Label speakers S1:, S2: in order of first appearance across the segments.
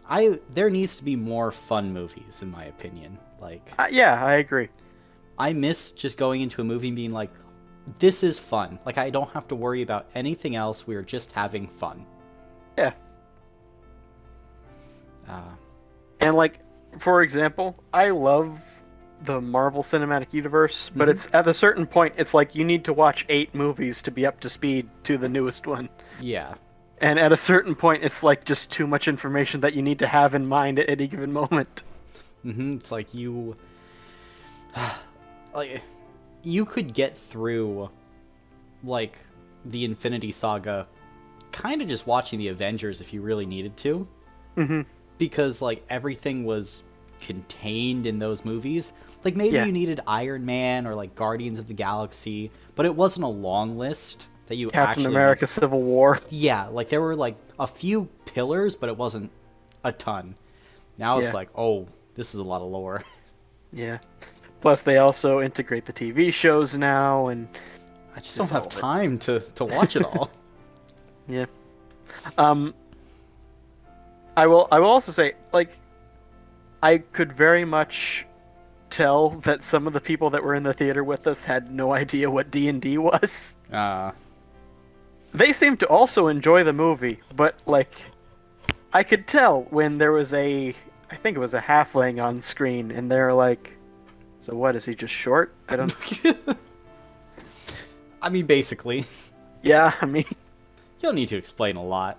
S1: There needs to be more fun movies, in my opinion. Like,
S2: yeah, I agree.
S1: I miss just going into a movie and being like, this is fun. Like, I don't have to worry about anything else. We're just having fun.
S2: Yeah. And, like, for example, I love the Marvel Cinematic Universe, but it's at a certain point, it's like you need to watch 8 movies to be up to speed to the newest one.
S1: Yeah.
S2: And at a certain point, it's like just too much information that you need to have in mind at any given moment.
S1: It's like like, you could get through, like, the Infinity Saga kind of just watching the Avengers if you really needed to. Because, like, everything was contained in those movies. Like, maybe you needed Iron Man or, like, Guardians of the Galaxy, but it wasn't a long list that you
S2: Captain America Civil War.
S1: Yeah, like, there were, like, a few pillars, but it wasn't a ton. Now it's like, oh, this is a lot of lore.
S2: Yeah. Plus, they also integrate the TV shows now, and
S1: I just don't have time to watch it all.
S2: Yeah. I will also say, like, I could very much tell that some of the people that were in the theater with us had no idea what D&D was. They seemed to also enjoy the movie, but, like, I could tell when there was I think it was a halfling on screen, and they're like, so what, is he just short? I don't...
S1: I mean, basically.
S2: Yeah, I mean...
S1: You don't need to explain a lot.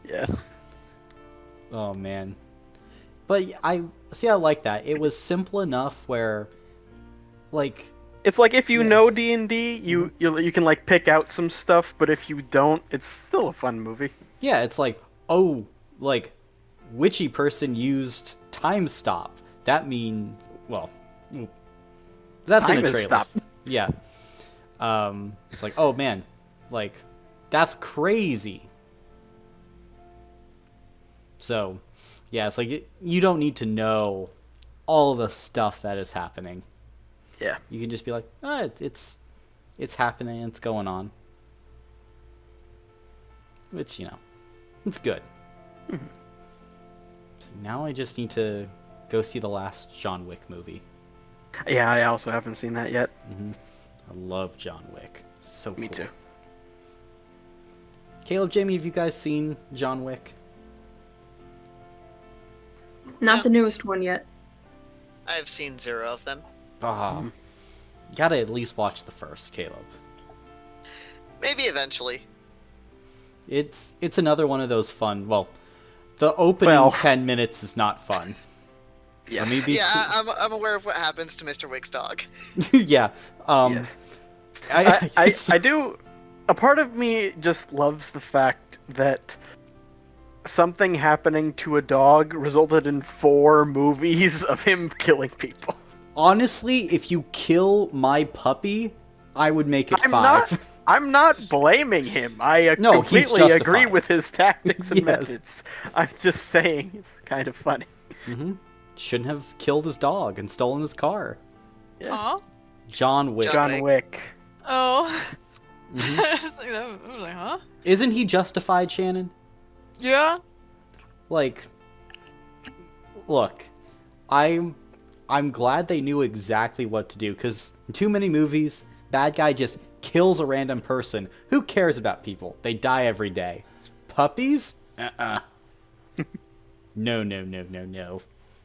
S2: Yeah.
S1: Oh, man. But I like that. It was simple enough where, like...
S2: It's like, if you know D&D, you can, like, pick out some stuff, but if you don't, it's still a fun movie.
S1: Yeah, it's like, oh, like, witchy person used time stop. That means, well, that's in a trailer. Yeah. It's like, oh, man, like, that's crazy. So, yeah, it's like, you don't need to know all the stuff that is happening.
S2: Yeah.
S1: You can just be like, oh, it's happening, it's going on. Which, it's good. So now I just need to go see the last John Wick movie.
S2: Yeah, I also haven't seen that yet.
S1: I love John Wick. So cool.
S2: Me too.
S1: Caleb, Jamie, have you guys seen John Wick?
S3: Not the newest one yet.
S4: I've seen 0 of them.
S1: You gotta at least watch the first, Caleb.
S4: Maybe eventually.
S1: It's another one of those fun... Well, the opening 10 minutes is not fun.
S2: Yes.
S4: I'm aware of what happens to Mr. Wick's dog.
S1: Yeah.
S2: Yes. I do... A part of me just loves the fact that something happening to a dog resulted in 4 movies of him killing people.
S1: Honestly, if you kill my puppy, I would make it 5.
S2: I'm not blaming him. I completely agree with his tactics and methods. I'm just saying it's kind of funny.
S1: Shouldn't have killed his dog and stolen his car.
S3: Yeah.
S1: John Wick.
S2: John Wick.
S3: Oh. I was like, huh?
S1: Isn't he justified, Shannon?
S3: Yeah.
S1: Like, look, I'm glad they knew exactly what to do, because in too many movies, bad guy just kills a random person. Who cares about people? They die every day. Puppies? No.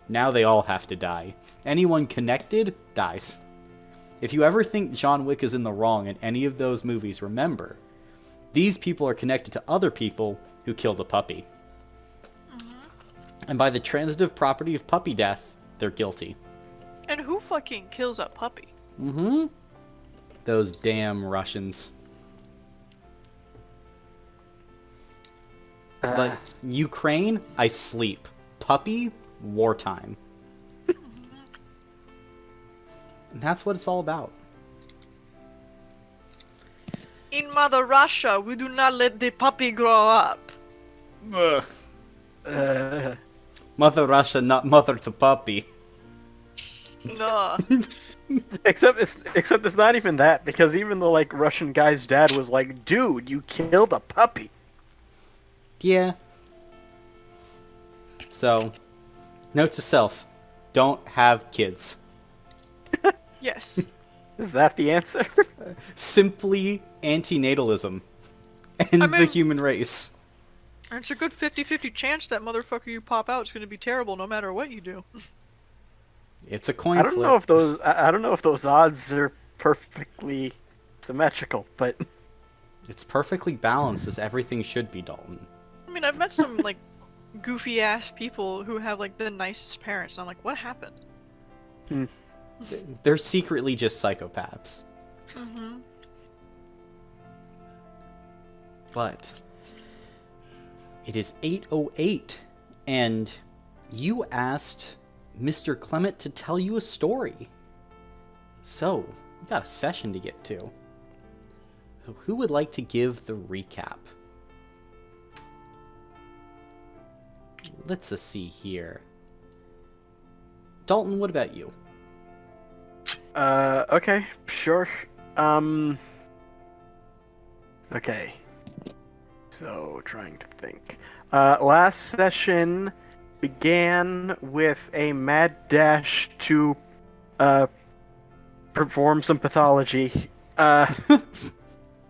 S1: Now they all have to die. Anyone connected dies. If you ever think John Wick is in the wrong in any of those movies, remember, these people are connected to other people who killed a puppy. And by the transitive property of puppy death, they're guilty.
S3: And who fucking kills a puppy?
S1: Those damn Russians. But Ukraine, I sleep. Puppy, wartime. And that's what it's all about.
S3: In Mother Russia, we do not let the puppy grow up.
S1: Mother Russia, not mother to puppy.
S3: No.
S2: Except it's not even that, because even the like Russian guy's dad was like, "Dude, you killed a puppy."
S1: Yeah. So, note to self, don't have kids.
S3: Yes.
S2: Is that the answer?
S1: Simply antinatalism and
S3: I
S1: the
S3: mean-
S1: human race.
S3: It's a good 50-50 chance that motherfucker you pop out is going to be terrible no matter what you do.
S1: It's a coin
S2: I don't
S1: flip.
S2: know if those. I don't know if those odds are perfectly symmetrical, but
S1: It's perfectly balanced as everything should be, Dalton.
S3: I mean, I've met some, like, goofy-ass people who have, like, the nicest parents, and I'm like, what happened?
S1: They're secretly just psychopaths.
S3: Mm-hmm.
S1: But it is 8:08, and you asked Mr. Clement to tell you a story. So, we got a session to get to. So who would like to give the recap? Let's see here. Dalton, what about you?
S2: okay, sure. Okay. So, trying to think. Last session began with a mad dash to, perform some pathology.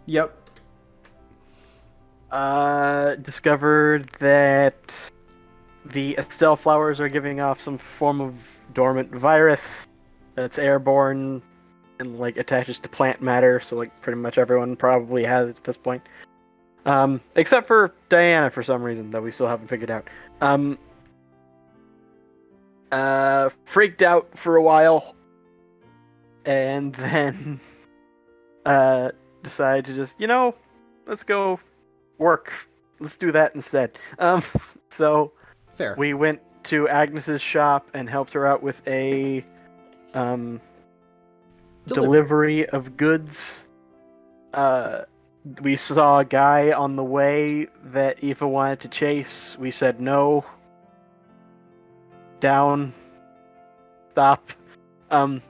S1: Yep.
S2: Discovered that the Estelle flowers are giving off some form of dormant virus that's airborne and, like, attaches to plant matter, so, like, pretty much everyone probably has it at this point. Except for Diana for some reason that we still haven't figured out. Freaked out for a while, and then decided to just, let's go work. Let's do that instead. So
S1: Fair.
S2: we went to Agnes's shop and helped her out with a delivery of goods. We saw a guy on the way that Aoife wanted to chase. We said no. Down. Stop. And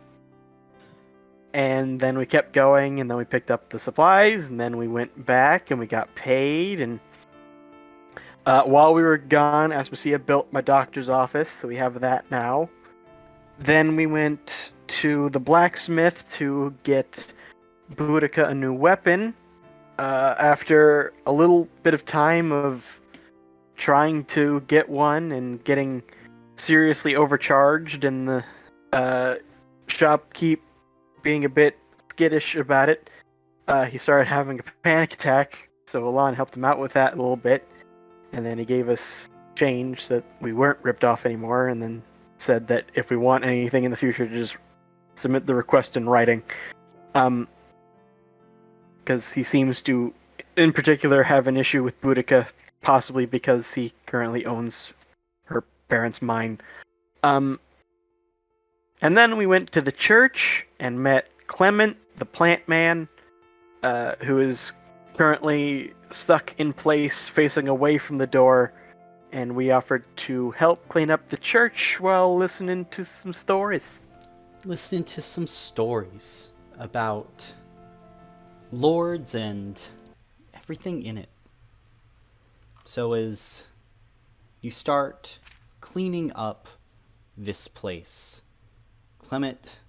S2: then we kept going, and then we picked up the supplies, and then we went back, and we got paid, and while we were gone, Aspasia built my doctor's office, so we have that now. Then we went to the blacksmith to get Boudica a new weapon. After a little bit of time of trying to get one and getting seriously overcharged, and the shopkeep being a bit skittish about it, he started having a panic attack, so Alon helped him out with that a little bit, and then he gave us change so that we weren't ripped off anymore, and then said that if we want anything in the future to just submit the request in writing. Because he seems to, in particular, have an issue with Boudica, possibly because he currently owns her parents' mine. And then we went to the church and met Clement, the plant man, who is currently stuck in place, facing away from the door, and we offered to help clean up the church while listening to some stories.
S1: Listening to some stories about Lourdes and everything in it. So as you start cleaning up this place, Clement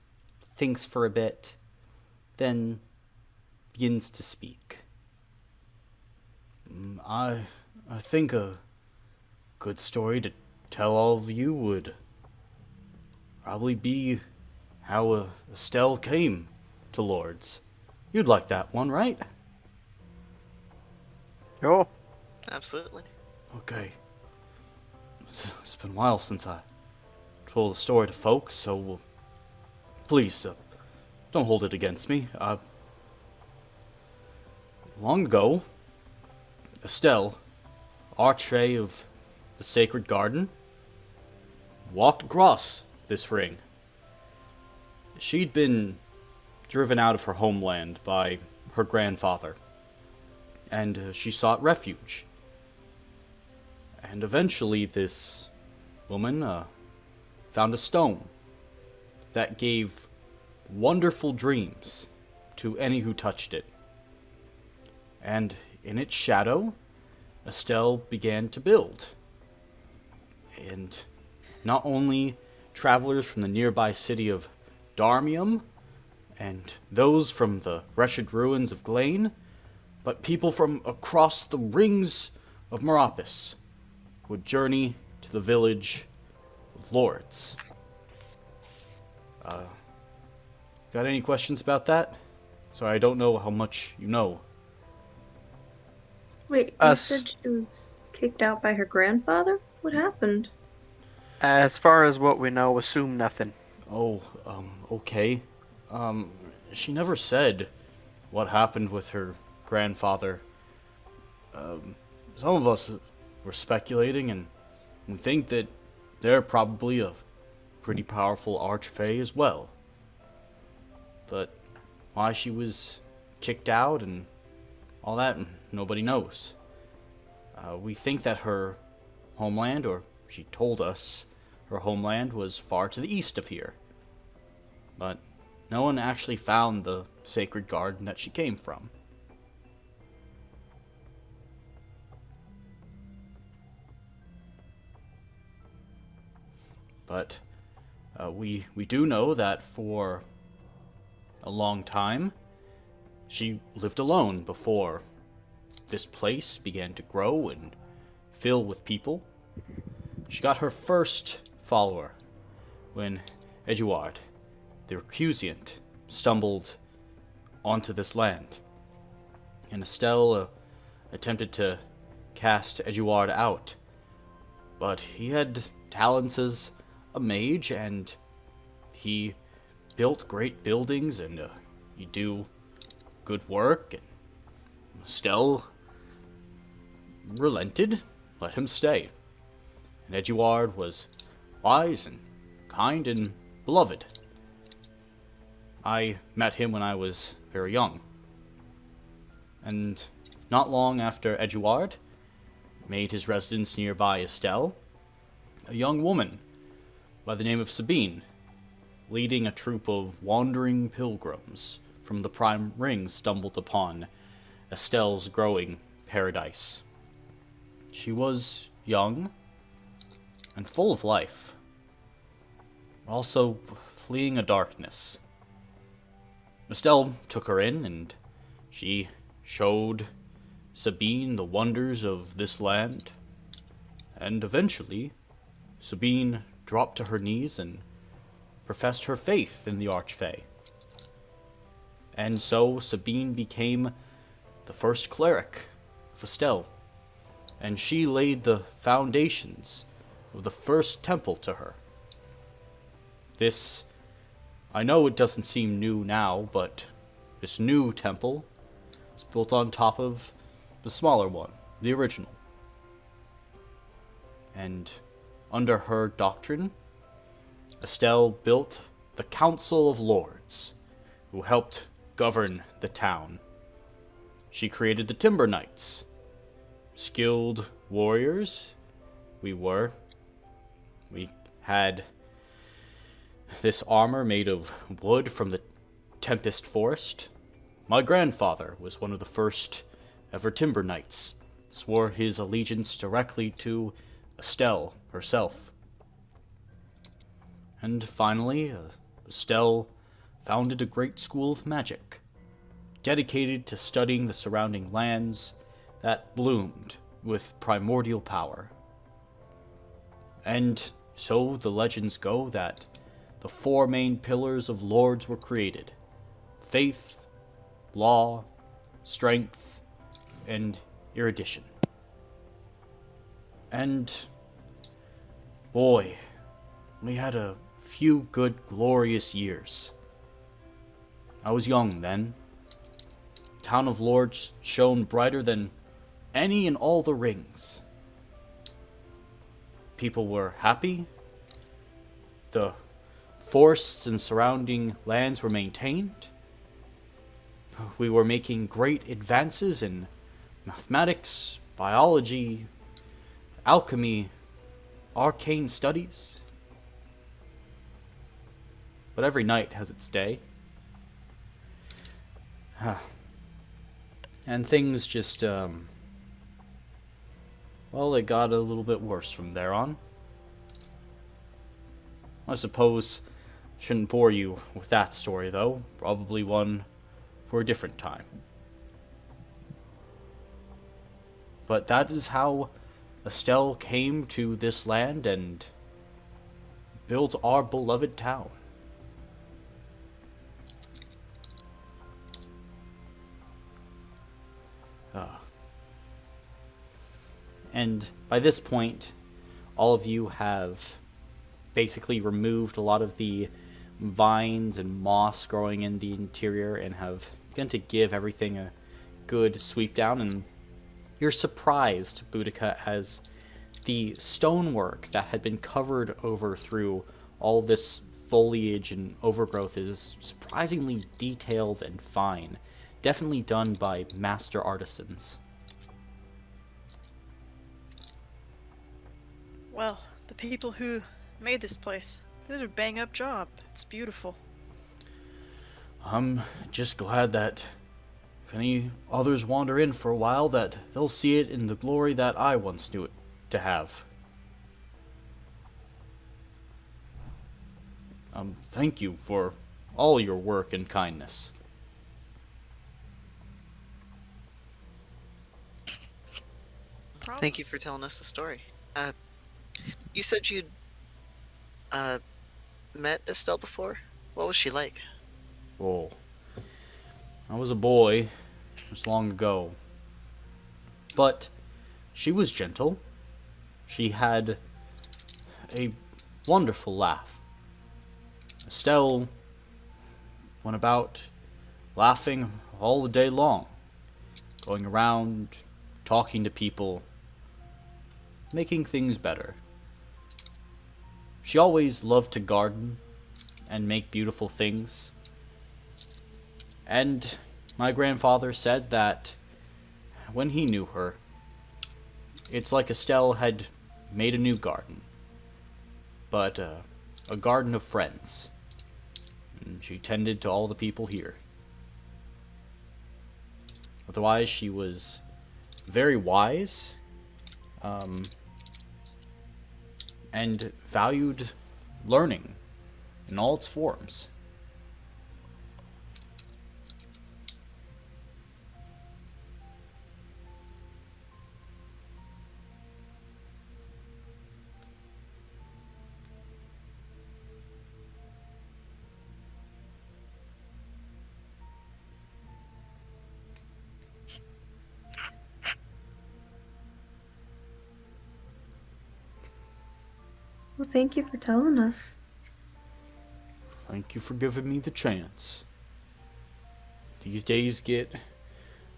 S1: thinks for a bit, then begins to speak. I think a good story to tell all of you would probably be how Estelle came to Lourdes. You'd like that one, right?
S2: Oh,
S4: Absolutely.
S1: Okay. It's been a while since I told the story to folks, so please, don't hold it against me. Long ago, Estelle, Archfey of the Sacred Garden, walked across this ring. She'd been driven out of her homeland by her grandfather, and she sought refuge. And eventually this woman found a stone that gave wonderful dreams to any who touched it. And in its shadow, Estelle began to build. and not only travelers from the nearby city of Darmium, and those from the wretched ruins of Glane, but people from across the Rings of Meropis would journey to the village of Lourdes. Got any questions about that? So I don't know how much you know.
S5: Wait, you said she was kicked out by her grandfather? What happened?
S2: As far as what we know, assume nothing.
S1: Oh, okay. She never said what happened with her grandfather. Some of us were speculating, and we think that they're probably a pretty powerful Archfey as well. But why she was kicked out and all that, nobody knows. We think that her homeland, or she told us her homeland, was far to the east of here. But no one actually found the sacred garden that she came from. But we do know that for a long time, she lived alone before this place began to grow and fill with people. She got her first follower when Eduard, the recusant, stumbled onto this land. And Estelle attempted to cast Eduard out, but he had talents as a mage, and he built great buildings, and he do good work, and Estelle relented, let him stay. And Eduard was wise and kind and beloved. I met him when I was very young. And not long after Eduard made his residence nearby Estelle, a young woman by the name of Sabine, leading a troop of wandering pilgrims from the Prime Ring, stumbled upon Estelle's growing paradise. She was young and full of life, also fleeing a darkness. Estelle took her in, and she showed Sabine the wonders of this land, and eventually Sabine dropped to her knees and professed her faith in the Archfey. And so Sabine became the first cleric of Estelle, and she laid the foundations of the first temple to her. This, I know it doesn't seem new now, but this new temple is built on top of the smaller one, the original. And under her doctrine, Estelle built the Council of Lourdes, who helped govern the town. She created the Timber Knights, skilled warriors we were. We had this armor made of wood from the Tempest Forest. My grandfather was one of the first ever Timber Knights, swore his allegiance directly to Estelle herself. And finally, Estelle founded a great school of magic, dedicated to studying the surrounding lands that bloomed with primordial power. And so the legends go that the four main pillars of Lourdes were created: faith, law, strength, and erudition. And boy, we had a few good, glorious years. I was young then. The town of Lourdes shone brighter than any in all the rings. People were happy. The forests and surrounding lands were maintained. We were making great advances in mathematics, biology, alchemy, arcane studies. But every night has its day. And things just, well, it got a little bit worse from there on. I suppose shouldn't bore you with that story, though. Probably one for a different time. But that is how Estelle came to this land and built our beloved town. And by this point, all of you have basically removed a lot of the vines and moss growing in the interior and have begun to give everything a good sweep down. And you're surprised, Boudica, as the stonework that had been covered over through all this foliage and overgrowth is surprisingly detailed and fine. Definitely done by master artisans.
S3: Well, the people who made this place, they did a bang-up job. It's beautiful.
S1: I'm just glad that if any others wander in for a while, that they'll see it in the glory that I once knew it to have. Thank you for all your work and kindness.
S4: Thank you for telling us the story. You said you'd met Estelle before? What was she like?
S1: Oh, I was a boy, just long ago. But she was gentle. She had a wonderful laugh. Estelle went about laughing all the day long, going around, talking to people, making things better. She always loved to garden and make beautiful things. And my grandfather said that when he knew her, it's like Estelle had made a new garden, but a garden of friends. And she tended to all the people here. Otherwise, she was very wise, and valued learning in all its forms.
S5: Well, thank you for telling us.
S1: Thank you for giving me the chance. These days get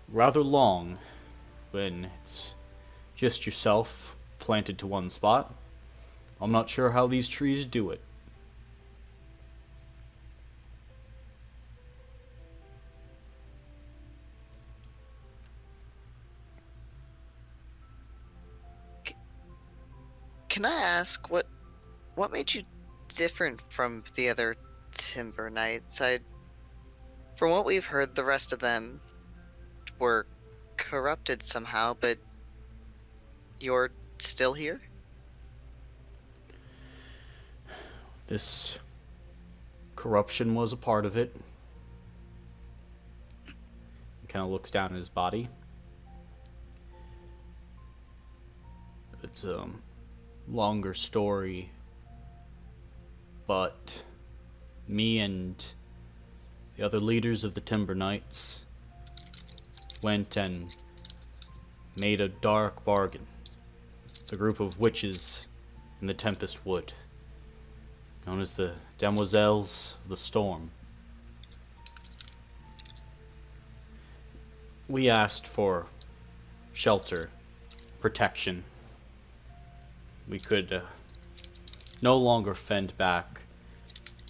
S1: rather long when it's just yourself planted to one spot. I'm not sure how these trees do it.
S4: Can I ask what made you different from the other Timber Knights? From what we've heard, the rest of them were corrupted somehow, but you're still here?
S1: This corruption was a part of it. He kind of looks down at his body. It's a longer story, but me and the other leaders of the Timber Knights went and made a dark bargain. The group of witches in the Tempest Wood, known as the Demoiselles of the Storm. We asked for shelter, protection. We could no longer fend back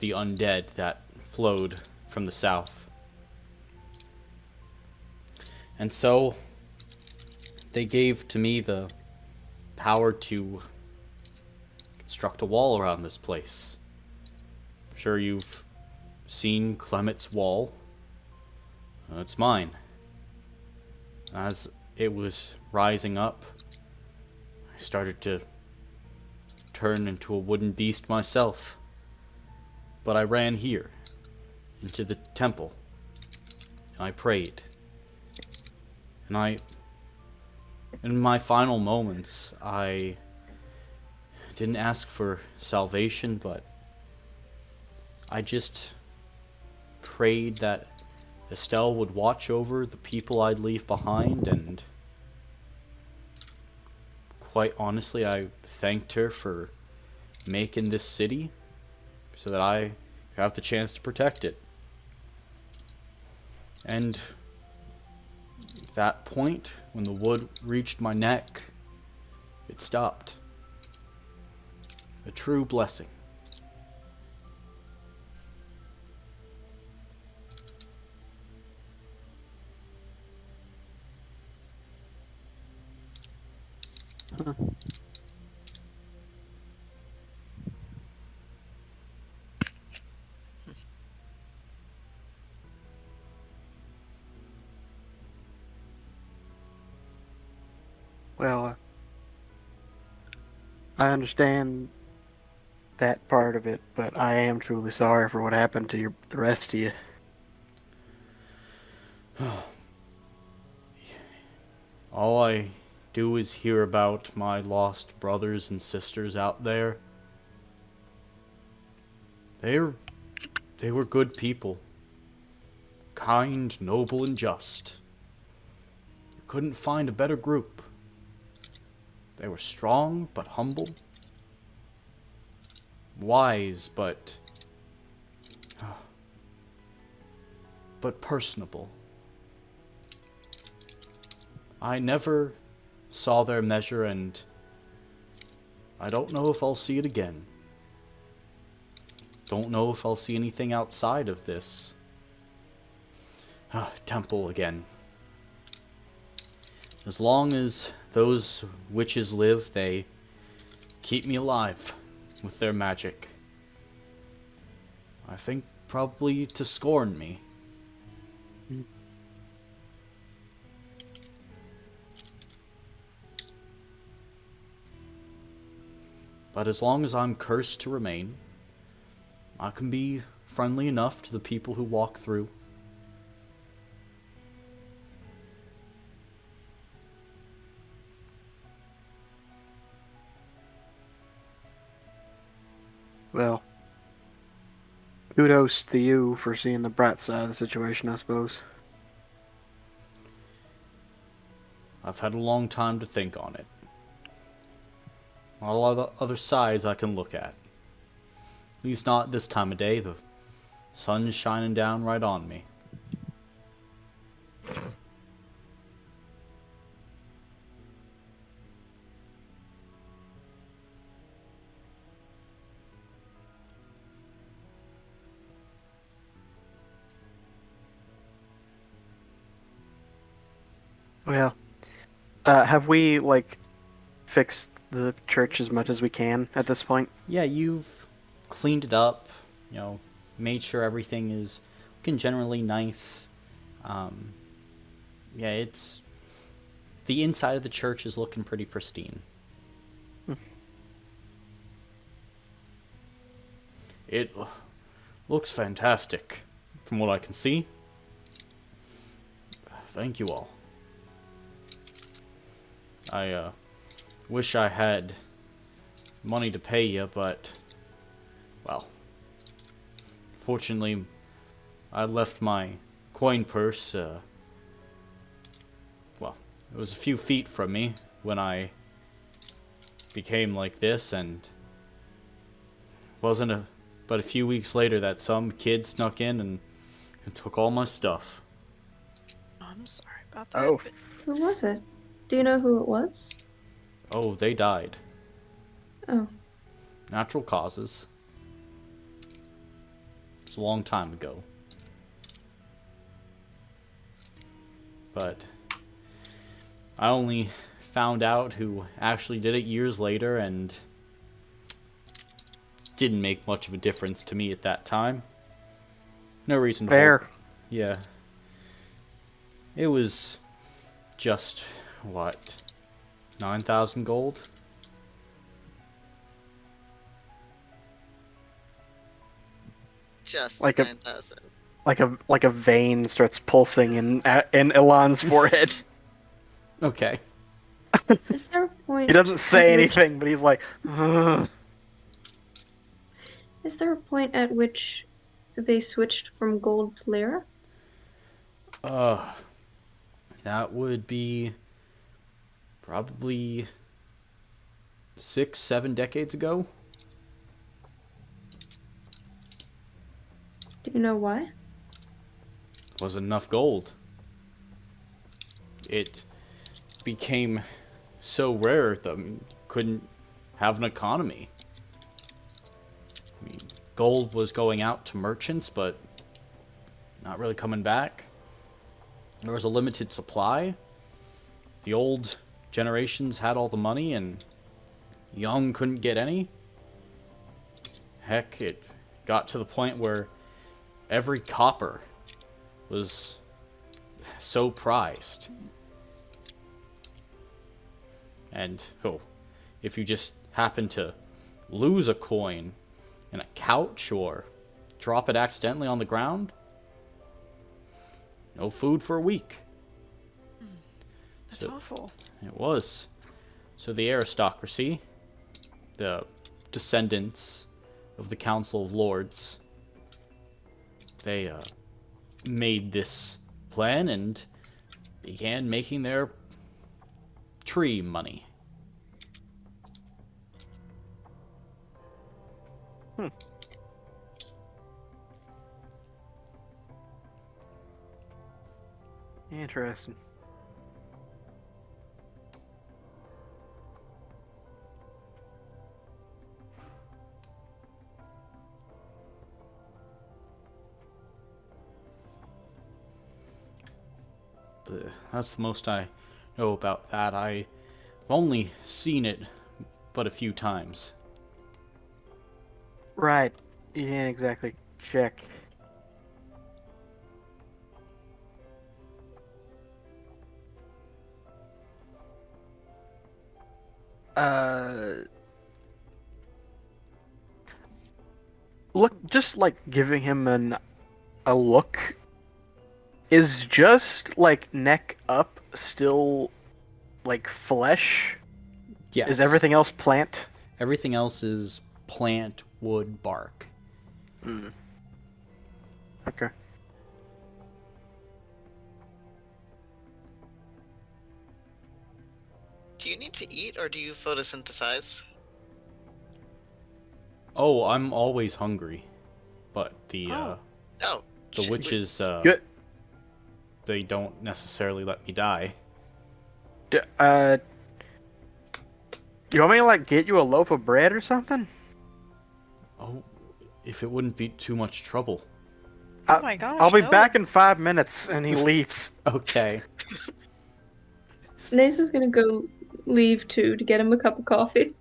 S1: the undead that flowed from the south. And so they gave to me the power to construct a wall around this place. I'm sure you've seen Clement's wall. It's mine. As it was rising up, I started to turn into a wooden beast myself. But I ran here, into the temple, and I prayed. And in my final moments, I didn't ask for salvation, but I just prayed that Estelle would watch over the people I'd leave behind, and quite honestly, I thanked her for making this city so that I have the chance to protect it. And that point, when the wood reached my neck, it stopped. A true blessing.
S2: Well, I understand that part of it, but I am truly sorry for what happened to the rest of you.
S1: All I do is hear about my lost brothers and sisters out there. They were good people. Kind, noble, and just. You couldn't find a better group. They were strong, but humble. Wise, but personable. I never saw their measure, and I don't know if I'll see it again. Don't know if I'll see anything outside of this temple again. As long as those witches live, they keep me alive with their magic. I think probably to scorn me. But as long as I'm cursed to remain, I can be friendly enough to the people who walk through.
S2: Well, kudos to you for seeing the bright side of the situation, I suppose.
S1: I've had a long time to think on it. Not a lot of other sides I can look at. At least not this time of day. The sun's shining down right on me.
S2: Well, have we, fixed the church as much as we can at this point?
S1: Yeah, you've cleaned it up, made sure everything is looking generally nice. Yeah, it's... The inside of the church is looking pretty pristine. It looks fantastic, from what I can see. Thank you all. I wish I had money to pay you, but, well, fortunately, I left my coin purse, well, it was a few feet from me when I became like this, and wasn't but a few weeks later that some kid snuck in and took all my stuff.
S3: I'm sorry about that.
S2: Oh.
S5: Who was it? Do you know who it was?
S1: Oh, they died.
S5: Oh.
S1: Natural causes. It's a long time ago. But I only found out who actually did it years later, and didn't make much of a difference to me at that time. No reason to
S2: Fair.
S1: Yeah. It was just, what, 9,000 gold?
S4: Just
S2: Like a-
S4: 9,000.
S2: Like a vein starts pulsing in Elan's forehead.
S1: Okay.
S5: Is there a point?
S2: He doesn't say
S5: at which-
S2: anything, but he's like, "Ugh."
S5: Is there a point at which they switched from gold to lira?
S1: That would be probably 6-7 decades ago.
S5: Do you know why?
S1: Wasn't enough gold. It became so rare that couldn't have an economy. I mean, gold was going out to merchants, but not really coming back. There was a limited supply. The old generations had all the money, and young couldn't get any. Heck, it got to the point where every copper was so prized. And, if you just happen to lose a coin in a couch or drop it accidentally on the ground, no food for a week.
S3: That's awful.
S1: It was. So the aristocracy, the descendants of the Council of Lords, they made this plan and began making their tree money.
S2: Interesting.
S1: That's the most I know about that. I've only seen it but a few times.
S2: Right. You can't exactly check. Look, just like giving him a look. Is just like neck up still like flesh?
S1: Yes.
S2: Is everything else plant?
S1: Everything else is plant, wood, bark.
S2: Okay.
S4: Do you need to eat or do you photosynthesize?
S1: Oh, I'm always hungry. But the
S3: Oh.
S4: Oh. shit.
S1: witches,
S2: Good.
S1: they don't necessarily let me die.
S2: Do you want me to like get you a loaf of bread or something?
S1: Oh, if it wouldn't be too much trouble.
S3: Oh my gosh.
S2: I'll be
S3: no.
S2: back in 5 minutes, and he leaves.
S1: Okay.
S5: Nasa's gonna go leave too to get him a cup of coffee.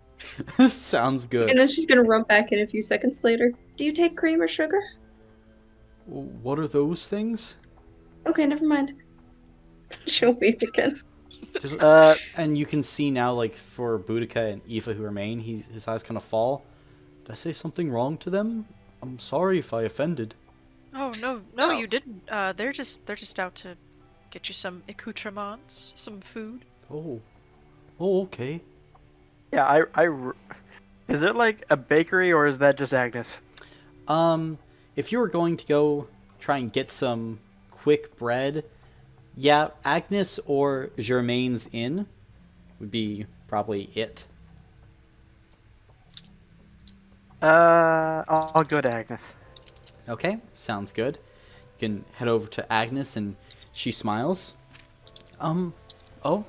S1: Sounds good.
S5: And then she's gonna run back in a few seconds later. Do you take cream or sugar?
S1: What are those things?
S5: Okay, never mind. She'll leave again.
S1: And you can see now, like, for Boudica and Aoife who remain, his eyes kind of fall. Did I say something wrong to them? I'm sorry if I offended.
S3: Oh no,
S4: Oh.
S3: you didn't. They're just out to get you some accoutrements, some food.
S1: Oh, okay.
S2: Yeah, is it like a bakery or is that just Agnes?
S1: If you were going to go try and get some quick bread, yeah, Agnes or Germain's Inn would be probably it.
S2: I'll go to Agnes.
S1: Okay, sounds good. You can head over to Agnes and she smiles. Hello?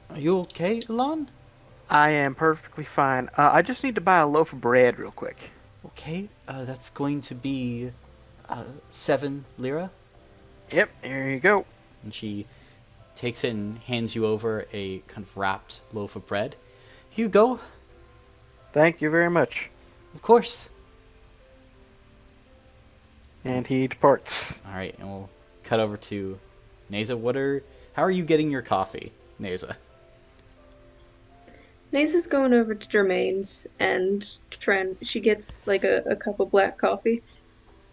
S1: Are you okay, Elan?
S2: I am perfectly fine. I just need to buy a loaf of bread real quick.
S1: Okay, that's going to be 7 lira.
S2: Yep, here you go.
S1: And she takes it and hands you over a kind of wrapped loaf of bread. Here you go.
S2: Thank you very much.
S1: Of course.
S2: And he departs.
S1: All right, and we'll cut over to Neza. How are you getting your coffee, Neza?
S5: Naze is going over to Jermaine's and she gets like a cup of black coffee.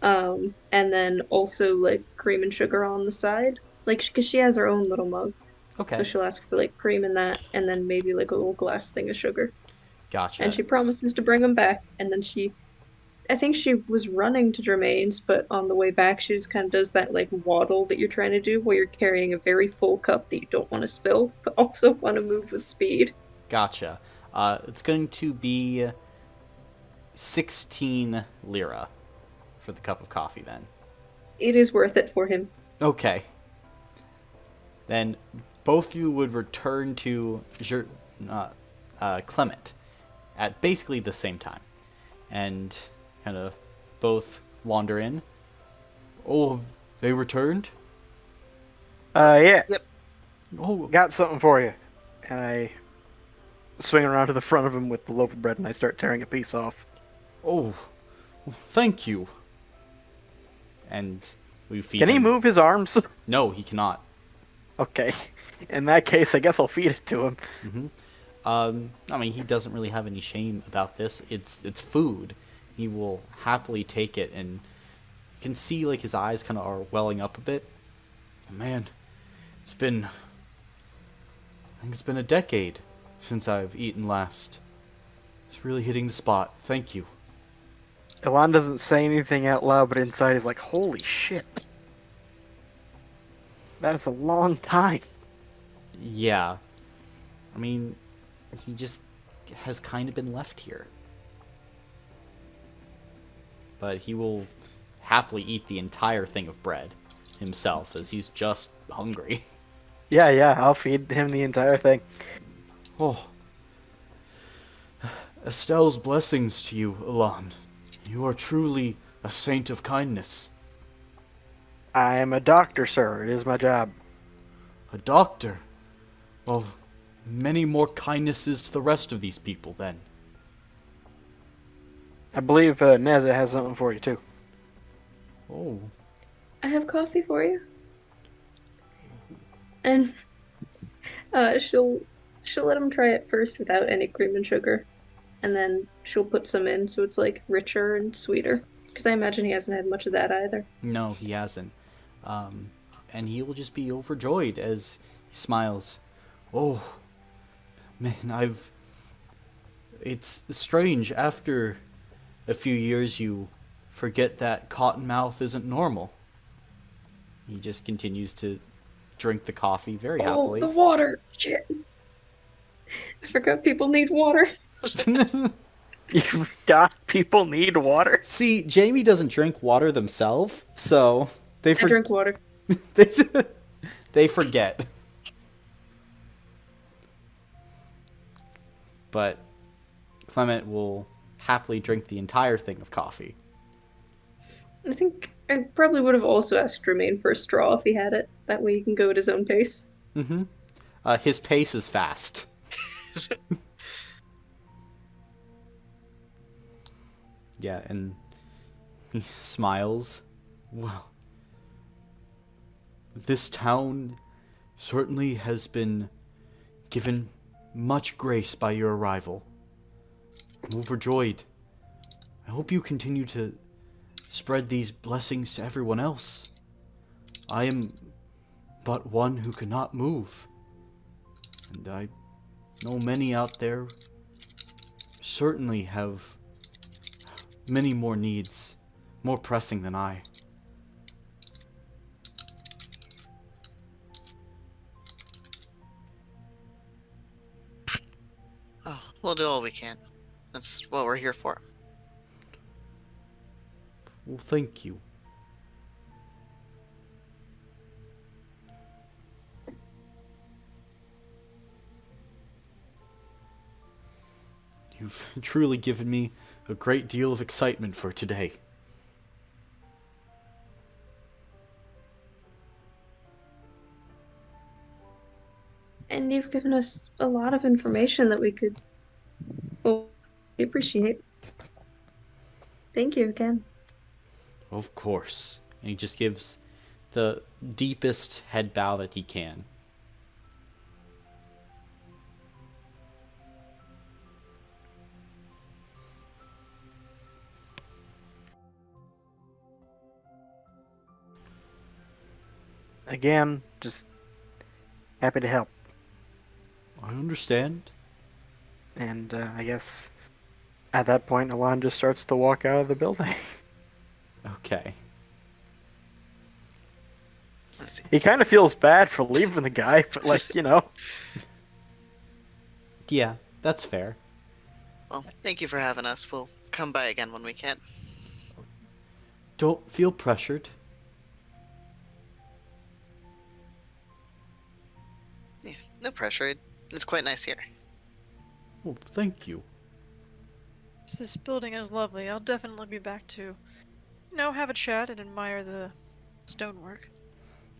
S5: And then also like cream and sugar on the side. Like, because she has her own little mug. So
S1: Okay.
S5: she'll ask for like cream in that, and then maybe like a little glass thing of sugar. And
S1: Gotcha.
S5: she promises to bring them back. And then I think she was running to Jermaine's, but on the way back, she just kind of does that like waddle that you're trying to do, where you're carrying a very full cup that you don't want to spill, but also want to move with speed.
S1: Gotcha. It's going to be 16 lira for the cup of coffee then.
S5: It is worth it for him.
S1: Okay. Then both of you would return to Clement at basically the same time. And kind of both wander in. Oh, have they returned?
S2: Yeah.
S4: Yep.
S1: Oh,
S2: Got something for you. And I swing around to the front of him with the loaf of bread and I start tearing a piece off.
S1: oh, thank you. And we feed
S2: Can he
S1: him.
S2: move his arms?
S1: No, he cannot.
S2: Okay. In that case, I guess I'll feed it to him.
S1: I mean, he doesn't really have any shame about this. It's food. He will happily take it, and you can see like his eyes kind of are welling up a bit. Man, I think it's been a decade since I've eaten last. It's really hitting the spot. Thank you.
S2: Elan doesn't say anything out loud, but inside he's like, holy shit. That is a long time.
S1: Yeah. I mean, he just has kind of been left here. But he will happily eat the entire thing of bread himself, as he's just hungry.
S2: Yeah, I'll feed him the entire thing.
S1: Oh. Estelle's blessings to you, Elan. You are truly a saint of kindness.
S2: I am a doctor, sir. It is my job.
S1: A doctor? Well, many more kindnesses to the rest of these people, then.
S2: I believe Neza has something for you, too.
S1: Oh.
S5: I have coffee for you. And she'll let him try it first without any cream and sugar, and then she'll put some in so it's like richer and sweeter. Because I imagine he hasn't had much of that either.
S1: No, he hasn't. And he will just be overjoyed as he smiles. Oh, man, it's strange. After a few years, you forget that Cottonmouth isn't normal. He just continues to drink the coffee very happily.
S5: Oh, the water! Shit. I forgot people need water.
S2: You forgot people need water?
S1: See, Jamie doesn't drink water themselves, so
S5: I drink water.
S1: they forget. But Clement will happily drink the entire thing of coffee.
S5: I think I probably would have also asked Jermaine for a straw if he had it. That way he can go at his own pace.
S1: Mm-hmm. His pace is fast. Yeah, and he smiles. Well, this town certainly has been given much grace by your arrival. I'm overjoyed. I hope you continue to spread these blessings to everyone else. I am but one who cannot move. And I know many out there certainly have many more needs, more pressing than I.
S4: Oh, we'll do all we can. That's what we're here for.
S1: Well, thank you. You've truly given me a great deal of excitement for today.
S5: And you've given us a lot of information that we could appreciate. Thank you again.
S1: Of course. And he just gives the deepest head bow that he can.
S2: again, just happy to help.
S1: I understand.
S2: And I guess at that point, Alon just starts to walk out of the building.
S1: Okay.
S4: Let's see.
S2: He kind of feels bad for leaving the guy, but like, you know.
S1: Yeah, that's fair.
S4: Well, thank you for having us. We'll come by again when we can.
S1: Don't feel pressured.
S4: Yeah, no pressure. It's quite nice here.
S1: Oh, thank you.
S3: This building is lovely. I'll definitely be back to, have a chat and admire the stonework.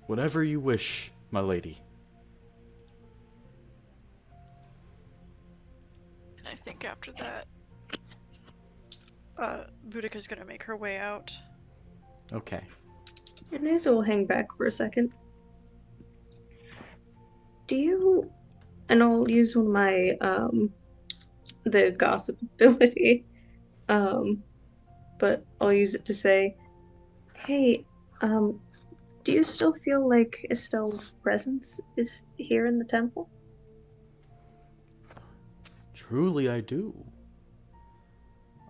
S1: Whatever you wish, my lady.
S3: And I think after that, Boudica's gonna make her way out.
S1: Okay.
S5: And Hazel will hang back for a second. Do you... And I'll use one of my, the gossip ability. But I'll use it to say, hey, do you still feel like Estelle's presence is here in the temple?
S1: Truly, I do.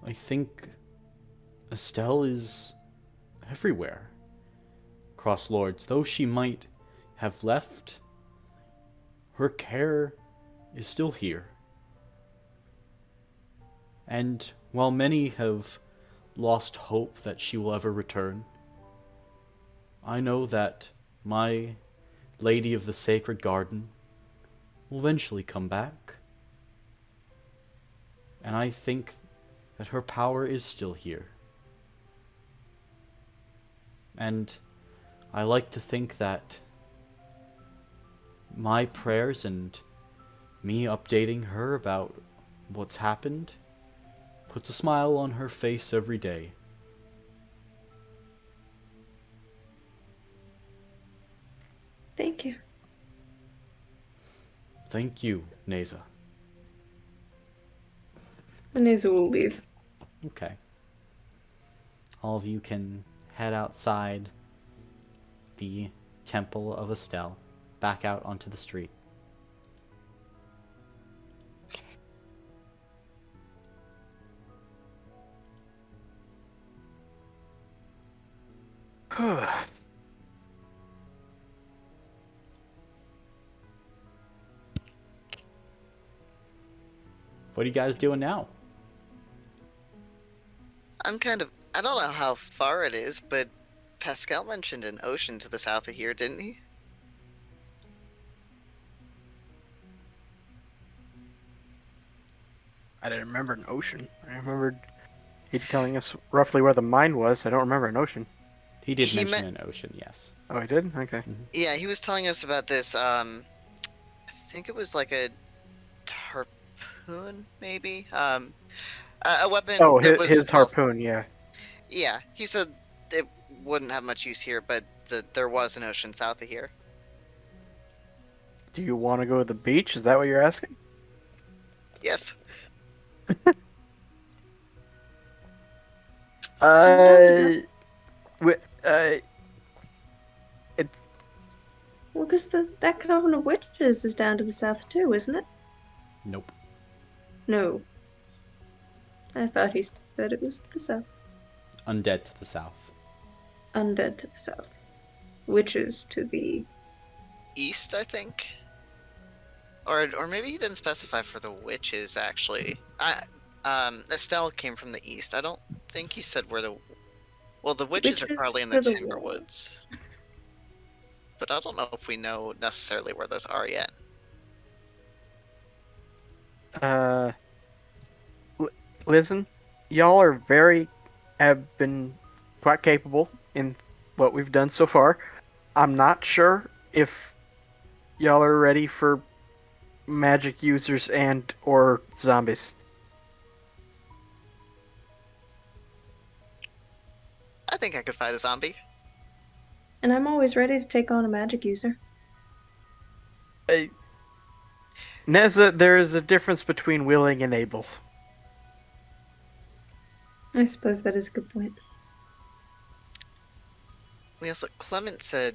S1: I think Estelle is everywhere. Across Lourdes, though she might have left, her care is still here. And while many have lost hope that she will ever return, I know that my Lady of the Sacred Garden will eventually come back. And I think that her power is still here. And I like to think that my prayers and me updating her about what's happened puts a smile on her face every day.
S5: Thank you.
S1: Thank you, Neza.
S5: And Hazel will leave.
S1: Okay. All of you can head outside the Temple of Estelle, back out onto the street. What are you guys doing now?
S4: I don't know how far it is, but Pascal mentioned an ocean to the south of here, didn't he?
S2: I didn't remember an ocean. I remembered he telling us roughly where the mine was. I don't remember an ocean.
S1: He did
S4: He
S1: mention
S4: meant-
S1: an ocean, yes.
S2: Oh, he did? Okay.
S4: Yeah, he was telling us about this, I think it was like a harpoon, maybe? A weapon
S2: Oh,
S4: that was...
S2: his harpoon, yeah.
S4: Yeah, he said it wouldn't have much use here, but there was an ocean south of here.
S2: Do you want to go to the beach? Is that what you're asking?
S4: Yes.
S2: It,
S5: Well, because that coven of witches is down to the south too, isn't it?
S1: Nope.
S5: No. I thought he said it was the south.
S1: Undead to the south.
S5: Undead to the south. Witches to the...
S4: East, I think? Or maybe he didn't specify for the witches, actually. Estelle came from the east. I don't think he said where the... Well, the witches are
S5: Witches
S4: probably in the
S5: for the
S4: Timberwoods. But I don't know if we know necessarily where those are yet.
S2: listen, y'all have been quite capable in what we've done so far. I'm not sure if y'all are ready for magic users and or zombies.
S4: I think I could fight a zombie.
S5: And I'm always ready to take on a magic user.
S2: Neza, there is a difference between willing and able.
S5: I suppose that is a good point.
S4: We also... Clement said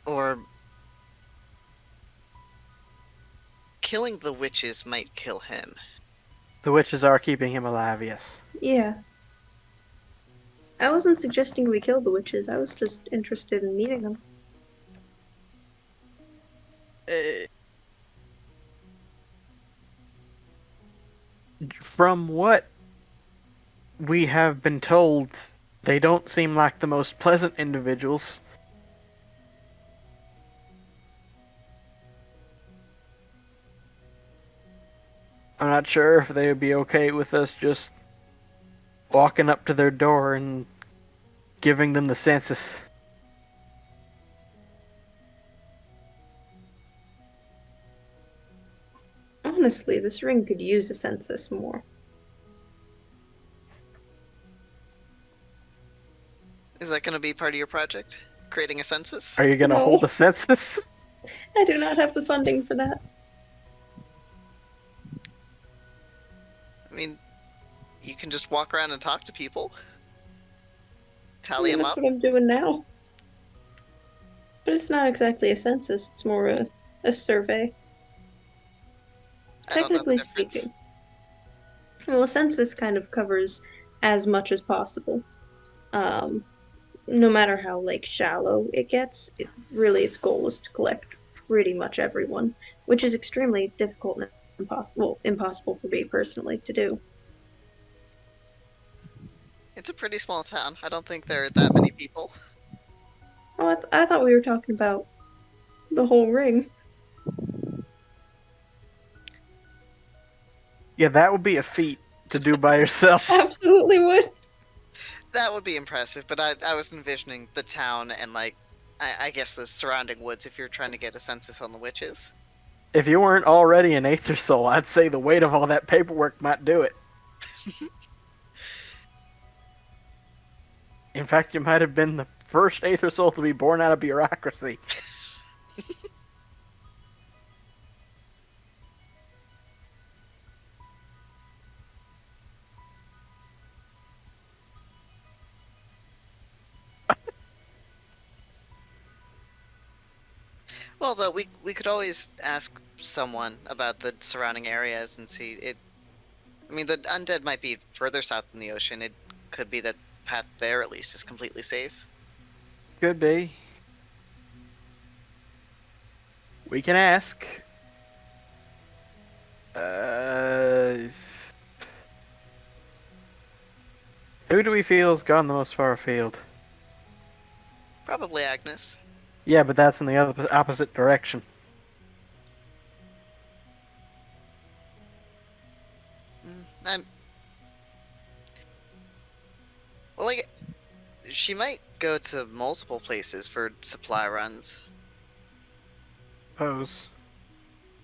S4: Or killing the witches might kill him.
S2: The witches are keeping him alive, yes.
S5: Yeah. I wasn't suggesting we kill the witches. I was just interested in meeting them.
S2: From what we have been told, they don't seem like the most pleasant individuals. I'm not sure if they would be okay with us just walking up to their door and giving them the census.
S5: Honestly, this ring could use a census more.
S4: Is that going to be part of your project? Creating a census?
S2: Are you gonna
S5: No.
S2: hold a census?
S5: I do not have the funding for that.
S4: I mean, you can just walk around and talk to people. Tally them
S5: That's
S4: up.
S5: what I'm doing now. But it's not exactly a census, it's more a survey.
S4: I don't know the
S5: Technically
S4: difference.
S5: speaking. Well, a census kind of covers as much as possible. No matter how like shallow it gets, really its goal is to collect pretty much everyone, which is extremely difficult and impossible for me personally to do.
S4: It's a pretty small town. I don't think there are that many people.
S5: Oh, I thought we were talking about the whole ring.
S2: Yeah, that would be a feat to do by yourself.
S5: Absolutely would.
S4: That would be impressive, but I was envisioning the town and, like, I guess the surrounding woods if you're trying to get a census on the witches.
S2: If you weren't already an Aether Soul, I'd say the weight of all that paperwork might do it. In fact, you might have been the first Aether Soul to be born out of bureaucracy.
S4: Well, though, we could always ask someone about the surrounding areas and see it. I mean, the undead might be further south in the ocean. It could be that path there, at least, is completely safe.
S2: Could be. We can ask. Who do we feel has gone the most far afield?
S4: Probably Agnes.
S2: Yeah, but that's in the other opposite direction.
S4: I'm. Well, like, she might go to multiple places for supply runs.
S2: Suppose.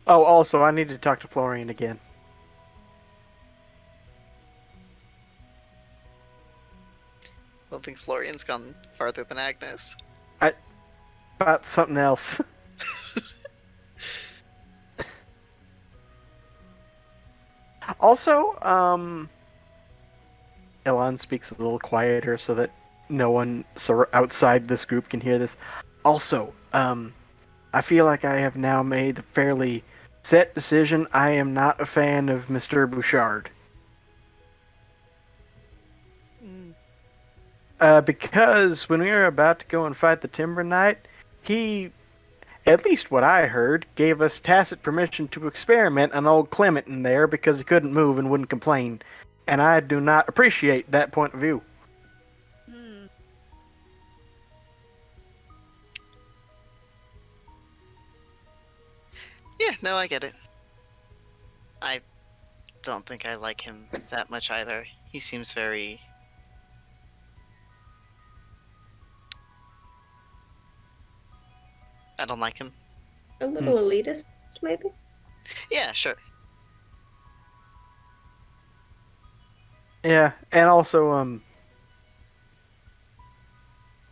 S2: Oh, also, I need to talk to Florian again.
S4: I don't think Florian's gone farther than Agnes.
S2: About something else. Also, Elon speaks a little quieter so that no one outside this group can hear this. Also, I feel like I have now made a fairly set decision. I am not a fan of Mr. Bouchard. Because when we were about to go and fight the Timber Knight, he, at least what I heard, gave us tacit permission to experiment on old Clement in there because he couldn't move and wouldn't complain. And I do not appreciate that point of view.
S4: Yeah, no, I get it. I don't think I like him that much either. He seems very... I don't like him.
S5: A little elitist, maybe?
S4: Yeah, sure.
S2: Yeah, and also,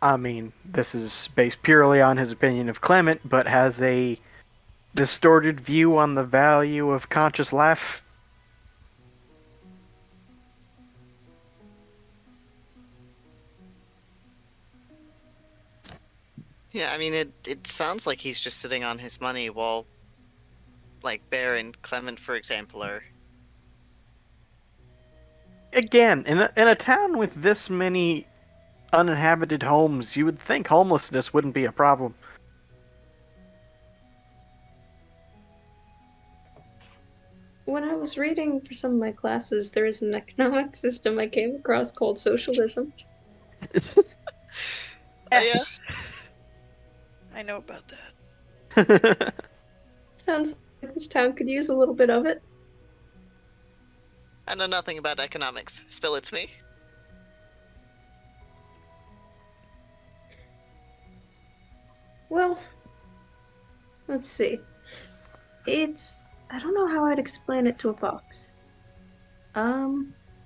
S2: I mean, this is based purely on his opinion of Clement, but has a distorted view on the value of conscious life.
S4: Yeah, I mean, it sounds like he's just sitting on his money while, like, Bear and Clement, for example, are...
S2: Again, in a town with this many uninhabited homes, you would think homelessness wouldn't be a problem.
S5: When I was reading for some of my classes, there is an economic system I came across called socialism.
S3: Yes. I know about that.
S5: Sounds like this town could use a little bit of it.
S4: I know nothing about economics. Spill it to me.
S5: Well, let's see. I don't know how I'd explain it to a fox.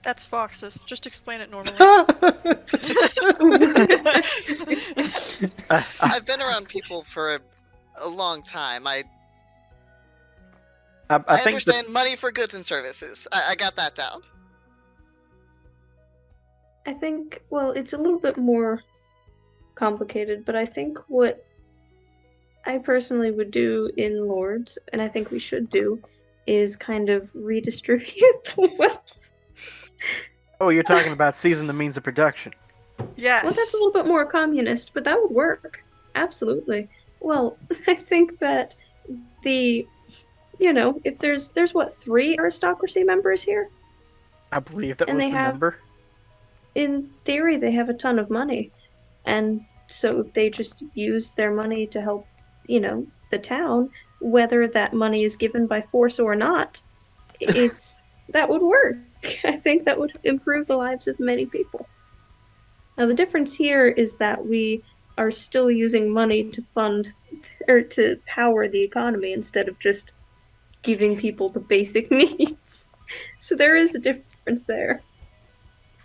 S3: That's Fox's. Just explain it normally.
S4: I've been around people for a long time. I
S2: think
S4: understand money for goods and services. I got that down.
S5: I think, well, it's a little bit more complicated, but I think what I personally would do in Lourdes, and I think we should do, is kind of redistribute the wealth.
S2: Oh, you're talking about seizing the means of production.
S3: Yes.
S5: Well, that's a little bit more communist, but that would work. Absolutely. Well, I think that if there's what, 3 aristocracy members here?
S2: I believe that
S5: And
S2: was
S5: they
S2: the
S5: have-
S2: number.
S5: In theory, they have a ton of money. And so if they just used their money to help, the town, whether that money is given by force or not, that would work. I think that would improve the lives of many people. Now, the difference here is that we are still using money to fund or to power the economy instead of just giving people the basic needs. So there is a difference there,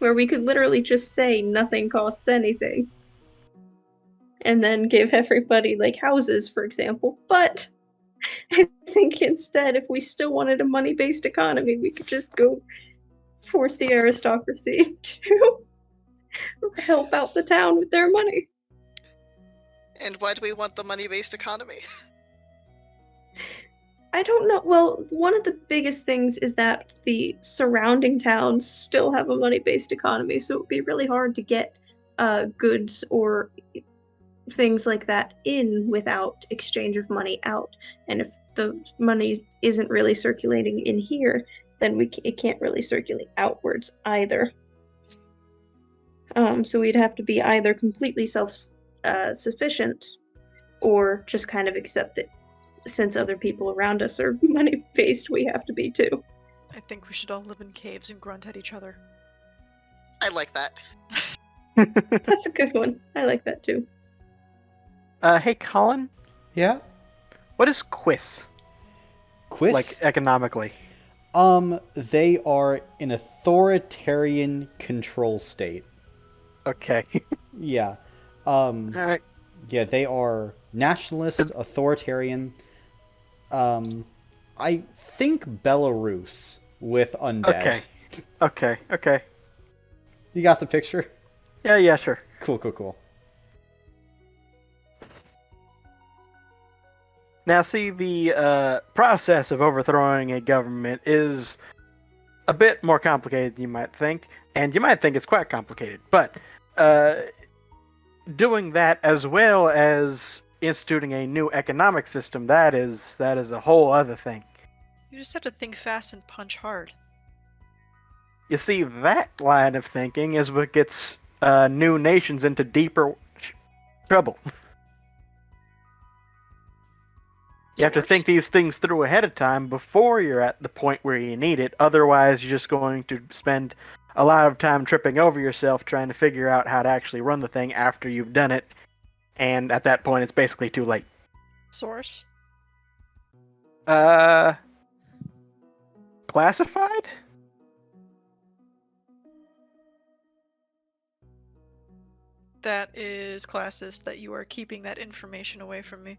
S5: where we could literally just say nothing costs anything and then give everybody, like, houses, for example. But I think instead, if we still wanted a money-based economy, we could just go force the aristocracy to help out the town with their money.
S4: And why do we want the money-based economy?
S5: I don't know. Well, one of the biggest things is that the surrounding towns still have a money-based economy, so it would be really hard to get goods or things like that in without exchange of money out. And if the money isn't really circulating in here, then it can't really circulate outwards either. So we'd have to be either completely self-sufficient or just kind of accept that since other people around us are money-based, we have to be too.
S3: I think we should all live in caves and grunt at each other.
S4: I like that.
S5: That's a good one. I like that too.
S2: Hey, Colin,
S1: Yeah?
S2: what is Quiz?
S1: Quiz?
S2: Like, economically?
S1: They are an authoritarian control state.
S2: Okay.
S1: Yeah.
S2: Alright.
S1: Yeah, they are nationalist, authoritarian. I think Belarus with undead.
S2: Okay.
S1: You got the picture?
S2: Yeah, sure.
S1: Cool.
S2: Now, see, the process of overthrowing a government is a bit more complicated than you might think, and you might think it's quite complicated, but doing that as well as instituting a new economic system, that is a whole other thing.
S3: You just have to think fast and punch hard.
S2: You see, that line of thinking is what gets new nations into deeper trouble. You have to think these things through ahead of time before you're at the point where you need it. Otherwise, you're just going to spend a lot of time tripping over yourself trying to figure out how to actually run the thing after you've done it. And at that point, it's basically too late.
S3: Source?
S2: Classified?
S3: That is classist that you are keeping that information away from me.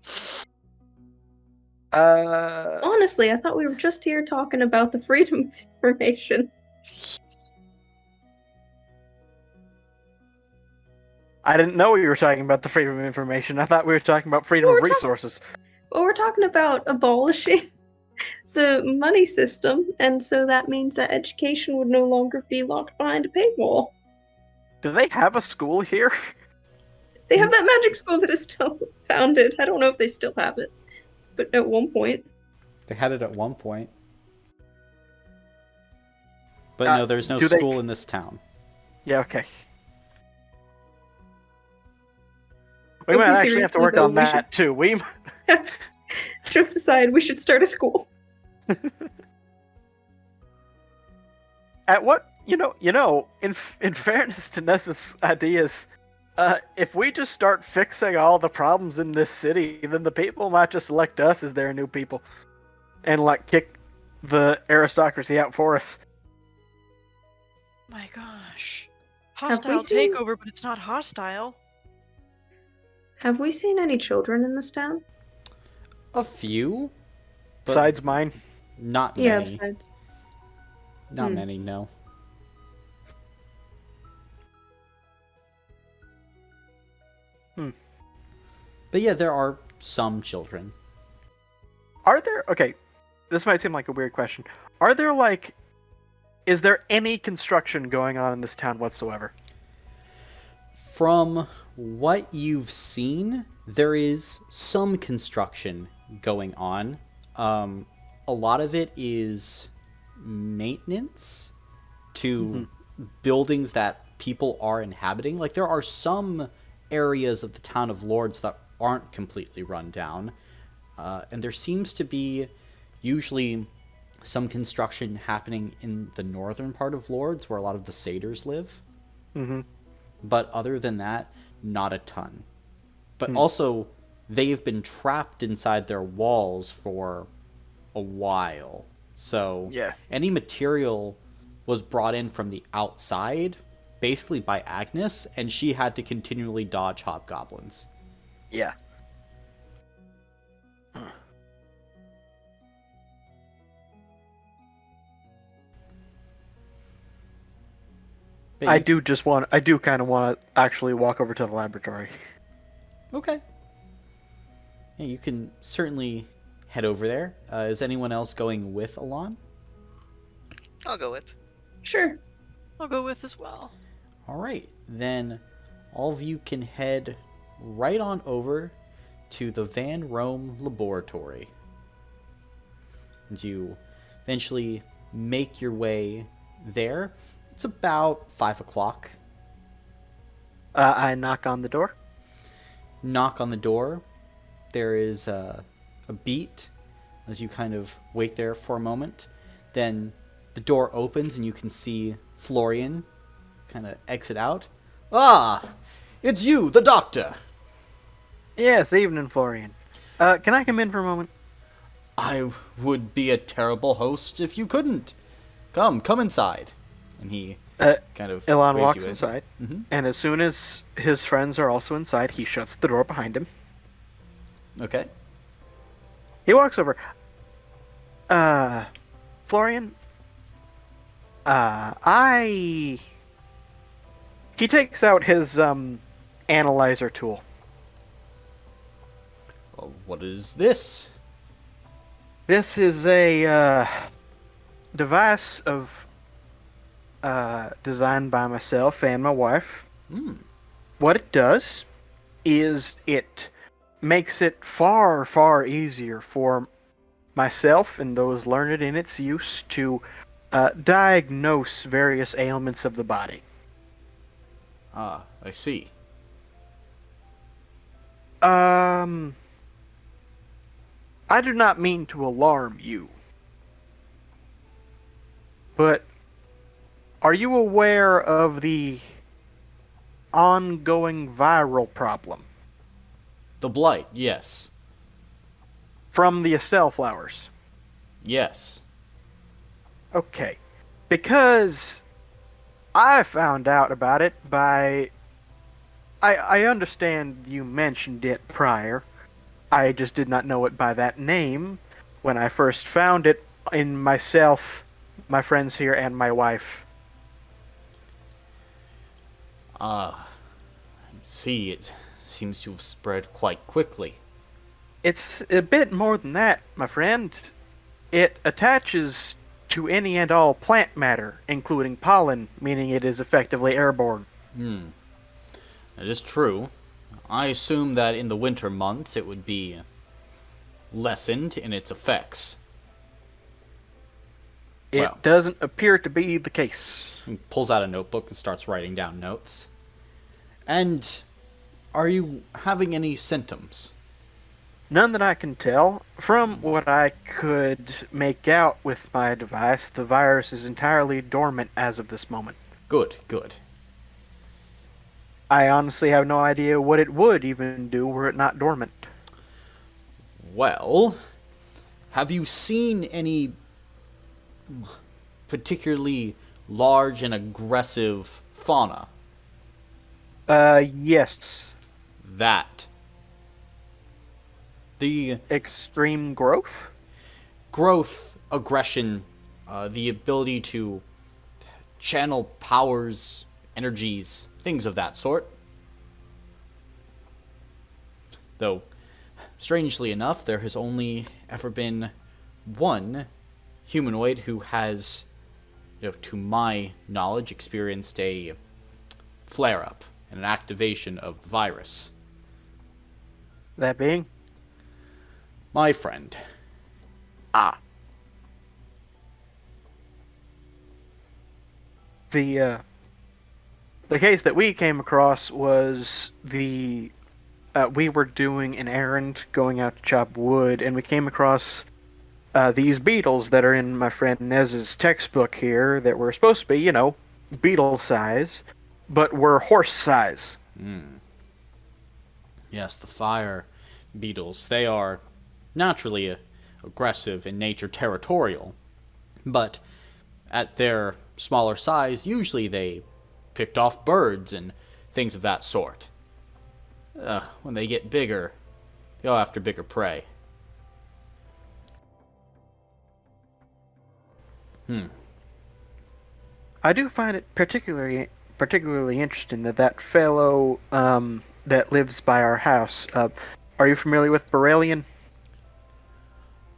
S5: Honestly, I thought we were just here talking about the freedom of information.
S2: I didn't know we were talking about the freedom of information. I thought we were talking about freedom of resources.
S5: Well, we're talking about abolishing the money system, and so that means that education would no longer be locked behind a paywall.
S2: Do they have a school here?
S5: They have that magic school that is still founded. I don't know if they still have it, but at one point.
S1: They had it at one point. But no, there's no school in this town.
S2: Yeah, okay. We might actually have to work on that, too.
S5: Jokes aside, we should start a school.
S2: At what... in fairness to Nessa's ideas, if we just start fixing all the problems in this city, then the people might just elect us as their new people. And, kick the aristocracy out for us.
S3: My gosh. Hostile takeover, but it's not hostile.
S5: Have we seen any children in this town?
S1: A few.
S2: Besides mine?
S1: Not many.
S5: Yeah, besides.
S1: Not many, no. But yeah, there are some children.
S2: Are there... Okay, this might seem like a weird question. Are there, is there any construction going on in this town whatsoever?
S1: From what you've seen, there is some construction going on. A lot of it is maintenance to buildings that people are inhabiting. There are some areas of the town of Lourdes that aren't completely run down. And there seems to be usually some construction happening in the northern part of Lourdes where a lot of the Satyrs live.
S2: Mm-hmm.
S1: But other than that, not a ton. But also, they've been trapped inside their walls for a while. So any material was brought in from the outside, basically by Agnes, and she had to continually dodge hobgoblins.
S2: Yeah. I do kind of want to actually walk over to the laboratory.
S1: Okay. Yeah, you can certainly head over there. Is anyone else going with Alon?
S4: I'll go with.
S5: Sure.
S3: I'll go with as well.
S1: All right. Then all of you can head right on over to the Van Rome laboratory. And you eventually make your way there. It's about 5 o'clock.
S2: I knock on the door.
S1: Knock on the door. There is a beat as you kind of wait there for a moment. Then the door opens and you can see Florian kind of exit out. Ah, it's you, the doctor.
S2: Yes, evening, Florian. Can I come in for a moment?
S1: I would be a terrible host if you couldn't. Come inside. And he kind of
S2: Elon walks
S1: you
S2: inside,
S1: Mm-hmm.
S2: and as soon as his friends are also inside, he shuts the door behind him.
S1: Okay.
S2: He walks over. Florian, He takes out his, analyzer tool.
S1: Well, what is this?
S2: This is a, device designed by myself and my wife. What it does is it makes it far, far easier for myself and those learned in its use to diagnose various ailments of the body.
S1: Ah, I see.
S2: I do not mean to alarm you, but are you aware of the ongoing viral problem
S1: The blight, yes.
S2: from the Estelle flowers?
S1: Yes.
S2: Okay. Because I found out about it by... I understand you mentioned it prior. I just did not know it by that name when I first found it in myself, my friends here, and my wife.
S1: I See, it seems to have spread quite quickly.
S2: It's a bit more than that, my friend. It attaches to any and all plant matter, including pollen, meaning it is effectively airborne.
S1: It is true. I assume that in the winter months it would be lessened in its effects.
S2: It doesn't appear to be the case.
S1: He pulls out a notebook and starts writing down notes. And are you having any symptoms?
S2: None that I can tell. From what I could make out with my device, the virus is entirely dormant as of this moment.
S1: Good, good.
S2: I honestly have no idea what it would even do were it not dormant.
S1: Well, have you seen any particularly large and aggressive fauna?
S2: Yes.
S1: That. The
S2: Extreme growth?
S1: growth, aggression, the ability to channel powers, energies, things of that sort. Though, strangely enough, there has only ever been one humanoid who has, to my knowledge, experienced a flare-up and an activation of the virus.
S2: That being?
S1: My friend.
S2: Ah. The case that we came across was we were doing an errand going out to chop wood, and we came across these beetles that are in my friend Nez's textbook here that were supposed to be, beetle size, but were horse size.
S1: Yes, the fire beetles. They are naturally aggressive in nature, territorial, but at their smaller size, usually they picked off birds and things of that sort. When they get bigger, they go after bigger prey.
S2: I do find it particularly interesting that fellow that lives by our house. Are you familiar with Borrelian?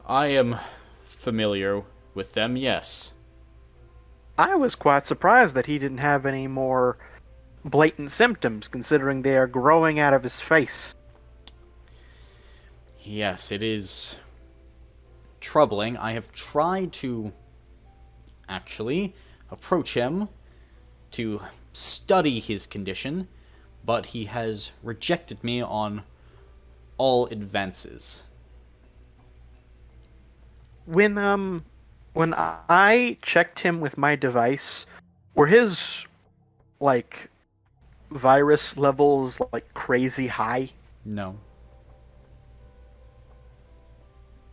S1: I am familiar with them, yes.
S2: I was quite surprised that he didn't have any more blatant symptoms, considering they are growing out of his face.
S1: Yes, it is troubling. I have tried to actually approach him to study his condition, but he has rejected me on all advances.
S2: When I checked him with my device, were his virus levels crazy high?
S1: No.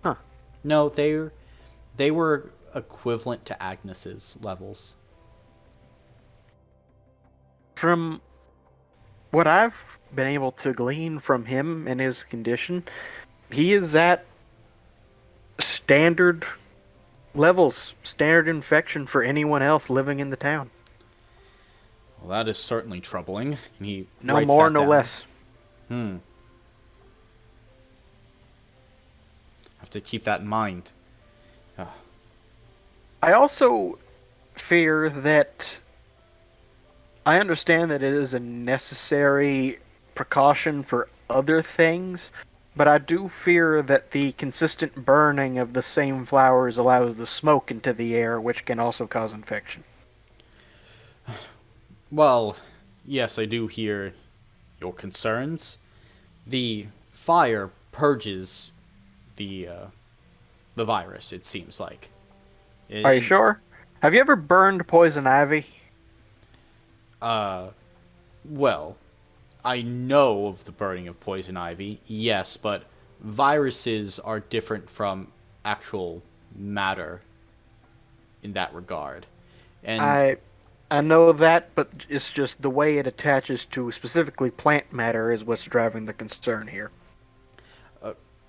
S2: Huh.
S1: No, they were equivalent to Agnes's levels.
S2: From what I've been able to glean from him and his condition, he is at standard levels, standard infection for anyone else living in the town.
S1: Well, that is certainly troubling. And he
S2: No
S1: writes
S2: more,
S1: that
S2: no
S1: down.
S2: less.
S1: Have to keep that in mind.
S2: I also fear that I understand that it is a necessary precaution for other things, but I do fear that the consistent burning of the same flowers allows the smoke into the air, which can also cause infection.
S1: Well, yes, I do hear your concerns. The fire purges the virus, it seems like.
S2: Are you sure? Have you ever burned poison ivy?
S1: Well, I know of the burning of poison ivy, yes, but viruses are different from actual matter in that regard. And
S2: I know that, but it's just the way it attaches to specifically plant matter is what's driving the concern here.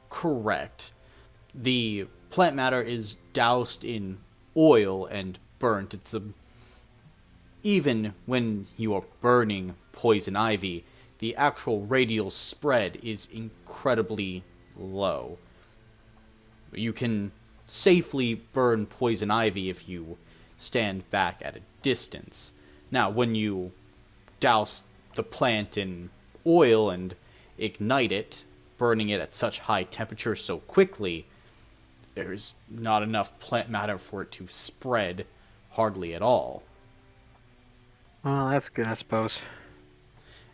S1: correct. The plant matter is doused in oil and burnt. It's even when you are burning poison ivy, the actual radial spread is incredibly low. You can safely burn poison ivy if you stand back at a distance. Now, when you douse the plant in oil and ignite it, burning it at such high temperature so quickly, there's not enough plant matter for it to spread hardly at all.
S2: Well, that's good, I suppose.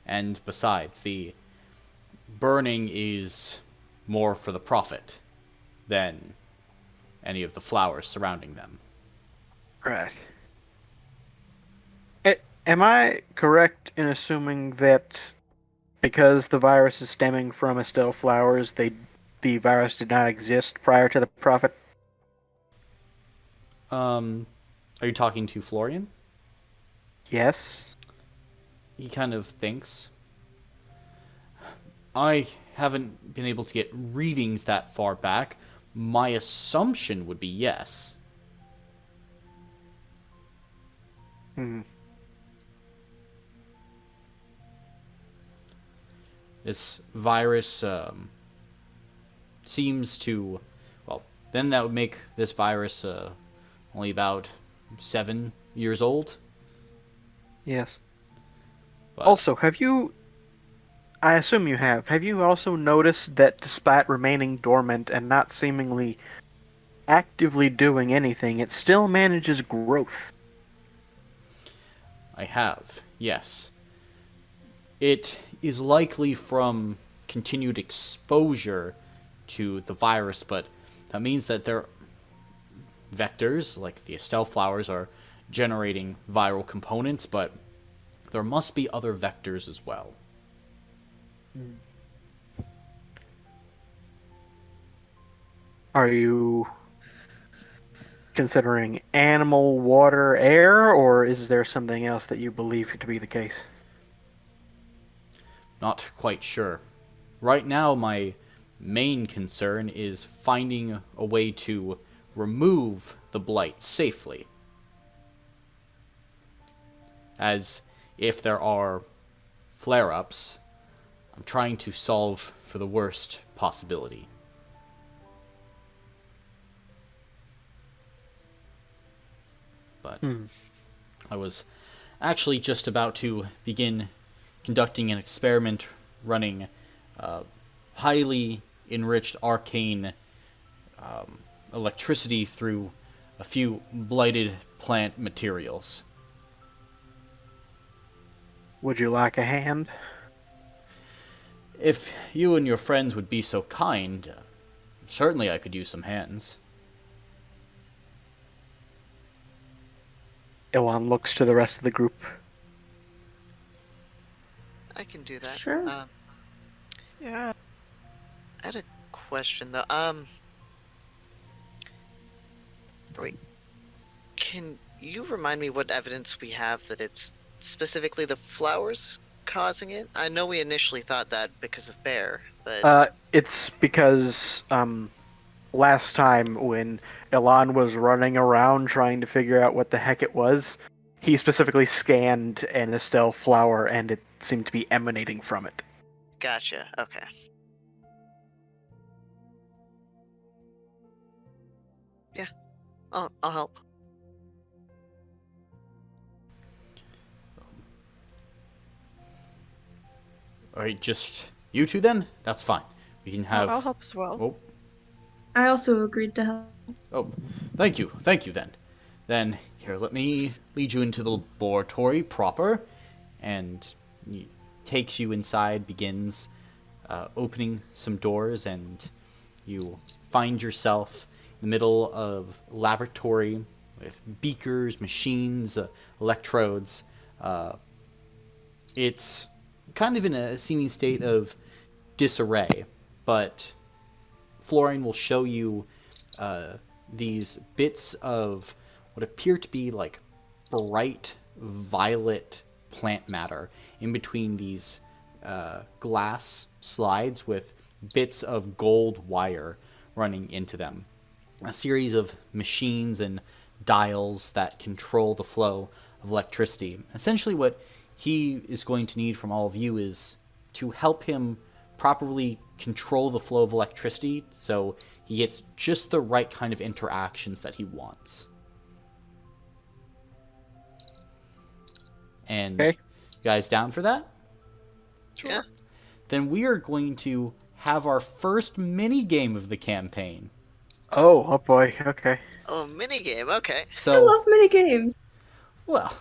S1: And besides, the burning is more for the profit than any of the flowers surrounding them.
S2: Right. Am I correct in assuming that because the virus is stemming from Estelle flowers, the virus did not exist prior to the prophet?
S1: Are you talking to Florian?
S2: Yes.
S1: He kind of thinks. I haven't been able to get readings that far back. My assumption would be yes. This virus seems to... Well, then that would make this virus only about 7 years old.
S2: Yes.
S1: But
S2: Also, have you... I assume you have. Have you also noticed that despite remaining dormant and not seemingly actively doing anything, it still manages growth?
S1: I have, yes. It is likely from continued exposure to the virus, but that means that their vectors, like the Estelle flowers, are generating viral components, but there must be other vectors as well.
S2: Are you considering animal, water, air, or is there something else that you believe to be the case?
S1: Not quite sure. Right now, my main concern is finding a way to remove the blight safely. As if there are flare-ups, I'm trying to solve for the worst possibility. But I was actually just about to begin conducting an experiment running highly enriched arcane electricity through a few blighted plant materials.
S2: Would you like a hand?
S1: If you and your friends would be so kind, certainly I could use some hands.
S2: Ilan looks to the rest of the group.
S4: I can do that.
S5: Sure.
S3: Yeah.
S4: I had a question though. Wait. Can you remind me what evidence we have that it's specifically the flowers causing it? I know we initially thought that because of Bear, but
S2: It's because last time when Ilan was running around trying to figure out what the heck it was, he specifically scanned an Estelle flower and it seemed to be emanating from it.
S4: gotcha. Okay. Yeah, I'll help.
S1: Alright, just you two then? That's fine. We can have...
S3: I'll help as well.
S1: Oh,
S5: I also agreed to help.
S1: oh, thank you then. Then, here, let me lead you into the laboratory proper, and he takes you inside, begins opening some doors, and you find yourself in the middle of a laboratory with beakers, machines, electrodes. It's kind of in a seeming state of disarray, but Florian will show you these bits of what appear to be like bright violet plant matter in between these glass slides with bits of gold wire running into them. A series of machines and dials that control the flow of electricity. Essentially what he is going to need from all of you is to help him properly control the flow of electricity so he gets just the right kind of interactions that he wants. And
S2: Okay.
S1: you guys down for that?
S4: Yeah.
S1: Then we are going to have our first mini game of the campaign.
S2: Oh boy. Okay.
S4: Oh, minigame. Okay.
S5: I
S1: So,
S5: love minigames.
S1: well,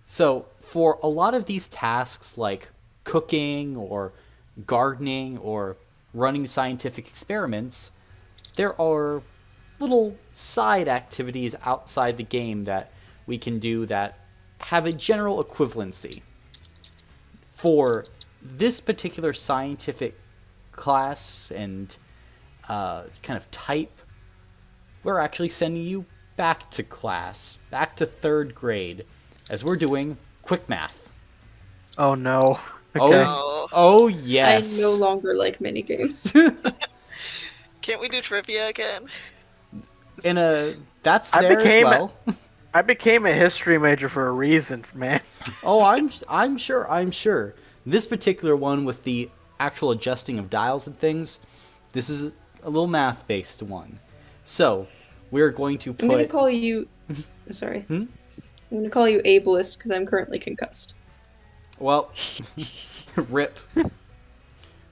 S1: so for a lot of these tasks like cooking or gardening or running scientific experiments, there are little side activities outside the game that we can do that have a general equivalency. For this particular scientific class and kind of type, we're actually sending you back to class, back to 3rd grade, as we're doing quick math.
S2: Oh no. Okay.
S1: Oh yes.
S5: I no longer like minigames.
S4: Can't we do trivia again?
S1: That's
S2: I
S1: there as
S2: became
S1: well.
S2: I became a history major for a reason, man.
S1: Oh, I'm sure. This particular one with the actual adjusting of dials and things, this is a little math-based one. So, we're going to
S5: I'm gonna
S1: put...
S5: call you. Sorry. I'm gonna call you ableist because I'm currently concussed.
S1: Well, rip.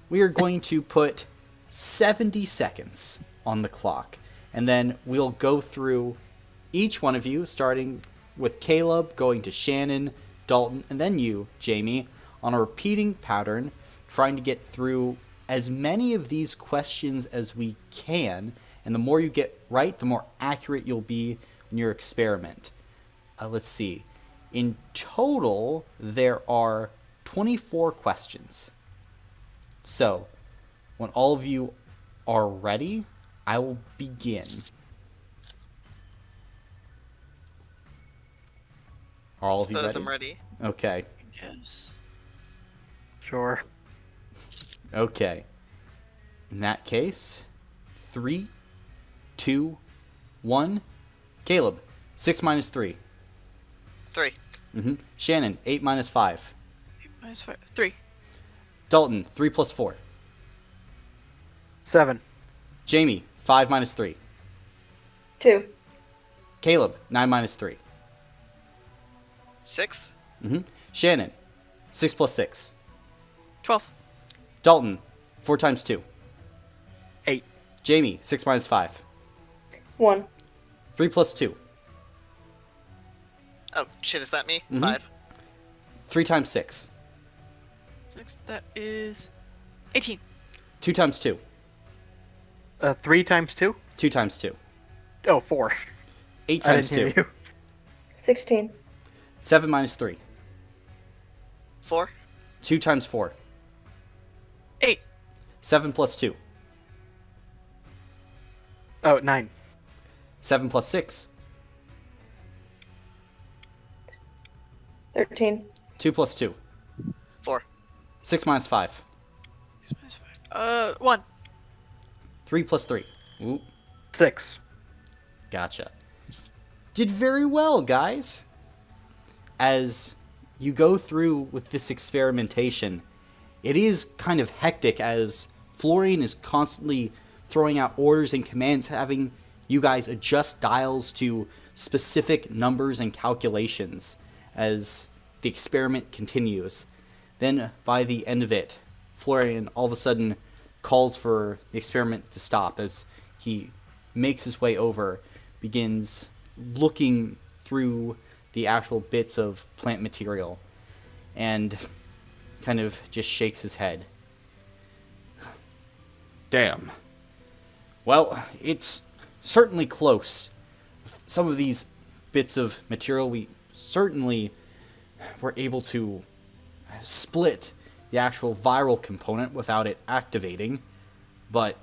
S1: We are going to put 70 seconds on the clock, and then we'll go through each one of you, starting with Caleb, going to Shannon, Dalton, and then you, Jamie, on a repeating pattern, trying to get through as many of these questions as we can, and the more you get right, the more accurate you'll be in your experiment. Let's see. In total, there are 24 questions. So, when all of you are ready, I will begin. Are all of you
S4: Suppose
S1: ready?
S4: I'm ready.
S1: Okay.
S3: Yes.
S2: Sure.
S1: Okay. In that case, 3, 2, 1. Caleb, 6 minus 3.
S4: 3.
S1: Shannon, 8 minus 5.
S3: -5. 3.
S1: Dalton, 3 plus 4.
S2: 7.
S1: Jamie, 5 minus 3.
S5: 2.
S1: Caleb, 9 minus 3.
S4: 6.
S1: Shannon, 6 plus 6.
S3: 12.
S1: Dalton, 4 times 2.
S2: 8.
S1: Jamie, 6 minus 5.
S5: 1.
S1: 3 plus 2.
S4: Oh, shit, is that me? 5.
S1: 3 times 6.
S3: 6. That is 18.
S1: 2 times 2.
S2: 3 times 2?
S1: 2 times 2.
S2: Oh, 4.
S1: 8
S2: I
S1: times
S2: didn't
S1: 2.
S2: hear you.
S5: 16.
S1: 7 minus 3.
S4: 4.
S1: 2 times 4.
S3: 8.
S1: 7 plus 2.
S2: Oh, 9.
S1: 7 plus 6.
S5: 13.
S1: 2 plus 2.
S4: 4.
S1: 6 minus 5.
S3: 1.
S1: 3 plus 3. Ooh,
S2: 6.
S1: gotcha. Did very well, guys. As you go through with this experimentation, it is kind of hectic as Florian is constantly throwing out orders and commands, having you guys adjust dials to specific numbers and calculations as the experiment continues. Then, by the end of it, Florian all of a sudden calls for the experiment to stop as he makes his way over, begins looking through the actual bits of plant material, and kind of just shakes his head. Damn. Well, it's certainly close. Some of these bits of material, we certainly were able to split the actual viral component without it activating, but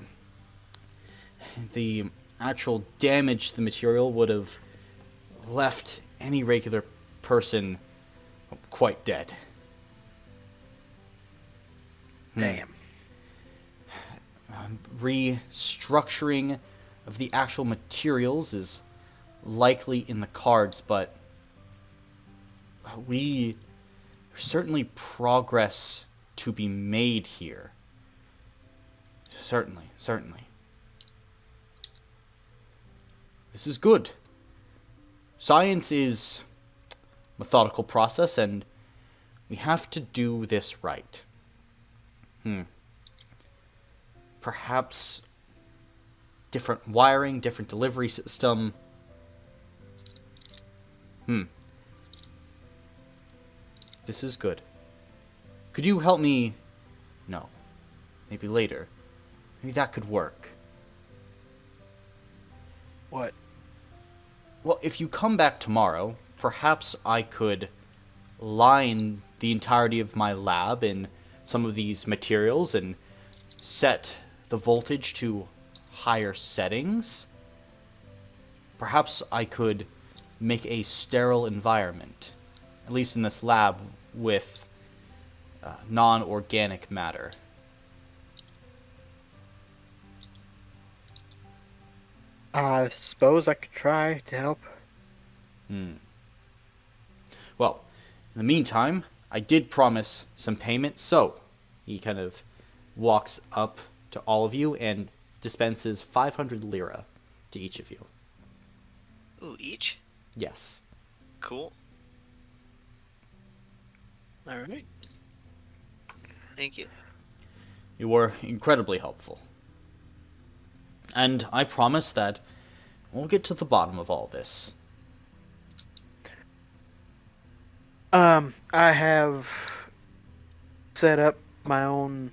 S1: the actual damage to the material would have left any regular person quite dead.
S2: Damn.
S1: Restructuring of the actual materials is likely in the cards, but we certainly progress to be made here. Certainly, certainly. This is good. Science is a methodical process, and we have to do this right. Perhaps different wiring, different delivery system. This is good. Could you help me? No. Maybe later. Maybe that could work.
S2: What?
S1: Well, if you come back tomorrow, perhaps I could line the entirety of my lab in some of these materials and set the voltage to higher settings. Perhaps I could make a sterile environment, at least in this lab, with non-organic matter.
S2: I suppose I could try to help.
S1: Well, in the meantime, I did promise some payment, so he kind of walks up to all of you and dispenses 500 lira to each of you.
S4: Ooh, each?
S1: Yes.
S4: Cool.
S2: Alright.
S4: Thank you.
S1: You were incredibly helpful. And I promise that we'll get to the bottom of all this.
S2: I have set up my own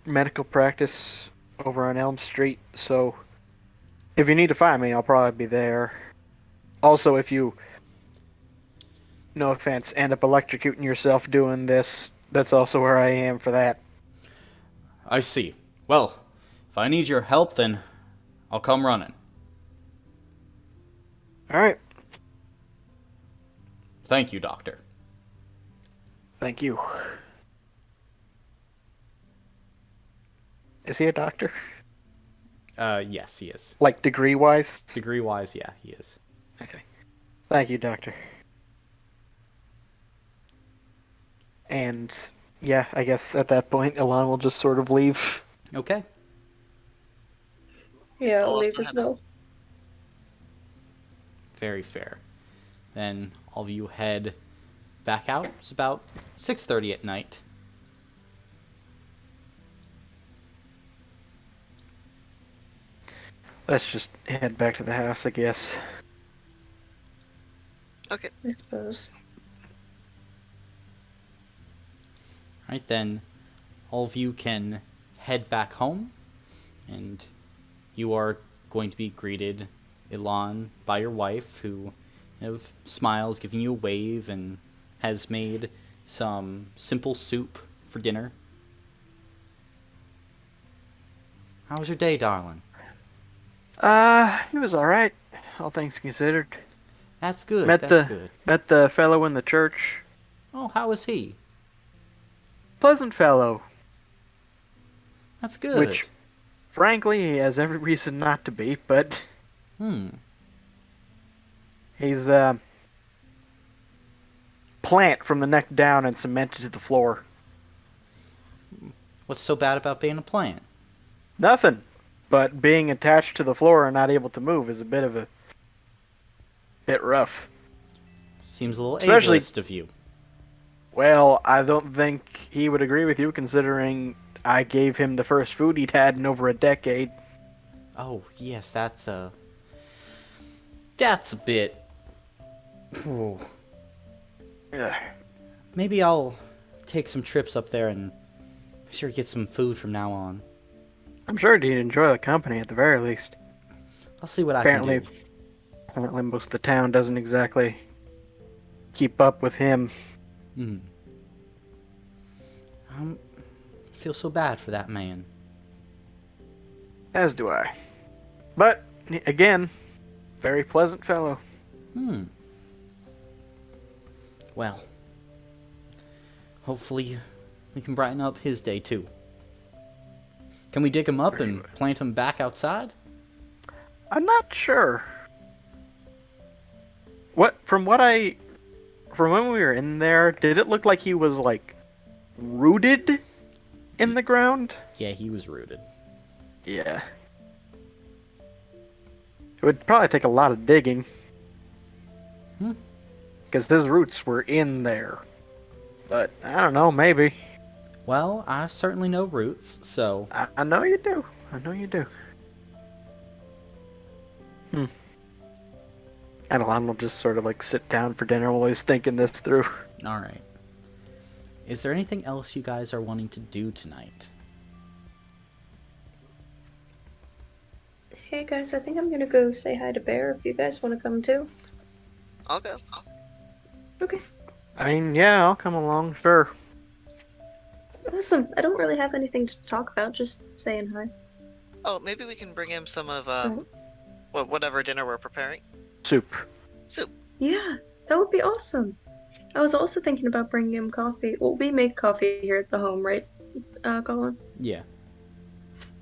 S2: medical practice over on Elm Street, so if you need to find me, I'll probably be there. Also, if you, no offense, end up electrocuting yourself doing this, that's also where I am for that.
S1: I see. Well, if I need your help, then I'll come running.
S2: Alright.
S1: Thank you, Doctor.
S2: Thank you. Is he a doctor?
S1: Yes, he is.
S2: Like degree-wise?
S1: Degree-wise, yeah, he is.
S2: Okay. Thank you, doctor. And, yeah, I guess at that point, Elan will just sort of leave.
S1: Okay.
S5: Yeah, I'll
S4: I'll
S5: leave
S4: also
S5: as
S4: head
S5: well.
S1: Very fair. Then all of you head back out. It's about 6:30 at night.
S2: Let's just head back to the house, I guess.
S4: Okay.
S5: I suppose.
S1: Alright, then all of you can head back home, and you are going to be greeted, Elan, by your wife, who smiles, giving you a wave, and has made some simple soup for dinner. How was your day, darling?
S2: It was alright, all things considered.
S1: That's good,
S2: Met
S1: good.
S2: the fellow in the church.
S1: Oh, how was he?
S2: Pleasant fellow.
S1: That's good.
S2: Which, frankly, he has every reason not to be, but he's, plant from the neck down and cemented to the floor.
S1: What's so bad about being a plant?
S2: Nothing. But being attached to the floor and not able to move is a bit rough.
S1: Seems a little
S2: Especially-
S1: ableist of you.
S2: Well, I don't think he would agree with you, considering I gave him the first food he'd had in over a decade.
S1: Oh, yes, that's a bit... Ooh.
S2: Ugh.
S1: Maybe I'll take some trips up there and be sure to get some food from now on.
S2: I'm sure he'd enjoy the company at the very least.
S1: I'll see what I can do.
S2: Apparently most of the town doesn't exactly keep up with him.
S1: I feel so bad for that man.
S2: As do I. But, again, very pleasant fellow.
S1: Well, hopefully we can brighten up his day too. Can we dig him up and plant him back outside?
S2: I'm not sure. From when we were in there, did it look like he was, like, rooted in the ground.
S1: Yeah, he was rooted.
S2: Yeah. It would probably take a lot of digging. Because his roots were in there. But, I don't know, maybe.
S1: Well, I certainly know roots, so...
S2: I know you do. I know you do. Adeline will just sort of like sit down for dinner while he's thinking this through.
S1: Alright. Is there anything else you guys are wanting to do tonight?
S5: Hey guys, I think I'm gonna go say hi to Bear if you guys want to come too.
S4: I'll go.
S5: Okay.
S2: I mean, yeah, I'll come along, sure.
S5: Awesome. I don't really have anything to talk about, just saying hi.
S4: Oh, maybe we can bring him some of
S5: Mhm.
S4: whatever dinner we're preparing.
S2: Soup.
S4: Soup.
S5: Yeah, that would be awesome. I was also thinking about bringing him coffee. Well, we make coffee here at the home, right, Colin?
S1: Yeah.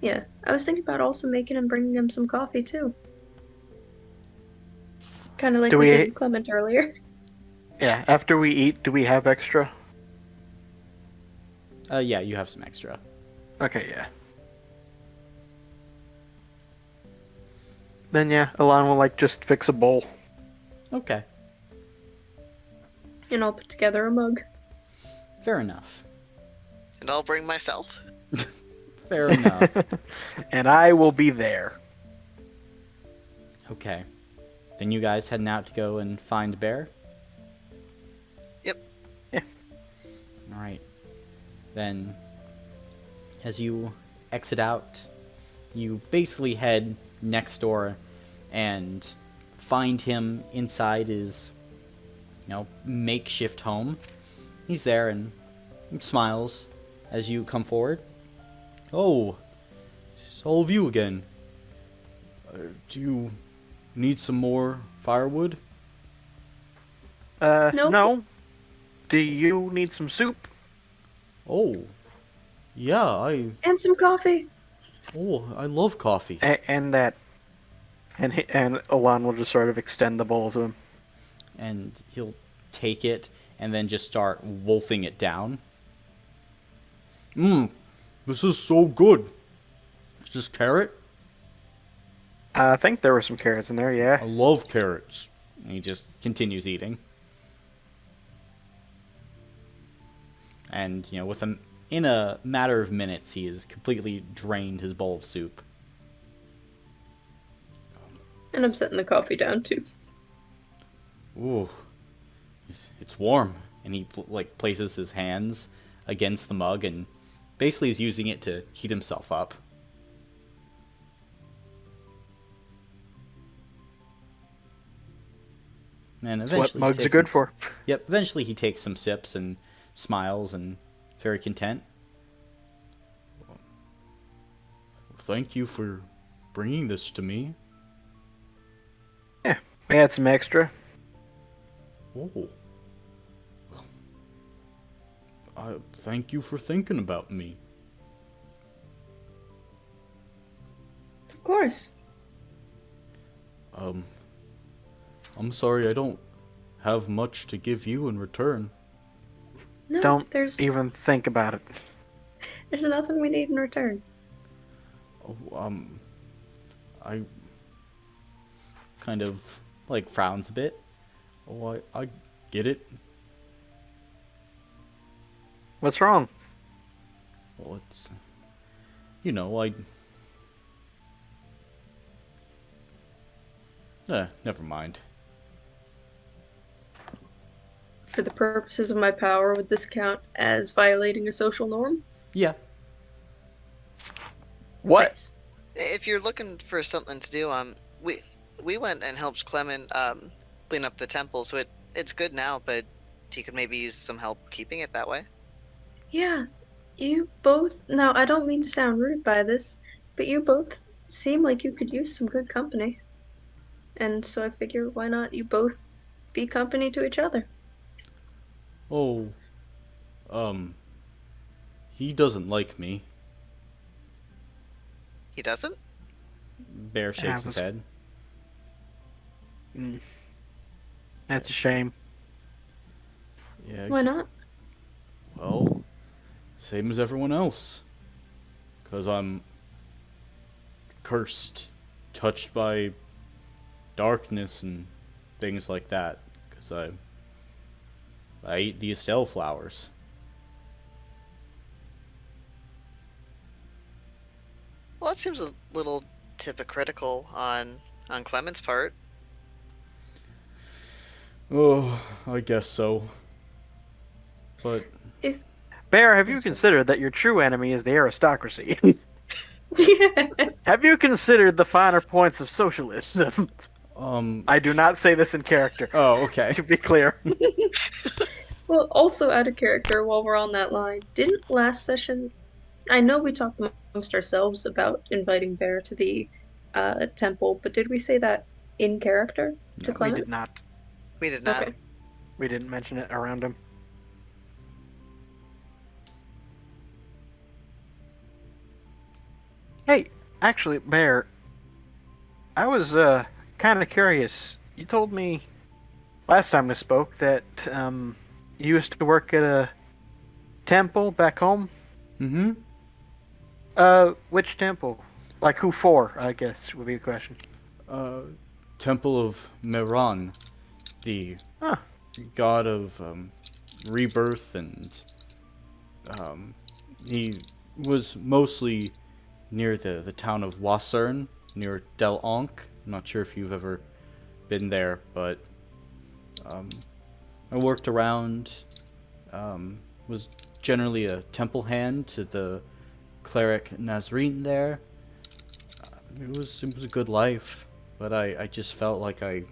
S5: Yeah, I was thinking about also making and bringing him some coffee too. Kind of like
S2: Do
S5: we
S2: we-
S5: did with Clement earlier.
S2: Yeah, after we eat, do we have extra?
S1: Yeah, you have some extra.
S2: Okay, yeah. Then yeah, Alon will like just fix a bowl.
S1: Okay.
S5: And I'll put together a mug.
S1: Fair enough.
S4: And I'll bring myself.
S1: Fair enough.
S2: And I will be there.
S1: Okay. Then you guys heading out to go and find Bear?
S4: Yep.
S2: Yeah.
S1: Alright. Then, as you exit out, you basically head next door and find him inside his, makeshift home. He's there and smiles as you come forward. Oh, it's all of you again. Do you need some more firewood?
S5: Nope.
S2: No. Do you need some soup?
S1: Oh, yeah,
S5: And some coffee.
S1: I love coffee.
S2: And that. And Alon will just sort of extend the bowl to him.
S1: And he'll take it and then just start wolfing it down. This is so good. Is this carrot?
S2: I think there were some carrots in there,
S1: I
S2: yeah.
S1: love carrots. And he just continues eating. And, in a matter of minutes, he has completely drained his bowl of soup.
S5: And I'm setting the coffee down too.
S1: Ooh, it's warm. And he places his hands against the mug and basically is using it to heat himself up. And
S2: That's
S1: eventually
S2: what mugs
S1: he
S2: are
S1: takes
S2: good
S1: some-
S2: for.
S1: Yep, eventually he takes some sips and smiles and very content. Thank you for bringing this to me.
S2: Yeah, we had some extra.
S1: Oh. Thank you for thinking about me.
S5: Of course.
S1: I'm sorry I don't have much to give you in return.
S5: No,
S2: Don't
S5: there's
S2: even think about it.
S5: nothing we need in return.
S1: Oh, I kind of frowns a bit. Oh, I get it.
S2: What's wrong?
S1: Well, it's, never mind.
S5: For the purposes of my power, would this count as violating a social norm?
S1: Yeah.
S2: What?
S5: Nice.
S4: If you're looking for something to do, we went and helped Clement clean up the temple, so it's good now, but he could maybe use some help keeping it that way.
S5: Yeah, you both. Now, I don't mean to sound rude by this, but you both seem like you could use some good company. And so I figure, why not you both be company to each other?
S1: Oh, he doesn't like me.
S4: He doesn't?
S1: Bear shakes his head.
S2: That's a shame.
S1: Yeah.
S5: Why not?
S1: Well, same as everyone else. Because I'm cursed, touched by darkness and things like that. Because I ate the Estelle flowers.
S4: Well, that seems a little hypocritical on Clement's part.
S1: Oh, I guess so. But
S5: If
S2: Bear, have you considered that your true enemy is the aristocracy? Have you considered the finer points of socialism? I do not say this in character.
S1: oh, okay.
S2: To be clear.
S5: Well, also out of character, while we're on that line, didn't last session, I know we talked amongst ourselves about inviting Bear to the temple, but did we say that in character to
S2: We
S5: Clement?
S2: did not.
S4: We did not.
S5: Okay.
S2: We didn't mention it around him. Hey, actually, Bear, I was kind of curious. You told me last time we spoke that you used to work at a temple back home.
S1: Mm-hmm.
S2: Which temple? Like who for, I guess, would be the question.
S1: Temple of Meron, the god of rebirth, and he was mostly near the town of Wassern, near Del Ankh. I'm not sure if you've ever been there, but I worked around, was generally a temple hand to the cleric Nazreen there. It was a good life, but I just felt like I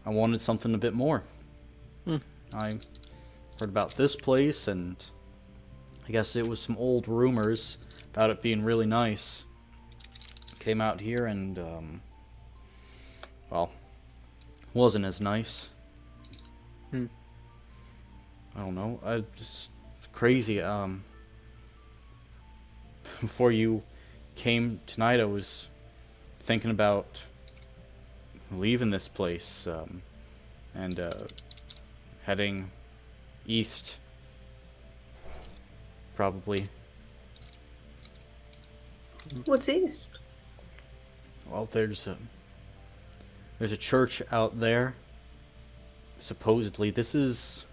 S1: wanted something a bit more. I heard about this place, and I guess it was some old rumors about it being really nice. Came out here and, well, wasn't as nice. I don't know. It's crazy. Before you came tonight, I was thinking about leaving this place and heading east, probably.
S5: What's east?
S1: Well, there's a church out there. Supposedly, this is.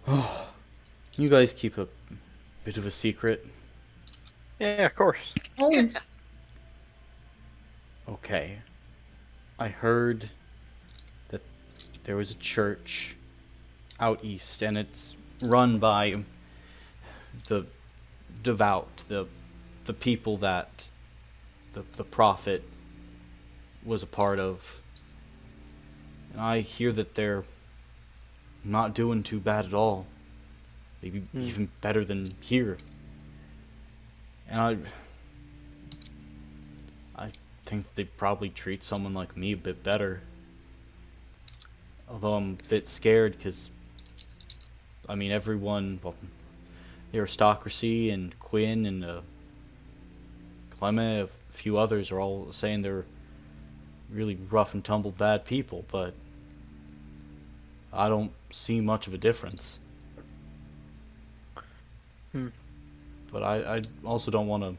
S1: Oh, you guys keep a bit of a secret.
S2: Yeah, of course.
S5: Always.
S1: Okay. I heard that there was a church out east, and it's run by the devout, the people that the prophet was a part of. And I hear that they're not doing too bad at all. Maybe even better than here. And I think they'd probably treat someone like me a bit better. Although I'm a bit scared because, I mean, everyone, well, the aristocracy and Quinn and Clement, a few others are all saying they're really rough and tumble bad people, but I don't see much of a difference. But I also don't want to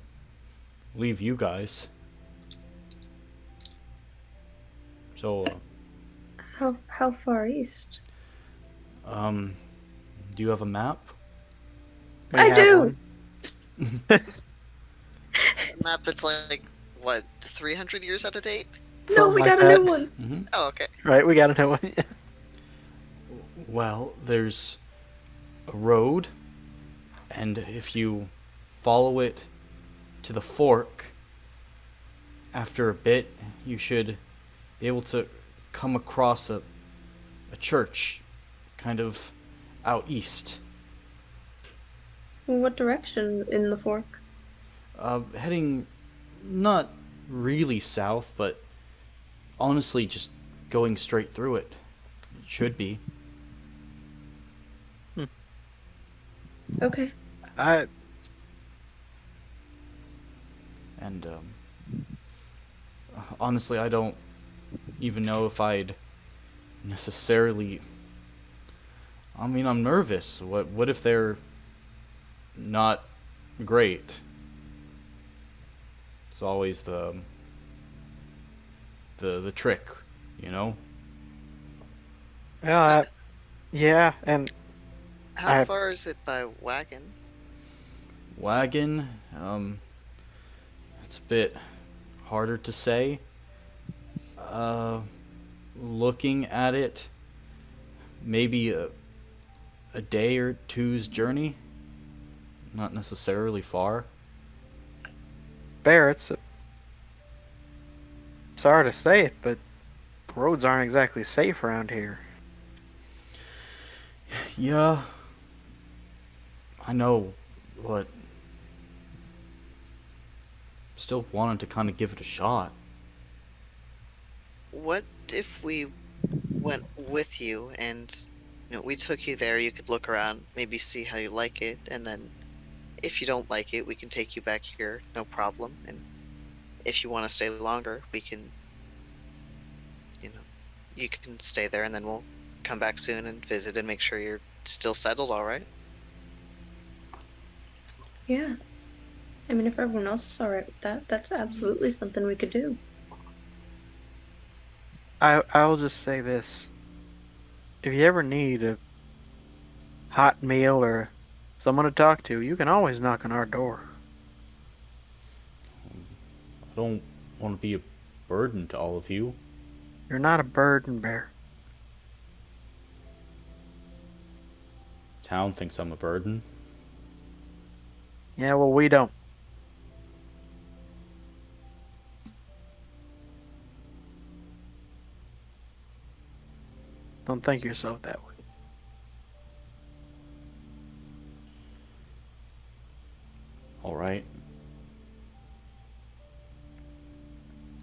S1: leave you guys. So,
S5: How far east?
S1: do you have a map?
S2: We
S5: I
S2: have
S5: do!
S2: one.
S4: A map that's like, what, 300 years out of date?
S5: No,
S2: Something
S5: we
S2: like
S5: got a
S2: that.
S5: new one.
S4: Oh, okay.
S2: Right, we got to know it.
S1: Well, there's a road, and if you follow it to the fork, after a bit, you should be able to come across a church, kind of out east.
S5: What direction in the fork?
S1: Heading not really south, but honestly just going straight through it. It should be.
S5: Okay.
S1: And honestly, I don't even know if I'd necessarily. I mean, I'm nervous. What if they're not great? It's always the trick, you know?
S2: Yeah, yeah, and
S4: How
S2: I
S4: far is it by wagon?
S1: Wagon, it's a bit harder to say. Uh, Looking at it, maybe a day or two's journey. Not necessarily far.
S2: Bear, sorry to say it, but roads aren't exactly safe around here.
S1: Yeah, I know, but still wanted to kind of give it a shot.
S4: What if we went with you and we took you there, you could look around, maybe see how you like it, and then if you don't like it, we can take you back here, no problem. And if you want to stay longer, we can, you can stay there and then we'll come back soon and visit and make sure you're still settled all right.
S5: Yeah. I mean, if everyone else is alright with that, that's absolutely something we could do.
S2: I will just say this: if you ever need a hot meal or someone to talk to, you can always knock on our door.
S1: I don't want to be a burden to all of you.
S2: You're not a burden, Bear.
S1: Town thinks I'm a burden.
S2: Yeah, well, we don't. Don't think of yourself that way.
S1: All right.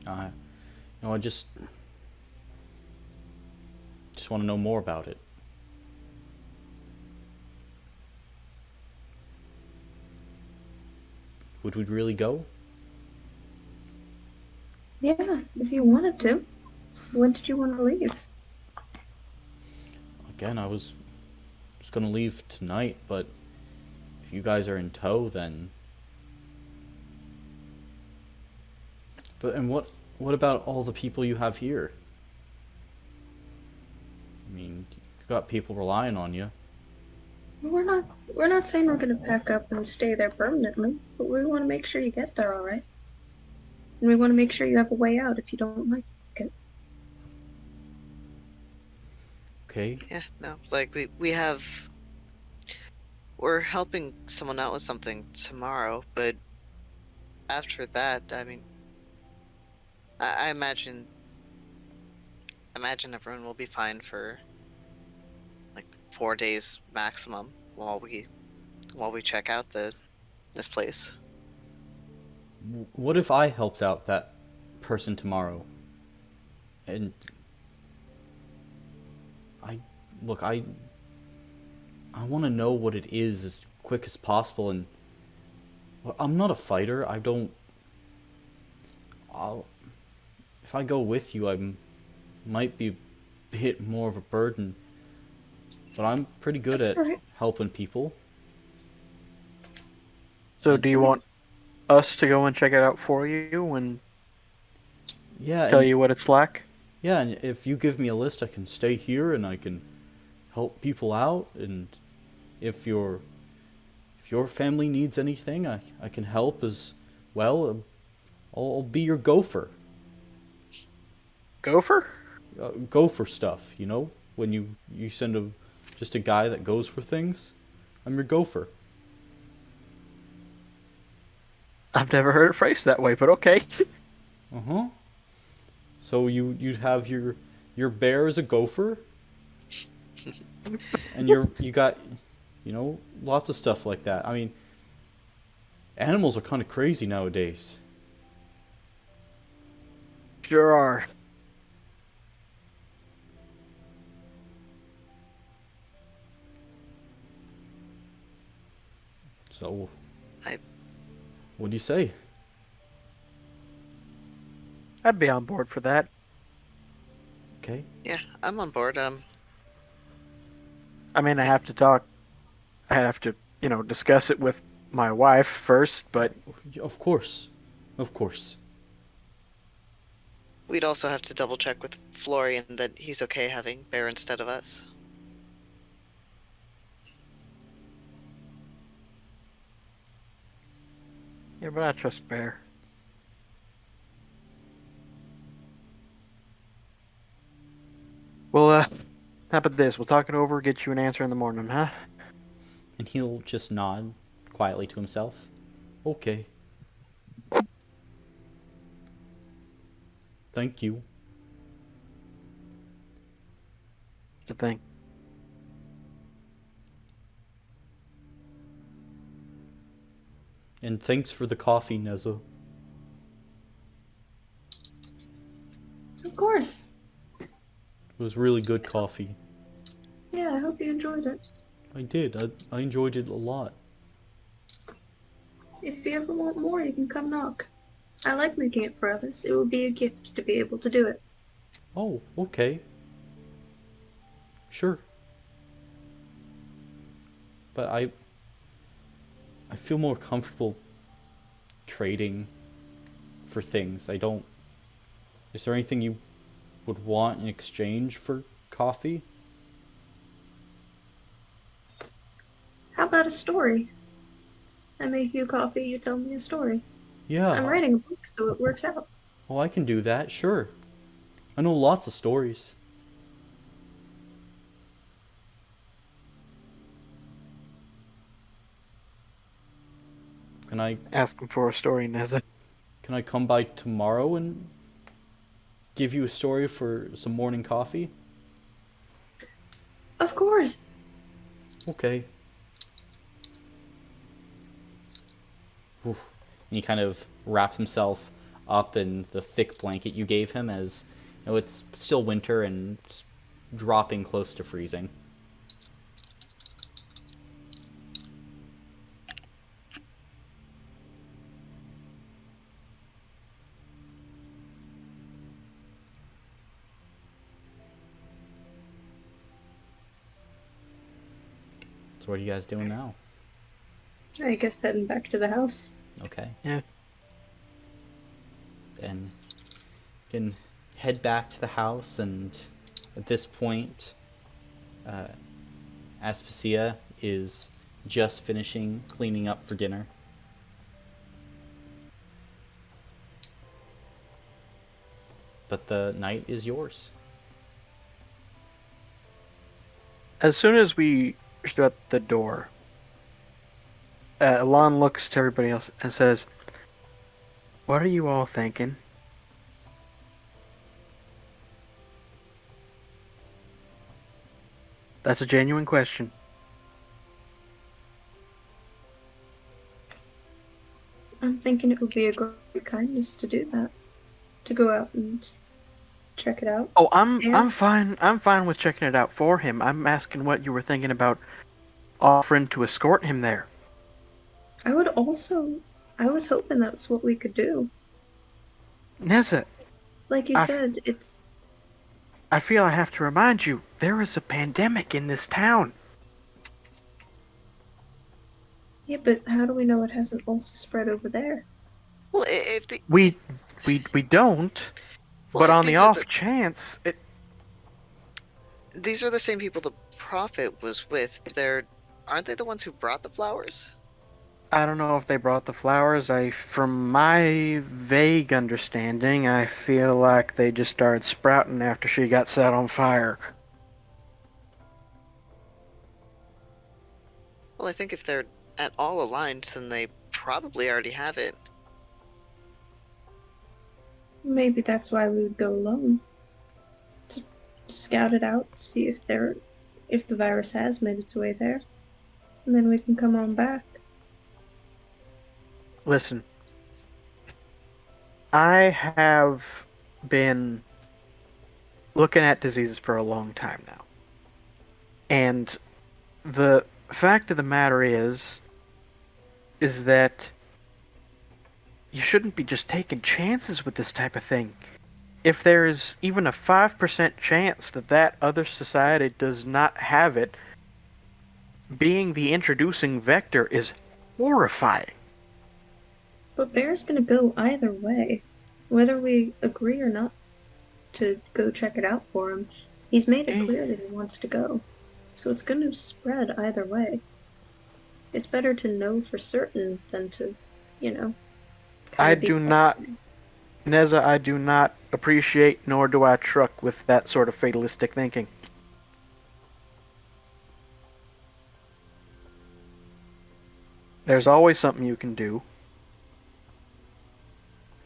S1: I just want to know more about it. Would we really go?
S5: Yeah, if you wanted to. When did you want to leave?
S1: Again, I was gonna leave tonight, but if you guys are in tow, then. But and what about all the people you have here? I mean, you've got people relying on you.
S5: We're not saying we're gonna pack up and stay there permanently, but we want to make sure you get there all right. And we want to make sure you have a way out if you don't like it.
S1: Okay.
S4: Yeah, no, like we're helping someone out with something tomorrow, but after that, I mean, I imagine everyone will be fine for like 4 days maximum while we check out this place.
S1: What if I helped out that person tomorrow? And I want to know what it is as quick as possible. And well, I'm not a fighter. If I go with you, I might be a bit more of a burden. But I'm pretty good
S5: That's
S1: at
S5: all right.
S1: helping people.
S2: So, do you want us to go and check it out for you and
S1: Yeah,
S2: tell
S1: and,
S2: you what it's like?
S1: yeah, and if you give me a list, I can stay here and I can help people out. And if your family needs anything, I can help as well. I'll be your gopher.
S2: Gopher?
S1: Gopher stuff, you know? When you send just a guy that goes for things, I'm your gopher.
S2: I've never heard it phrased that way, but okay.
S1: Uh-huh. So you'd have your bear as a gopher, and you got, lots of stuff like that. I mean, animals are kind of crazy nowadays.
S2: Sure are.
S1: So,
S4: I
S1: what do you say?
S2: I'd be on board for that.
S1: Okay.
S4: Yeah, I'm on board.
S2: I mean, I have to, discuss it with my wife first, but
S1: Of course. Of course.
S4: We'd also have to double check with Florian that he's okay having Bear instead of us.
S2: yeah, but I trust Bear. Well, how about this? We'll talk it over, get you an answer in the morning, huh?
S1: And he'll just nod quietly to himself. Okay. Thank you.
S2: Good thing.
S1: And thanks for the coffee, Neza.
S5: Of course.
S1: It was really good coffee.
S5: Yeah, I hope you enjoyed it.
S1: I did. I enjoyed it a lot.
S5: If you ever want more, you can come knock. I like making it for others. It would be a gift to be able to do it.
S1: Oh, okay. Sure. But I feel more comfortable trading for things. I don't... Is there anything you would want in exchange for coffee?
S5: How about a story? I make you coffee, you tell me a story.
S1: Yeah.
S5: I'm writing a book, so it works out.
S1: Oh, I can do that, sure. I know lots of stories. Can I
S2: Ask him for a story, Neza.
S1: can I come by tomorrow and give you a story for some morning coffee?
S5: Of course.
S1: Okay. Oof. And he kind of wraps himself up in the thick blanket you gave him, as it's still winter and it's dropping close to freezing. So what are you guys doing now?
S5: I guess heading back to the house.
S1: Okay.
S2: Yeah.
S1: Then you can head back to the house, and at this point, Aspasia is just finishing cleaning up for dinner. But the night is yours.
S2: As soon as we shut the door, Alon looks to everybody else and says, "What are you all thinking?" That's a genuine question.
S5: I'm thinking it would be a great kindness to do that. To go out and check it out.
S2: Oh, I'm
S5: Yeah.
S2: fine. I'm fine with checking it out for him. I'm asking what you were thinking about offering to escort him there.
S5: I was hoping that's what we could do.
S2: Neza,
S5: Like you
S2: I-
S5: said, it's...
S2: I feel I have to remind you, there is a pandemic in this town.
S5: Yeah, but how do we know it hasn't also spread over there?
S4: Well, if the
S2: We don't,
S4: Well,
S2: but
S4: if
S2: on the
S4: these are
S2: off chance,
S4: these are the same people the prophet was with. Aren't they the ones who brought the flowers?
S2: I don't know if they brought the flowers. From my vague understanding, I feel like they just started sprouting after she got set on fire.
S4: Well, I think if they're at all aligned, then they probably already have it.
S5: Maybe that's why we would go alone. To scout it out, see if the virus has made its way there. And then we can come on back.
S2: Listen, I have been looking at diseases for a long time now. And the fact of the matter is that you shouldn't be just taking chances with this type of thing. If there's even a 5% chance that other society does not have it, being the introducing vector is horrifying.
S5: But Bear's gonna go either way. Whether we agree or not to go check it out for him, he's made it clear that he wants to go. So it's gonna spread either way. It's better to know for certain than to,
S2: I do not, Neza, I do not appreciate nor do I truck with that sort of fatalistic thinking. There's always something you can do.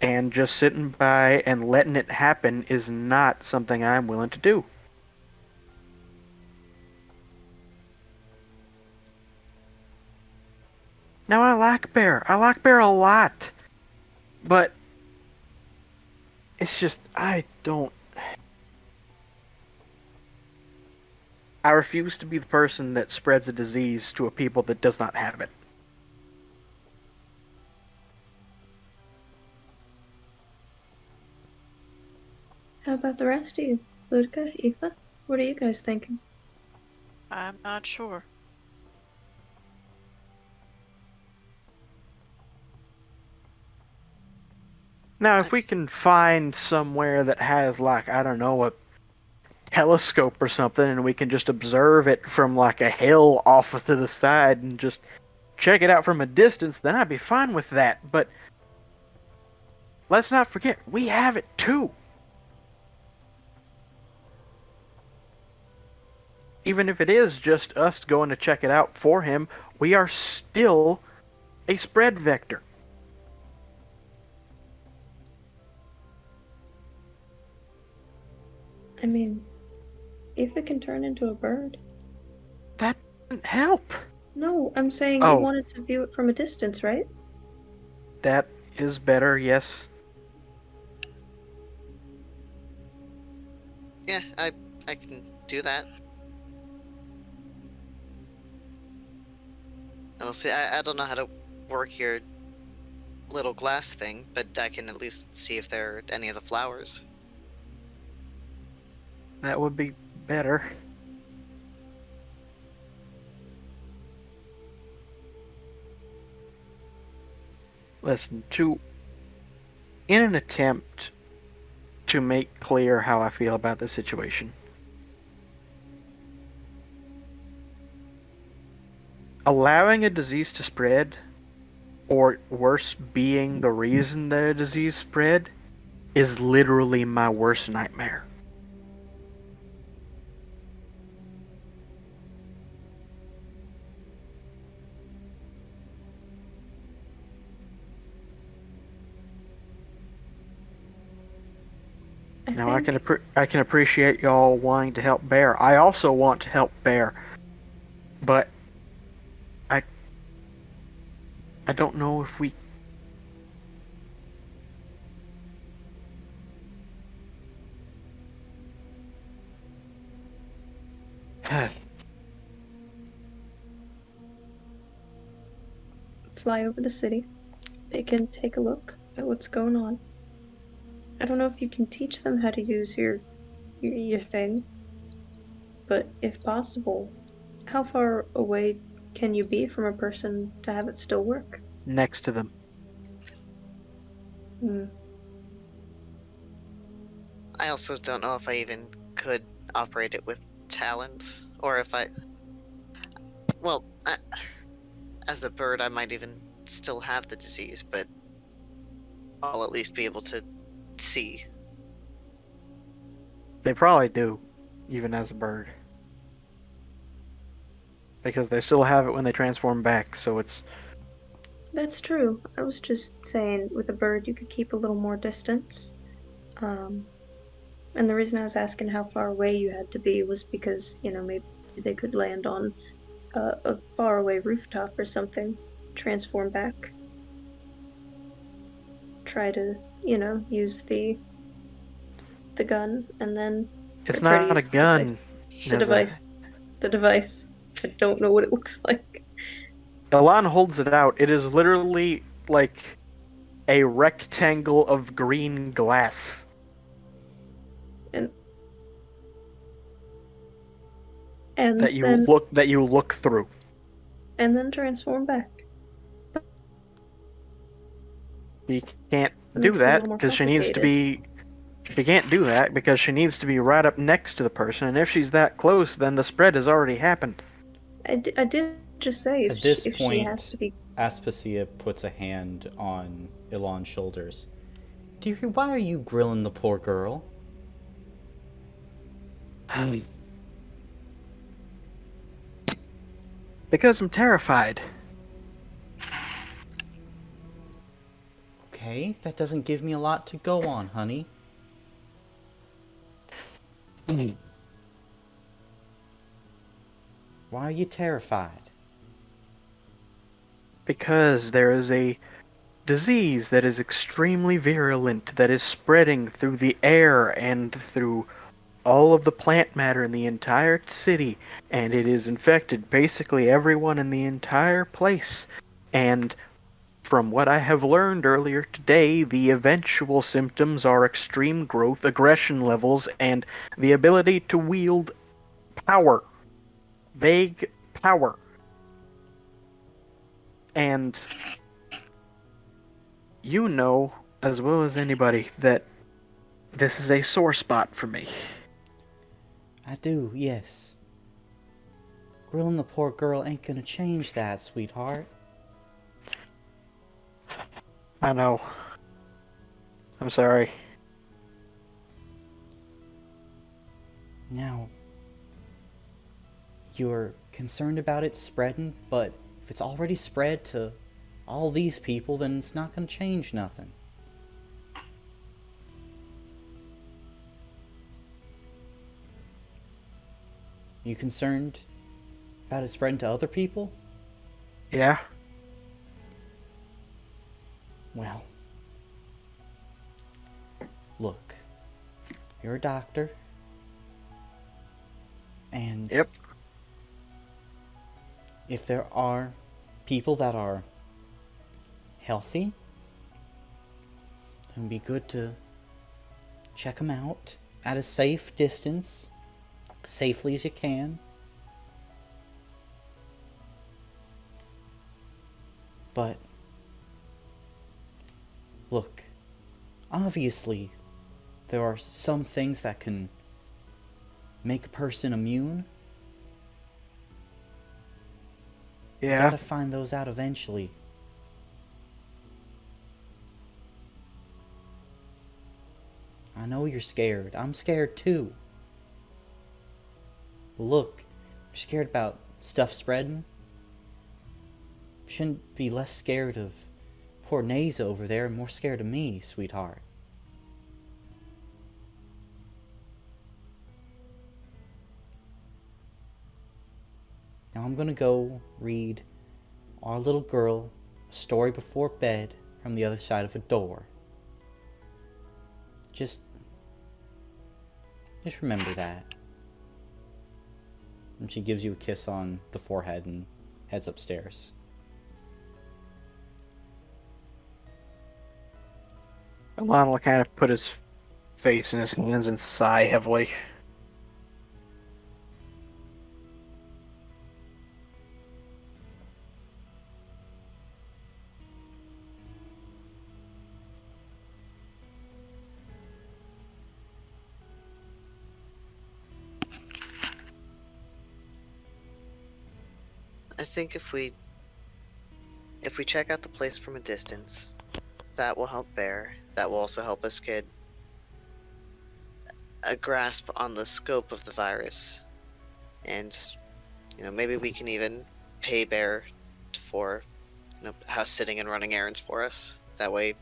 S2: And just sitting by and letting it happen is not something I'm willing to do. Now, I like Bear. I like Bear a lot. But it's just, I refuse to be the person that spreads a disease to a people that does not have it.
S5: How about the rest of you? Ludka, Eva? What are you guys thinking?
S3: I'm not sure.
S2: Now, if we can find somewhere that has, like, I don't know, a telescope or something, and we can just observe it from, like, a hill off to the side and just check it out from a distance, then I'd be fine with that. But let's not forget, we have it too. Even if it is just us going to check it out for him, we are still a spread vector.
S5: I mean, if it can turn into a bird.
S2: That doesn't help.
S5: No, I'm saying you wanted to view it from a distance, right?
S2: That is better, yes.
S4: Yeah, I can do that. I'll see. I don't know how to work your little glass thing, but I can at least see if there are any of the flowers.
S2: That would be better. Listen, in an attempt to make clear how I feel about the situation, allowing a disease to spread, or worse, being the reason that a disease spread, is literally my worst nightmare. Now I can appreciate y'all wanting to help Bear. I also want to help Bear, but I don't know if we.
S5: Fly over the city. They can take a look at what's going on. I don't know if you can teach them how to use your thing, but if possible, how far away can you be from a person to have it still work?
S2: Next to them.
S4: I also don't know if I even could operate it with talons, or if as a bird, I might even still have the disease, but I'll at least be able to see.
S2: They probably do, even as a bird. Because they still have it when they transform back, so it's...
S5: That's true. I was just saying, with a bird, you could keep a little more distance. And the reason I was asking how far away you had to be was because, maybe they could land on a faraway rooftop or something, transform back. Try to, use the gun, and then...
S2: It's not a gun.
S5: The device. I don't know what it looks like.
S2: Elan holds it out. It is literally like a rectangle of green glass.
S5: And
S2: that you look through.
S5: and then transform back.
S2: She can't
S5: It
S2: do
S5: makes it a
S2: that
S5: little more
S2: because she needs to
S5: complicated.
S2: be. She can't do that because she needs to be right up next to the person, and if she's that close, then the spread has already happened.
S5: I did just say
S1: At this
S5: if she has
S1: point,
S5: to be.
S1: Aspasia puts a hand on Elon's shoulders. Dearie, why are you grilling the poor girl?
S2: Because I'm terrified.
S1: Okay, that doesn't give me a lot to go on, honey. Why are you terrified?
S2: Because there is a disease that is extremely virulent that is spreading through the air and through all of the plant matter in the entire city, and it has infected basically everyone in the entire place. And from what I have learned earlier today, the eventual symptoms are extreme growth, aggression levels, and the ability to wield power. Vague power. And you know, as well as anybody, that this is a sore spot for me.
S1: I do, yes. Grilling the poor girl ain't gonna change that, sweetheart.
S2: I know. I'm sorry.
S1: Now, you're concerned about it spreading, but if it's already spread to all these people, then it's not gonna change nothing. You concerned about it spreading to other people?
S2: Yeah?
S1: Well, look, you're a doctor, and
S2: Yep.
S1: if there are people that are healthy, it would be good to check them out at a safe distance, safely as you can. But look, obviously there are some things that can make a person immune. You
S2: Yeah.
S1: gotta find those out eventually. I know you're scared. I'm scared too. Look, you're scared about stuff spreading. You shouldn't be less scared of poor Naza over there and more scared of me, sweetheart. Now I'm gonna go read our little girl a story before bed from the other side of a door. Just remember that. And she gives you a kiss on the forehead and heads upstairs.
S2: Alon will kind of put his face in his hands and sigh heavily.
S4: I think if we check out the place from a distance, that will help Bear. That will also help us get a grasp on the scope of the virus. And, maybe we can even pay Bear for, house sitting and running errands for us. That way,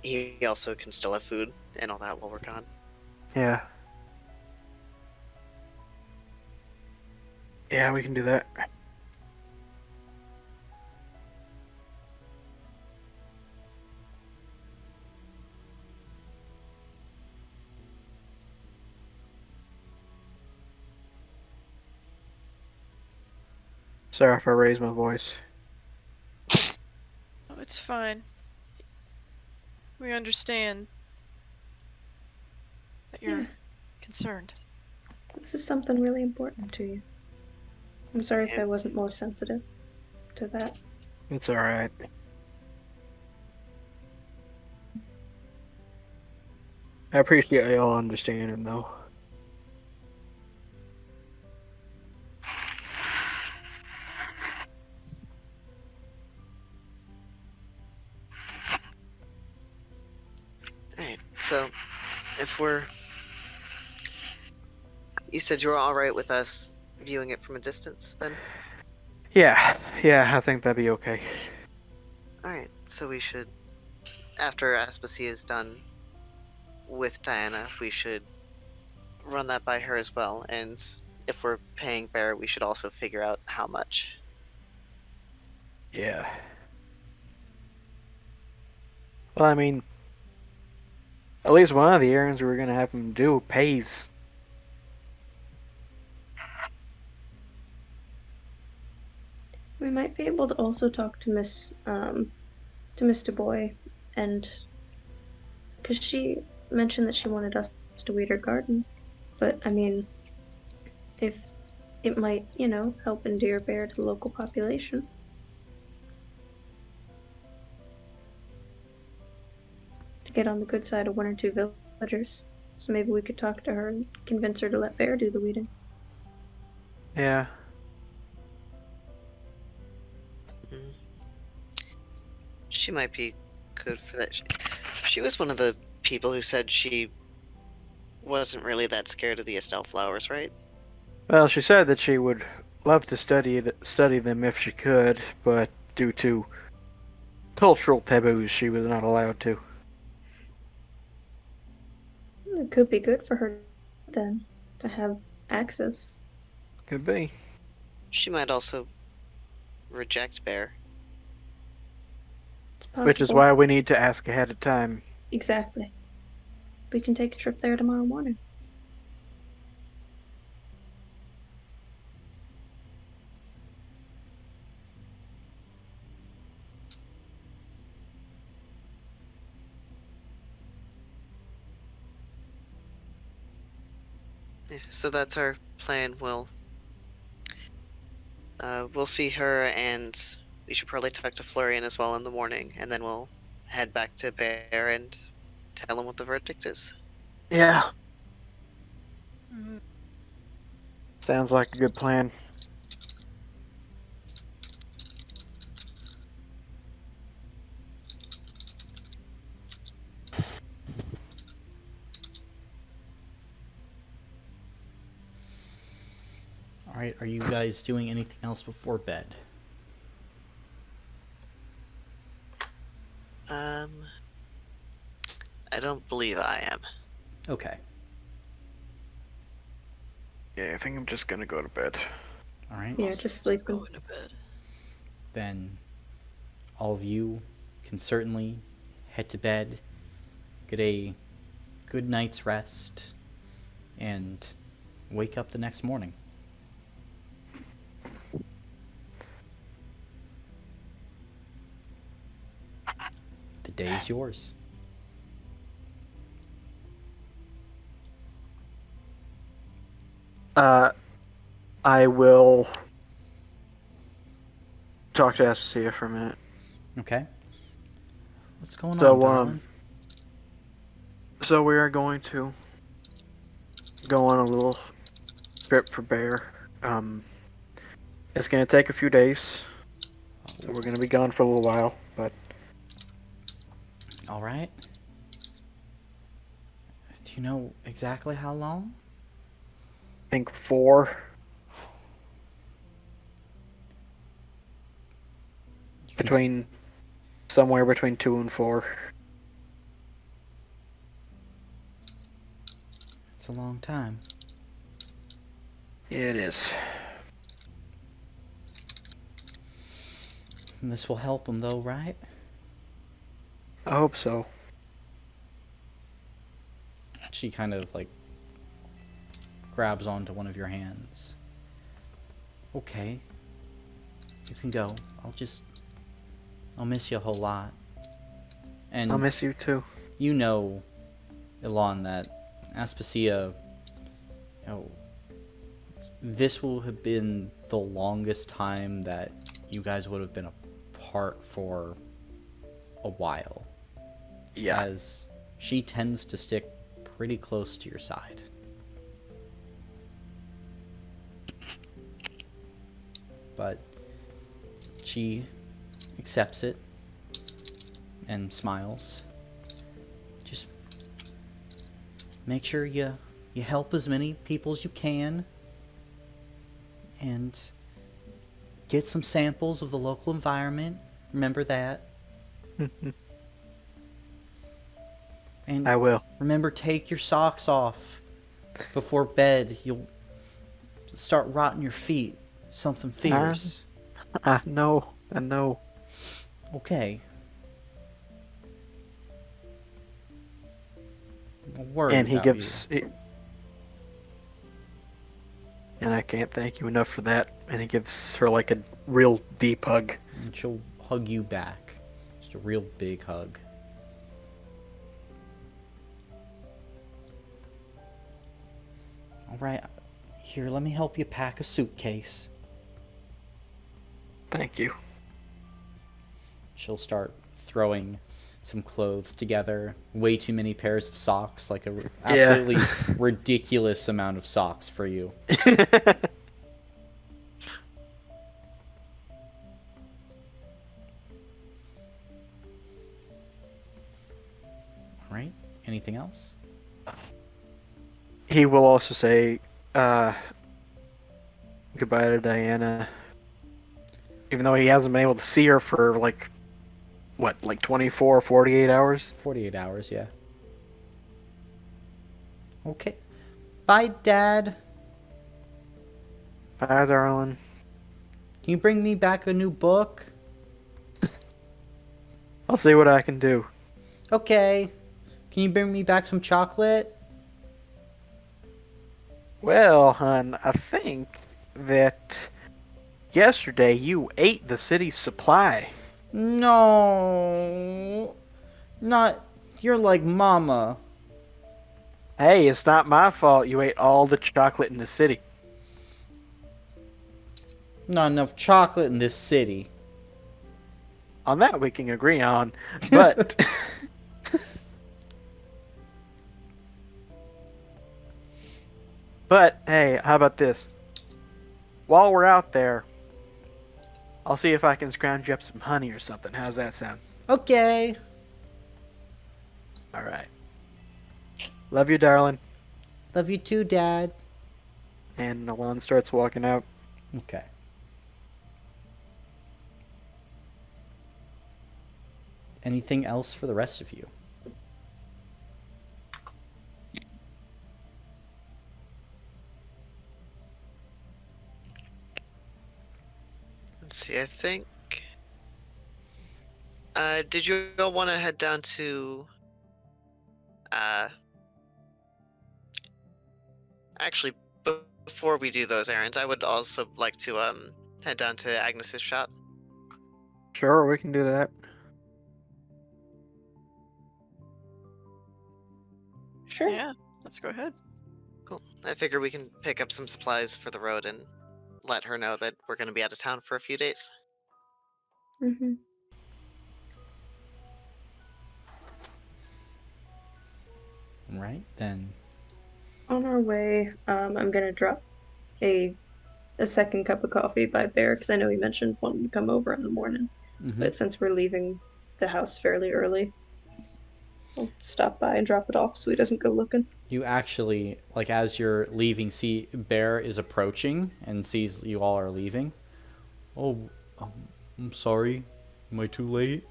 S4: he also can still have food and all that while we're gone.
S2: Yeah. Yeah, we can do that. Sorry if I raised my voice.
S3: Oh, it's fine. We understand that you're concerned.
S5: This is something really important to you. I'm sorry if I wasn't more sensitive. to that.
S2: It's alright. I appreciate y'all understanding, though.
S4: Alright, so if we're... You said you were alright with us viewing it from a distance, then?
S2: Yeah, I think that'd be okay.
S4: Alright, so we should... After Aspasia is done with Diana, we should run that by her as well, and if we're paying Bear, we should also figure out how much.
S2: Yeah. Well, I mean, at least one of the errands we're gonna have him do pays.
S5: We might be able to also talk to Mr. Boy, and because she mentioned that she wanted us to weed her garden, but I mean, if it might, help endear Bear to the local population. To get on the good side of one or two villagers. So maybe we could talk to her and convince her to let Bear do the weeding.
S2: Yeah.
S4: She might be good for that. She was one of the people who said she wasn't really that scared of the Estelle flowers, right?
S2: Well, she said that she would love to study them if she could, but due to cultural taboos, she was not allowed to.
S5: It could be good for her then to have access.
S2: Could be.
S4: She might also reject Bear.
S5: It's possible.
S2: Which is why we need to ask ahead of time.
S5: Exactly. We can take a trip there tomorrow morning.
S4: Yeah, so that's our plan. We'll see her, and we should probably talk to Florian as well in the morning, and then we'll head back to Bear and tell him what the verdict is.
S2: Yeah.
S3: Mhm.
S2: Sounds like a good plan.
S1: Alright, are you guys doing anything else before bed?
S4: I don't believe I am.
S1: Okay.
S2: Yeah, I think I'm just gonna go to bed.
S1: Alright.
S5: Yeah, just sleeping.
S3: Going to bed.
S1: Then all of you can certainly head to bed, get a good night's rest, and wake up the next morning. The day is yours.
S2: I will talk to Aspasia for a minute.
S1: Okay. What's going
S2: So,
S1: on, darling?
S2: So we are going to go on a little trip for Bear. It's gonna take a few days. So we're gonna be gone for a little while, but
S1: All right. Do you know exactly how long?
S2: I think 4. Somewhere between 2 and 4.
S1: It's a long time.
S2: Yeah, it is.
S1: And this will help him, though, right?
S2: I hope so.
S1: She kind of, grabs onto one of your hands. Okay. You can go. I'll miss you a whole lot. And
S2: I'll miss you too.
S1: you know, Elon, that Aspasia, this will have been the longest time that you guys would have been apart for a while.
S2: Yeah.
S1: As she tends to stick pretty close to your side. But she accepts it and smiles. Just make sure you help as many people as you can and get some samples of the local environment. Remember that. And
S2: I will.
S1: remember, take your socks off before bed. You'll start rotting your feet. Something fierce.
S2: I know.
S1: Okay. I'm worried
S2: And he
S1: about
S2: gives...
S1: you.
S2: And I can't thank you enough for that. And he gives her like a real deep hug.
S1: And she'll hug you back. Just a real big hug. Alright, here, let me help you pack a suitcase.
S2: Thank you.
S1: She'll start throwing some clothes together. Way too many pairs of socks, like a absolutely ridiculous amount of socks for you. Alright, anything else?
S2: He will also say goodbye to Diana. Even though he hasn't been able to see her for like 24, 48 hours?
S1: 48 hours, yeah. Okay. Bye, Dad.
S2: Bye, darling.
S1: Can you bring me back a new book?
S2: I'll see what I can do.
S1: Okay. Can you bring me back some chocolate?
S2: Well, hon, I think that yesterday you ate the city's supply.
S1: No. Not. You're like Mama.
S2: Hey, it's not my fault you ate all the chocolate in the city.
S1: Not enough chocolate in this city.
S2: On that we can agree on, but... But, hey, how about this? While we're out there, I'll see if I can scrounge up some honey or something. How's that sound?
S1: Okay.
S2: Alright. Love you, darling.
S1: Love you too, Dad.
S2: And Alon starts walking out.
S1: Okay. Anything else for the rest of you?
S4: Let's see, I think... did you all want to head down to... Actually, before we do those errands, I would also like to, head down to Agnes's shop.
S2: Sure, we can do that.
S5: Sure.
S3: Yeah, let's go ahead.
S4: Cool. I figure we can pick up some supplies for the road and let her know that we're going to be out of town for a few days.
S5: Mm-hmm.
S1: Right then.
S5: On our way, I'm gonna drop a second cup of coffee by Bear because I know he mentioned wanting to come over in the morning.
S1: Mm-hmm.
S5: But since we're leaving the house fairly early, I'll stop by and drop it off so he doesn't go looking.
S1: You actually, like, as you're leaving, see Bear is approaching and sees you all are leaving. Oh, I'm sorry. Am I too late?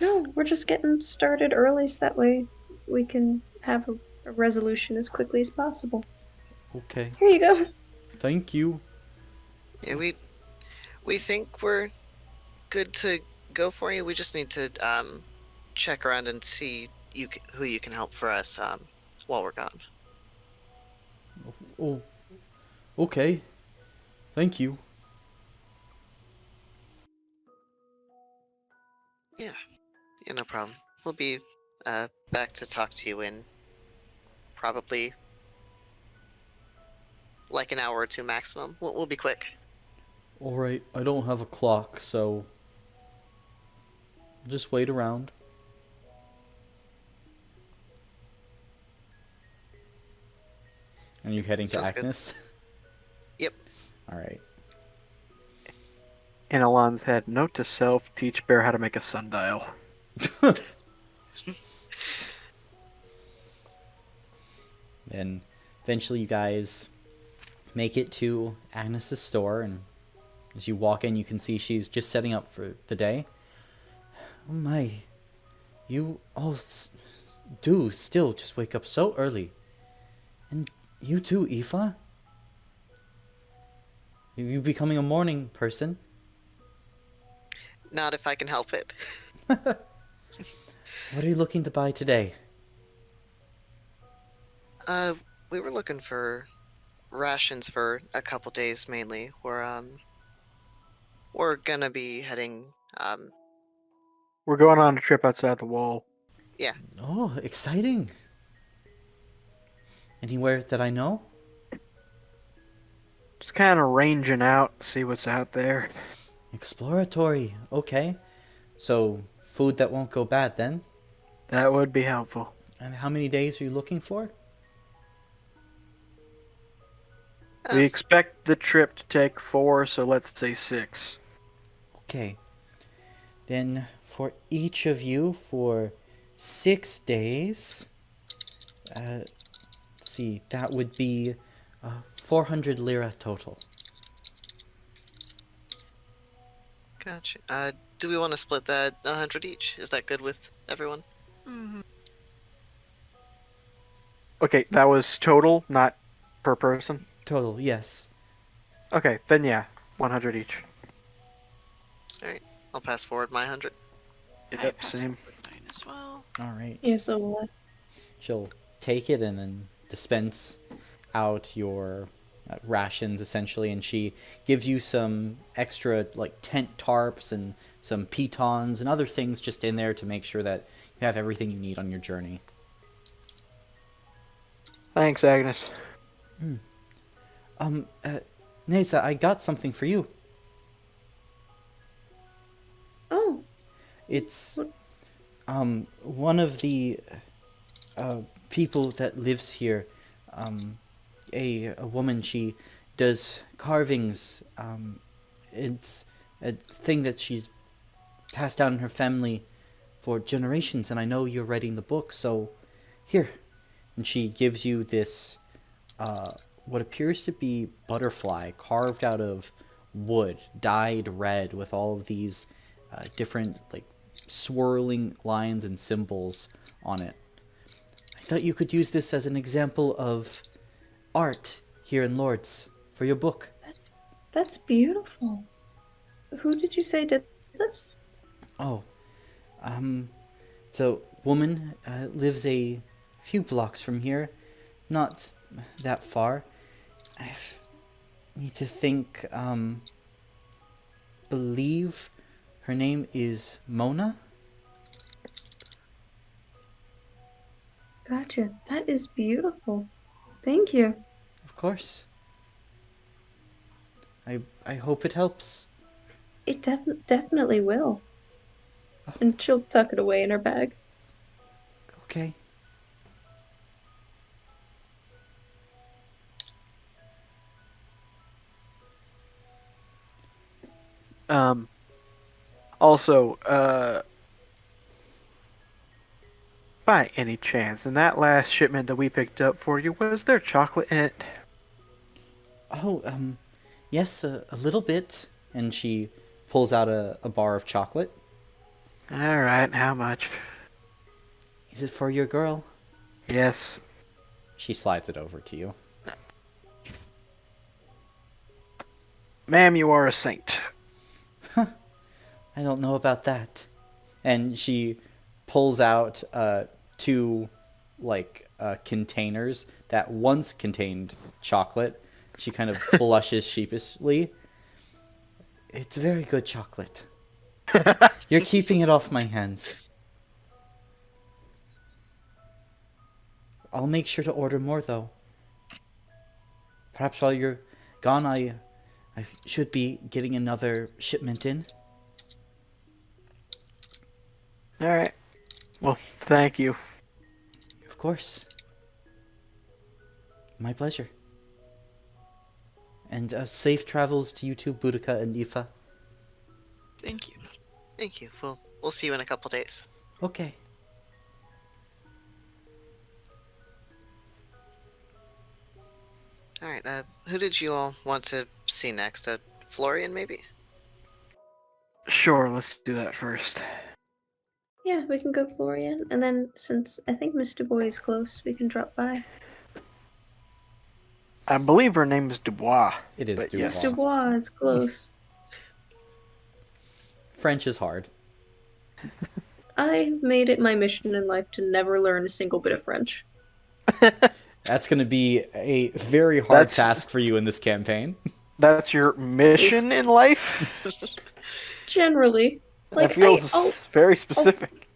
S5: No, we're just getting started early so that way we can have a resolution as quickly as possible.
S1: Okay.
S5: Here you go.
S1: Thank you.
S4: Yeah, we think we're good to go for you. We just need to check around and see who you can help for us while we're gone.
S1: Oh, okay. Thank you.
S4: Yeah, no problem. We'll be back to talk to you in probably like an hour or two maximum. We'll be quick.
S1: Alright, I don't have a clock, so just wait around. And you heading to
S4: Sounds good.
S1: Agnes?
S4: Yep.
S1: Alright.
S2: In Alon's head, note to self: teach Bear how to make a sundial.
S1: Then eventually you guys make it to Agnes's store, and as you walk in, you can see she's just setting up for the day. Oh my, you all do still just wake up so early. And you too, Aoife? Are you becoming a morning person?
S4: Not if I can help it.
S1: What are you looking to buy today?
S4: We were looking for rations for a couple days mainly. We're gonna be heading,
S2: We're going on a trip outside the wall.
S4: yeah.
S1: Oh, exciting. Anywhere that I know?
S2: Just kind of ranging out, see what's out there.
S1: Exploratory. Okay. So, food that won't go bad then?
S2: That would be helpful.
S1: And how many days are you looking for?
S2: We expect the trip to take 4, so let's say 6.
S1: Okay. Then for each of you for 6 days, let's see, that would be 400 lira total.
S4: Gotcha. Do we want to split that 100 each? Is that good with everyone?
S3: Mm-hmm.
S2: Okay, that was total, not per person.
S1: Total, yes.
S2: Okay, then yeah, 100 each.
S4: Alright, I'll pass forward my 100.
S2: Yep, same.
S3: Mine as well.
S1: All right.
S5: Yeah, so will I.
S1: She'll take it and then dispense out your rations essentially, and she gives you some extra like tent tarps and some pitons and other things just in there to make sure that you have everything you need on your journey.
S2: Thanks, Agnes.
S1: Nesa, I got something for you.
S5: Oh,
S1: It's one of the people that lives here, a woman. She does carvings. It's a thing that she's passed down in her family for generations, and I know you're writing the book, so here. And she gives you this what appears to be butterfly carved out of wood, dyed red with all of these different like swirling lines and symbols on it. I thought you could use this as an example of art here in Lourdes for your book.
S5: that's beautiful. Who did you say did this?
S1: Oh, so woman lives a few blocks from here, not that far. I need to think. Believe her name is Mona.
S5: Gotcha. That is beautiful. Thank you.
S1: Of course. I hope it helps.
S5: It definitely will. And she'll tuck it away in her bag.
S1: Okay.
S2: Also, by any chance, in that last shipment that we picked up for you, was there chocolate in it?
S1: Oh, yes, a little bit. And she pulls out a bar of chocolate.
S2: Alright, how much?
S1: Is it for your girl?
S2: Yes.
S1: She slides it over to you.
S2: Ma'am, you are a saint.
S1: I don't know about that. And she pulls out two containers that once contained chocolate. She kind of blushes sheepishly. It's very good chocolate. You're keeping it off my hands. I'll make sure to order more, though. Perhaps while you're gone, I I should be getting another shipment in.
S2: All right. Well, thank you.
S1: Of course. My pleasure. And safe travels to you two, Boudica and Aoife.
S3: Thank you.
S4: Thank you. We'll see you in a couple days.
S1: Okay.
S4: All right. Who did you all want to see next? Florian, maybe?
S2: Sure, let's do that first.
S5: Yeah, we can go Florian, and then since I think Mr. Boy is close, we can drop by.
S2: I believe her name is Dubois.
S1: It is
S2: but
S1: Dubois.
S2: yes.
S5: Dubois is close.
S1: French is hard.
S5: I've made it my mission in life to never learn a single bit of French.
S1: That's going to be a very hard task for you in this campaign.
S2: That's your mission in life?
S5: Generally. Like,
S2: That feels very specific.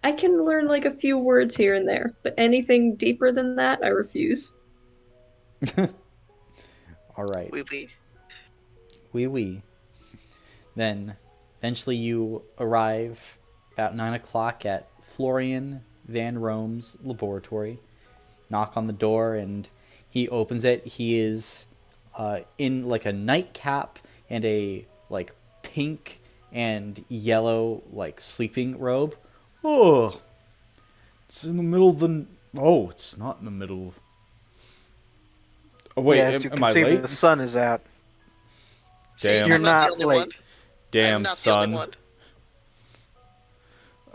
S5: I can learn like a few words here and there, but anything deeper than that, I refuse.
S1: All right.
S4: Oui.
S1: Oui. Then, eventually you arrive about 9 o'clock at Florian Van Rome's laboratory. Knock on the door, and he opens it. He is in like a nightcap and a like pink and yellow like sleeping robe. Oh, it's in the middle of the... Oh, it's not in the middle of... Oh, wait,
S2: as you
S1: am
S2: can
S1: I
S2: see,
S1: late?
S2: the sun is out.
S1: Damn.
S2: You're
S4: I'm
S2: not
S4: the only
S2: late.
S4: one.
S1: Damn,
S4: I'm not
S1: son.
S4: the only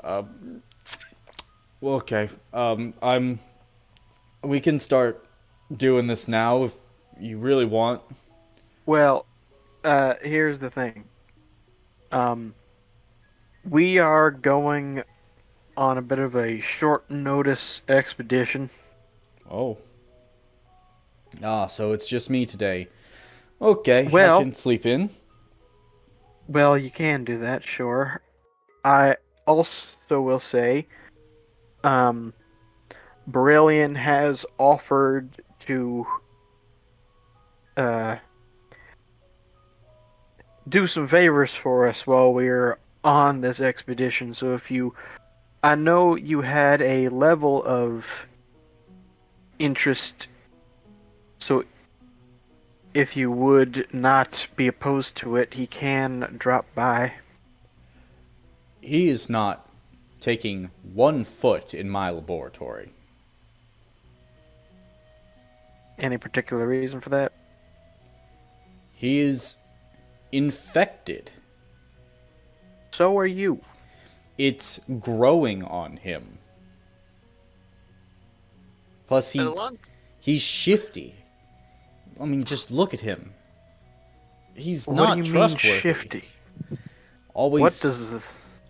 S4: one.
S1: Well, okay. We can start doing this now if you really want.
S2: Well, here's the thing. We are going on a bit of a short notice expedition.
S1: Oh. So it's just me today. Okay,
S2: Well-
S1: I can sleep in.
S2: Well, you can do that, sure. I also will say, Brilliant has offered to do some favors for us while we're on this expedition. So I know you had a level of interest, so if you would not be opposed to it, he can drop by.
S1: He is not taking 1 foot in my laboratory.
S2: Any particular reason for that?
S1: He is infected.
S2: So are you.
S1: It's growing on him. Plus, he's shifty. I mean, just look at him. He's
S2: What
S1: not
S2: do you
S1: trustworthy.
S2: mean shifty?
S1: Always
S2: What does this...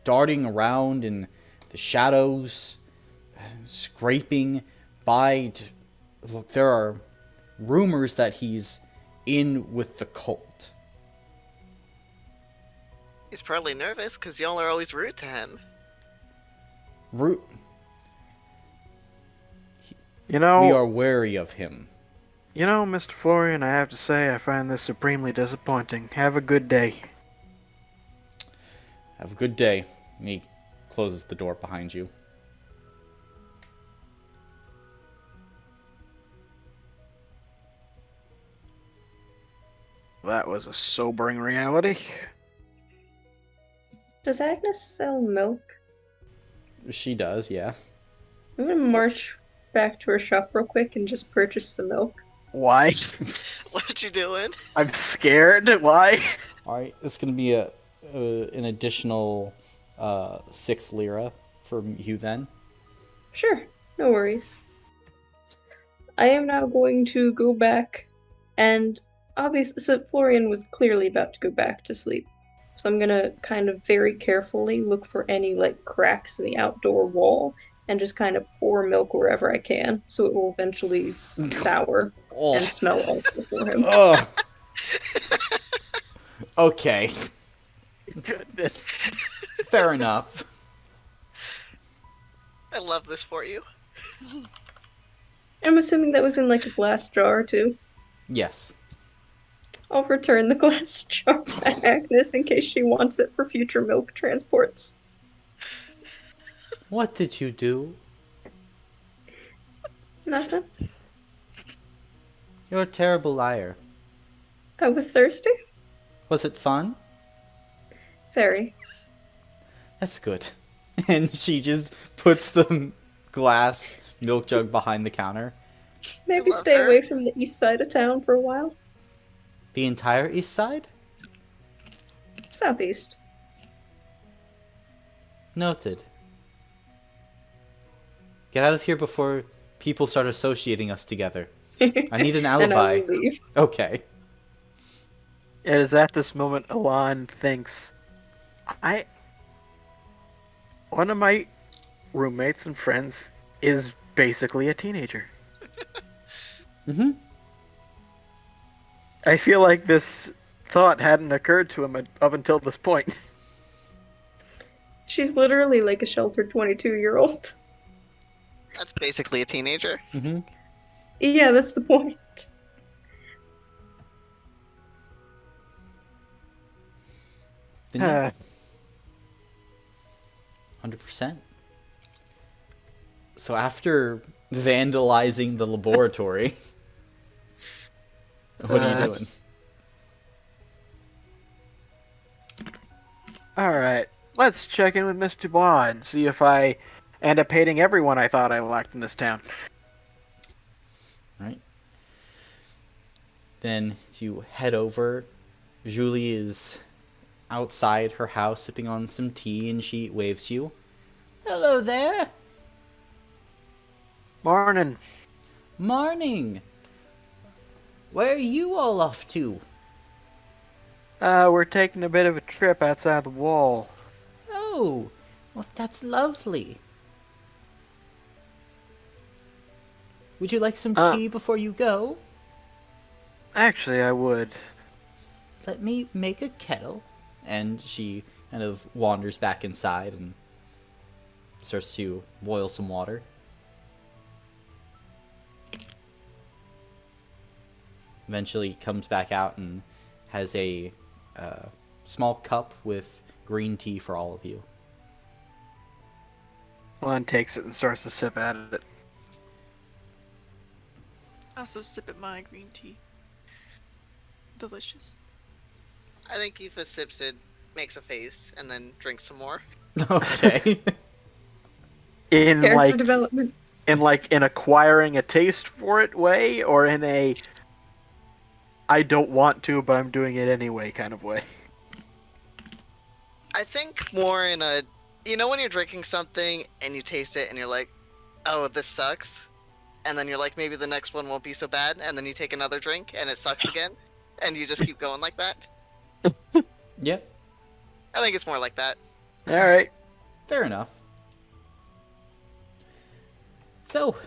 S1: darting around in the shadows, scraping by. Look, there are rumors that he's in with the cult.
S4: He's probably nervous because y'all are always rude to him.
S2: You
S1: We
S2: know,
S1: are wary of him.
S2: Mr. Florian, I have to say I find this supremely disappointing. Have a good day.
S1: Have a good day. And he closes the door behind you.
S2: That was a sobering reality.
S5: Does Agnes sell milk?
S1: She does, yeah.
S5: I'm gonna march back to her shop real quick and just purchase some milk.
S2: Why?
S4: What you doing?
S2: I'm scared. Why?
S1: Alright, it's going to be an additional 6 lira for you then.
S5: Sure, no worries. I am now going to go back, and obviously, so Florian was clearly about to go back to sleep. So I'm gonna kind of very carefully look for any like cracks in the outdoor wall and just kind of pour milk wherever I can, so it will eventually sour
S1: Oh.
S5: and smell awful for him.
S1: Ugh. Okay,
S2: Goodness.
S1: fair enough.
S4: I love this for you.
S5: I'm assuming that was in like a glass jar too.
S1: Yes.
S5: I'll return the glass jar to Agnes in case she wants it for future milk transports.
S1: What did you do?
S5: Nothing.
S1: You're a terrible liar.
S5: I was thirsty?
S1: Was it fun?
S5: Very.
S1: That's good. And she just puts the glass milk jug behind the counter.
S5: Maybe
S4: love
S5: stay
S4: her.
S5: away from the east side of town for a while.
S1: The entire east side?
S5: Southeast.
S1: Noted. Get out of here before people start associating us together. I need an
S5: And I
S1: alibi.
S5: will leave.
S1: Okay.
S2: It is at this moment Alon thinks, one of my roommates and friends is basically a teenager.
S1: Mm-hmm.
S2: I feel like this thought hadn't occurred to him up until this point.
S5: She's literally like a sheltered 22-year-old.
S4: That's basically a teenager.
S1: Mm-hmm.
S5: Yeah, that's the point.
S1: Then yeah. 100%. So after vandalizing the laboratory, what are you doing?
S2: Alright, let's check in with Miss Dubois and see if I end up hating everyone I thought I liked in this town.
S1: Right. Then as you head over, Julie is outside her house sipping on some tea and she waves you. Hello there.
S2: Morning.
S1: Morning. Where are you all off to?
S2: We're taking a bit of a trip outside the wall.
S1: Oh, well, that's lovely. Would you like some tea before you go?
S2: Actually, I would.
S1: Let me make a kettle. And she kind of wanders back inside and starts to boil some water. Eventually comes back out and has a small cup with green tea for all of you.
S2: Lon takes it and starts to sip at it.
S3: I also sip at my green tea. Delicious.
S4: I think Aoife sips it, makes a face, and then drinks some more.
S1: Okay.
S2: In
S5: Character development.
S2: in acquiring a taste for it way, or in a I don't want to, but I'm doing it anyway kind of way.
S4: I think more in a, you know when you're drinking something and you taste it and you're like, oh, this sucks? And then you're like, maybe the next one won't be so bad, and then you take another drink and it sucks again, and you just keep going like that?
S1: Yep.
S4: I think it's more like that.
S2: Alright.
S1: Fair enough. So,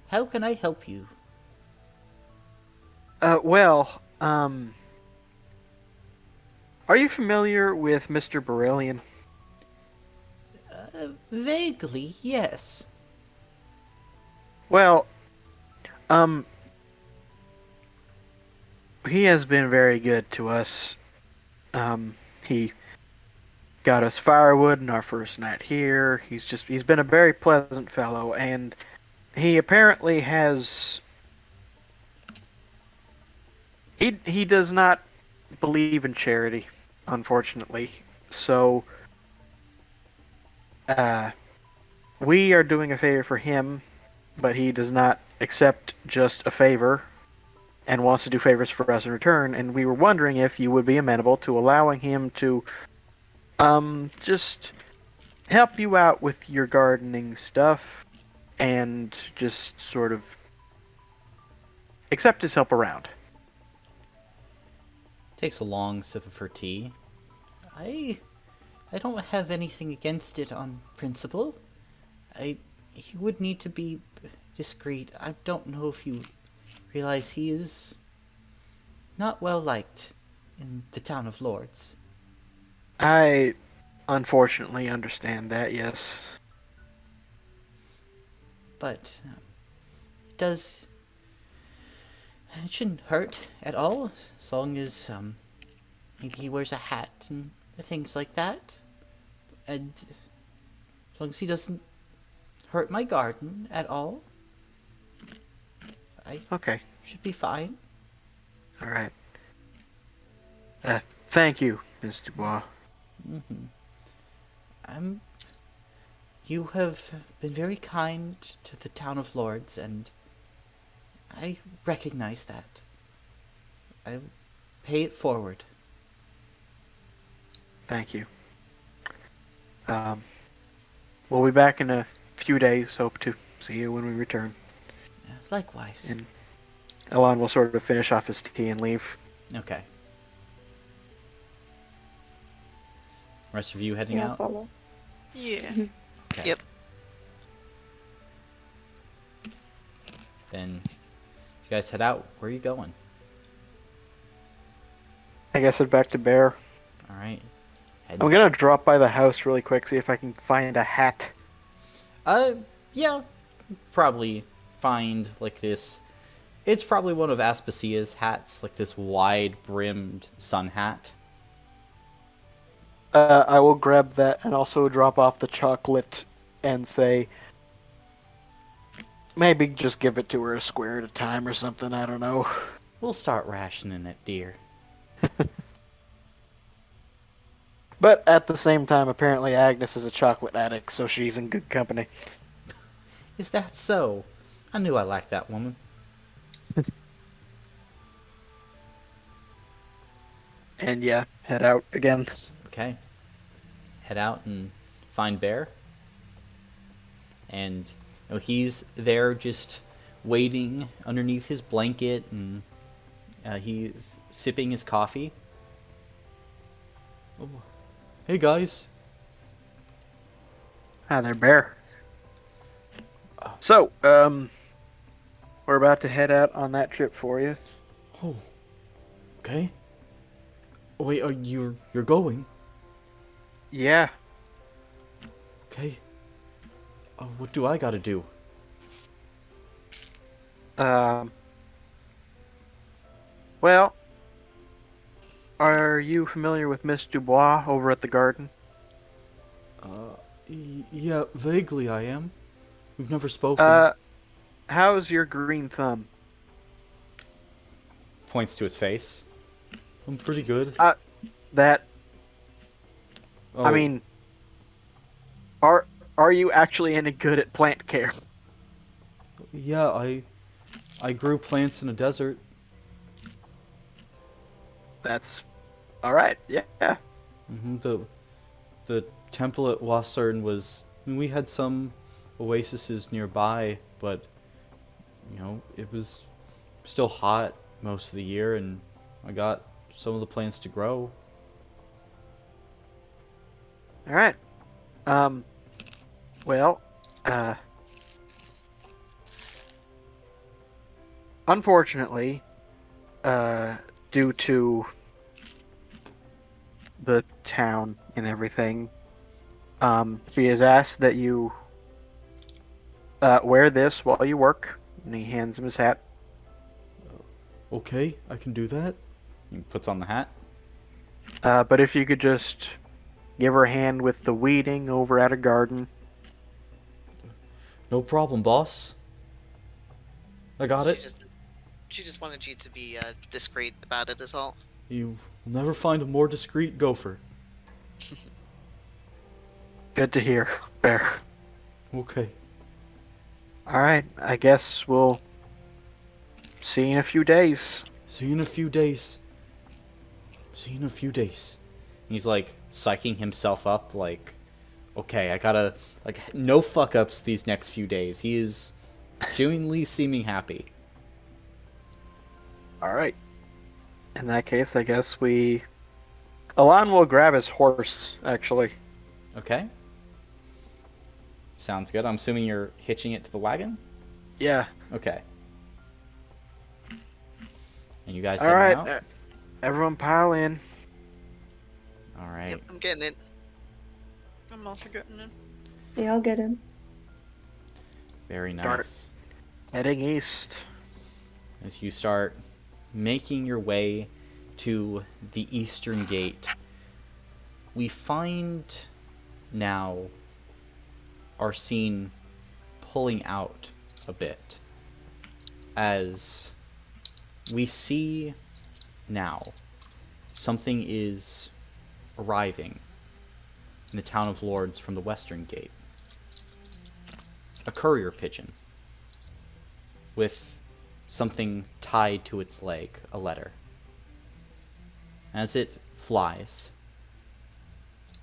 S1: how can I help you?
S2: Are you familiar with Mr. Beryllion?
S1: Vaguely, yes.
S2: Well, he has been very good to us. He got us firewood in our first night here. He's been a very pleasant fellow, and he apparently has... He does not believe in charity, unfortunately. So, we are doing a favor for him, but he does not accept just a favor and wants to do favors for us in return, and we were wondering if you would be amenable to allowing him to just help you out with your gardening stuff and just sort of accept his help around.
S1: Takes a long sip of her tea. I don't have anything against it on principle. He would need to be discreet. I don't know if you realize he is not well liked in the town of Lourdes.
S2: I unfortunately understand that, yes.
S1: But it does It shouldn't hurt at all, as long as, maybe he wears a hat and things like that. And as long as he doesn't hurt my garden at all, I
S2: Okay.
S1: should be fine.
S2: All right. Thank you, Miss Dubois.
S1: You have been very kind to the town of Lourdes, and I recognize that. I pay it forward.
S2: Thank you. We'll be back in a few days. Hope to see you when we return.
S1: Likewise.
S2: And Elon will sort of finish off his tea and leave.
S1: Okay. Rest of you heading
S5: Yeah, I'll
S1: out?
S5: follow.
S3: Yeah.
S1: Okay.
S4: Yep.
S1: Then you guys head out. Where are you going?
S2: I guess head back to Bear.
S1: All right.
S2: I'm gonna drop by the house really quick, see if I can find a hat.
S1: Yeah. Probably find like this. It's probably one of Aspasia's hats, like this wide-brimmed sun hat.
S2: I will grab that and also drop off the chocolate and say, maybe just give it to her a square at a time or something, I don't know.
S1: We'll start rationing it, dear.
S2: But at the same time, apparently Agnes is a chocolate addict, so she's in good company.
S1: Is that so? I knew I liked that woman.
S2: And yeah, head out again.
S1: Okay. Head out and find Bear. And he's there just waiting underneath his blanket, and he's sipping his coffee. Oh. Hey guys.
S2: Hi there, Bear. So, we're about to head out on that trip for you.
S1: Oh. Okay. Wait, you're going?
S2: Yeah.
S1: Okay. What do I gotta do?
S2: Well, are you familiar with Miss Dubois over at the garden?
S1: Yeah, vaguely I am. We've never spoken.
S2: How's your green thumb?
S1: Points to his face. I'm pretty good.
S2: That,
S1: Oh,
S2: I mean, are you actually any good at plant care?
S1: yeah, I grew plants in a desert.
S2: That's all right. Yeah.
S1: The temple at Wassern was. I mean, we had some oases nearby, but it was still hot most of the year, and I got some of the plants to grow.
S2: All right. Well, unfortunately, due to the town and everything, she has asked that you wear this while you work. And he hands him his hat.
S1: Okay, I can do that. He puts on the hat.
S2: But if you could just give her a hand with the weeding over at her garden.
S1: No problem, boss. I got it.
S4: She just wanted you to be discreet about it, is all.
S1: You will never find a more discreet gopher.
S2: Good to hear, Bear.
S1: Okay.
S2: Alright, I guess we'll see you in a few days.
S1: See you in a few days. See you in a few days. He's like psyching himself up, like, okay, I gotta, like, no fuck ups these next few days. He is genuinely seeming happy.
S2: Alright. In that case, I guess Alon will grab his horse, actually.
S1: Okay. Sounds good. I'm assuming you're hitching it to the wagon?
S2: Yeah.
S1: Okay. And you guys
S2: Alright,
S1: heading out?
S2: everyone pile in.
S1: Alright.
S4: Yep, I'm getting it.
S3: I'm also getting in.
S5: Yeah, I'll get him.
S1: Very
S2: Start.
S1: nice.
S2: Heading east.
S1: as you start making your way to the eastern gate, we find now our scene pulling out a bit as we see now something is arriving in the town of Lourdes from the western gate. A courier pigeon with something tied to its leg, a letter. As it flies,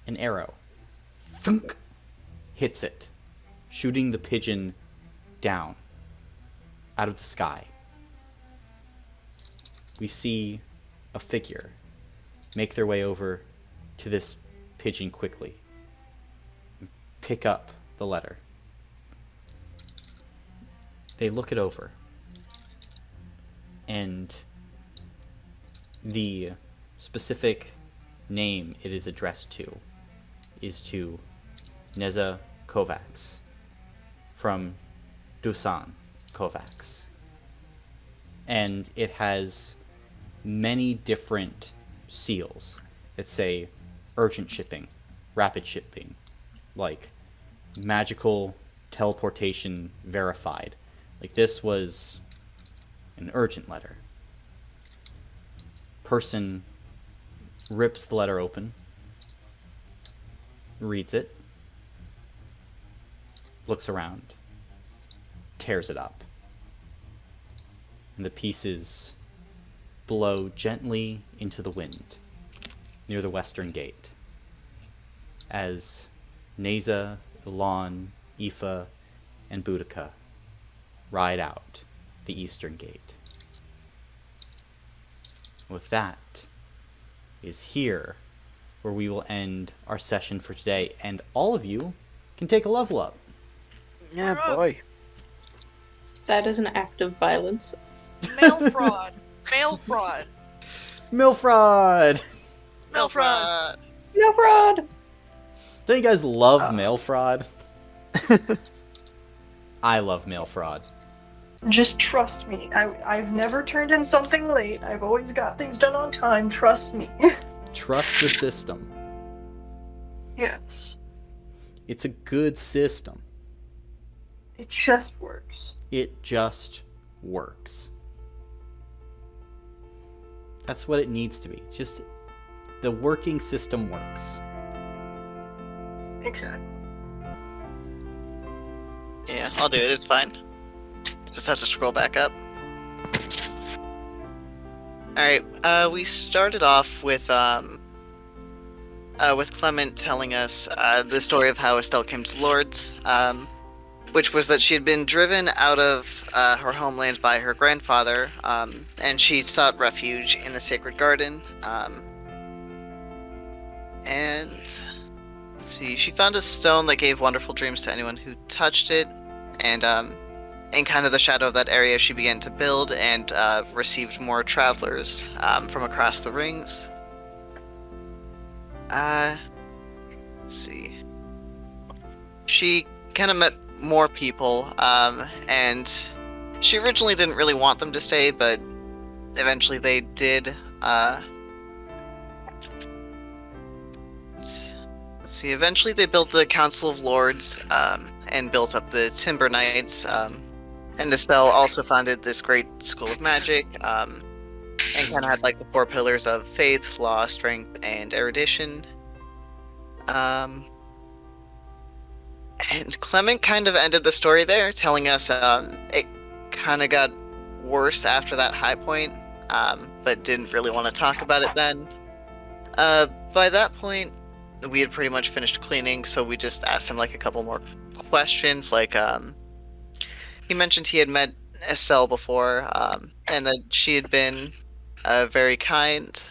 S1: an arrow thunk, hits it, shooting the pigeon down out of the sky. We see a figure make their way over to this pigeon quickly, pick up the letter. They look it over, and the specific name it is addressed to is to Neza Kovacs from Dusan Kovacs. And it has many different seals that say urgent shipping, rapid shipping, like magical teleportation verified. Like this was an urgent letter. Person rips the letter open, reads it, looks around, tears it up, and the pieces blow gently into the wind near the western gate as Neza, Ilan, Aoife, and Boudica ride out the eastern gate. With that is here where we will end our session for today, and all of you can take a level up.
S2: Yeah, boy.
S5: That is an act of violence.
S3: Mail fraud. Mail fraud.
S1: Mill fraud!
S3: Mail fraud.
S5: No fraud!
S1: Don't you guys love mail fraud? I love mail fraud.
S6: Just trust me. I've never turned in something late. I've always got things done on time. Trust me.
S1: Trust the system.
S6: Yes.
S1: It's a good system.
S6: It just works.
S1: It just works. That's what it needs to be. It's just the working system works.
S6: Exactly.
S4: Yeah, I'll do it. It's fine. Just have to scroll back up. Alright, we started off with Clement telling us the story of how Estelle came to Lourdes, which was that she had been driven out of her homeland by her grandfather, and she sought refuge in the Sacred Garden. And let's see, she found a stone that gave wonderful dreams to anyone who touched it, and in kind of the shadow of that area, she began to build and received more travelers from across the rings. Let's see. She kind of met more people, and she originally didn't really want them to stay, but eventually they did. Let's see. Eventually they built the Council of Lords and built up the Timber Knights. And Estelle also founded this great school of magic, and kind of had like the 4 pillars of faith, law, strength, and erudition. And Clement kind of ended the story there, telling us it kind of got worse after that high point, but didn't really want to talk about it then. By that point, we had pretty much finished cleaning, so we just asked him like a couple more questions, like he mentioned he had met Estelle before, and that she had been very kind,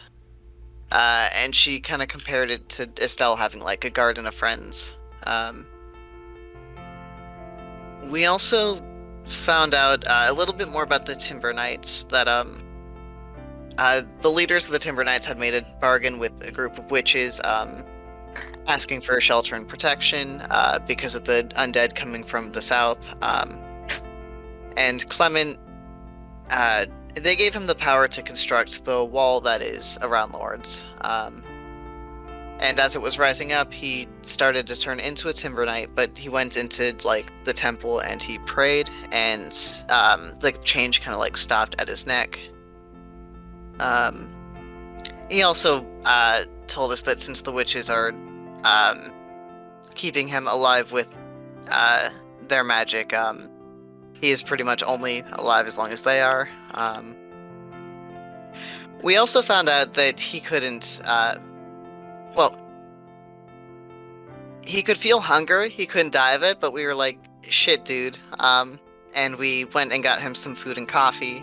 S4: and she kind of compared it to Estelle having like a garden of friends. We also found out a little bit more about the Timber Knights, that the leaders of the Timber Knights had made a bargain with a group of witches, asking for shelter and protection because of the undead coming from the south. And Clement they gave him the power to construct the wall that is around Lourdes. And as it was rising up, he started to turn into a Timber Knight, but he went into like the temple and he prayed, and the change kind of like stopped at his neck. He also told us that since the witches are keeping him alive with their magic, he is pretty much only alive as long as they are. We also found out that he couldn't, he could feel hunger, he couldn't die of it, but we were like, shit, dude. And we went and got him some food and coffee,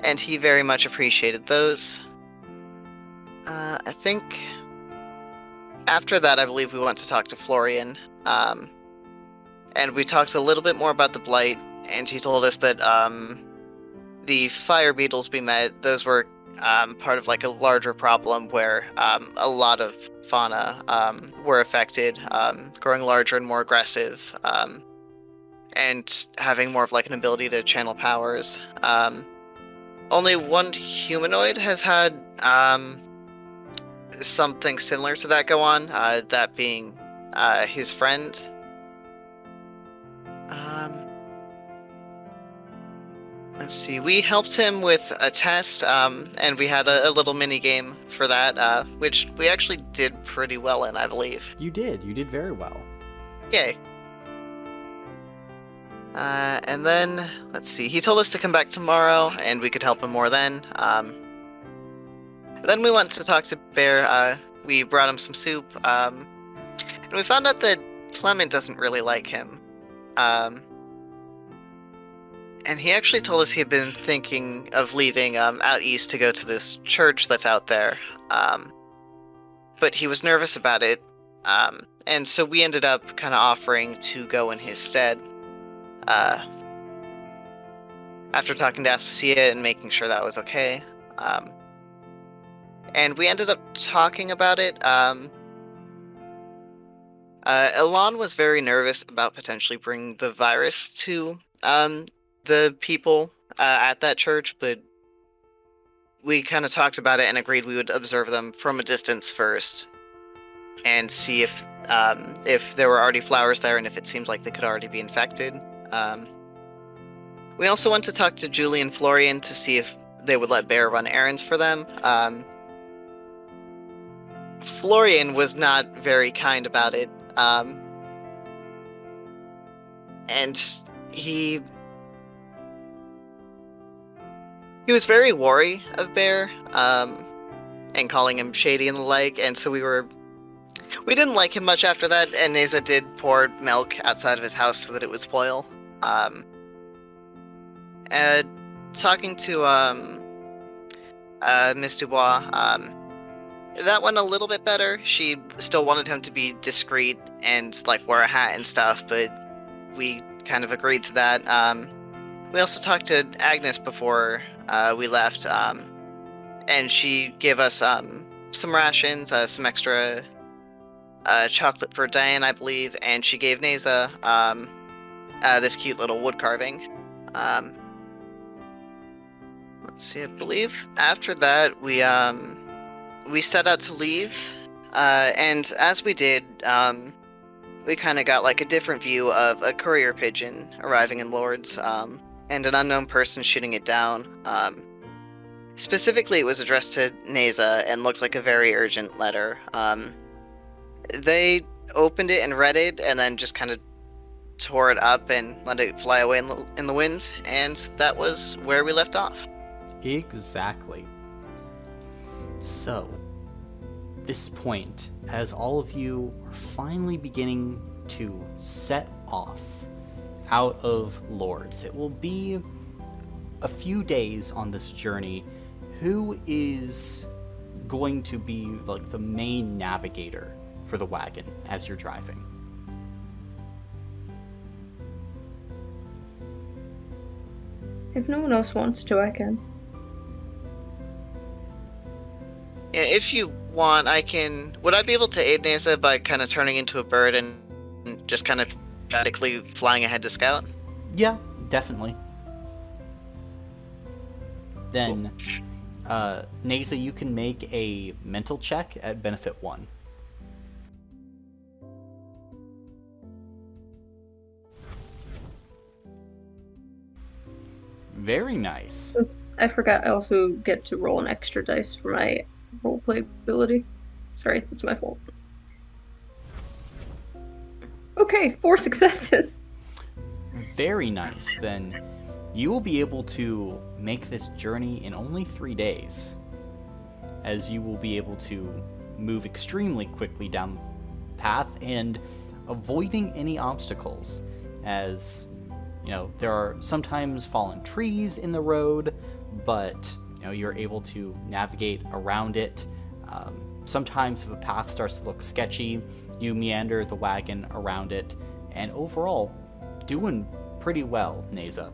S4: and he very much appreciated those. I think after that, I believe we went to talk to Florian, and we talked a little bit more about the Blight, and he told us that the fire beetles we met, those were part of like a larger problem where a lot of fauna were affected, growing larger and more aggressive, and having more of like an ability to channel powers. Only one humanoid has had something similar to that go on, that being his friend. Let's see, we helped him with a test, and we had a little mini game for that, which we actually did pretty well in, I believe.
S1: You did very well.
S4: Yay. And then, let's see, he told us to come back tomorrow, and we could help him more then. Then we went to talk to Bear, we brought him some soup, and we found out that Clement doesn't really like him. And he actually told us he had been thinking of leaving out east to go to this church that's out there. But he was nervous about it, and so we ended up kind of offering to go in his stead. After talking to Aspasia and making sure that was okay. And we ended up talking about it. Elan was very nervous about potentially bringing the virus to the people at that church, but we kind of talked about it and agreed we would observe them from a distance first and see if there were already flowers there and if it seemed like they could already be infected. We also went to talk to Julie and Florian to see if they would let Bear run errands for them. Florian was not very kind about it, and he was very wary of Bear, and calling him shady and the like, and so we didn't like him much after that, and Neza did pour milk outside of his house so that it would spoil. And talking to Miss Dubois, that went a little bit better. She still wanted him to be discreet and like wear a hat and stuff, but we kind of agreed to that. We also talked to Agnes before we left, and she gave us some rations, some extra chocolate for Diane, I believe, and she gave Neza this cute little wood carving. Let's see, I believe after that we set out to leave, and as we did, we kind of got like a different view of a courier pigeon arriving in Lourdes, and an unknown person shooting it down. Specifically, it was addressed to Neza and looked like a very urgent letter. They opened it and read it, and then just kind of tore it up and let it fly away in the wind, and that was where we left off.
S1: Exactly. So, this point, as all of you are finally beginning to set off out of Lourdes, it will be a few days on this journey. Who is going to be like the main navigator for the wagon as you're driving?
S5: If no one else wants to, I can.
S4: Yeah, if you want, I can... Would I be able to aid Neza by kind of turning into a bird and just kind of dramatically flying ahead to scout?
S1: Yeah, definitely. Then, Neza, you can make a mental check at benefit 1. Very nice.
S5: I forgot I also get to roll an extra dice for my roleplay ability. Sorry, that's my fault. Okay, 4 successes.
S1: Very nice. Then you will be able to make this journey in only 3 days, as you will be able to move extremely quickly down the path and avoiding any obstacles, as there are sometimes fallen trees in the road, but you're able to navigate around it. Sometimes if a path starts to look sketchy, you meander the wagon around it, and overall, doing pretty well, Neza.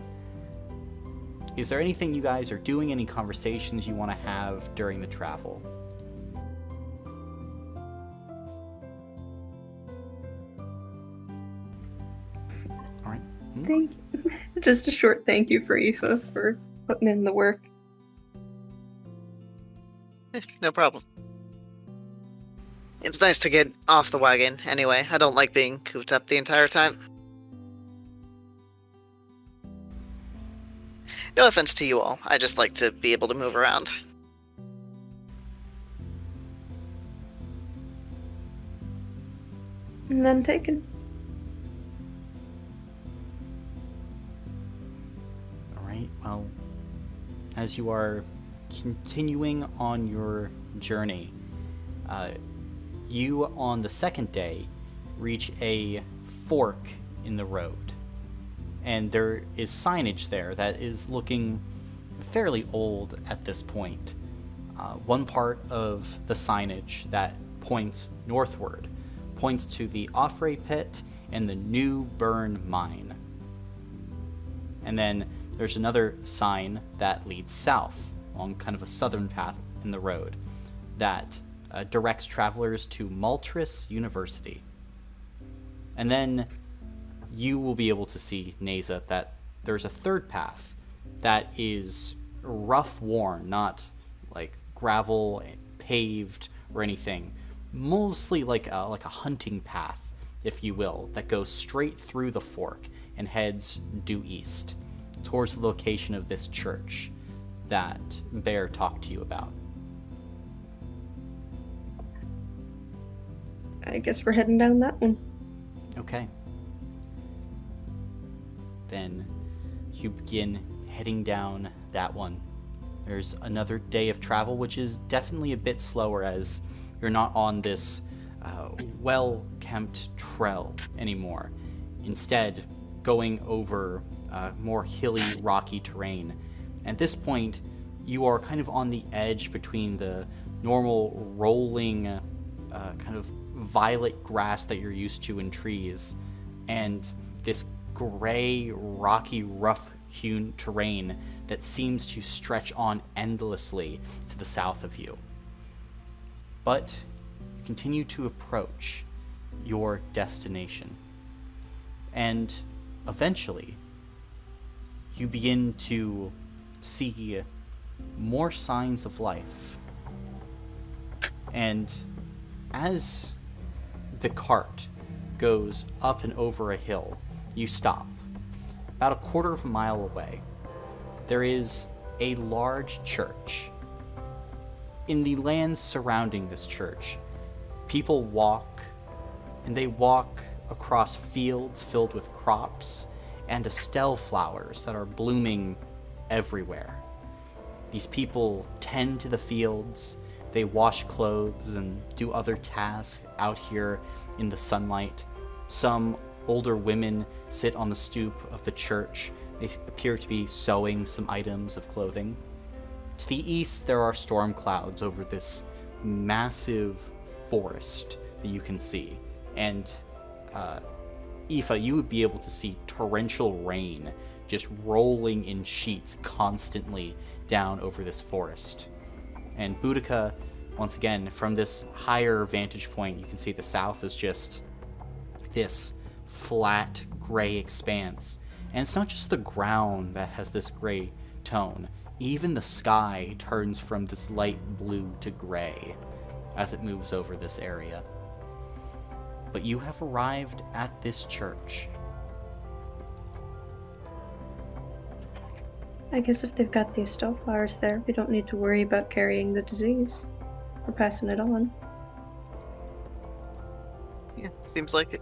S1: Is there anything you guys are doing, any conversations you want to have during the travel? All right.
S5: Thank you. Just a short thank you for Aoife for putting in the work.
S4: No problem. It's nice to get off the wagon, anyway. I don't like being cooped up the entire time. No offense to you all, I just like to be able to move around.
S5: None taken.
S1: Alright, well, as you are continuing on your journey, you, on the second day, reach a fork in the road. And there is signage there that is looking fairly old at this point. One part of the signage that points northward points to the Archfey pit and the New Burn mine. And then there's another sign that leads south along kind of a southern path in the road that directs travelers to Maltris University. And then you will be able to see, Neza, that there's a third path that is rough worn, not like gravel, paved, or anything. Mostly like a hunting path, if you will, that goes straight through the fork and heads due east, towards the location of this church that Bear talked to you about.
S5: I guess we're heading down that one.
S1: Okay. Then you begin heading down that one. There's another day of travel, which is definitely a bit slower as you're not on this well-kept trail anymore. Instead, going over more hilly, rocky terrain. At this point, you are kind of on the edge between the normal rolling kind of violet grass that you're used to in trees and this gray, rocky, rough-hewn terrain that seems to stretch on endlessly to the south of you. But you continue to approach your destination. And eventually, you begin to see more signs of life. And as the cart goes up and over a hill, you stop. About a quarter of a mile away, there is a large church. In the lands surrounding this church, people walk, and they walk across fields filled with crops and Estelle flowers that are blooming everywhere. These people tend to the fields, they wash clothes and do other tasks out here in the sunlight. Some older women sit on the stoop of the church. They appear to be sewing some items of clothing. To the east, there are storm clouds over this massive forest that you can see. And Aoife, you would be able to see torrential rain just rolling in sheets constantly down over this forest. And Boudica, once again, from this higher vantage point, you can see the south is just this flat, gray expanse. And it's not just the ground that has this gray tone. even the sky turns from this light blue to gray as it moves over this area. But you have arrived at this church.
S5: I guess if they've got the Estelle flowers there, we don't need to worry about carrying the disease or passing it on.
S4: Yeah, seems like it.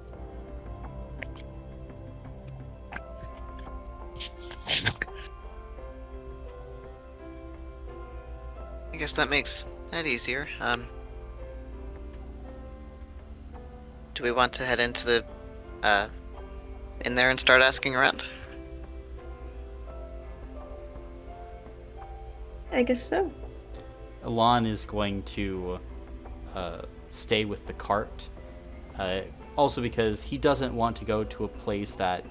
S4: I guess that makes that easier. Do we want to head into the, in there and start asking around?
S5: I guess so.
S1: Elan is going to stay with the cart. Also because he doesn't want to go to a place that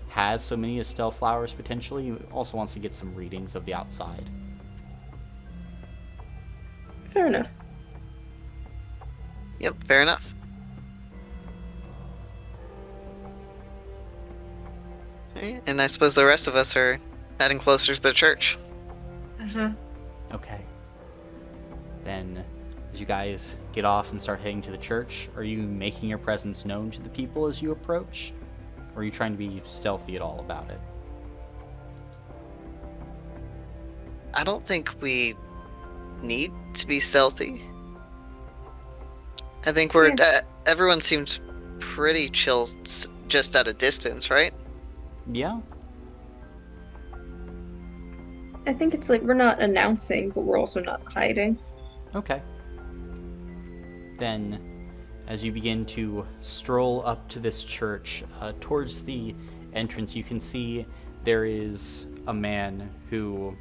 S1: has so many Estelle flowers potentially. He also wants to get some readings of the outside.
S5: Fair enough.
S4: Yep, fair enough. Alright, and I suppose the rest of us are heading closer to the church.
S6: Mm-hmm.
S1: Okay. Then, as you guys get off and start heading to the church, are you making your presence known to the people as you approach? Or are you trying to be stealthy at all about it?
S4: I don't think we need to be stealthy. I think we're everyone seems pretty chill just at a distance, right?
S1: Yeah?
S5: I think it's like we're not announcing, but we're also not hiding.
S1: Okay. Then, as you begin to stroll up to this church, towards the entrance, you can see there is a man who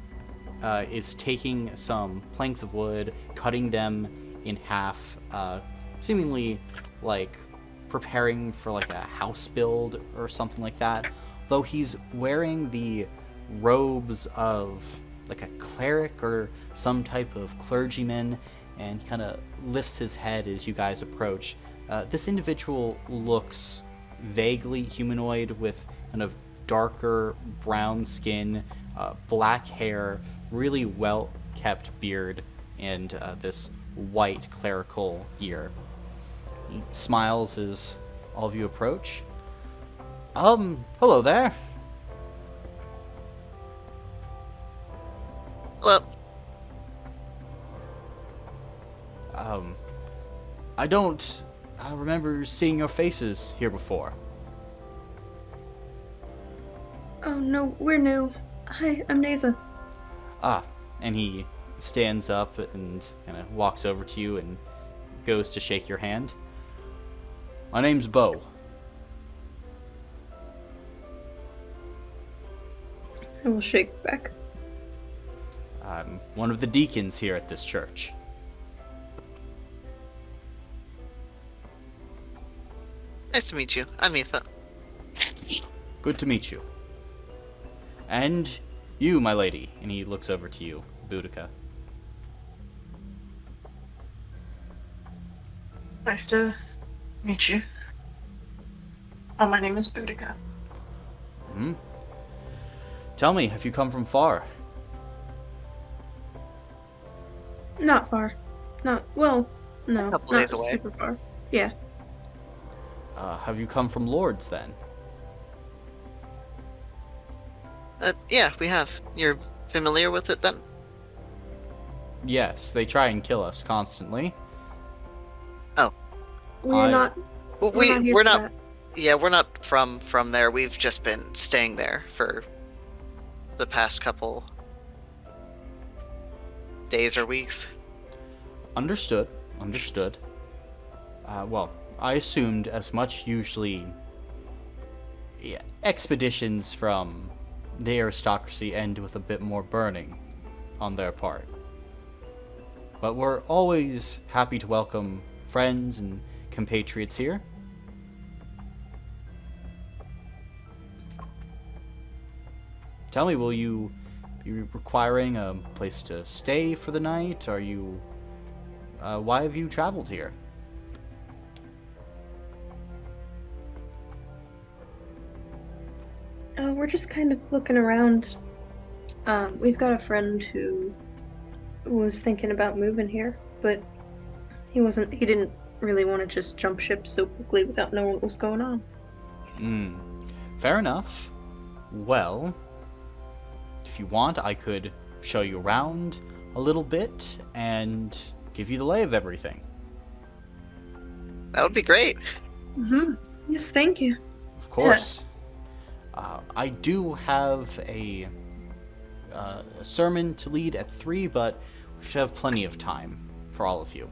S1: is taking some planks of wood, cutting them in half, seemingly like preparing for like a house build or something like that. Though he's wearing the robes of like a cleric or some type of clergyman, and he kind of lifts his head as you guys approach. This individual looks vaguely humanoid with kind of darker brown skin, black hair, really well-kept beard, and this white clerical gear. He smiles as all of you approach. Hello there.
S4: Hello.
S1: I don't remember seeing your faces here before.
S5: Oh no, we're new. Hi, I'm Naza.
S1: And he stands up and kind of walks over to you and goes to shake your hand. My name's Bo.
S5: I will shake back.
S1: I'm one of the deacons here at this church.
S4: Nice to meet you. I'm Ethan.
S1: Good to meet you. And you, my lady. And he looks over to you, Boudica.
S6: Nice to meet you. My name is Boudica.
S1: Tell me, have you come from far?
S5: Not far. No,
S4: couple
S5: not
S4: days away.
S5: super far. Yeah.
S1: Have you come from Lourdes, then?
S4: Yeah, we have. You're familiar with it then?
S1: Yes, they try and kill us constantly.
S4: Oh.
S5: We're not.
S4: Well,
S5: We're
S4: we're
S5: not.
S4: not. Yeah, we're not from there. We've just been staying there for the past couple days or weeks.
S1: Understood. Well, I assumed as much. Usually, expeditions from the aristocracy end with a bit more burning on their part. But we're always happy to welcome friends and compatriots here. Tell me, will you be requiring a place to stay for the night? Are you... why have you traveled here?
S5: We're just kind of looking around. We've got a friend who was thinking about moving here, but he didn't really want to just jump ship so quickly without knowing what was going on.
S1: Fair enough. Well, if you want, I could show you around a little bit and give you the lay of everything.
S4: That would be great.
S5: Mm-hmm. Yes, thank you.
S1: Of course. I do have a sermon to lead at 3, but we should have plenty of time for all of you.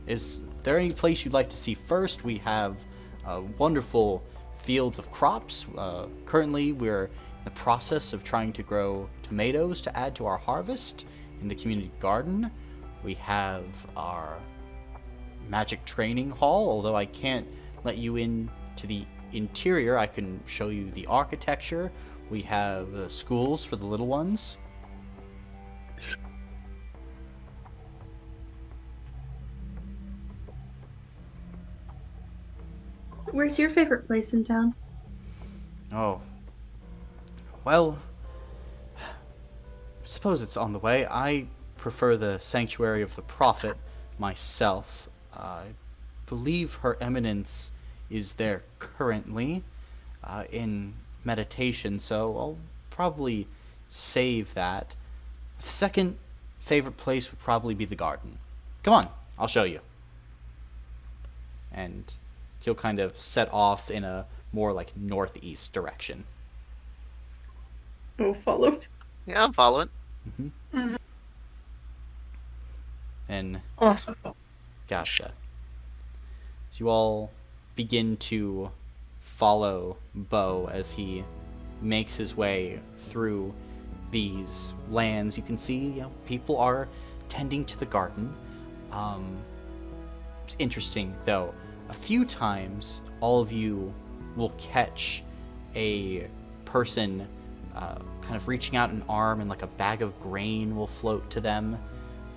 S1: Is there any place you'd like to see first? We have wonderful fields of crops. Currently, we're in the process of trying to grow tomatoes to add to our harvest in the community garden. We have our magic training hall, although I can't let you into the interior. I can show you the architecture. We have schools for the little ones.
S5: Where's your favorite place in town?
S1: Oh. Well, I suppose it's on the way. I prefer the Sanctuary of the Prophet myself. I believe Her Eminence is there currently in meditation, so I'll probably save that. The second favorite place would probably be the garden. Come on, I'll show you. And he'll kind of set off in a more like northeast direction.
S5: We'll follow.
S4: Yeah, I'm following.
S1: And
S6: Awesome.
S1: gotcha. So you all begin to follow Bo as he makes his way through these lands. You can see, people are tending to the garden. It's interesting, though. A few times, all of you will catch a person kind of reaching out an arm, and like a bag of grain will float to them.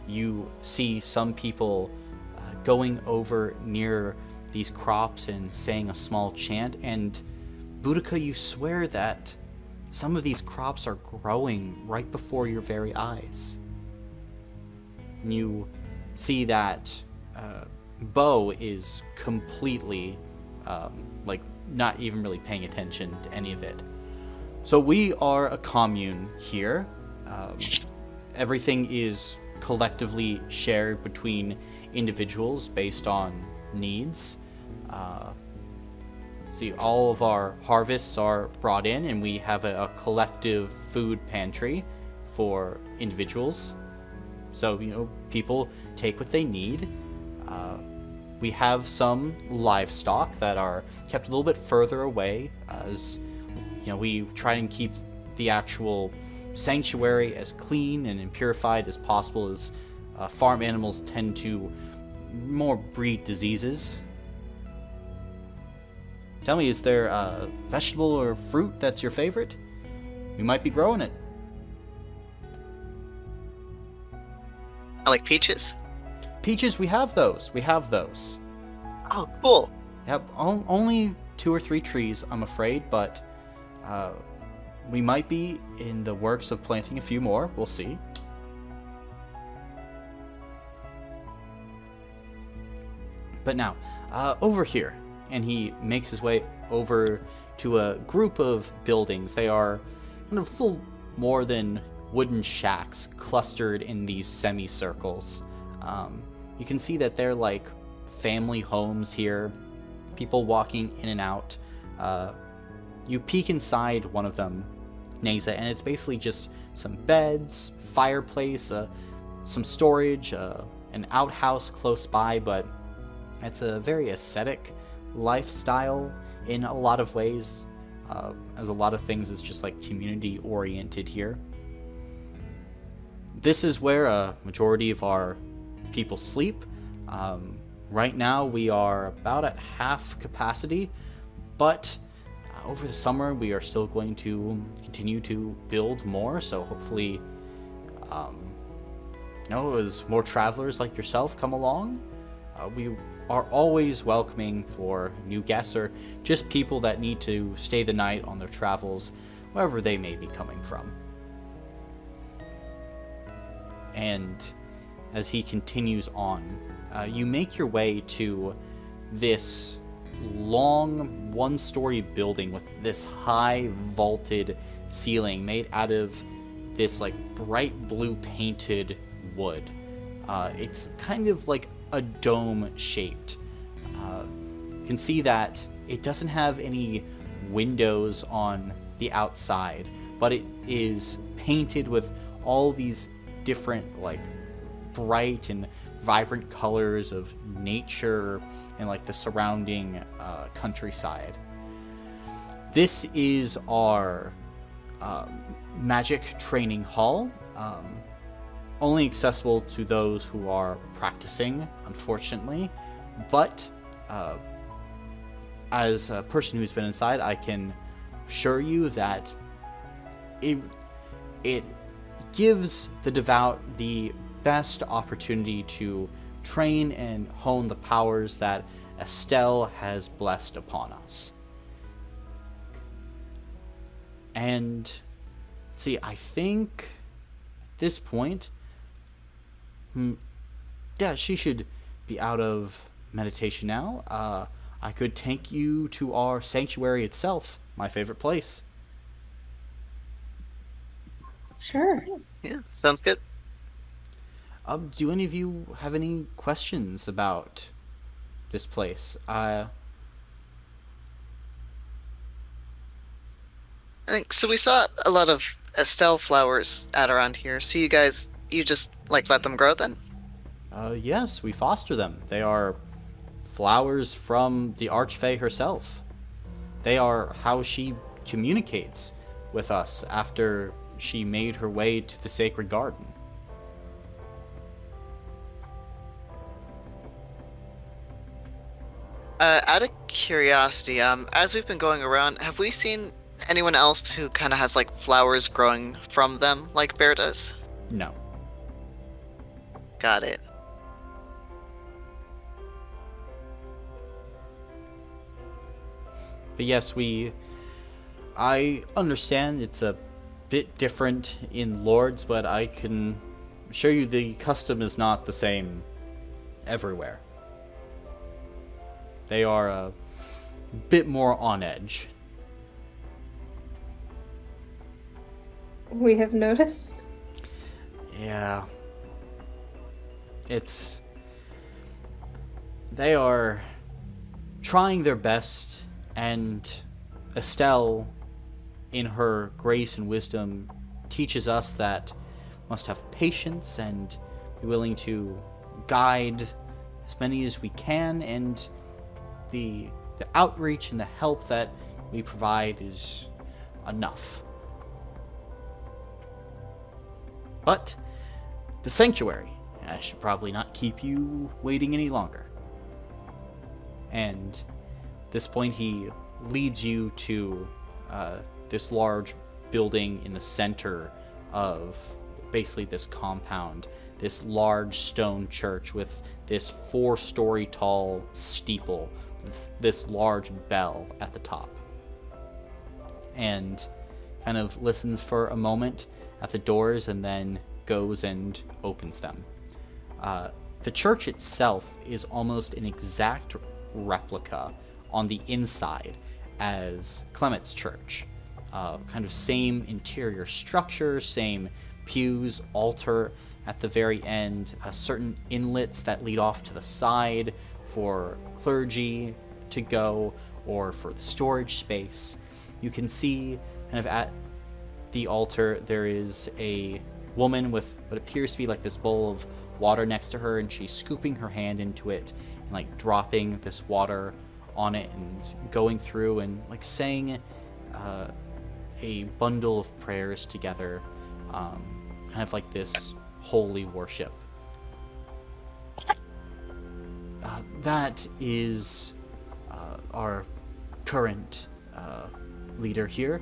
S1: You see some people going over near these crops and saying a small chant, and Boudica, you swear that some of these crops are growing right before your very eyes. And you see that Bo is completely not even really paying attention to any of it. So we are a commune here. Everything is collectively shared between individuals based on needs. See, all of our harvests are brought in, and we have a collective food pantry for individuals. So, people take what they need. We have some livestock that are kept a little bit further away, as we try and keep the actual sanctuary as clean and purified as possible, as farm animals tend to more breed diseases. Tell me, is there a vegetable or fruit that's your favorite? We might be growing it.
S4: I like peaches.
S1: Peaches, we have those.
S4: Oh, cool.
S1: Yep, only 2 or 3 trees, I'm afraid, but we might be in the works of planting a few more. We'll see. But now, over here, and he makes his way over to a group of buildings. They are kind of little more than wooden shacks clustered in these semicircles. You can see that they're like family homes here, people walking in and out. You peek inside one of them, Neza, and it's basically just some beds, fireplace, some storage, an outhouse close by, but it's a very ascetic lifestyle in a lot of ways, as a lot of things is just like community oriented here. This is where a majority of our people sleep. Right now we are about at half capacity, but over the summer we are still going to continue to build more, so hopefully as more travelers like yourself come along, we are always welcoming for new guests or just people that need to stay the night on their travels, wherever they may be coming from. And as he continues on, you make your way to this long one-story building with this high vaulted ceiling made out of this like bright blue painted wood. It's kind of like a dome shaped. You can see that it doesn't have any windows on the outside, but it is painted with all these different like bright and vibrant colors of nature and like the surrounding countryside. This is our magic training hall, only accessible to those who are practicing, unfortunately, but as a person who's been inside, I can assure you that it gives the devout the best opportunity to train and hone the powers that Estelle has blessed upon us. And let's see, I think at this point, yeah, she should be out of meditation now. I could take you to our sanctuary itself, my favorite place.
S5: Sure.
S4: Yeah, sounds good.
S1: Do any of you have any questions about this place?
S4: I think so. We saw a lot of Estelle flowers out around here. So you just like let them grow then?
S1: Yes, we foster them. They are flowers from the Archfey herself. They are how she communicates with us after she made her way to the sacred garden.
S4: Out of curiosity, as we've been going around, have we seen anyone else who kind of has like flowers growing from them, like Bear does?
S1: No.
S4: Got it.
S1: But yes, I understand it's a bit different in Lourdes, but I can assure you the custom is not the same everywhere. They are a bit more on edge.
S5: We have noticed.
S1: Yeah. They are trying their best, and Estelle, in her grace and wisdom, teaches us that must have patience and be willing to guide as many as we can, and the outreach and the help that we provide is enough. But the sanctuary, I should probably not keep you waiting any longer. And at this point, he leads you to this large building in the center of basically this compound, this large stone church with this 4-story tall steeple, with this large bell at the top. And kind of listens for a moment at the doors and then goes and opens them. The church itself is almost an exact replica on the inside as Clement's church. Kind of same interior structure, same pews, altar at the very end, certain inlets that lead off to the side for clergy to go or for the storage space. You can see kind of at the altar there is a woman with what appears to be like this bowl of water next to her, and she's scooping her hand into it and like dropping this water on it and going through and like saying a bundle of prayers together, kind of like this holy worship. That is our current leader here.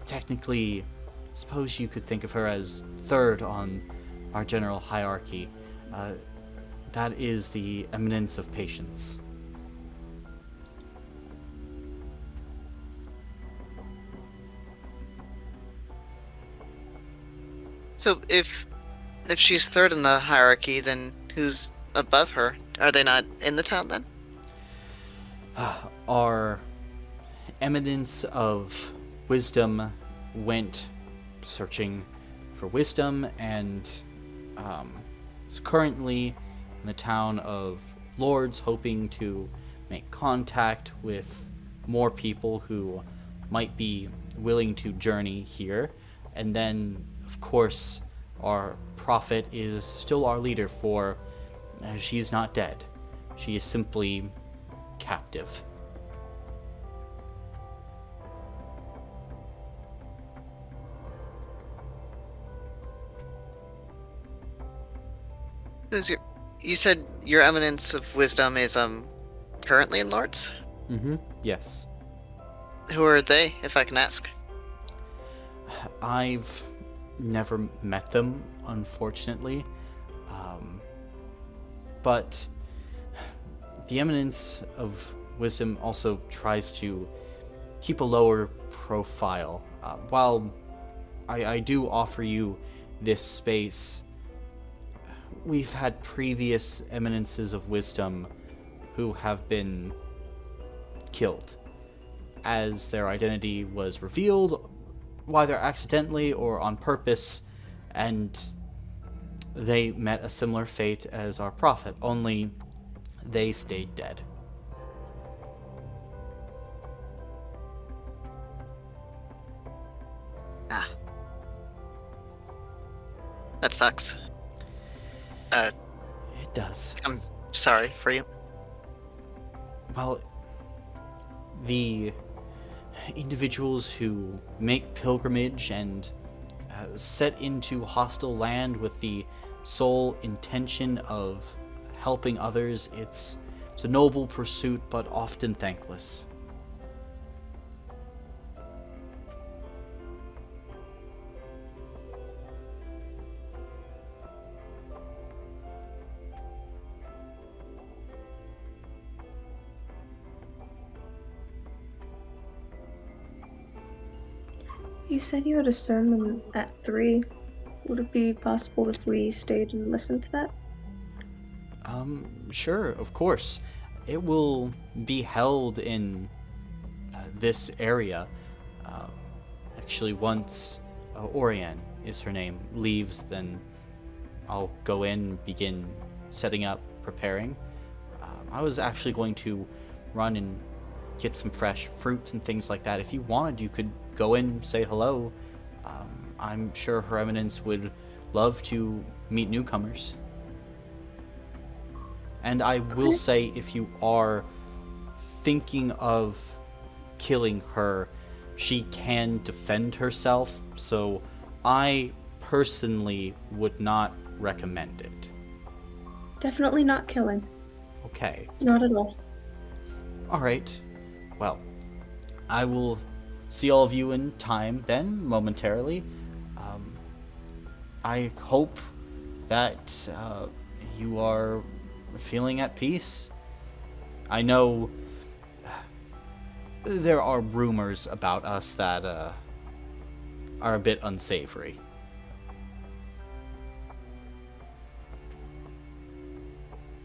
S1: Technically, suppose you could think of her as third on our general hierarchy. That is the eminence of patience.
S4: So So if she's third in the hierarchy, then who's above her? Are they not in the town then?
S1: Our eminence of wisdom went searching for wisdom and is currently in the town of Lourdes, hoping to make contact with more people who might be willing to journey here. And then, of course, our prophet is still our leader, for she's not dead. She is simply captive.
S4: You said your eminence of wisdom is currently in Lourdes?
S1: Yes.
S4: Who are they, if I can ask?
S1: I've never met them, unfortunately. But the eminence of wisdom also tries to keep a lower profile. While I do offer you this space, we've had previous eminences of wisdom who have been killed, as their identity was revealed, whether accidentally or on purpose, and they met a similar fate as our prophet, only they stayed dead.
S4: Ah. That sucks.
S1: It does.
S4: I'm sorry for you.
S1: Well, the individuals who make pilgrimage and set into hostile land with the sole intention of helping others, it's a noble pursuit, but often thankless.
S5: You said you had a sermon at 3. Would it be possible if we stayed and listened to that?
S1: Sure, of course. It will be held in this area. Actually, once Oriane is her name, leaves, then I'll go in, begin setting up, preparing. I was actually going to run and get some fresh fruits and things like that. If you wanted, you could go in, say hello. I'm sure Her Eminence would love to meet newcomers. And I will say, if you are thinking of killing her, she can defend herself, so I personally would not recommend it.
S5: Definitely not killing.
S1: Okay.
S5: Not at all.
S1: Alright. Well, I will see all of you in time then, momentarily. I hope that you are feeling at peace. I know there are rumors about us that are a bit unsavory.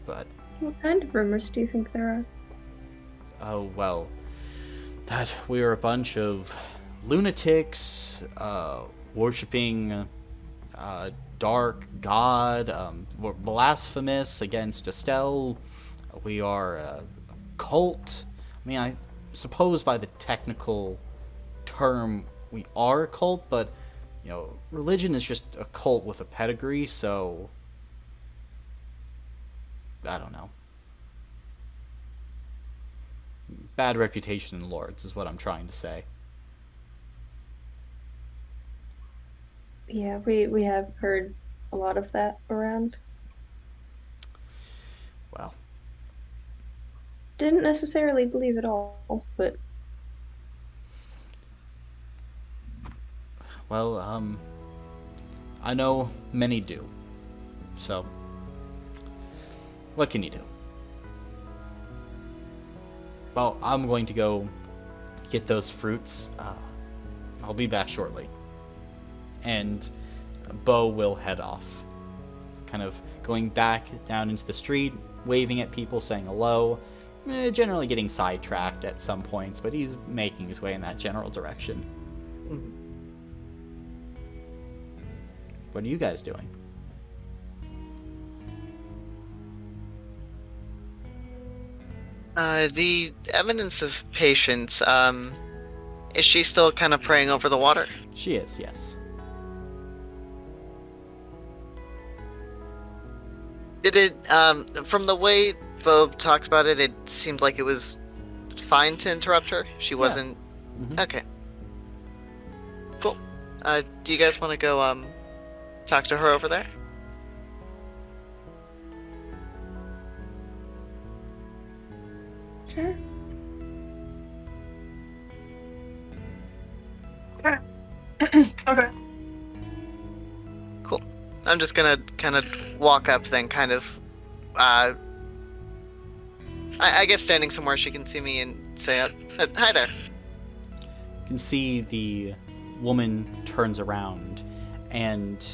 S1: But
S5: What kind of rumors do you think there are?
S1: oh well, that we are a bunch of lunatics, worshipping dark god, we're blasphemous against Estelle. We are a cult. I mean, I suppose by the technical term we are a cult, but you know, religion is just a cult with a pedigree, so I don't know. Bad reputation in Lourdes is what I'm trying to say.
S5: Yeah, we have heard a lot of that around.
S1: Well,
S5: Didn't necessarily believe it all, but
S1: I know many do. So, what can you do? Well, I'm going to go get those fruits. I'll be back shortly. And Bo will head off, kind of going back down into the street, waving at people, saying hello, generally getting sidetracked at some points, but he's making his way in that general direction. What are you guys doing?
S4: The evidence of patience, is she still kind of praying over the water?
S1: She is, yes.
S4: Did it, from the way Bo talked about it, it seemed like it was fine to interrupt her? She wasn't...
S1: Mhm.
S4: Okay. Cool. Do you guys want to go, talk to her over there?
S5: Sure.
S6: Okay.
S4: Cool. I'm just gonna kind of walk up then, kind of, I guess standing somewhere she can see me and say, hi there.
S1: You can see the woman turns around, and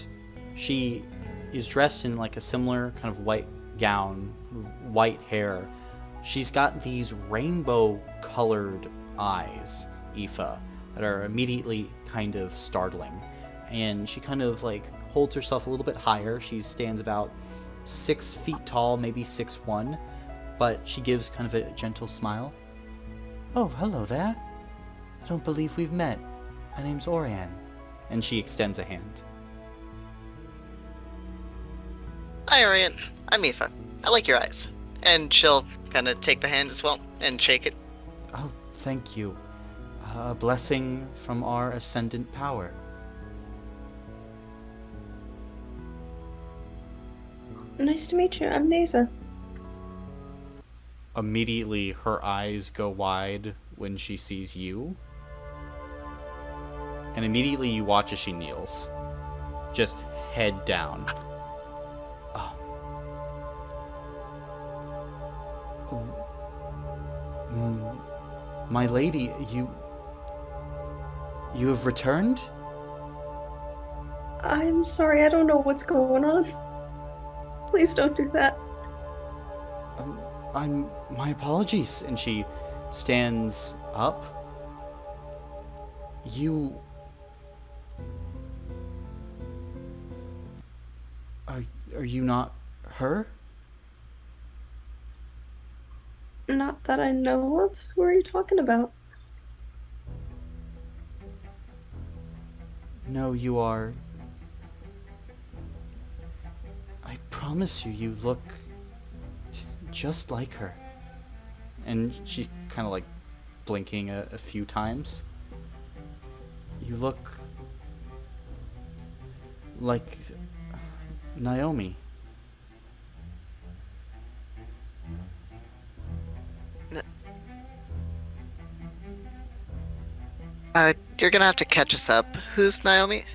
S1: she is dressed in like a similar kind of white gown, white hair. She's got these rainbow-colored eyes, Aoife, that are immediately kind of startling. And she kind of like holds herself a little bit higher. She stands about 6 feet tall, maybe 6'1", but she gives kind of a gentle smile. Oh, hello there. I don't believe we've met. My name's Orianne. And she extends a hand.
S4: Hi, Orion. I'm Aoife. I like your eyes. And she'll kind of take the hand as well and shake it.
S1: Oh, thank you. A blessing from our Ascendant power.
S5: Nice to meet you. I'm Neza.
S1: Immediately, her eyes go wide when she sees you. And immediately you watch as she kneels. Just head down. My lady, you have returned?
S5: I'm sorry, I don't know what's going on. Please don't do that.
S1: My apologies. And she stands up. Are you not her?
S5: Not that I know of. Who are you talking about?
S1: No, you are. I promise you, you look just like her. And she's kind of like blinking a few times. You look like Naomi.
S4: You're gonna have to catch us up. Who's Naomi?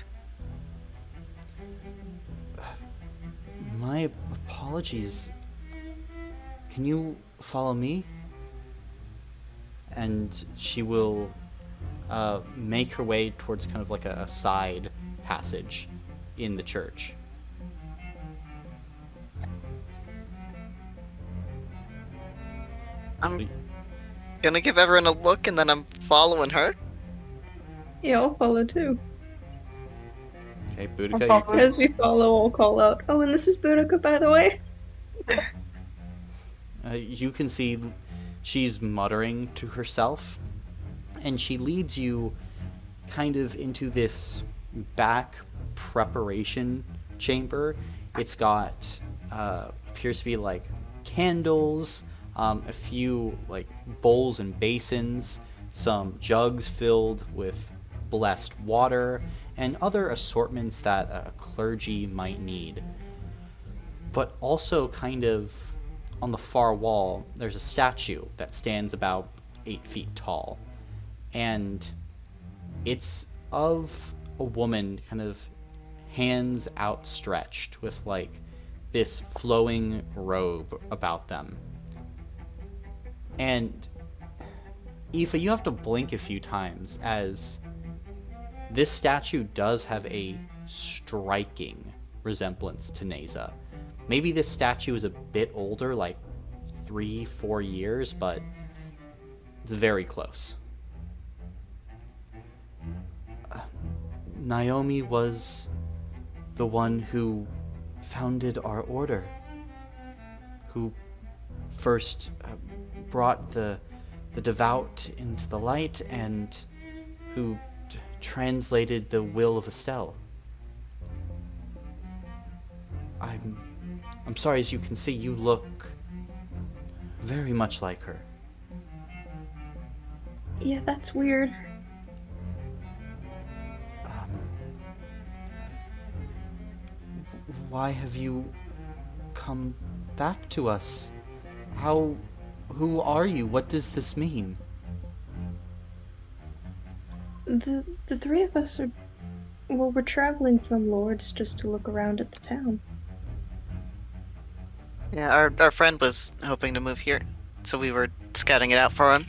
S1: My apologies. Can you follow me? And she will make her way towards kind of like a side passage in the church.
S4: I'm gonna give everyone a look and then I'm following her.
S5: Yeah, I'll follow too.
S1: Okay,
S6: I'll
S1: Boudica,
S6: follow.
S1: you
S5: As we follow, I'll call out. Oh, and this is Boudica, by the way.
S1: you can see she's muttering to herself, and she leads you kind of into this back preparation chamber. It's got appears to be like candles, a few like bowls and basins, some jugs filled with blessed water, and other assortments that a clergy might need. But also kind of on the far wall, there's a statue that stands about 8 feet tall. And it's of a woman kind of hands outstretched with like this flowing robe about them. And Aoife, you have to blink a few times as this statue does have a striking resemblance to Neza. Maybe this statue is a bit older, like 3-4 years, but it's very close. Naomi was the one who founded our order, who first brought the devout into the light, and who translated the will of Estelle. I'm sorry, as you can see, you look very much like her.
S5: Yeah, that's weird.
S1: Why have you come back to us? Who are you? What does this mean?
S5: The three of us are, well, we're traveling from Lourdes just to look around at the town.
S4: Yeah, our friend was hoping to move here, so we were scouting it out for him.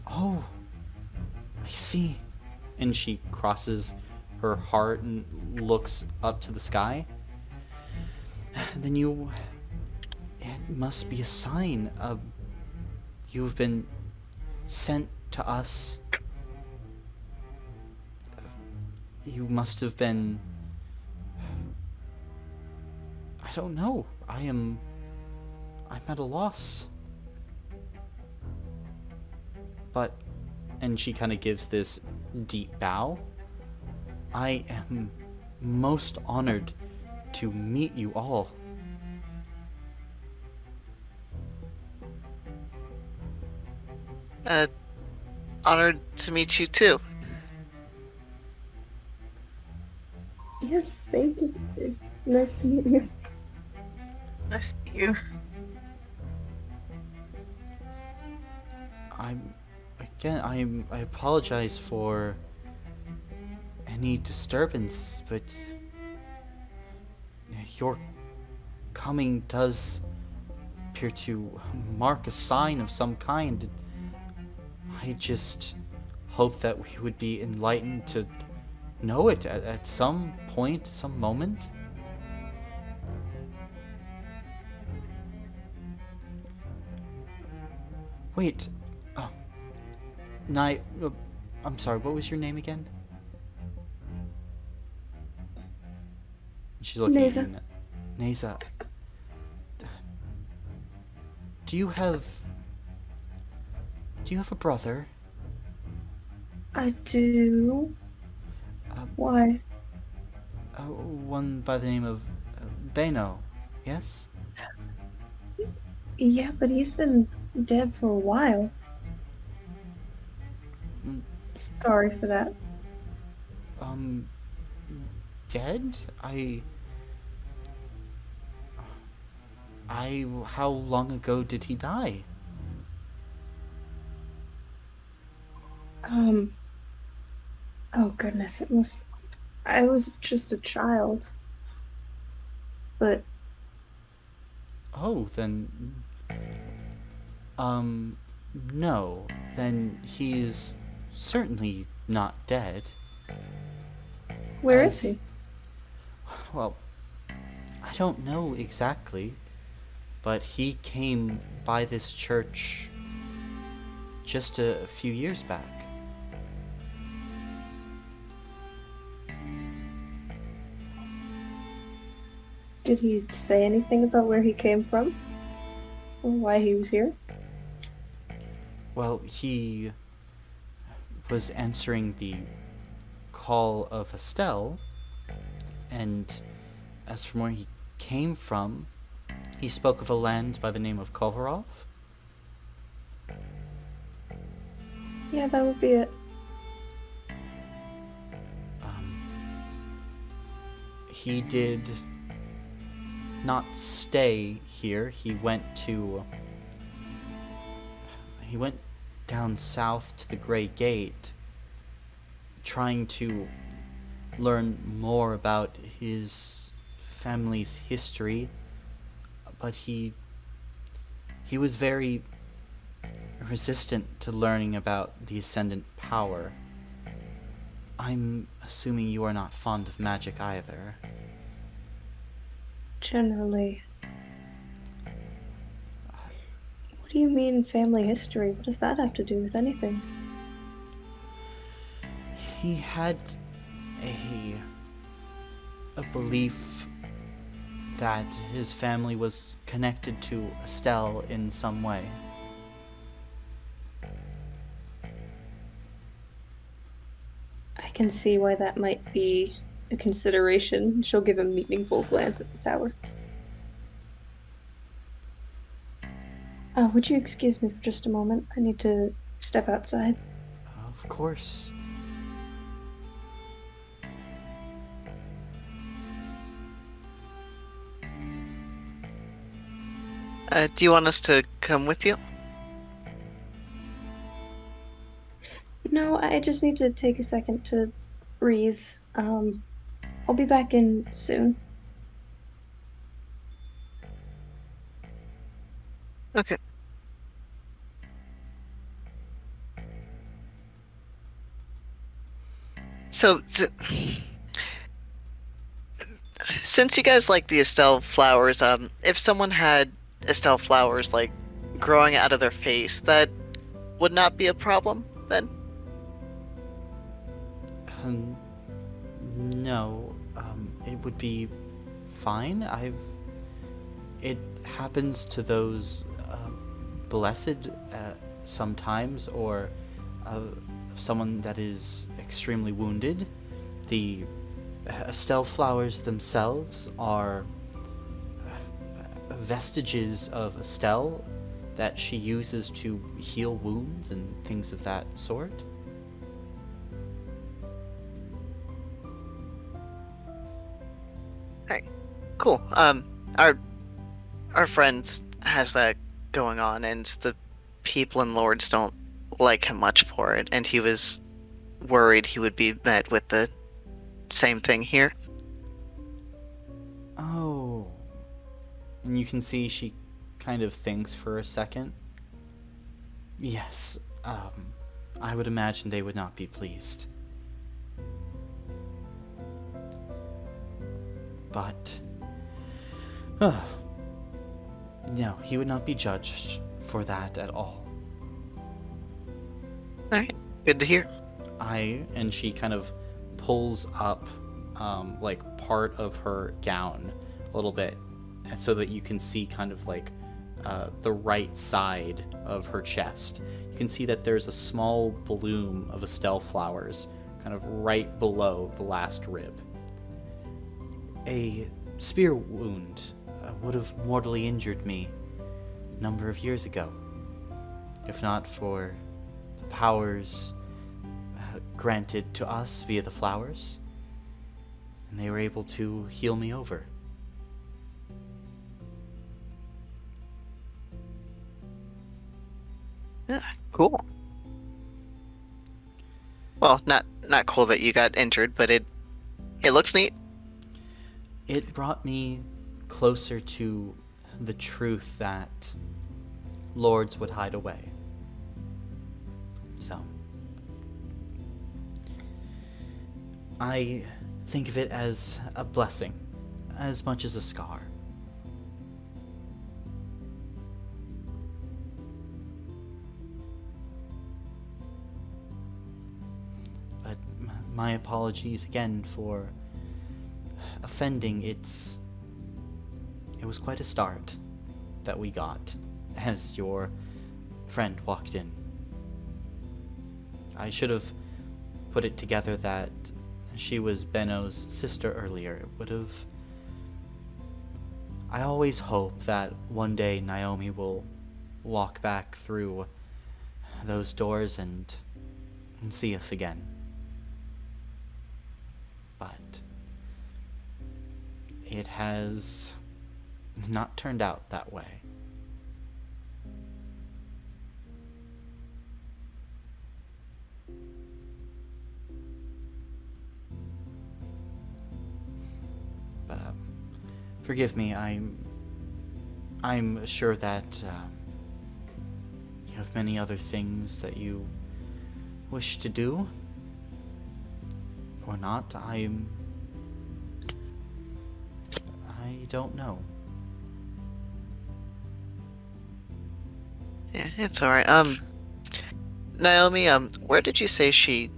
S1: Oh, I see. And she crosses her heart and looks up to the sky. Then it must be a sign of you've been sent to us. You must have been, I don't know. I'm at a loss. But, and she kind of gives this deep bow. I am most honored to meet you all.
S4: Honored to meet you too.
S5: Yes, thank you. Nice to meet you.
S6: Nice to meet you.
S1: I apologize for any disturbance, but your coming does appear to mark a sign of some kind. I just hope that we would be enlightened to know it at some point, some moment. Wait. Oh. I'm sorry, what was your name again? She's looking at you. Neza. Do you have a brother?
S5: I do. Why?
S1: One by the name of Beno, yes?
S5: Yeah, but he's been dead for a while. Sorry for that.
S1: Dead? How long ago did he die?
S5: Oh goodness, I was just a child. But...
S1: Oh, then... No. Then he's certainly not dead.
S5: Where is he?
S1: Well, I don't know exactly, but he came by this church just a few years back.
S5: Did he say anything about where he came from? Or why he was here?
S1: Well, he was answering the call of Estelle, and as from where he came from, he spoke of a land by the name of Kovarov.
S5: Yeah, that would be it.
S1: He did not stay here. He went down south to the Grey Gate, trying to learn more about his family's history, but he was very resistant to learning about the Ascendant power. I'm assuming you are not fond of magic either.
S5: Generally. What do you mean family history? What does that have to do with anything?
S1: He had a belief that his family was connected to Estelle in some way.
S5: I can see why that might be a consideration. She'll give a meaningful glance at the tower. Would you excuse me for just a moment? I need to step outside.
S1: Of course.
S4: Do you want us to come with you?
S5: No, I just need to take a second to breathe. I'll be back in soon.
S4: Okay. So, since you guys like the Estelle flowers, if someone had Estelle flowers, like, growing out of their face, that would not be a problem, then?
S1: No. It would be fine. It happens to those blessed sometimes, or someone that is extremely wounded. The Estelle flowers themselves are vestiges of Estelle that she uses to heal wounds and things of that sort.
S4: Alright, cool. Our friend has that going on, and the people in Lourdes don't like him much for it, and he was worried he would be met with the same thing here.
S1: Oh. And you can see she kind of thinks for a second. Yes, I would imagine they would not be pleased. But, no, he would not be judged for that at all.
S4: Alright, good to hear.
S1: And she kind of pulls up, like, part of her gown a little bit, so that you can see kind of like the right side of her chest. You can see that there's a small bloom of Estelle flowers kind of right below the last rib. A spear wound would have mortally injured me a number of years ago, if not for the powers granted to us via the flowers, and they were able to heal me over.
S4: Yeah, cool. Well, not cool that you got injured, but it looks neat.
S1: It brought me closer to the truth that Lourdes would hide away. So, I think of it as a blessing, as much as a scar. But my apologies again for offending. It was quite a start that we got as your friend walked in. I should have put it together that she was Benno's sister earlier. It would have... I always hope that one day Naomi will walk back through those doors and see us again. But it has not turned out that way. But forgive me. I'm sure that you have many other things that you wish to do. or not, I don't know.
S4: Yeah, it's alright. Naomi, where did you say she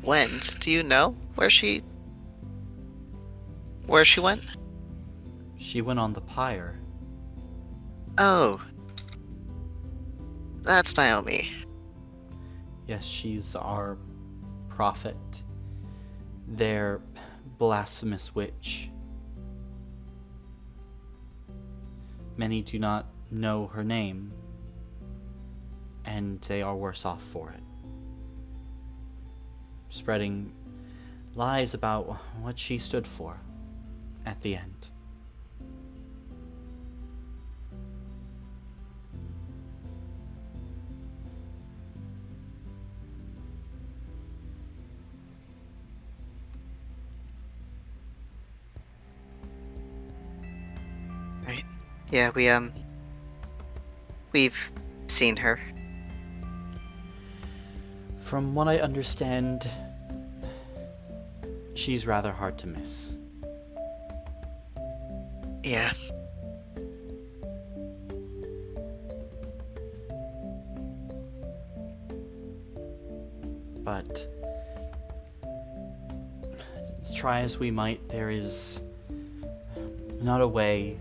S4: went? Do you know where she went?
S1: She went on the pyre.
S4: Oh. That's Naomi.
S1: Yes, she's our prophet. Their blasphemous witch. Many do not know her name, and they are worse off for it. Spreading lies about what she stood for at the end.
S4: Right. Yeah, we've seen her.
S1: From what I understand, she's rather hard to miss.
S4: Yeah.
S1: But try as we might, there is not a way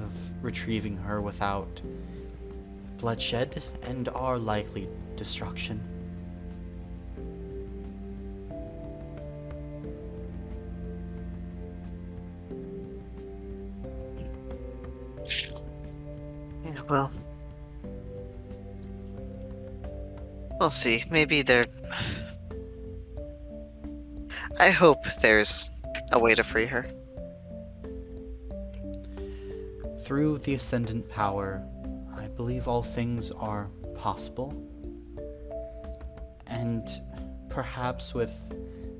S1: of retrieving her without bloodshed and our likely destruction.
S4: Yeah, well. We'll see. Maybe there... I hope there's a way to free her.
S1: Through the Ascendant power, I believe all things are possible. And perhaps with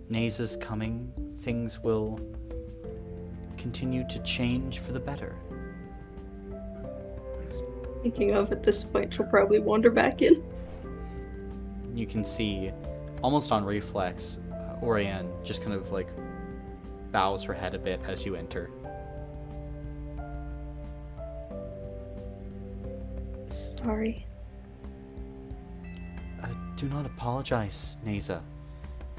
S1: Neza's coming, things will continue to change for the better.
S5: Thinking of at this point, she'll probably wander back in.
S1: You can see, almost on reflex, Orianne just kind of like bows her head a bit as you enter.
S5: Sorry.
S1: Do not apologize, Neza.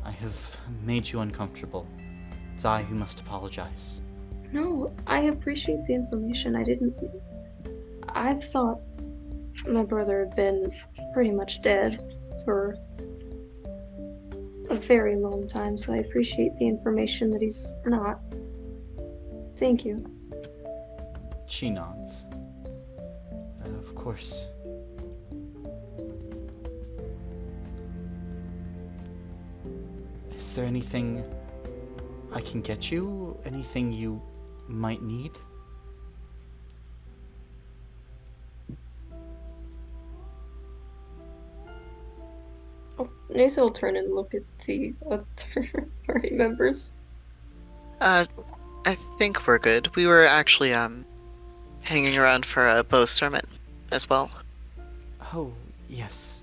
S1: I have made you uncomfortable. It's I who must apologize.
S5: No, I appreciate the information. I've thought my brother had been pretty much dead for a very long time, so I appreciate the information that he's not. Thank you.
S1: She nods. Of course. Is there anything I can get you? Anything you might need?
S5: Oh, Nasa will turn and look at the other party members.
S4: I think we're good. We were actually, hanging around for a bow tournament as well.
S1: Oh, yes.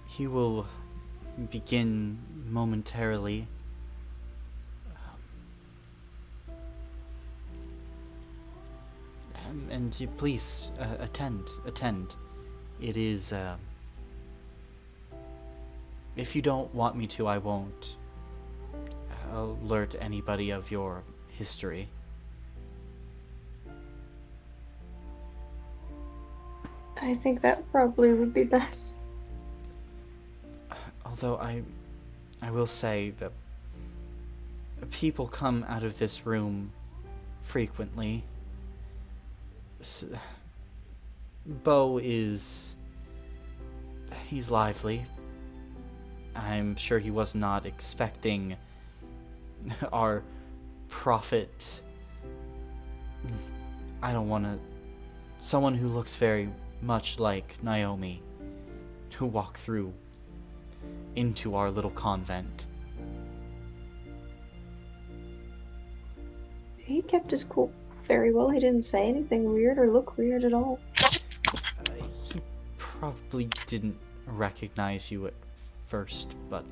S1: He will begin momentarily. And you please attend. It is. If you don't want me to, I won't alert anybody of your history.
S5: I think that probably would be best.
S1: Although I will say that people come out of this room frequently. Bo he's lively. I'm sure he was not expecting our prophet. I don't want to. Someone who looks very much like Naomi to walk through into our little convent.
S5: He kept his cool very well. He didn't say anything weird or look weird at all.
S1: He probably didn't recognize you at first, but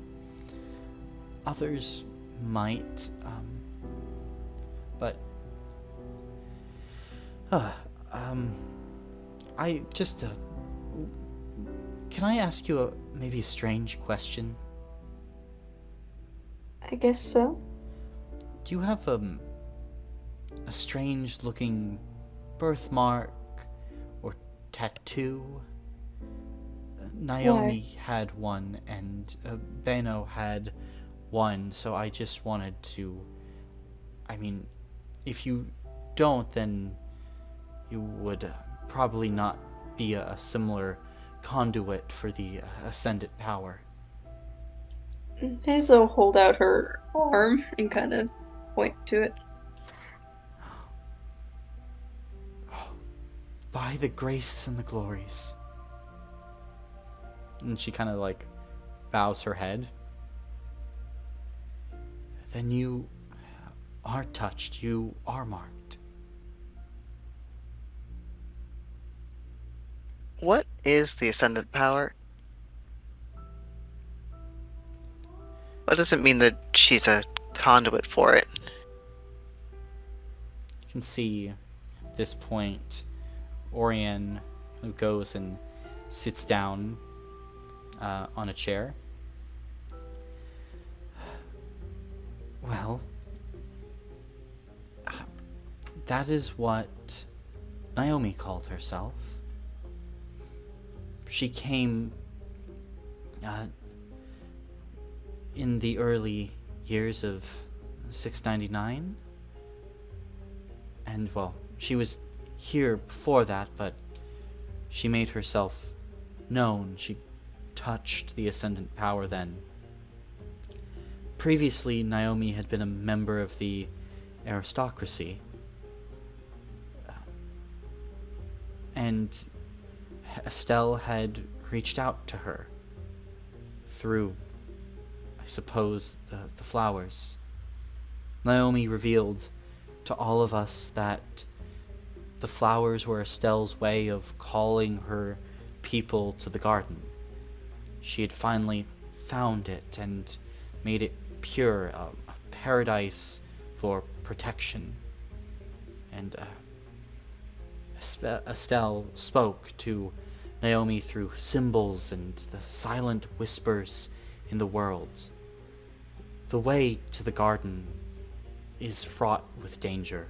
S1: others might, but I just can I ask you a maybe a strange question?
S5: I guess so.
S1: Do you have a strange looking birthmark or tattoo? Naomi had one, and Beno had one, so I just wanted to... I mean, if you don't, then you would probably not be a similar conduit for the Ascendant power.
S5: Hazel hold out her arm and kind of point to it.
S1: By the graces and the glories. And she kind of like bows her head. Then you are touched, you are marked.
S4: What is the Ascendant power? That doesn't mean that she's a conduit for it.
S1: You can see at this point Orion goes and sits down on a chair. Well, that is what Naomi called herself. She came in the early years of 699. And, well, she was here before that, but she made herself known. She touched the Ascendant power then. Previously, Naomi had been a member of the aristocracy. And Estelle had reached out to her through, I suppose, the flowers. Naomi revealed to all of us that the flowers were Estelle's way of calling her people to the garden. She had finally found it and made it pure, a paradise for protection. And Estelle spoke to Naomi through symbols and the silent whispers in the world. The way to the garden is fraught with danger.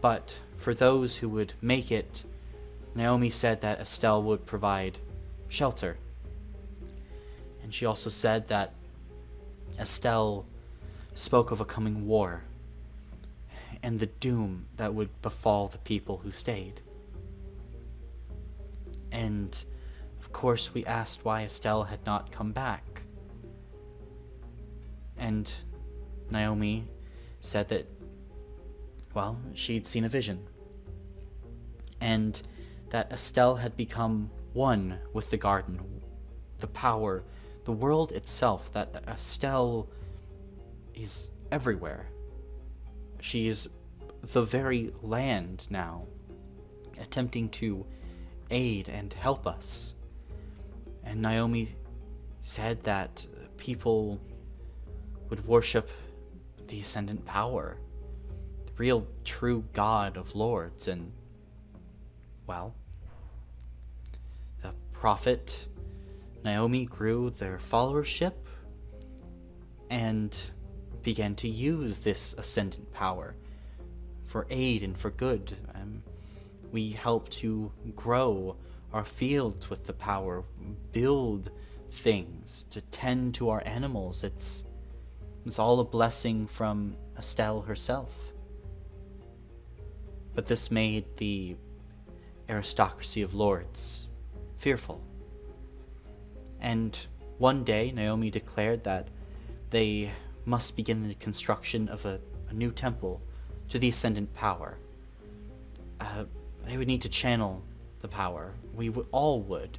S1: But for those who would make it, Naomi said that Estelle would provide shelter. And she also said that Estelle spoke of a coming war and the doom that would befall the people who stayed. And, of course, we asked why Estelle had not come back. And Naomi said that, well, she'd seen a vision. And that Estelle had become one with the garden, the power, the world itself, that Estelle is everywhere. She is the very land now, attempting to aid and help us. And Naomi said that people would worship the Ascendant power, the real true God of Lourdes. And, well, the prophet Naomi grew their followership and began to use this Ascendant power for aid and for good. We help to grow our fields with the power, build things, to tend to our animals. It's all a blessing from Estelle herself. But this made the aristocracy of Lourdes fearful. And one day, Naomi declared that they must begin the construction of a new temple to the Ascendant power. They would need to channel the power. We all would,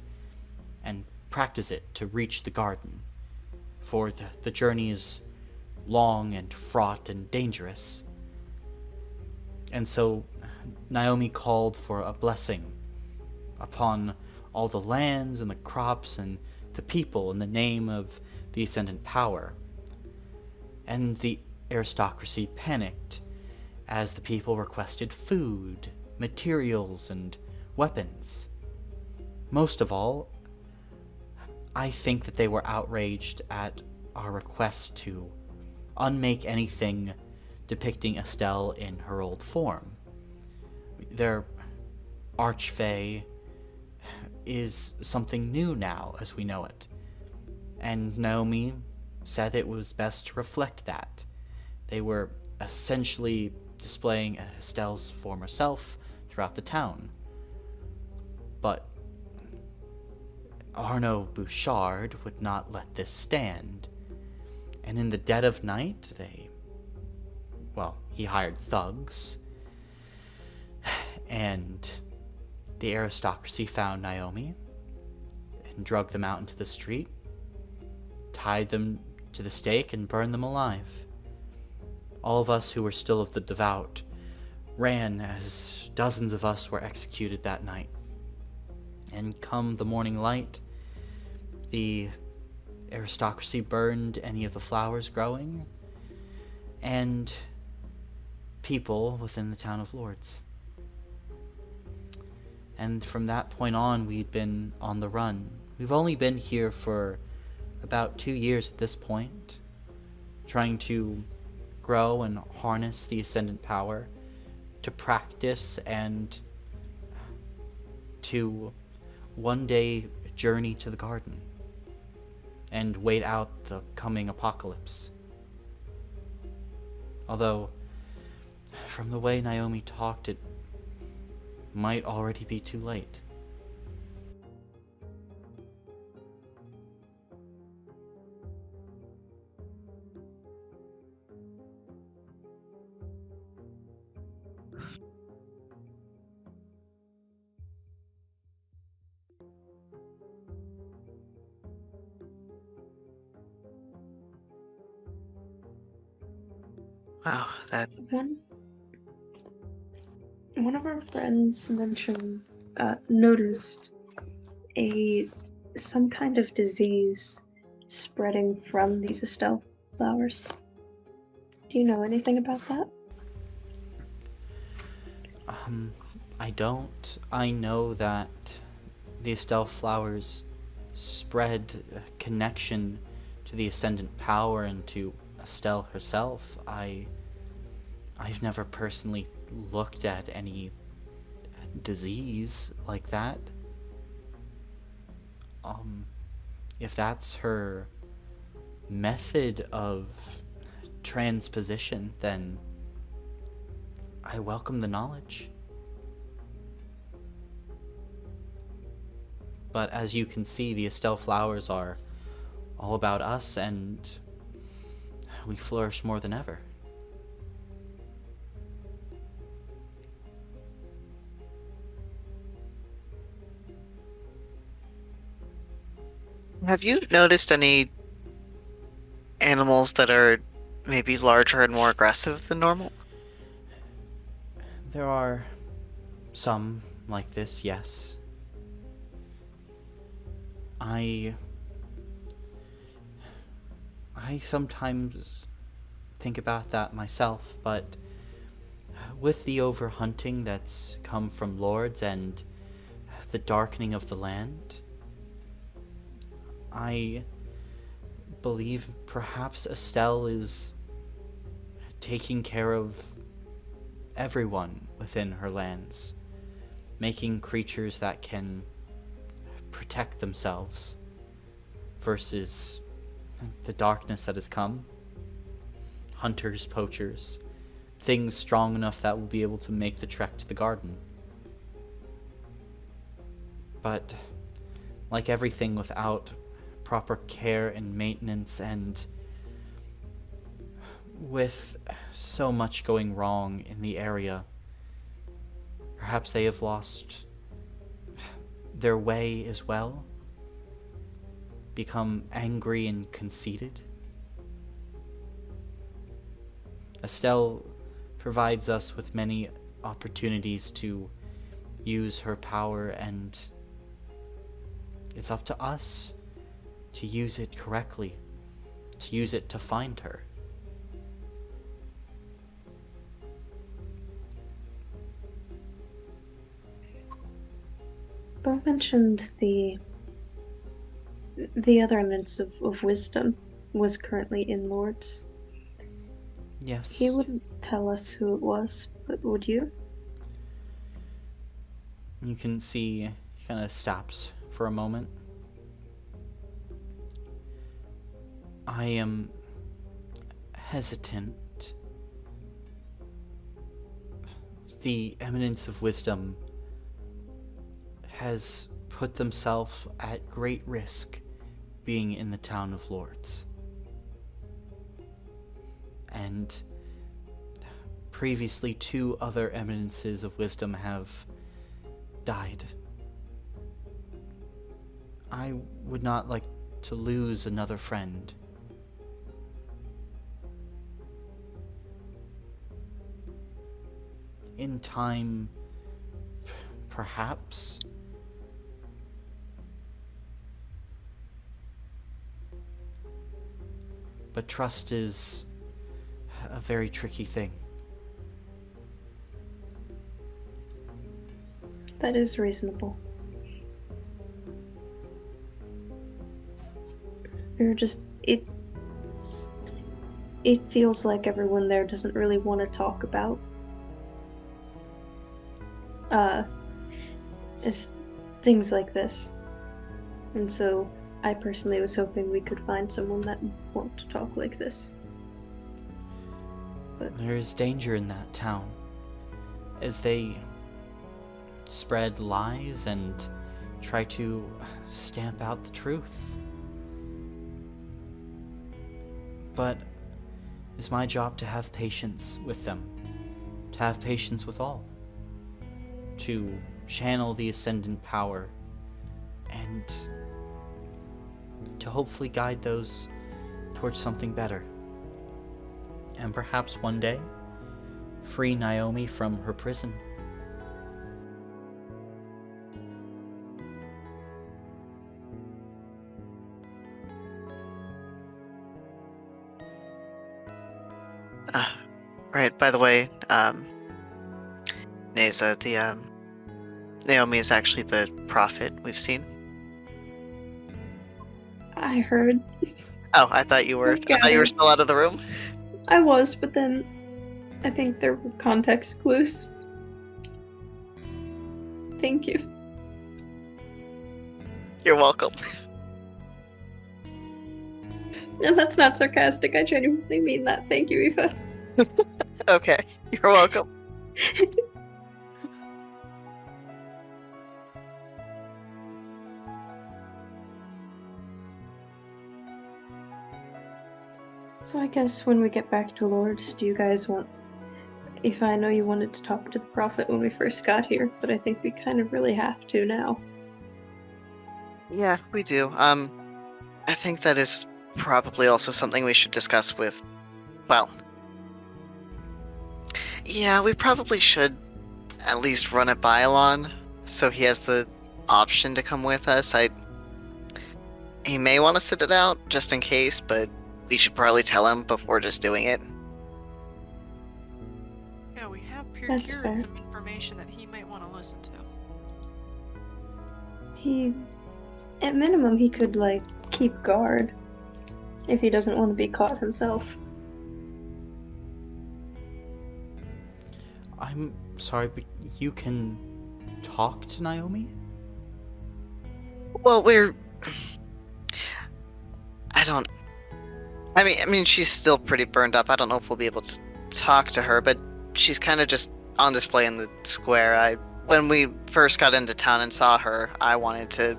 S1: and practice it to reach the garden. For the journey is long and fraught and dangerous. And so Naomi called for a blessing upon all the lands and the crops and the people in the name of the Ascendant power. and the aristocracy panicked as the people requested food, materials, and weapons. Most of all, I think that they were outraged at our request to unmake anything depicting Estelle in her old form. Their Archfey is something new now as we know it, and Naomi said it was best to reflect that. They were essentially displaying Estelle's former self throughout the town. But Arnaud Bouchard would not let this stand, and in the dead of night, he hired thugs, and the aristocracy found Naomi and dragged them out into the street, tied them to the stake, and burned them alive. All of us who were still of the devout ran as dozens of us were executed that night. And come the morning light, the aristocracy burned any of the flowers growing, and people within the town of Lourdes. And from that point on, we'd been on the run. We've only been here for about 2 years at this point, trying to grow and harness the Ascendant power, to practice and to one day journey to the garden and wait out the coming apocalypse. Although, from the way Naomi talked, it might already be too late.
S4: Wow, that
S5: One of our friends noticed some kind of disease spreading from these Estelle flowers. Do you know anything about that?
S1: I don't. I know that the Estelle flowers spread a connection to the Ascendant power and to Estelle herself. I've never personally looked at any disease like that. If that's her method of transposition, then I welcome the knowledge. But as you can see, the Estelle flowers are all about us, and we flourish more than ever.
S4: Have you noticed any animals that are maybe larger and more aggressive than normal?
S1: There are some like this, yes. I sometimes think about that myself, but with the overhunting that's come from Lourdes and the darkening of the land, I believe perhaps Estelle is taking care of everyone within her lands, making creatures that can protect themselves versus the darkness that has come. Hunters, poachers, things strong enough that will be able to make the trek to the garden. But like everything, without proper care and maintenance, and with so much going wrong in the area, perhaps they have lost their way as well, become angry and conceited. Estelle provides us with many opportunities to use her power, and it's up to us to use it correctly, to use it to find her.
S5: Bo mentioned the other eminence of wisdom was currently in Lourdes.
S1: Yes.
S5: He wouldn't tell us who it was, but would you?
S1: You can see he kind of stops for a moment. I am hesitant. The eminence of wisdom has put themselves at great risk being in the town of Lourdes. And previously 2 other eminences of wisdom have died. I would not like to lose another friend. In time, perhaps. But trust is a very tricky thing.
S5: That is reasonable. You're just it feels like everyone there doesn't really want to talk about is things like this. And so I personally was hoping we could find someone that wants to talk like this. But
S1: there is danger in that town as they spread lies and try to stamp out the truth. But it's my job to have patience with them, to have patience with all, to channel the Ascendant power, and to hopefully guide those towards something better. And perhaps one day, free Naomi from her prison.
S4: Right, by the way, Neza, the, Naomi is actually the prophet we've seen.
S5: I heard.
S4: Oh, I thought you were still out of the room.
S5: I was, but then I think there were context clues. Thank you.
S4: You're welcome.
S5: And that's not sarcastic. I genuinely mean that. Thank you, Eva.
S4: Okay, you're welcome.
S5: So I guess when we get back to Lourdes, do you guys want... Eva, I know you wanted to talk to the Prophet when we first got here, but I think we kind of really have to now.
S4: Yeah, we do. I think that is probably also something we should discuss with, well, yeah, we probably should at least run it by Elon, so he has the option to come with us. He may want to sit it out, just in case, but we should probably tell him before just doing it.
S3: Yeah, we have
S5: That's
S3: procured
S5: fair.
S3: some information that he might want to listen to.
S5: At minimum, he could, like, keep guard. If he doesn't want to be caught himself.
S1: I'm sorry, but you can talk to Naomi?
S4: Well, I mean, she's still pretty burned up. I don't know if we'll be able to talk to her, but she's kind of just on display in the square. When we first got into town and saw her, I wanted to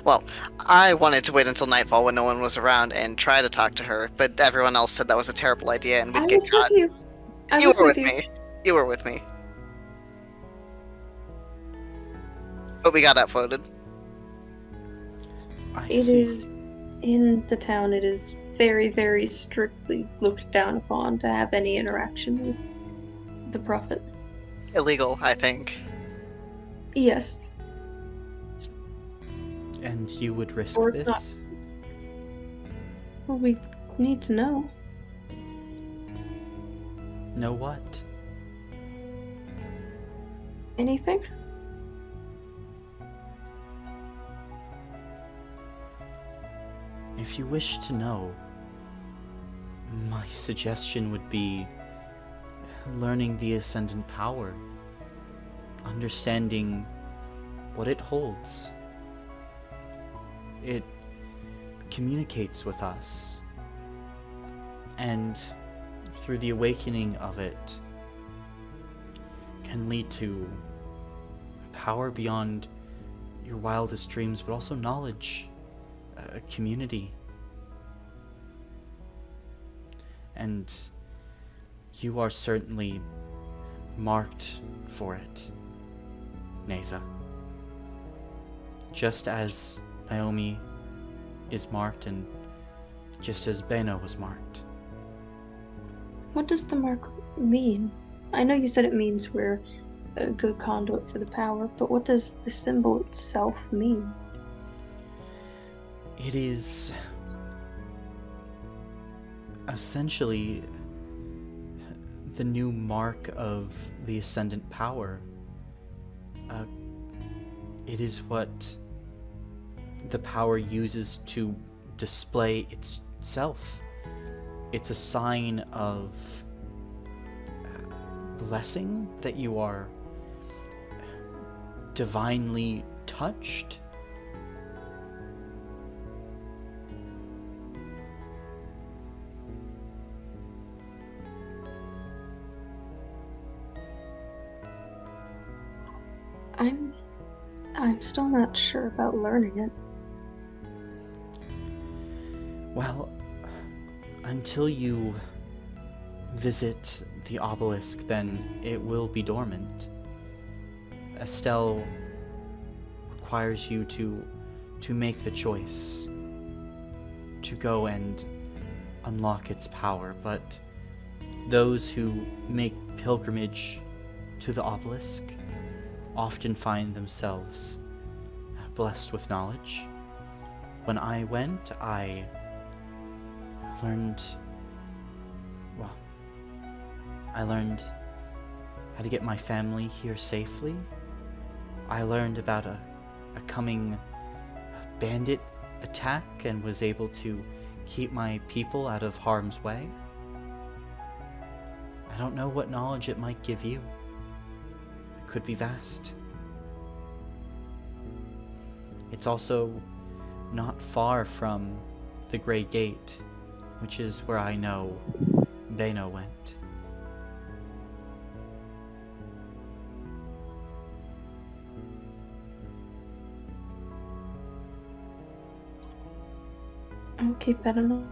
S4: wait until nightfall when no one was around and try to talk to her, but everyone else said that was a terrible idea and we'd get caught.
S5: You were with you.
S4: Me. You were with me. But we got outvoted.
S5: It is in the town, it is very, very strictly looked down upon to have any interaction with the Prophet.
S4: Illegal, I think.
S5: Yes.
S1: And you would risk
S5: Or
S1: this?
S5: not. Well, we need to know.
S1: Know what?
S5: Anything?
S1: If you wish to know, my suggestion would be learning the Ascendant power, understanding what it holds. It communicates with us, and through the awakening of it, can lead to power beyond your wildest dreams, but also knowledge, a community. And you are certainly marked for it, Neza. Just as Naomi is marked, and just as Beno was marked.
S5: What does the mark mean? I know you said it means we're a good conduit for the power, but what does the symbol itself mean?
S1: It is essentially the new mark of the Ascendant power. It is what the power uses to display itself. It's a sign of blessing, that you are divinely touched.
S5: I'm still not sure about learning it.
S1: Well, until you visit the obelisk, then it will be dormant. Estelle requires you to make the choice to go and unlock its power, but those who make pilgrimage to the obelisk often find themselves blessed with knowledge. When I went, I learned how to get my family here safely. I learned about a coming bandit attack and was able to keep my people out of harm's way. I don't know what knowledge it might give you. It could be vast. It's also not far from the Grey Gate, which is where I know Beno went.
S5: I'll keep that in mind.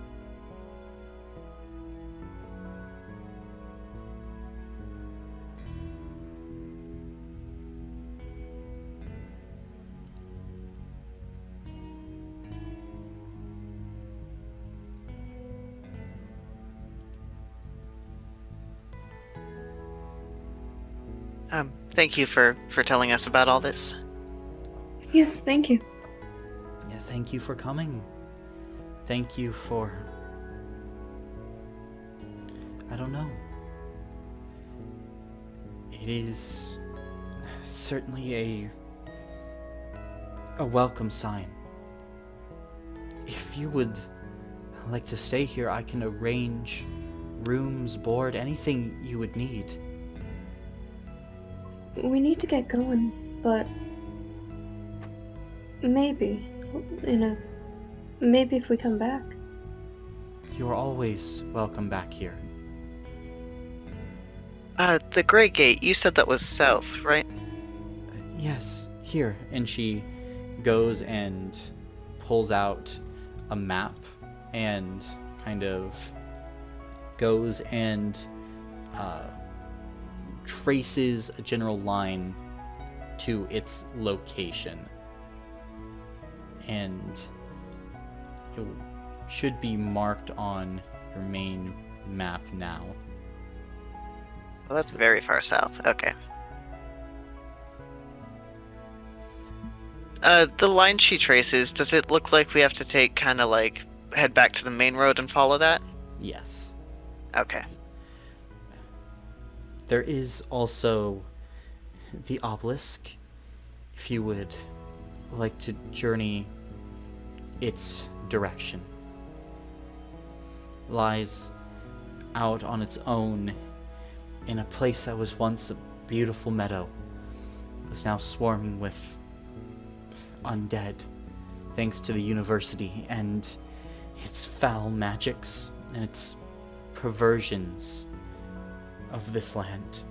S4: Thank you for telling us about all this.
S5: Yes, thank you.
S1: Yeah, thank you for coming. Thank you for... I don't know. It is certainly a welcome sign. If you would like to stay here, I can arrange rooms, board, anything you would need.
S5: We need to get going, but maybe if we come back.
S1: You are always welcome back here.
S4: The Grey Gate, you said that was south, right?
S1: Yes, here. And she goes and pulls out a map and kind of goes and traces a general line to its location. And it should be marked on your main map now.
S4: Well, that's very far south. Okay. The line she traces, does it look like we have to take kind of like head back to the main road and follow that?
S1: Yes.
S4: Okay.
S1: There is also the obelisk, if you would like to journey its direction. lies out on its own in a place that was once a beautiful meadow, is now swarming with undead, thanks to the university and its foul magics and its perversions of this land.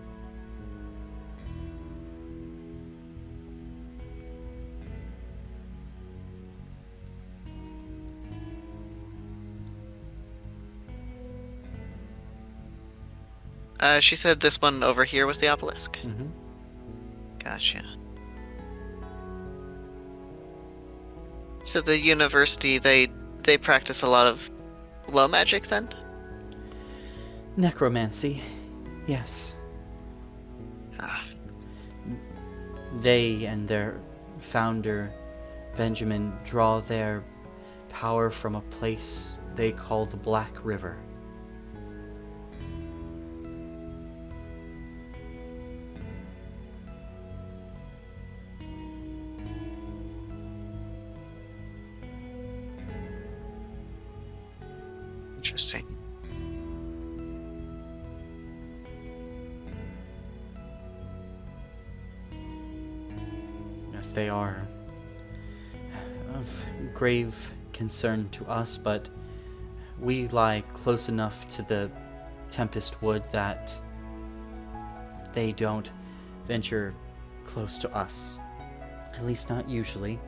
S4: She said this one over here was the obelisk.
S1: Mm-hmm.
S4: Gotcha. So the university, they practice a lot of low magic then?
S1: Necromancy, yes.
S4: Ah.
S1: They and their founder, Benjamin, draw their power from a place they call the Black River.
S4: Interesting.
S1: Yes, they are of grave concern to us, but we lie close enough to the Tempest Wood that they don't venture close to us. At least not usually.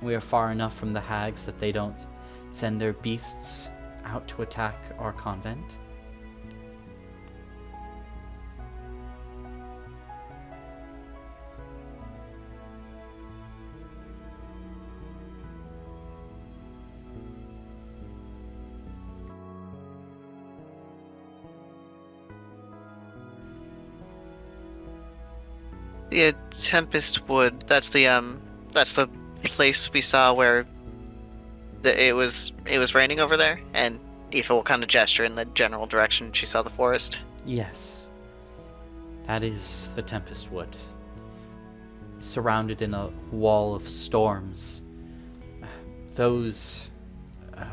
S1: We are far enough from the hags that they don't send their beasts out to attack our convent.
S4: The Tempest Wood, that's the place we saw where it was raining over there, and Aoife will kind of gesture in the general direction she saw the forest.
S1: Yes. That is the Tempest Wood. Surrounded in a wall of storms. Those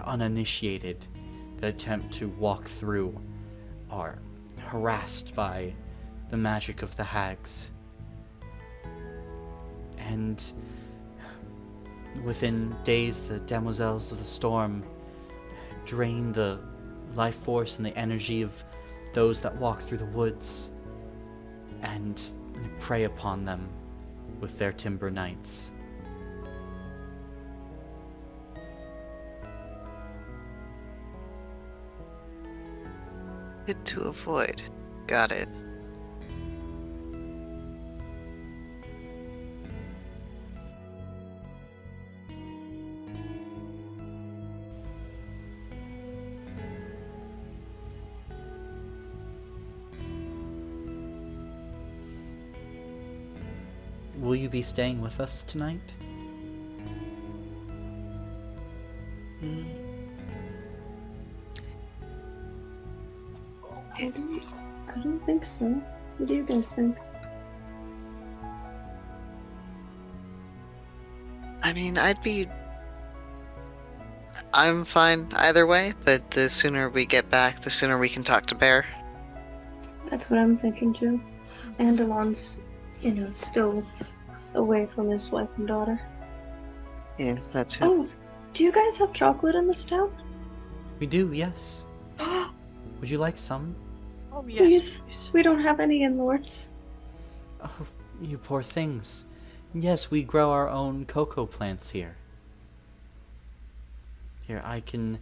S1: uninitiated that attempt to walk through are harassed by the magic of the hags. And within days, the Demoiselles of the Storm drain the life force and the energy of those that walk through the woods and prey upon them with their timber knights.
S4: Good to avoid. Got it.
S1: Will you be staying with us tonight?
S5: I don't think so. What do you guys think?
S4: I mean, I'm fine either way, but the sooner we get back, the sooner we can talk to Bear.
S5: That's what I'm thinking too. Andalon's, still away from his wife and daughter.
S4: Yeah, that's it.
S5: Oh, do you guys have chocolate in this town?
S1: We do, yes. Would you like some?
S3: Oh, yes,
S5: Please.
S3: please.
S5: We don't have any in Lourdes.
S1: Oh, you poor things. Yes, we grow our own cocoa plants here. Here, I can...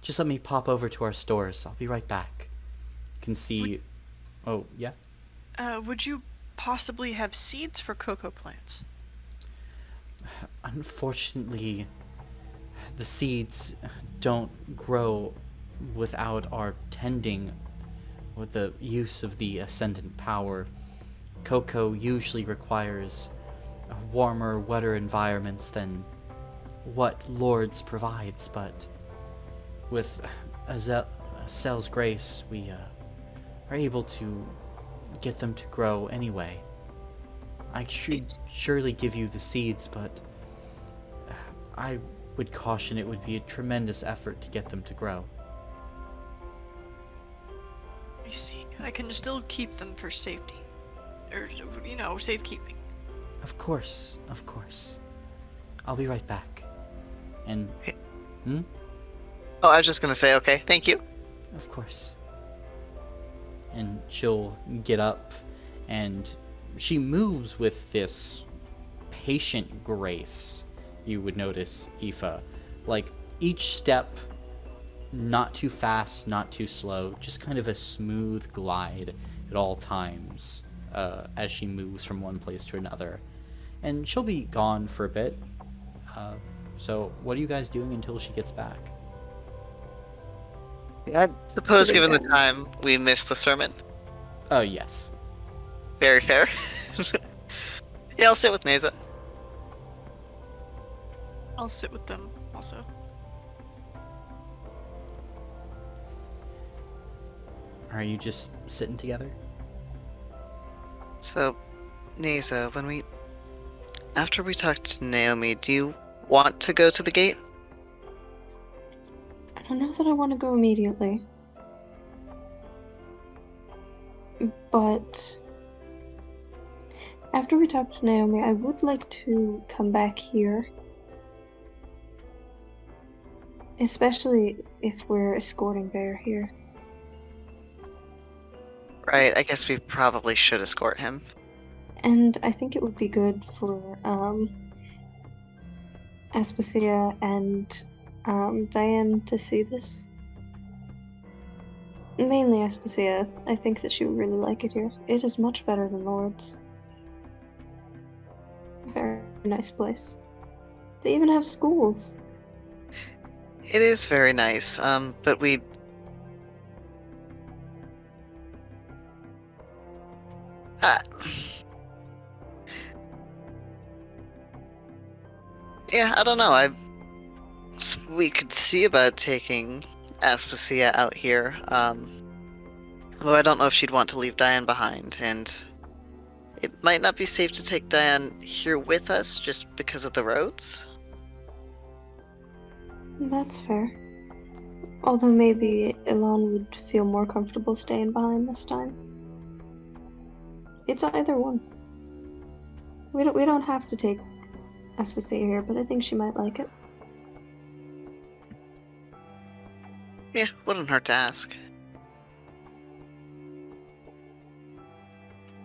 S1: Just let me pop over to our stores. I'll be right back. You can see... Oh, yeah?
S3: Would you possibly have seeds for cocoa plants?
S1: Unfortunately, the seeds don't grow without our tending with the use of the Ascendant power. Cocoa usually requires warmer, wetter environments than what Lourdes provides, but with Estelle's grace, we are able to get them to grow anyway. I should surely give you the seeds, but I would caution it would be a tremendous effort to get them to grow.
S3: I see. I can still keep them for safety. Or, safekeeping.
S1: Of course, of course. I'll be right back. And...
S4: Oh, I was just gonna say, okay, thank you.
S1: Of course. And she'll get up, and she moves with this patient grace, you would notice, Aoife. Like, each step, not too fast, not too slow, just kind of a smooth glide at all times as she moves from one place to another. And she'll be gone for a bit. So what are you guys doing until she gets back?
S2: I
S4: Suppose, given the time, we missed the sermon.
S1: Oh, yes.
S4: Very fair. Yeah, I'll sit with Neza.
S3: I'll sit with them also.
S1: Are you just sitting together?
S4: So, Neza, after we talked to Naomi, do you want to go to the gate?
S5: I don't know that I want to go immediately. But after we talk to Naomi, I would like to come back here. Especially if we're escorting Bear here.
S4: Right, I guess we probably should escort him.
S5: And I think it would be good for Aspasia and Diane to see this. Mainly Aspasia. I think that she would really like it here. It is much better than Lourdes. Very nice place. They even have schools.
S4: It is very nice, but we... Yeah, I don't know. We could see about taking Aspasia out here. Although I don't know if she'd want to leave Diane behind, and it might not be safe to take Diane here with us just because of the roads.
S5: That's fair. Although maybe Elon would feel more comfortable staying behind this time. It's either one. We don't have to take Aspasia here, but I think she might like it.
S4: Yeah, wouldn't hurt to ask.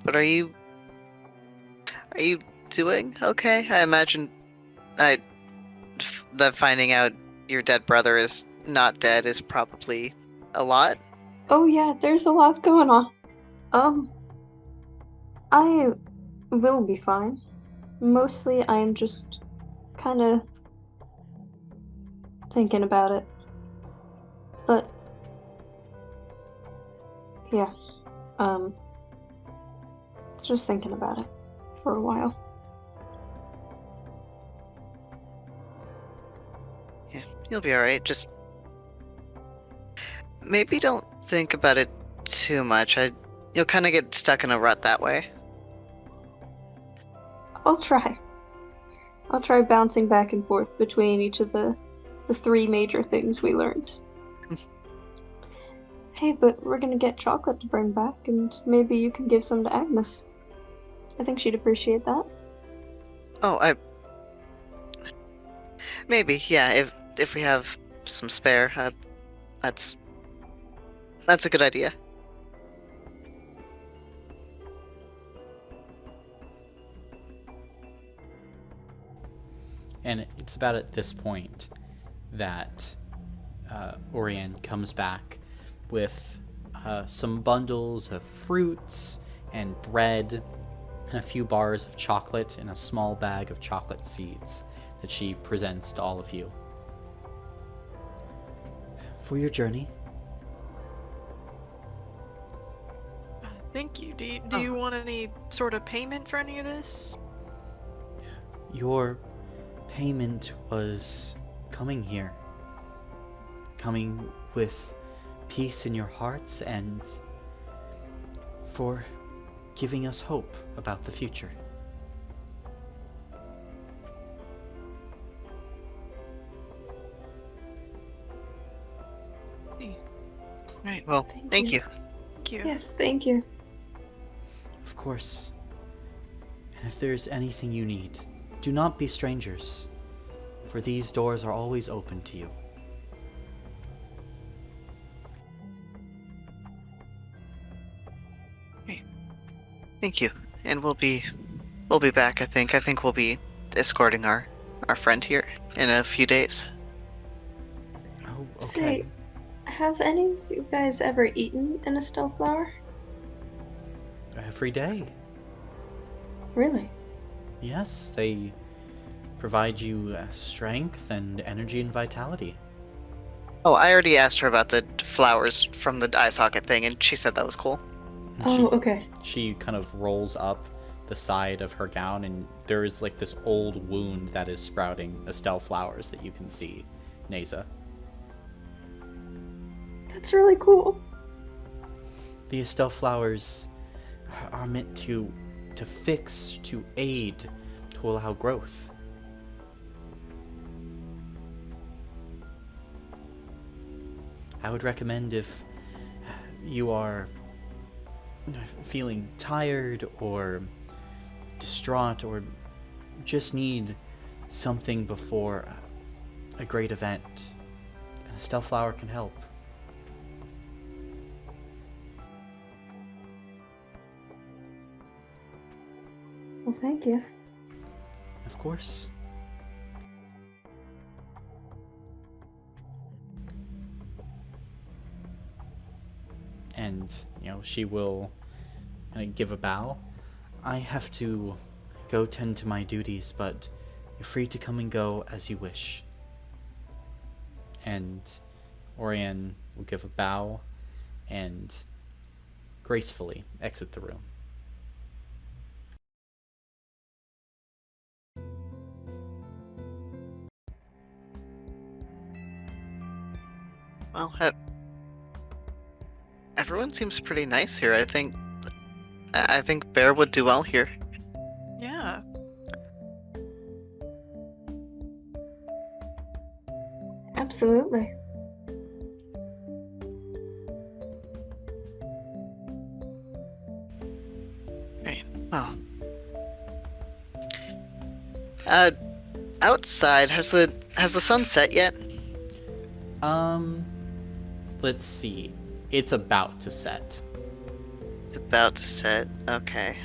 S4: But are you doing okay? I imagine that finding out your dead brother is not dead is probably a lot.
S5: Oh yeah, there's a lot going on. I will be fine. Mostly I'm just kind of thinking about it. But yeah, just thinking about it for a while.
S4: Yeah, you'll be alright. Just maybe don't think about it too much. You'll kind of get stuck in a rut that way.
S5: I'll try. I'll try bouncing back and forth between each of the three major things we learned. Hey, but we're gonna get chocolate to bring back, and maybe you can give some to Agnes. I think she'd appreciate that.
S4: Oh, maybe, yeah. If we have some spare, that's a good idea.
S1: And it's about at this point that Orion comes back with some bundles of fruits and bread and a few bars of chocolate and a small bag of chocolate seeds that she presents to all of you. For your journey.
S3: Thank you. Do you want any sort of payment for any of this?
S1: Your payment was coming here. Coming with peace in your hearts and for giving us hope about the future.
S4: Well, thank you.
S3: Thank you.
S5: Yes, thank you.
S1: Of course. And if there's anything you need, do not be strangers, for these doors are always open to you.
S4: Thank you. And we'll be back, I think. I think we'll be escorting our friend here in a few days.
S1: Oh, okay.
S5: Say, have any of you guys ever eaten an Estelle flower?
S1: Every day.
S5: Really?
S1: Yes, they provide you strength and energy and vitality.
S4: Oh, I already asked her about the flowers from the eye socket thing, and she said that was cool.
S1: And
S5: Oh, okay.
S1: She kind of rolls up the side of her gown, and there is like this old wound that is sprouting Estelle flowers that you can see, Neza.
S5: That's really cool.
S1: The Estelle flowers are meant to fix, to aid, to allow growth. I would recommend if you are feeling tired or distraught or just need something before a great event, an Estelle flower can help.
S5: Well, thank you.
S1: Of course. And, she will give a bow. I have to go tend to my duties, but you're free to come and go as you wish. And Orion will give a bow and gracefully exit the room.
S4: Well, everyone seems pretty nice here. I think Bear would do well here.
S3: Yeah.
S5: Absolutely.
S4: Right. Well. Outside, has the sun set yet?
S1: Let's see. It's about to set.
S4: About to set. Okay.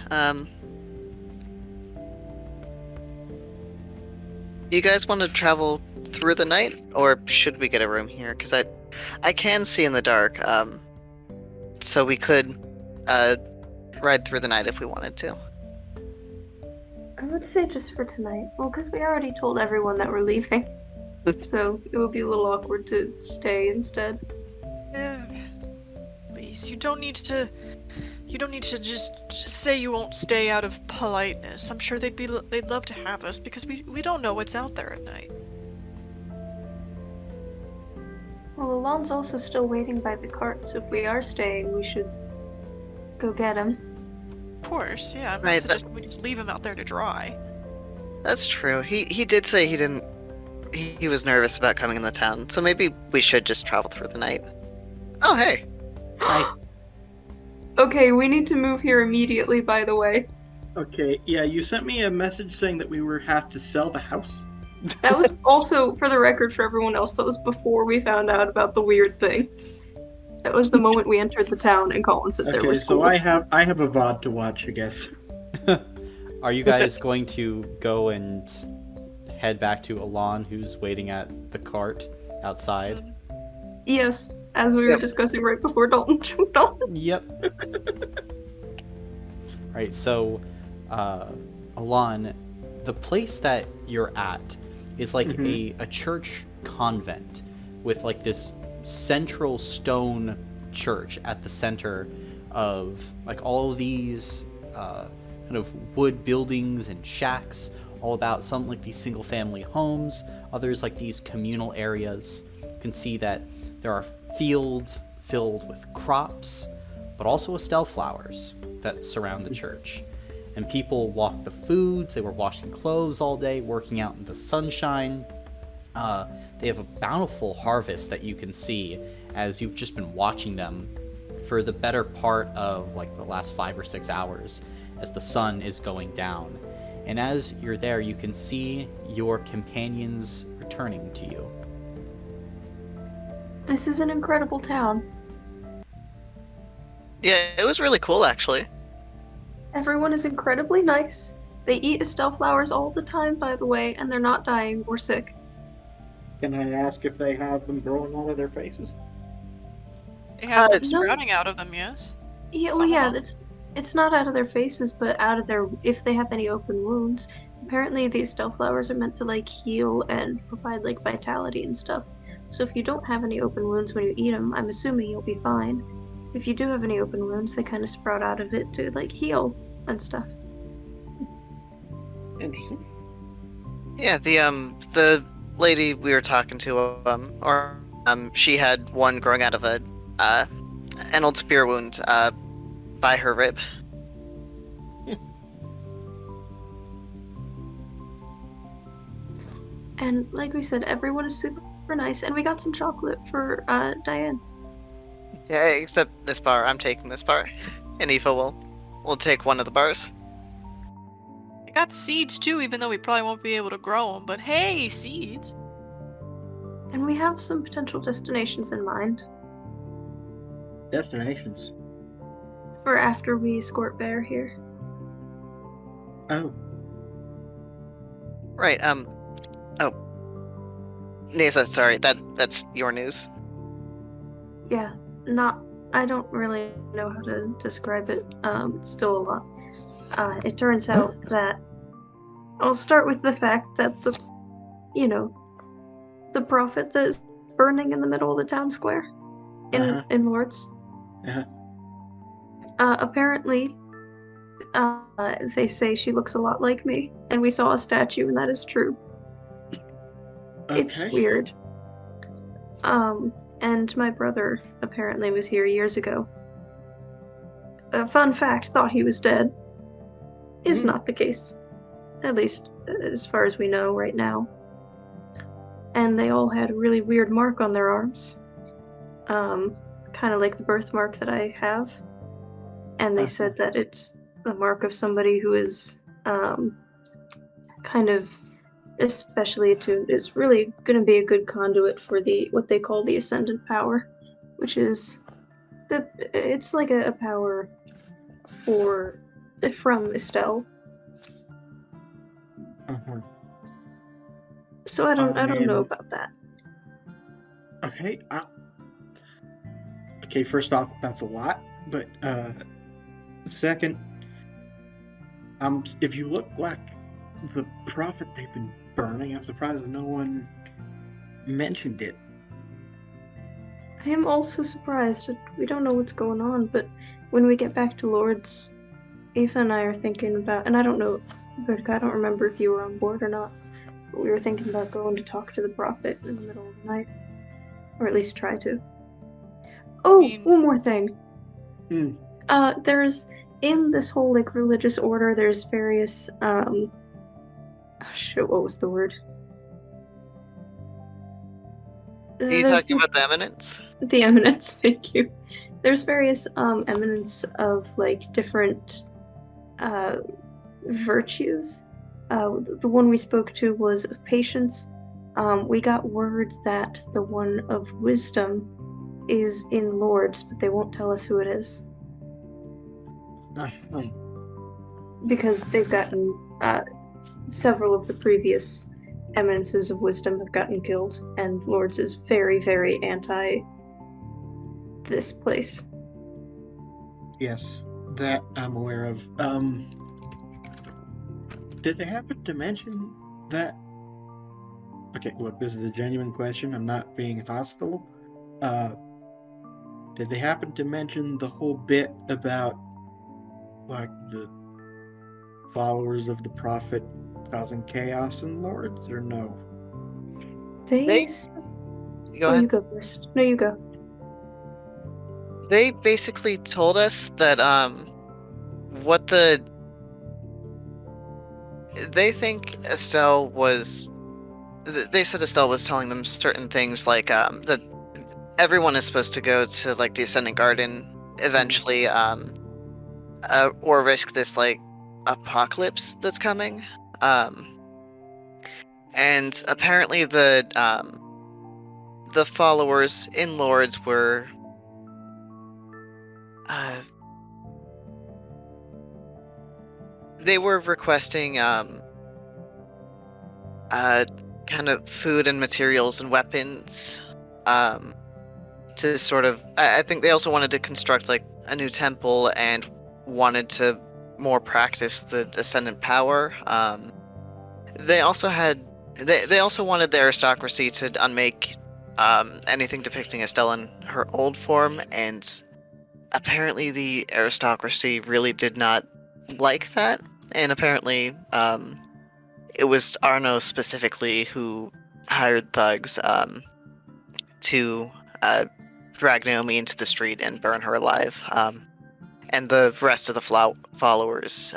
S4: You guys want to travel through the night, or should we get a room here? Because I can see in the dark. So we could ride through the night if we wanted to.
S5: I would say just for tonight. Well, because we already told everyone that we're leaving. So it would be a little awkward to stay instead.
S3: Please, you don't need to just say you won't stay out of politeness. I'm sure they'd love to have us because we don't know what's out there at night.
S5: Well, Alon's also still waiting by the cart, so if we are staying, we should go get him.
S3: Of course, yeah. I'm not
S4: Right,
S3: suggesting we just leave him out there to dry.
S4: That's true. He did say he didn't. He was nervous about coming in the town, so maybe we should just travel through the night. Oh, hey. Hi.
S5: Okay, we need to move here immediately, by the way.
S2: Okay, yeah, you sent me a message saying that we have to sell the house.
S5: That was also, for the record, for everyone else, that was before we found out about the weird thing. That was the moment we entered the town and Colin said there was
S2: so I have a VOD to watch, I guess.
S1: Are you guys going to go and head back to Alon, who's waiting at the cart outside?
S5: Yes, as we were discussing right before Dalton jumped on.
S1: Yep. Alright, so, Alon, the place that you're at is like a church convent with like this central stone church at the center of like all of these kind of wood buildings and shacks, all about some like these single family homes, others like these communal areas. You can see that there are fields filled with crops, but also Estelle flowers that surround the church. And people walk the foods, they were washing clothes all day, working out in the sunshine. They have a bountiful harvest that you can see as you've just been watching them for the better part of like the last 5 or 6 hours as the sun is going down. And as you're there, you can see your companions returning to you.
S5: This is an incredible town.
S4: Yeah, it was really cool, actually.
S5: Everyone is incredibly nice. They eat Estelle flowers all the time, by the way, and they're not dying or sick.
S7: Can I ask if they have them growing out of their faces?
S3: They have them
S5: no.
S3: sprouting out of them, yes.
S5: Yeah,
S3: Some
S5: well,
S3: of
S5: yeah,
S3: them.
S5: it's not out of their faces, but out of their, if they have any open wounds. Apparently, the Estelle flowers are meant to like heal and provide like vitality and stuff. So if you don't have any open wounds when you eat them, I'm assuming you'll be fine. If you do have any open wounds, they kind of sprout out of it to like heal and stuff.
S7: Interesting.
S4: Yeah, the lady we were talking to, she had one growing out of an old spear wound, by her rib.
S5: And like we said, everyone is super nice, and we got some chocolate for Diane.
S4: Yeah, except this bar. I'm taking this bar, and Aoife will take one of the bars.
S3: I got seeds too, even though we probably won't be able to grow them. But hey, seeds!
S5: And we have some potential destinations in mind
S7: Destinations.
S5: for after we escort Bear here.
S7: Oh,
S4: Right. Oh, Neza, sorry. That's your news.
S5: Yeah, I don't really know how to describe it. It's still a lot. It turns out that I'll start with the fact that the prophet that's burning in the middle of the town square in Lourdes.
S7: Uh-huh.
S5: Apparently, they say she looks a lot like me, and we saw a statue, and that is true. It's
S7: okay.
S5: weird. And my brother apparently was here years ago. A fun fact, thought he was dead. Is not the case. At least, as far as we know right now. And they all had a really weird mark on their arms. Kind of like the birthmark that I have. And they said that it's the mark of somebody who is, kind of especially attuned, is really going to be a good conduit for what they call the Ascendant power, which is it's like a power from Estelle.
S7: Uh-huh.
S5: So I don't know about that.
S7: Okay. Okay. First off, that's a lot. But second, if you look like the prophet they've been burning, I'm surprised that no one mentioned it.
S5: I am also surprised that we don't know what's going on, but when we get back to Lourdes, Eva and I are thinking about, and I don't know, but I don't remember if you were on board or not, but we were thinking about going to talk to the prophet in the middle of the night. Or at least try to. Oh, one more thing. There's, in this whole, like, religious order, there's various, what was the word?
S4: Are you talking about the eminence?
S5: The eminence, thank you. There's various eminence of like different virtues. The one we spoke to was of patience. We got word that the one of wisdom is in Lourdes, but they won't tell us who it is. Because they've gotten several of the previous eminences of wisdom have gotten killed, and Lourdes is very, very anti this place.
S7: Yes, that I'm aware of. Did they happen to mention that? Okay, look, this is a genuine question. I'm not being hostile. Did they happen to mention the whole bit about, like, the followers of the prophet causing chaos in Lourdes, or no?
S4: Go ahead.
S5: You go first. No, you go.
S4: They basically told us that they think Estelle was. They said Estelle was telling them certain things, like that everyone is supposed to go to like the Ascendant Garden eventually, or risk this like apocalypse that's coming. And apparently the followers in Lourdes were they were requesting kind of food and materials and weapons to sort of I think they also wanted to construct like a new temple and wanted to more practice the Ascendant power. They also wanted the aristocracy to unmake anything depicting Estelle in her old form, and apparently the aristocracy really did not like that, and apparently it was Arno specifically who hired thugs to drag Naomi into the street and burn her alive. And the rest of the followers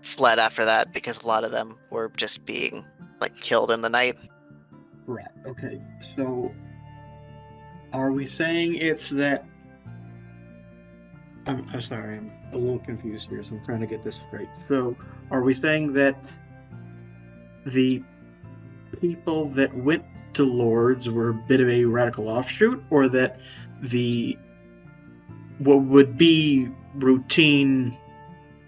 S4: fled after that because a lot of them were just being like killed in the night.
S7: Right, okay. So, are we saying it's that... I'm sorry, I'm a little confused here, so I'm trying to get this straight. So, are we saying that the people that went to Lourdes were a bit of a radical offshoot, or that what would be routine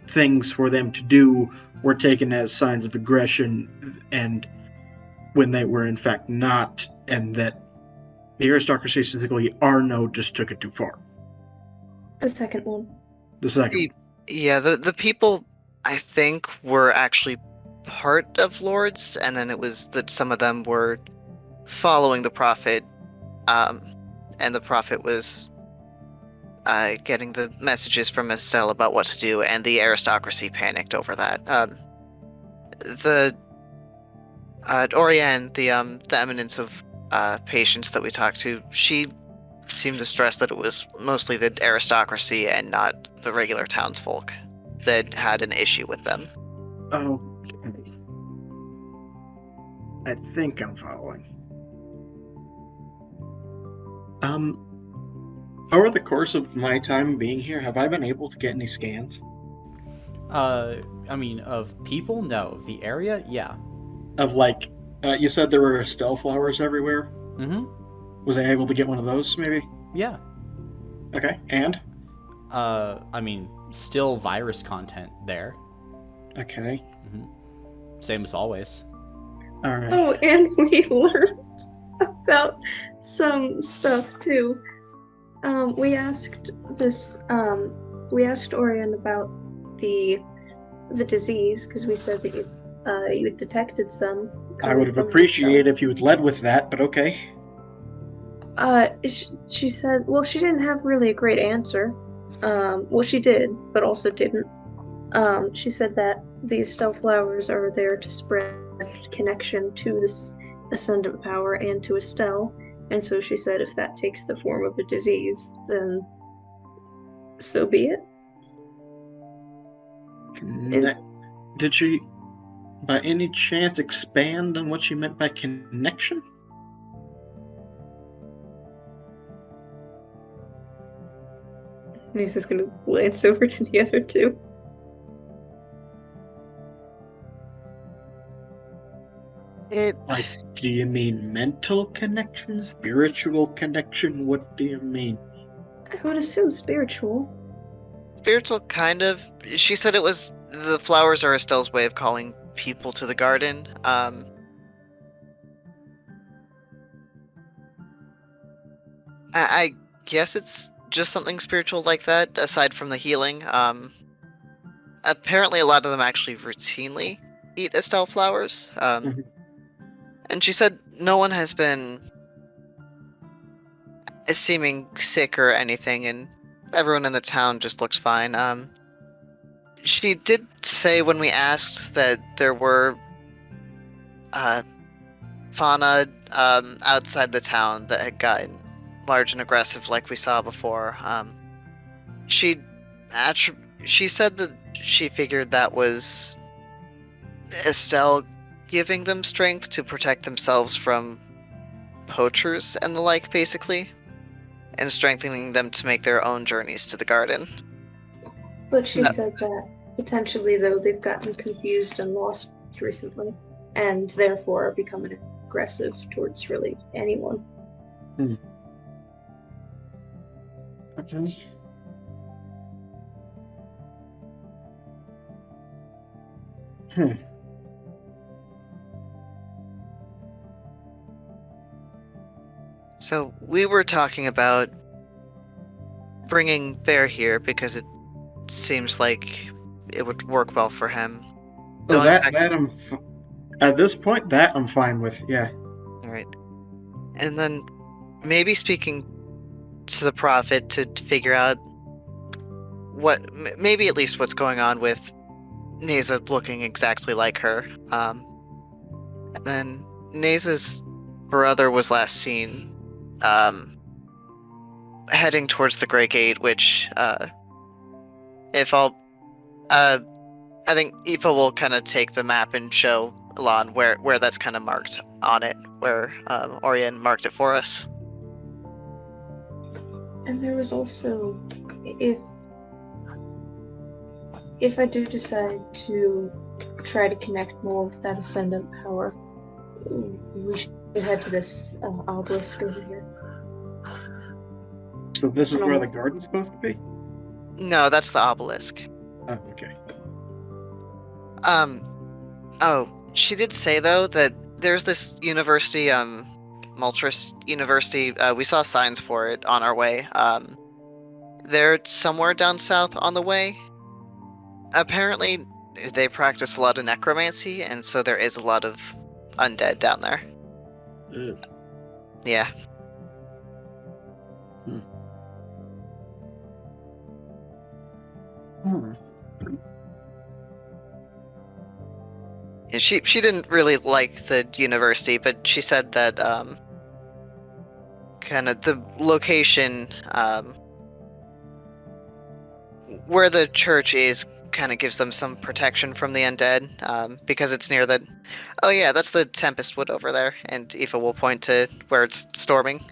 S7: things for them to do were taken as signs of aggression, and when they were in fact not, and that the aristocracy, specifically Arno, just took it too far?
S5: The second one.
S7: The second.
S4: Yeah, the people I think were actually part of Lourdes, and then it was that some of them were following the prophet, and the prophet was getting the messages from Estelle about what to do, and the aristocracy panicked over that. Oriane, the eminence of patience that we talked to, she seemed to stress that it was mostly the aristocracy and not the regular townsfolk that had an issue with them.
S7: Okay. I think I'm following. Over the course of my time being here, have I been able to get any scans?
S1: I mean, of people? No. Of the area? Yeah.
S7: Of like, you said there were Estelle flowers everywhere?
S1: Mm-hmm.
S7: Was I able to get one of those, maybe?
S1: Yeah.
S7: Okay, and?
S1: I mean, still virus content there.
S7: Okay.
S1: Mm-hmm. Same as always.
S7: Alright.
S5: Oh, and we learned about some stuff too. We asked Orion about the disease, because we said that you had detected some.
S7: I would have appreciated if you had led with that, but okay.
S5: She said, well, she didn't have really a great answer. Well, she did, but also didn't. She said that the Estelle flowers are there to spread connection to this Ascendant power and to Estelle, and so she said if that takes the form of a disease, then so be it.
S7: Did she, by any chance, expand on what she meant by connection?
S5: He's just gonna glance over to the other two.
S7: Like, do you mean mental connection? Spiritual connection? What do you mean?
S5: I would assume spiritual.
S4: Spiritual, kind of. She said it was the flowers are Estelle's way of calling people to the garden. I guess it's just something spiritual like that, aside from the healing. Apparently a lot of them actually routinely eat Estelle flowers. And she said no one has been seeming sick or anything, and everyone in the town just looks fine. She did say when we asked that there were fauna outside the town that had gotten large and aggressive like we saw before. She said that she figured that was Estelle giving them strength to protect themselves from poachers and the like, basically, and strengthening them to make their own journeys to the garden.
S5: But she
S4: No.
S5: said that potentially, though, they've gotten confused and lost recently, and therefore are becoming aggressive towards really anyone.
S7: Okay.
S4: So we were talking about bringing Bear here because it seems like it would work well for him.
S7: So
S4: Going back-
S7: that at this point, that I'm fine with. Yeah.
S4: All right. And then maybe speaking to the prophet to figure out maybe at least what's going on with Neza looking exactly like her. And then Neza's brother was last seen heading towards the Great Gate, which I think Aoife will kind of take the map and show Elan where that's kind of marked on it, where Orion marked it for us.
S5: And there was also, if I do decide to try to connect more with that Ascendant power, we should head to this obelisk over here.
S7: So this is where the garden's supposed to be?
S4: No, that's the obelisk.
S7: Oh, okay.
S4: Oh, she did say though that there's this university, Maltris University. We saw signs for it on our way. They're somewhere down south on the way. Apparently, they practice a lot of necromancy, and so there is a lot of undead down there.
S7: Ugh.
S4: Yeah. Yeah, she didn't really like the university, but she said that kind of the location where the church is kind of gives them some protection from the undead because it's near the... Oh yeah, that's the Tempest Wood over there, and Aoife will point to where it's storming.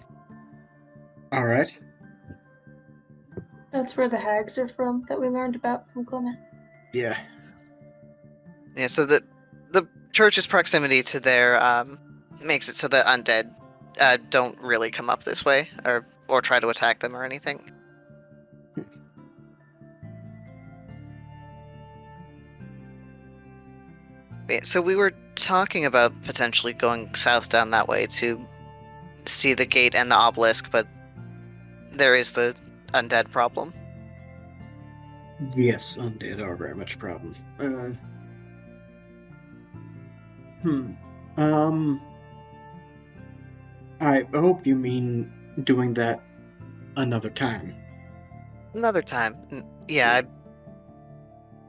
S7: All right.
S5: That's where the hags are from that we learned about from Clement.
S7: Yeah.
S4: Yeah, so the church's proximity to there makes it so that undead don't really come up this way or try to attack them or anything. Yeah, so we were talking about potentially going south down that way to see the gate and the obelisk, but there is the undead problem.
S7: Yes, undead are very much a problem. I hope you mean doing that another time.
S4: Another time. Yeah,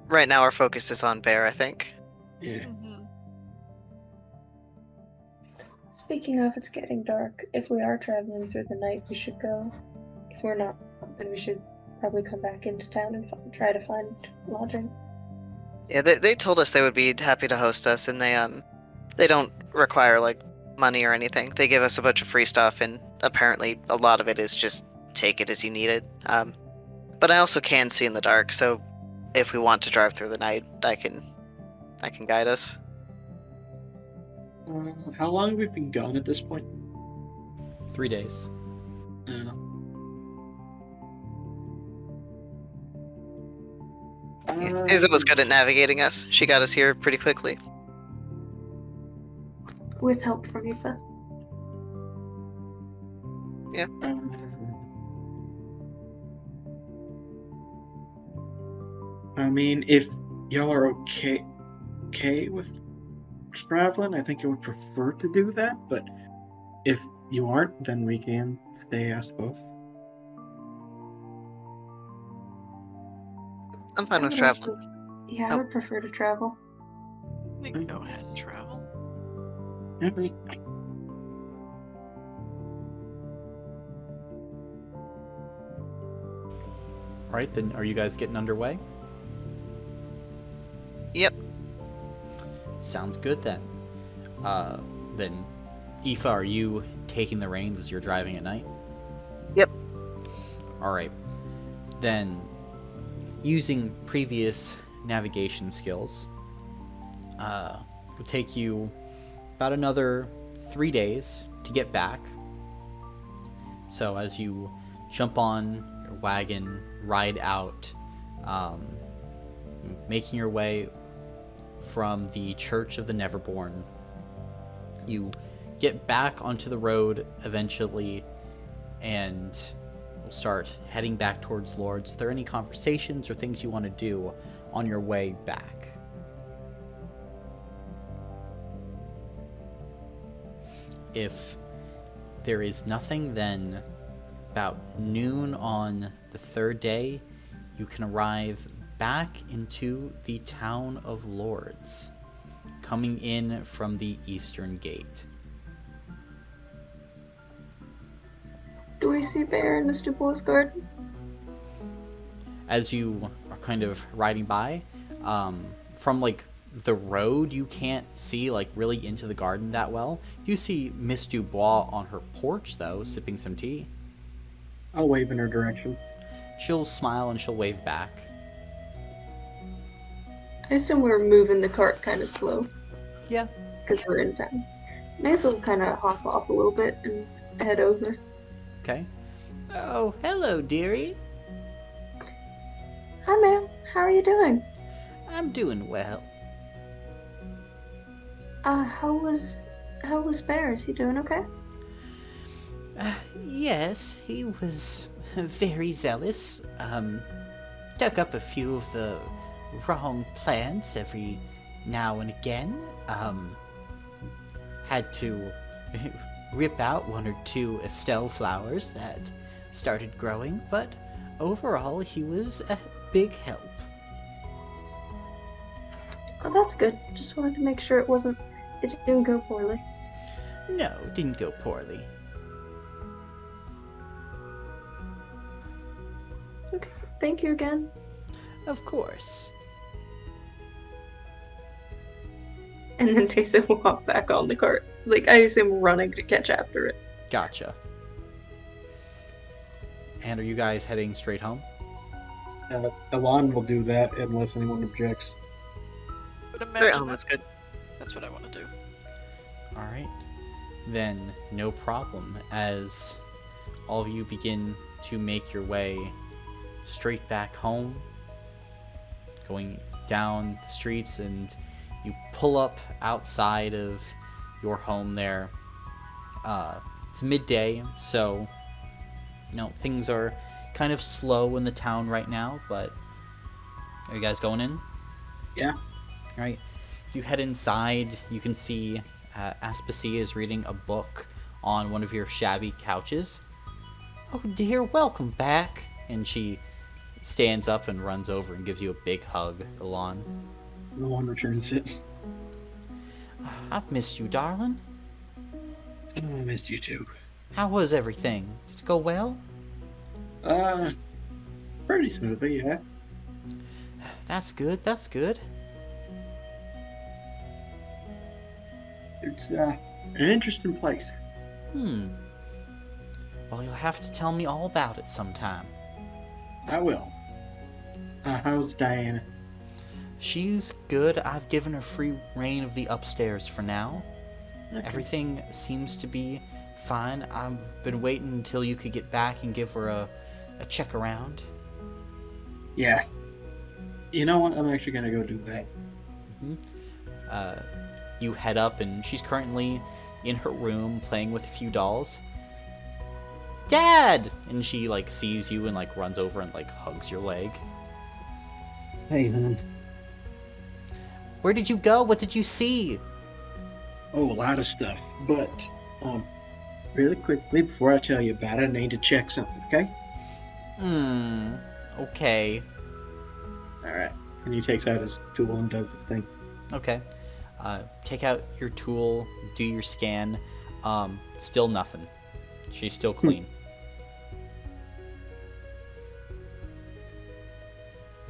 S4: right now our focus is on Bear, I think.
S7: Yeah.
S5: Speaking of, it's getting dark. If we are traveling through the night, we should go. If we're not, then we should probably come back into town and try to find lodging.
S4: Yeah, they told us they would be happy to host us, and they don't require like money or anything. They give us a bunch of free stuff, and apparently a lot of it is just take it as you need it. But I also can see in the dark, so if we want to drive through the night, I can guide us.
S7: How long have we been gone at this point?
S1: 3 days.
S4: Isa was good at navigating us. She got us here pretty quickly.
S5: With help from Aoife.
S4: Yeah.
S7: I mean, if y'all are okay with traveling, I think I would prefer to do that, but if you aren't, then we can stay, I suppose.
S4: I'm fine with traveling.
S5: I would prefer to travel.
S3: We can go ahead and travel.
S7: Yeah,
S1: Alright, then are you guys getting underway?
S4: Yep.
S1: Sounds good then. Then, Aoife, are you taking the reins as you're driving at night?
S2: Yep.
S1: Alright. Then, using previous navigation skills, will take you about another 3 days to get back. So as you jump on your wagon, ride out, making your way from the Church of the Neverborn, you get back onto the road eventually and will start heading back towards Lourdes. Are there any conversations or things you want to do on your way back? If there is nothing, then about noon on the third day, you can arrive back into the town of Lourdes, coming in from the eastern gate.
S5: Do we see Bear and Mr. Boy's garden?
S1: As you are kind of riding by, from like the road, you can't see like really into the garden that well. You see Miss Dubois on her porch though, sipping some tea.
S7: I'll wave in her direction.
S1: She'll smile and she'll wave back.
S5: I assume we're moving the cart kind of slow.
S1: Yeah.
S5: Because we're in town. Maze will kind of hop off a little bit and head over.
S1: Okay. Oh, hello, dearie.
S5: Hi, ma'am. How are you doing?
S1: I'm doing well.
S5: How was Bear? Is he doing okay?
S1: Yes, he was very zealous. Dug up a few of the wrong plants every now and again. Had to rip out one or two Estelle flowers that started growing, but overall he was a big help.
S5: Oh, that's good. Just wanted to make sure it didn't go poorly.
S1: No, didn't go poorly.
S5: Okay, thank you again.
S1: Of course.
S5: And then Mason will hop back on the cart. Like, I assume running to catch after it.
S1: Gotcha. And are you guys heading straight home?
S7: Elon will do that unless anyone objects.
S3: Would
S4: Right,
S3: imagine
S4: almost good.
S3: that's what I want to do.
S1: Alright. Then, no problem, as all of you begin to make your way straight back home, going down the streets, and you pull up outside of your home there. It's midday, so, things are kind of slow in the town right now, but are you guys going in?
S7: Yeah.
S1: Alright. You head inside, you can see Aspasia is reading a book on one of your shabby couches. Oh dear, welcome back. And she stands up and runs over and gives you a big hug, Elon.
S7: No one returns it.
S1: I've missed you, darling.
S7: Oh, I missed you too.
S1: How was everything? Did it go well?
S7: Pretty smoothly, yeah.
S1: That's good, that's good.
S7: It's an interesting place.
S1: Well, you'll have to tell me all about it sometime.
S7: I will. How's Diana?
S1: She's good. I've given her free reign of the upstairs for now.
S7: Okay.
S1: Everything seems to be fine. I've been waiting until you could get back and give her a check around.
S7: Yeah. You know what? I'm actually gonna go do that.
S1: You head up, and she's currently in her room playing with a few dolls. Dad! And she, sees you and, runs over and, hugs your leg.
S7: Hey, hon.
S1: Where did you go? What did you see?
S7: Oh, a lot of stuff. But, really quickly, before I tell you about it, I need to check something, okay?
S1: Okay.
S7: Alright. And he takes out his tool and does his thing.
S1: Okay. Take out your tool, do your scan. Still nothing. She's still clean.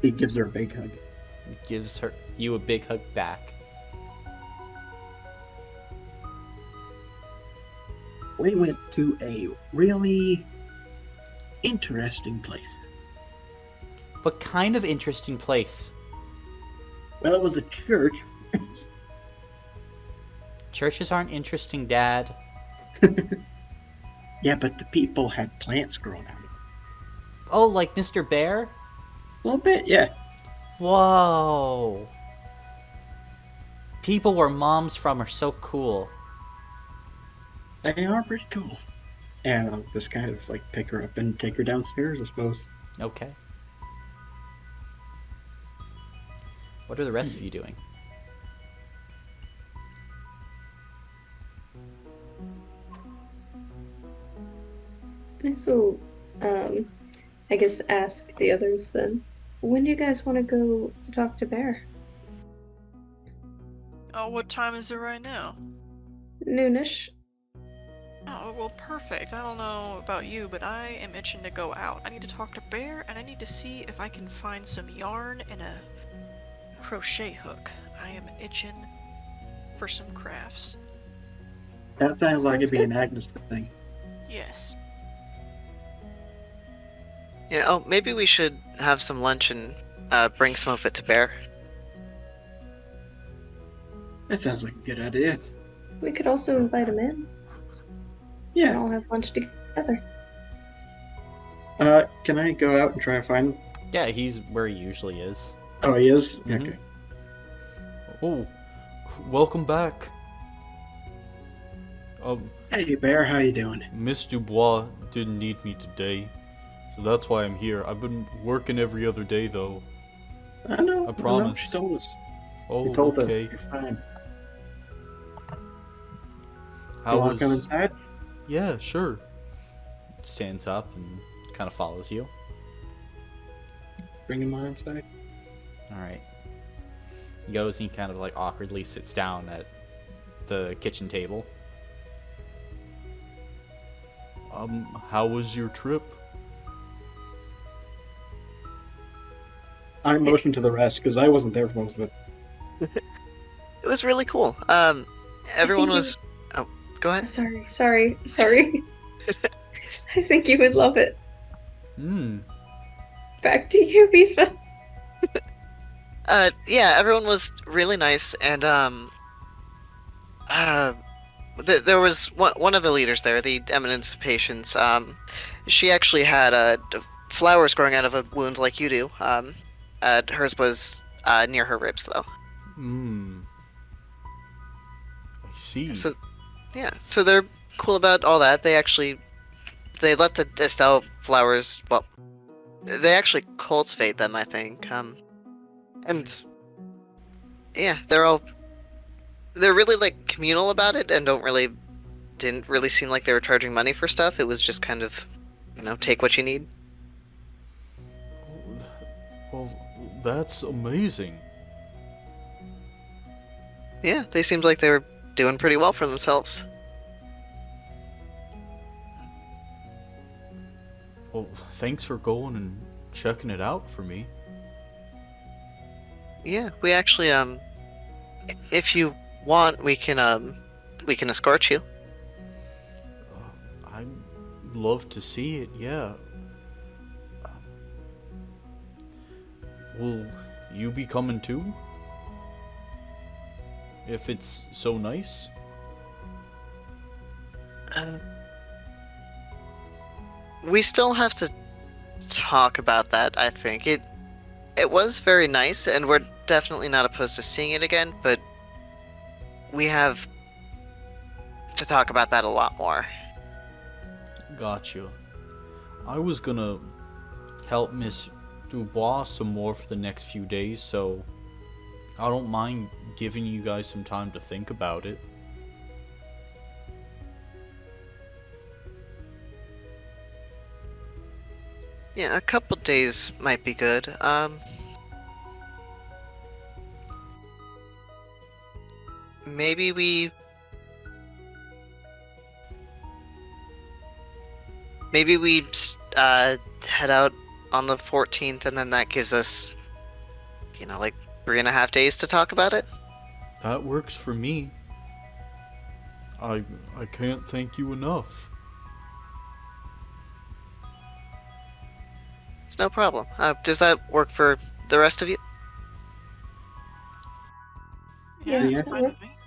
S7: He gives her a big hug.
S1: Gives you a big hug back.
S7: We went to a really interesting place.
S1: What kind of interesting place?
S7: Well, it was a church.
S1: Churches aren't interesting, Dad.
S7: Yeah, but the people had plants growing out of it.
S1: Oh, like Mr. Bear?
S7: A little bit, yeah.
S1: Whoa. People where mom's from are so cool.
S7: They are pretty cool. And I'll just kind of like pick her up and take her downstairs, I suppose.
S1: Okay. What are the rest of you doing?
S5: So, I guess ask the others then. When do you guys want to go talk to Bear?
S3: Oh, what time is it right now?
S5: Noonish.
S3: Oh, well, perfect. I don't know about you, but I am itching to go out. I need to talk to Bear, and I need to see if I can find some yarn and a crochet hook. I am itching for some crafts.
S7: That sounds like it'd be
S5: Sounds
S7: an Agnes thing.
S3: Yes.
S4: Yeah, oh, maybe we should have some lunch and bring some of it to Bear.
S7: That sounds like a good idea.
S5: We could also invite him in and
S7: Yeah.
S5: all have lunch together.
S7: Can I go out and try to find him?
S1: Yeah, he's where he usually is.
S7: Oh, he is?
S1: Mhm.
S7: Okay.
S1: Oh, welcome back.
S7: Hey, Bear, how you doing?
S8: Miss Dubois didn't need me today, so that's why I'm here. I've been working every other day, though.
S7: I know.
S8: I promise.
S7: She told us.
S8: Oh,
S7: She told
S8: okay.
S7: us. You're fine.
S8: How
S7: You want
S8: was...
S7: to come inside?
S8: Yeah, sure.
S1: Stands up and kind of follows you.
S7: Bring him on inside.
S1: Alright. He goes and he kind of like awkwardly sits down at the kitchen table.
S8: How was your trip?
S7: I motioned to the rest because I wasn't there for most of it.
S4: It was really cool. Everyone was... Oh, go ahead.
S5: Sorry. I think you would love it. Back to you, Bifa.
S4: Yeah, everyone was really nice, and there was one of the leaders there, the Eminence of Patience. She actually had flowers growing out of a wound like you do. Hers was near her ribs, though.
S8: I see.
S4: So, yeah, so they're cool about all that. They let the Estelle flowers, well, they actually cultivate them, I think. And yeah, they're really like communal about it, and didn't really seem like they were charging money for stuff. It was just kind of, take what you need.
S8: Well, that's amazing.
S4: Yeah, they seemed like they were doing pretty well for themselves.
S8: Well, thanks for going and checking it out for me.
S4: Yeah, we actually, if you want, we can escort you.
S8: I'd love to see it, yeah. Will you be coming too? If it's so nice?
S4: We still have to talk about that, I think. It was very nice, and we're definitely not opposed to seeing it again, but we have to talk about that a lot more.
S8: Gotcha. I was gonna help Miss Dubois some more for the next few days, so I don't mind giving you guys some time to think about it.
S4: Yeah, a couple days might be good. Maybe we head out on the 14th, and then that gives us, like 3.5 days to talk about it.
S8: That works for me. I can't thank you enough.
S4: It's no problem. Does that work for the rest of you?
S3: Yeah,
S5: Yeah,
S3: it's
S5: that
S3: fine with me.
S5: works.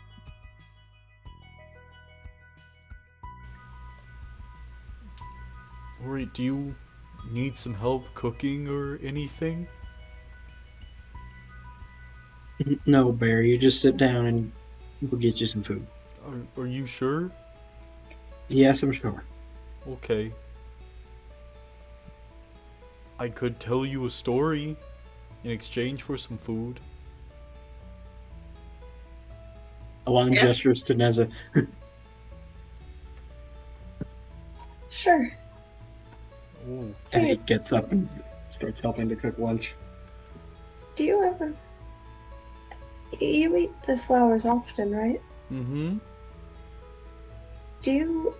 S8: Alright, do you need some help cooking or anything?
S7: No, Bear, you just sit down and we'll get you some food.
S8: Are you sure?
S7: Yes, I'm sure.
S8: Okay. I could tell you a story in exchange for some food.
S7: Alon
S4: Yeah.
S7: gestures to Neza.
S5: Sure.
S8: Oh.
S7: And he gets up and starts helping to cook lunch.
S5: Do you ever... You eat the flowers often, right?
S8: Mm-hmm.
S5: Do you...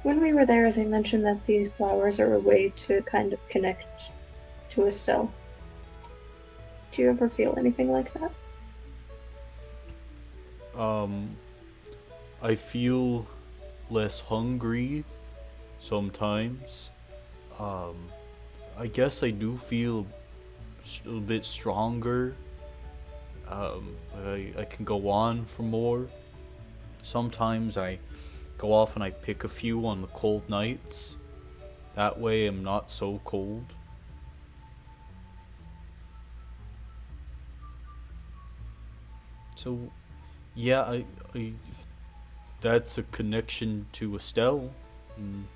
S5: When we were there, they mentioned that these flowers are a way to kind of connect to Estelle. Do you ever feel anything like that?
S8: I feel less hungry sometimes. I guess I do feel a bit stronger. I can go on for more. Sometimes I go off and I pick a few on the cold nights. That way I'm not so cold. So, yeah, I that's a connection to Estelle and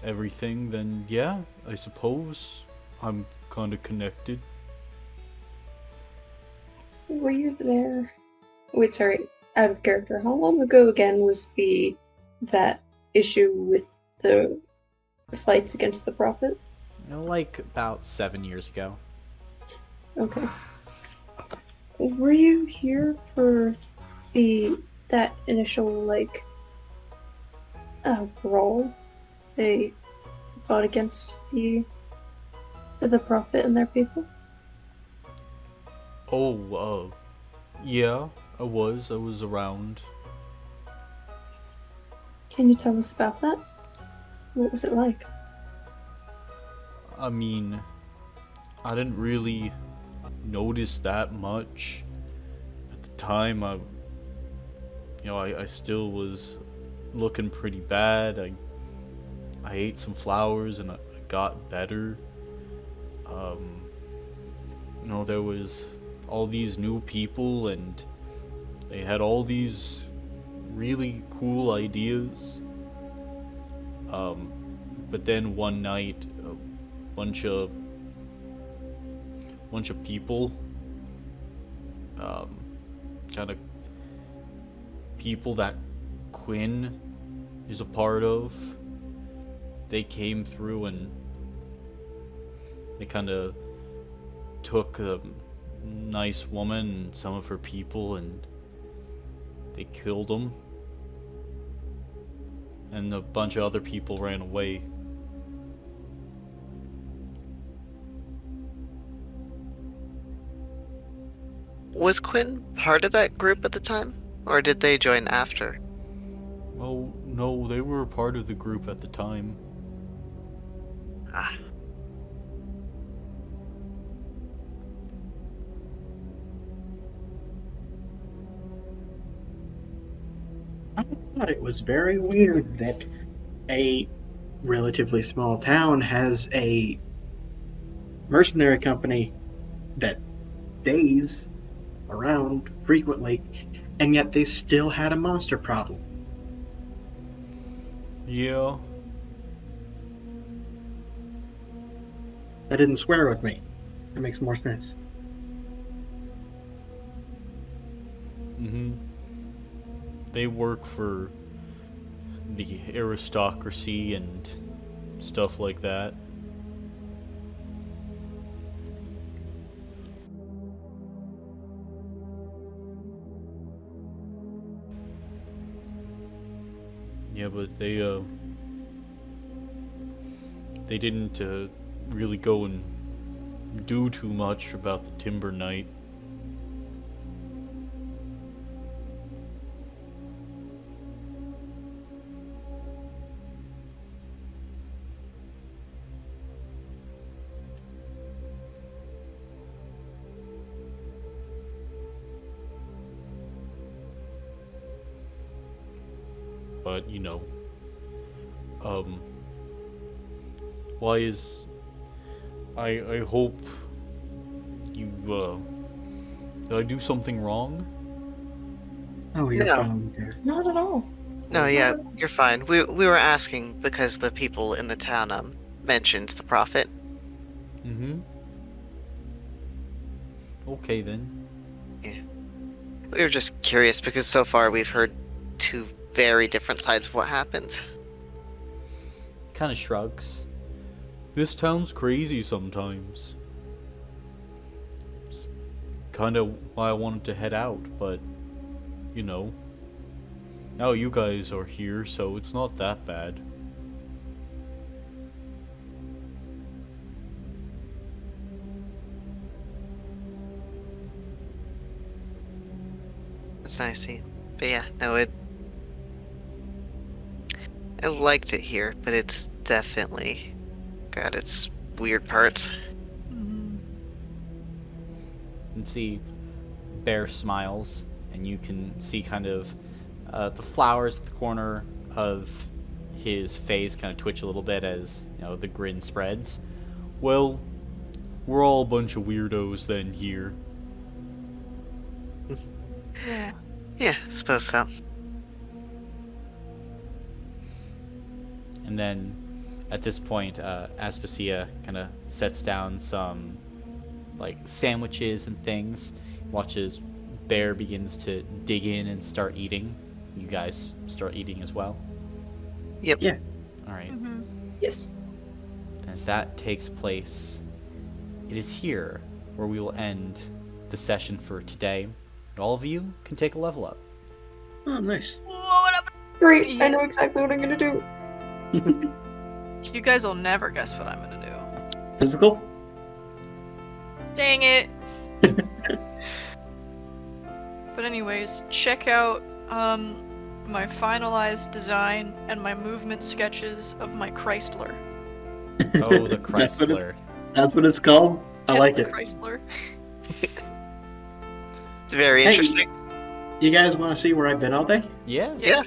S8: everything, then yeah, I suppose I'm kind of connected.
S5: Were you there? Wait, sorry, out of character. How long ago again was that issue with the fights against the Prophet?
S1: Like about 7 years ago.
S5: Okay. Were you here for that initial brawl they fought against the Prophet and their people?
S8: Oh, yeah, I was around.
S5: Can you tell us about that? What was it like?
S8: I mean, I didn't really notice that much at the time. I still was looking pretty bad. I ate some flowers and I got better. There was all these new people and they had all these really cool ideas. But then one night, a bunch of people, kind of people that Quinn is a part of, they came through and they kind of took a nice woman and some of her people and they killed them. And a bunch of other people ran away.
S4: Was Quinn part of that group at the time? Or did they join after?
S8: Oh, no, they were a part of the group at the time.
S4: Ah.
S7: I thought it was very weird that a relatively small town has a mercenary company that stays around frequently, and yet they still had a monster problem.
S8: Yeah.
S7: That didn't square with me. That makes more sense.
S8: Mm-hmm. They work for the aristocracy and stuff like that. Yeah, but they didn't really go and do too much about the Timber Knight. but why is... I hope you, did I do something wrong?
S7: Oh, you're
S4: No.
S7: fine there.
S6: Not at all.
S4: No, yeah, you're fine. We were asking because the people in the town mentioned the prophet.
S8: Mm-hmm. Okay, then.
S4: We were just curious because so far we've heard two very different sides of what happened.
S1: Kind of shrugs.
S8: This town's crazy sometimes. It's kind of why I wanted to head out, but, now you guys are here, so it's not that bad.
S4: It's nice to see. But yeah, no, I liked it here, but it's definitely got its weird parts.
S1: And see Bear smiles, and you can see kind of the flowers at the corner of his face kind of twitch a little bit as the grin spreads.
S8: Well, we're all a bunch of weirdos then here.
S3: Yeah.
S4: Yeah, I suppose so.
S1: And then at this point, Aspasia kind of sets down some sandwiches and things. Watches Bear begins to dig in and start eating. You guys start eating as well.
S4: Yep.
S7: Yeah.
S1: All right.
S5: Yes.
S1: As that takes place, it is here where we will end the session for today. All of you can take a level up.
S7: Oh, nice.
S6: Great. I know exactly what I'm gonna do.
S3: You guys will never guess what I'm gonna do.
S7: Physical?
S3: Dang it! But anyways, check out my finalized design and my movement sketches of my Chrysler.
S1: Oh, the Chrysler.
S7: That's what it's called? I
S3: It's
S7: like
S3: the
S7: it.
S3: Chrysler.
S4: Very
S7: Hey.
S4: interesting.
S7: You guys want to see where I've been all day?
S1: Yeah.
S4: Yeah.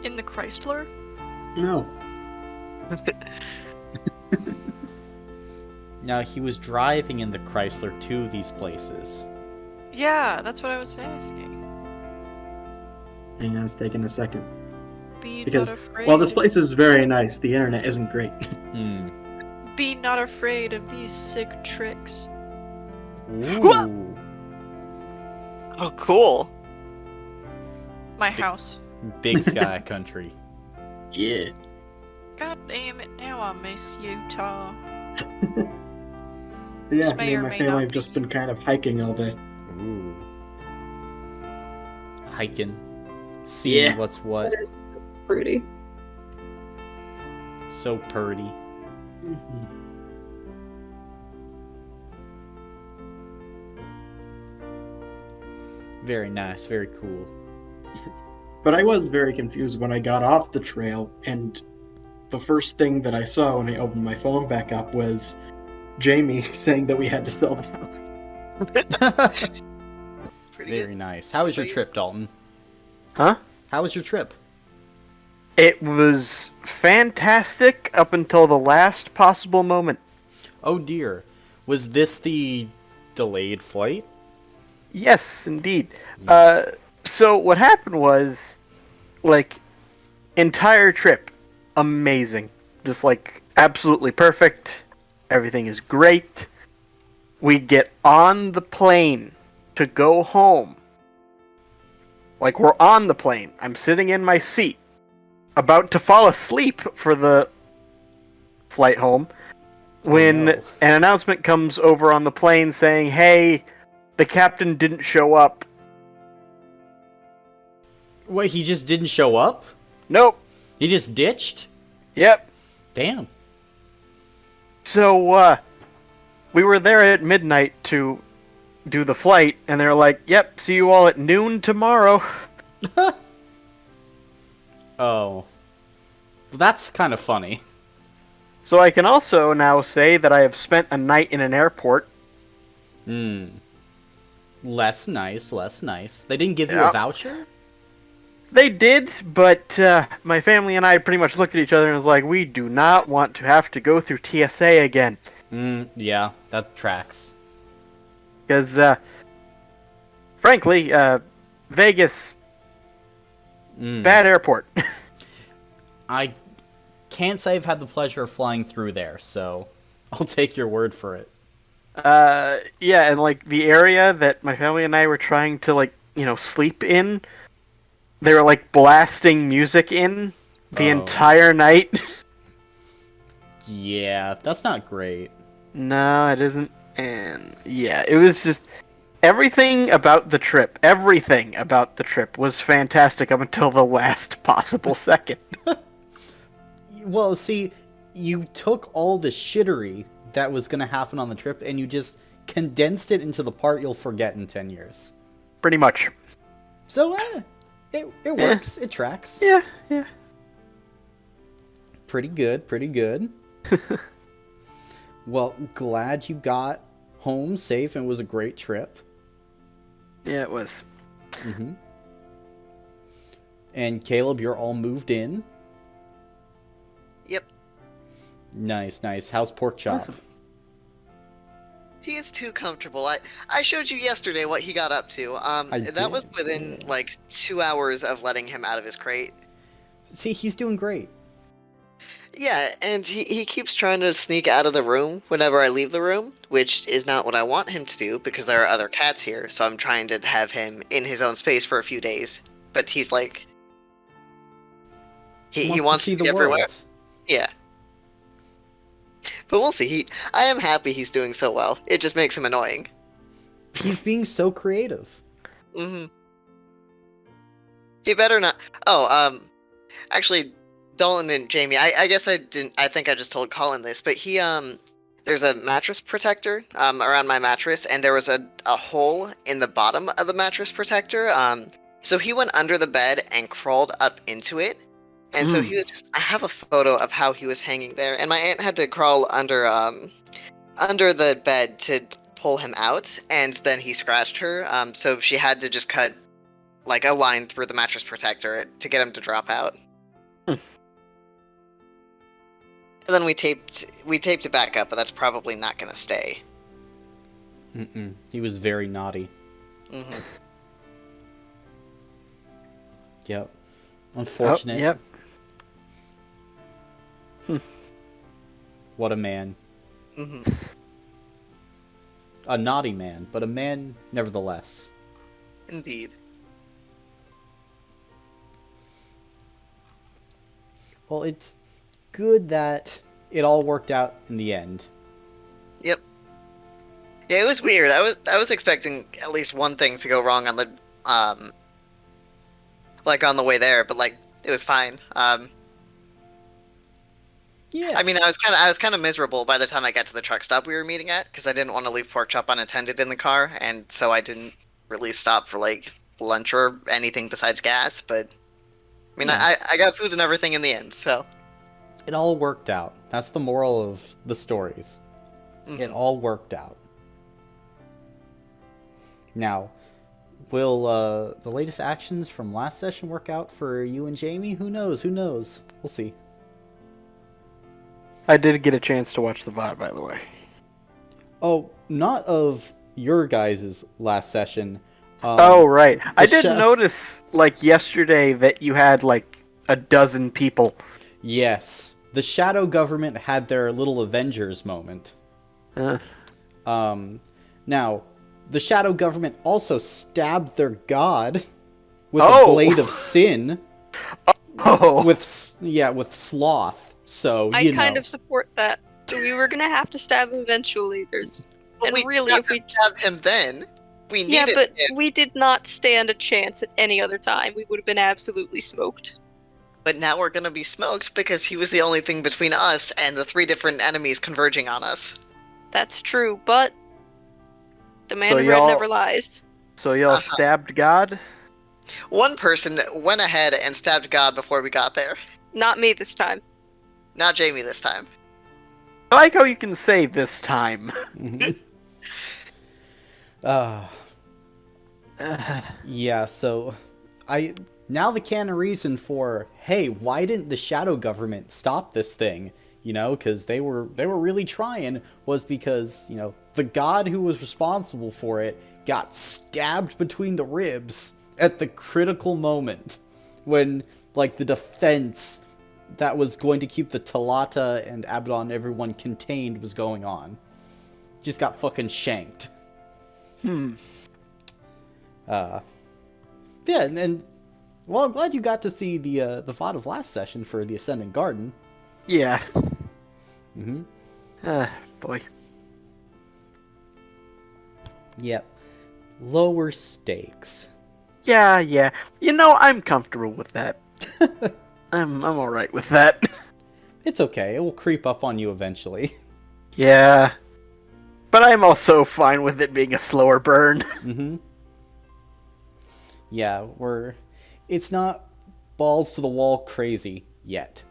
S3: In the Chrysler?
S7: No.
S1: Now, he was driving in the Chrysler to these places.
S3: Yeah, that's what I was asking.
S7: Hang on, it's taking a second.
S3: Be
S7: Because
S3: not afraid.
S7: while this place is very nice, the internet isn't great.
S3: Be not afraid of these sick tricks.
S1: Ooh.
S4: Oh, cool.
S3: My house.
S1: Big sky country.
S7: Yeah.
S3: God damn it, now I miss Utah.
S7: Yeah,
S3: This
S7: me
S3: may or
S7: and my
S3: may
S7: family
S3: not
S7: have just
S3: be-
S7: been kind of hiking all day.
S1: Ooh. Hiking. Seeing
S7: Yeah.
S1: what's what.
S5: That is pretty.
S1: So purty. Very nice, very cool.
S7: But I was very confused when I got off the trail, and the first thing that I saw when I opened my phone back up was Jamie saying that we had to sell the house.
S4: Pretty
S1: Very nice. How was your trip, Dalton?
S2: Huh?
S1: How was your trip?
S2: It was fantastic up until the last possible moment.
S1: Oh dear. Was this the delayed flight?
S2: Yes, indeed. So what happened was, entire trip, amazing. Just, absolutely perfect. Everything is great. We get on the plane to go home. We're on the plane. I'm sitting in my seat, about to fall asleep for the flight home, when
S1: no.
S2: an announcement comes over on the plane saying, hey, the captain didn't show up.
S1: Wait, he just didn't show up?
S2: Nope.
S1: He just ditched?
S2: Yep.
S1: Damn.
S2: So, we were there at midnight to do the flight, and they're like, yep, see you all at noon tomorrow.
S1: Oh. That's kind of funny.
S2: So I can also now say that I have spent a night in an airport.
S1: Less nice, less nice. They didn't give you a
S2: Yep.
S1: voucher?
S2: They did, but my family and I pretty much looked at each other and was like, we do not want to have to go through TSA again.
S1: Yeah, that tracks.
S2: Because, frankly, Vegas, bad airport.
S1: I can't say I've had the pleasure of flying through there, so I'll take your word for it.
S2: Yeah, and like the area that my family and I were trying to like, sleep in, they were like blasting music in the entire night.
S1: Yeah, that's not great.
S2: No, it isn't. And yeah, it was just everything about the trip was fantastic up until the last possible second.
S1: Well, see, you took all the shittery that was going to happen on the trip and you just condensed it into the part you'll forget in 10 years.
S2: Pretty much.
S1: So, it works. It tracks.
S2: Yeah.
S1: Pretty good. Well, glad you got home safe and it was a great trip.
S2: Yeah, it was.
S1: Mm-hmm. And Caleb, you're all moved in.
S4: Yep.
S1: Nice. How's pork chop?
S2: Awesome.
S4: He is too comfortable. I showed you yesterday what he got up to. That was within like 2 hours of letting him out of his crate.
S1: See, he's doing great.
S4: Yeah, and he keeps trying to sneak out of the room whenever I leave the room, which is not what I want him to do because there are other cats here, so I'm trying to have him in his own space for a few days. But he's like... He wants to be everywhere. World. Yeah. But we'll see. I am happy he's doing so well. It just makes him annoying.
S1: He's being so creative.
S4: Mm-hmm. He better not... Oh, actually... Dolan and Jamie, I guess I didn't. I think I just told Colin this, but he there's a mattress protector around my mattress, and there was a hole in the bottom of the mattress protector. So he went under the bed and crawled up into it, and so he was just. I have a photo of how he was hanging there, and my aunt had to crawl under the bed to pull him out, and then he scratched her. So she had to just cut like a line through the mattress protector to get him to drop out. And then we taped it back up, but that's probably not going to stay.
S1: He was very naughty.
S4: Mm-hmm.
S1: Yep. Unfortunate.
S2: Yep.
S1: What a man.
S4: Mm-hmm.
S1: A naughty man, but a man nevertheless.
S4: Indeed.
S1: Well, it's good that it all worked out in the end.
S4: Yep. Yeah, it was weird. I was expecting at least one thing to go wrong on the like on the way there, but like it was fine.
S1: Yeah.
S4: I mean, I was kind of miserable by the time I got to the truck stop we were meeting at because I didn't want to leave pork chop unattended in the car, and so I didn't really stop for like lunch or anything besides gas. But I mean, I got food and everything in the end, so.
S1: It all worked out. That's the moral of the stories. It all worked out. Now, will the latest actions from last session work out for you and Jamie? Who knows? We'll see.
S2: I did get a chance to watch the VOD, by the way.
S1: Oh, not of your guys' last session.
S2: Oh, right. I did notice, like, yesterday that you had, like, a dozen people.
S1: Yes. The Shadow Government had their little Avengers moment. Now, the Shadow Government also stabbed their god with a blade of sin. With sloth. So,
S5: I kind of support that. We were gonna have to stab him eventually.
S4: But we if we stabbed him then, we needed him.
S5: We did not stand a chance at any other time. We would have been absolutely smoked.
S4: But now we're gonna be smoked because he was the only thing between us and the 3 different enemies converging on us.
S5: That's true, but the man in red never lies.
S2: So y'all stabbed God?
S4: One person went ahead and stabbed God before we got there.
S5: Not me this time.
S4: Not Jamie this time.
S2: I like how you can say this time.
S1: Yeah, so now the canon reason for, hey, why didn't the shadow government stop this thing? You know, because they were really trying, was because, you know, the god who was responsible for it got stabbed between the ribs at the critical moment when, like, the defense that was going to keep the Talata and Abaddon and everyone contained was going on. Just got fucking shanked. Yeah, and well, I'm glad you got to see the VOD of last session for the Ascendant Garden.
S2: Yeah.
S1: Mm-hmm.
S2: Boy.
S1: Yep. Lower stakes.
S2: Yeah. You know, I'm comfortable with that. I'm alright with that.
S1: It's okay. It will creep up on you eventually.
S2: Yeah. But I'm also fine with it being a slower burn.
S1: Mm-hmm. Yeah, it's not balls to the wall crazy yet.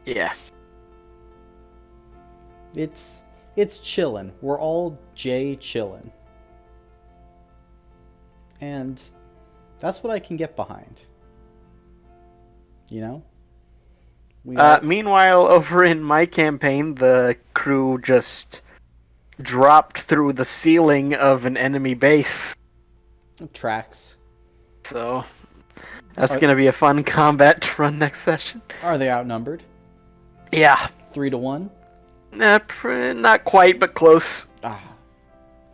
S2: Yeah.
S1: It's chillin'. We're all chillin'. And that's what I can get behind. You know?
S2: Meanwhile, over in my campaign, the crew just dropped through the ceiling of an enemy base.
S1: Tracks.
S2: So, that's going to be a fun combat to run next session.
S1: Are they outnumbered?
S2: Yeah.
S1: 3-1?
S2: Not quite, but close.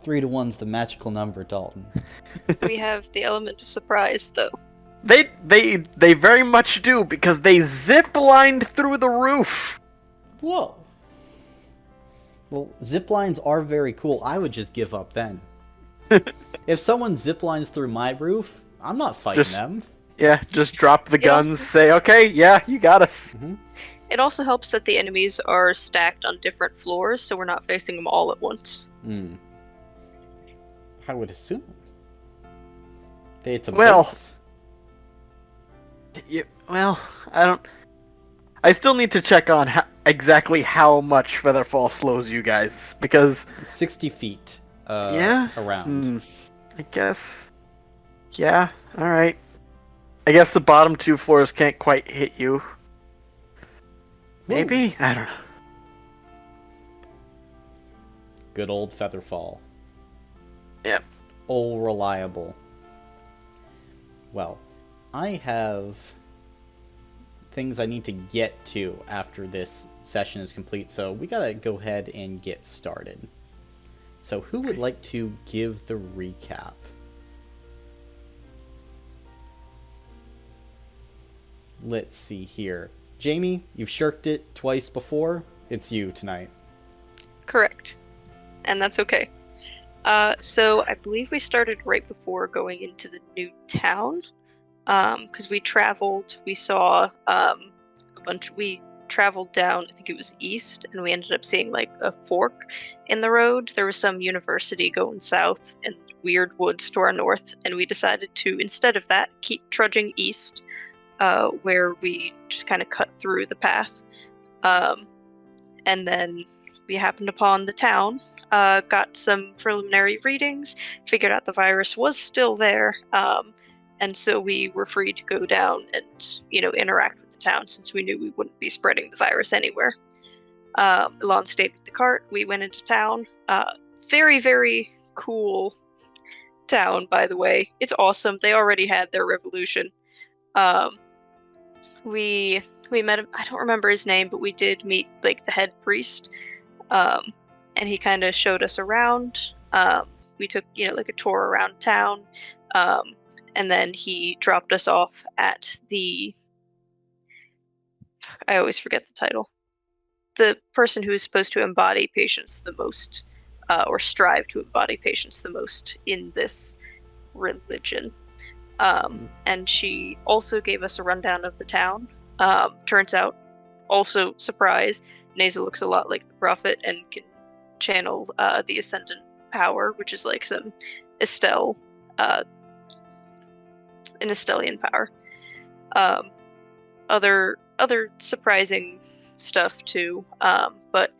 S1: 3-1's the magical number, Dalton.
S5: We have the element of surprise, though.
S2: They very much do, because they zip-lined through the roof.
S1: Whoa. Well, zip lines are very cool. I would just give up then. If someone zip lines through my roof, I'm not fighting them.
S2: Yeah, just drop the guns, say, okay, yeah, you got us.
S1: Mm-hmm.
S5: It also helps that the enemies are stacked on different floors, so we're not facing them all at once.
S1: I would assume. It's a
S2: Well,
S1: base.
S2: I still need to check on exactly how much Featherfall slows you guys, because
S1: 60 feet around.
S2: I guess. Yeah, alright. I guess the bottom 2 floors can't quite hit you. Maybe? I don't know.
S1: Good old Featherfall.
S2: Yep.
S1: All reliable. Well, I have things I need to get to after this session is complete, so we gotta go ahead and get started. So who would like to give the recap? Let's see here. Jamie, you've shirked it twice before. It's you tonight.
S5: Correct. And that's okay. So I believe we started right before going into the new town. Because we traveled, we saw we traveled down, I think it was east, and we ended up seeing like a fork in the road. There was some university going south and weird woods to our north, and we decided to, instead of that, keep trudging east, where we just kind of cut through the path. And then we happened upon the town, got some preliminary readings, figured out the virus was still there, and so we were free to go down and, interact with the town since we knew we wouldn't be spreading the virus anywhere. Elon stayed with the cart. We went into town. Very, very cool town, by the way. It's awesome. They already had their revolution. We met him. I don't remember his name, but we did meet like the head priest. And he kind of showed us around. We took, like a tour around town. And then he dropped us off at I always forget the title. The person who is supposed to embody patience the most, or strive to embody patience the most in this religion. And she also gave us a rundown of the town. Turns out, also, surprise, Neza looks a lot like the Prophet and can channel the Ascendant power, which is like some Estelle, an Estellian power. Other surprising stuff too, but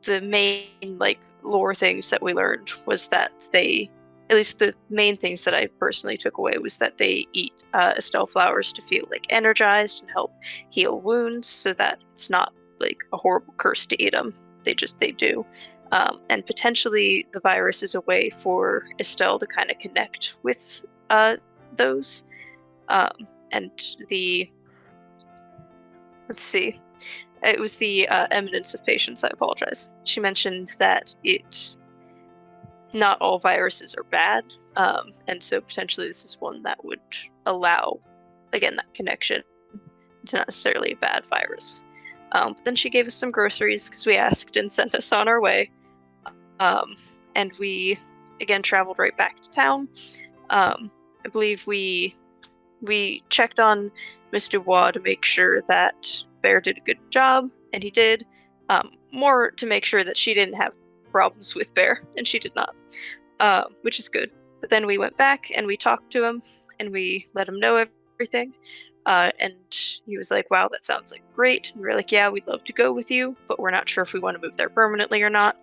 S5: the main lore things that we learned was that they at least the main things that I personally took away was that they eat Estelle flowers to feel like energized and help heal wounds, so that it's not like a horrible curse to eat them. They do. And potentially the virus is a way for Estelle to kind of connect with those. And let's see. It was the eminence of patience. I apologize. She mentioned that not all viruses are bad, and so potentially this is one that would allow, again, that connection to not necessarily a bad virus. But then she gave us some groceries because we asked and sent us on our way. And we, again, traveled right back to town. I believe we checked on Miss Dubois to make sure that Bear did a good job, and he did. More to make sure that she didn't have problems with Bear, and she did not, which is good. But then we went back and we talked to him, and we let him know everything. And he was like, wow, that sounds like great. And we were like, yeah, we'd love to go with you, but we're not sure if we want to move there permanently or not.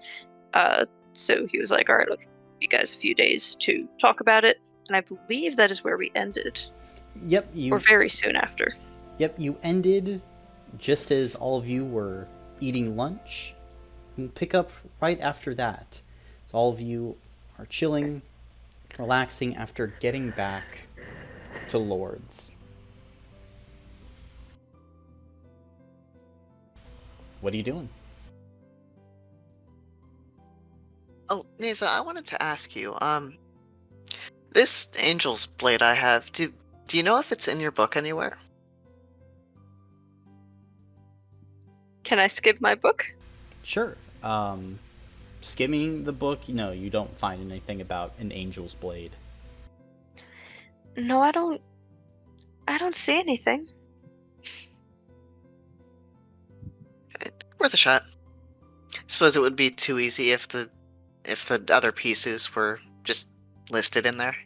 S5: So he was like, all right, look, you guys a few days to talk about it. And I believe that is where we ended.
S1: Yep.
S5: Or very soon after.
S1: Yep, you ended just as all of you were eating lunch. And pick up right after that. So all of you are chilling, relaxing after getting back to Lourdes. What are you doing?
S4: Oh, Nisa, I wanted to ask you, this Angel's Blade I have, do you know if it's in your book anywhere?
S5: Can I skip my book?
S1: Sure. Skimming the book, you don't find anything about an Angel's Blade.
S5: No, I don't see anything.
S4: Worth a shot. I suppose it would be too easy if the other pieces were just listed in there.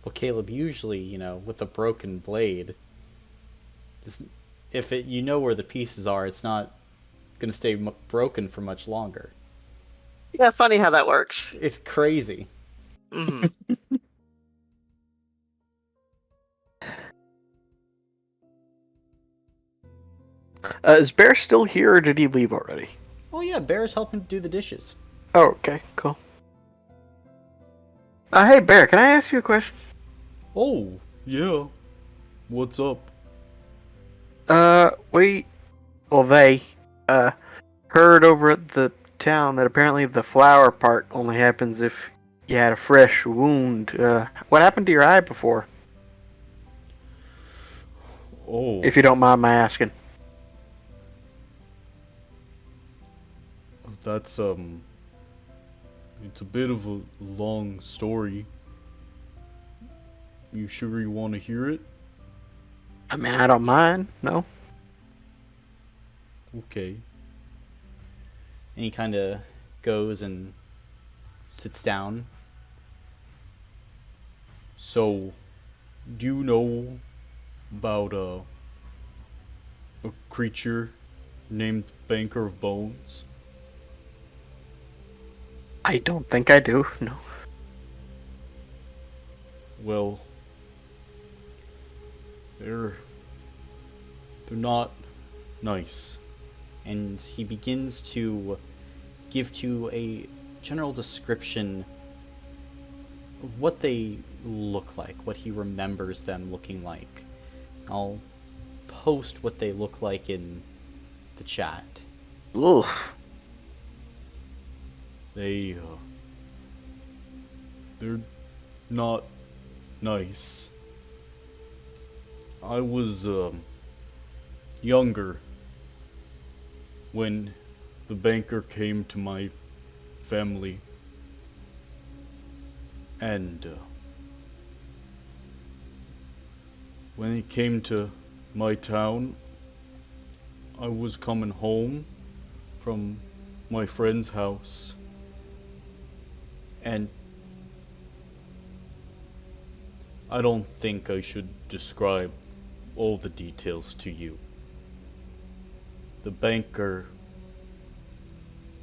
S1: Well, Caleb, usually, with a broken blade, if you know where the pieces are, it's not going to stay broken for much longer.
S4: Yeah, funny how that works.
S1: It's crazy.
S4: Mm-hmm.
S2: Is Bear still here, or did he leave already?
S1: Oh yeah, Bear's helping to do the dishes.
S2: Oh, okay, cool. Hey, Bear, can I ask you a question?
S8: Oh, yeah. What's up?
S2: They heard over at the town that apparently the flower part only happens if you had a fresh wound. What happened to your eye before?
S8: Oh.
S2: If you don't mind my asking.
S8: That's, it's a bit of a long story. You sure you want to hear it?
S2: I mean, I don't mind, no.
S8: Okay.
S1: And he kind of goes and sits down.
S8: So, do you know about a creature named Banker of Bones?
S2: I don't think I do, no.
S8: Well, they're not nice.
S1: And he begins to give to a general description of what they look like, what he remembers them looking like. I'll post what they look like in the chat.
S2: Ugh.
S8: They're not nice. I was, younger when the banker came to my family, and, when he came to my town, I was coming home from my friend's house, and I don't think I should describe all the details to you. The banker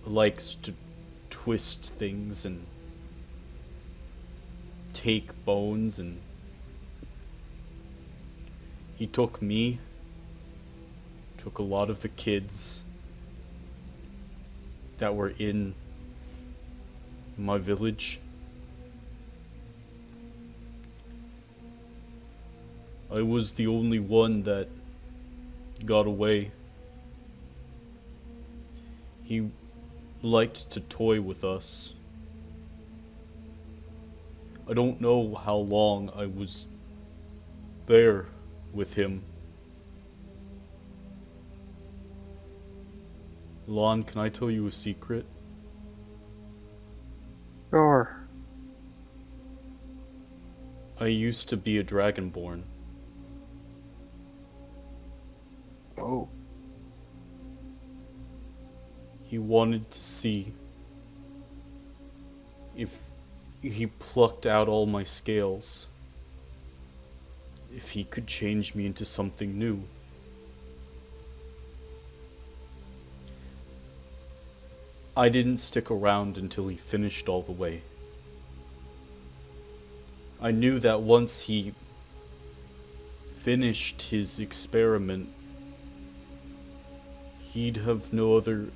S8: likes to twist things and take bones, and he took me, took a lot of the kids that were in my village. I was the only one that got away. He liked to toy with us. I don't know how long I was there with him. Lon, can I tell you a secret?
S2: Sure.
S8: I used to be a dragonborn.
S2: Oh.
S8: He wanted to see if he plucked out all my scales, if he could change me into something new. I didn't stick around until he finished all the way. I knew that once he finished his experiment, he'd have no other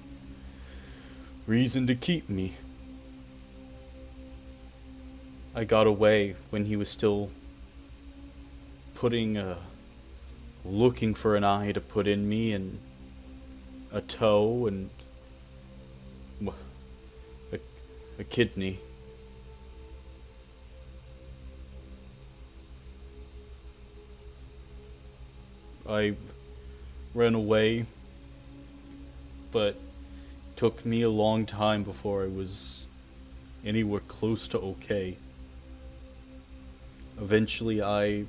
S8: reason to keep me. I got away when he was still looking for an eye to put in me, and a toe, and a kidney. I ran away, but it took me a long time before I was anywhere close to okay. Eventually I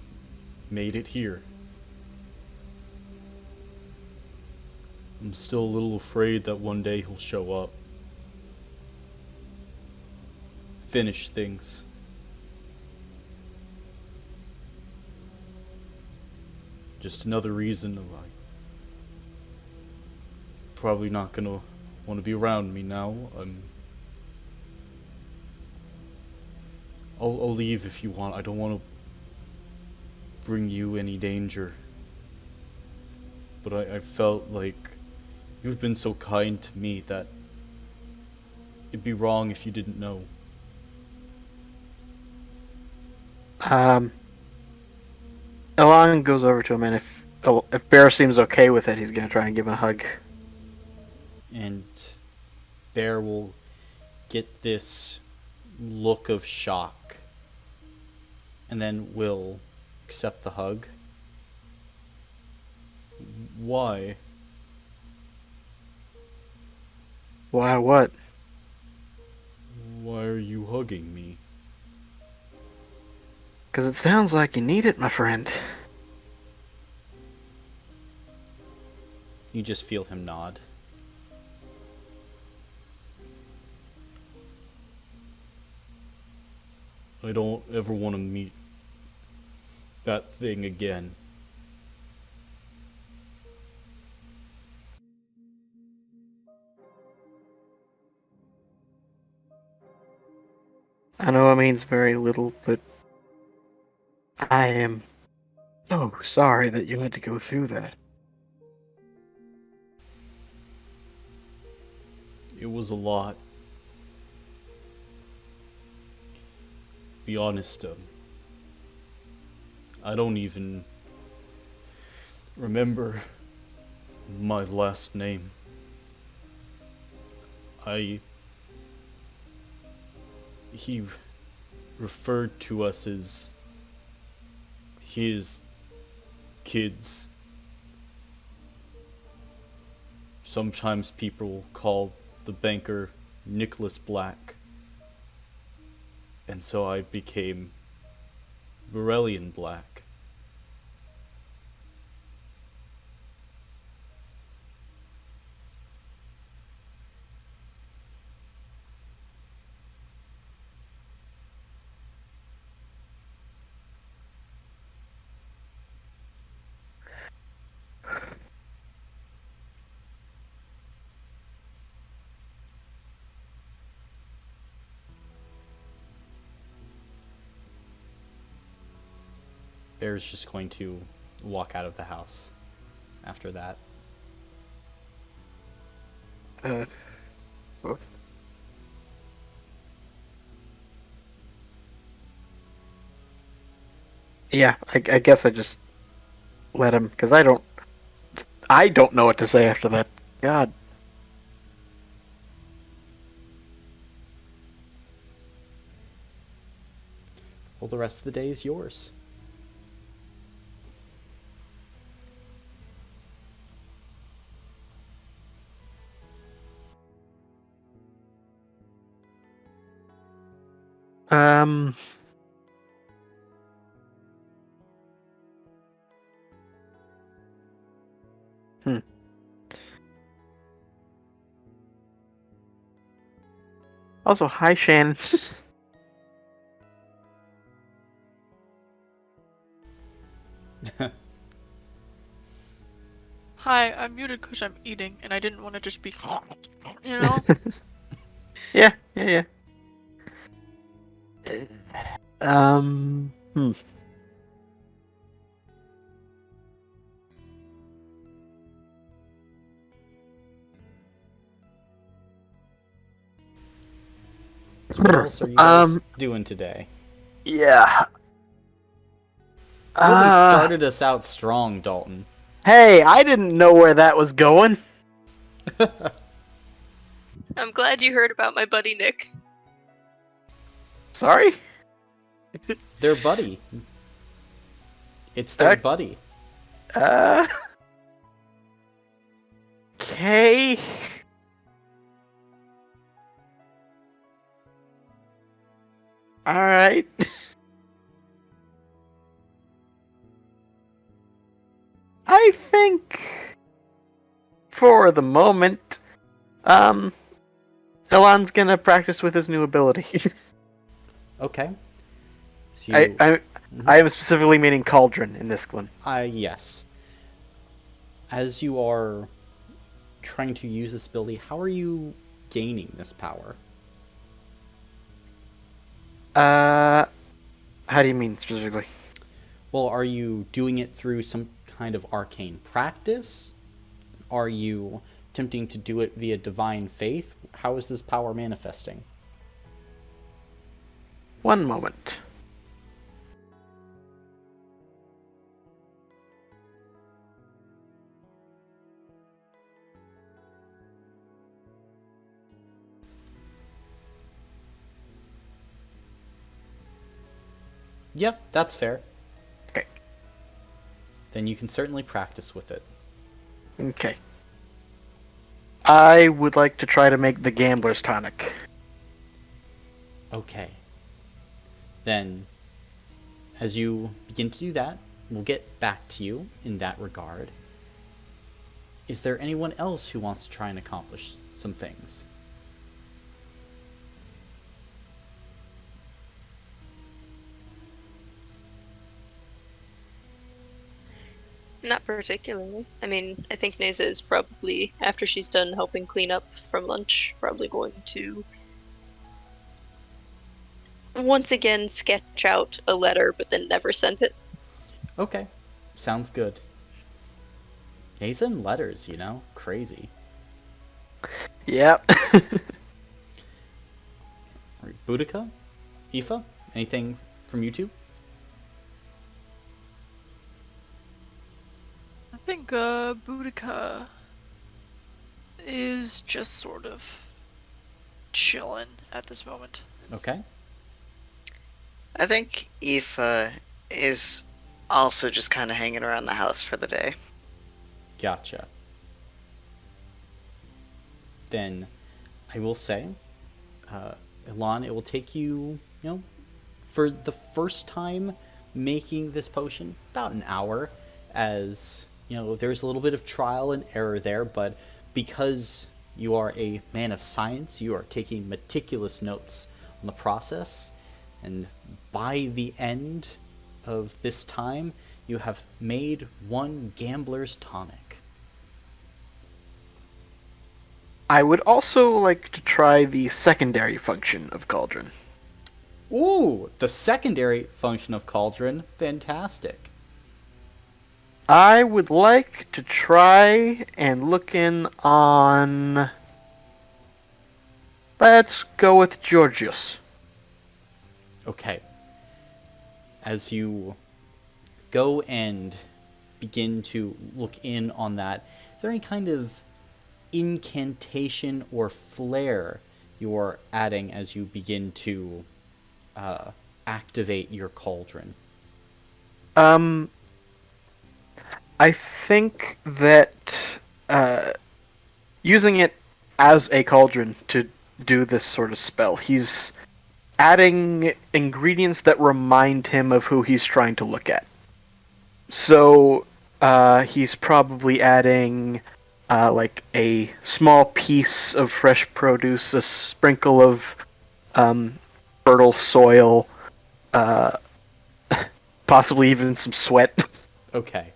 S8: made it here. I'm still a little afraid that one day he'll show up. Finish things. Just another reason why probably not gonna want to be around me now. I'll leave if you want. I don't want to bring you any danger. But I felt like you've been so kind to me that it'd be wrong if you didn't know.
S2: Elan goes over to him, and if Bear seems okay with it, he's gonna try and give him a hug.
S1: And Bear will get this look of shock, and then will accept the hug. Why?
S2: Why what?
S8: Why are you hugging me?
S2: 'Cause it sounds like you need it, my friend.
S1: You just feel him nod.
S8: I don't ever want to meet that thing again.
S2: I know it means very little, but I am so sorry that you had to go through that.
S8: It was a lot. Be honest, I don't even remember my last name. He referred to us as his kids. Sometimes people call the banker Nicholas Black. And so I became Borellian Black.
S1: Bear's just going to walk out of the house after that.
S2: Yeah, I guess I just let him, because I don't know what to say after that. God.
S1: Well, the rest of the day is yours.
S2: Um. Also, hi, Shannon.
S3: Hi, I'm muted because I'm eating, and I didn't want to just be, you know?
S2: Yeah. Um.
S1: So what else are you guys doing today?
S2: Yeah.
S1: Really started us out strong, Dalton.
S2: Hey, I didn't know where that was going.
S9: I'm glad you heard about my buddy Nick.
S2: Sorry?
S1: Their buddy. It's their buddy.
S2: Okay. Alright. I think, for the moment, Elon's gonna practice with his new ability.
S1: Okay. So
S2: I am specifically meaning Cauldron in this one.
S1: yes. As you are trying to use this ability, how are you gaining this power?
S2: How do you mean specifically?
S1: Well, are you doing it through some kind of arcane practice? Are you attempting to do it via divine faith? How is this power manifesting?
S2: One moment.
S1: Yep, that's fair.
S2: Okay.
S1: Then you can certainly practice with it.
S2: Okay. I would like to try to make the Gambler's Tonic.
S1: Okay. Then, as you begin to do that, we'll get back to you in that regard. Is there anyone else who wants to try and accomplish some things?
S9: Not particularly. I mean, I think Neza is probably, after she's done helping clean up from lunch, probably going to once again sketch out a letter, but then never send it.
S1: Okay. Sounds good. He's in letters, you know? Crazy.
S2: Yep.
S1: Boudica? Aoife? Anything from you two?
S3: I think Boudica is just sort of chilling at this moment.
S1: Okay.
S4: I think Aoife is also just kind of hanging around the house for the day.
S1: Gotcha. Then I will say, Elon, it will take you, for the first time making this potion, about an hour, as, there's a little bit of trial and error there, but because you are a man of science, you are taking meticulous notes on the process, and by the end of this time, you have made one Gambler's Tonic.
S2: I would also like to try the secondary function of Cauldron.
S1: Ooh, the secondary function of cauldron. Fantastic.
S2: I would like to try and look in on. Let's go with Georgius.
S1: Okay. As you go and begin to look in on that, is there any kind of incantation or flare you're adding as you begin to activate your cauldron?
S2: I think that using it as a cauldron to do this sort of spell, he's adding ingredients that remind him of who he's trying to look at. So he's probably adding like a small piece of fresh produce, a sprinkle of fertile soil, possibly even some sweat.
S1: Okay.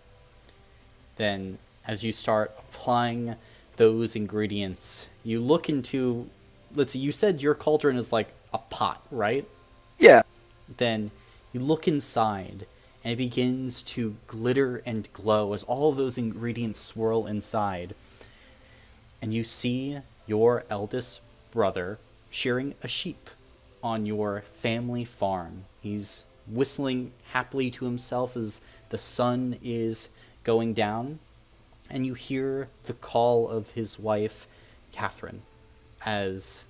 S1: Then, as you start applying those ingredients, you look into. Let's see, you said your cauldron is like a pot, right?
S2: Yeah.
S1: Then you look inside, and it begins to glitter and glow as all of those ingredients swirl inside. And you see your eldest brother shearing a sheep on your family farm. He's whistling happily to himself as the sun is going down, and you hear the call of his wife, Catherine, as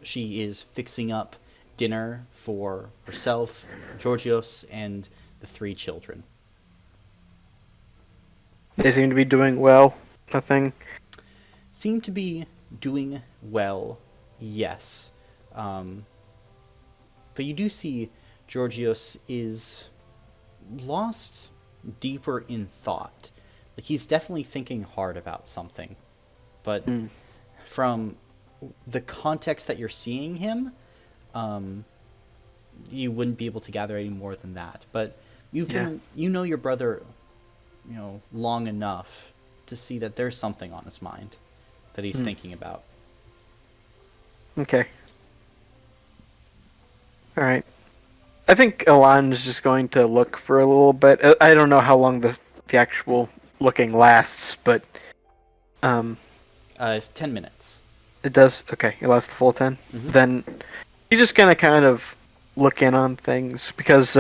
S1: she is fixing up dinner for herself, Georgios, and the 3 children.
S2: They seem to be doing well. Nothing.
S1: Seem to be doing well, yes. But you do see Georgios is lost deeper in thought. Like, he's definitely thinking hard about something. But from the context that you're seeing him, you wouldn't be able to gather any more than that. But you know your brother, long enough to see that there's something on his mind that he's thinking about.
S2: Okay. Alright. I think Elan is just going to look for a little bit. I don't know how long the actual looking lasts, but
S1: 10 minutes.
S2: It does? Okay, it lasts the full 10?
S1: Mm-hmm.
S2: Then he's just gonna kind of look in on things, because,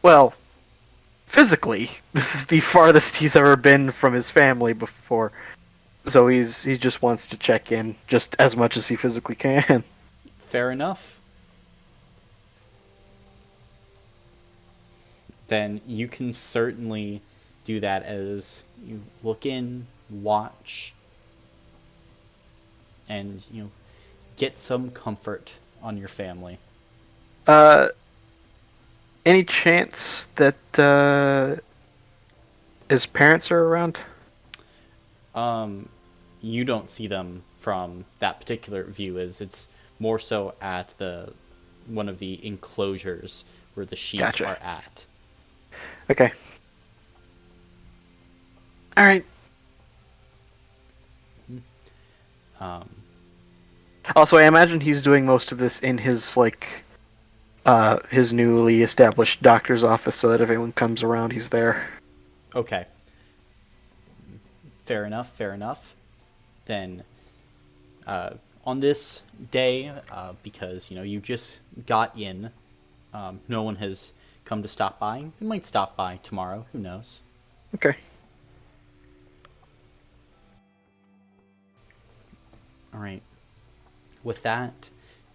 S2: well, physically, this is the farthest he's ever been from his family before. So he just wants to check in just as much as he physically can.
S1: Fair enough. Then you can certainly do that as you look in, watch, and get some comfort on your family.
S2: Any chance that his parents are around?
S1: You don't see them from that particular view, as it's more so at one of the enclosures where the sheep are at.
S2: Okay. All right. Also, I imagine he's doing most of this in his his newly established doctor's office, so that if anyone comes around, he's there.
S1: Okay. Fair enough. Then, on this day, because you just got in, no one has come to stop by. You might stop by tomorrow. Who knows?
S2: Okay.
S1: All right. With that,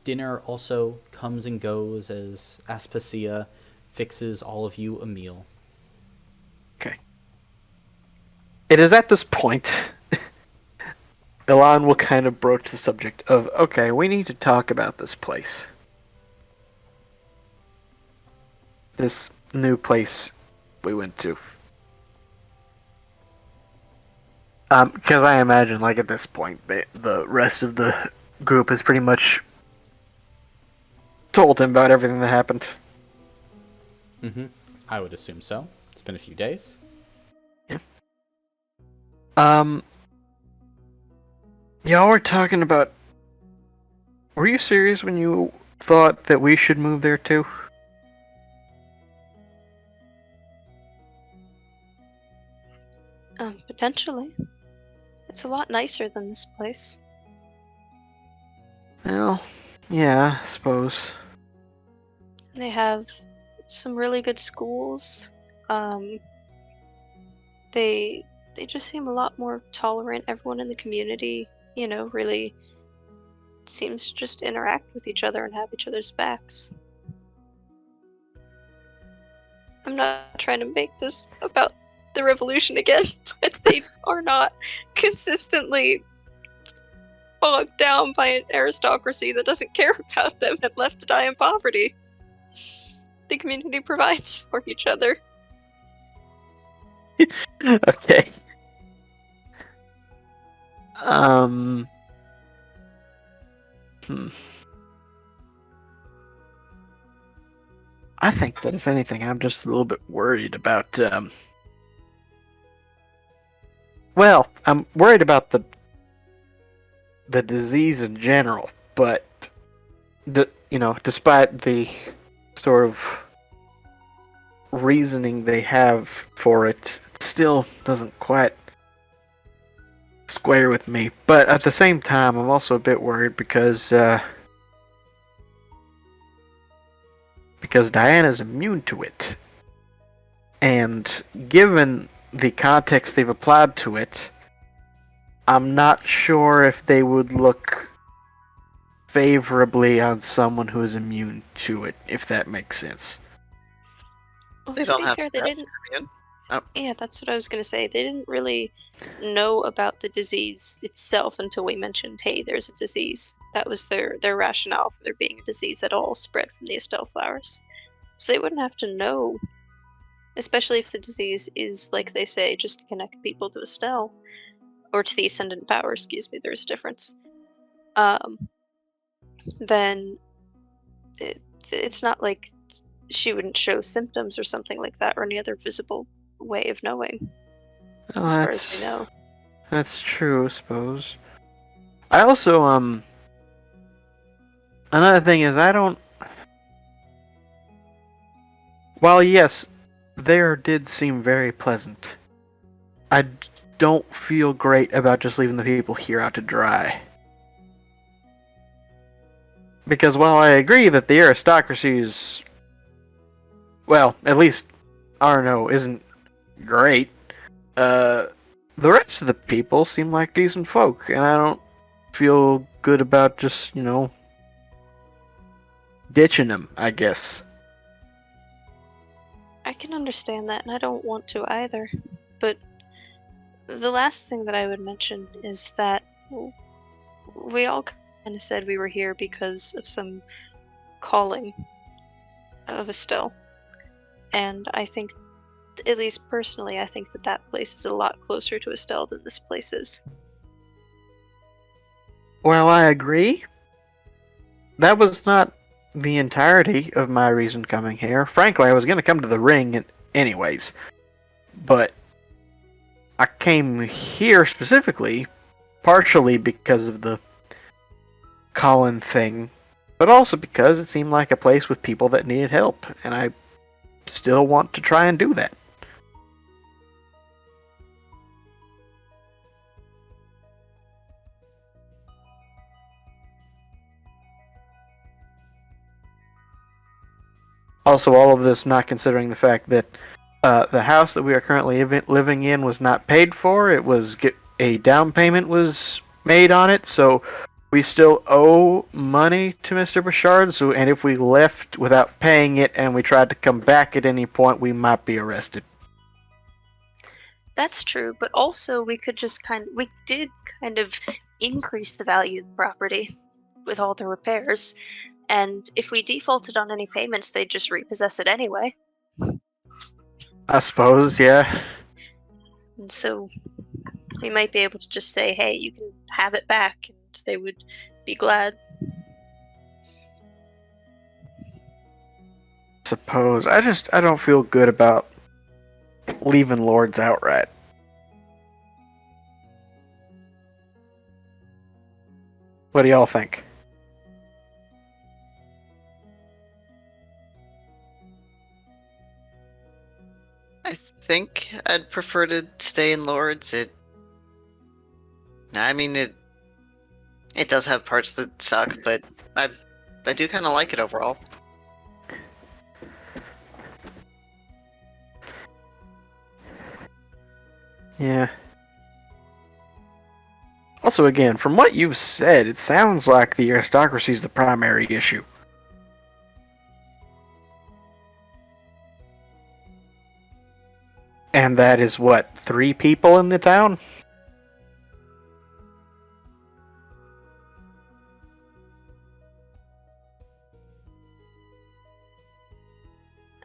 S1: dinner also comes and goes as Aspasia fixes all of you a meal.
S2: Okay. It is at this point Elan will kind of broach the subject of, okay, we need to talk about this place. This new place we went to. Because I imagine, at this point, the rest of the group has pretty much told him about everything that happened.
S1: Mm-hmm. I would assume so. It's been a few days.
S2: Yeah. Y'all were talking about... Were you serious when you thought that we should move there too?
S9: Potentially. It's a lot nicer than this place.
S2: Well, yeah, I suppose.
S9: They have some really good schools. They just seem a lot more tolerant. Everyone in the community, really seems to just interact with each other and have each other's backs. I'm not trying to make this about the revolution again, but they are not consistently bogged down by an aristocracy that doesn't care about them and left to die in poverty. The community provides for each other.
S2: Okay. I think that if anything, I'm just a little bit worried about. Well, I'm worried about the disease in general, but despite the sort of reasoning they have for it, it still doesn't quite square with me. But at the same time, I'm also a bit worried because Diana's immune to it. And given the context they've applied to it, I'm not sure if they would look favorably on someone who is immune to it, if that makes sense.
S9: Well,
S4: They
S9: to
S4: don't
S9: be
S4: have
S9: fair,
S4: to
S9: they
S4: have
S9: didn't.
S4: immune. Oh.
S9: Yeah, that's what I was gonna say. They didn't really know about the disease itself until we mentioned, hey, there's a disease. That was their rationale for there being a disease at all spread from the Estelle flowers. So they wouldn't have to know, especially if the disease is, like they say, just to connect people to Estelle, or to the Ascendant power, excuse me, there's a difference. Then it's not like she wouldn't show symptoms or something like that, or any other visible way of knowing,
S2: Well,
S9: as far as we know.
S2: That's true, I suppose. I also, another thing is while yes, there did seem very pleasant, I don't feel great about just leaving the people here out to dry. Because while I agree that the aristocracy is, well, at least Arno isn't great, the rest of the people seem like decent folk, and I don't feel good about just, ditching them, I guess.
S9: I can understand that, and I don't want to either. But the last thing that I would mention is that we all kind of said we were here because of some calling of Estelle. And I think, at least personally, I think that place is a lot closer to Estelle than this place is.
S2: Well, I agree. That was not the entirety of my reason coming here. Frankly, I was going to come to the ring anyways. But I came here specifically, partially because of the Colin thing, but also because it seemed like a place with people that needed help, and I still want to try and do that. Also, all of this not considering the fact that the house that we are currently living in was not paid for. It was a down payment was made on it, so we still owe money to Mr. Bouchard. So, and if we left without paying it and we tried to come back at any point, we might be arrested.
S9: That's true, but also we did kind of increase the value of the property with all the repairs. And if we defaulted on any payments, they'd just repossess it anyway.
S2: I suppose, yeah.
S9: And so we might be able to just say, hey, you can have it back, and they would be glad.
S2: Suppose. I don't feel good about leaving Lourdes outright. What do y'all think?
S4: think I'd prefer to stay in Lourdes. It does have parts that suck, but I do kind of like it overall.
S2: Yeah. Also, again, from what you've said, it sounds like the aristocracy is the primary issue. And that is what, 3 people in the town?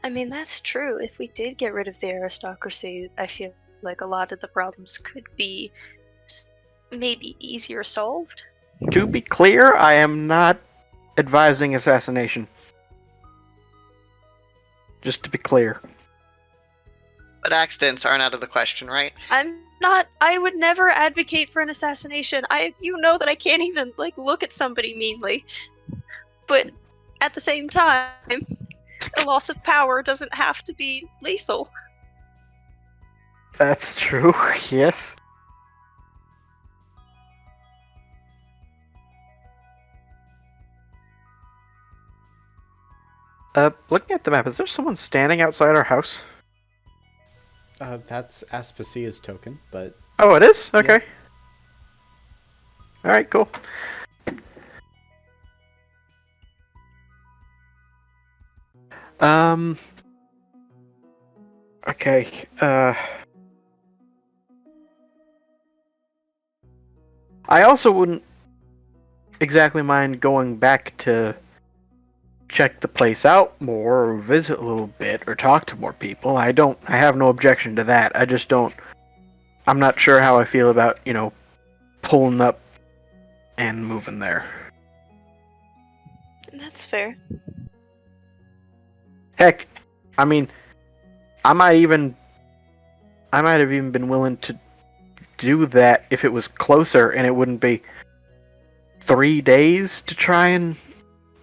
S9: I mean, that's true. If we did get rid of the aristocracy, I feel like a lot of the problems could be maybe easier solved.
S2: To be clear, I am not advising assassination. Just to be clear.
S4: But accidents aren't out of the question, right?
S9: I'm not. I would never advocate for an assassination. You know that I can't even look at somebody meanly. But at the same time, a loss of power doesn't have to be lethal.
S2: That's true. Yes. Looking at the map, is there someone standing outside our house?
S1: That's Aspasia's token, but...
S2: Oh, it is? Okay. Yeah. Alright, cool. Okay, I also wouldn't exactly mind going back to check the place out more, or visit a little bit, or talk to more people. I have no objection to that. I'm not sure how I feel about, pulling up and moving there.
S9: That's fair.
S2: Heck, I mean, I might have even been willing to do that if it was closer and it wouldn't be 3 days to try and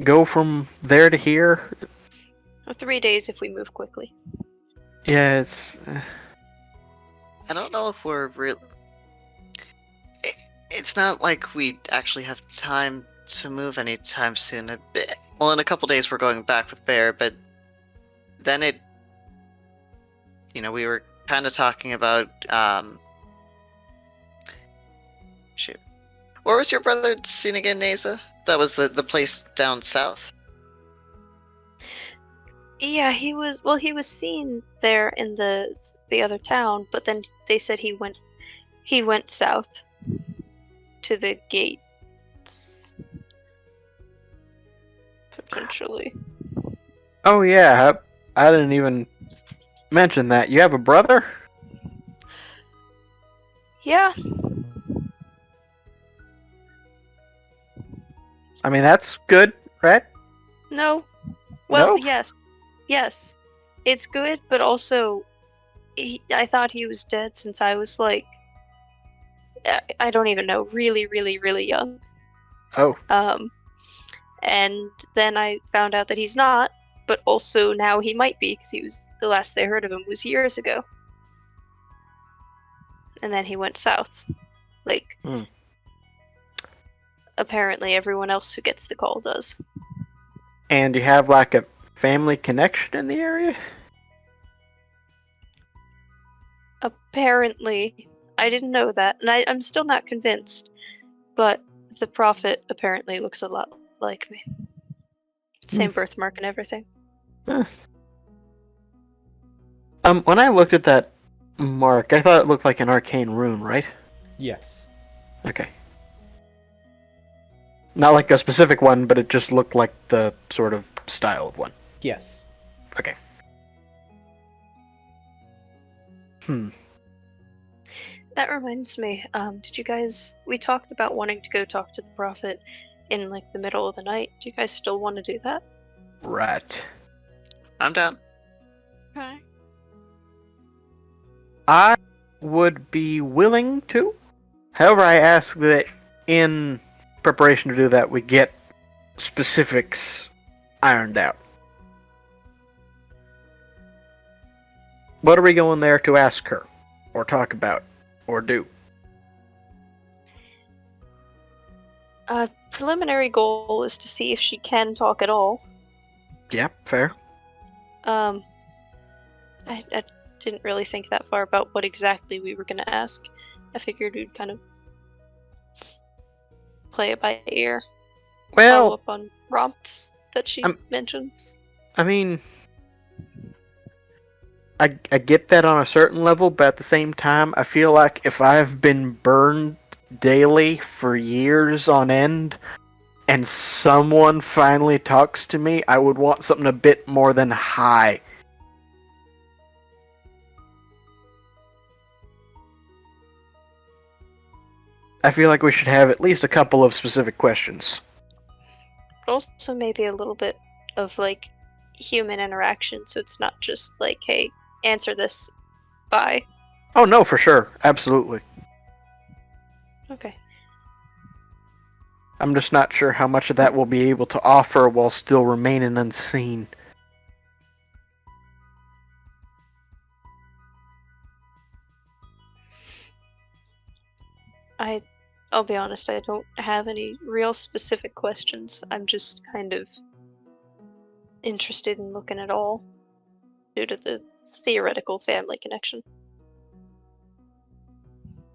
S2: go from there to here.
S9: 3 days if we move quickly.
S2: Yeah, it's...
S4: I don't know if we're really... It's not like we actually have time to move anytime soon. Well, in a couple days we're going back with Bear, but then we were kind of talking about, shoot. Where was your brother seen again, Neza? That was the place down south.
S9: Yeah, he was seen there in the other town, but then they said he went south to the gates. Potentially.
S2: Oh yeah, I didn't even mention that. You have a brother?
S9: Yeah.
S2: I mean, that's good, right?
S9: No. Well,
S2: No?
S9: Yes. It's good, but also I thought he was dead since I was I don't even know, really, really, really young.
S2: Oh.
S9: And then I found out that he's not, but also now he might be, because the last they heard of him was years ago. And then he went south. Apparently everyone else who gets the call does.
S2: And you have a family connection in the area?
S9: Apparently. I didn't know that, and I'm still not convinced. But the prophet apparently looks a lot like me. Same birthmark and everything.
S2: When I looked at that mark, I thought it looked like an arcane rune, right?
S1: Yes.
S2: Okay. Not like a specific one, but it just looked like the sort of style of one.
S1: Yes.
S2: Okay.
S9: That reminds me, we talked about wanting to go talk to the prophet in the middle of the night. Do you guys still want to do that?
S2: Right.
S4: I'm down.
S3: Okay.
S2: I would be willing to. However, I ask that in preparation to do that, we get specifics ironed out. What are we going there to ask her? Or talk about? Or do?
S9: Preliminary goal is to see if she can talk at all.
S2: Yeah, fair.
S9: I didn't really think that far about what exactly we were going to ask. I figured we'd kind of play it by ear. Follow
S2: Well,
S9: up on prompts that she mentions.
S2: I mean, I get that on a certain level, but at the same time, I feel like if I've been burned daily for years on end, and someone finally talks to me, I would want something a bit more than hi. I feel like we should have at least a couple of specific questions.
S9: But also maybe a little bit of, like, human interaction, so it's not just like, hey, answer this, bye.
S2: Oh no, for sure. Absolutely.
S9: Okay.
S2: I'm just not sure how much of that we'll be able to offer while still remaining unseen.
S9: I'll be honest, I don't have any real specific questions. I'm just kind of interested in looking at all due to the theoretical family connection.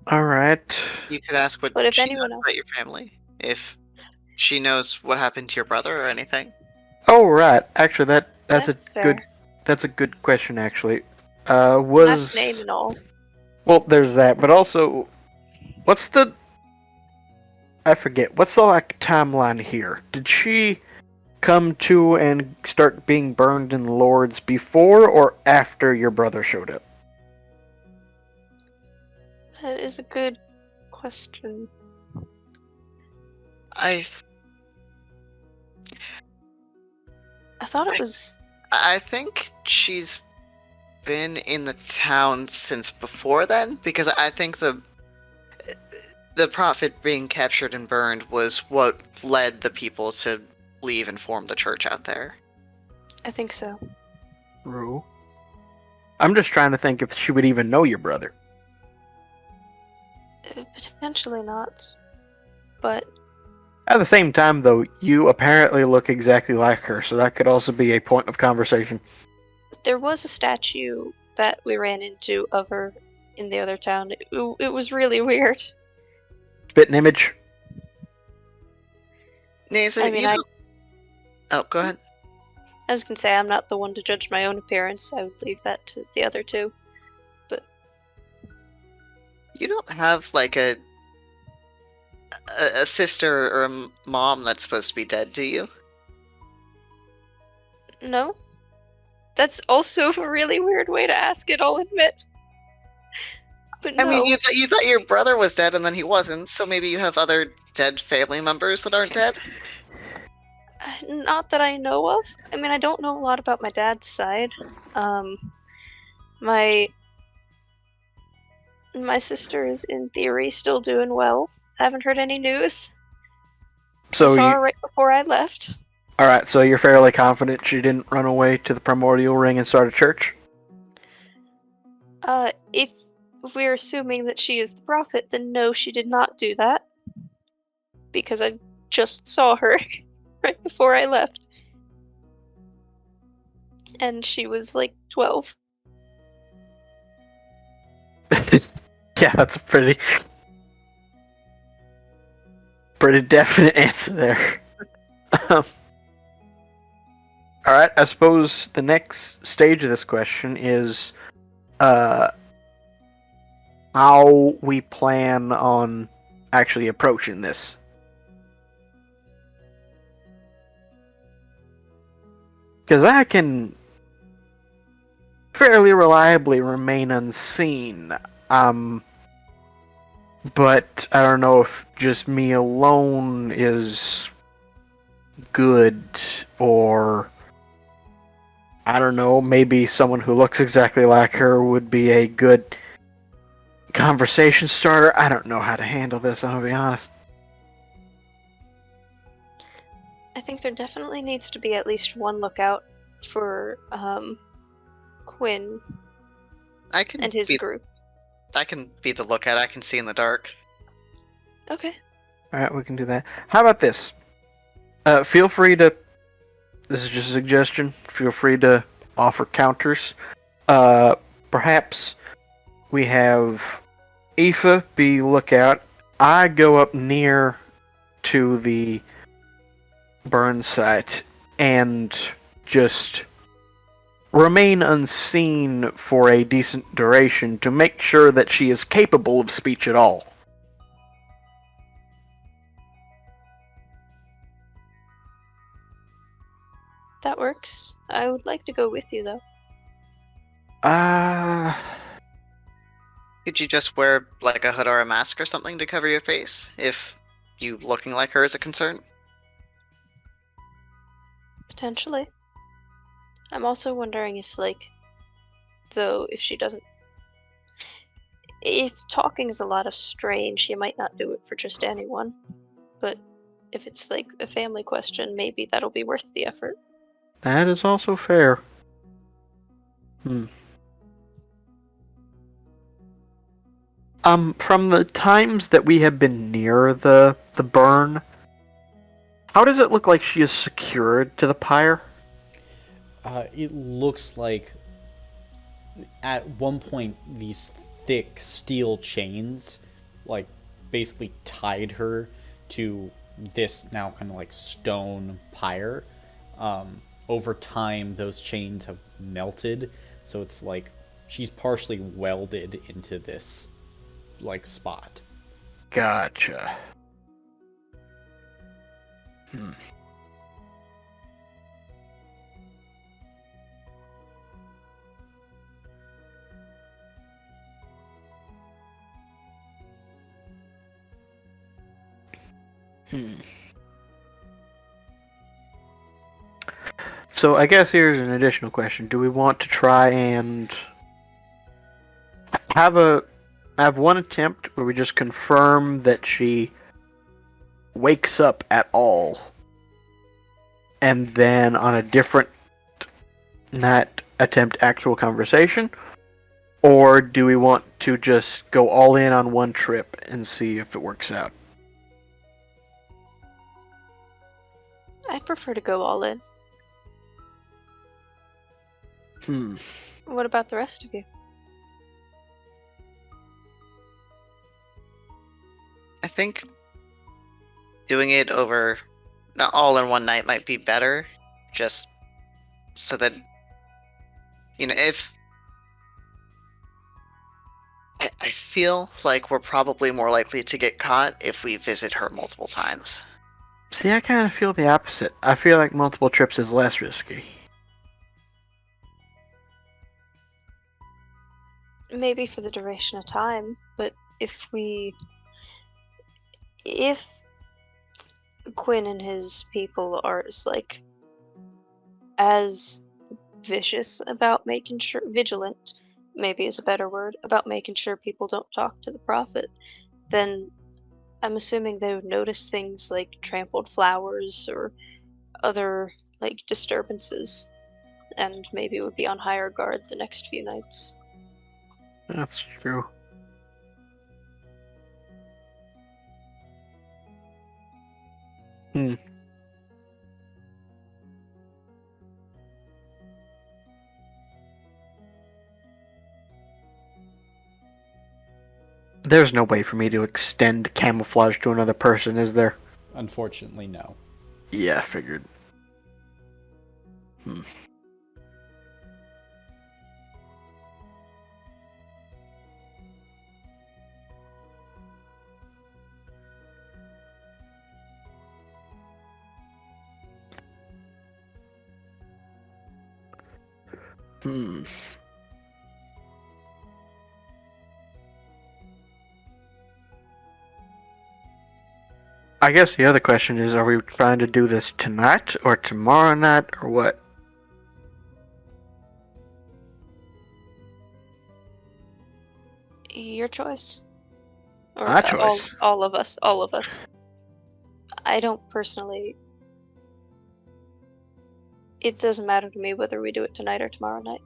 S2: Alright.
S4: You could ask what
S9: But if
S4: she
S9: anyone
S4: knows
S9: else...
S4: about your family. If she knows what happened to your brother or anything.
S2: Oh right. Actually that's
S9: fair.
S2: that's a good question actually.
S9: Last name and all.
S2: Well, there's that, but also I forget. What's the like timeline here? Did she come to and start being burned in Lourdes before or after your brother showed up?
S9: That is a good question.
S4: I
S9: thought it was...
S4: I think she's been in the town since before then, because I think the prophet being captured and burned was what led the people to leave and form the church out there.
S9: I think so.
S2: Rue. I'm just trying to think if she would even know your brother.
S9: Potentially not. But...
S2: At the same time, though, you apparently look exactly like her, so that could also be a point of conversation.
S9: There was a statue that we ran into of her in the other town. It was really weird.
S2: Spitting image?
S4: Nasa, Oh, go ahead.
S9: I was gonna say, I'm not the one to judge my own appearance. I would leave that to the other two. But...
S4: You don't have, like, a sister or a mom that's supposed to be dead, do you?
S9: No. That's also a really weird way to ask it, I'll admit. But no.
S4: I mean, you thought your brother was dead and then he wasn't, so maybe you have other dead family members that aren't dead?
S9: Not that I know of. I mean, I don't know a lot about my dad's side. My sister is, in theory, still doing well. Haven't heard any news.
S2: So
S9: I saw her right before I left.
S2: Alright, so you're fairly confident she didn't run away to the primordial ring and start a church?
S9: If we're assuming that she is the prophet, then no, she did not do that. Because I just saw her right before I left. And she was like 12.
S2: Yeah, that's a pretty definite answer there. Alright, I suppose the next stage of this question is how we plan on actually approaching this. Because I can fairly reliably remain unseen. But I don't know if just me alone is good, or I don't know, maybe someone who looks exactly like her would be a good conversation starter. I don't know how to handle this, I'm gonna be honest.
S9: I think there definitely needs to be at least one lookout for Quinn
S4: I can
S9: and his
S4: be,
S9: group.
S4: I can be the lookout. I can see in the dark.
S9: Okay.
S2: Alright, we can do that. How about this? Feel free to... This is just a suggestion. Feel free to offer counters. Perhaps we have Aoife be lookout. I go up near to the burn site and just remain unseen for a decent duration to make sure that she is capable of speech at all.
S9: That works. I would like to go with you, though.
S4: Could you just wear like a hood or a mask or something to cover your face if you looking like her is a concern?
S9: Potentially. I'm also wondering if, like, though, if she doesn't... If talking is a lot of strain, she might not do it for just anyone. But if it's, like, a family question, maybe that'll be worth the effort.
S2: That is also fair. From the times that we have been near the burn, how does it look like she is secured to the pyre?
S1: It looks like at one point these thick steel chains, like, basically tied her to this now kind of like stone pyre. Over time, those chains have melted, so it's like she's partially welded into this, like, spot.
S2: Gotcha. So I guess here's an additional question. Do we want to try and have one attempt where we just confirm that she wakes up at all, and then on a different night attempt actual conversation? Or do we want to just go all in on one trip and see if it works out?
S9: I'd prefer to go all in. What about the rest of you?
S4: I think doing it over, not all in one night, might be better, just so that, if... I feel like we're probably more likely to get caught if we visit her multiple times.
S2: See, I kind of feel the opposite. I feel like multiple trips is less risky.
S9: Maybe for the duration of time, but if Quinn and his people are as vicious about making sure, vigilant maybe is a better word, about making sure people don't talk to the prophet, then I'm assuming they would notice things like trampled flowers or other disturbances, and maybe would be on higher guard the next few nights.
S2: That's true. There's no way for me to extend camouflage to another person, is there?
S1: Unfortunately, no.
S2: Yeah, I figured. I guess the other question is, are we trying to do this tonight or tomorrow night or what?
S9: Your choice. Or
S2: My choice.
S9: All of us. I don't personally... It doesn't matter to me whether we do it tonight or tomorrow night.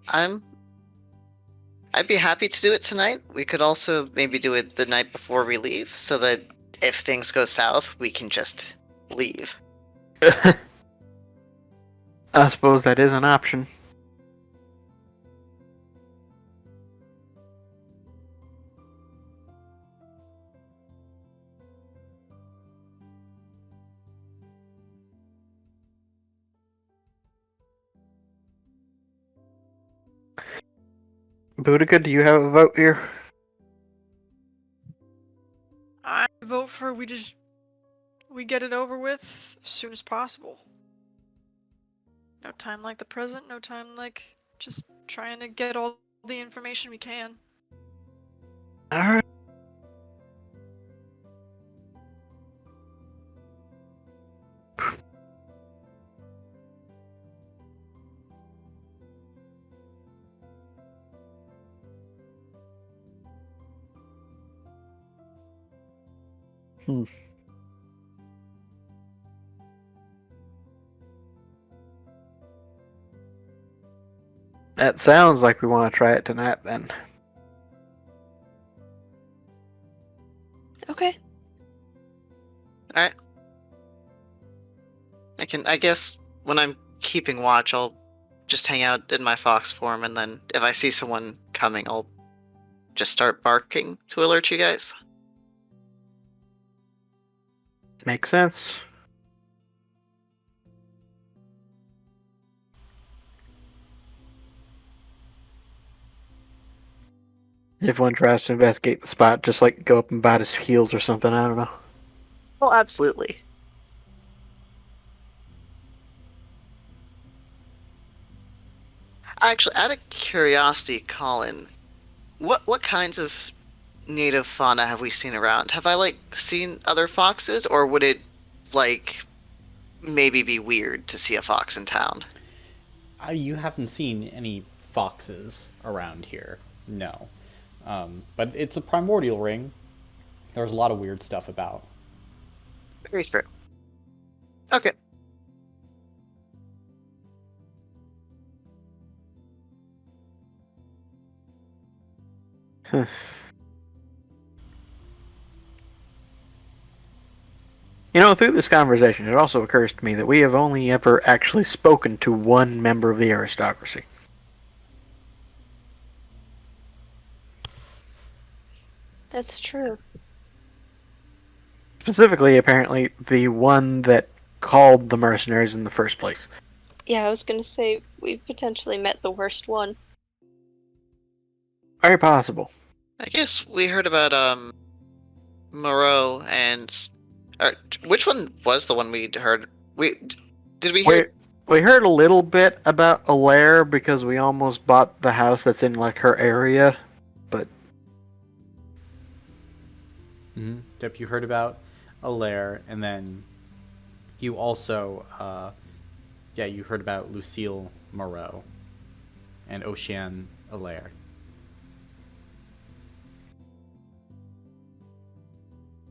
S4: I'd be happy to do it tonight. We could also maybe do it the night before we leave, so that if things go south, we can just leave.
S2: I suppose that is an option. Boudica, do you have a vote here?
S3: I vote for we get it over with as soon as possible. No time like the present, no time like just trying to get all the information we can.
S2: Alright. That sounds like we want to try it tonight then.
S9: Okay.
S4: Alright. I guess when I'm keeping watch, I'll just hang out in my fox form, and then if I see someone coming, I'll just start barking to alert you guys.
S2: Makes sense. If one tries to investigate the spot, just like go up and bite his heels or something, I don't know.
S4: Oh, absolutely. Actually, out of curiosity, Colin, what kinds of native fauna have we seen around? Have I seen other foxes, or would it maybe be weird to see a fox in town?
S1: You haven't seen any foxes around here, no. But it's a primordial ring. There's a lot of weird stuff about.
S4: Very true. Okay.
S2: You know, through this conversation, it also occurs to me that we have only ever actually spoken to one member of the aristocracy.
S9: That's true.
S2: Specifically, apparently, the one that called the mercenaries in the first place.
S9: Yeah, I was gonna say, we potentially met the worst one.
S2: Very possible.
S4: I guess we heard about Moreau and which one was the one we heard? Did we hear?
S2: We heard a little bit about Alaire because we almost bought the house that's in her area, but.
S1: Yep, you heard about Alaire, and then you also, you heard about Lucille Moreau and Ocean Alaire.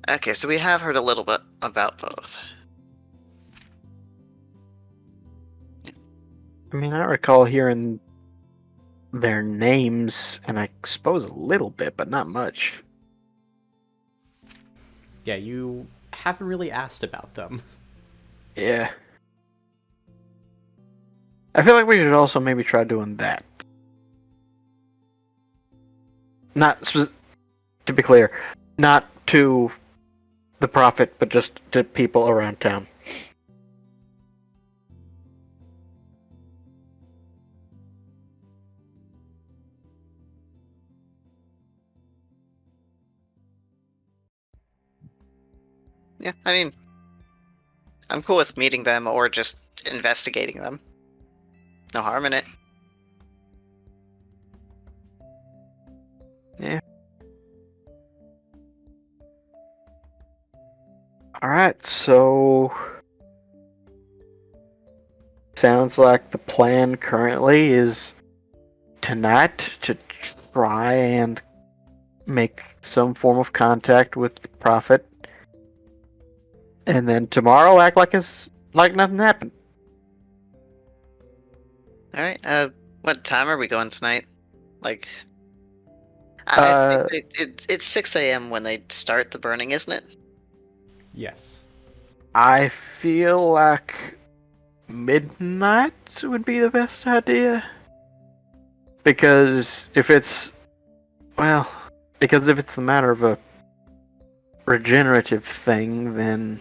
S4: Okay, so we have heard a little bit about both.
S2: I mean, I recall hearing their names, and I suppose a little bit, but not much.
S1: Yeah, you haven't really asked about them.
S2: Yeah. I feel like we should also maybe try doing that. To be clear, not to the Prophet, but just to people around town.
S4: Yeah, I mean, I'm cool with meeting them or just investigating them. No harm in it.
S2: Yeah. Alright, so. Sounds like the plan currently is tonight to try and make some form of contact with the Prophet. And then tomorrow act like nothing happened.
S4: Alright, What time are we going tonight? Like, I think it's 6 a.m. when they start the burning, isn't it?
S1: Yes.
S2: I feel like midnight would be the best idea. Because if it's a matter of a regenerative thing, then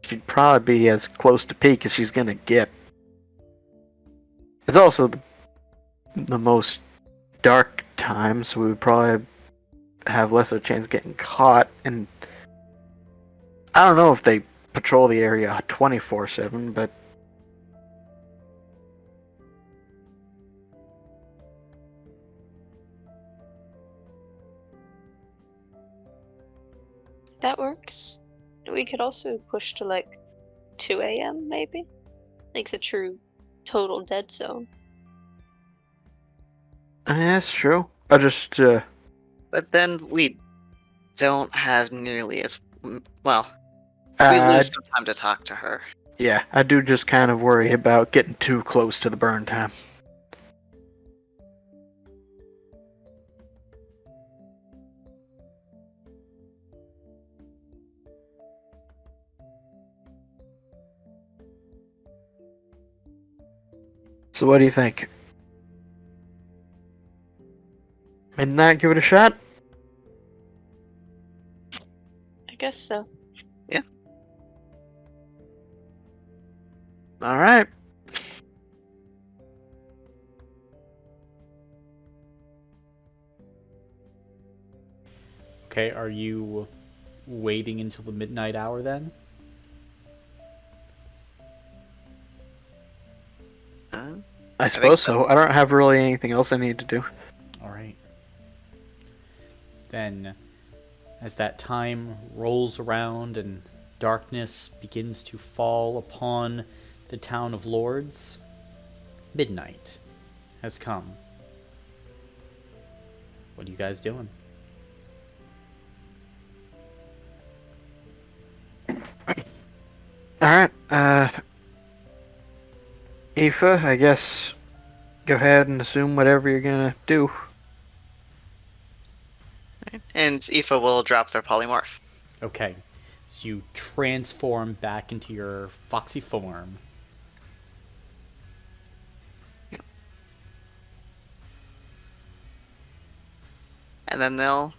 S2: she'd probably be as close to peak as she's gonna get. It's also the most dark time, so we would probably have less of a chance of getting caught. And I don't know if they patrol the area 24/7, but
S9: That works. We could also push to like 2 a.m. maybe? Like the true total dead zone.
S2: that's true. I just
S4: But then we don't have nearly as well. We
S2: uh,
S4: lose some time to talk to her.
S2: yeah, I do just kind of worry about getting too close to the burn time. So what do you think? Midnight, give it a shot?
S9: I guess so.
S2: Alright.
S1: Okay, are you waiting until the midnight hour then?
S2: I suppose
S4: so.
S2: so. I don't have really anything else I need to do.
S1: Alright. Then, as that time rolls around and darkness begins to fall upon the town of Lourdes, midnight has come. What are you guys doing?
S2: Alright, Aoife, I guess go ahead and assume whatever you're gonna do.
S4: And Aoife will drop their polymorph.
S1: Okay, so you transform back into your foxy form.
S4: And then I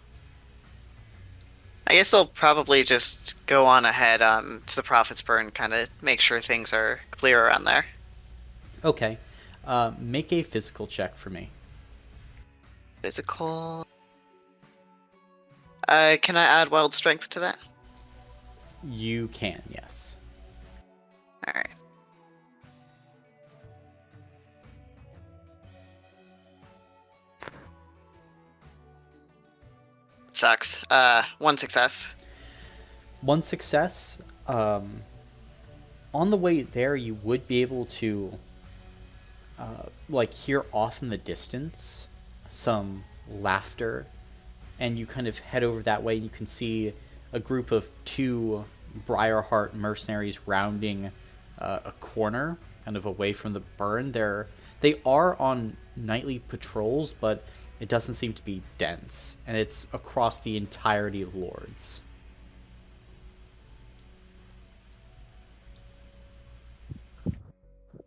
S4: guess they'll probably just go on ahead to the Prophet's Burn, kind of make sure things are clear around there.
S1: Okay, make a physical check for me.
S4: Physical. Can I add Wild Strength to that?
S1: You can, yes.
S4: Alright. Sucks. One success.
S1: One success. On the way there, you would be able to, hear off in the distance some laughter, and you kind of head over that way. And you can see a group of 2 Briarheart mercenaries rounding a corner, kind of away from the burn. They are on nightly patrols, but it doesn't seem to be dense, and it's across the entirety of Lourdes.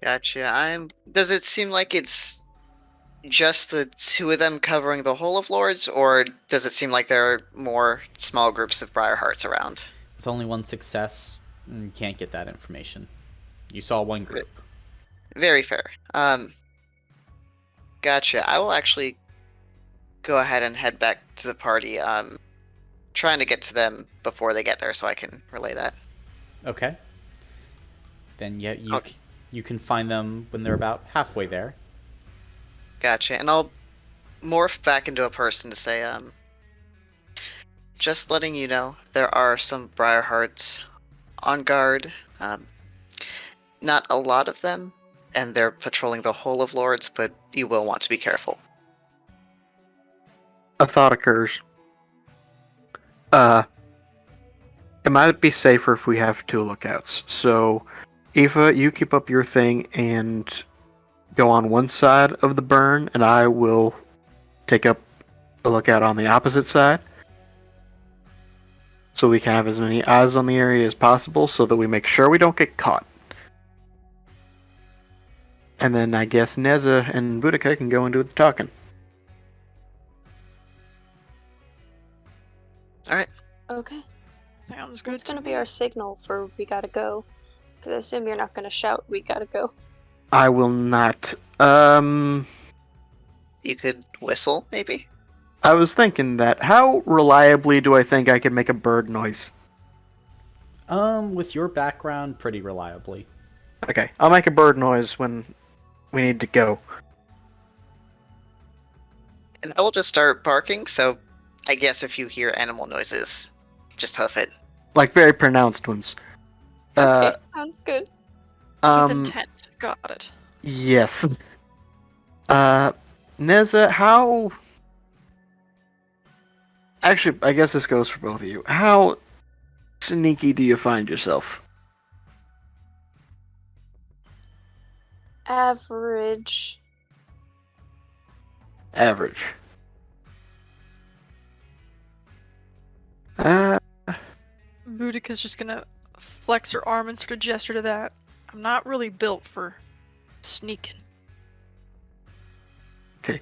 S4: Gotcha. Does it seem like it's just the 2 of them covering the whole of Lourdes, or does it seem like there are more small groups of Briarhearts around?
S1: With only one success, you can't get that information. You saw one group.
S4: Very fair. Gotcha. I will actually go ahead and head back to the party. Trying to get to them before they get there so I can relay that.
S1: Okay. Then you can find them when they're about halfway there.
S4: Gotcha. And I'll morph back into a person to say, just letting you know, there are some Briarhearts on guard. Not a lot of them, and they're patrolling the whole of Lourdes, but you will want to be careful.
S2: A thought occurs. It might be safer if we have 2 lookouts. So, Aoife, you keep up your thing, and go on one side of the burn, and I will take up a lookout on the opposite side. So we can have as many eyes on the area as possible so that we make sure we don't get caught. And then I guess Neza and Boudica can go and do the talking.
S4: Alright.
S9: Okay.
S3: Sounds good.
S9: What's gonna be our signal for we gotta go? Because I assume you're not gonna shout, we gotta go.
S2: I will not.
S4: You could whistle, maybe?
S2: I was thinking that. How reliably do I think I can make a bird noise?
S1: With your background, pretty reliably.
S2: Okay, I'll make a bird noise when we need to go.
S4: And I will just start barking, so I guess if you hear animal noises, just hoof it.
S2: Like very pronounced ones.
S9: Okay, sounds good.
S3: It's with intent. Got it.
S2: Yes. Neza, how... Actually, I guess this goes for both of you. How sneaky do you find yourself?
S9: Average.
S2: Average.
S3: Boudica's just gonna flex her arm and sort of gesture to that. I'm not really built for sneaking.
S2: Okay.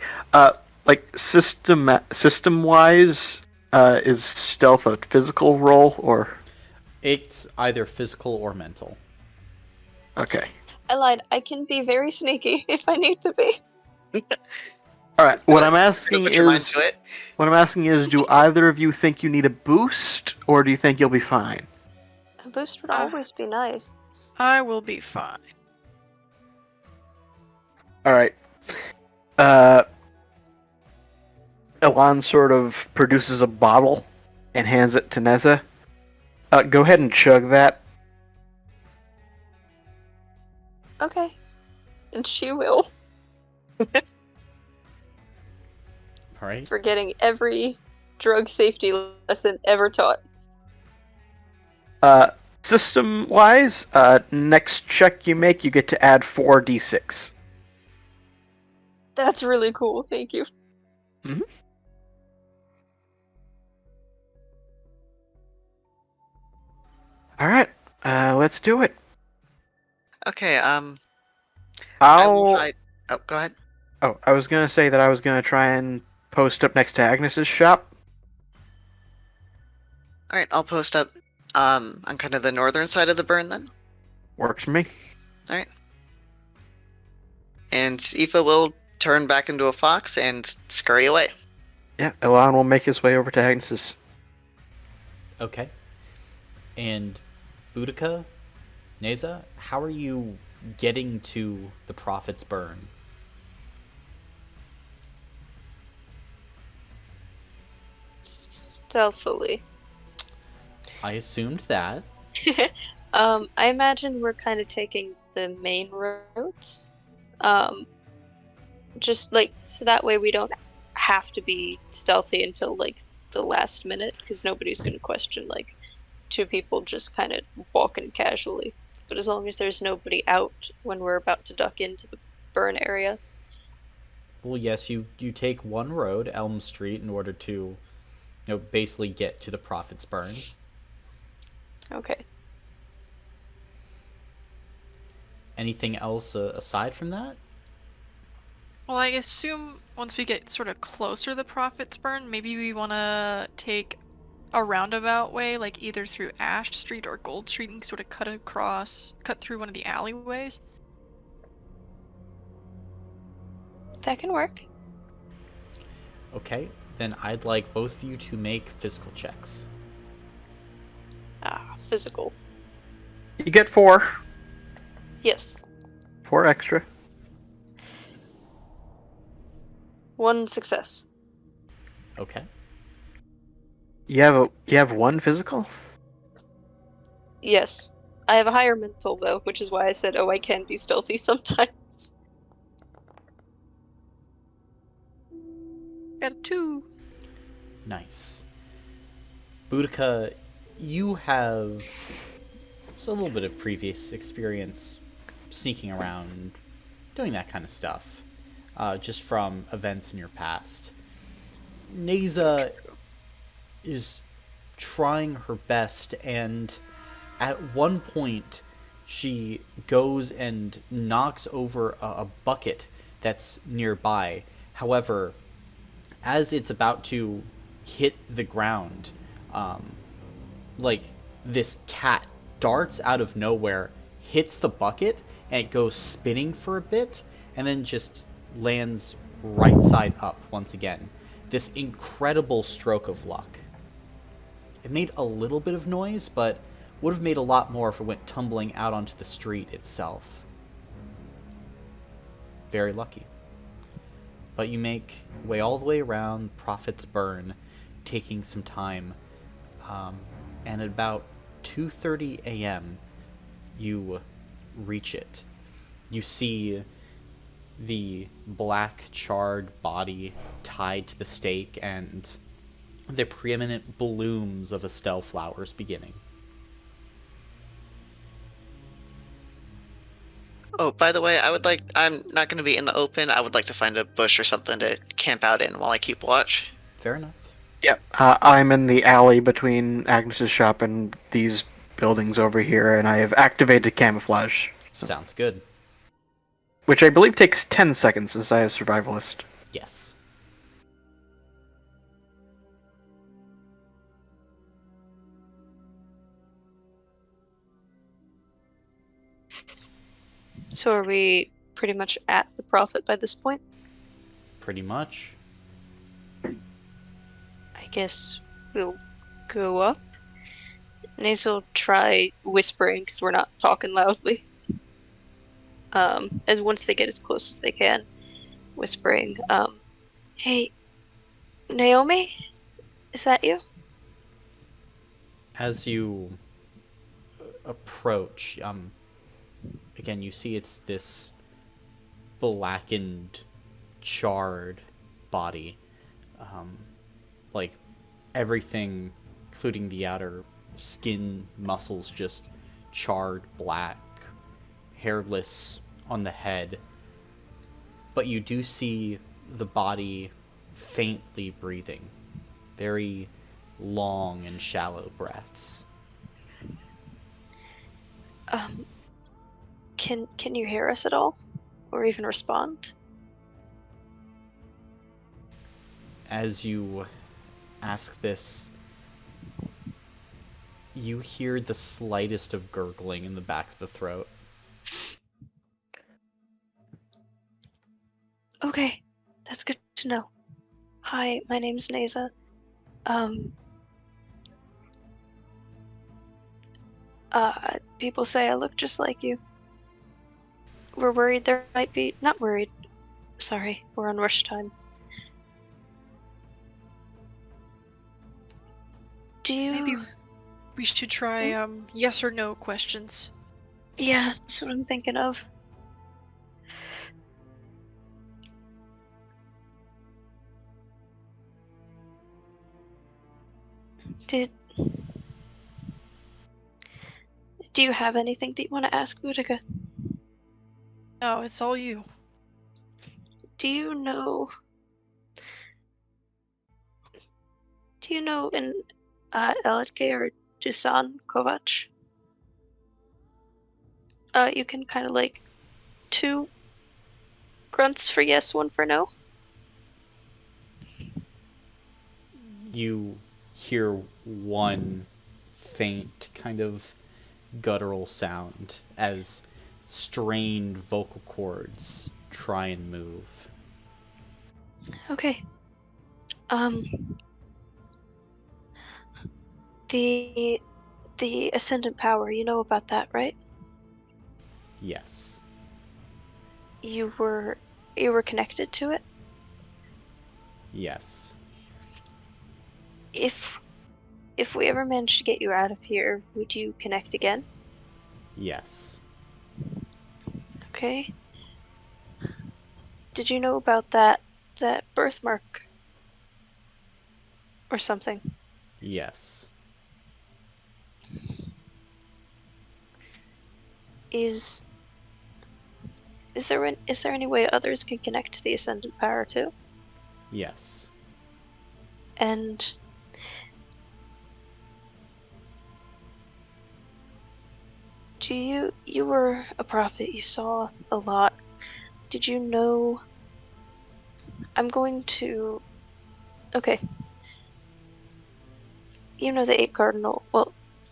S2: Like system-wise, is stealth a physical role or?
S1: It's either physical or mental.
S2: Okay.
S9: I lied. I can be very sneaky if I need to be.
S2: All right. What I'm asking
S4: Put your mind
S2: is,
S4: to it.
S2: do either of you think you need a boost, or do you think you'll be fine?
S9: A boost would always be nice.
S3: I will be fine.
S2: All right. Elan sort of produces a bottle and hands it to Neza. Go ahead and chug that.
S9: Okay. And she will.
S1: Alright.
S9: Forgetting every drug safety lesson ever taught.
S2: System-wise, next check you make, you get to add 4d6.
S9: That's really cool. Thank you.
S2: Mm-hmm. All right, let's do it.
S4: Okay,
S2: I'll.
S4: oh, go ahead.
S2: Oh, I was gonna say that I was gonna try and post up next to Agnes's shop.
S4: Alright, I'll post up on kind of the northern side of the burn then.
S2: Works for me.
S4: Alright. And Aoife will turn back into a fox and scurry away.
S2: Yeah, Elan will make his way over to Agnes's.
S1: Okay. And Boudica, Neza, how are you getting to the Prophet's Burn?
S9: Stealthily.
S1: I assumed that.
S9: I imagine we're kind of taking the main roads. Just like, so that way we don't have to be stealthy until like the last minute, because nobody's going to question like two people just kind of walking casually. But as long as there's nobody out when we're about to duck into the burn area.
S1: Well, yes, you take one road, Elm Street, in order to, basically get to the Prophet's Burn.
S9: Okay.
S1: Anything else aside from that?
S3: Well, I assume once we get sort of closer to the Prophet's Burn, maybe we want to take a roundabout way, like either through Ash Street or Gold Street, and sort of cut through one of the alleyways.
S9: That can work.
S1: Okay, then I'd like both of you to make physical checks.
S9: Physical.
S2: You get 4.
S9: Yes.
S2: 4 extra.
S9: 1 success.
S1: Okay.
S2: You have 1 physical?
S9: Yes. I have a higher mental though, which is why I said, I can be stealthy sometimes.
S3: Got a 2.
S1: Nice. Boudica, you have a little bit of previous experience sneaking around, doing that kind of stuff, just from events in your past. Neza is trying her best, and at one point she goes and knocks over a bucket that's nearby. However, as it's about to hit the ground, like, this cat darts out of nowhere, hits the bucket, and it goes spinning for a bit, and then just lands right side up once again. This incredible stroke of luck. It made a little bit of noise, but would have made a lot more if it went tumbling out onto the street itself. Very lucky. But you make way all the way around Prophet's Burn, taking some time, and at about 2:30 a.m. you reach it. You see the black charred body tied to the stake and the preeminent blooms of Estelle flowers beginning.
S4: Oh, by the way, I'm not going to be in the open. I would like to find a bush or something to camp out in while I keep watch.
S1: Fair enough.
S2: Yep. I'm in the alley between Agnes's shop and these buildings over here, and I have activated camouflage.
S1: Sounds good.
S2: Which I believe takes 10 seconds, since I have Survivalist.
S1: Yes.
S9: So are we pretty much at the Prophet by this point?
S1: Pretty much.
S9: I guess we'll go up. Nazel try whispering because we're not talking loudly. And once they get as close as they can, whispering, hey, Naomi? Is that you?
S1: As you approach, again, you see it's this blackened, charred body. Like, everything, including the outer skin, muscles, just charred black, hairless on the head. But you do see the body faintly breathing. Very long and shallow breaths.
S9: Can you hear us at all? Or even respond?
S1: As you ask this, you hear the slightest of gurgling in the back of the throat.
S9: Okay, that's good to know. Hi, my name's Neza. People say I look just like you. We're worried there might be... Not worried. Sorry, we're on rush time. Do you...
S3: Maybe we should try yes or no questions.
S9: Yeah, that's what I'm thinking of. Do you have anything that you want to ask Boudica?
S3: No, it's all you.
S9: Do you know in Elitke or Dusan Kovac? You can kind of like 2 grunts for yes, 1 for no.
S1: You hear one faint kind of guttural sound as strained vocal cords try and move.
S9: Okay. The Ascendant power, you know about that, right?
S1: Yes.
S9: You were connected to it?
S1: Yes.
S9: If we ever manage to get you out of here, would you connect again?
S1: Yes.
S9: Okay. Did you know about that birthmark? Or something?
S1: Yes.
S9: Is there any way others can connect to the Ascendant power too?
S1: Yes.
S9: And you were a prophet, you saw a lot. Did you know... I'm going to... Okay. You know the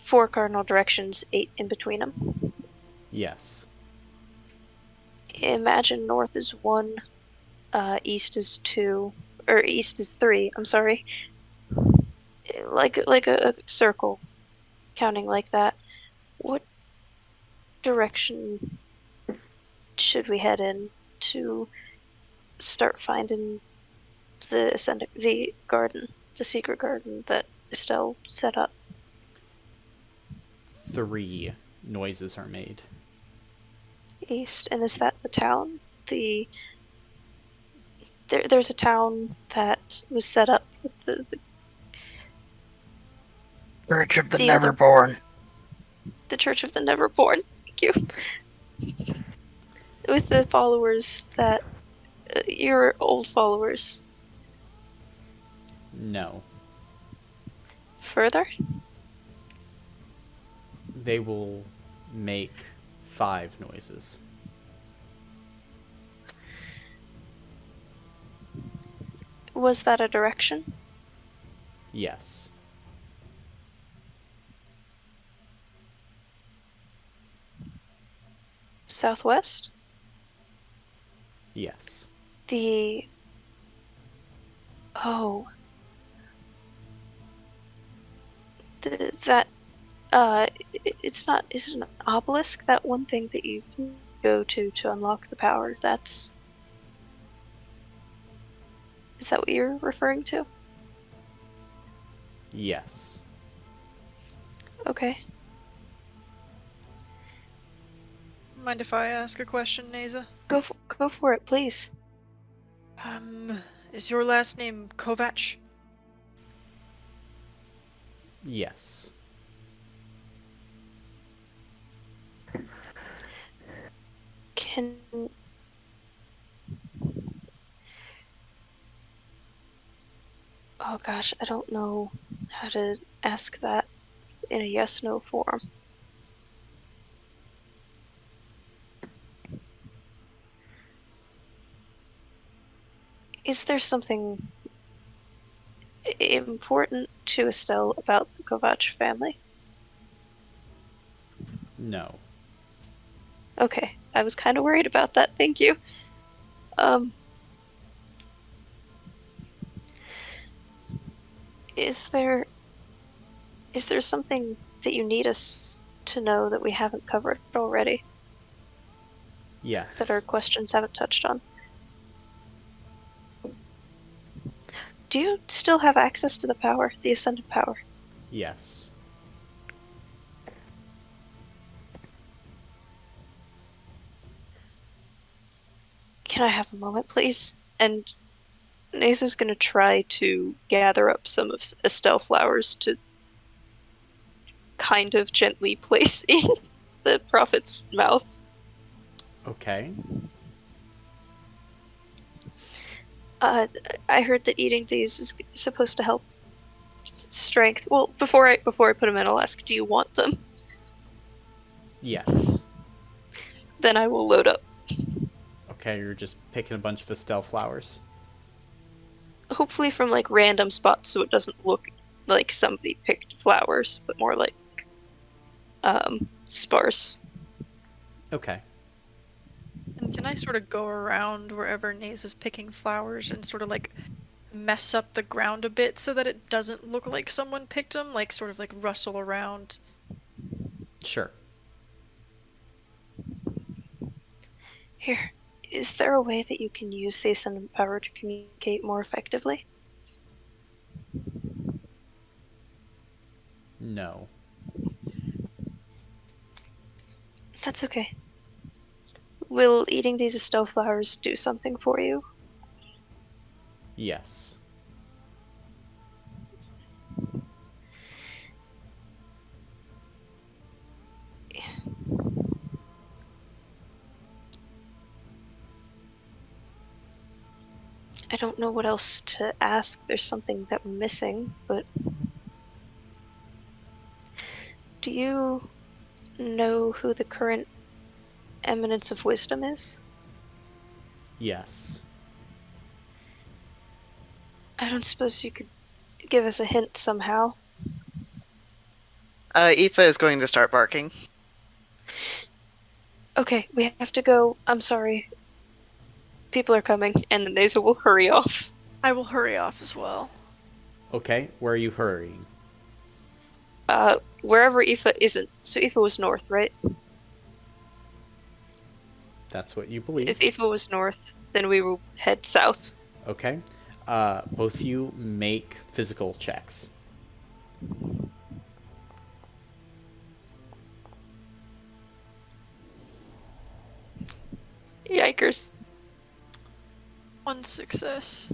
S9: 4 cardinal directions, 8 in between them?
S1: Yes.
S9: Imagine north is 1, east is 2, or east is 3, I'm sorry. Like a circle, counting like that. What direction should we head in to start finding the garden, the secret garden that Estelle set up?
S1: 3 noises are made.
S9: East, and is that the town? There's a town that was set up with the
S2: Church of the
S9: other-
S2: Neverborn.
S9: the Church of the Neverborn. Thank you. With the followers that your old followers.
S1: No.
S9: Further?
S1: They will make 5 noises.
S9: Was that a direction?
S1: Yes.
S9: Southwest?
S1: Yes.
S9: Oh. It's not... Is it an obelisk? That one thing that you go to unlock the power, that's... Is that what you're referring to?
S1: Yes.
S9: Okay.
S3: Mind if I ask a question, Neza?
S9: Go for it, please.
S3: Is your last name Kovac?
S1: Yes.
S9: Can... Oh gosh, I don't know how to ask that in a yes-no form. Is there something important to Estelle about the Kovac family?
S1: No.
S9: Okay, I was kind of worried about that, thank you. Is there something that you need us to know that we haven't covered already?
S1: Yes.
S9: That our questions haven't touched on? Do you still have access to the power, the Ascendant power?
S1: Yes.
S9: Can I have a moment, please? And Neza's gonna try to gather up some of Estelle flowers to kind of gently place in the prophet's mouth.
S1: Okay.
S9: I heard that eating these is supposed to help strength. Well, before I put them in, I'll ask, do you want them?
S1: Yes.
S9: Then I will load up.
S1: Okay, you're just picking a bunch of Estelle flowers.
S9: Hopefully from like random spots so it doesn't look like somebody picked flowers, but more like sparse.
S1: Okay.
S3: And can I sort of go around wherever Naze is picking flowers and sort of like mess up the ground a bit so that it doesn't look like someone picked them? Like sort of like rustle around.
S1: Sure.
S9: Here, is there a way that you can use the Ascendant power to communicate more effectively?
S1: No.
S9: That's okay. Will eating these Estelle flowers do something for you?
S1: Yes.
S9: I don't know what else to ask. There's something that we're missing, but do you know who the current Eminence of Wisdom is?
S1: Yes.
S9: I don't suppose you could give us a hint somehow.
S4: Aoife is going to start barking.
S9: Okay, we have to go. I'm sorry. People are coming, and the Neza will hurry off.
S3: I will hurry off as well.
S1: Okay, where are you hurrying?
S9: Wherever Aoife isn't. So Aoife was north, right?
S1: That's what you believe.
S9: If Aoife was north, then we will head south.
S1: Okay. Both of you make physical checks.
S9: Yikers.
S3: 1 success.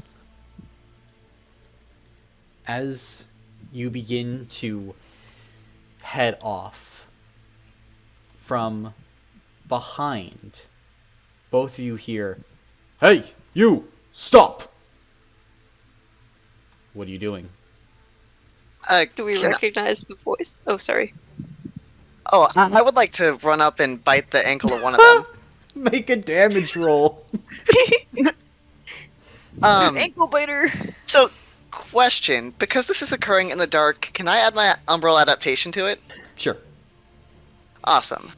S1: As you begin to head off from behind, both of you hear, "Hey, you! Stop!" What are you doing?
S9: Do we recognize the voice? Oh, sorry.
S4: I would like to run up and bite the ankle of one of them.
S1: Make a damage roll.
S3: Ankle biter!
S4: So, question, because this is occurring in the dark, can I add my Umbral adaptation to it?
S1: Sure.
S4: Awesome.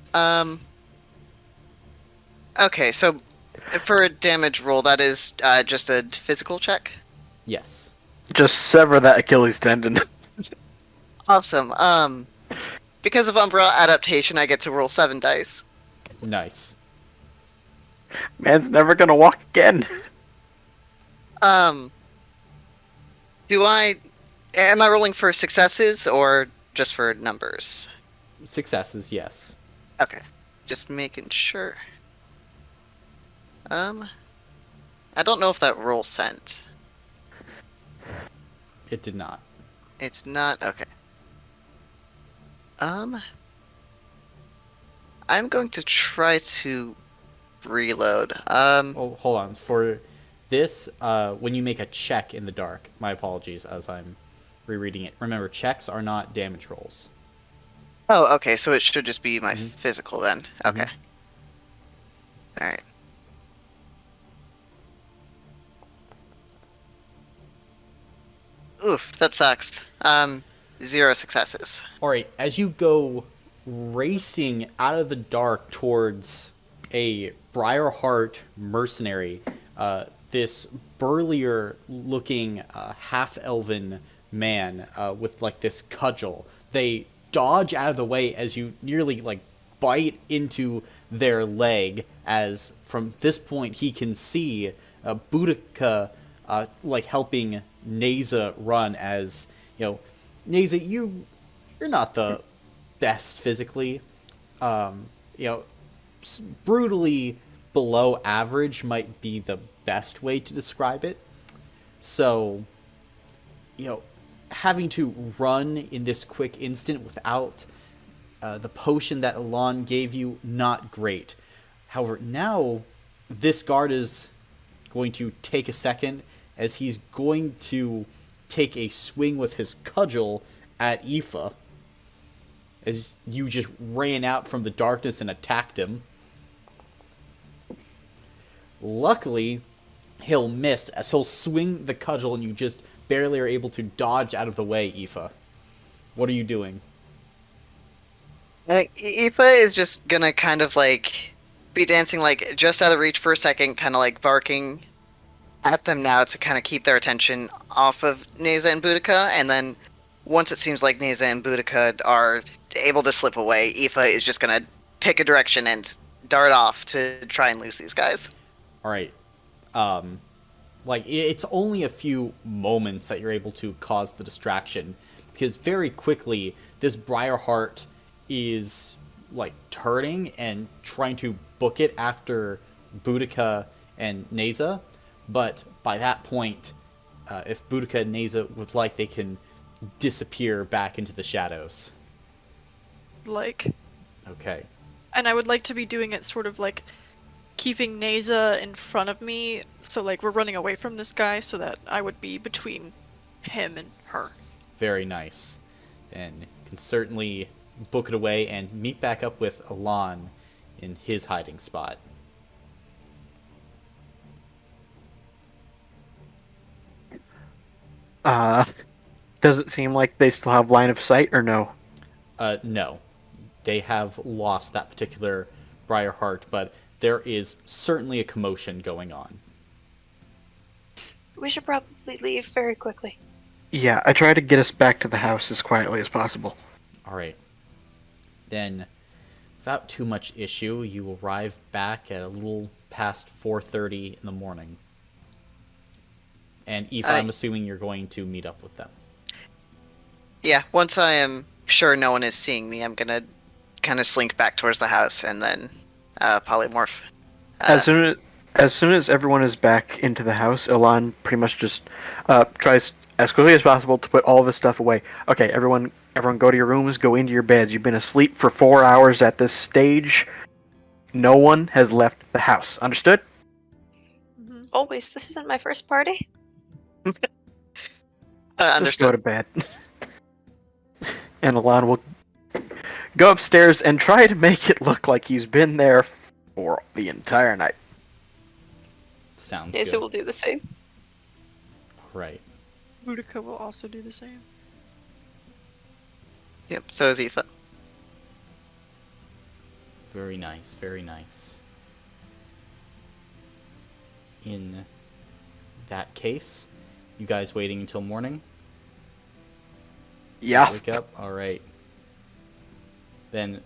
S4: Okay, so for a damage roll, that is just a physical check?
S1: Yes.
S2: Just sever that Achilles tendon.
S4: Awesome. Because of Umbral adaptation, I get to roll 7 dice.
S1: Nice.
S2: Man's never gonna walk again.
S4: Am I rolling for successes or just for numbers?
S1: Successes, yes.
S4: Okay, just making sure. I don't know if that roll sent.
S1: It did not.
S4: It's not okay. I'm going to try to reload.
S1: Oh, hold on. For this, when you make a check in the dark, my apologies as I'm rereading it. Remember, checks are not damage rolls.
S4: Oh, okay, so it should just be my physical then. Okay. Alright. Oof, that sucks. 0 successes.
S1: Alright, as you go racing out of the dark towards a Briarheart mercenary, this burlier looking half-elven man with like this cudgel, they dodge out of the way as you nearly like bite into their leg, as from this point he can see Boudica like helping Neza run, as you know, Neza, you're not the best physically. Brutally below average might be the best way to describe it. So, having to run in this quick instant without the potion that Alon gave you, not great. However, now this guard is going to take a second, as he's going to take a swing with his cudgel at Aoife, as you just ran out from the darkness and attacked him. Luckily, he'll miss, as he'll swing the cudgel and you just barely are able to dodge out of the way, Aoife. What are you doing?
S4: Aoife is just gonna kind of like be dancing like just out of reach for a second, kind of like barking at them now to kind of keep their attention off of Neza and Boudica, and then once it seems like Neza and Boudica are able to slip away, Aoife is just gonna pick a direction and dart off to try and lose these guys.
S1: Alright. It's only a few moments that you're able to cause the distraction, because very quickly this Briarheart is like turning and trying to book it after Boudica and Neza. But by that point, if Boudica and Neza would like, they can disappear back into the shadows.
S3: Like.
S1: Okay.
S3: And I would like to be doing it sort of like keeping Neza in front of me, so like we're running away from this guy so that I would be between him and her.
S1: Very nice. And you can certainly book it away and meet back up with Alon in his hiding spot.
S2: Does it seem like they still have line of sight, or no?
S1: No. They have lost that particular Briarheart, but there is certainly a commotion going on.
S9: We should probably leave very quickly.
S2: Yeah, I try to get us back to the house as quietly as possible.
S1: Alright. Then, without too much issue, you arrive back at a little past 4:30 in the morning. And Aoife, I'm assuming you're going to meet up with them.
S4: Yeah, once I am sure no one is seeing me, I'm gonna kind of slink back towards the house and then polymorph.
S2: As soon as everyone is back into the house, Elan pretty much just tries as quickly as possible to put all of his stuff away. Okay, everyone go to your rooms, go into your beds. You've been asleep for 4 hours at this stage. No one has left the house. Understood?
S9: Always. This isn't my first party.
S4: Understood.
S2: Just go to bed. And Elan will go upstairs and try to make it look like he's been there for the entire night.
S1: Sounds
S9: Neza
S1: good.
S9: will do the same.
S1: Right.
S3: Boudica will also do the same.
S4: Yep, so is Aoife.
S1: Very nice, very nice. In that case, you guys waiting until morning?
S2: Yeah.
S1: Wake up? Alright. Then,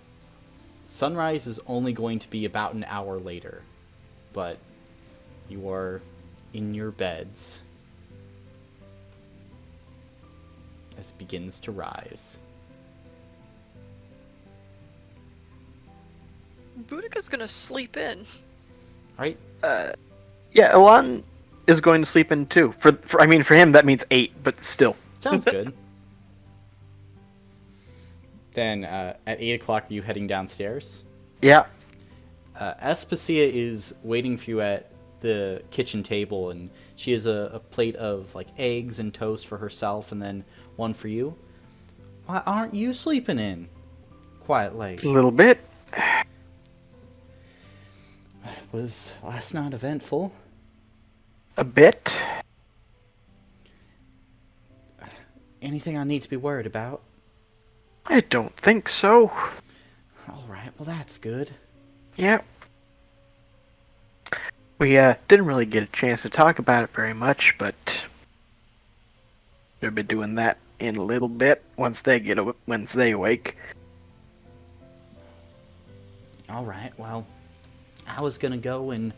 S1: sunrise is only going to be about an hour later. But, you are in your beds as it begins to rise.
S3: Boudica's gonna sleep in.
S1: Alright?
S2: Yeah, Elan is going to sleep in too. For him that means 8, but still.
S1: Sounds good. Then, at 8 o'clock, are you heading downstairs?
S2: Yeah.
S1: Aspasia is waiting for you at the kitchen table, and she has a plate of like eggs and toast for herself, and then one for you. Why aren't you sleeping in? Quite late.
S2: A little bit.
S1: Was last night eventful?
S2: A bit.
S1: Anything I need to be worried about?
S2: I don't think so.
S1: Alright, well that's good.
S2: Yeah. We didn't really get a chance to talk about it very much, but we'll be doing that in a little bit once they awake.
S1: Alright, well, I was gonna go and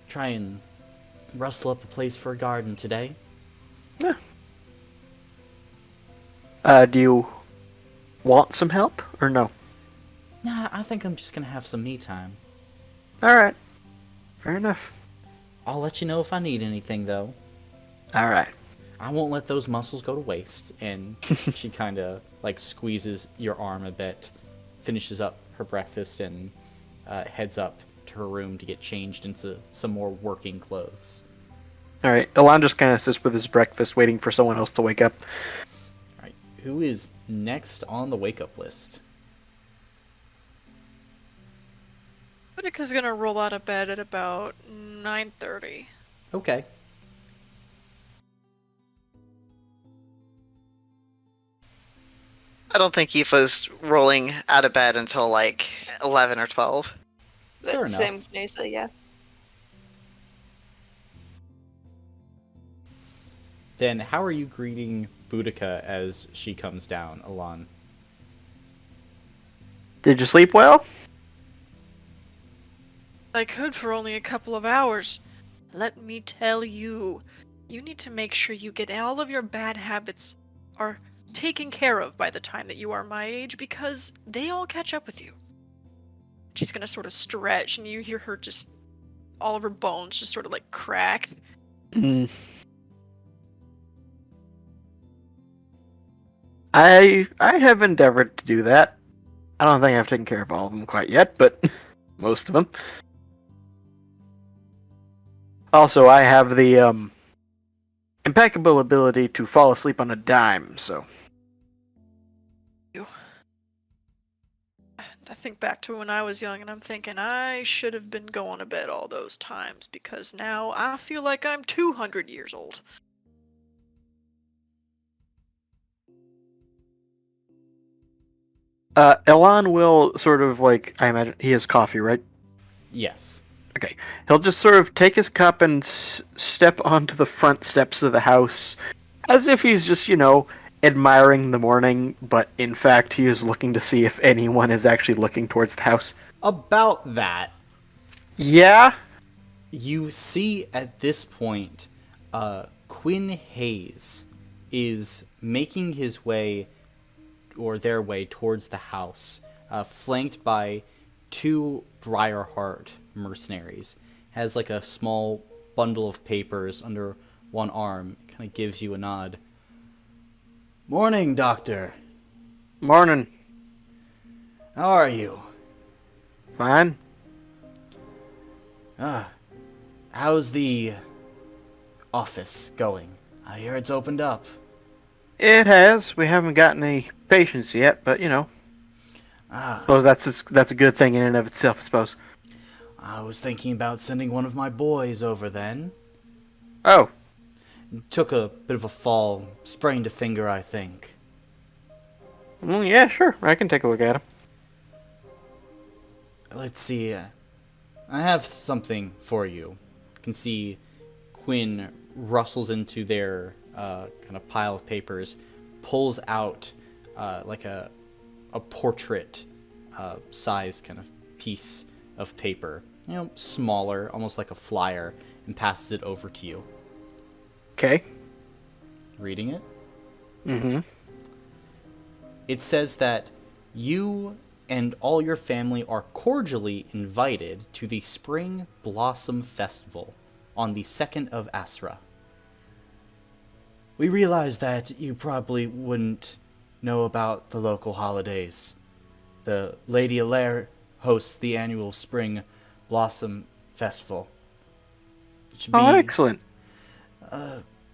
S1: try and rustle up a place for a garden today.
S2: Yeah. Do you want some help, or no?
S1: Nah, I think I'm just gonna have some me time.
S2: Alright. Fair enough.
S1: I'll let you know if I need anything, though.
S2: Alright.
S1: I won't let those muscles go to waste. And she kind of, like, squeezes your arm a bit, finishes up her breakfast, and heads up to her room to get changed into some more working clothes.
S2: Alright, Elan just kind of sits with his breakfast, waiting for someone else to wake up.
S1: Alright, who is next on the wake-up list?
S3: Boudica's gonna roll out of bed at about 9:30.
S1: Okay.
S4: I don't think Aoife's rolling out of bed until like 11 or 12.
S1: Fair enough.
S9: Same with Neza, yeah.
S1: Then how are you greeting Boudica as she comes down, Alon?
S2: Did you sleep well?
S3: I could for only a couple of hours. Let me tell you, you need to make sure you get all of your bad habits are taken care of by the time that you are my age, because they all catch up with you. She's gonna sort of stretch, and you hear her just, all of her bones just sort of like crack.
S2: I have endeavored to do that. I don't think I've taken care of all of them quite yet, but most of them. Also, I have the impeccable ability to fall asleep on a dime, so...
S3: I think back to when I was young and I'm thinking I should have been going to bed all those times because now I feel like I'm 200 years old.
S2: Elan will sort of like, I imagine, he has coffee, right?
S1: Yes.
S2: Okay. He'll just sort of take his cup and step onto the front steps of the house as if he's just, admiring the morning, but in fact he is looking to see if anyone is actually looking towards the house.
S1: About that,
S2: Yeah?
S1: you see at this point, Quinn Hayes is making his way, or their way, towards the house, flanked by 2 Briarheart mercenaries. Has like a small bundle of papers under one arm. Kind of gives you a nod. Morning, Doctor.
S2: Morning.
S1: How are you?
S2: Fine.
S1: How's the office going? I hear it's opened up.
S2: It has. We haven't got any patients yet, but suppose that's a good thing in and of itself, I suppose.
S1: I was thinking about sending one of my boys over then.
S2: Oh.
S1: Took a bit of a fall, sprained a finger, I think.
S2: Well, yeah, sure. I can take a look at him.
S1: Let's see. I have something for you. You can see Quinn rustles into their kind of pile of papers, pulls out like a portrait size kind of piece of paper, smaller, almost like a flyer, and passes it over to you.
S2: Okay.
S1: Reading it?
S2: Mm-hmm.
S1: It says that you and all your family are cordially invited to the Spring Blossom Festival on the 2nd of Asra. We realize that you probably wouldn't know about the local holidays. The Lady Allaire hosts the annual Spring Blossom Festival. It should be
S2: Excellent.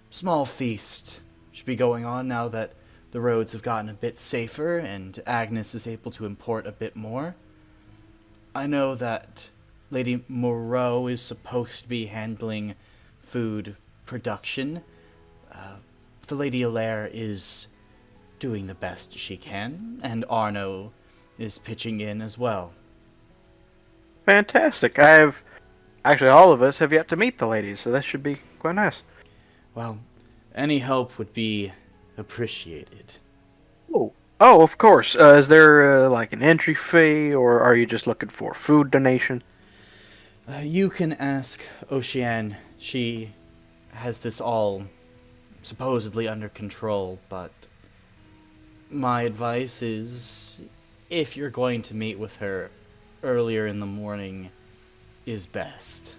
S1: small feast should be going on now that the roads have gotten a bit safer and Agnes is able to import a bit more. I know that Lady Moreau is supposed to be handling food production. The Lady Allaire is doing the best she can, and Arno is pitching in as well.
S2: Fantastic. Actually, all of us have yet to meet the ladies, so that should be quite nice.
S1: Well, any help would be appreciated.
S2: Oh, of course. Is there like an entry fee, or are you just looking for food donation?
S1: You can ask Oceane. She has this all supposedly under control, but my advice is, if you're going to meet with her earlier in the morning, is best.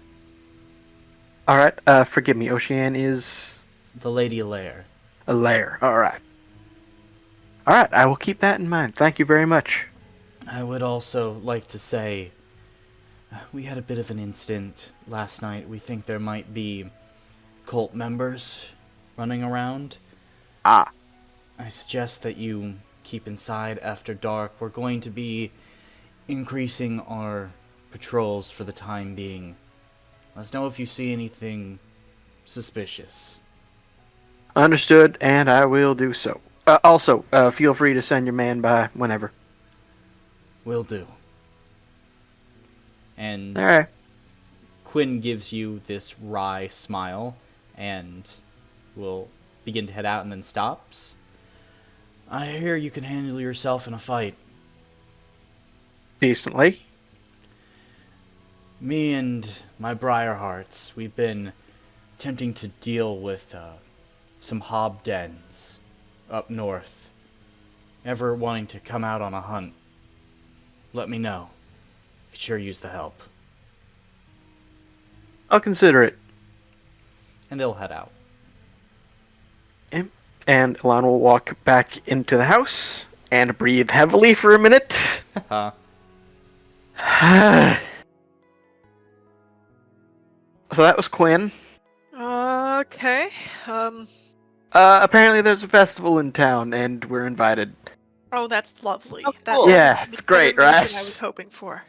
S2: All right. Forgive me. Oceane is
S1: The Lady Allaire.
S2: Allaire. All right. All right. I will keep that in mind. Thank you very much.
S1: I would also like to say, we had a bit of an incident last night. We think there might be cult members running around.
S2: Ah.
S1: I suggest that you keep inside after dark. We're going to be increasing our patrols for the time being. Let us know if you see anything suspicious.
S2: Understood, and I will do so. Also, feel free to send your man by whenever.
S1: Will do. And
S2: All right.
S1: Quinn gives you this wry smile and will begin to head out and then stops. I hear you can handle yourself in a fight.
S2: Decently.
S1: Me and my Briarhearts, we've been attempting to deal with some hob dens up north. Ever wanting to come out on a hunt, let me know. Could sure use the help.
S2: I'll consider it.
S1: And they'll head out.
S2: And Elan will walk back into the house and breathe heavily for a minute. that was Quinn.
S3: Okay.
S2: Apparently there's a festival in town, and we're invited.
S3: Oh, that's lovely.
S4: Oh,
S3: That-
S4: cool.
S2: Yeah,
S3: the
S2: it's
S3: better
S2: great,
S3: news
S2: right?
S3: than I was hoping for.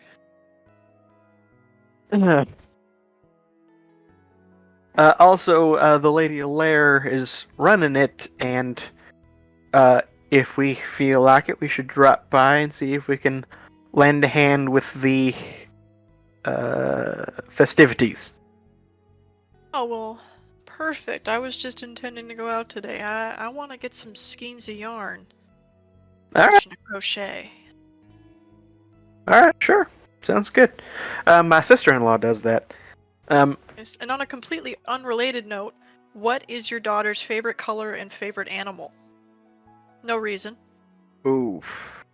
S2: Also, the Lady Lair is running it, and if we feel like it, we should drop by and see if we can lend a hand with the festivities.
S3: Oh, well, perfect. I was just intending to go out today. I want to get some skeins of yarn.
S2: All right,
S3: To crochet.
S2: sure, sounds good. My sister-in-law does that.
S3: Yes, and on a completely unrelated note, what is your daughter's favorite color and favorite animal? No reason.
S2: Oof.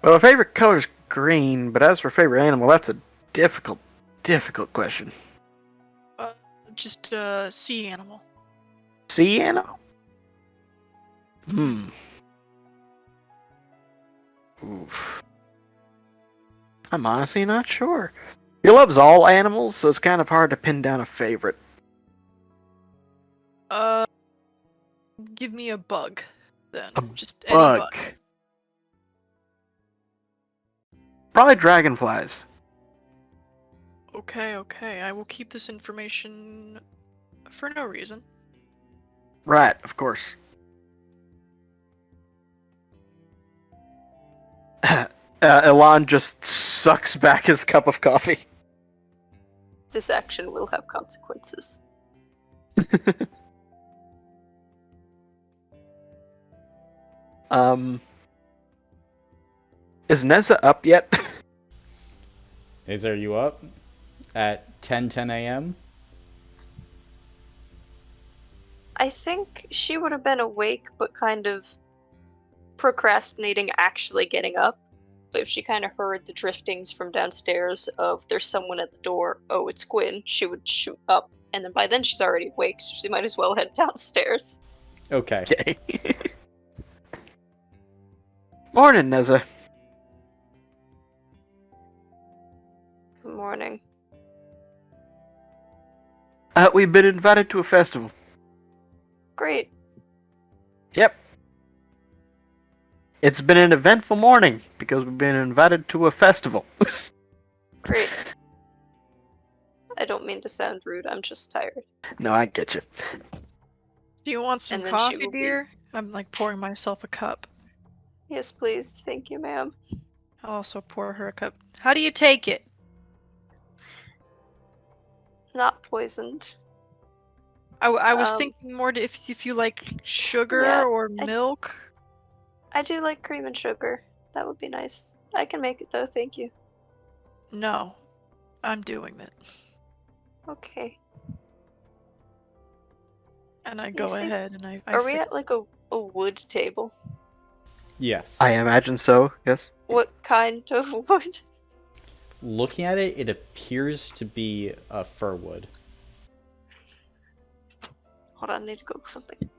S2: Well, her favorite color is green, but as for favorite animal, that's a difficult question.
S3: Just sea animal.
S2: Sea animal? Oof. I'm honestly not sure. He loves all animals, so it's kind of hard to pin down a favorite.
S3: Give me a bug, then. Just any
S2: Bug.
S3: bug.
S2: Probably dragonflies.
S3: Okay, I will keep this information for no reason.
S2: Right, of course. Elon just sucks back his cup of coffee.
S9: This action will have consequences.
S2: Is Neza up yet?
S1: Is are you up at 10 a.m.?
S9: I think she would have been awake, but kind of procrastinating actually getting up. But if she kind of heard the driftings from downstairs of there's someone at the door, oh, it's Gwyn, she would shoot up. And then by then she's already awake, so she might as well head downstairs.
S1: Okay.
S2: Okay. Morning, Neza.
S9: Good morning.
S2: We've been invited to a festival.
S9: Great.
S2: Yep. It's been an eventful morning because we've been invited to a festival.
S9: Great. I don't mean to sound rude, I'm just tired.
S2: No, I get you.
S3: Do you want some
S9: And then she
S3: coffee,
S9: will be-
S3: dear? I'm like pouring myself a cup.
S9: Yes, please. Thank you, ma'am.
S3: I'll also pour her a cup. How do you take it?
S9: Not poisoned.
S3: I was thinking more if you like sugar
S9: Yeah,
S3: or milk.
S9: I do like cream and sugar. That would be nice. I can make it though, thank you.
S3: No, I'm doing it.
S9: Okay.
S3: And I go
S9: see-
S3: ahead and I
S9: Are we
S3: fix-
S9: at like a wood table?
S1: Yes.
S2: I imagine so, yes.
S9: What kind of wood?
S1: Looking at it, it appears to be a fir wood.
S9: Hold on, I need to Google something.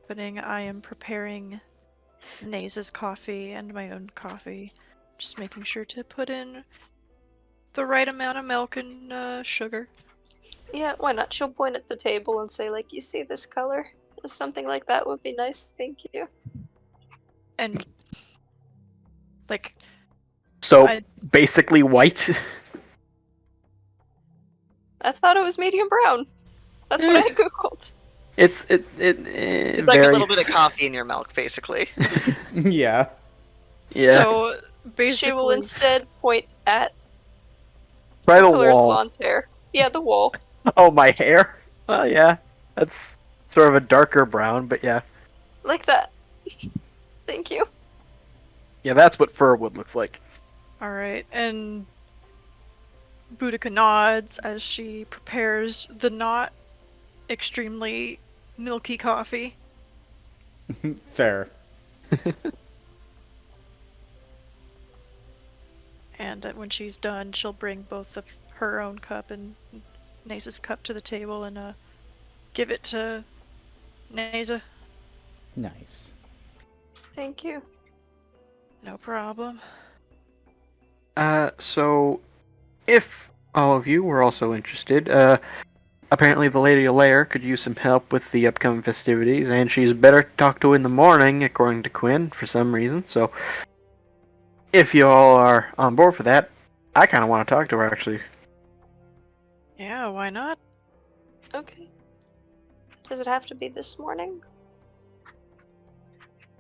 S3: I am preparing Naze's coffee and my own coffee. Just making sure to put in the right amount of milk and sugar.
S9: Yeah, why not? She'll point at the table and say, like, you see this color? Something like that would be nice, thank you.
S3: And like
S2: So,
S3: I-
S2: basically white.
S9: I thought it was medium brown. That's what I googled.
S2: It
S4: Like
S2: varies.
S4: a little bit of coffee in your milk, basically.
S1: Yeah.
S2: Yeah.
S3: so basically
S9: She will instead point at
S2: Try the
S9: color of
S2: wall.
S9: blonde hair. Yeah, the wall.
S2: Oh, my hair? Well, yeah. That's sort of a darker brown, but yeah.
S9: Like that. Thank you.
S2: Yeah, that's what fir wood looks like.
S3: Alright, and Boudica nods as she prepares the not extremely milky coffee.
S1: Fair.
S3: And when she's done, she'll bring both of her own cup and Naze's cup to the table and give it to Naze.
S1: Nice.
S9: Thank you.
S3: No problem.
S2: So, if all of you were also interested. Apparently the Lady Alair could use some help with the upcoming festivities, and she's better to talk to in the morning, according to Quinn, for some reason. So, if you all are on board for that, I kind of want to talk to her, actually.
S3: Yeah, why not?
S9: Okay. Does it have to be this morning?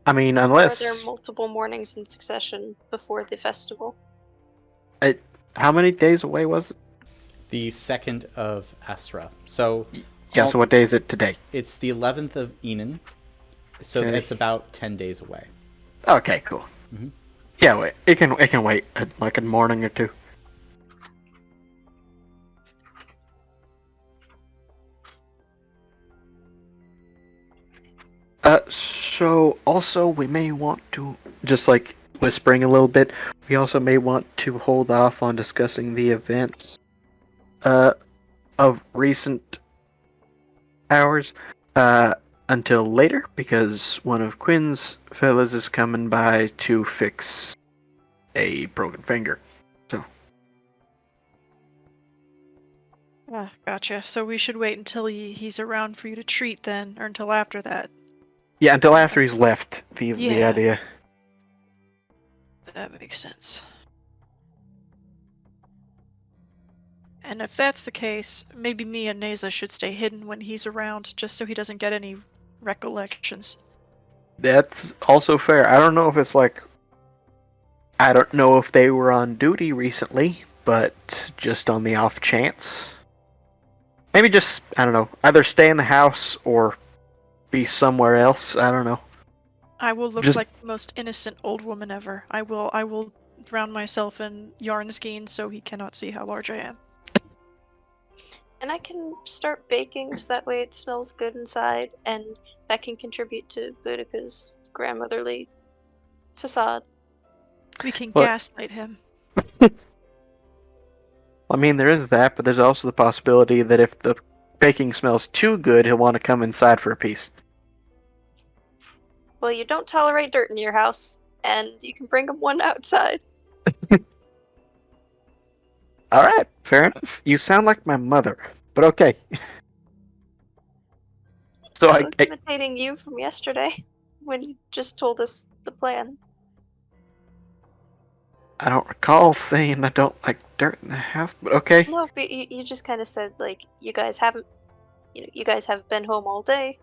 S2: I mean,
S9: Or are
S2: unless...
S9: there multiple mornings in succession before the festival?
S2: How many days away was it?
S1: The 2nd of Asra. So,
S2: Yeah, so what day is it today?
S1: it's the 11th of Enon. So
S2: Okay.
S1: that's about 10 days away.
S2: Okay, cool.
S1: Mhm.
S2: Yeah, wait. It can wait like a morning or two. So also we may want to, just like whispering a little bit, we also may want to hold off on discussing the events of recent hours until later, because one of Quinn's fellas is coming by to fix a broken finger. So
S3: Ah, gotcha. So we should wait until he's around for you to treat then, or until after that.
S2: yeah, until after he's left, the
S3: Yeah.
S2: idea.
S3: That makes sense. And if that's the case, maybe me and Neza should stay hidden when he's around, just so he doesn't get any recollections.
S2: That's also fair. I don't know if it's like, I don't know if they were on duty recently, but just on the off chance. Maybe just, I don't know, either stay in the house or be somewhere else. I don't know.
S3: I will look
S2: Just-
S3: like the most innocent old woman ever. I will drown myself in yarn skein so he cannot see how large I am.
S9: And I can start baking so that way it smells good inside, and that can contribute to Boudica's grandmotherly facade.
S3: We can
S2: What?
S3: gaslight him.
S2: I mean, there is that, but there's also the possibility that if the baking smells too good, he'll want to come inside for a piece.
S9: Well, you don't tolerate dirt in your house, and you can bring him one outside.
S2: Alright, fair enough. You sound like my mother, but okay. So
S9: I
S2: I,
S9: was imitating you from yesterday when you just told us the plan.
S2: I don't recall saying I don't like dirt in the house, but okay.
S9: No, but you just kind of said like you guys haven't been home all day,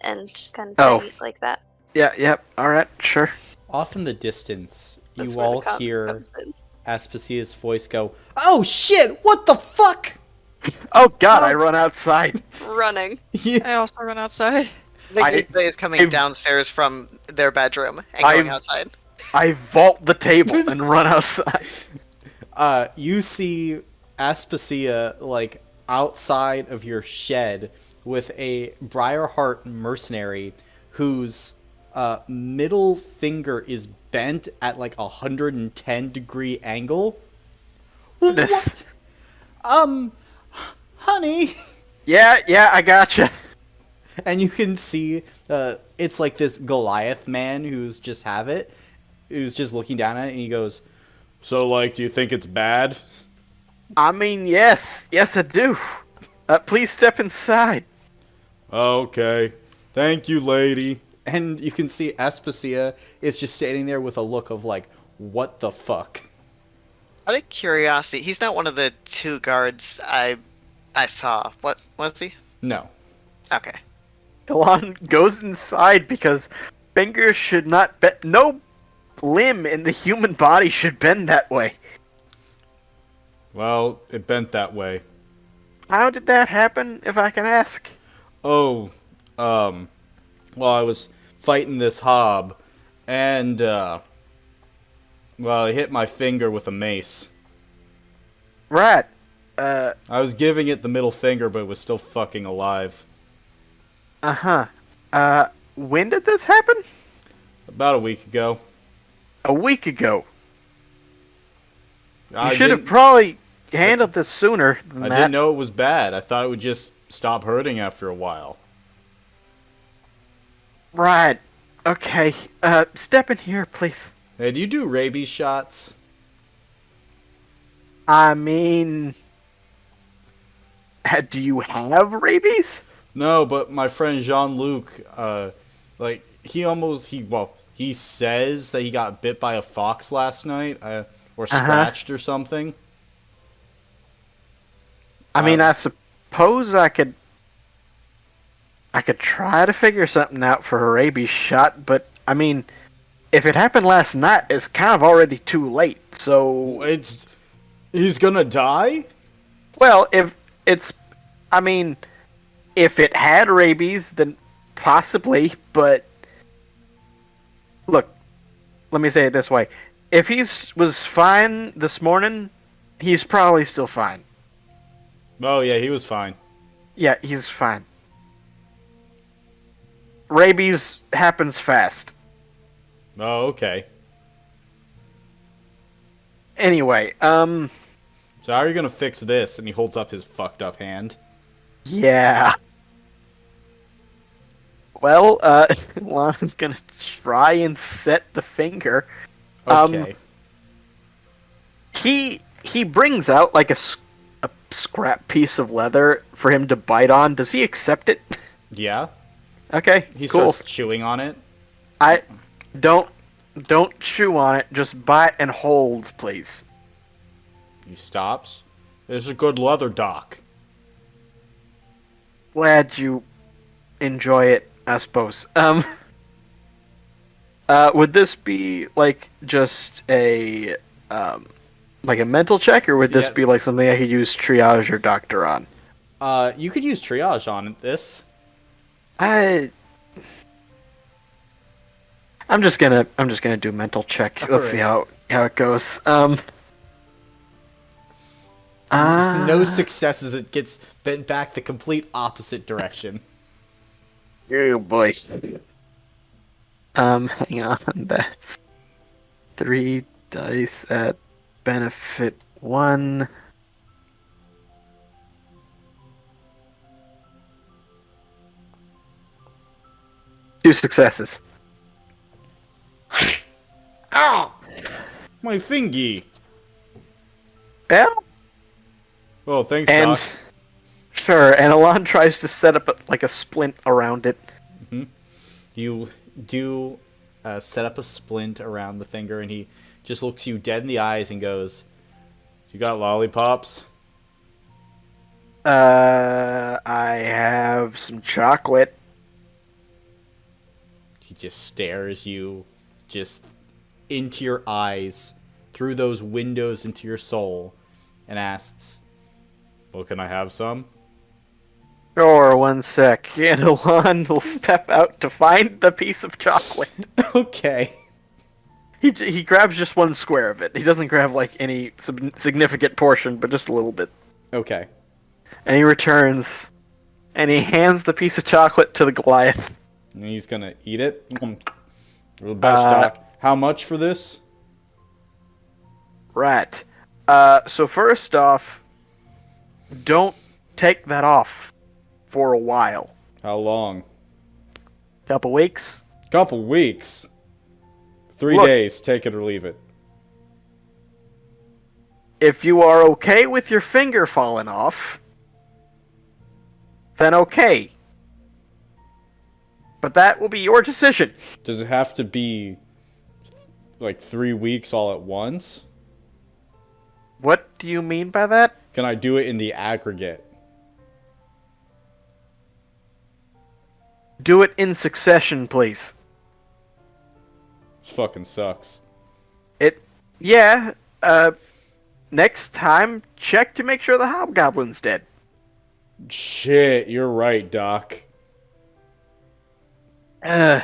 S9: and just kind of
S2: Oh.
S9: saying it like that.
S2: Yeah, yep, alright, sure.
S1: Off in the distance,
S9: That's
S1: you
S9: where the
S1: all
S9: comment
S1: hear
S9: comes in.
S1: Aspasia's voice go, "Oh shit, what the fuck?"
S2: Oh god, I run outside.
S9: Running.
S3: I also run outside.
S4: Nick is coming downstairs from their bedroom and going outside.
S2: I vault the table and run outside.
S1: You see Aspasia, like, outside of your shed with a Briarheart mercenary whose middle finger is bent at, like, 110-degree angle.
S2: This.
S1: Honey!
S2: Yeah, I gotcha.
S1: And you can see it's like this Goliath man who's just looking down at it, and he goes, "So, like, do you think it's bad?"
S2: I mean, yes I do. Please step inside.
S1: Okay. Thank you, lady. And you can see Aspasia is just standing there with a look of, like, what the fuck?
S4: Out of curiosity, he's not one of the two guards I saw. What was he?
S1: No.
S4: Okay.
S2: Elon goes inside because fingers should not bend. No limb in the human body should bend that way.
S8: Well, it bent that way.
S2: How did that happen, if I can ask?
S8: Oh, well, I was fighting this hob, and, well, I hit my finger with a mace.
S2: Right.
S8: I was giving it the middle finger, but it was still fucking alive.
S2: Uh-huh. When did this happen?
S8: About a week ago.
S2: A week ago. You
S8: I
S2: should have
S8: didn't-
S2: probably handled this sooner than
S8: I
S2: that.
S8: didn't know it was bad. I thought it would just stop hurting after a while.
S2: Right. Okay. Step in here, please.
S8: Hey, do you do rabies shots?
S2: I mean, Do you have rabies?
S8: No, but my friend Jean-Luc, he says that he got bit by a fox last night, or scratched or something.
S2: I mean, I suppose I could try to figure something out for her rabies shot, but I mean, if it happened last night, it's kind of already too late. So
S8: he's gonna die?
S2: Well, if it had rabies, then possibly, but look, let me say it this way. If he was fine this morning, he's probably still fine.
S8: Oh, yeah, he was fine.
S2: Yeah, he's fine. Rabies happens fast.
S8: Oh, okay.
S2: Anyway,
S8: So how are you gonna fix this? And he holds up his fucked up hand.
S2: yeah. Well, Lana's gonna try and set the finger.
S8: Okay.
S2: He brings out like a scrap piece of leather for him to bite on. Does he accept it?
S8: Yeah.
S2: Okay,
S8: He
S2: cool.
S8: starts chewing on it.
S2: I don't chew on it. Just bite and hold, please.
S8: He stops. There's a good leather, Doc.
S2: Glad you enjoy it, I suppose. Would this be like just a like a mental check, or would this be like something I could use triage or doctor on?
S8: You could use triage on this.
S2: I'm just gonna do a mental check. Let's see how it goes.
S8: No successes. It gets bent back the complete opposite direction.
S2: Oh boy. Hang on. That's 3 dice at benefit 1. Two successes.
S8: Ow! My fingy.
S2: Yeah.
S8: Well, thanks,
S2: And
S8: Doc.
S2: sure, and Alon tries to set up like a splint around it.
S8: Mm-hmm. You do set up a splint around the finger, and he just looks you dead in the eyes and goes, "You got lollipops?"
S2: I have some chocolate.
S8: He just stares you just into your eyes, through those windows into your soul, and asks, "Well, can I have some?"
S2: Sure, 1 sec. And Alon will step out to find the piece of chocolate.
S8: Okay.
S2: He grabs just 1 square of it. He doesn't grab like any significant portion, but just a little bit.
S8: Okay.
S2: And he returns, and he hands the piece of chocolate to the Goliath.
S8: And he's gonna eat it. The best, Doc. How much for this?
S2: Right. So first off, don't take that off for a while.
S8: How long?
S2: Couple weeks.
S8: Couple weeks. 3
S2: Look,
S8: days. Take it or leave it.
S2: if you are okay with your finger falling off, then okay. But that will be your decision.
S8: Does it have to be like 3 weeks all at once?
S2: What do you mean by that?
S8: Can I do it in the aggregate?
S2: Do it in succession, please.
S8: This fucking sucks.
S2: Yeah, next time, check to make sure the hobgoblin's dead.
S8: Shit, you're right, Doc.
S2: This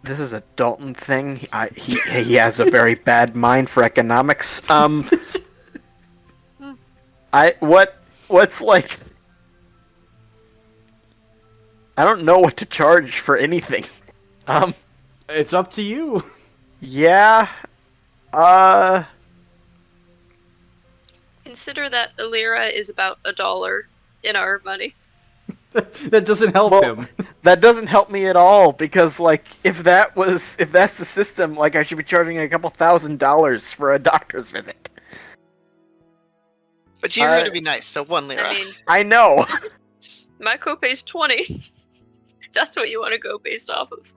S2: is a Dalton thing. He has a very bad mind for economics. What's like? I don't know what to charge for anything.
S8: It's up to you.
S2: Yeah.
S9: Consider that a lira is about $1 in our money.
S8: That doesn't help him.
S2: that doesn't help me at all because, like, if that's the system, like, I should be charging a couple $1,000s for a doctor's visit.
S4: But you're here to be nice, so 1 lira.
S9: I mean,
S2: I know.
S9: my copay's 20. That's what you want to go based off of.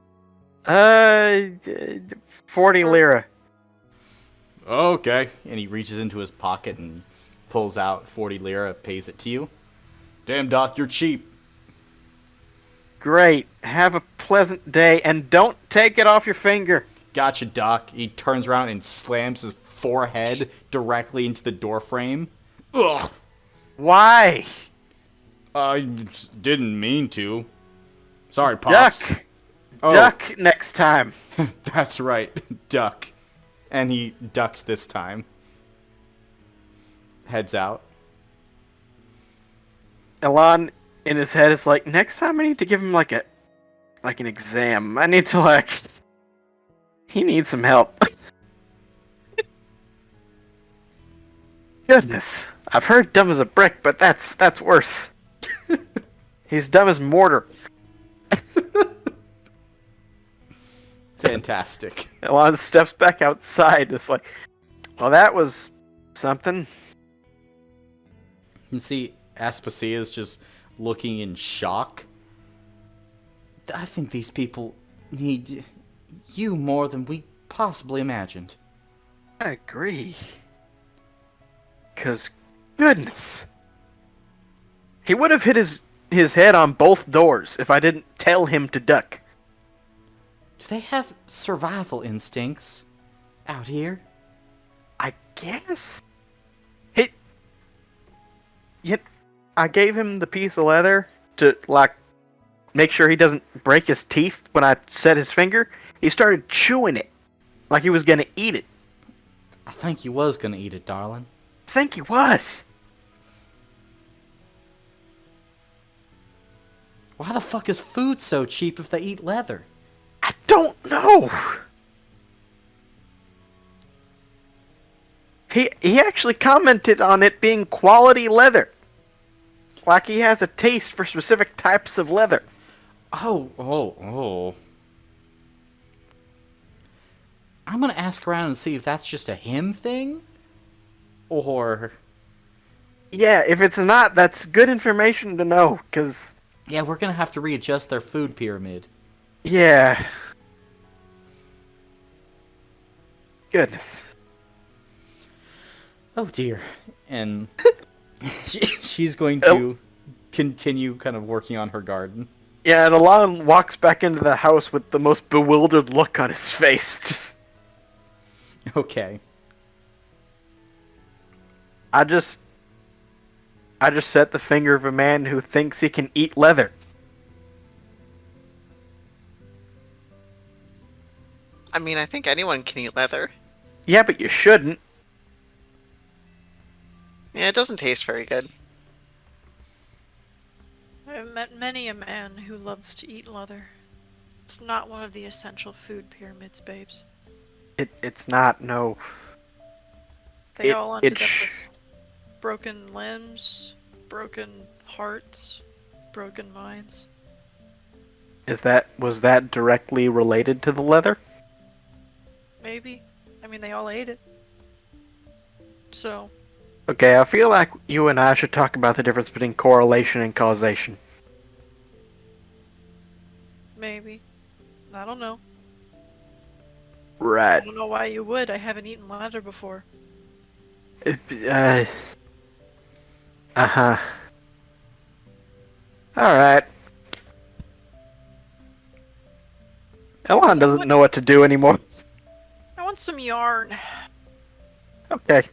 S2: 40 lira.
S1: Okay. And he reaches into his pocket and pulls out 40 lira, pays it to you. Damn, Doc, you're cheap.
S2: Great. Have a pleasant day, and don't take it off your finger.
S1: Gotcha, Doc. He turns around and slams his forehead directly into the doorframe. Ugh.
S2: Why?
S1: I didn't mean to. Sorry, Pops.
S2: Duck. Duck next time.
S1: That's right. Duck. And he ducks this time. Heads out.
S2: Elon, in his head, is like, next time I need to give him, like, an exam. I need to, he needs some help. Goodness. I've heard dumb as a brick, but that's worse. He's dumb as mortar.
S1: Fantastic.
S2: Elon steps back outside. It's like, well, that was something.
S1: You can see Aspasia is just looking in shock. I think these people need you more than we possibly imagined.
S2: I agree. 'Cause, goodness. He would have hit his head on both doors if I didn't tell him to duck.
S1: Do they have survival instincts out here?
S2: I guess. I gave him the piece of leather to, make sure he doesn't break his teeth when I set his finger. He started chewing it like he was gonna eat it.
S1: I think he was gonna eat it, darling.
S2: I think he was.
S1: Why the fuck is food so cheap if they eat leather?
S2: I don't know. He actually commented on it being quality leather. Like he has a taste for specific types of leather.
S1: Oh. I'm gonna ask around and see if that's just a him thing? Or...
S2: Yeah, if it's not, that's good information to know, because...
S1: Yeah, we're gonna have to readjust their food pyramid.
S2: Yeah. Goodness.
S1: Oh dear. And she's going to continue kind of working on her garden.
S2: Yeah, and Alon walks back into the house with the most bewildered look on his face. Just...
S1: Okay.
S2: I just set the finger of a man who thinks he can eat leather.
S4: I mean, I think anyone can eat leather.
S2: Yeah, but you shouldn't.
S4: Yeah, it doesn't taste very good.
S3: I've met many a man who loves to eat leather. It's not one of the essential food pyramids, babes.
S2: It's not, no.
S3: They all ended up with broken limbs, broken hearts, broken minds.
S2: Was that directly related to the leather?
S3: Maybe. I mean, they all ate it. So...
S2: Okay, I feel like you and I should talk about the difference between correlation and causation.
S3: Maybe. I don't know.
S2: Right.
S3: I don't know why you would. I haven't eaten leather before.
S2: Uh-huh. Alright. Elon doesn't know what to do anymore.
S3: I want some yarn.
S2: Okay.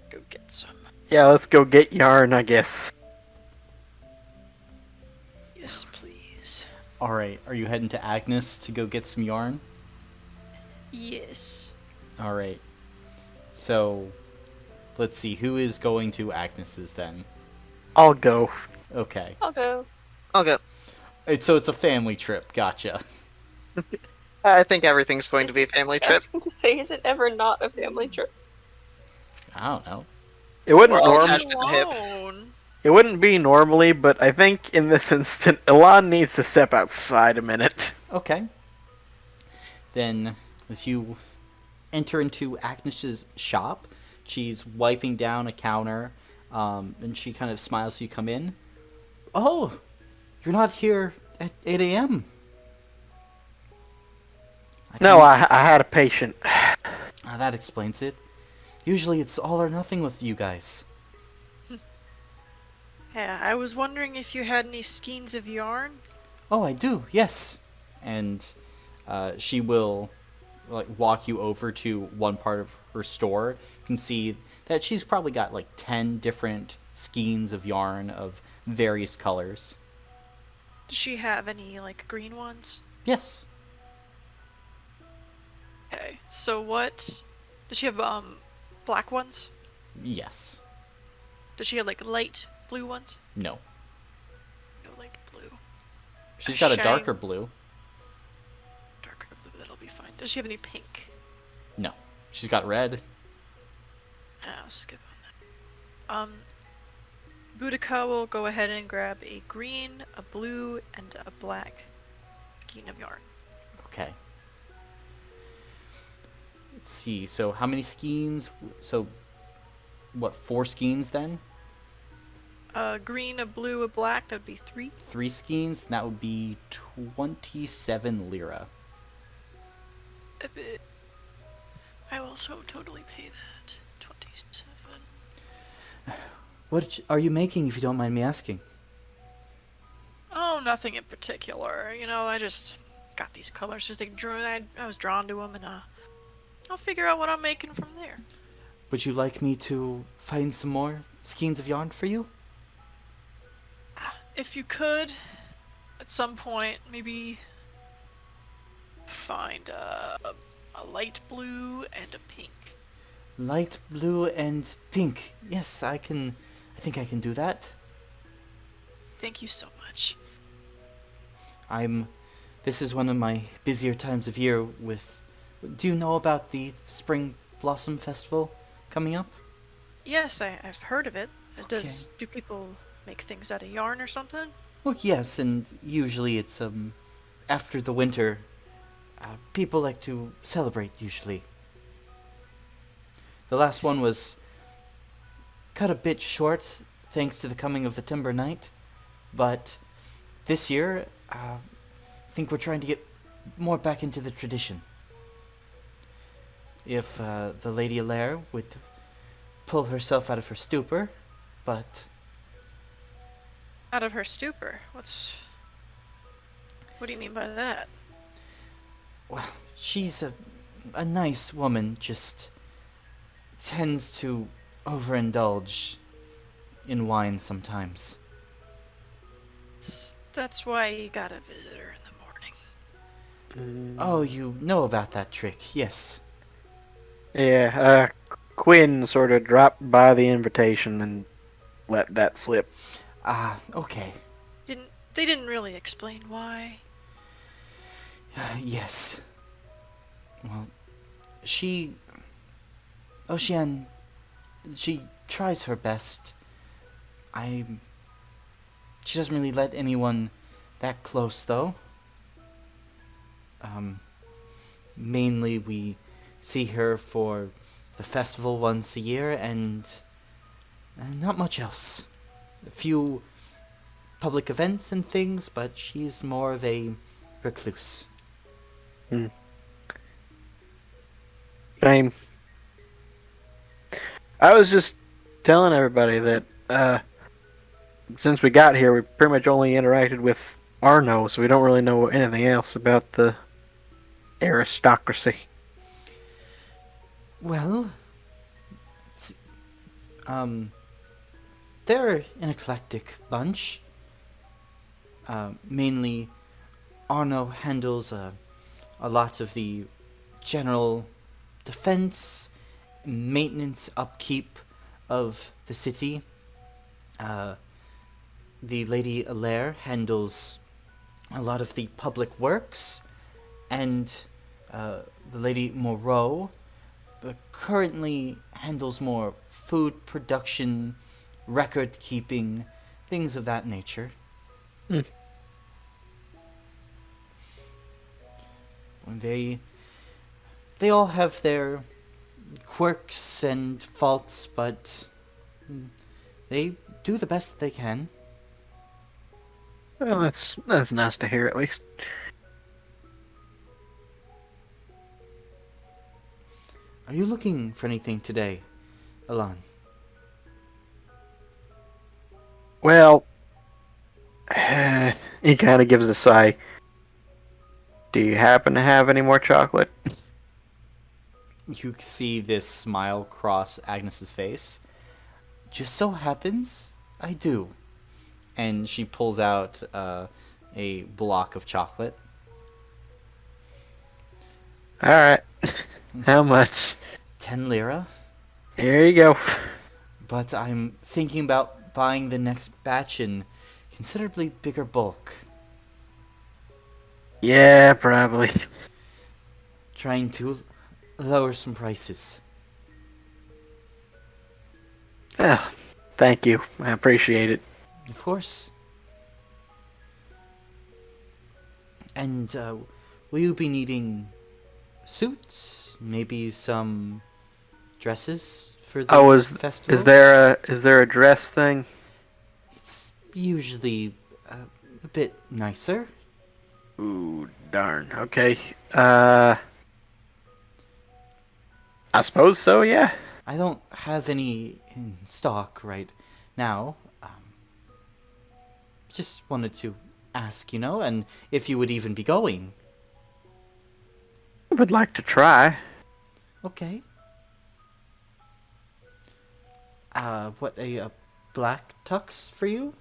S3: Go get some.
S2: Yeah, let's go get yarn, I guess.
S3: Yes, please.
S1: Alright, are you heading to Agnes to go get some yarn?
S3: Yes.
S1: Alright. So, let's see, who is going to Agnes's then?
S2: I'll go.
S1: Okay.
S9: I'll go.
S4: I'll go.
S1: So it's a family trip, gotcha.
S4: I think everything's going to be a family
S9: I
S4: trip.
S9: was going to say, is it ever not a family trip?
S1: I don't know.
S2: It wouldn't
S4: We're all
S2: norm.
S4: attached to the hip.
S3: Alone.
S2: It wouldn't be normally, but I think in this instant, Elan needs to step outside a minute.
S1: Okay. Then, as you enter into Agnes's shop, she's wiping down a counter, and she kind of smiles as you come in. Oh, you're not here at 8 a.m.
S2: No, I had a patient.
S1: That explains it. Usually it's all or nothing with you guys.
S3: Yeah, I was wondering if you had any skeins of yarn.
S1: Oh, I do, yes. And she will walk you over to one part of her store. You can see that she's probably got 10 different skeins of yarn of various colors.
S3: Does she have any, green ones?
S1: Yes.
S3: Okay, so what... Does she have, black ones?
S1: Yes.
S3: Does she have, light blue ones?
S1: No.
S3: No light blue.
S1: She's got a
S3: Shame.
S1: darker blue.
S3: Darker blue, that'll be fine. Does she have any pink?
S1: No. She's got red.
S3: I'll skip on that. Boudica will go ahead and grab a green, a blue, and a black skein of yarn.
S1: Okay. Let's see. So how many skeins? So, what, 4 skeins then?
S3: A green, a blue, a black, that would be 3.
S1: 3 skeins, and that would be 27 lira.
S3: A bit. I will so totally pay that. 27.
S1: What are you making, if you don't mind me asking?
S3: Oh, nothing in particular. I just got these colors because I was drawn to them, and I'll figure out what I'm making from there.
S1: Would you like me to find some more skeins of yarn for you?
S3: If you could, at some point, maybe find a light blue and a pink.
S1: Light blue and pink. Yes, I think I can do that.
S3: Thank you so much.
S1: This is one of my busier times of year do you know about the Spring Blossom Festival coming up?
S3: Yes, I've heard of it. Do people make things out of yarn or something?
S1: Well, yes, and usually it's, after the winter, people like to celebrate, usually. The last one was cut a bit short, thanks to the coming of the Timber Knight, but this year, I think we're trying to get more back into the tradition. If the Lady Allaire would pull herself out of her stupor, but...
S3: Out of her stupor? What do you mean by that?
S1: Well, she's a nice woman, just tends to overindulge in wine sometimes.
S3: That's why you got a visitor in the morning.
S1: Oh, you know about that trick, yes.
S2: Yeah, Quinn sort of dropped by the invitation and let that slip.
S1: Okay.
S3: They didn't really explain why.
S1: Yes. Well, Ocean, she tries her best. She doesn't really let anyone that close, though. Mainly we see her for the festival once a year, and not much else. A few public events and things, but she's more of a recluse.
S2: Shame. I was just telling everybody that since we got here, we pretty much only interacted with Arno, so we don't really know anything else about the aristocracy.
S1: Well, they're an eclectic bunch. Mainly, Arno handles a lot of the general defense, maintenance, upkeep of the city. The Lady Allaire handles a lot of the public works, and the Lady Moreau currently handles more food production, record keeping, things of that nature.
S2: Mm.
S1: They all have their quirks and faults, but they do the best they can.
S2: Well, that's nice to hear, at least.
S1: Are you looking for anything today, Alan?
S2: Well, he kind of gives a sigh. Do you happen to have any more chocolate?
S1: You see this smile cross Agnes's face. Just so happens I do. And she pulls out a block of chocolate.
S2: Alright. How much?
S1: 10 lira.
S2: Here you go.
S1: But I'm thinking about buying the next batch in considerably bigger bulk.
S2: Yeah, probably.
S1: Trying to lower some prices.
S2: Well, thank you. I appreciate it.
S1: Of course. And will you be needing suits? Maybe some dresses for the festival?
S2: Is there a dress thing?
S1: It's usually a bit nicer.
S2: Ooh, darn. Okay. I suppose so, yeah.
S1: I don't have any in stock right now. Just wanted to ask, and if you would even be going.
S2: I would like to try.
S1: Okay. What, a black tux for you?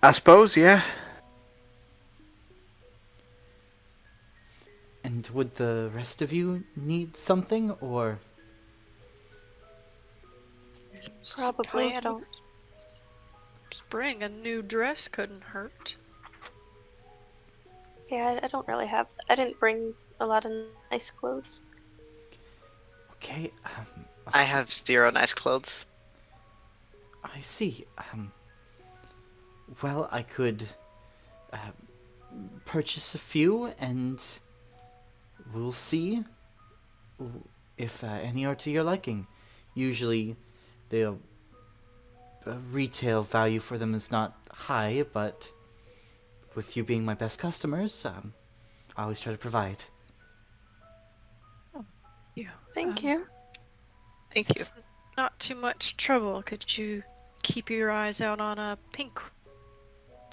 S2: I suppose, yeah.
S1: And would the rest of you need something, or?
S9: Probably, I
S3: Suppose
S9: don't.
S3: Spring, a new dress couldn't hurt.
S9: Yeah, I don't really have. I didn't bring a lot of nice clothes.
S1: Okay,
S4: I have 0 nice clothes.
S1: I see. Well, I could purchase a few, and we'll see if any are to your liking. Usually, the retail value for them is not high, but with you being my best customers, I always try to provide.
S3: Yeah.
S9: Thank you.
S4: Thank you.
S3: It's not too much trouble. Could you keep your eyes out on a pink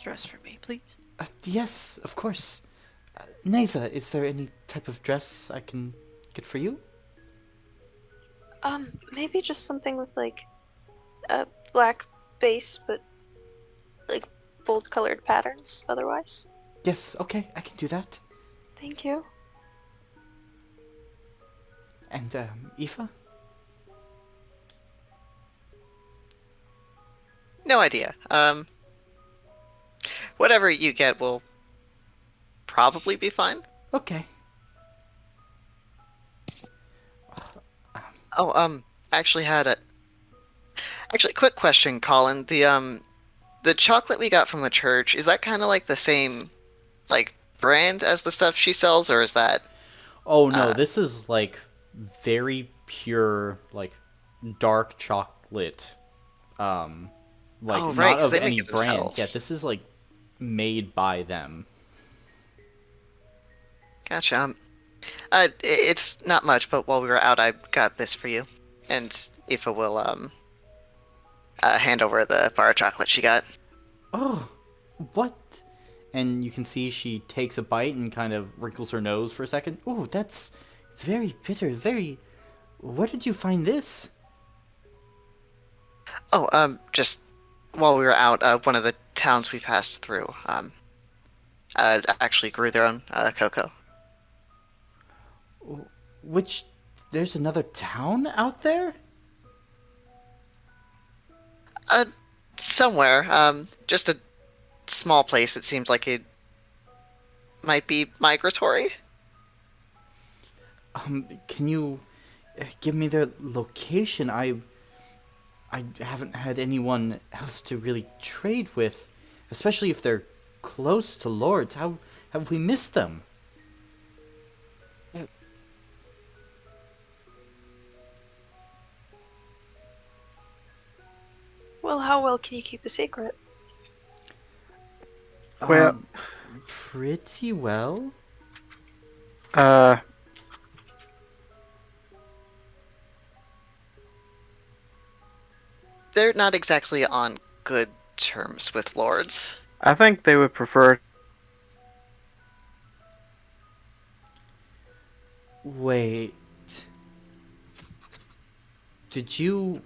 S3: dress for me, please?
S1: Yes, of course. Neza, is there any type of dress I can get for you?
S9: Maybe just something with like a black base, but like bold colored patterns otherwise.
S1: Yes, okay, I can do that.
S9: Thank you.
S1: And, Aoife?
S4: No idea. Whatever you get will probably be fine.
S1: Okay.
S4: Oh, actually quick question, Colin. The chocolate we got from the church, is that kind of like the same, like, brand as the stuff she sells, or is that...
S1: Oh, no, this is, like, very pure, like, dark chocolate. Like,
S4: Oh, right,
S1: not
S4: 'cause
S1: of
S4: they make
S1: any
S4: it
S1: brand.
S4: themselves.
S1: Yeah, this is, like, made by them.
S4: Gotcha. It's not much, but while we were out, I got this for you. And Aoife will, hand over the bar of chocolate she got.
S1: Oh, what? And you can see she takes a bite and kind of wrinkles her nose for a second. Ooh, it's very bitter, very... Where did you find this?
S4: Oh, just while we were out, one of the towns we passed through, actually grew their own, cocoa.
S1: Which... There's another town out there?
S4: Somewhere, just a small place. It seems like it might be migratory.
S1: Can you give me their location? I haven't had anyone else to really trade with, especially if they're close to Lourdes. How have we missed them?
S9: Well, how well can you keep a secret?
S2: Well,
S1: Pretty well.
S4: They're not exactly on good terms with Lourdes.
S2: I think they would prefer.
S1: Wait. Did you...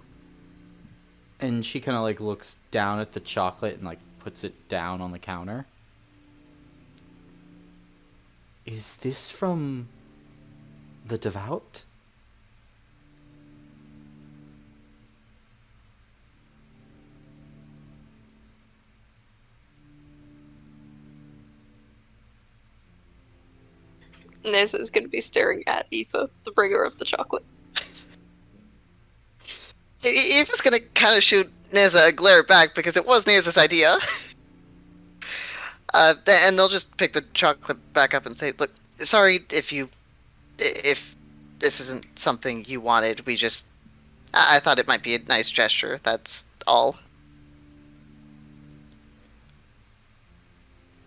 S1: And she kind of like looks down at the chocolate and like puts it down on the counter. Is this from the Devout?
S9: Neza is going to be staring at Aoife, the bringer of the chocolate.
S4: Eva's gonna kind of shoot Neza a glare back because it was Neza's idea. And they'll just pick the chocolate back up and say, "Look, sorry if this isn't something you wanted. I thought it might be a nice gesture. That's all."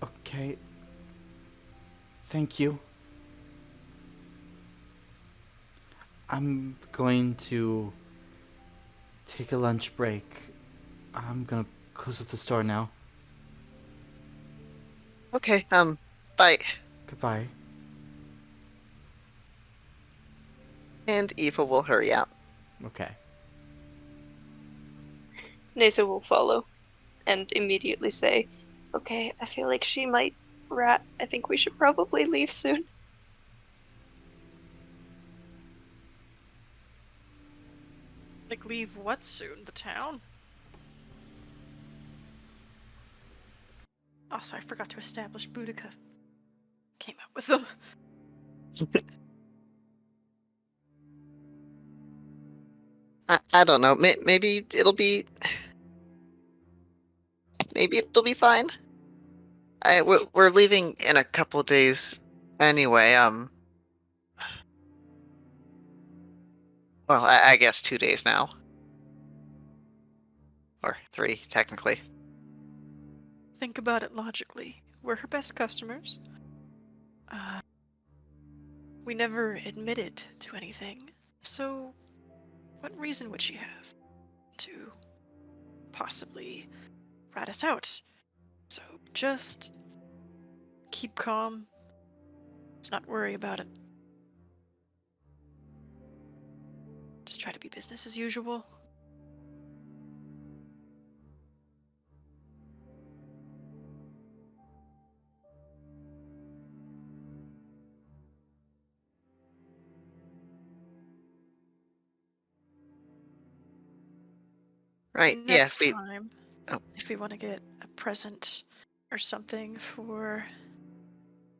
S1: Okay. Thank you. I'm going to take a lunch break. I'm gonna close up the store now.
S4: Okay, bye.
S1: Goodbye.
S4: And Eva will hurry out.
S1: Okay.
S9: Neza will follow and immediately say, okay, I feel like she might rat. I think we should probably leave soon.
S3: Like, leave what soon? The town? Also, I forgot to establish Boudica came up with them.
S4: I don't know. Maybe it'll be fine. We're leaving in a couple days anyway. Well, I guess 2 days now, or 3 technically.
S3: Think about it logically. We're her best customers. We never admitted to anything, so what reason would she have to possibly rat us out? So just keep calm. Let's not worry about it. Just try to be business as usual.
S4: Right?
S3: Next
S4: Yeah.
S3: time,
S4: Oh.
S3: if we want to get a present or something for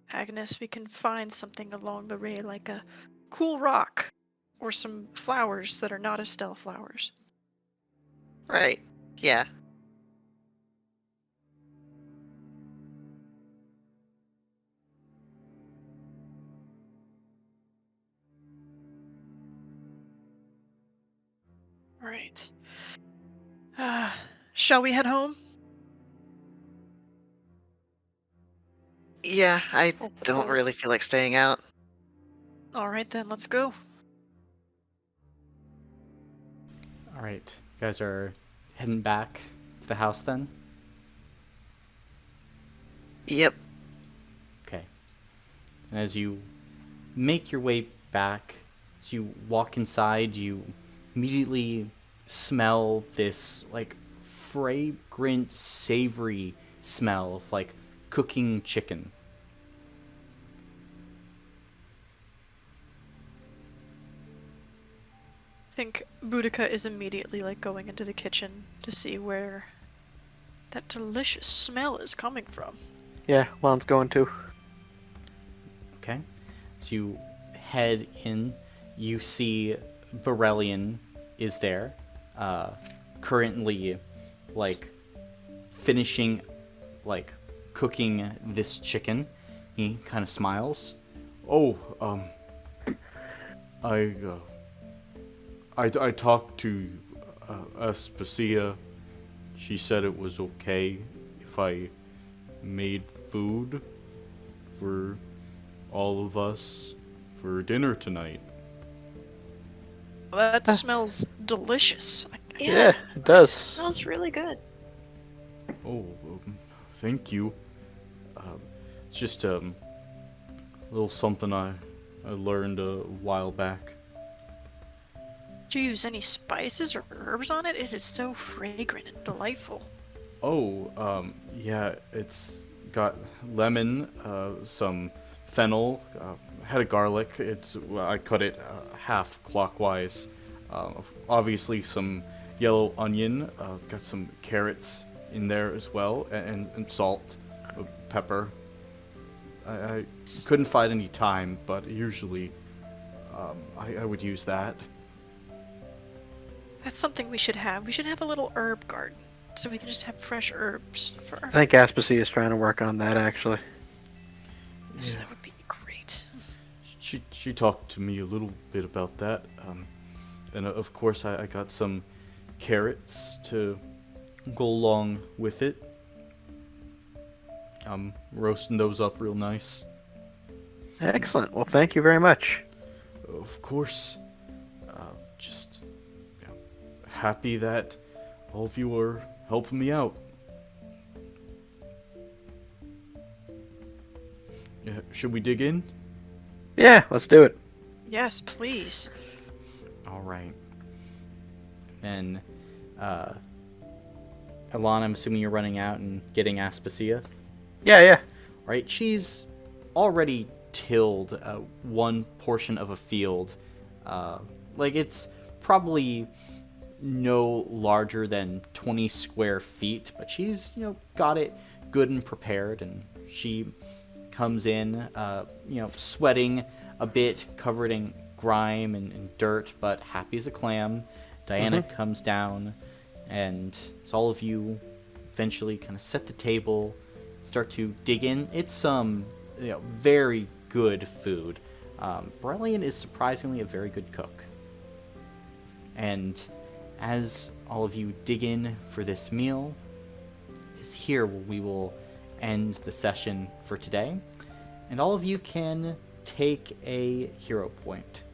S3: Agnes, we can find something along the way, like a cool rock or some flowers that are not Estelle flowers.
S4: Right. Yeah.
S3: Right. Shall we head home?
S4: Yeah, I don't really feel like staying out.
S3: Alright then, let's go.
S1: Alright. You guys are heading back to the house then?
S4: Yep.
S1: Okay. And as you make your way back, as you walk inside, you immediately smell this, like, fragrant, savory smell of, like, cooking chicken.
S3: I think Boudica is immediately, like, going into the kitchen to see where that delicious smell is coming from.
S2: Yeah, Lon's going to.
S1: Okay. As you head in, you see Borellian is there. currently, like, finishing, like, cooking this chicken. He kind of smiles.
S8: Oh, I talked to Aspasia. She said it was okay if I made food for all of us for dinner tonight.
S3: That smells delicious.
S2: Yeah, it does.
S9: Smells really good.
S8: Oh, thank you. It's just a little something I learned a while back.
S3: Did you use any spices or herbs on it? It is so fragrant and delightful.
S8: Oh, yeah, it's got lemon, some fennel, head of garlic. I cut it half clockwise. Obviously some yellow onion. Got some carrots in there as well, and salt, pepper. I couldn't find any thyme, but usually I would use that.
S3: That's something we should have. We should have a little herb garden, so we can just have fresh herbs for
S2: I think Aspasia is trying to work on that, actually.
S3: So that would be great.
S8: She talked to me a little bit about that. And of course I got some carrots to go along with it. I'm roasting those up real nice.
S2: Excellent. Well, thank you very much.
S8: Of course. Just happy that all of you are helping me out. Yeah, should we dig in?
S2: Yeah, let's do it.
S3: Yes, please.
S1: All right. And, Alana, I'm assuming you're running out and getting Aspasia.
S2: Yeah.
S1: Right? She's already tilled one portion of a field. Like, it's probably no larger than 20 square feet, but she's, got it good and prepared, and she comes in, sweating a bit, covered in grime and dirt, but happy as a clam. Diana comes down, and as all of you eventually kind of set the table, start to dig in, it's some very good food. Brilliant is surprisingly a very good cook. And as all of you dig in for this meal, is here where we will end the session for today. And all of you can take a hero point.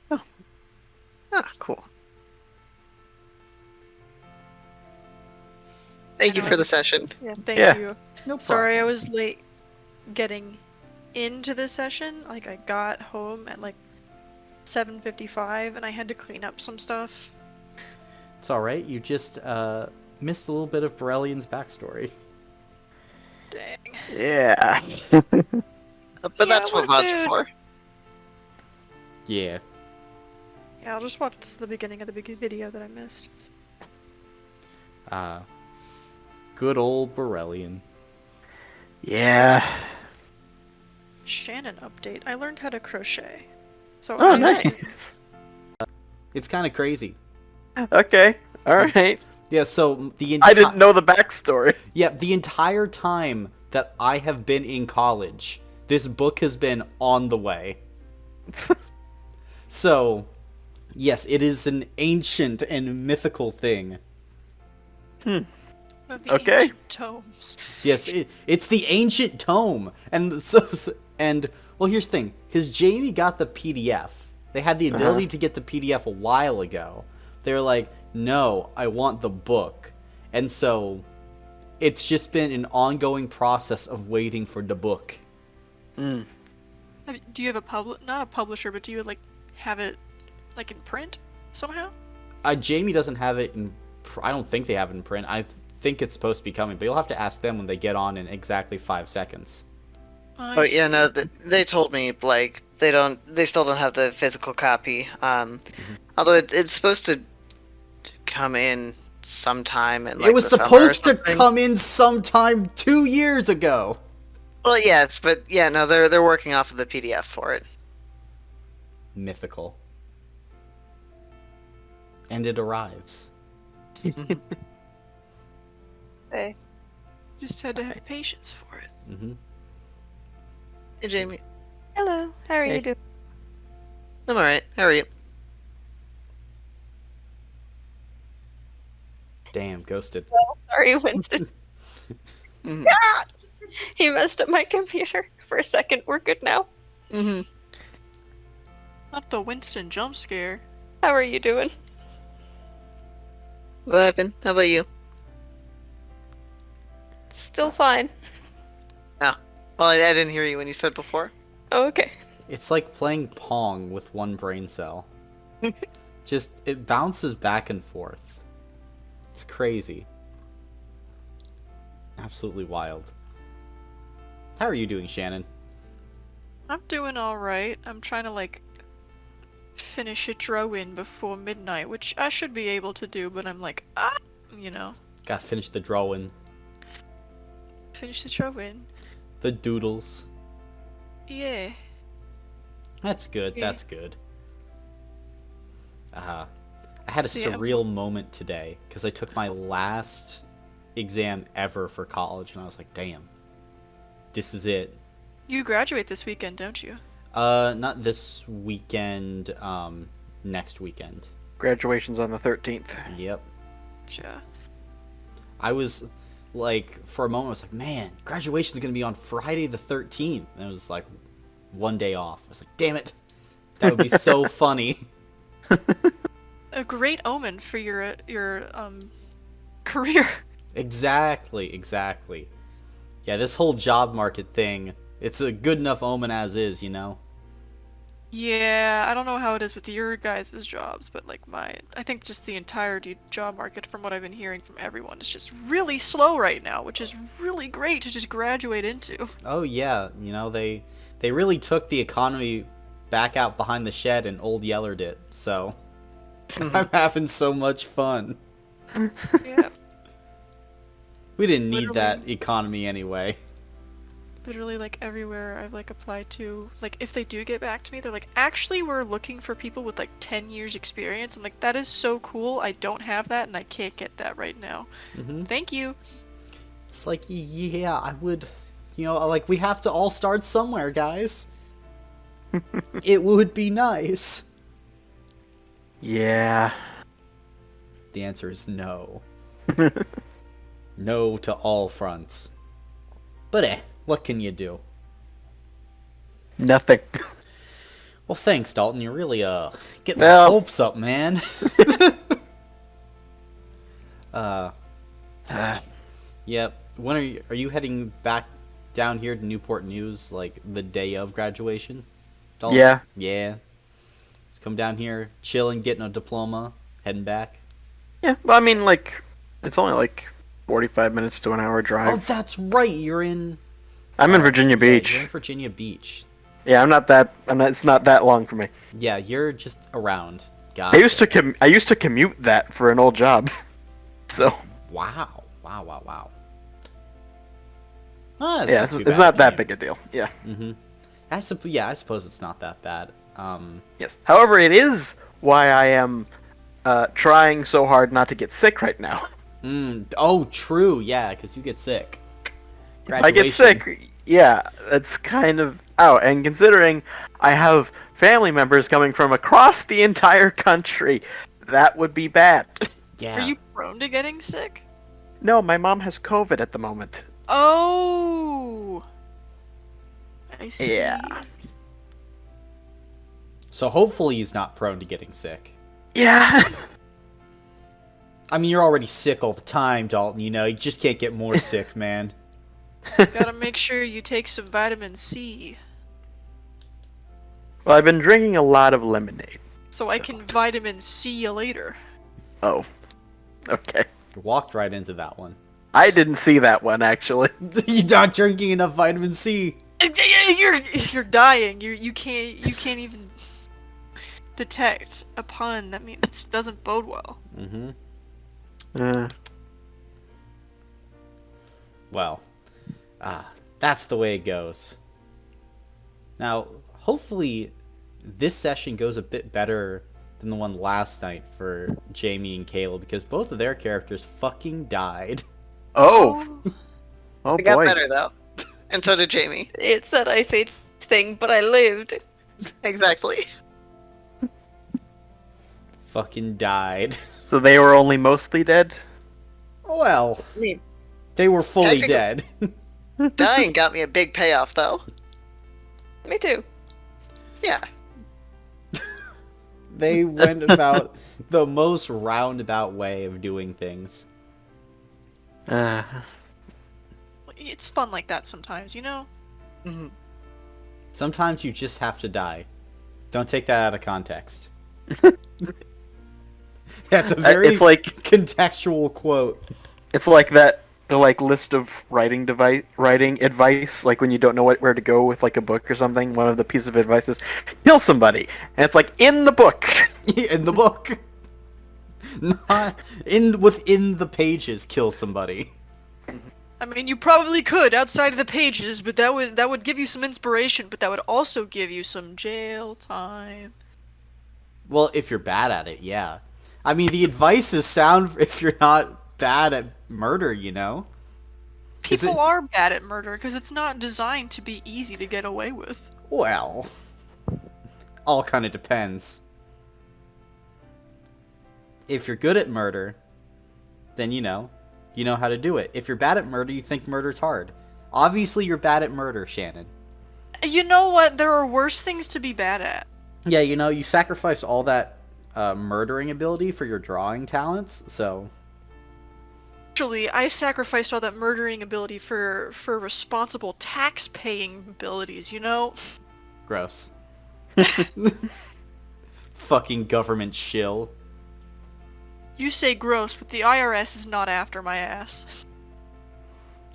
S4: Ah, cool. Thank you for the session.
S3: Yeah, thank
S2: Yeah.
S3: you.
S1: No problem.
S3: Sorry I was late getting into the session. Like, I got home at 7:55 and I had to clean up some stuff.
S1: It's alright, you just missed a little bit of Borellian's backstory.
S3: Dang.
S2: Yeah.
S4: But that's what VODs are for.
S1: Yeah.
S3: Yeah, I'll just watch the beginning of the big video that I missed.
S1: Good old Borellian.
S2: Yeah.
S3: Shannon update. I learned how to crochet. So
S2: Oh,
S3: I
S2: nice.
S1: It's kind of crazy.
S2: Okay. All right.
S1: Yeah, so
S2: I didn't know the backstory.
S1: Yeah, the entire time that I have been in college, this book has been on the way. So, yes, it is an ancient and mythical thing.
S3: Of the
S2: Okay.
S3: ancient tomes.
S1: Yes, it's the ancient tome. And well, here's the thing, because Jamie got the PDF. They had the ability to get the PDF a while ago. They were like, no, I want the book. And so, it's just been an ongoing process of waiting for the book.
S3: Do you have not a publisher, but do you have it in print somehow?
S1: Jamie doesn't have it in. I don't think they have it in print. I think it's supposed to be coming, but you'll have to ask them when they get on in exactly 5 seconds.
S3: I
S4: Oh yeah,
S3: see.
S4: no, they told me they still don't have the physical copy. Although it's supposed to come in sometime in
S1: It was
S4: the summer or
S1: supposed to
S4: something.
S1: come in sometime 2 years ago.
S4: Well, yes, but yeah, no, they're working off of the PDF for it.
S1: Mythical. And it arrives.
S9: Hey.
S3: Just had to have patience for it.
S1: Mm-hmm.
S4: Hey, Jamie.
S9: Hello. How are
S4: Hey.
S9: you doing?
S4: I'm alright. How are you?
S1: Damn, ghosted.
S9: Sorry, Winston.
S4: Mm-hmm.
S9: He messed up my computer for a second. We're good now.
S4: Mm-hmm.
S3: Not the Winston jump scare.
S9: How are you doing?
S4: What happened? How about you?
S9: Still fine.
S4: Oh. Well, I didn't hear you when you said before.
S9: Oh, okay.
S1: It's like playing Pong with one brain cell. Just, it bounces back and forth. It's crazy. Absolutely wild. How are you doing, Shannon?
S3: I'm doing alright. I'm trying to, like, finish a draw-in before midnight, which I should be able to do, but I'm like, you know.
S1: Gotta finish the drawing.
S3: Finish the draw-in.
S1: The doodles.
S3: Yeah.
S1: That's good,
S3: Yeah.
S1: that's good. I had a
S3: So, yeah,
S1: surreal moment today, because I took my last exam ever for college, and I was like, damn. This is it.
S3: You graduate this weekend, don't you?
S1: Not this weekend, next weekend.
S2: Graduation's on the 13th.
S1: Yep.
S3: Yeah.
S1: I was, like, for a moment, I was like, man, graduation's gonna be on Friday the 13th. And it was, like, one day off. I was like, damn it. That would be so funny.
S3: A great omen for your career.
S1: Exactly. Yeah, this whole job market thing, it's a good enough omen as is, you know?
S3: Yeah, I don't know how it is with your guys' jobs, but like I think just the entire job market, from what I've been hearing from everyone, is just really slow right now, which is really great to just graduate into.
S1: Oh yeah, you know, they really took the economy back out behind the shed and Old Yellered it, so I'm having so much fun.
S3: Yeah.
S1: We didn't need
S3: Literally.
S1: that economy anyway.
S3: Literally, like, everywhere I've, like, applied to, like, if they do get back to me, they're like, actually, we're looking for people with, like, 10 years experience. I'm like, that is so cool. I don't have that, and I can't get that right now.
S1: Mm-hmm.
S3: Thank you.
S1: It's like, yeah, I would, you know, like, we have to all start somewhere, guys. It would be nice.
S2: Yeah.
S1: The answer is no. No to all fronts. But what can you do?
S2: Nothing.
S1: Well, thanks, Dalton. You're really, getting
S2: Well-
S1: my hopes up, man. Yep. When are you heading back down here to Newport News, like, the day of graduation? Dalton?
S2: Yeah.
S1: Yeah. Come down here, chilling, getting a diploma, heading back.
S2: Yeah, well, I mean, like, it's only like 45 minutes to an hour
S1: Oh,
S2: drive.
S1: that's right. You're in.
S2: I'm in Virginia
S1: Yeah,
S2: Beach.
S1: you're in Virginia Beach.
S2: Yeah, it's not that long for me.
S1: Yeah, you're just around.
S2: I
S1: Gotcha.
S2: used to commute that for an old job. So,
S1: Wow. Oh, that's
S2: yeah,
S1: not
S2: it's,
S1: too
S2: it's
S1: bad,
S2: not that
S1: yeah.
S2: big a deal. Yeah.
S1: Mm-hmm. I suppose it's not that bad.
S2: Yes. However, it is why I am trying so hard not to get sick right now.
S1: Oh, true. Yeah, because you get sick.
S2: If I get sick, yeah, that's kind of out. And considering I have family members coming from across the entire country, that would be bad.
S1: Yeah.
S3: Are you prone to getting sick?
S2: No, my mom has COVID at the moment.
S3: Oh! I see.
S2: Yeah.
S1: So hopefully he's not prone to getting sick.
S2: Yeah.
S1: I mean, you're already sick all the time, Dalton. You know, you just can't get more sick, man.
S3: Gotta make sure you take some vitamin C,
S2: Well, I've been drinking a lot of lemonade.
S3: so I can vitamin C you later.
S2: Oh. Okay.
S1: You walked right into that one.
S2: I didn't see that one, actually.
S1: You're not drinking enough vitamin C.
S3: You're dying. You can't even detect a pun. That means it doesn't bode well.
S1: Mm-hmm.
S2: Uh,
S1: Well, that's the way it goes. Now, hopefully, this session goes a bit better than the one last night for Jamie and Caleb, because both of their characters fucking died.
S2: Oh! Oh
S4: It got
S2: boy.
S4: better though, and so did Jamie.
S9: It's that Ice Age thing, but I lived.
S4: Exactly.
S1: Fucking died.
S2: So they were only mostly dead?
S1: Well,
S4: I mean,
S1: they were fully
S4: Technically-
S1: dead.
S4: dying got me a big payoff though.
S9: Me too.
S4: Yeah.
S1: They went about the most roundabout way of doing things.
S3: It's fun like that sometimes, you know?
S4: Mhm.
S1: Sometimes you just have to die. Don't take that out of context. That's a very
S2: It's like
S1: contextual quote.
S2: it's like that the like list of writing advice, like when you don't know where to go with like a book or something. One of the pieces of advice is kill somebody, and it's like in the book.
S1: In the book. Not within the pages, kill somebody.
S3: I mean, you probably could outside of the pages, but that would give you some inspiration, but that would also give you some jail time.
S1: Well, if you're bad at it, yeah. I mean, the advice is sound if you're not bad at murder, you know?
S3: People are bad at murder because it's not designed to be easy to get away with.
S1: Well, all kind of depends. If you're good at murder, then you know how to do it. If you're bad at murder, you think murder's hard. Obviously, you're bad at murder, Shannon.
S3: You know what? There are worse things to be bad at.
S1: Yeah, you sacrificed all that murdering ability for your drawing talents, so...
S3: Actually, I sacrificed all that murdering ability for responsible tax-paying abilities, you know?
S1: Gross. Fucking government shill.
S3: You say gross, but the IRS is not after my ass.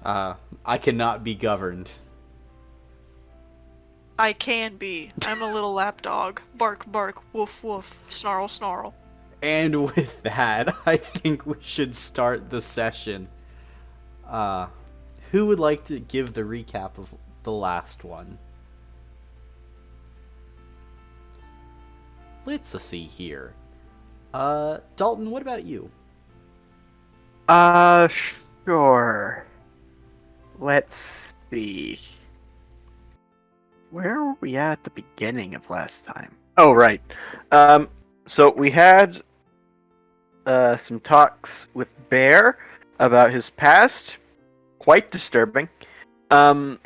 S1: I cannot be governed.
S3: I can be. I'm a little lapdog. Bark, bark, woof, woof, snarl, snarl.
S1: And with that, I think we should start the session. Who would like to give the recap of the last one? Let's see here. Dalton, what about you?
S2: Sure. Let's see. Where were we at the beginning of last time? Oh, right. So we had some talks with Bear about his past. Quite disturbing. Turns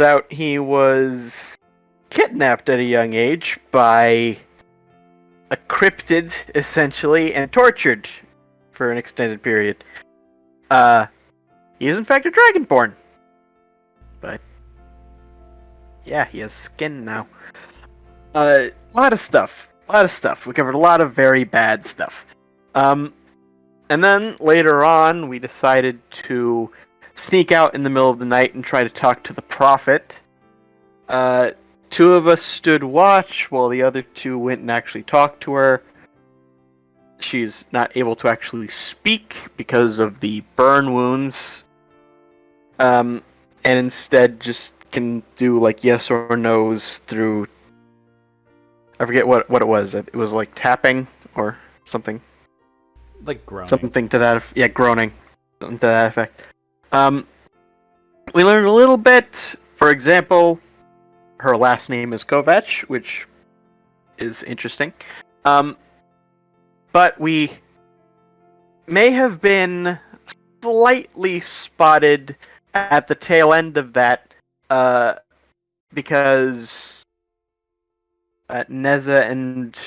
S2: out he was kidnapped at a young age by a cryptid, essentially, and tortured for an extended period. He is in fact a dragonborn. But yeah, he has skin now. A lot of stuff. We covered a lot of very bad stuff. And then later on, we decided to sneak out in the middle of the night and try to talk to the prophet. Two of us stood watch while the other two went and actually talked to her. She's not able to actually speak because of the burn wounds. And instead just can do like yes or no's through... I forget what it was. It was like tapping or something.
S1: Like groaning.
S2: Something to that... Yeah, groaning. Something to that effect. We learned a little bit. For example, her last name is Kovac, which is interesting. But we may have been slightly spotted at the tail end of that, because Neza and...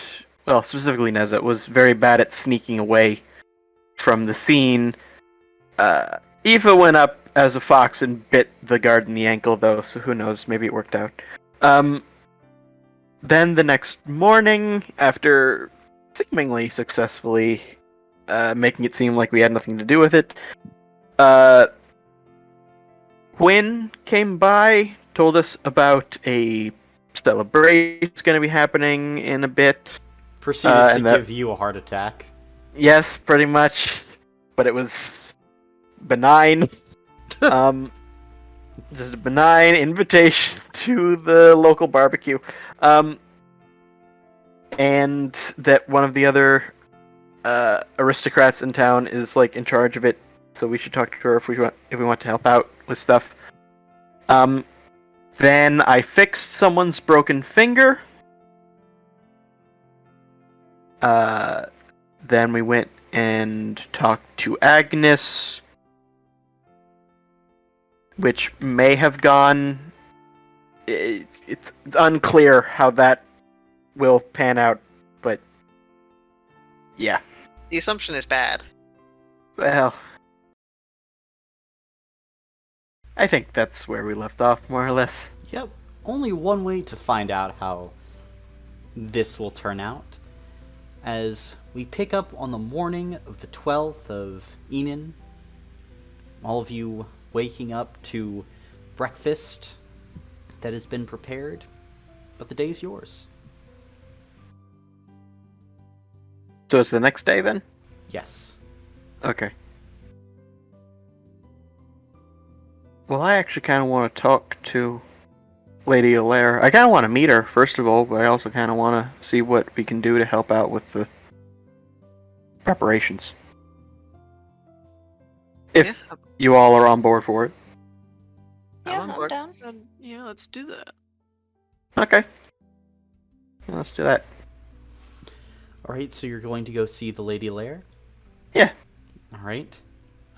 S2: Well, specifically Neza was very bad at sneaking away from the scene. Aoife went up as a fox and bit the guard in the ankle, though, so who knows, maybe it worked out. Then the next morning, after seemingly successfully making it seem like we had nothing to do with it, Quinn came by, told us about a celebration that's going to be happening in a bit.
S1: Proceeded to give you a heart attack.
S2: Yes, pretty much. But it was benign. Just a benign invitation to the local barbecue. and that one of the other aristocrats in town is like in charge of it. So we should talk to her if we want to help out with stuff. Then I fixed someone's broken finger. Then we went and talked to Agnes, which may have gone. It's unclear how that will pan out, but yeah.
S4: The assumption is bad.
S2: Well, I think that's where we left off, more or less.
S1: Yep. Only one way to find out how this will turn out. As we pick up on the morning of the 12th of Enon, all of you waking up to breakfast that has been prepared, but the day's yours.
S2: So it's the next day then?
S1: Yes.
S2: Okay. Well, I actually kind of want to talk to Lady Allaire. I kind of want to meet her, first of all, but I also kind of want to see what we can do to help out with the preparations. If
S4: Yeah.
S2: you all are on board for it.
S9: Yeah,
S4: on
S9: I'm
S4: board.
S9: down.
S3: Yeah, let's do that.
S2: Okay. Let's do that.
S1: Alright, so you're going to go see the Lady Lair?
S2: Yeah.
S1: Alright.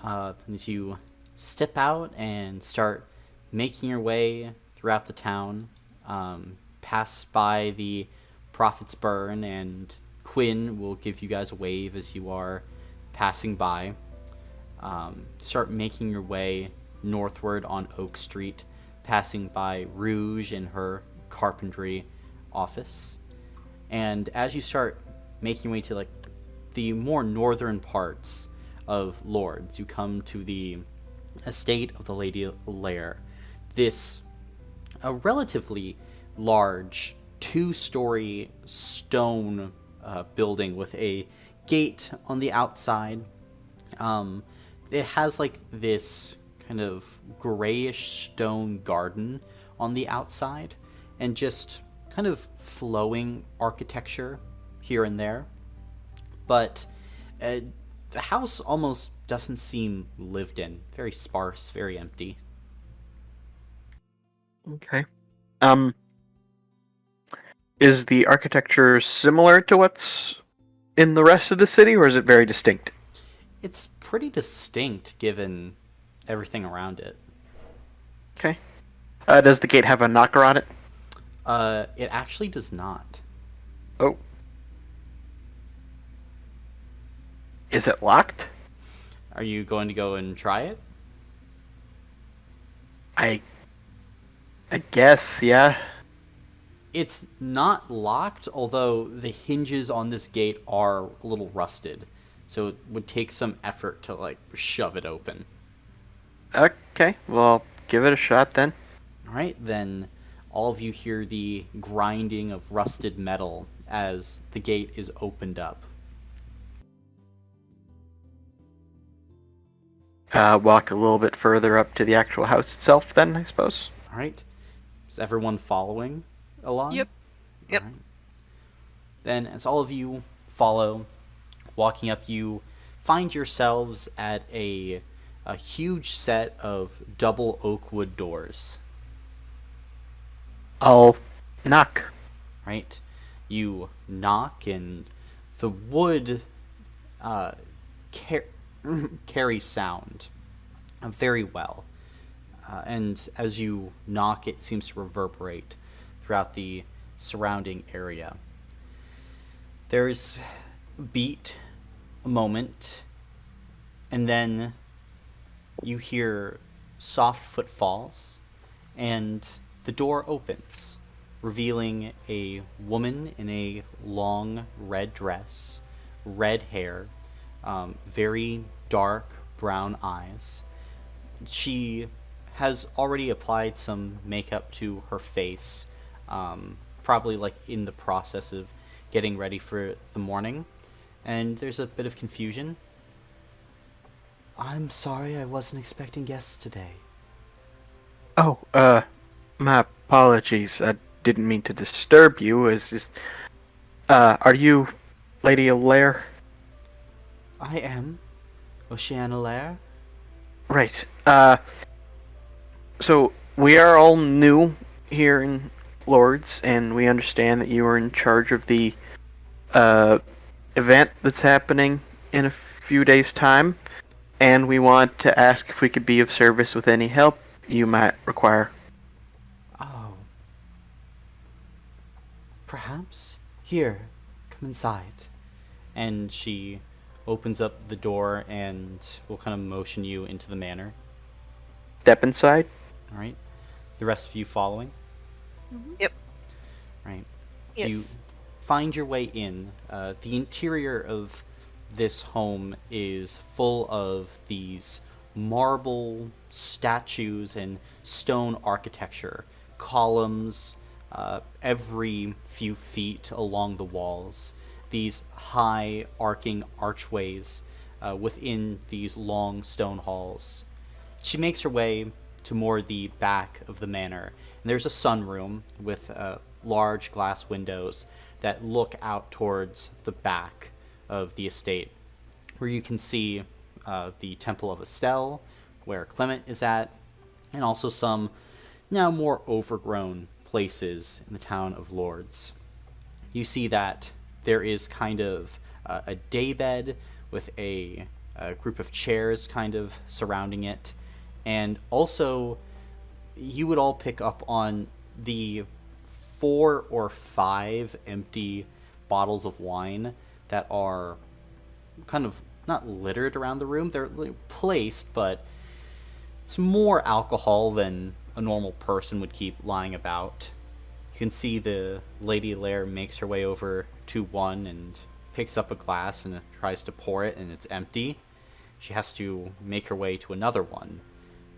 S1: As you step out and start making your way throughout the town, pass by the Prophet's Burn, and Quinn will give you guys a wave as you are passing by. Start making your way northward on Oak Street, passing by Rouge in her carpentry office. And as you start making your way to like the more northern parts of Lourdes, you come to the estate of the Lady Lair. This a relatively large 2-story stone building with a gate on the outside. It has like this kind of grayish stone garden on the outside, and just kind of flowing architecture here and there. But the house almost doesn't seem lived in. Very sparse, very empty.
S2: Okay. Is the architecture similar to what's in the rest of the city, or is it very distinct?
S1: It's pretty distinct given everything around it.
S2: Okay. Does the gate have a knocker on it?
S1: It actually does not.
S2: Oh. Is it locked?
S1: Are you going to go and try it?
S2: I guess, yeah.
S1: It's not locked, although the hinges on this gate are a little rusted. So it would take some effort to, like, shove it open.
S2: Okay, well, give it a shot then.
S1: Alright, then all of you hear the grinding of rusted metal as the gate is opened up.
S2: Walk a little bit further up to the actual house itself then, I suppose.
S1: Alright. Is everyone following along?
S3: Yep.
S4: Yep.
S1: Alright. Then, as all of you follow, walking up, you find yourselves at a huge set of double oak wood doors.
S2: I'll knock.
S1: Right? You knock, and the wood carries sound very well. And as you knock, it seems to reverberate throughout the surrounding area. There's beat a moment, and then you hear soft footfalls, and the door opens, revealing a woman in a long red dress, red hair, very dark brown eyes. She has already applied some makeup to her face, probably like in the process of getting ready for the morning, and there's a bit of confusion. I'm sorry, I wasn't expecting guests today.
S2: Oh, my apologies. I didn't mean to disturb you. It's just Are you Lady Alaire?
S1: I am Oceana Lair.
S2: Right. So we are all new here in Lourdes, and we understand that you are in charge of the event that's happening in a few days' time, and we want to ask if we could be of service with any help you might require.
S1: Oh. Perhaps? Here, come inside. And she opens up the door and will kind of motion you into the manor.
S2: Step inside.
S1: Alright. The rest of you following?
S4: Yep.
S1: Right.
S9: Yes.
S1: You find your way in. The interior of this home is full of these marble statues and stone architecture, columns every few feet along the walls, these high arcing archways within these long stone halls. She makes her way to more the back of the manor, and there's a sunroom with large glass windows that look out towards the back of the estate, where you can see the Temple of Estelle, where Clement is at, and also some now more overgrown places in the town of Lourdes. You see that there is kind of a daybed with a group of chairs kind of surrounding it, and also you would all pick up on the 4 or 5 empty bottles of wine that are kind of not littered around the room. They're placed, but it's more alcohol than a normal person would keep lying about. You can see the Lady Lair makes her way over to one and picks up a glass and tries to pour it, and it's empty. She has to make her way to another one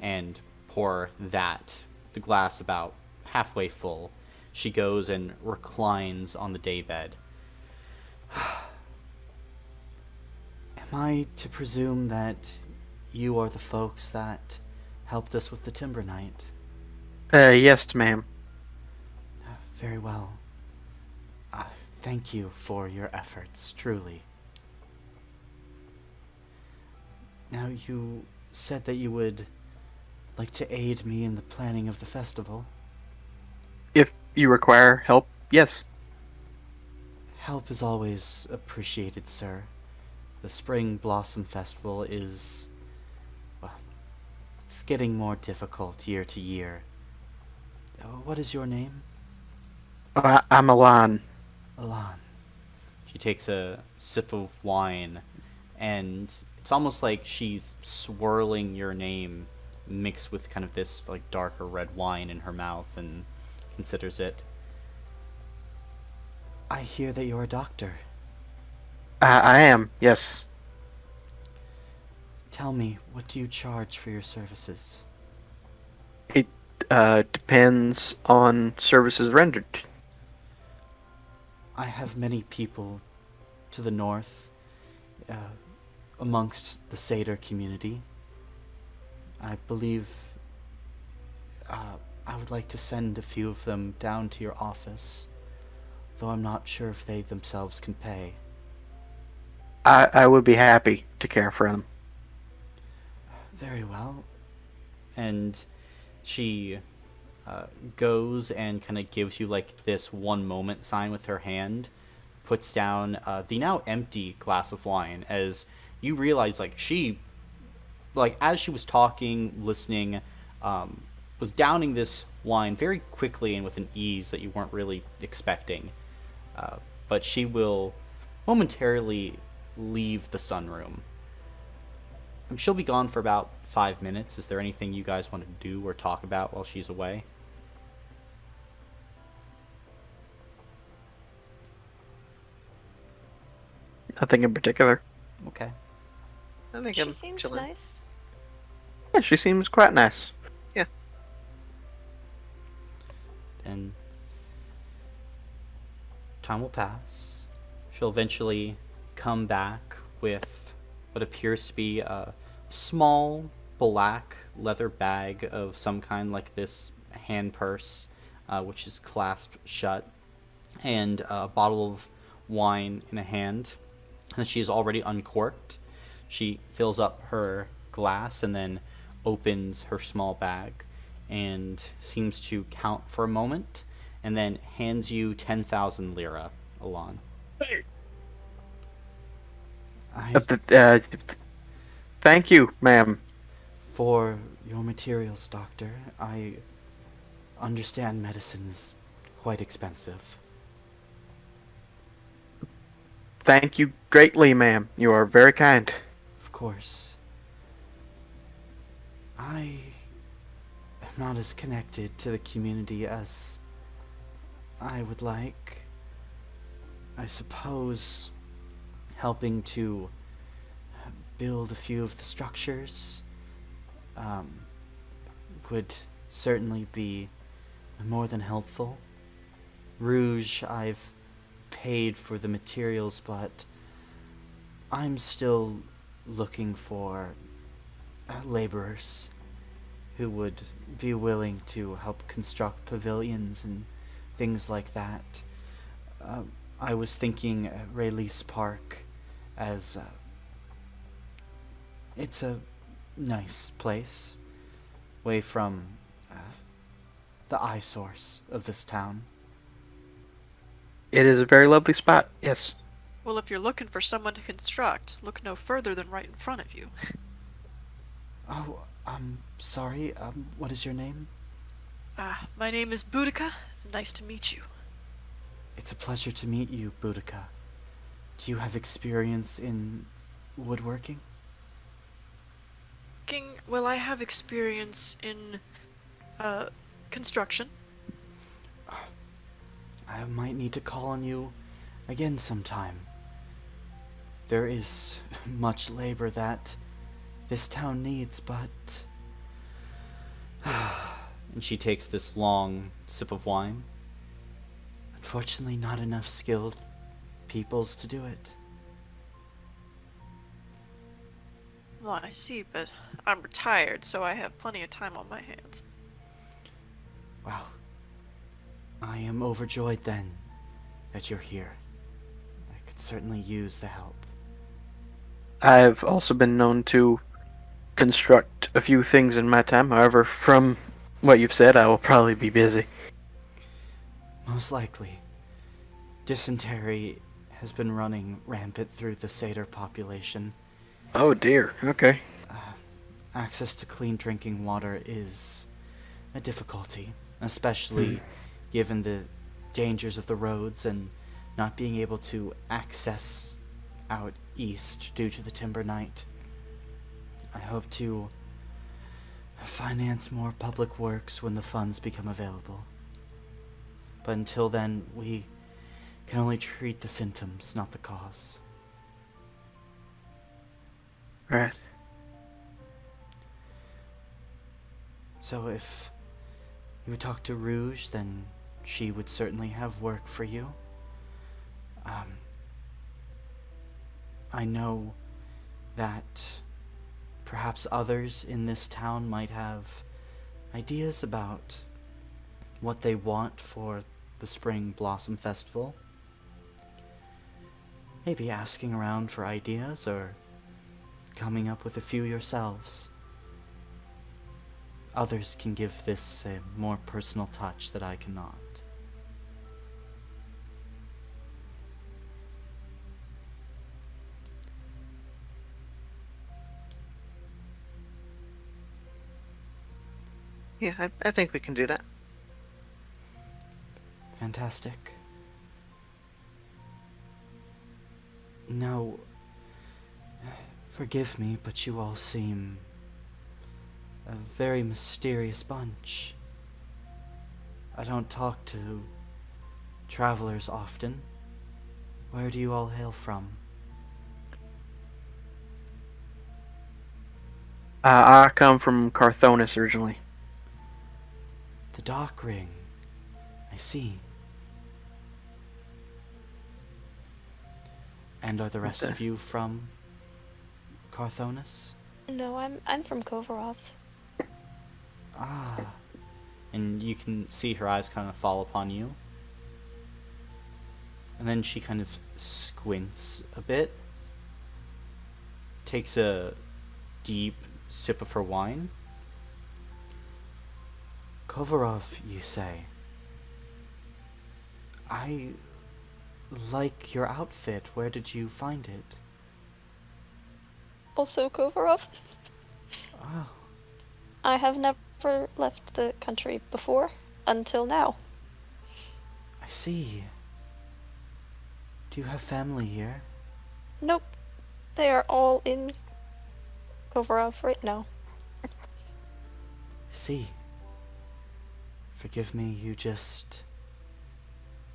S1: and pour that, the glass about halfway full. She goes and reclines on the daybed. Am I to presume that you are the folks that helped us with the Timber Night?
S2: Yes, ma'am.
S1: Very well. Thank you for your efforts, truly. Now, you said that you would like to aid me in the planning of the festival.
S2: If you require help, yes.
S1: Help is always appreciated, sir. The Spring Blossom Festival is, well, it's getting more difficult year to year. What is your name?
S2: I'm Alan.
S1: Alan. She takes a sip of wine, and it's almost like she's swirling your name mixed with kind of this like darker red wine in her mouth and considers it. I hear that you're a doctor.
S2: I am, yes.
S1: Tell me, what do you charge for your services?
S2: It depends on services rendered.
S1: I have many people to the north, amongst the Satyr community. I believe I would like to send a few of them down to your office, though I'm not sure if they themselves can pay.
S2: I would be happy to care for them.
S1: Very well. And she goes and kind of gives you like this one moment sign with her hand, puts down the now empty glass of wine, as you realize like she, like as she was talking, listening, was downing this wine very quickly and with an ease that you weren't really expecting. But she will momentarily leave the sunroom. She'll be gone for about 5 minutes. Is there anything you guys want to do or talk about while she's away?
S2: Nothing in particular.
S1: Okay.
S4: I think
S9: She
S4: I'm
S9: seems
S4: chilling.
S9: nice.
S2: Yeah, she seems quite nice.
S1: And time will pass. She'll eventually come back with what appears to be a small black leather bag of some kind, like this hand purse, which is clasped shut, and a bottle of wine in a hand that she has already uncorked. She fills up her glass and then opens her small bag and seems to count for a moment and then hands you 10,000 lira, Alon.
S2: Thank you, ma'am.
S1: For your materials, Doctor, I understand medicine is quite expensive.
S2: Thank you greatly, ma'am. You are very kind.
S1: Of course. I am not as connected to the community as I would like. I suppose helping to build a few of the structures would certainly be more than helpful. Rouge, I've paid for the materials, but I'm still looking for laborers who would be willing to help construct pavilions and things like that. I was thinking Release Park as it's a nice place, away from the eye source of this town.
S2: It is a very lovely spot, yes.
S3: Well, if you're looking for someone to construct, look no further than right in front of you.
S1: Oh, sorry, what is your name?
S3: My name is Boudica. It's nice to meet you.
S1: It's a pleasure to meet you, Boudica. Do you have experience in woodworking?
S3: Well, I have experience in, construction.
S1: I might need to call on you again sometime. There is much labor that this town needs, but... And she takes this long sip of wine. Unfortunately, not enough skilled peoples to do it.
S3: Well, I see, but I'm retired, so I have plenty of time on my hands.
S1: Well, I am overjoyed then that you're here. I could certainly use the help.
S2: I've also been known to construct a few things in my time. However, from what you've said, I will probably be busy.
S1: Most likely. Dysentery has been running rampant through the satyr population.
S2: Oh dear, okay.
S1: Access to clean drinking water is a difficulty, especially given the dangers of the roads and not being able to access out east due to the Timber Night. I hope to finance more public works when the funds become available. But until then, we can only treat the symptoms, not the cause.
S2: Right.
S1: So if you would talk to Rouge, then she would certainly have work for you. I know that perhaps others in this town might have ideas about what they want for the Spring Blossom Festival. Maybe asking around for ideas or coming up with a few yourselves. Others can give this a more personal touch that I cannot.
S4: Yeah, I think we can do that.
S1: Fantastic. Now, forgive me, but you all seem a very mysterious bunch. I don't talk to travelers often. Where do you all hail from?
S2: I come from Carthonis originally.
S1: The Dock Ring. I see. And are the rest of you from Carthonis?
S9: No, I'm from Kovarov.
S1: Ah. And you can see her eyes kind of fall upon you. And then she kind of squints a bit, takes a deep sip of her wine. Kovarov, you say? I like your outfit. Where did you find it?
S9: Also, Kovarov,
S1: Oh,
S9: I have never left the country before, until now.
S1: I see. Do you have family here?
S9: Nope. They are all in Kovarov right now.
S1: I see. Forgive me, you just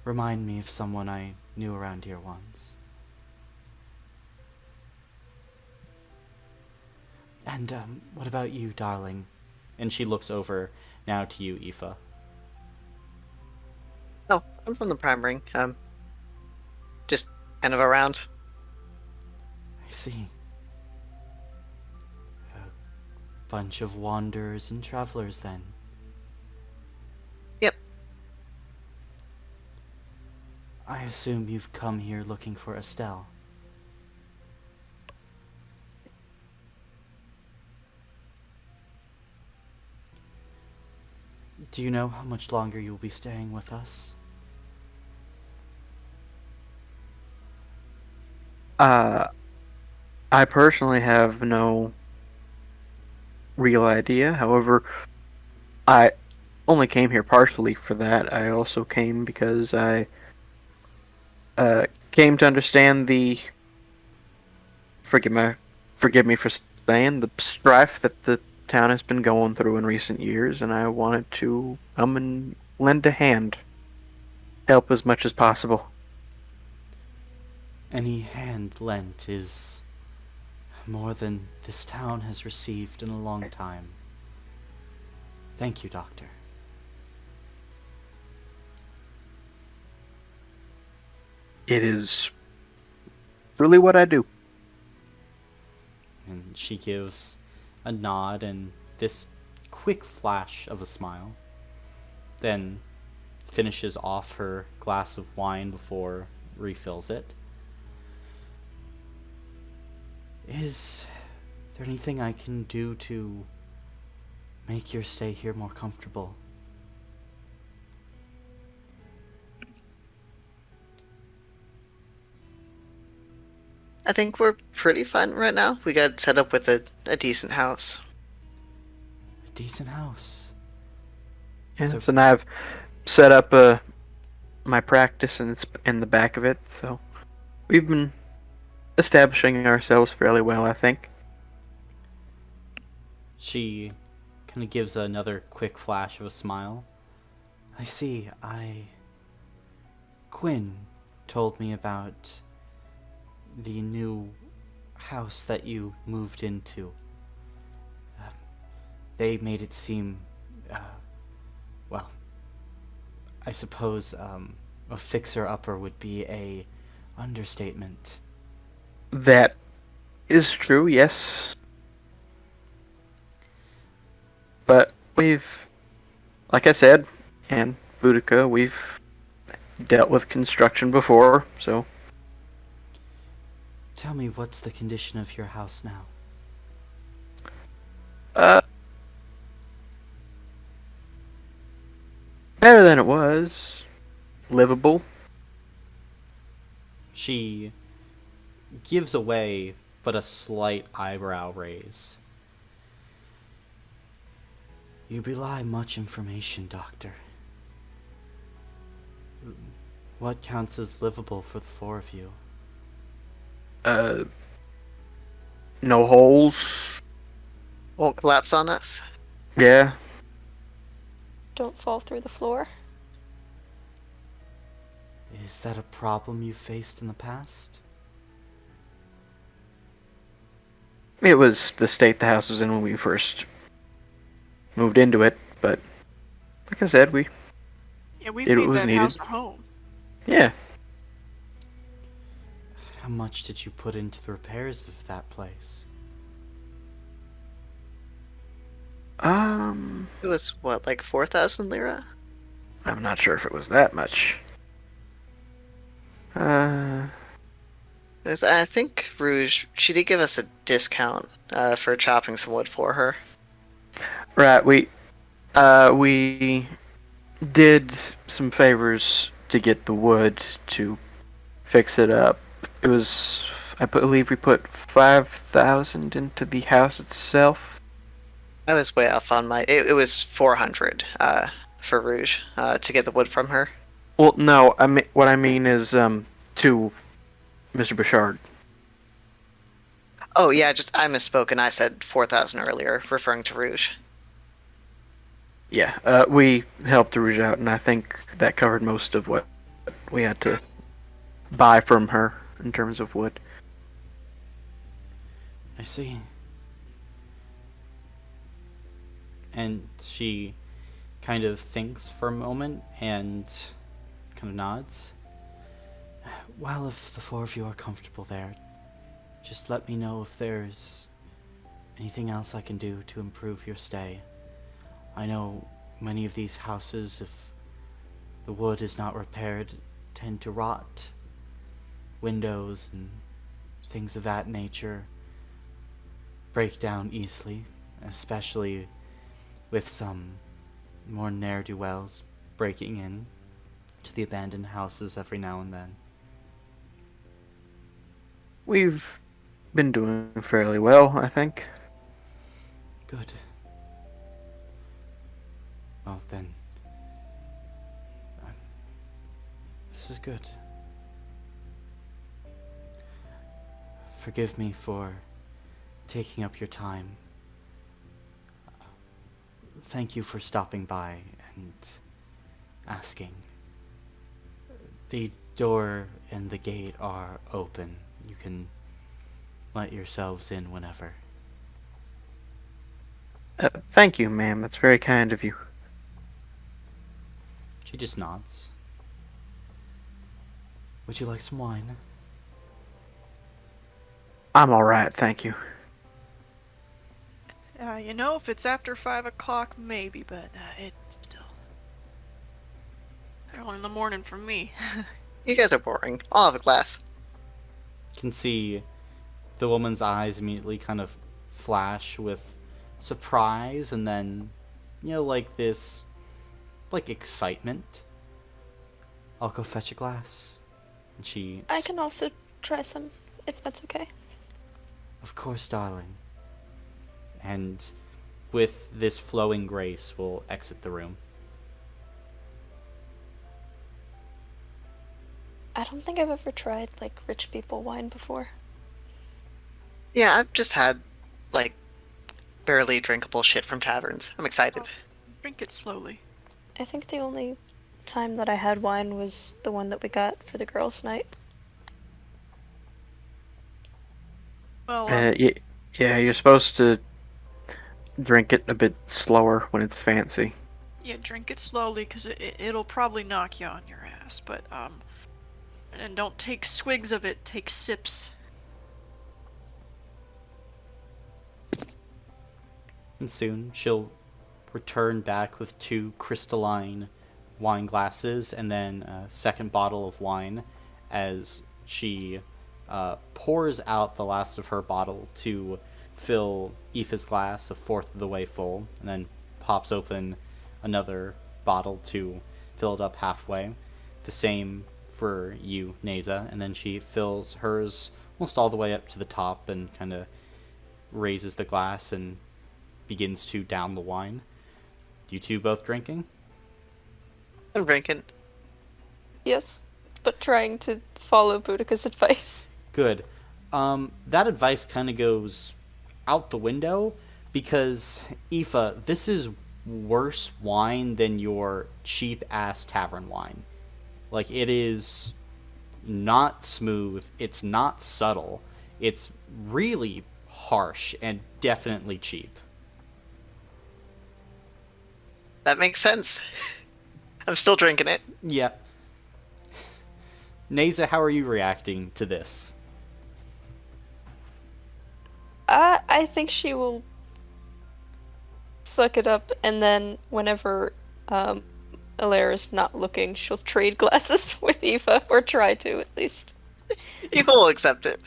S1: remind me of someone I knew around here once. And, what about you, darling? And she looks over now to you, Aoife.
S4: Oh, I'm from the Prime Ring. Just kind of around.
S1: I see. A bunch of wanderers and travelers, then.
S4: Yep.
S1: I assume you've come here looking for Estelle. Do you know how much longer you'll be staying with us?
S2: I personally have no real idea. However, I only came here partially for that. I also came because I came to understand the forgive me for saying the strife that the town has been going through in recent years, and I wanted to come and lend a hand, help as much as possible.
S1: Any hand lent is more than this town has received in a long time. Thank you, Doctor.
S2: It is really what I do.
S1: And she gives a nod and this quick flash of a smile, then finishes off her glass of wine before refills it. Is there anything I can do to make your stay here more comfortable?
S4: I think we're pretty fine right now. We got set up with a decent house.
S1: A decent house.
S2: Yeah,
S1: So-
S2: so now I've set up my practice and it's in the back of it, so we've been establishing ourselves fairly well, I think.
S1: She kind of gives another quick flash of a smile. I see. Quinn told me about the new house that you moved into. They made it seem, well, I suppose a fixer-upper would be a understatement.
S2: That is true, yes. But we've, like I said, and Boudica, we've dealt with construction before, so
S1: Tell me, what's the condition of your house now?
S2: better than it was. Livable.
S1: She gives away but a slight eyebrow raise. You belie much information, Doctor. What counts as livable for the four of you?
S2: No holes.
S4: Won't collapse on us.
S2: Yeah.
S9: Don't fall through the floor.
S1: Is that a problem you faced in the past?
S2: It was the state the house was in when we first moved into it, but like I said,
S3: Yeah, we
S2: It
S3: made
S2: was
S3: that
S2: needed.
S3: house our home.
S2: yeah.
S1: How much did you put into the repairs of that place?
S4: It was what, like 4,000 lira?
S2: I'm not sure if it was that much.
S4: I think Rouge, she did give us a discount for chopping some wood for her.
S2: Right, we did some favors to get the wood to fix it up. It was, I believe we put 5,000 into the house itself.
S4: I was way off on my. It was 400 for Rouge to get the wood from her.
S2: Well, no, what I mean is to Mr. Bouchard.
S4: Oh yeah, just I misspoken. I said 4,000 earlier, referring to Rouge.
S2: Yeah, we helped Rouge out, and I think that covered most of what we had to buy from her in terms of wood.
S1: I see. And she kind of thinks for a moment and kind of nods. Well, if the four of you are comfortable there, just let me know if there's anything else I can do to improve your stay. I know many of these houses, if the wood is not repaired, tend to rot. Windows and things of that nature break down easily, especially with some more ne'er-do-wells breaking in to the abandoned houses every now and then.
S2: We've been doing fairly well, I think.
S1: Good. Well then, this is good. Forgive me for taking up your time. Thank you for stopping by and asking. The door and the gate are open. You can let yourselves in whenever.
S2: Thank you, ma'am. That's very kind of you.
S1: She just nods. Would you like some wine?
S2: I'm alright, thank you.
S3: If it's after 5 o'clock, maybe, but it's still early in the morning for me.
S4: You guys are boring. I'll have a glass.
S1: You can see the woman's eyes immediately kind of flash with surprise and then, like this, like excitement. I'll go fetch a glass. And she...
S9: I can also try some, if that's okay.
S1: Of course, darling. And with this flowing grace, we'll exit the room.
S9: I don't think I've ever tried, rich people wine before.
S4: Yeah, I've just had, barely drinkable shit from taverns. I'm excited.
S3: Drink it slowly.
S9: I think the only time that I had wine was the one that we got for the girls' night.
S3: Well,
S2: Yeah, you're supposed to drink it a bit slower when it's fancy.
S3: yeah, drink it slowly, because it'll probably knock you on your ass, but, and don't take swigs of it, take sips.
S1: And soon she'll return back with 2 crystalline wine glasses and then a second bottle of wine as she pours out the last of her bottle to fill Aoife's glass a fourth of the way full, and then pops open another bottle to fill it up halfway. The same for you, Neza, and then she fills hers almost all the way up to the top and kind of raises the glass and begins to down the wine. You two both drinking?
S4: I'm drinking.
S9: Yes, but trying to follow Boudica's advice.
S1: Good. That advice kind of goes out the window because, Aoife, this is worse wine than your cheap-ass tavern wine. It is not smooth, it's not subtle, it's really harsh and definitely cheap.
S4: That makes sense. I'm still drinking it.
S1: Yeah. Neza, how are you reacting to this?
S9: I think she will suck it up, and then whenever Alara's not looking, she'll trade glasses with Eva, or try to at least.
S4: Eva will accept it.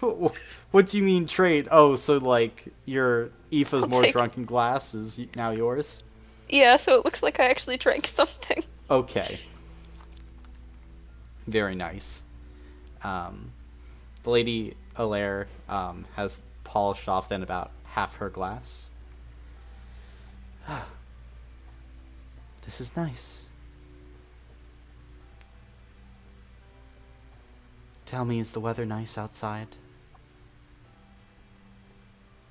S1: What do you mean trade? Oh, so like your Aoife's
S9: I'll
S1: more
S9: take-
S1: drunken glass is now yours?
S9: Yeah, so it looks like I actually drank something.
S1: Okay. Very nice. The Lady Alaire has polished off then about half her glass. This is nice. Tell me, is the weather nice outside?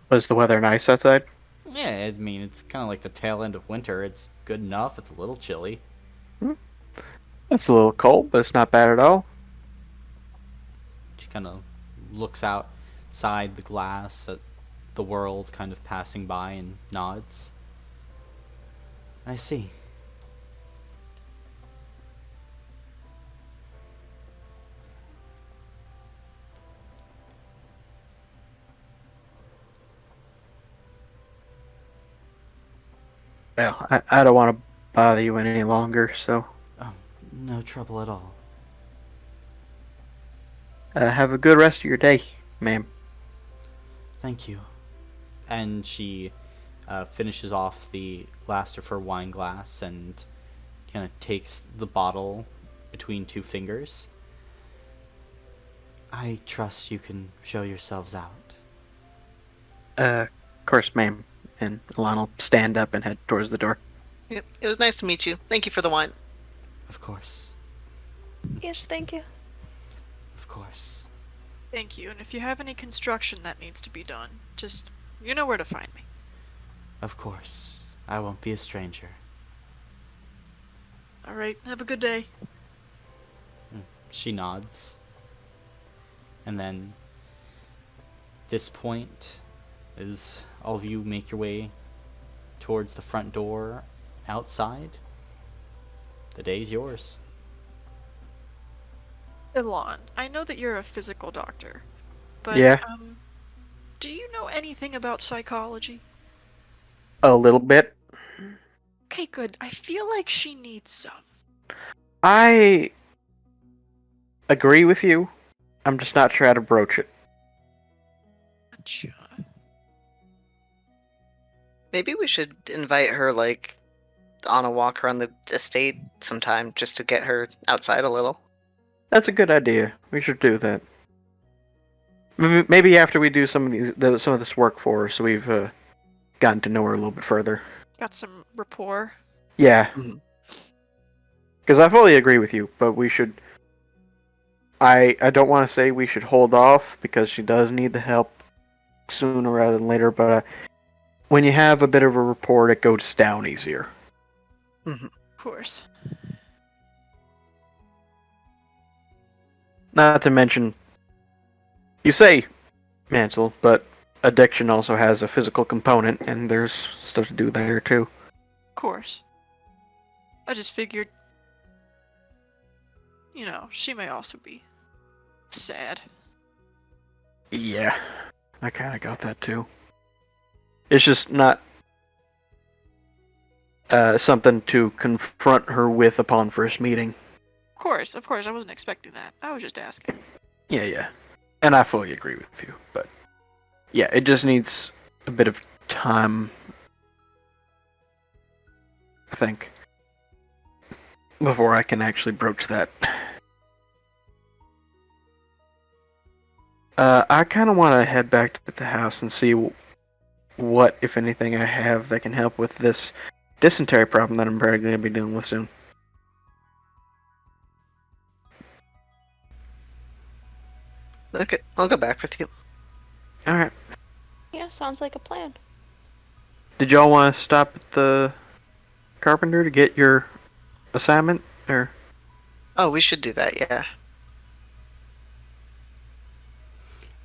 S2: Was the weather nice outside?
S1: Yeah, I mean, it's kind of like the tail end of winter. It's good enough. It's a little chilly.
S2: It's a little cold, but it's not bad at all.
S1: She kind of looks outside the glass at the world kind of passing by and nods. I see.
S2: Well, I don't want to bother you any longer, so
S1: Oh, no trouble at all.
S2: have a good rest of your day, ma'am.
S1: Thank you. And she finishes off the last of her wine glass and kind of takes the bottle between two fingers. I trust you can show yourselves out.
S2: Of course, ma'am. And Alana will stand up and head towards the door.
S4: Yep, it was nice to meet you. Thank you for the wine.
S1: Of course.
S9: Yes, thank you.
S1: Of course.
S3: Thank you, and if you have any construction that needs to be done, just, you know where to find me.
S1: Of course. I won't be a stranger.
S3: Alright, have a good day.
S1: She nods. And then, this point, as all of you make your way towards the front door outside, the day's yours.
S3: Elon, I know that you're a physical doctor, but,
S2: Yeah.
S3: Do you know anything about psychology?
S2: A little bit.
S3: Okay, good. I feel like she needs some.
S2: I agree with you. I'm just not sure how to broach it.
S3: Gotcha.
S4: Maybe we should invite her, like, on a walk around the estate sometime, just to get her outside a little.
S2: That's a good idea. We should do that. Maybe after we do some of this work for her, so we've gotten to know her a little bit further.
S3: Got some rapport.
S2: Yeah.
S4: Mhm.
S2: Because I fully agree with you, but we should... I don't want to say we should hold off, because she does need the help sooner rather than later, but when you have a bit of a rapport, it goes down easier.
S3: Of course.
S2: Not to mention, you say Mansell, but addiction also has a physical component, and there's stuff to do there too.
S3: Of course. I just figured, you know, she may also be sad.
S2: Yeah, I kind of got that too. It's just not something to confront her with upon first meeting.
S3: Of course, I wasn't expecting that. I was just asking.
S2: Yeah. And I fully agree with you, but yeah, it just needs a bit of time, I think, before I can actually broach that. I kind of want to head back to the house and see what, if anything, I have that can help with this dysentery problem that I'm probably going to be dealing with soon.
S4: Okay, I'll go back with you.
S2: Alright.
S9: Yeah, sounds like a plan.
S2: Did y'all want to stop at the carpenter to get your assignment, or?
S4: Oh, we should do that, yeah.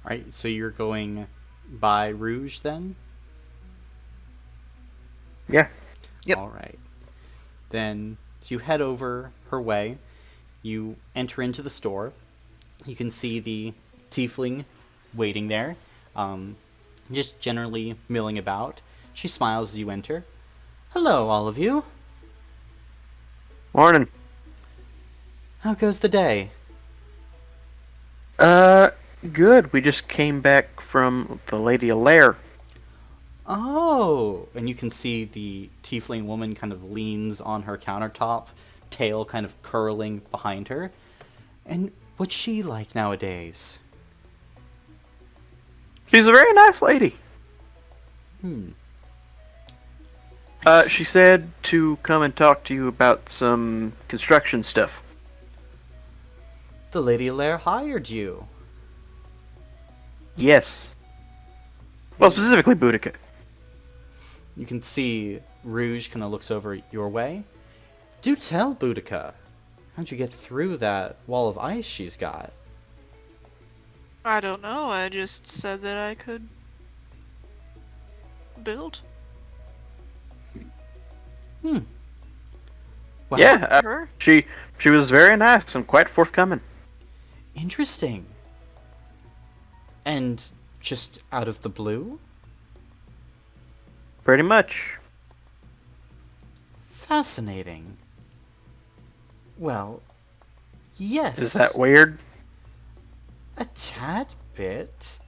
S1: Alright, so you're going by Rouge then?
S2: Yeah.
S4: Yep.
S1: Alright. Then, so you head over her way. You enter into the store. You can see the tiefling waiting there, just generally milling about. She smiles as you enter. Hello, all of you.
S2: Morning.
S1: How goes the day?
S2: Good. We just came back from the Lady Allaire.
S1: Oh, and you can see the tiefling woman kind of leans on her countertop, tail kind of curling behind her. And what's she like nowadays?
S2: She's a very nice lady. She said to come and talk to you about some construction stuff.
S1: The Lady Allaire hired you.
S2: Yes. Well, specifically Boudica.
S1: You can see Rouge kind of looks over your way. Do tell, Boudica. How'd you get through that wall of ice she's got?
S3: I don't know, I just said that I could build.
S1: Well,
S2: Yeah,
S3: Her?
S2: she was very nice and quite forthcoming.
S1: Interesting. And just out of the blue?
S2: Pretty much.
S1: Fascinating. Well, yes.
S2: Is that weird?
S1: A tad bit.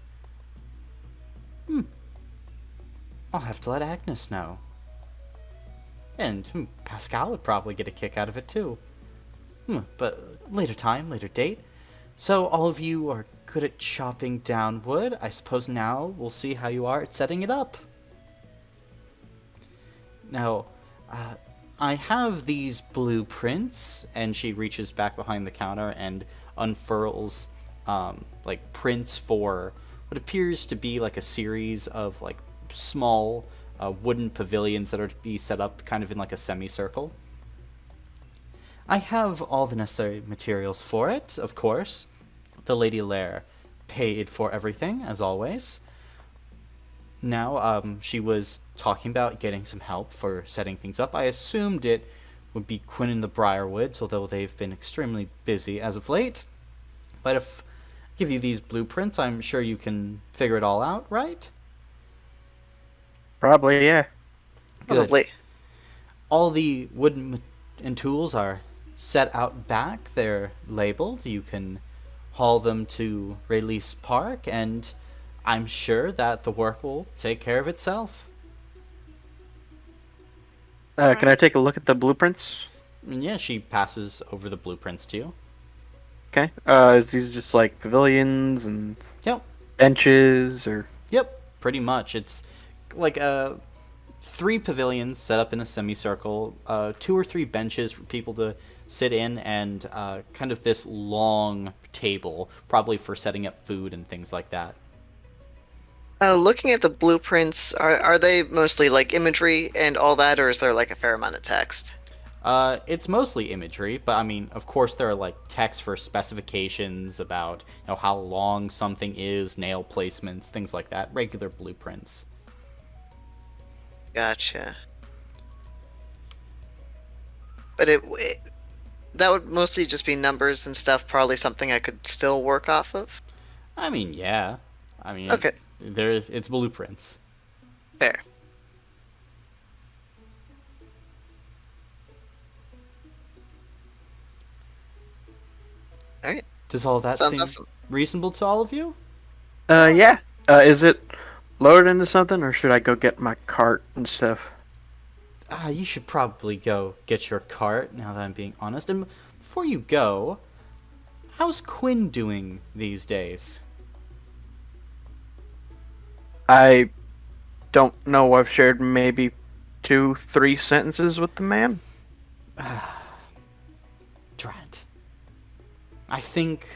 S1: I'll have to let Agnes know. And Pascal would probably get a kick out of it too. But later time, later date. So all of you are good at chopping down wood. I suppose now we'll see how you are at setting it up. Now, I have these blueprints, and she reaches back behind the counter and unfurls like prints for what appears to be like a series of like small wooden pavilions that are to be set up kind of in like a semicircle. I have all the necessary materials for it, of course. The Lady Allaire paid for everything, as always. Now, she was talking about getting some help for setting things up. I assumed it would be Quinn and the Briarwoods, although they've been extremely busy as of late. But if I give you these blueprints, I'm sure you can figure it all out, right?
S2: Probably, yeah.
S1: Good.
S4: Probably.
S1: All the wood and tools are set out back. They're labeled. You can haul them to Release Park, and I'm sure that the work will take care of itself.
S2: Can I take a look at the blueprints?
S1: And yeah, she passes over the blueprints to you.
S2: Okay. Is these just like pavilions and
S1: Yep.
S2: benches, or?
S1: Yep, pretty much. It's like 3 pavilions set up in a semicircle, 2 or 3 benches for people to sit in, and kind of this long table, probably for setting up food and things like that.
S4: Looking at the blueprints, are they mostly like imagery and all that, or is there like a fair amount of text?
S1: It's mostly imagery, but I mean, of course, there are like text for specifications about how long something is, nail placements, things like that. Regular blueprints.
S4: Gotcha. But that would mostly just be numbers and stuff. Probably something I could still work off of.
S1: I mean, yeah. I mean,
S4: Okay.
S1: It's blueprints.
S4: Fair. All right.
S1: Does all that
S4: Sounds
S1: seem
S4: awesome.
S1: reasonable to all of you?
S2: Yeah. Is it loaded into something, or should I go get my cart and stuff?
S1: You should probably go get your cart, now that I'm being honest. And before you go, how's Quinn doing these days?
S2: I don't know. I've shared maybe 2-3 sentences with the man.
S1: Trent. I think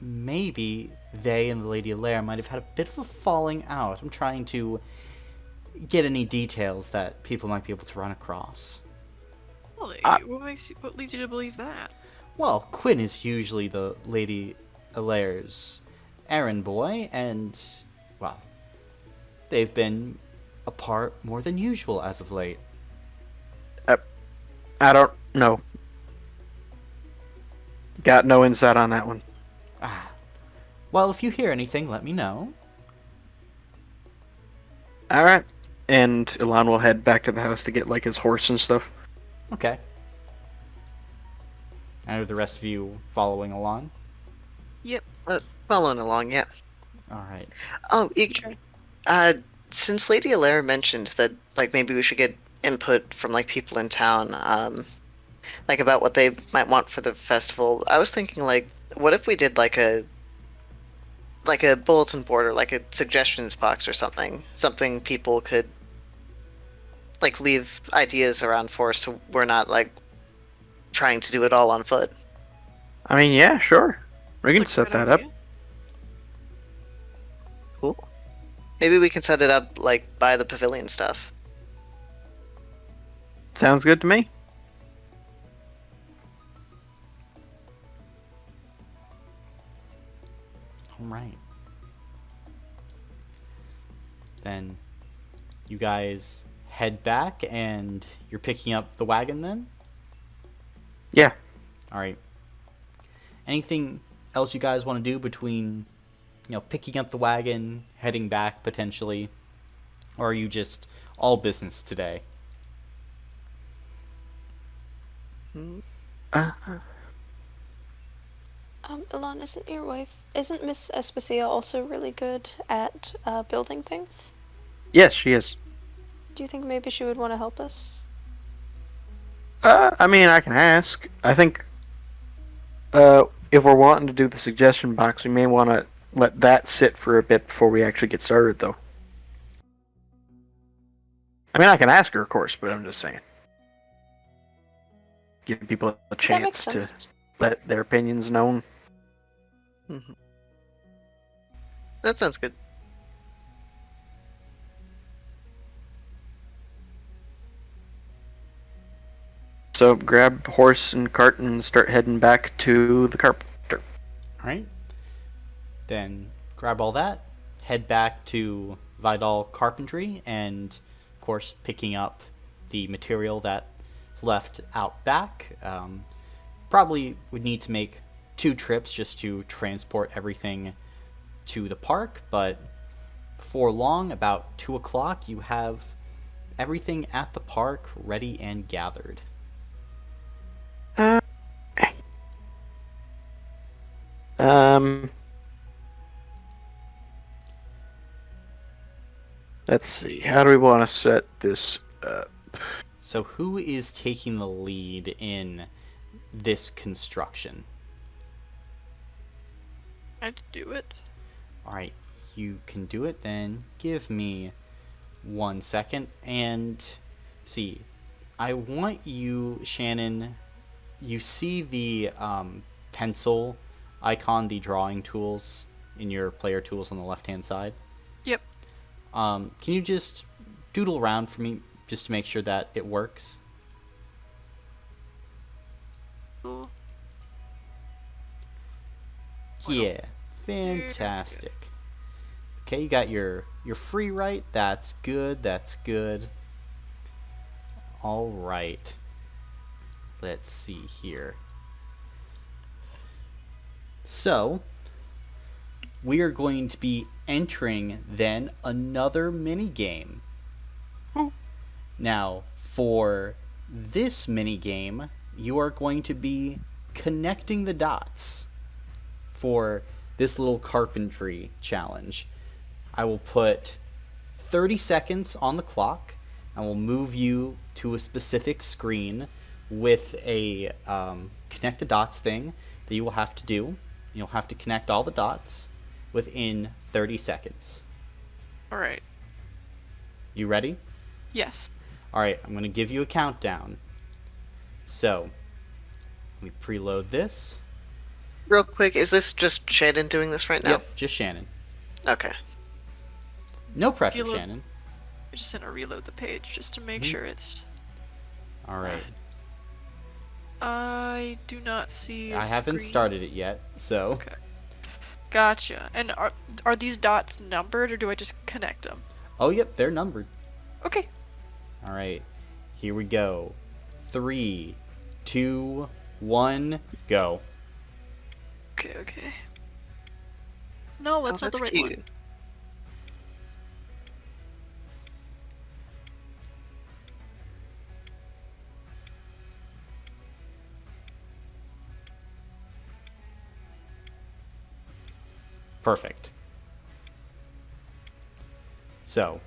S1: maybe they and the Lady Allaire might have had a bit of a falling out. I'm trying to get any details that people might be able to run across.
S3: Really? What leads you to believe that?
S1: Well, Quinn is usually the Lady Allaire's errand boy, and, well, they've been apart more than usual as of late.
S2: I don't know. Got no insight on that one.
S1: Well, if you hear anything, let me know.
S2: Alright. And Ilan will head back to the house to get, like, his horse and stuff.
S1: Okay. And are the rest of you following along?
S3: Yep.
S4: Following along, yeah.
S1: All right.
S4: Oh, since Lady Alaire mentioned that, like, maybe we should get input from, like, people in town, like, about what they might want for the festival, I was thinking, like, what if we did, like a bulletin board or, like, a suggestions box or something? Something people could, like, leave ideas around for, so we're not, like, trying to do it all on foot.
S2: I mean, yeah, sure. We can
S3: It's like a
S2: set
S3: good
S2: that up.
S3: idea.
S4: Cool. Maybe we can set it up, like, by the pavilion stuff.
S2: Sounds good to me.
S1: All right. Then you guys head back and you're picking up the wagon then?
S2: Yeah.
S1: All right. Anything else you guys want to do between, picking up the wagon, heading back potentially? Or are you just all business today?
S9: Ilan, isn't Miss Especia also really good at building things?
S2: Yes, she is.
S9: Do you think maybe she would want to help us?
S2: I mean, I can ask. I think, if we're wanting to do the suggestion box, we may want to let that sit for a bit before we actually get started, though. I mean, I can ask her, of course, but I'm just saying. Give people a
S9: That
S2: chance
S9: makes
S2: to
S9: sense.
S2: let their opinions known.
S4: Mm-hmm. That sounds good.
S2: So grab horse and cart and start heading back to the carpenter.
S1: All right. Then grab all that, head back to Vidal Carpentry, and of course picking up the material that's left out back. Probably would need to make 2 trips just to transport everything to the park, but before long, about 2 o'clock, you have everything at the park ready and gathered.
S2: Let's see. How do we want to set this up?
S1: So who is taking the lead in this construction?
S3: I'd do it.
S1: All right, you can do it. Then give me 1 second and see. I want you, Shannon. You see the pencil icon, the drawing tools in your player tools on the left-hand side.
S3: Yep.
S1: Can you just doodle around for me just to make sure that it works?
S3: Cool.
S1: Yeah, fantastic. Okay, you got your free write. That's good. That's good. All right. Let's see here. So, we are going to be entering then another mini game. Now, for this mini game, you are going to be connecting the dots for this little carpentry challenge. I will put 30 seconds on the clock. I will move you to a specific screen with a connect the dots thing that you will have to do. You'll have to connect all the dots within 30 seconds.
S3: Alright.
S1: You ready?
S3: Yes.
S1: Alright, I'm going to give you a countdown. So, let me preload this.
S4: Real quick, is this just Shannon doing this right now?
S1: Yep, just Shannon.
S4: Okay.
S1: No pressure,
S3: Reload.
S1: Shannon.
S3: I'm just gonna reload the page just to make sure it's.
S1: Alright.
S3: I do not see.
S1: I haven't
S3: screen.
S1: started it yet, so...
S3: Okay. Gotcha. And are these dots numbered or do I just connect them?
S1: Oh, yep, they're numbered.
S3: Okay.
S1: Alright, here we go. 3, 2, 1, go.
S3: Okay. No, that's not the right one.
S1: Perfect. So,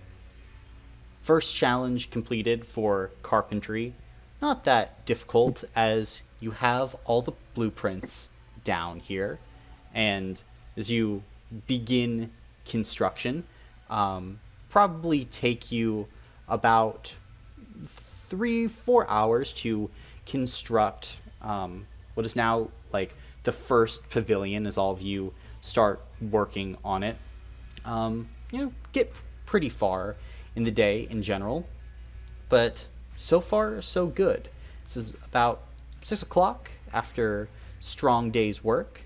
S1: first challenge completed for carpentry. Not that difficult, as you have all the blueprints down here. And as you begin construction, probably take you about 3-4 hours to construct what is now like the first pavilion, as all of you start working on it. Get pretty far in the day in general, but so far so good. This is about 6 o'clock after strong day's work.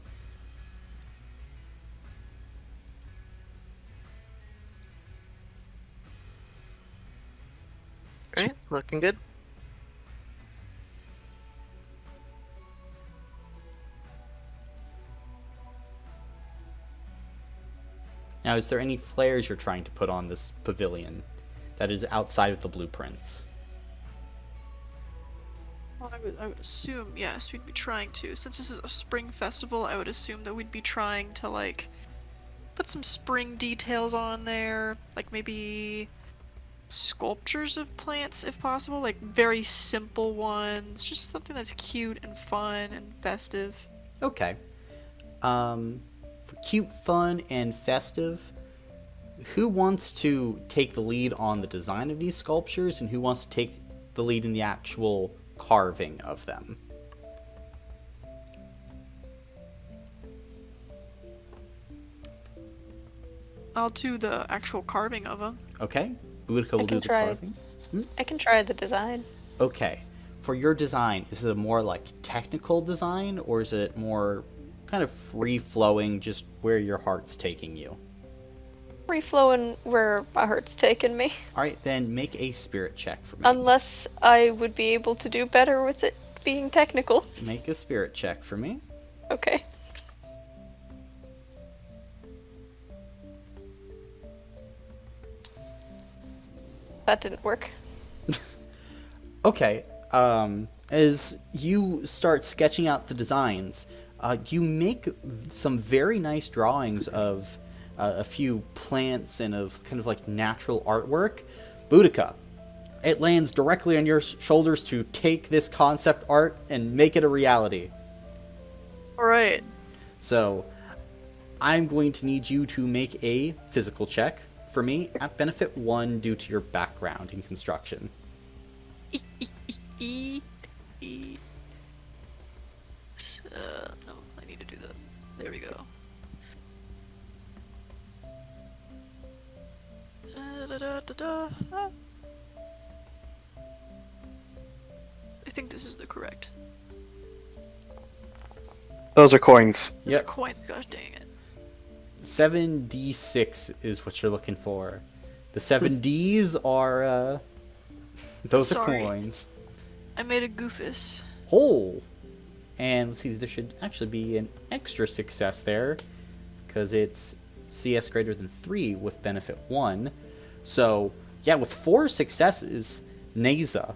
S4: Alright, looking good.
S1: Now, is there any flares you're trying to put on this pavilion that is outside of the blueprints?
S3: Well, I would assume, yes, we'd be trying to. Since this is a spring festival, I would assume that we'd be trying to, like, put some spring details on there. Like, maybe sculptures of plants, if possible. Like, very simple ones. Just something that's cute and fun and festive.
S1: Okay. For cute, fun, and festive, who wants to take the lead on the design of these sculptures, and who wants to take the lead in the actual carving of them?
S3: I'll do the actual carving of them.
S1: Okay. Boudica will do the carving.
S9: I can try the design.
S1: Okay. For your design, is it a more like technical design, or is it more kind of free-flowing, just where your heart's taking you?
S9: Free flowing where my heart's taken me.
S1: Alright, then make a spirit check for me.
S9: Unless I would be able to do better with it being technical.
S1: Make a spirit check for me.
S9: Okay. That didn't work.
S1: Okay. As you start sketching out the designs, you make some very nice drawings of a few plants and of kind of like natural artwork. Boudica, it lands directly on your shoulders to take this concept art and make it a reality.
S3: Alright.
S1: So, I'm going to need you to make a physical check for me at benefit 1 due to your background in construction.
S3: No, I need to do that. There we go. I think this is the correct.
S2: Those are coins.
S3: These are
S1: Yep.
S3: coins, gosh dang it.
S1: 7d6 is what you're looking for. The 7ds are, those are
S3: Sorry.
S1: coins.
S3: I made a goofus.
S1: Oh! And let's see, there should actually be an extra success there, because it's CS greater than 3 with benefit 1. So, yeah, with 4 successes, Neza,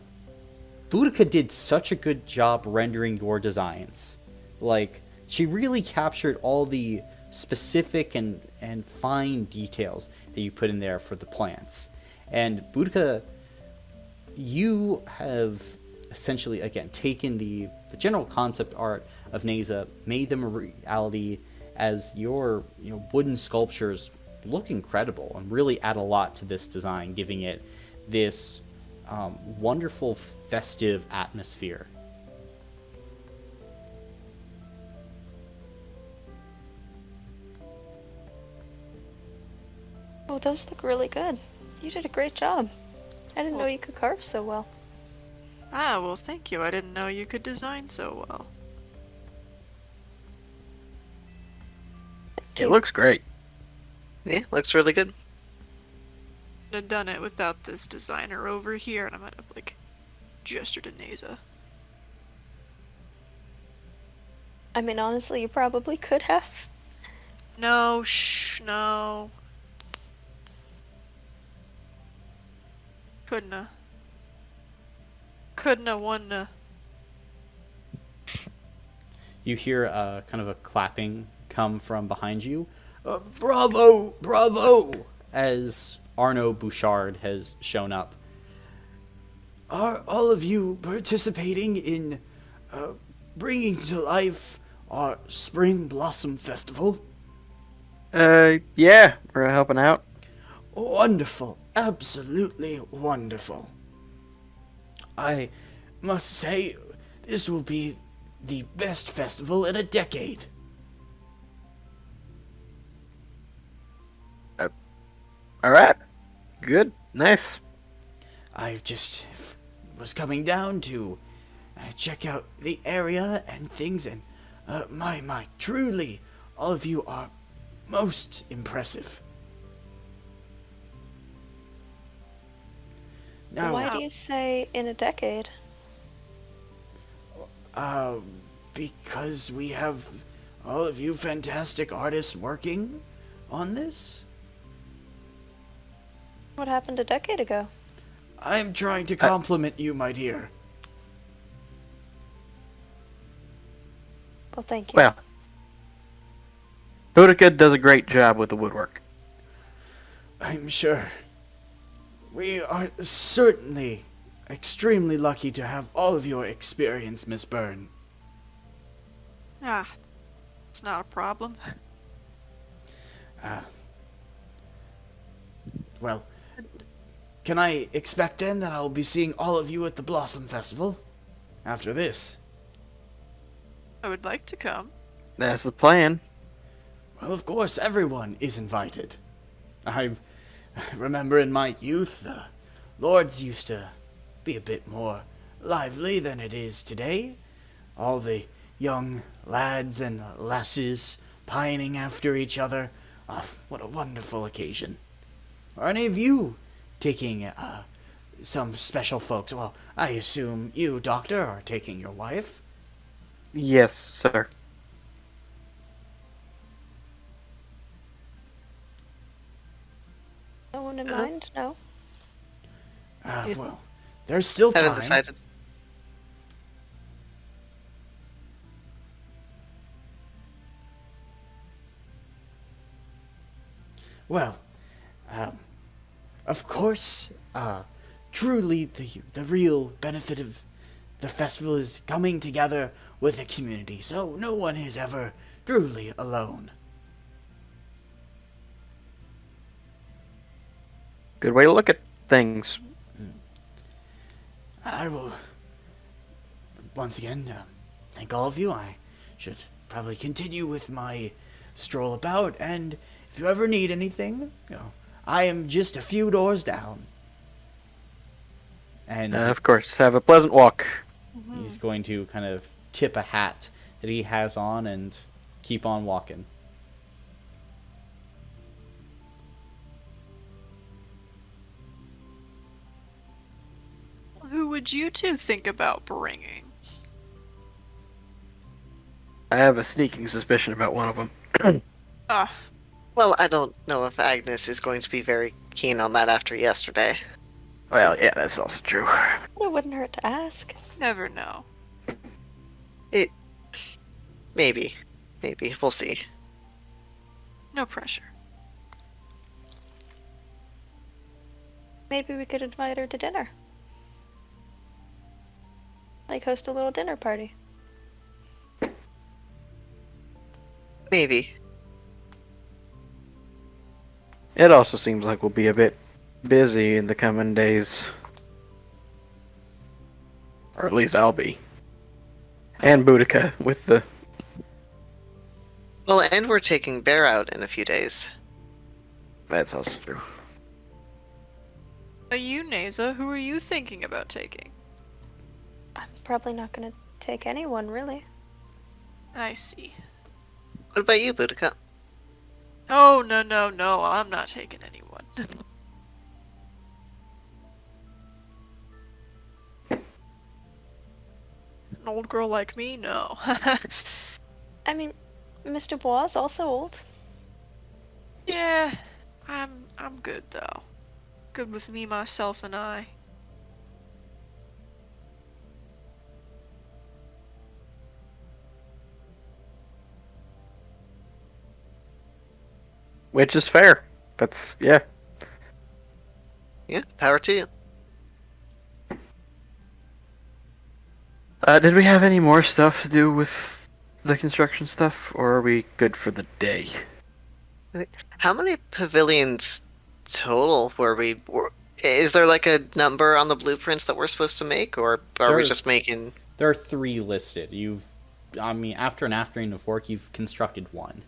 S1: Boudica did such a good job rendering your designs. Like, she really captured all the specific and fine details that you put in there for the plants. And Boudica, you have essentially, again, taken the general concept art of Neza, made them a reality, as your wooden sculptures look incredible and really add a lot to this design, giving it this wonderful festive atmosphere.
S9: Oh, those look really good. You did a great job. I didn't know you could carve so well.
S3: Ah, well, thank you. I didn't know you could design so well.
S2: It looks great.
S4: Yeah, looks really good.
S3: I'd have done it without this designer over here, and I might have, like, gestured to Neza.
S9: I mean, honestly, you probably could have.
S3: No, shh, no. Couldn't have won.
S1: You hear kind of a clapping come from behind you. Bravo, bravo! As Arnaud Bouchard has shown up. Are all of you participating in bringing to life our Spring Blossom Festival?
S2: Yeah, we're helping out.
S1: Wonderful. Absolutely wonderful. I must say, this will be the best festival in a decade.
S2: Alright. Good. Nice.
S1: I just was coming down to check out the area and things, and my, truly, all of you are most impressive. Now,
S9: Why do you say in a decade?
S1: because we have all of you fantastic artists working on this.
S9: What happened a decade ago?
S1: I'm trying to compliment you, my dear.
S9: Well, thank you.
S2: Well, Boudica does a great job with the woodwork.
S1: I'm sure. We are certainly extremely lucky to have all of your experience, Miss Byrne.
S3: Ah, it's not a problem.
S1: Well, can I expect then that I'll be seeing all of you at the Blossom Festival? After this?
S3: I would like to come.
S2: That's the plan.
S1: Well, of course, everyone is invited. I remember in my youth, Lourdes used to be a bit more lively than it is today. All the young lads and lasses pining after each other. What a wonderful occasion. Are any of you taking some special folks? Well, I assume you, Doctor, are taking your wife.
S2: Yes, sir.
S9: No one in mind? No?
S1: Well, there's still time.
S4: Haven't decided.
S1: Well, of course, truly the real benefit of the festival is coming together with the community, so no one is ever truly alone.
S2: Good way to look at things.
S1: I will, once again, thank all of you. I should probably continue with my stroll about, and if you ever need anything, I am just a few doors down. And
S2: Of course, have a pleasant walk.
S1: he's going to kind of tip a hat that he has on and keep on walking.
S3: Who would you two think about bringing?
S2: I have a sneaking suspicion about one of them.
S3: Ah,
S4: Well, I don't know if Agnes is going to be very keen on that after yesterday.
S2: Well, yeah, that's also true.
S9: It wouldn't hurt to ask.
S3: never know.
S4: Maybe. We'll see.
S3: No pressure.
S9: Maybe we could invite her to dinner. Like host a little dinner party.
S4: Maybe.
S2: It also seems like we'll be a bit busy in the coming days. Or at least I'll be. And Boudica with the...
S4: Well, and we're taking Bear out in a few days.
S2: That's also true.
S3: You, Neza, who are you thinking about taking?
S9: I'm probably not gonna take anyone, really.
S3: I see.
S4: What about you, Boudica?
S3: Oh, no, I'm not taking anyone. An old girl like me? No.
S9: I mean, Mr. Bois is also old.
S3: Yeah, I'm good though. Good with me, myself, and I.
S2: Which is fair. That's yeah.
S4: Yeah, power to you.
S2: Did we have any more stuff to do with the construction stuff, or are we good for the day?
S4: How many pavilions total is there like a number on the blueprints that we're supposed to make, or are we just making...
S1: There are 3 listed. After an afternoon of work, you've constructed 1.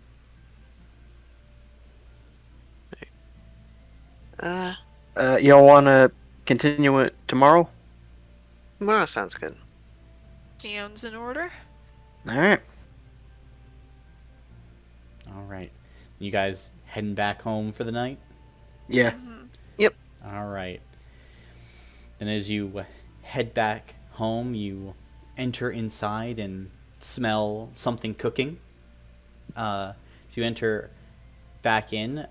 S2: Y'all want to continue it tomorrow?
S4: Tomorrow sounds good.
S3: Sounds in order.
S2: Alright.
S1: Alright. You guys heading back home for the night?
S2: Yeah.
S4: Yep.
S1: Alright. Then as you head back home, you enter inside and smell something cooking. So you enter back in.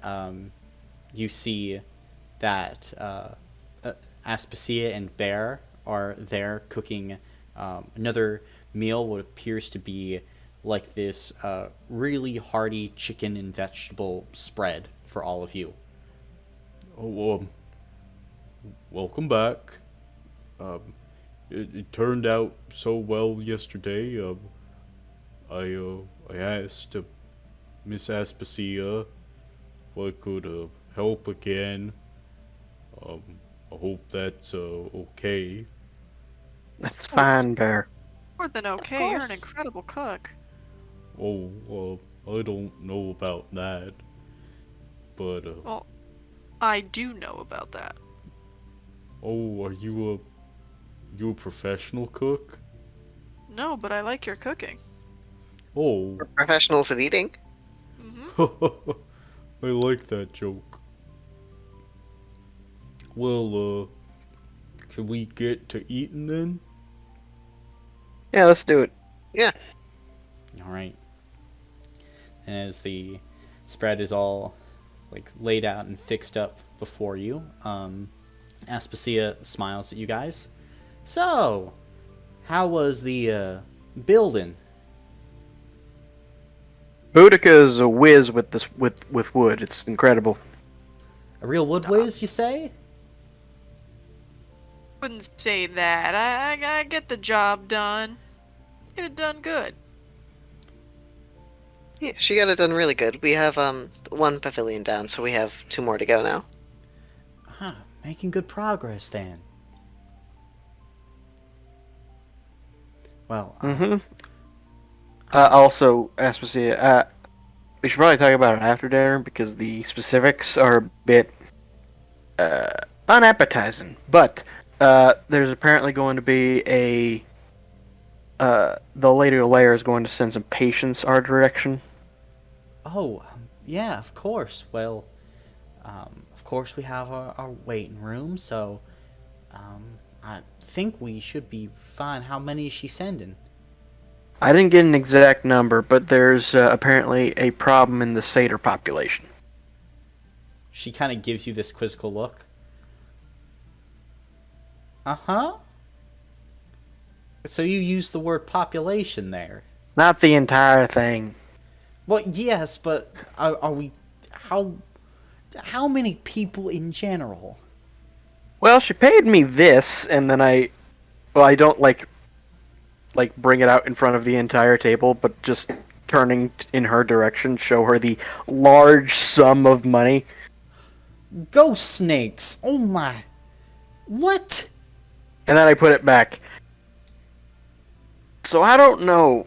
S1: You see that Aspasia and Bear are there cooking another meal, what appears to be like this really hearty chicken and vegetable spread for all of you.
S8: Oh, welcome back. It turned out so well yesterday. I asked Miss Aspasia if I could help again. I hope that's okay.
S2: That's fine, Bear.
S3: More than okay. You're an incredible cook.
S8: Oh, I don't know about that. But,
S3: Well, I do know about that.
S8: oh, are you a professional cook?
S3: No, but I like your cooking.
S8: Oh,
S4: We're professionals at eating.
S8: I like that joke. Well, should we get to eating then?
S2: Yeah, let's do it.
S4: Yeah.
S1: Alright. And as the spread is all like laid out and fixed up before you, Aspasia smiles at you guys. So, how was the building?
S2: Boudica is a whiz with this with wood. It's incredible.
S1: A real wood whiz, you say?
S3: Wouldn't say that. I get the job done. Get it done good.
S4: Yeah, she got it done really good. We have 1 pavilion down, so we have 2 more to go now.
S1: Huh, making good progress then. Well,
S2: Also, Aspasia, we should probably talk about it after dinner because the specifics are a bit unappetizing. But there's apparently going to be the Lady Lair is going to send some patients our direction.
S1: oh, yeah, of course. Well, of course we have our waiting room, so I think we should be fine. How many is she sending?
S2: I didn't get an exact number, but there's apparently a problem in the satyr population.
S1: She kind of gives you this quizzical look. Uh-huh. So you use the word population there.
S2: Not the entire thing.
S1: Well, yes, but are we... How many people in general?
S2: Well, she paid me this, and then I don't like bring it out in front of the entire table, but just turning in her direction, show her the large sum of money.
S1: Ghost snakes! Oh my... What?
S2: And then I put it back. So I don't know.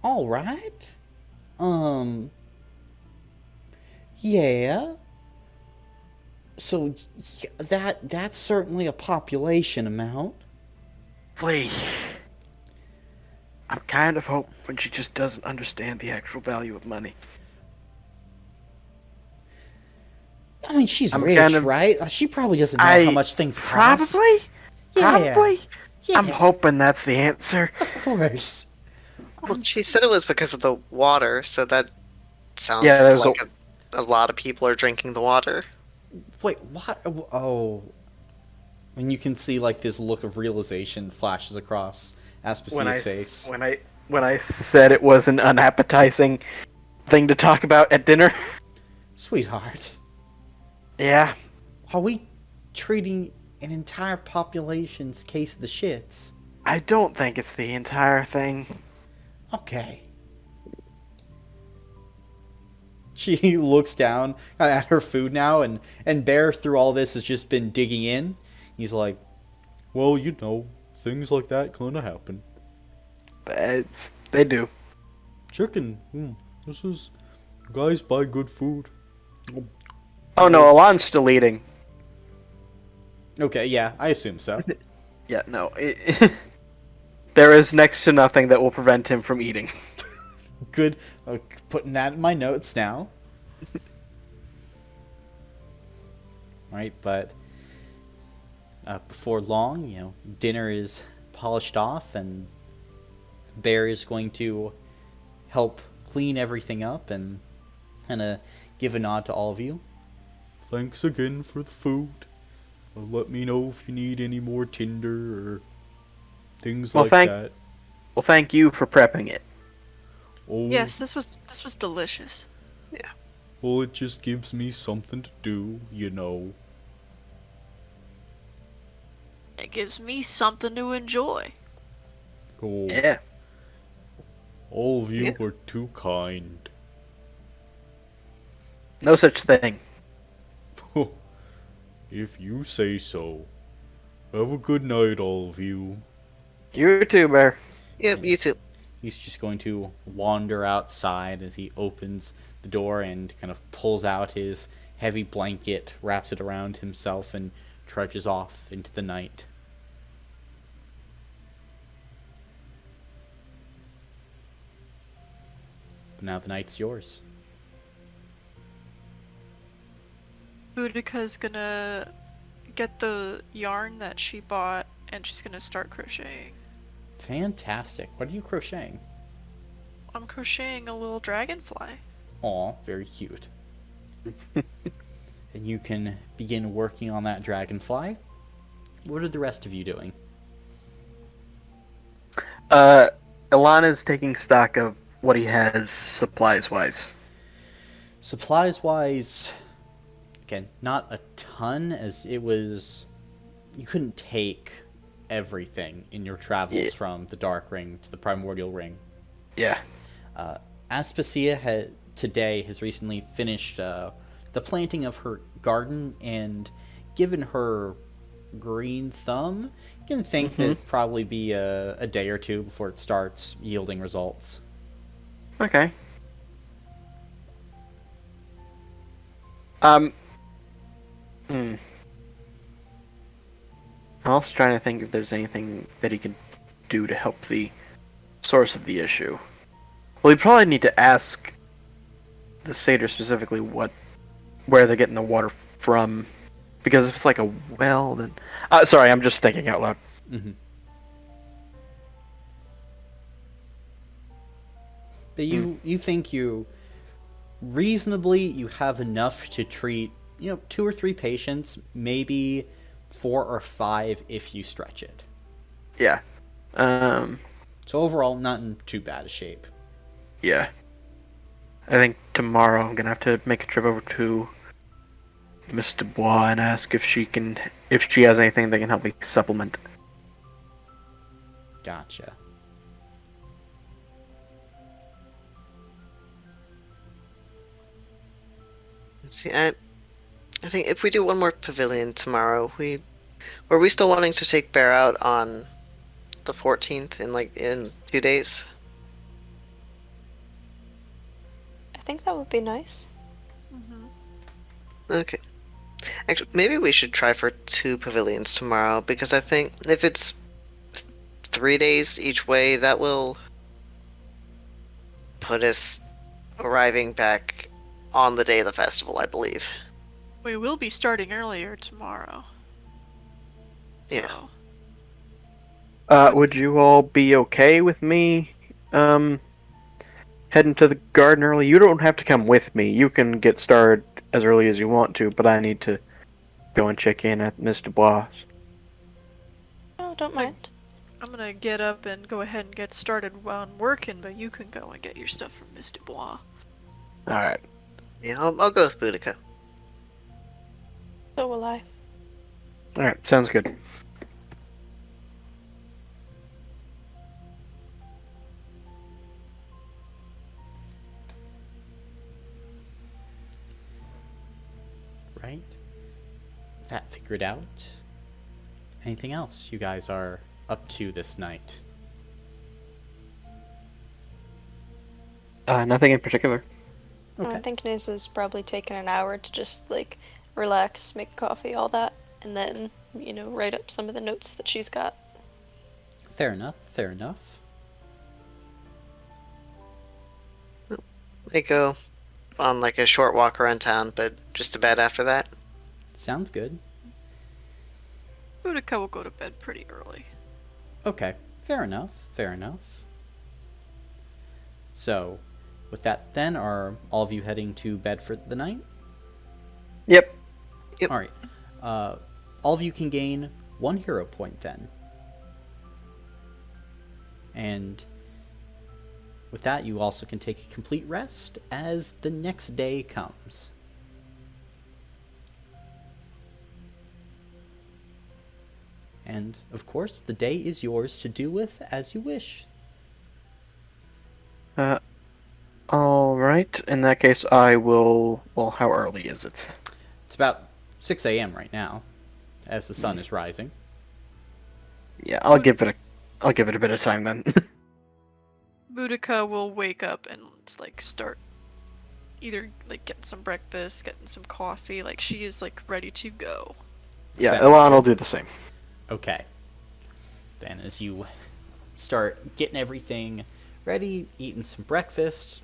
S1: Alright. Yeah. So, that's certainly a population amount.
S2: Flea. I'm kind of hoping she just doesn't understand the actual value of money.
S1: I mean, she's
S2: I'm
S1: rich,
S2: kind of-
S1: right? She probably doesn't know how much things cost.
S2: Probably?
S1: Yeah.
S2: Probably?
S1: Yeah.
S2: I'm hoping that's the answer.
S1: Of course.
S4: Well, she said it was because of the water, so that sounds
S2: Yeah, there's
S4: like a lot of people are drinking the water.
S1: Wait, what? Oh. And you can see, like, this look of realization flashes across Aspasia's face.
S2: When I said it wasn't unappetizing, thing to talk about at dinner.
S1: Sweetheart,
S2: Yeah.
S1: are we treating an entire population's case of the shits?
S2: I don't think it's the entire thing.
S1: Okay. She looks down at her food now, and Bear, through all this, has just been digging in. He's like, well, you know, things like that kind of happen.
S2: They do.
S8: Chicken. This is... Guys buy good food.
S2: Oh no, Alon's still eating.
S1: Okay, yeah, I assume so.
S2: Yeah, no. There is next to nothing that will prevent him from eating.
S1: Good. Putting that in my notes now. Right, but before long, you know, dinner is polished off, and Bear is going to help clean everything up and kind of give a nod to all of you.
S8: Thanks again for the food. Let me know if you need any more tinder or things like that.
S2: Well, thank you for prepping it.
S8: Oh,
S3: Yes, this was delicious.
S8: well, it just gives me something to do, you know.
S3: It gives me something to enjoy.
S8: Oh,
S2: Yeah.
S8: all of you are too kind.
S2: No such thing.
S8: If you say so. Have a good night, all of you.
S2: You too, Bear.
S4: Yep, you too.
S1: He's just going to wander outside as he opens the door and kind of pulls out his heavy blanket, wraps it around himself, and trudges off into the night. But now the night's yours.
S3: Boudica's gonna get the yarn that she bought and she's gonna start crocheting.
S1: Fantastic. What are you crocheting?
S3: I'm crocheting a little dragonfly.
S1: Aw, very cute. And you can begin working on that dragonfly. What are the rest of you doing?
S2: Ilana's taking stock of what he has supplies-wise.
S1: Supplies-wise, again, not a ton, as it was... You couldn't take everything in your travels from the Dark Ring to the Primordial Ring.
S2: Yeah.
S1: Aspasia today has recently finished the planting of her garden, and given her green thumb, you can think that it'd probably be a day or two before it starts yielding results.
S2: Okay. I'm also trying to think if there's anything that he can do to help the source of the issue. Well, he'd probably need to ask the Satyrs specifically where they're getting the water from. Because if it's like a well, then... sorry, I'm just thinking out loud.
S1: Mm-hmm. But you think you have enough to treat, 2 or 3 patients, maybe 4 or 5 if you stretch it.
S2: Yeah.
S1: So overall, not in too bad a shape.
S2: Yeah. I think tomorrow I'm gonna have to make a trip over to Miss Dubois and ask if she has anything that can help me supplement.
S1: Gotcha.
S4: See, I think if we do one more pavilion tomorrow, were we still wanting to take Bear out on the 14th in 2 days?
S9: I think that would be nice.
S4: Okay. Actually, maybe we should try for 2 pavilions tomorrow, because I think if it's 3 days each way, that will put us arriving back on the day of the festival, I believe.
S3: We will be starting earlier tomorrow.
S4: Yeah.
S3: So,
S2: Would you all be okay with me, heading to the garden early? You don't have to come with me. You can get started as early as you want to, but I need to go and check in at Miss Dubois.
S9: Oh, don't mind.
S3: I'm gonna get up and go ahead and get started on working, but you can go and get your stuff from Miss Dubois.
S2: All right.
S4: Yeah, I'll go with Boudica.
S9: So will I.
S2: All right. Sounds good.
S1: Right? That figured out. Anything else you guys are up to this night?
S2: Nothing in particular.
S1: Okay.
S9: I think Naza's probably taken an hour to just like relax, make coffee, all that, and then, write up some of the notes that she's got.
S1: Fair enough, fair enough.
S4: I go on like a short walk around town, but just to bed after that.
S1: Sounds good.
S3: Boudica will go to bed pretty early.
S1: Okay, fair enough, fair enough. So, with that then, are all of you heading to bed for the night?
S2: Yep.
S1: Alright. All of you can gain 1 hero point then. And with that, you also can take a complete rest as the next day comes. And, of course, the day is yours to do with as you wish.
S2: Alright. In that case, I will... Well, how early is it?
S1: It's about 6 a.m. right now, as the sun is rising.
S2: Yeah, I'll give it a bit of time then.
S3: Boudica will wake up and like start either like getting some breakfast, getting some coffee. Like she is like ready to go.
S2: Yeah,
S1: Sounds
S2: Ilan
S1: good.
S2: will do the same.
S1: Okay. Then as you start getting everything ready, eating some breakfast,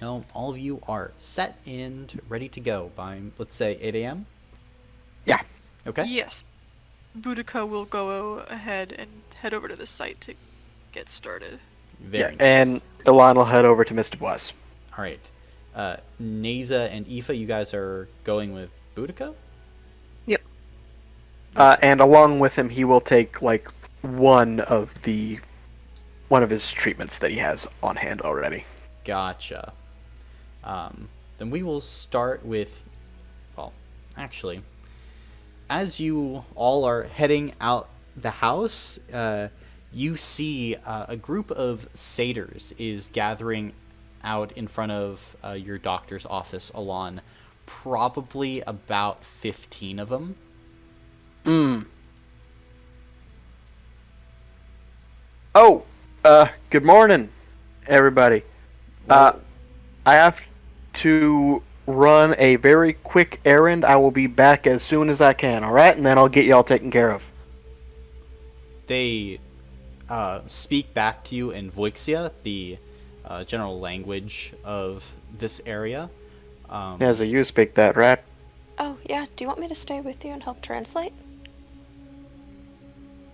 S1: all of you are set and ready to go by, let's say, 8 a.m.?
S2: Yeah.
S1: Okay.
S3: Yes. Boudica will go ahead and head over to the site to get started.
S1: Very nice.
S2: And Ilan will head over to Miss Dubois.
S1: All right. Naza and Aoife, you guys are going with Boudica?
S4: Yep.
S2: And along with him, he will take like one of his treatments that he has on hand already.
S1: Gotcha. Then we will start with, well, actually, as you all are heading out the house, you see a group of satyrs is gathering out in front of your doctor's office, Alon. Probably about 15 of them.
S2: Oh, good morning, everybody. I have to run a very quick errand. I will be back as soon as I can, alright? And then I'll get y'all taken care of.
S1: They speak back to you in Voixia, the general language of this area.
S2: As you speak that, right?
S9: Oh, yeah, do you want me to stay with you and help translate?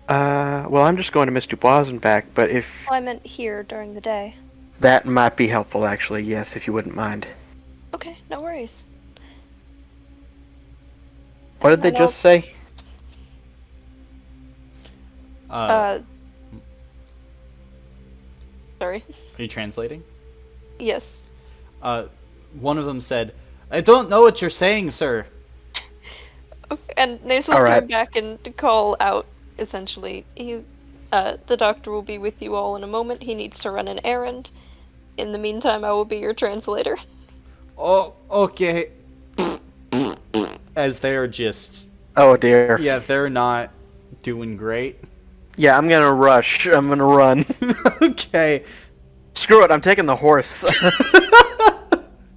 S2: Well, I'm just going to Miss Dubois and back, but if...
S9: Well, I meant here during the day.
S2: That might be helpful, actually, yes, if you wouldn't mind.
S9: Okay, no worries.
S2: What did they just say?
S9: Sorry.
S1: Are you translating?
S9: Yes.
S1: One of them said, "I don't know what you're saying, sir."
S9: Okay, and Nace will
S2: Alright.
S9: turn back and call out, essentially. The doctor will be with you all in a moment. He needs to run an errand. In the meantime, I will be your translator.
S1: Oh, okay. As they're just,
S2: Oh, dear.
S1: yeah, they're not doing great.
S2: Yeah, I'm gonna rush. I'm gonna run.
S1: Okay.
S2: Screw it, I'm taking the horse.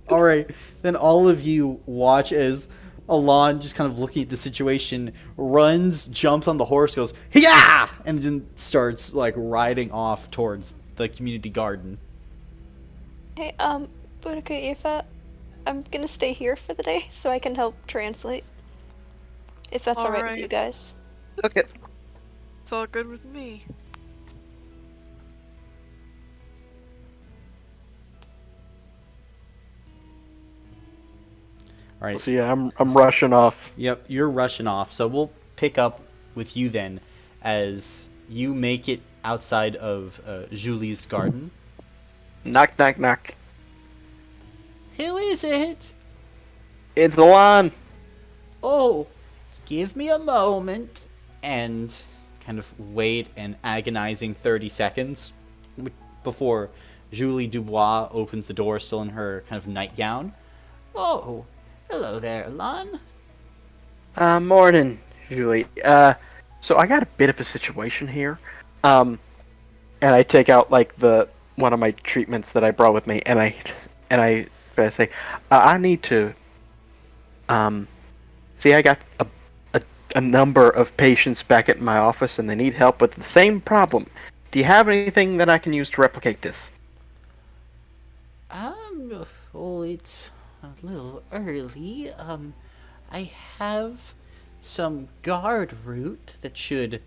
S1: All right. Then all of you watch as Alon, just kind of looking at the situation, runs, jumps on the horse, goes, "Hiya!" and then starts like riding off towards the community garden.
S9: Hey, Boudica, Aoife, I'm gonna stay here for the day so I can help translate. If that's alright with
S3: Alright.
S9: you guys.
S4: Okay.
S3: It's all good with me.
S1: All right.
S2: So yeah, I'm rushing off.
S1: Yep, you're rushing off. So we'll pick up with you then as you make it outside of Julie's garden.
S2: Knock, knock, knock.
S1: Who is it?
S2: It's Alon.
S1: Oh, give me a moment. And kind of wait an agonizing 30 seconds before Julie Dubois opens the door, still in her kind of nightgown. Oh, hello there, Alon.
S2: Morning, Julie. So I got a bit of a situation here. And I take out like one of my treatments that I brought with me, and I try to say, I need to. See, I got a number of patients back at my office, and they need help with the same problem. Do you have anything that I can use to replicate this?
S1: Oh, it's a little early. I have some guard root that should,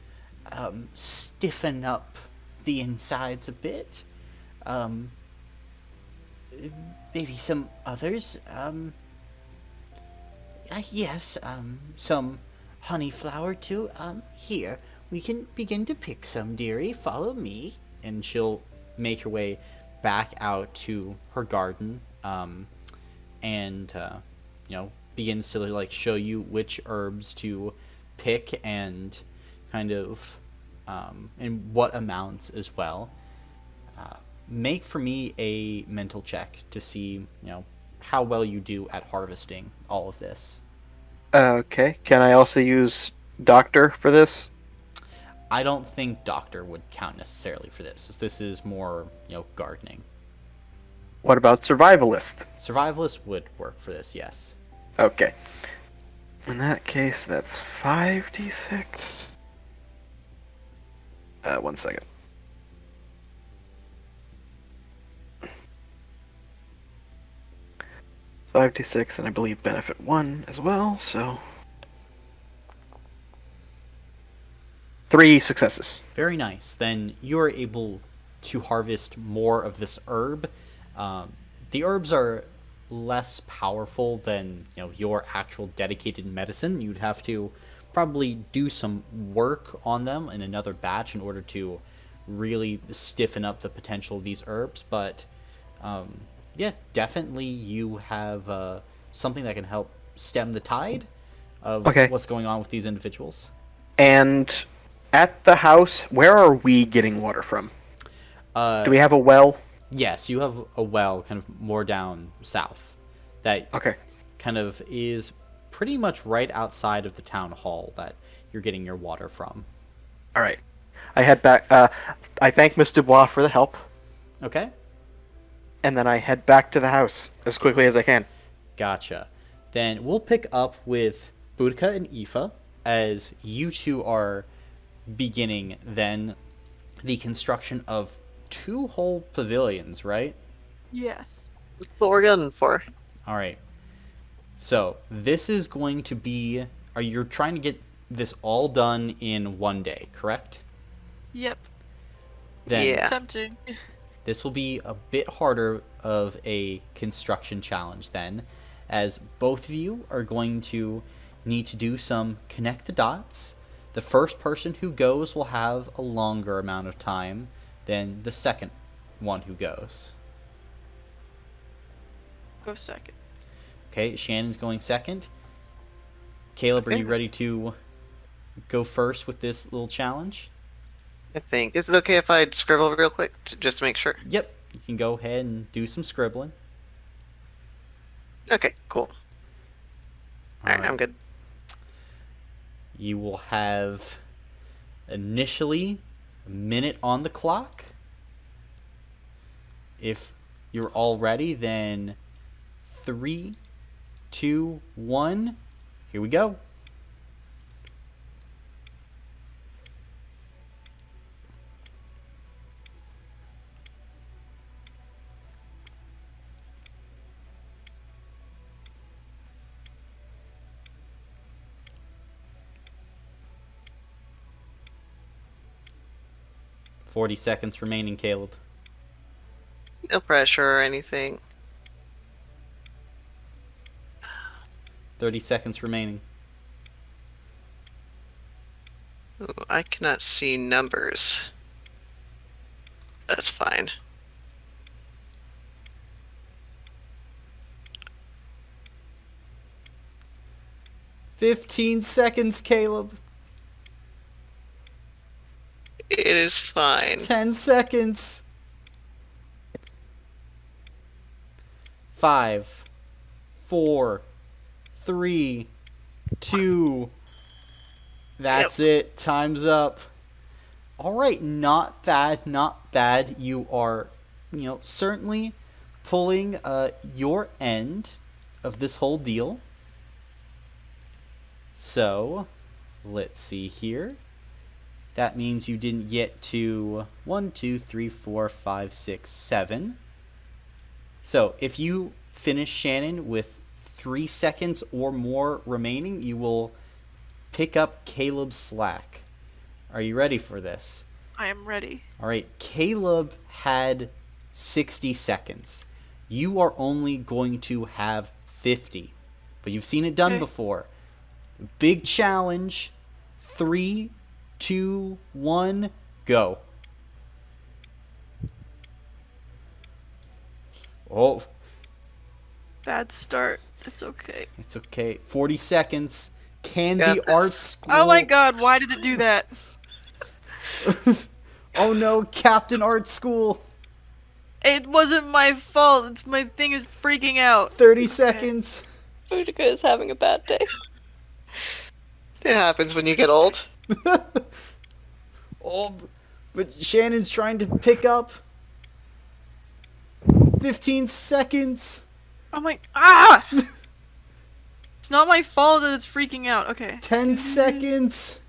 S1: stiffen up the insides a bit. Maybe some others. Yes, some honey flower too. Here, we can begin to pick some, dearie. Follow me. And she'll make her way back out to her garden, and begins to like show you which herbs to pick and kind of in what amounts as well. Make for me a mental check to see how well you do at harvesting all of this.
S2: Okay. Can I also use doctor for this?
S1: I don't think doctor would count necessarily for this, as this is more, gardening.
S2: What about survivalist?
S1: Survivalist would work for this, yes.
S2: Okay. In that case, that's 5d6. 1 second. $5d6, and I believe benefit 1 as well, so 3 successes.
S1: Very nice. Then you are able to harvest more of this herb. The herbs are less powerful than your actual dedicated medicine. You'd have to probably do some work on them in another batch in order to really stiffen up the potential of these herbs. But yeah, definitely you have something that can help stem the tide of what's going on with these individuals.
S2: And at the house, where are we getting water from? Do we have a well?
S1: Yes, you have a well kind of more down south that kind of is pretty much right outside of the town hall that you're getting your water from.
S2: All right. I head back. I thank Miss Dubois for the help.
S1: Okay.
S2: And then I head back to the house as quickly as I can.
S1: Gotcha. Then we'll pick up with Boudica and Aoife as you two are beginning then the construction of 2 whole pavilions, right?
S6: Yes.
S4: That's what we're gunning for.
S1: All right. So this is going to be... You're trying to get this all done in 1 day, correct?
S3: Yep.
S1: Then
S4: Yeah.
S3: Tempting.
S1: this will be a bit harder of a construction challenge then, as both of you are going to need to do some connect the dots. The first person who goes will have a longer amount of time than the second one who goes.
S3: Go second.
S1: Okay, Shannon's going second. Caleb, are you ready to go first with this little challenge?
S4: I think. Is it okay if I scribble real quick just to make sure?
S1: Yep, you can go ahead and do some scribbling.
S4: Okay, cool. Alright, I'm good.
S1: You will have initially a minute on the clock. If you're all ready, then 3, 2, 1, here we go. "40 seconds remaining, Caleb."
S4: No pressure or anything.
S1: 30 seconds remaining.
S4: Ooh, I cannot see numbers. That's fine.
S1: 15 seconds, Caleb.
S4: It is fine.
S1: 10 seconds. 5, 4, 3, 2. That's it. Time's up. All right, not bad, not bad. You are, certainly pulling your end of this whole deal. So, let's see here. That means you didn't get to 1, 2, 3, 4, 5, 6, 7. So, if you finish Shannon with 3 seconds or more remaining, you will pick up Caleb's slack. Are you ready for this?
S3: I am ready.
S1: All right, Caleb had 60 seconds. You are only going to have 50. But you've seen it done before. Big challenge. 3, 2, 1, go. Oh.
S3: Bad start. It's okay.
S1: It's okay. 40 seconds. Can the art school...
S3: Oh my god, why did it do that?
S1: Oh no, Captain Art School.
S3: It wasn't my fault. It's my thing is freaking out.
S1: 30 seconds.
S9: Boudica is having a bad day.
S4: It happens when you get old.
S1: Oh, but Shannon's trying to pick up. 15 seconds.
S3: I'm like, ah! It's not my fault that it's freaking out. Okay.
S1: 10 seconds.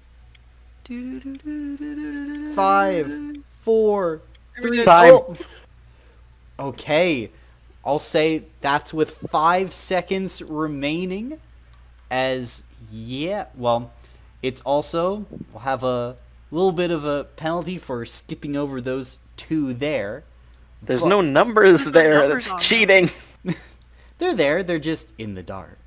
S1: 5, 4, 3.
S2: Time.
S1: Oh. Okay. I'll say that's with 5 seconds remaining. It's also, we'll have a little bit of a penalty for skipping over those 2 there.
S2: There's no numbers there. That's cheating.
S1: They're there. They're just in the dark.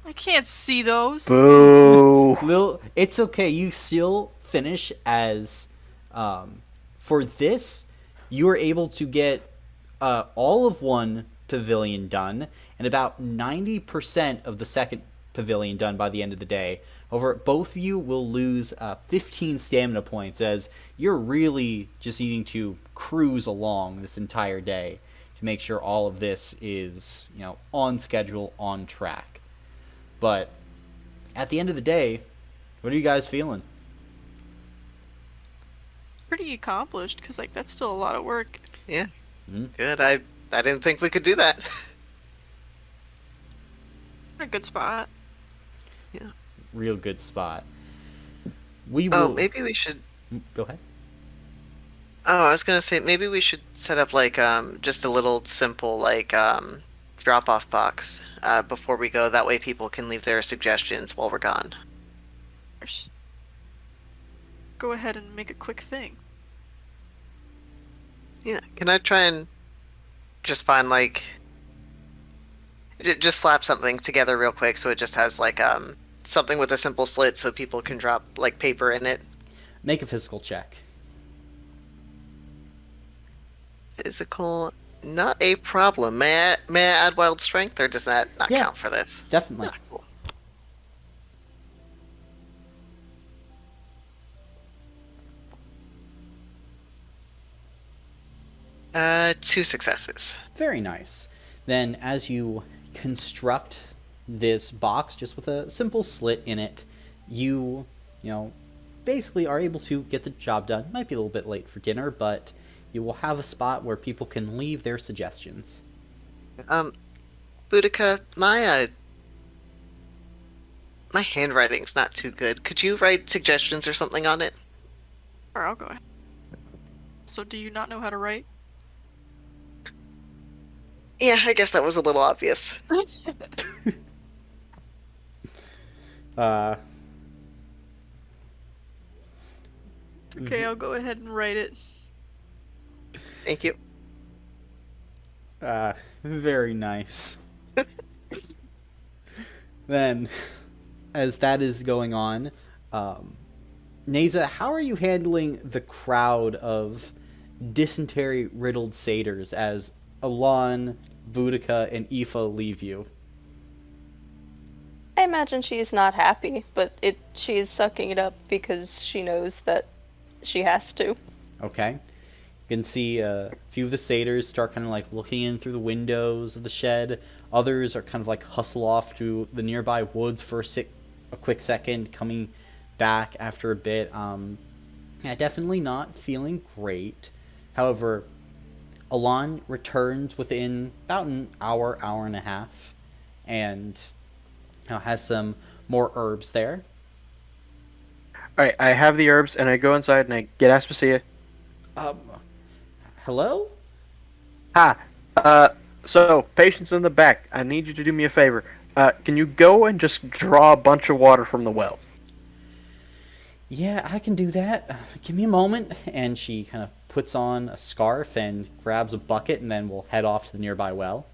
S3: I can't see those.
S2: Boo.
S1: It's okay. You still finish as, for this, you were able to get all of one pavilion done and about 90% of the second pavilion done by the end of the day. However, both of you will lose 15 stamina points as you're really just needing to cruise along this entire day to make sure all of this is, on schedule, on track. But at the end of the day, what are you guys feeling?
S3: Pretty accomplished, because that's still a lot of work.
S4: Yeah. Good. I didn't think we could do that.
S3: A good spot.
S4: Yeah.
S1: Real good spot. We will.
S4: Maybe we should.
S1: Go ahead.
S4: Oh, I was gonna say maybe we should set up just a little simple drop-off box before we go. That way, people can leave their suggestions while we're gone.
S3: Go ahead and make a quick thing.
S4: Yeah. Can I try and just find just slap something together real quick so it just has something with a simple slit so people can drop paper in it.
S1: Make a physical check.
S4: Physical, not a problem. May I add wild strength, or does that not count for this?
S1: Definitely.
S4: Ah, cool. 2 successes.
S1: Very nice. Then as you construct this box just with a simple slit in it, you basically are able to get the job done. Might be a little bit late for dinner, but you will have a spot where people can leave their suggestions.
S4: Boudica, my handwriting's not too good. Could you write suggestions or something on it?
S3: Or I'll go ahead. So do you not know how to write?
S4: Yeah, I guess that was a little obvious.
S3: Okay, I'll go ahead and write it.
S4: Thank you.
S1: Very nice. Then, as that is going on, Neza, how are you handling the crowd of dysentery-riddled satyrs as Alon, Boudica, and Aoife leave you?
S9: I imagine she's not happy, but she is sucking it up because she knows that she has to.
S1: Okay. You can see a few of the satyrs start kind of like looking in through the windows of the shed. Others are kind of like hustle off to the nearby woods for a quick second, coming back after a bit. Yeah, definitely not feeling great. However, Alon returns within about an hour, hour and a half, and has some more herbs there.
S2: Alright, I have the herbs, and I go inside and I get Aspasia.
S1: Hello?
S2: So, patients in the back, I need you to do me a favor. Can you go and just draw a bunch of water from the well?
S1: Yeah, I can do that. Give me a moment. And she kind of puts on a scarf and grabs a bucket, and then we'll head off to the nearby well.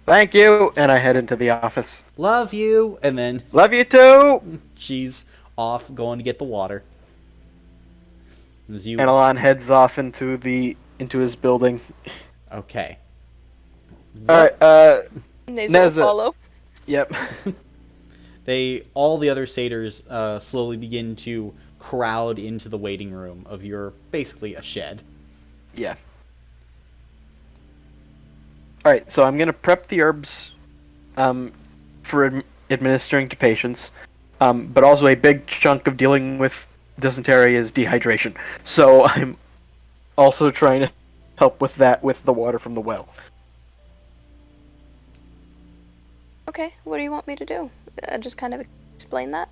S2: Thank you, and I head into the office.
S1: Love you! And then
S2: Love you too!
S1: she's off going to get the water. As you...
S2: And Alon heads off into his building.
S1: Okay.
S2: Alright,
S9: Nazel
S2: Neza.
S9: follow.
S2: Yep.
S1: All the other satyrs slowly begin to crowd into the waiting room of basically a shed.
S2: Yeah. Alright, so I'm gonna prep the herbs for administering to patients, but also a big chunk of dealing with dysentery is dehydration. So I'm also trying to help with that with the water from the well.
S9: Okay, what do you want me to do? Just kind of explain that?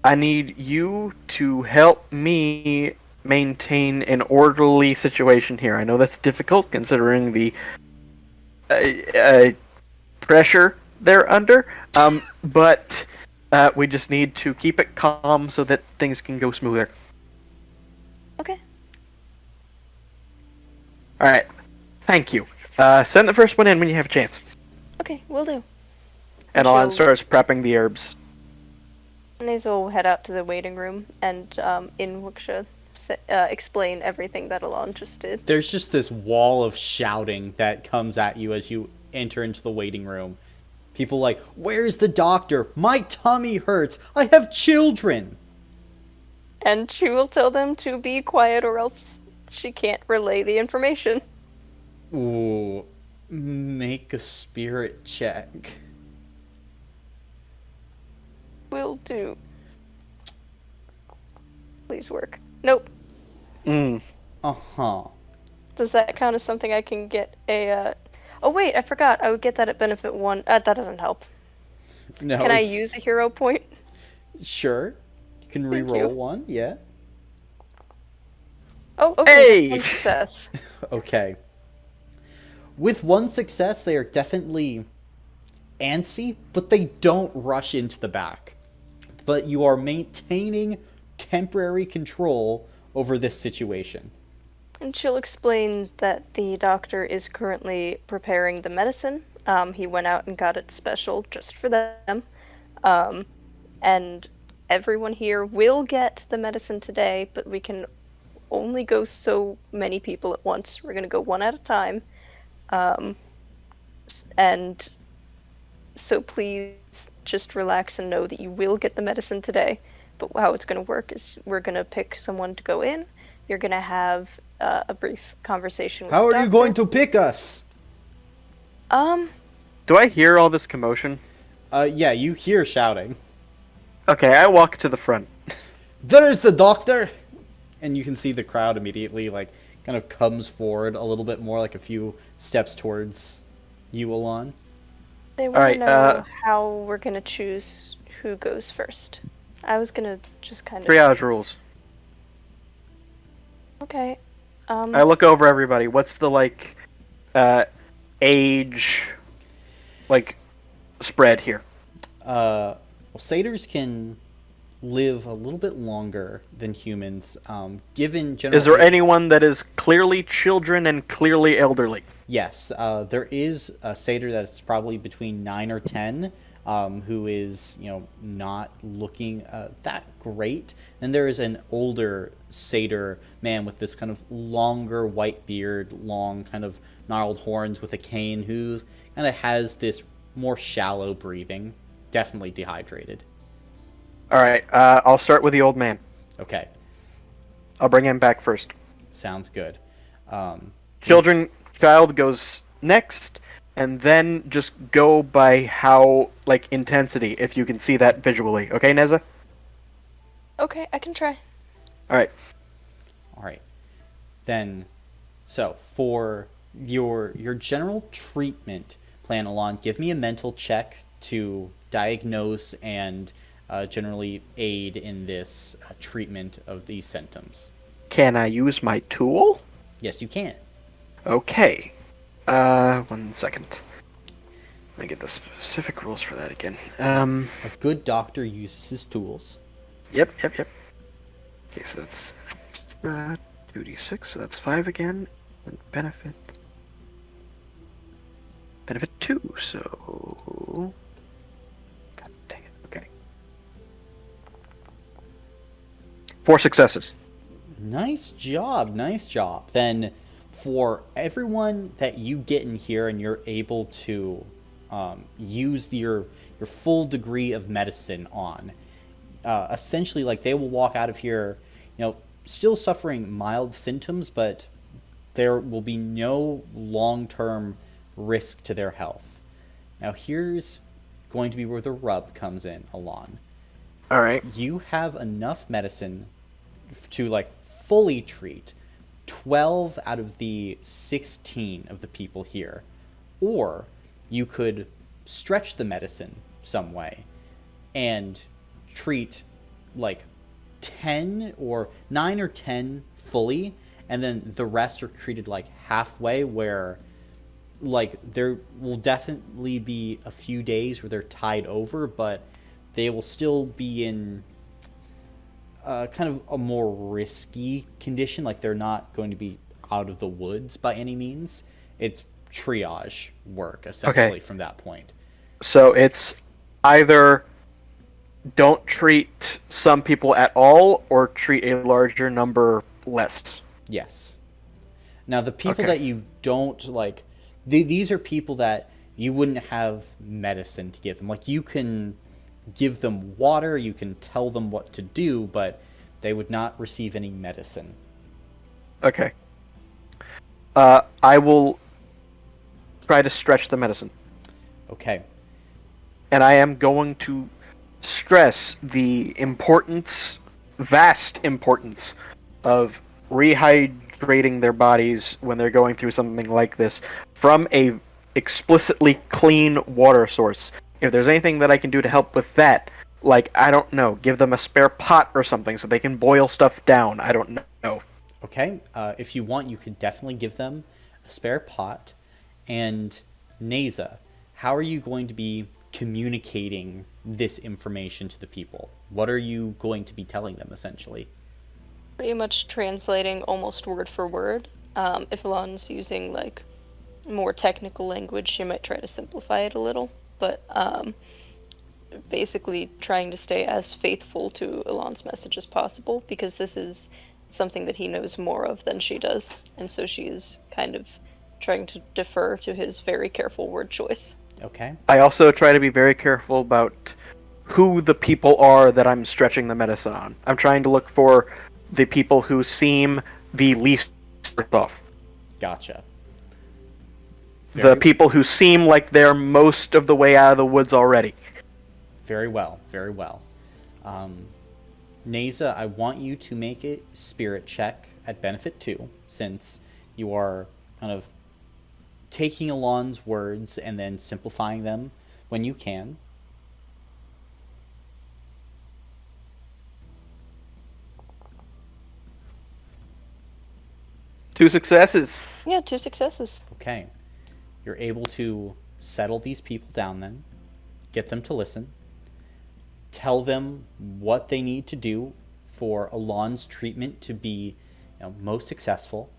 S2: I need you to help me maintain an orderly situation here. I know that's difficult considering the pressure they're under, but we just need to keep it calm so that things can go smoother.
S9: Okay.
S2: Alright, thank you. Send the first one in when you have a chance.
S9: Okay, will do.
S2: And Alon
S9: She'll-
S2: starts prepping the herbs.
S9: Nazel will head out to the waiting room and in Wuxia explain everything that Alon just did.
S1: There's just this wall of shouting that comes at you as you enter into the waiting room. People like, "Where's the doctor? My tummy hurts. I have children."
S9: And she will tell them to be quiet or else she can't relay the information.
S1: Ooh. Make a spirit check.
S9: Will do. Please work. Nope.
S1: Uh-huh.
S9: Does that count as something I can get a, Oh wait, I forgot. I would get that at benefit 1. That doesn't help.
S1: No.
S9: Can I use a hero point?
S1: Sure. You can
S9: Thank
S1: re-roll
S9: you.
S1: one, yeah.
S9: Oh, okay.
S2: Hey!
S9: One success.
S1: Okay. With one success, they are definitely antsy, but they don't rush into the back. But you are maintaining temporary control over this situation.
S9: And she'll explain that the doctor is currently preparing the medicine. He went out and got it special just for them. And everyone here will get the medicine today, but we can only go so many people at once. We're going to go one at a time. And so please just relax and know that you will get the medicine today. But how it's going to work is we're going to pick someone to go in. You're going to have a brief conversation with
S1: How
S9: the
S1: are you
S9: doctor.
S1: going to pick us?
S2: Do I hear all this commotion?
S1: Yeah, you hear shouting.
S2: Okay, I walk to the front.
S1: There is the doctor! And you can see the crowd immediately, like, kind of comes forward a little bit more, like a few steps towards you, Alon.
S9: They want
S2: Alright,
S9: to know how we're going to choose who goes first. I was going to just kind of...
S2: Triage rules.
S9: Okay.
S2: I look over everybody. What's the, like, age, like, spread here?
S1: Well, satyrs can live a little bit longer than humans, given general...
S2: Is there anyone that is clearly children and clearly elderly?
S1: Yes, there is a satyr that's probably between 9 or 10, who is, not looking that great. And there is an older satyr man with this kind of longer white beard, long kind of gnarled horns with a cane, who kind of has this more shallow breathing. definitely dehydrated.
S2: All right, I'll start with the old man.
S1: Okay,
S2: I'll bring him back first.
S1: sounds good.
S2: Child goes next, and then just go by how, like, intensity, if you can see that visually. Okay, Neza?
S9: Okay, I can try.
S2: All right.
S1: All right. Then, so for your general treatment plan, Alon, give me a mental check to diagnose and generally aid in this treatment of these symptoms.
S2: Can I use my tool?
S1: Yes, you can.
S2: Okay. 1 second. Let me get the specific rules for that again.
S1: A good doctor uses his tools.
S2: Yep. Okay, so that's 2d6, so that's 5 again. And benefit 2, so... God dang it, okay. 4 successes.
S1: Nice job. Then for everyone that you get in here and you're able to use your full degree of medicine on, essentially, like, they will walk out of here, still suffering mild symptoms, but there will be no long-term risk to their health. Now, here's going to be where the rub comes in, Alon.
S2: All right.
S1: You have enough medicine to, like, fully treat 12 out of the 16 of the people here. Or you could stretch the medicine some way and treat, like, 9 or 10 fully, and then the rest are treated, like, halfway, where, like, there will definitely be a few days where they're tied over, but they will still be in kind of a more risky condition. Like, they're not going to be out of the woods by any means. It's triage work, essentially, from that point.
S2: So it's either don't treat some people at all, or treat a larger number less.
S1: Yes. Now, the people that you don't, like, these are people that you wouldn't have medicine to give them. Like, you can give them water, you can tell them what to do, but they would not receive any medicine.
S2: Okay. I will try to stretch the medicine.
S1: Okay.
S2: And I am going to stress the vast importance of rehydrating their bodies when they're going through something like this from a explicitly clean water source. If there's anything that I can do to help with that, like, I don't know, give them a spare pot or something so they can boil stuff down. I don't know.
S1: Okay. If you want, you could definitely give them a spare pot. And Neza, how are you going to be communicating this information to the people? What are you going to be telling them, essentially?
S9: Pretty much translating almost word for word. If Alon's using, like, more technical language, she might try to simplify it a little. But basically trying to stay as faithful to Alon's message as possible, because this is something that he knows more of than she does. And so she is kind of trying to defer to his very careful word choice.
S1: Okay.
S2: I also try to be very careful about who the people are that I'm stretching the medicine on. I'm trying to look for the people who seem the least off.
S1: Gotcha.
S2: The people who seem like they're most of the way out of the woods already.
S1: Very well. Neza, I want you to make a spirit check at benefit 2, since you are kind of taking Alon's words and then simplifying them when you can.
S2: Two successes.
S9: Yeah, 2 successes.
S1: Okay. You're able to settle these people down then, get them to listen, tell them what they need to do for Alon's treatment to be most successful.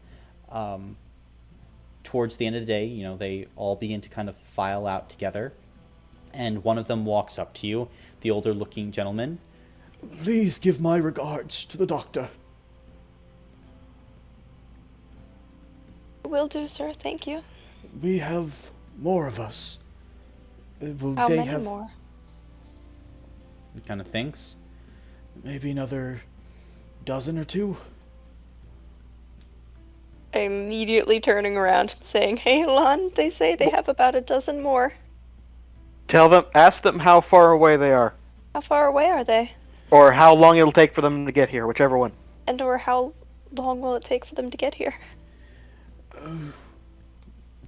S1: Towards the end of the day, they all begin to kind of file out together, and one of them walks up to you, the older looking gentleman.
S8: Please give my regards to the doctor.
S9: Will do, sir. Thank you.
S8: We have more of us.
S9: How many more?
S1: He kind of thinks.
S8: Maybe another dozen or two?
S9: I'm immediately turning around and saying, "Hey, Lon, they say they have about a dozen more.
S2: Ask them how far away they are.
S9: How far away are they?
S2: Or how long it'll take for them to get here, whichever one.
S9: And/or how long will it take for them to get here?"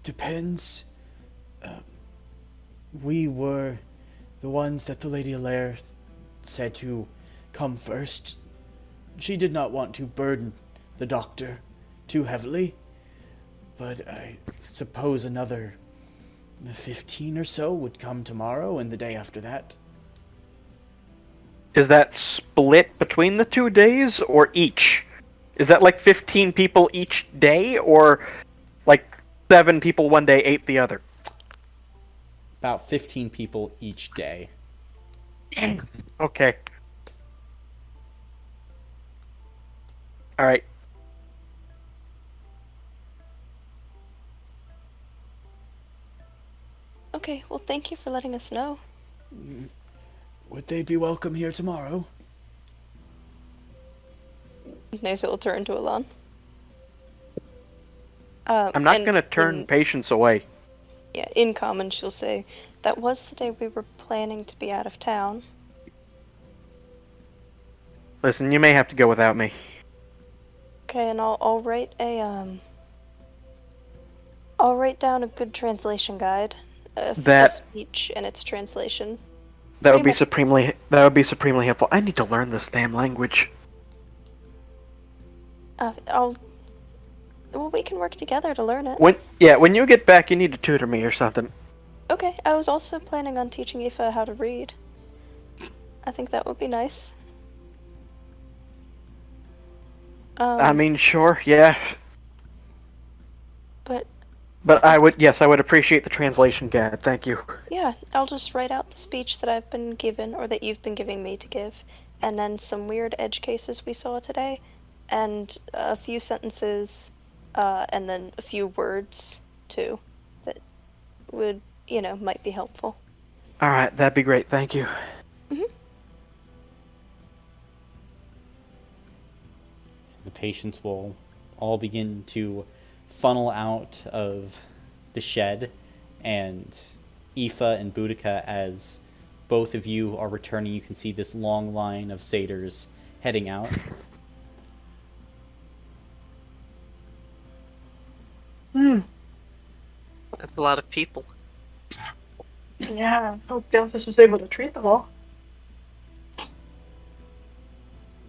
S8: Depends. We were the ones that the Lady Allaire said to come first. She did not want to burden the doctor too heavily, but I suppose another 15 or so would come tomorrow and the day after that.
S2: Is that split between the 2 days, or each? Is that like 15 people each day, or like 7 people one day, 8 the other?
S1: About 15 people each day.
S2: Okay. Alright.
S9: Okay, well, thank you for letting us know.
S8: Would they be welcome here tomorrow?
S9: Nasa will turn to Alon.
S2: I'm not gonna turn patients away.
S9: Yeah, in common, she'll say, "That was the day we were planning to be out of town."
S2: Listen, you may have to go without me.
S9: Okay, and I'll write I'll write down a good translation guide for the speech and its translation.
S2: That would be supremely helpful. I need to learn this damn language.
S9: Well, we can work together to learn it.
S2: When you get back, you need to tutor me or something.
S9: Okay, I was also planning on teaching Aoife how to read. I think that would be nice.
S2: I mean, sure, yeah.
S9: But
S2: I would appreciate the translation guide. Thank you.
S9: yeah, I'll just write out the speech that I've been given, or that you've been giving me to give, and then some weird edge cases we saw today, and a few sentences, and then a few words, too, that would, might be helpful.
S2: Alright, that'd be great. Thank you.
S9: Mm-hmm.
S1: The patients will all begin to funnel out of the shed, and Aoife and Boudica, as both of you are returning, you can see this long line of satyrs heading out.
S4: That's a lot of people.
S6: Yeah, I hope Delphus was able to treat them all.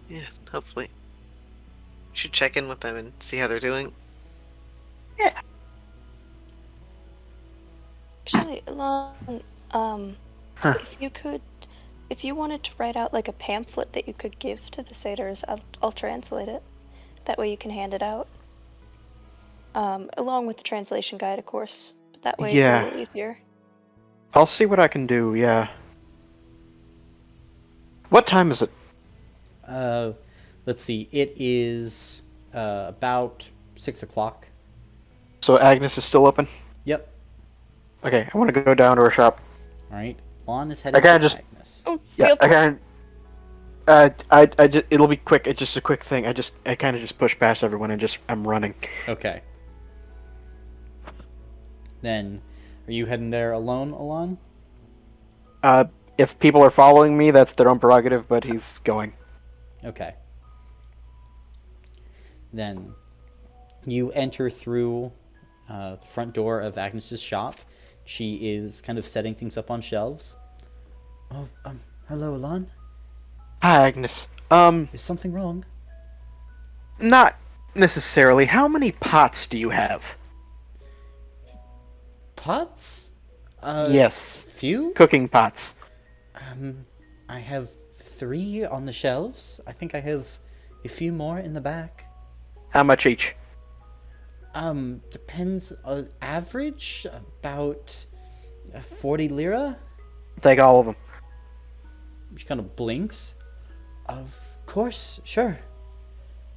S4: Yeah, hopefully. Should check in with them and see how they're doing.
S6: Yeah.
S9: Actually, Alon, if you wanted to write out like a pamphlet that you could give to the satyrs, I'll translate it. That way you can hand it out. Along with the translation guide, of course. But that way it's a little easier.
S2: I'll see what I can do, yeah. What time is it?
S1: Let's see. It is about 6 o'clock.
S2: So Agnes is still open?
S1: Yep.
S2: Okay, I want to go down to her shop.
S1: All right. Lon is heading to Agnes.
S9: Oh,
S2: Yeah, it'll be quick. It's just a quick thing. I kind of just push past everyone and I'm running.
S1: Okay. Then, are you heading there alone, Alon?
S2: If people are following me, that's their own prerogative, but he's going.
S1: Okay. Then, you enter through the front door of Agnes's shop. She is kind of setting things up on shelves.
S8: Oh, hello, Alon.
S2: Hi, Agnes.
S8: Is something wrong?
S2: Not necessarily. How many pots do you have?
S1: Pots?
S2: Yes.
S1: Few?
S2: Cooking pots.
S1: I have 3 on the shelves. I think I have a few more in the back.
S2: How much each?
S1: Depends. Average about 40 lira.
S2: Take all of them.
S1: She kind of blinks.
S8: Of course, sure.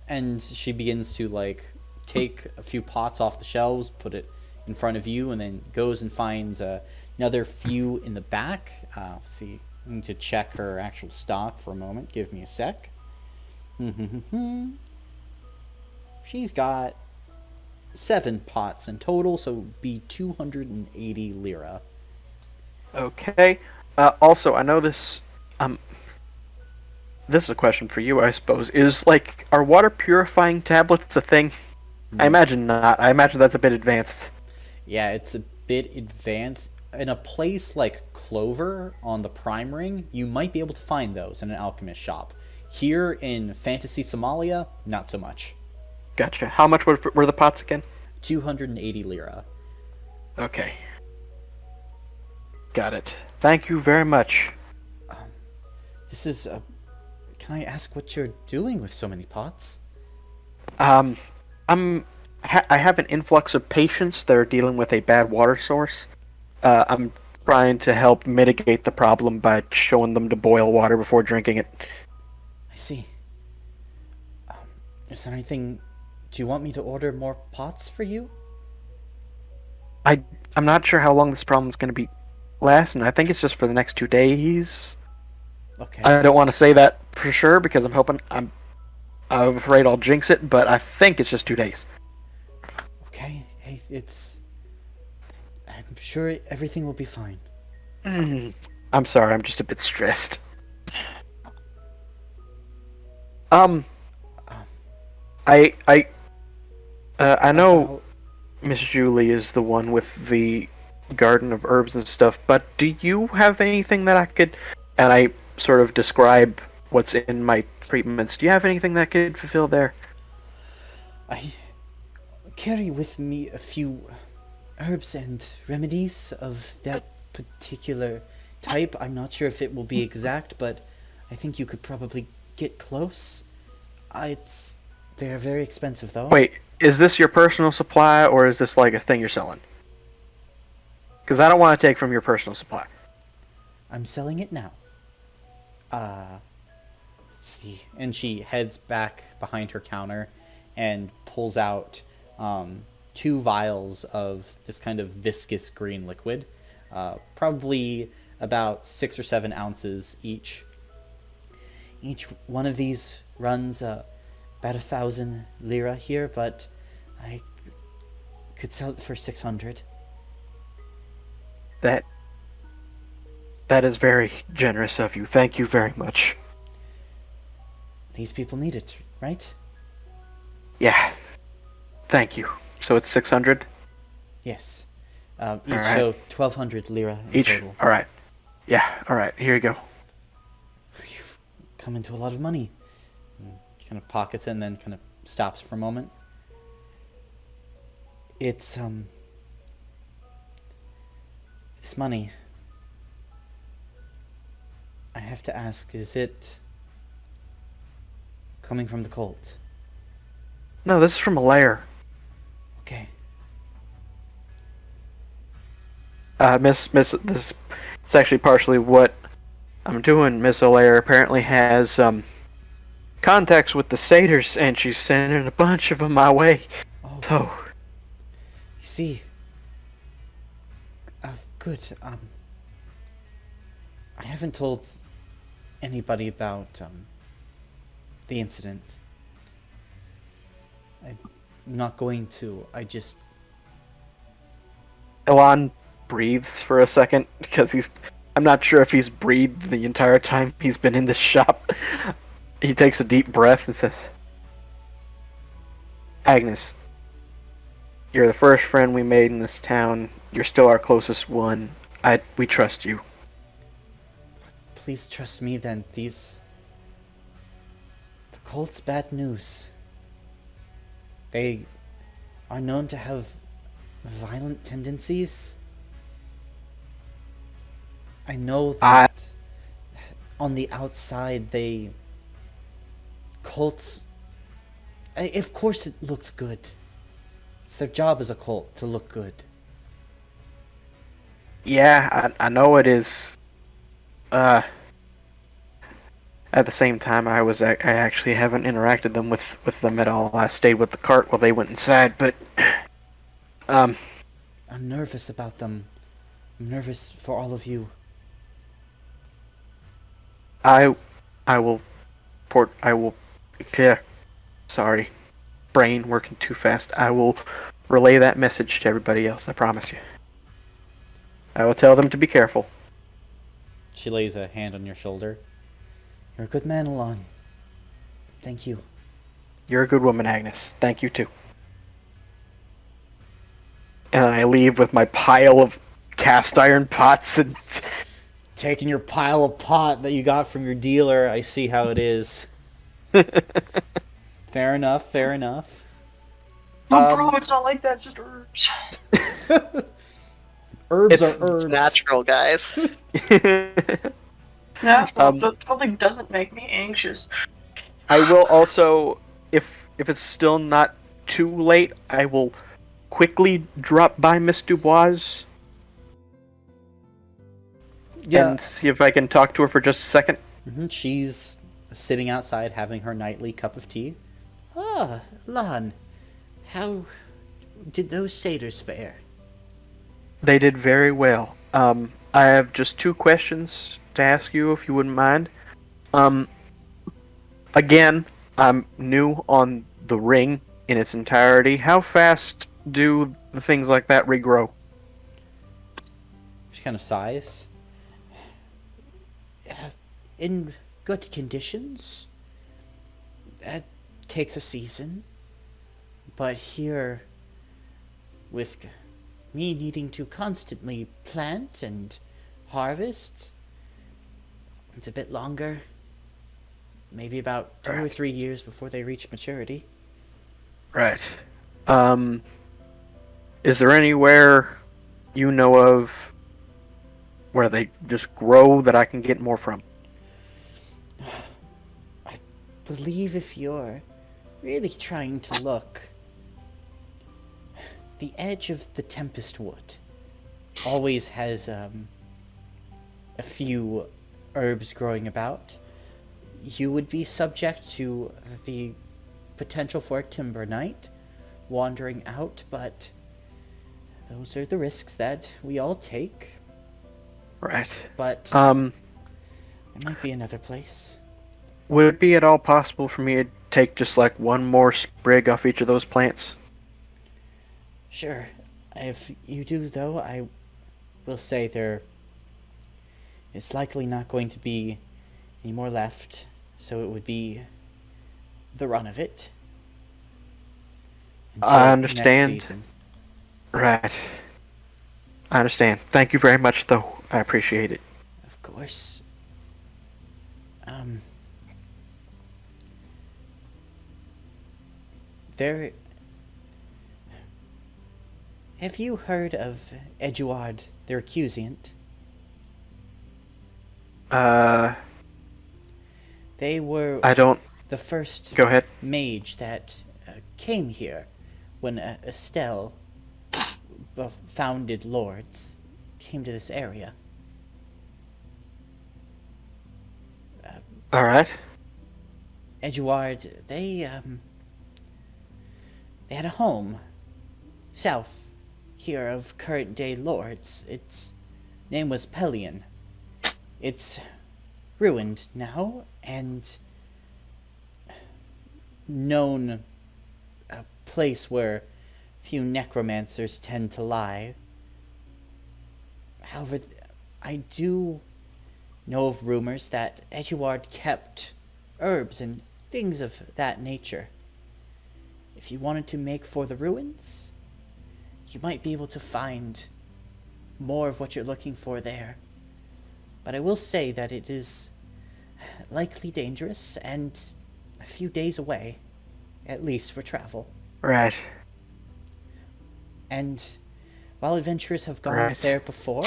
S1: And she begins to take a few pots off the shelves, put it in front of you, and then goes and finds another few in the back. Let's see. need to check her actual stock for a moment. Give me a sec. She's got 7 pots in total, so it would be 280 lira.
S2: Okay. Also, I know this. This is a question for you, I suppose. Are water purifying tablets a thing? I imagine not. I imagine that's a bit advanced.
S1: Yeah, it's a bit advanced. In a place like Clover on the Prime Ring, you might be able to find those in an alchemist shop. Here in Fantasy Somalia, not so much.
S2: Gotcha. How much were the pots again?
S1: 280 lira.
S2: Okay. Got it. Thank you very much.
S1: This is Can I ask what you're doing with so many pots?
S2: I have an influx of patients that are dealing with a bad water source. I'm trying to help mitigate the problem by showing them to boil water before drinking it.
S1: I see. Is there anything... Do you want me to order more pots for you?
S2: I'm not sure how long this problem's going to be lasting. I think it's just for the next 2 days.
S1: Okay.
S2: I don't want to say that for sure because I'm afraid I'll jinx it, but I think it's just 2 days.
S1: Okay. Hey, I'm sure everything will be fine.
S2: I'm sorry, I'm just a bit stressed. I know Miss Julie is the one with the garden of herbs and stuff, but do you have anything that I could... And I sort of describe what's in my treatments. Do you have anything that could fulfill there?
S1: I carry with me a few herbs and remedies of that particular type. I'm not sure if it will be exact, but I think you could probably get close. They're very expensive, though.
S2: Wait, is this your personal supply, or is this like a thing you're selling? Because I don't want to take from your personal supply.
S1: I'm selling it now. Let's see. And she heads back behind her counter and pulls out 2 vials of this kind of viscous green liquid. Probably about 6 or 7 ounces each. Each one of these runs about 1,000 lira here, but I could sell it for 600.
S2: That is very generous of you. Thank you very much.
S1: These people need it, right?
S2: Yeah. Thank you. So it's 600?
S1: Yes. Each,
S2: right.
S1: so 1,200 lira in
S2: Each?
S1: total.
S2: Alright. Yeah, alright. Here you go.
S1: You've come into a lot of money. Kind of pockets it and then kind of stops for a moment. It's, this money... I have to ask, is it coming from the cult?
S2: No, this is from a lair.
S1: Okay.
S2: Miss, it's actually partially what I'm doing. Miss O'Lair apparently has, contacts with the Satyrs, and she's sending a bunch of them my way.
S1: Oh.
S2: So...
S1: You see... good, I haven't told anybody about, the incident. I'm not going to.
S2: Elon breathes for a second, because I'm not sure if he's breathed the entire time he's been in this shop. He takes a deep breath and says, Agnes, you're the first friend we made in this town. You're still our closest one. We trust you.
S1: Please trust me then. The cult's bad news. They are known to have violent tendencies. I know that on the outside cults... of course it looks good. It's their job as a cult to look good.
S2: Yeah, I know it is. At the same time, I actually haven't interacted with them at all. I stayed with the cart while they went inside, but
S1: I'm nervous about them. I'm nervous for all of you.
S2: I will yeah, sorry. Brain working too fast. I will relay that message to everybody else, I promise you. I will tell them to be careful.
S1: She lays a hand on your shoulder. You're a good man, Alon. Thank you.
S2: You're a good woman, Agnes. Thank you too. And I leave with my pile of cast iron pots and
S1: Taking your pile of pot that you got from your dealer, I see how it is. Fair enough, fair enough.
S6: No, bro, it's not like that. It's just herbs.
S1: Herbs
S2: It's
S1: are herbs.
S4: It's natural, guys.
S6: Natural totally doesn't make me anxious.
S2: I will also, if it's still not too late, I will quickly drop by Miss Dubois and see if I can talk to her for just a second.
S1: She's sitting outside having her nightly cup of tea. Ah, Lon, how did those satyrs fare?
S2: They did very well. I have just 2 questions to ask you, if you wouldn't mind. Again, I'm new on the ring in its entirety. How fast do the things like that regrow?
S1: She kind of sighs. In good conditions. That takes a season. But here, with me needing to constantly plant and harvest, it's a bit longer. Maybe about 2 or 3 years before they reach maturity.
S2: Right. Is there anywhere you know of where they just grow that I can get more from?
S1: I believe if you're really trying to look, the edge of the Tempest Wood always has a few herbs growing about. You would be subject to the potential for a timber knight wandering out, but those are the risks that we all take.
S2: Right.
S1: But there might be another place.
S2: Would it be at all possible for me to take just like one more sprig off each of those plants?
S1: Sure. If you do, though, I will say there is likely not going to be any more left, so it would be the run of it.
S2: I
S1: Next
S2: understand.
S1: season.
S2: Right. I understand. Thank you very much, though. I appreciate it.
S1: Of course. There... Have you heard of Eduard the Recusant? They were
S2: I don't...
S1: the first
S2: Go ahead.
S1: mage that came here when Estelle founded Lourdes, came to this area.
S2: Alright.
S1: Eduard, they had a home south here of current-day Lourdes. Its name was Pelion. It's ruined now, and known a place where few necromancers tend to lie. However, I do know of rumors that Eduard kept herbs and things of that nature. If you wanted to make for the ruins, you might be able to find more of what you're looking for there. But I will say that it is likely dangerous and a few days away, at least for travel.
S2: Right.
S1: And while adventurers have gone there before,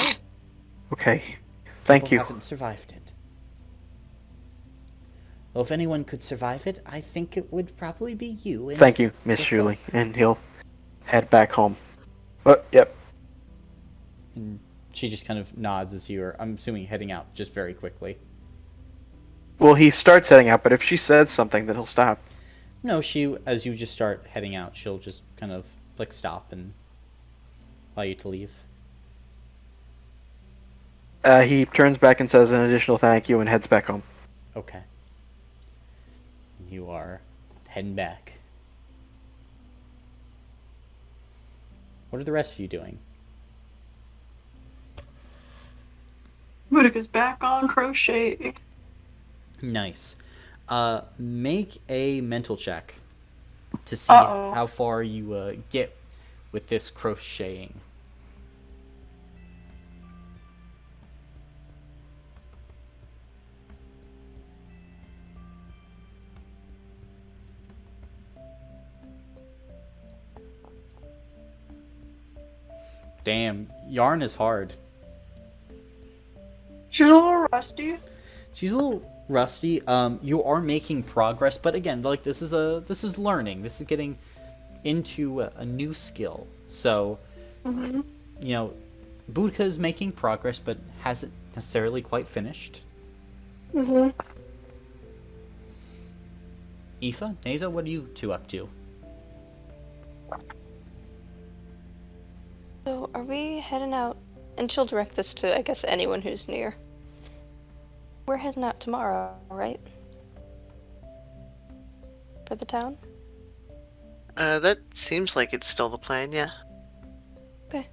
S2: Okay. Thank
S1: people
S2: you.
S1: haven't survived it. Well, if anyone could survive it, I think it would probably be you. And
S2: Thank you, Miss
S1: the
S2: Shuley.
S1: folk.
S2: And he'll head back home. But, yep.
S1: And she just kind of nods as you're, I'm assuming, heading out just very quickly.
S2: Well, he starts heading out, but if she says something, then he'll stop.
S1: No, as you just start heading out, she'll just kind of like stop and allow you to leave.
S2: He turns back and says an additional thank you and heads back home.
S1: Okay. You are heading back. What are the rest of you doing?
S6: Boudica's back on crochet.
S1: Nice. Make a mental check to see
S6: Uh-oh.
S1: how far you get with this crocheting. Damn, yarn is hard.
S6: She's a little rusty.
S1: She's a little rusty. You are making progress, but again, like this is learning. This is getting into a new skill. So, you know, Boudica is making progress, but hasn't necessarily quite finished. Aoife, Neza, what are you two up to?
S9: So, are we heading out? And she'll direct this to, I guess, anyone who's near. We're heading out tomorrow, right? For the town?
S4: That seems like it's still the plan, yeah.
S9: Okay.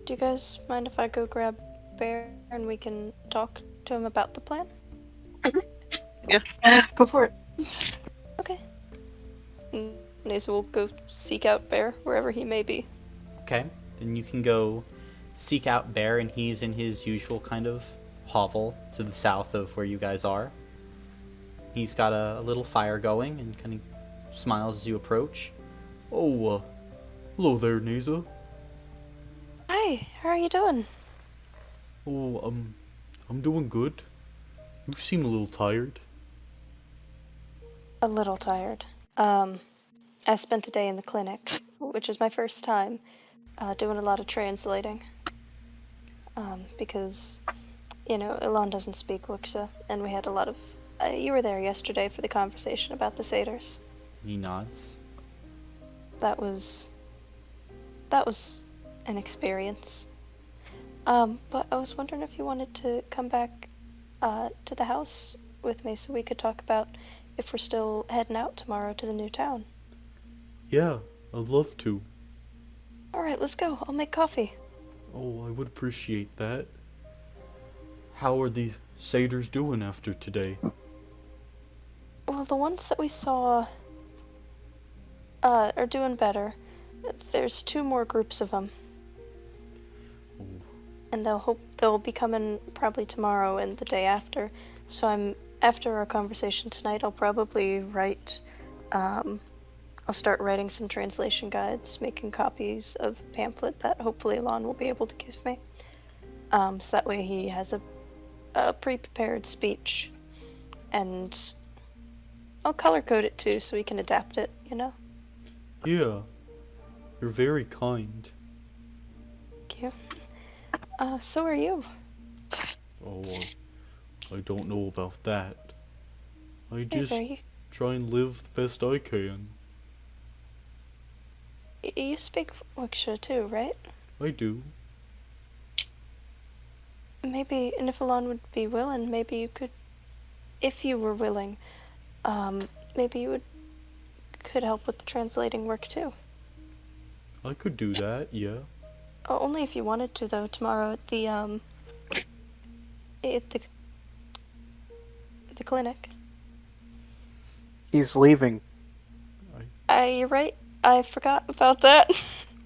S9: Do you guys mind if I go grab Bear and we can talk to him about the plan?
S4: Yeah.
S6: Go for it.
S9: Okay. Neza will go seek out Bear wherever he may be.
S1: Okay, then you can go seek out Bear, and he's in his usual kind of hovel to the south of where you guys are. He's got a little fire going and kind of smiles as you approach.
S8: Oh, hello there, Neza.
S9: Hi, how are you doing?
S8: Oh, I'm doing good. You seem a little tired.
S9: A little tired. I spent a day in the clinic, which is my first time, doing a lot of translating. Because, you know, Elon doesn't speak Wuxia, and we had a lot of... you were there yesterday for the conversation about the Satyrs.
S1: He nods.
S9: That was an experience. But I was wondering if you wanted to come back to the house with me so we could talk about if we're still heading out tomorrow to the new town.
S8: Yeah, I'd love to.
S9: Alright, let's go. I'll make coffee.
S8: Oh, I would appreciate that. How are the Satyrs doing after today?
S9: Well, the ones that we saw are doing better. There's 2 more groups of them.
S8: Oh,
S9: And they'll be coming probably tomorrow and the day after. So after our conversation tonight, I'll probably write, I'll start writing some translation guides, making copies of a pamphlet that hopefully Elon will be able to give me. So that way he has a pre-prepared speech. And I'll color code it too so he can adapt it, you know?
S8: yeah. You're very kind.
S9: Thank you. So are you.
S8: Oh, I don't know about that. I
S9: Hey,
S8: just
S9: Bear,
S8: try and live the best I can.
S9: you speak Wuxia too, right?
S8: I do.
S9: Maybe, and if Elon would be willing, maybe you could, if you were willing, maybe you could help with the translating work too.
S8: I could do that, yeah.
S9: Oh, only if you wanted to, though. Tomorrow at the clinic.
S2: He's leaving.
S9: You're right. I forgot about that.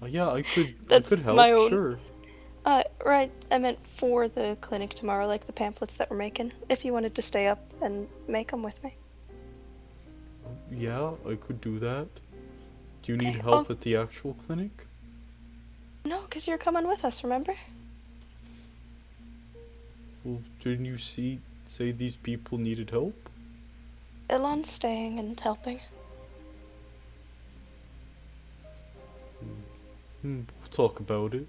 S8: Yeah, I could
S9: That's
S8: help,
S9: my own-
S8: sure.
S9: Right. I meant for the clinic tomorrow, like the pamphlets that we're making. If you wanted to stay up and make them with me.
S8: Yeah, I could do that. Do you need
S9: Okay,
S8: help at the actual clinic?
S9: No, because you're coming with us, remember?
S8: Well, didn't you say these people needed help?
S9: Elon's staying and helping.
S8: We'll talk about it.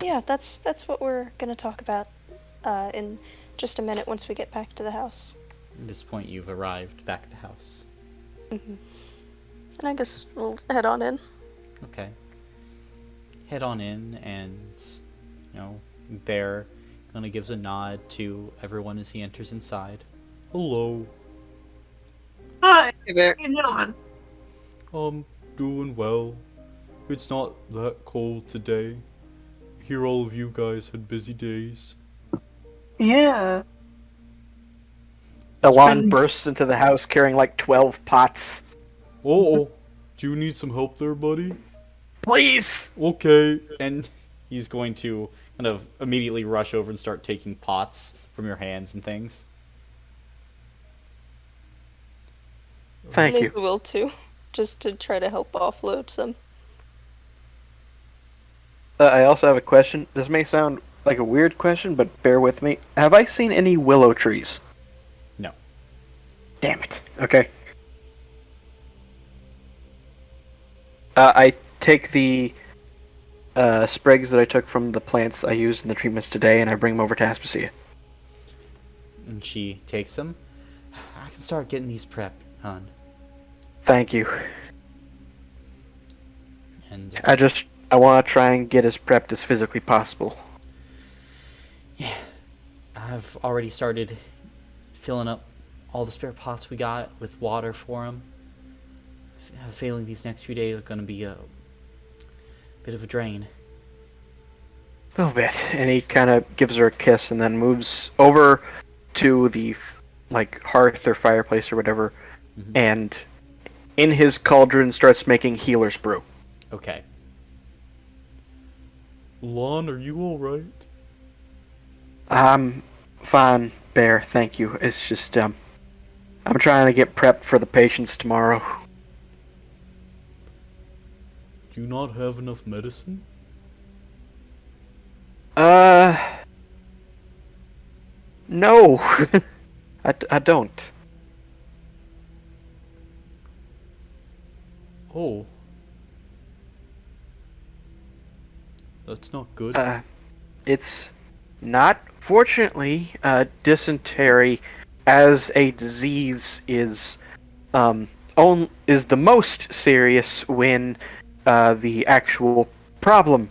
S9: Yeah, that's what we're gonna talk about in just a minute once we get back to the house.
S1: At this point, you've arrived back at the house.
S9: And I guess we'll head on in.
S1: Okay. Head on in, and, you know, Bear kind of gives a nod to everyone as he enters inside. Hello.
S6: Hi,
S4: Hey, Bear.
S6: how you doing?
S8: I'm doing well. It's not that cold today. Hear all of you guys had busy days.
S6: Yeah.
S2: Alon
S6: been-
S2: bursts into the house carrying like 12 pots.
S8: Oh, do you need some help there, buddy?
S2: Please!
S8: Okay.
S1: And he's going to kind of immediately rush over and start taking pots from your hands and things.
S2: Thank
S9: I
S2: you.
S9: need the will to, just to try to help offload some.
S2: I also have a question. This may sound like a weird question, but bear with me. Have I seen any willow trees?
S1: No.
S2: Damn it. Okay. I take the sprigs that I took from the plants I used in the treatments today, and I bring them over to Aspasia.
S1: And she takes them. I can start getting these prepped, hon.
S2: Thank you.
S1: And
S2: I want to try and get as prepped as physically possible.
S1: yeah, I've already started filling up all the spare pots we got with water for him. I have a feeling these next few days are going to be a bit of a drain.
S2: A little bit. And he kind of gives her a kiss and then moves over to the hearth or fireplace or whatever, and in his cauldron starts making healer's brew.
S1: Okay.
S8: Lon, are you alright?
S2: I'm fine, Bear. Thank you. It's just I'm trying to get prepped for the patients tomorrow.
S8: Do you not have enough medicine?
S2: No. I don't.
S8: Oh. That's not good.
S2: It's not. Fortunately, dysentery as a disease is the most serious when the actual problem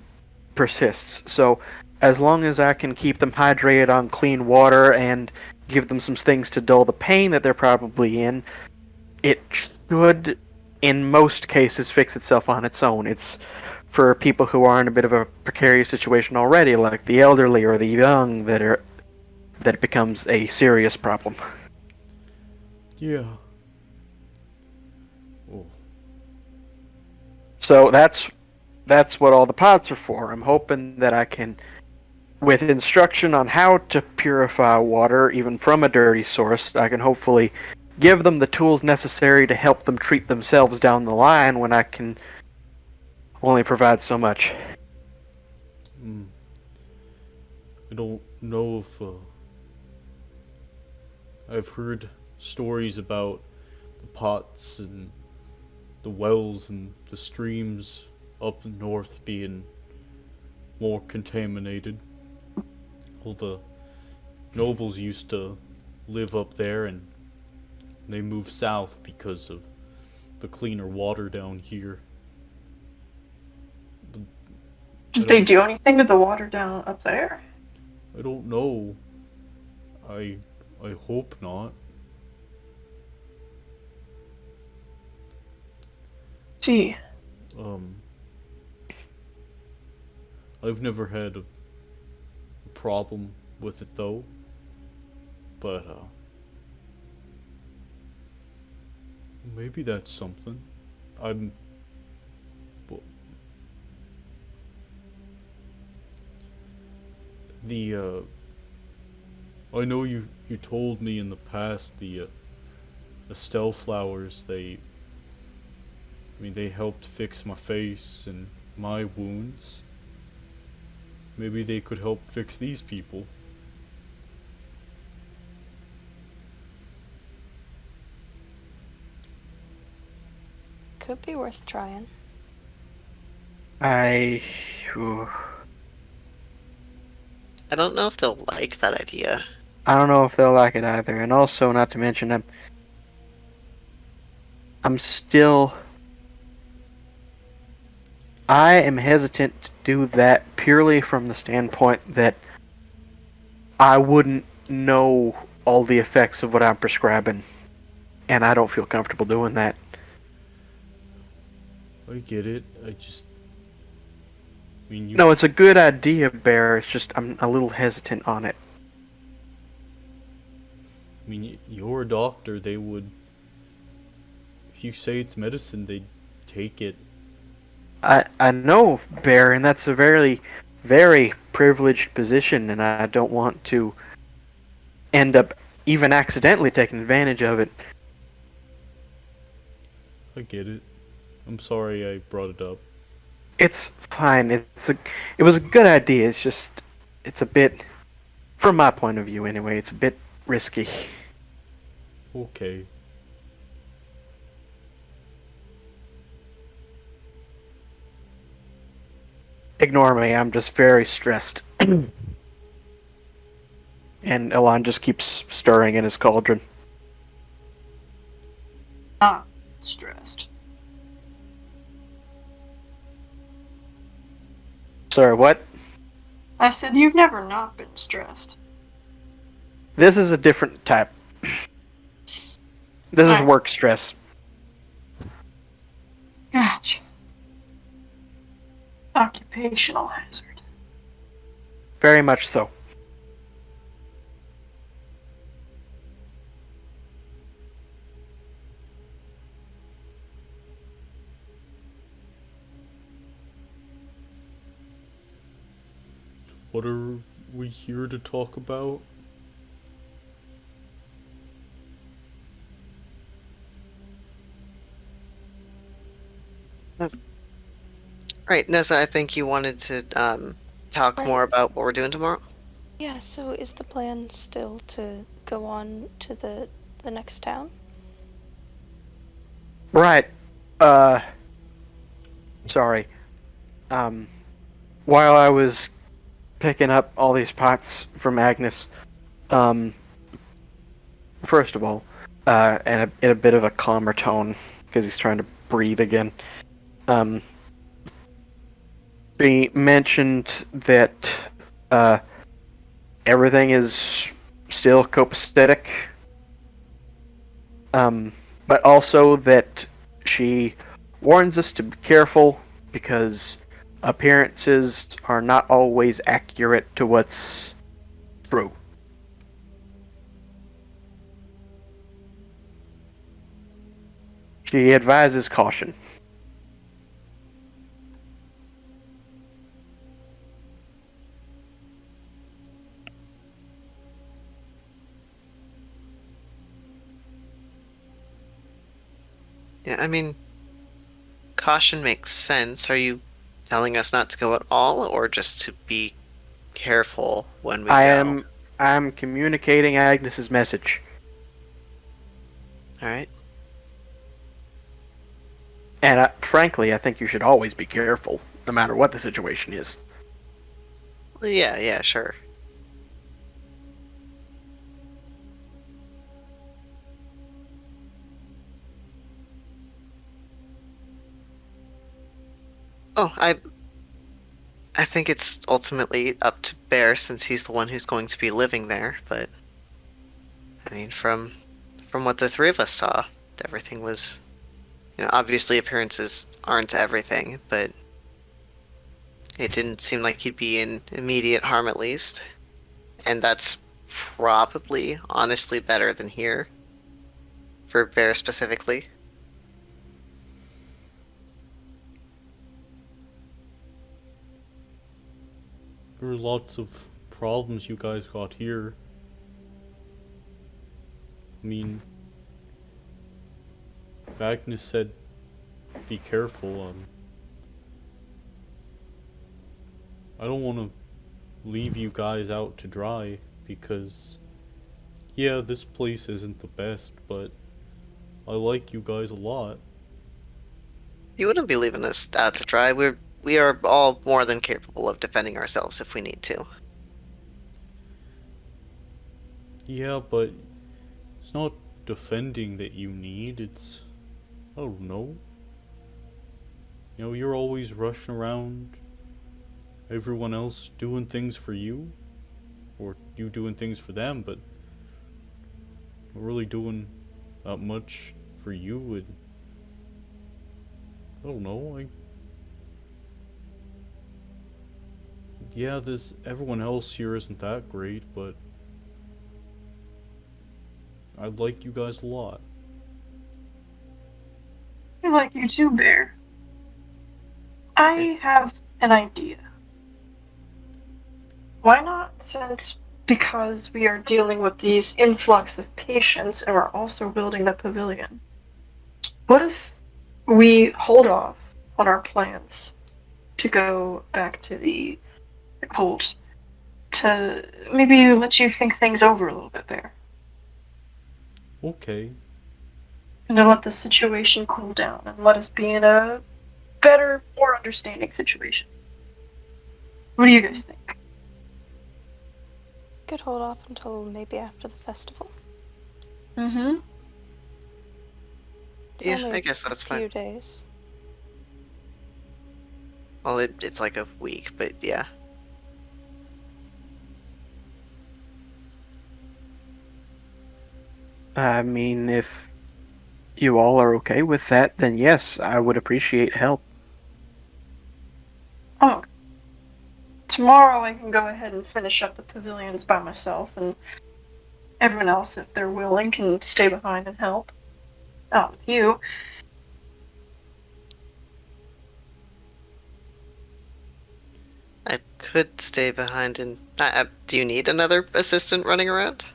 S2: persists. So, as long as I can keep them hydrated on clean water and give them some things to dull the pain that they're probably in, it should, in most cases, fix itself on its own. It's for people who are in a bit of a precarious situation already, like the elderly or the young, that it becomes a serious problem.
S8: Yeah. Oh.
S2: So that's what all the pots are for. I'm hoping that I can, with instruction on how to purify water, even from a dirty source, I can hopefully give them the tools necessary to help them treat themselves down the line when I can only provide so much.
S8: I don't know if I've heard stories about the pots and the wells and the streams up north being more contaminated. All the nobles used to live up there, and they moved south because of the cleaner water down here.
S6: Did they do anything to the water down up there?
S8: I don't know. I hope not.
S6: Gee.
S8: I've never had a problem with it though. But maybe that's something. I'm I know you told me in the past the Estelle flowers, they helped fix my face and my wounds. Maybe they could help fix these people.
S9: Could be worth trying.
S4: I don't know if they'll like that idea.
S2: I don't know if they'll like it either. And also, not to mention, I am hesitant to do that purely from the standpoint that I wouldn't know all the effects of what I'm prescribing, and I don't feel comfortable doing that.
S8: I get it. I mean,
S2: No, it's a good idea, Bear. It's just I'm a little hesitant on it.
S8: I mean, you're a doctor. They would. If you say it's medicine, they'd take it.
S2: I know, Bear, and that's a very, very privileged position, and I don't want to end up even accidentally taking advantage of it.
S8: I get it. I'm sorry I brought it up.
S2: It's fine. It was a good idea. It's just it's a bit, from my point of view anyway, it's a bit risky.
S8: Okay.
S2: Ignore me. I'm just very stressed. And Elon just keeps stirring in his cauldron.
S6: Not stressed.
S2: Sorry, what?
S6: I said you've never not been stressed.
S2: This is a different type. This is
S6: Alright.
S2: work stress.
S6: Gotcha. Occupational hazard.
S2: Very much so.
S8: What are we here to talk about?
S4: Right, Nessa, I think you wanted to talk
S9: Right.
S4: more about what we're doing tomorrow.
S9: Yeah, so is the plan still to go on to the next town?
S2: Right. Sorry. While I was picking up all these pots from Agnes, first of all, and in a bit of a calmer tone, because he's trying to breathe again, he mentioned that, everything is still copacetic, but also that she warns us to be careful because appearances are not always accurate to what's true. She advises caution.
S4: Yeah, I mean, caution makes sense. Are you telling us not to go at all, or just to be careful when we go?
S2: I'm communicating Agnes's message.
S4: Alright.
S2: And frankly, I think you should always be careful, no matter what the situation is.
S4: Well, yeah, sure. Oh, I think it's ultimately up to Bear since he's the one who's going to be living there, but I mean from what the three of us saw, everything was, obviously appearances aren't everything, but it didn't seem like he'd be in immediate harm at least. And that's probably honestly better than here. For Bear specifically.
S8: There are lots of problems you guys got here. I mean, if Agnes said be careful, I don't want to leave you guys out to dry because, yeah, this place isn't the best, but I like you guys a lot.
S4: You wouldn't be leaving us out to dry. We are all more than capable of defending ourselves if we need to.
S8: Yeah, but it's not defending that you need, it's, I don't know. You're always rushing around, everyone else doing things for you. or you doing things for them, but not really doing that much for you. And I don't know. Yeah, there's everyone else here isn't that great, but I like you guys a lot.
S6: I like you too, Bear. I have an idea. Why not, because we are dealing with these influx of patients and we're also building the pavilion, what if we hold off on our plans to go back to the cult to maybe let you think things over a little bit there?
S8: Okay.
S6: And to let the situation cool down and let us be in a better, more understanding situation. What do you guys think?
S9: Could hold off until maybe after the festival.
S6: Mm-hmm.
S9: It's
S4: Yeah,
S9: only
S4: I guess
S9: a
S4: that's
S9: few
S4: fine.
S9: days.
S4: Well, it's like a week, but yeah.
S2: I mean, if you all are okay with that, then yes, I would appreciate help.
S6: Oh, tomorrow I can go ahead and finish up the pavilions by myself, and everyone else, if they're willing, can stay behind and help. Not with you.
S4: I could stay behind and... do you need another assistant running around?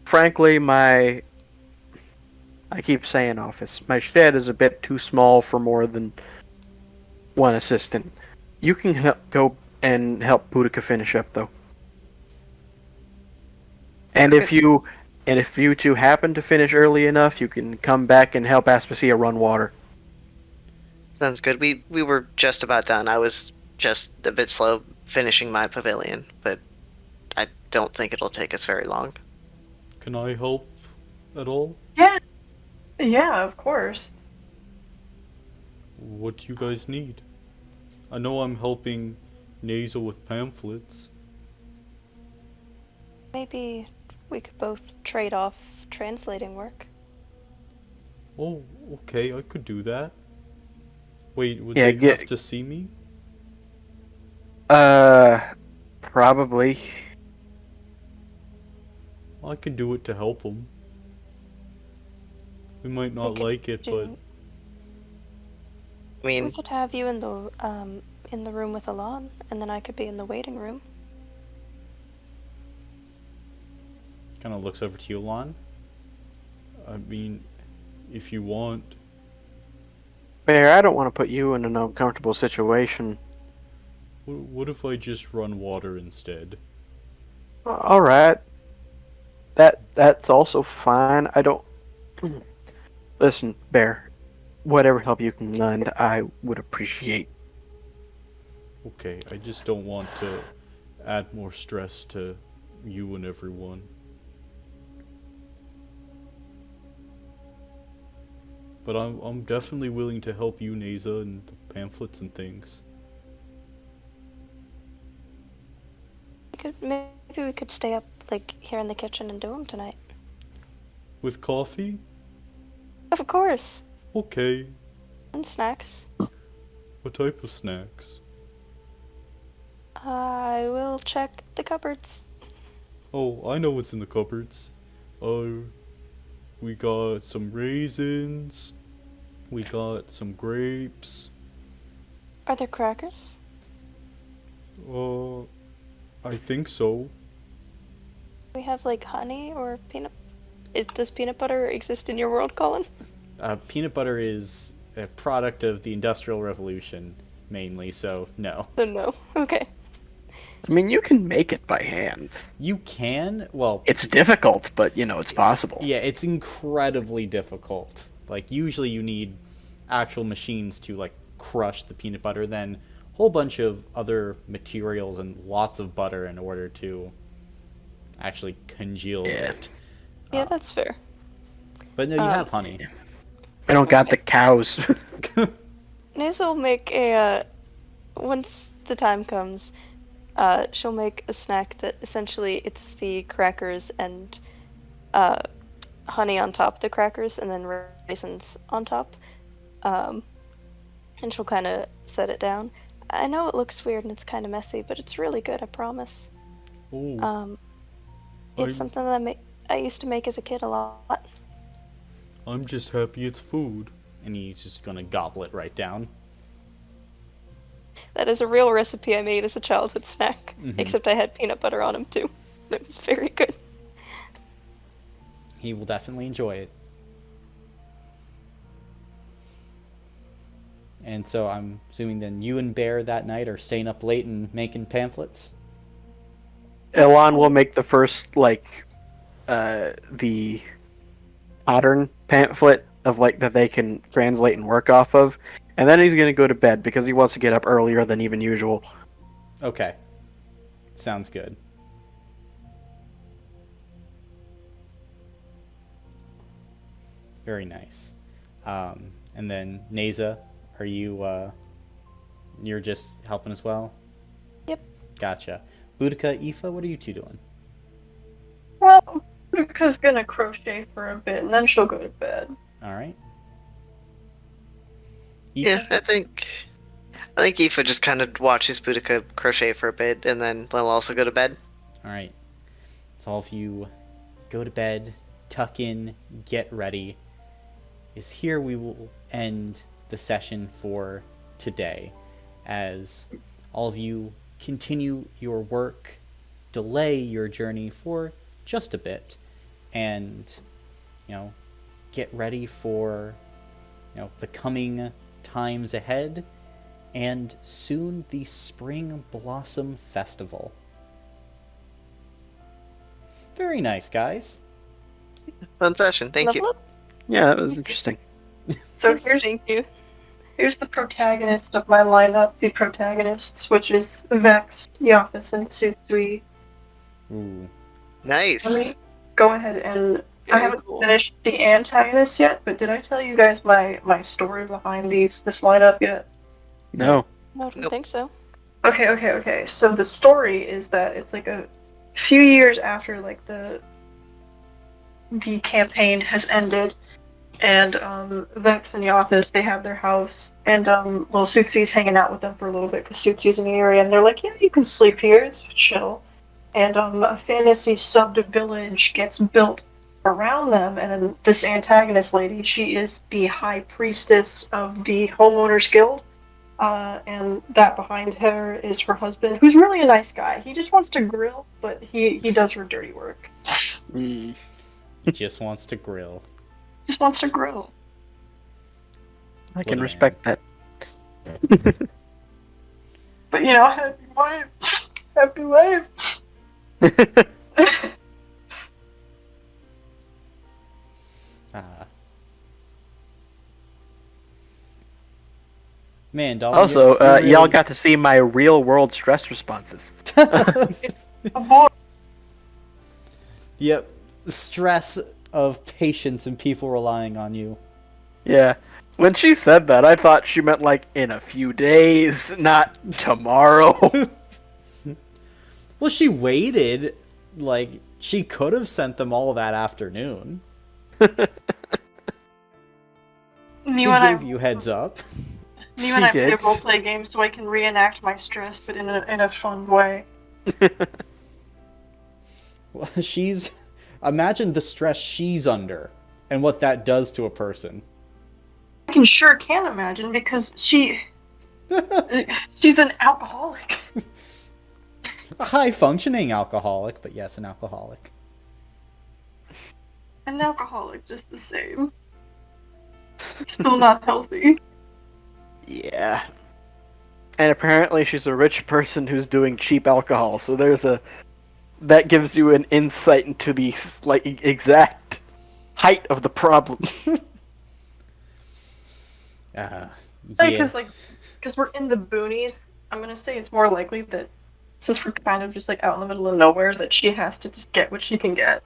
S2: Frankly, I keep saying office. My shed is a bit too small for more than one assistant. You can go and help Boudica finish up, though. And if you two happen to finish early enough, you can come back and help Aspasia run water.
S4: Sounds good. We were just about done. I was just a bit slow finishing my pavilion, but I don't think it'll take us very long.
S8: Can I help at all?
S6: Yeah, of course.
S8: What do you guys need? I know I'm helping Nasal with pamphlets.
S9: Maybe we could both trade off translating work.
S8: Oh, okay, I could do that. Wait, would
S2: Yeah,
S8: they have to see me?
S2: Probably.
S8: I can do it to help them. We might not
S9: could
S8: like it, but
S4: I
S9: We
S4: mean,
S9: could have you in the room with Alon, and then I could be in the waiting room.
S8: kind of looks over to you, Lon. I mean, if you want.
S2: Bear, I don't want to put you in an uncomfortable situation.
S8: What if I just run water instead?
S2: All right. That's also fine. I don't. Listen, Bear. Whatever help you can lend, I would appreciate.
S8: Okay, I just don't want to add more stress to you and everyone. But I'm definitely willing to help you, Neza, and the pamphlets and things.
S9: Maybe we could stay up, like, here in the kitchen and do them tonight.
S8: With coffee?
S9: Of course!
S8: Okay.
S9: And snacks.
S8: What type of snacks?
S9: I will check the cupboards.
S8: Oh, I know what's in the cupboards. We got some raisins. We got some grapes.
S9: Are there crackers?
S8: I think so.
S9: We have, like, honey or peanut... Does peanut butter exist in your world, Colin?
S1: Peanut butter is a product of the Industrial Revolution, mainly, so no.
S9: So no. Okay.
S2: I mean, you can make it by hand.
S1: You can? Well,
S2: It's difficult, but, it's possible.
S1: yeah, it's incredibly difficult. Like, usually you need actual machines to, like, crush the peanut butter, then a whole bunch of other materials and lots of butter in order to actually congeal it.
S9: Yeah, that's fair.
S1: But no, you have honey.
S2: I don't got the cows.
S9: Naza will make a, once the time comes, she'll make a snack that essentially it's the crackers and honey on top of the crackers and then raisins on top. And she'll kind of set it down. I know it looks weird and it's kind of messy, but it's really good, I promise.
S8: Oh,
S9: It's something that I used to make as a kid a lot.
S8: I'm just happy it's food.
S1: And he's just gonna gobble it right down.
S9: That is a real recipe I made as a childhood snack,
S1: Mhm.
S9: except I had peanut butter on them too. It was very good.
S1: He will definitely enjoy it. And so I'm assuming then you and Bear that night are staying up late and making pamphlets?
S2: Elon will make the first, the pattern pamphlet of, that they can translate and work off of. And then he's going to go to bed because he wants to get up earlier than even usual.
S1: Okay. Sounds good. Very nice. And then, Neza, are you, you're just helping as well?
S9: Yep.
S1: Gotcha. Boudica, Aoife, what are you two doing?
S6: Well, Ruka's gonna crochet for a bit, and then she'll go to bed.
S1: Alright.
S4: Yeah, I think Aoife just kind of watches Boudica crochet for a bit, and then they'll also go to bed.
S1: Alright. So all of you go to bed, tuck in, get ready. Is here we will end the session for today, as all of you continue your work, delay your journey for just a bit, and, get ready for, the coming times ahead, and soon the Spring Blossom Festival. Very nice, guys.
S4: Fun session, thank you.
S2: Yeah, that was interesting.
S6: So
S9: Thank you.
S6: here's the protagonist of my lineup. The protagonists, which is Vex, Yothis, and Sutsui.
S1: Ooh.
S4: Nice.
S6: Let me go ahead and I
S9: Very
S6: haven't
S9: cool.
S6: finished the antagonists yet, but did I tell you guys my story behind this lineup yet?
S2: No.
S9: No, I don't
S4: Nope.
S9: think so.
S6: Okay. So the story is that it's a few years after the campaign has ended, and Vex and Yothis, they have their house, and Sutsui's hanging out with them for a little bit because Sutsui's in the area, and they're like, yeah, you can sleep here, it's chill. And a fantasy village gets built around them, and then this antagonist lady, she is the high priestess of the homeowners guild, and that behind her is her husband, who's really a nice guy. He just wants to grill, but he does her dirty work.
S1: He just wants to grill.
S6: Just wants to grill.
S2: I
S1: What
S2: can
S1: a
S2: respect that.
S6: But happy wife. Happy wife.
S1: Man, Dalton,
S2: Also,
S1: you're really-
S2: y'all got to see my real-world stress responses.
S1: Yep. Stress of patience and people relying on you.
S2: Yeah. When she said that, I thought she meant in a few days, not tomorrow.
S1: Well, she waited. She could have sent them all that afternoon. She gave you heads up.
S6: Me and I
S2: She
S6: play
S2: did.
S6: roleplay games so I can reenact my stress, but in a fun way.
S1: Well, imagine the stress she's under and what that does to a person.
S6: I can imagine because she's an alcoholic.
S1: A high-functioning alcoholic, but yes, an alcoholic.
S6: An alcoholic, just the same. Still not healthy.
S2: Yeah. And apparently she's a rich person who's doing cheap alcohol, so that gives you an insight into the exact height of the problem.
S1: Yeah.
S6: Because we're in the boonies, I'm gonna say it's more likely that since we're kind of just out in the middle of nowhere, that she has to just get what she can get.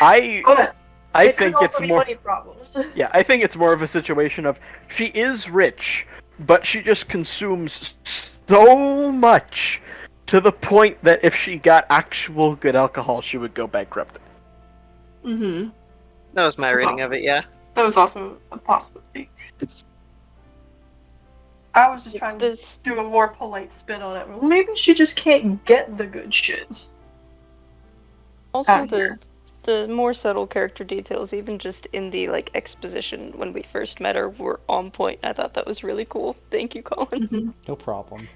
S2: I
S6: But it
S2: think
S6: could
S2: it's
S6: also be
S2: more.
S6: money problems.
S2: Yeah, I think it's more of a situation of she is rich, but she just consumes so much To the point that if she got actual good alcohol, she would go bankrupt.
S6: Mm-hmm.
S4: That was my
S6: That's
S4: reading
S6: awesome.
S4: of it, yeah.
S6: That was also a possibility. I was just trying to do a more polite spin on it. Well, maybe she just can't get the good shit.
S9: Also, the more subtle character details, even just in the like exposition when we first met her, were on point. I thought that was really cool. Thank you, Colin.
S6: Mm-hmm.
S1: No problem.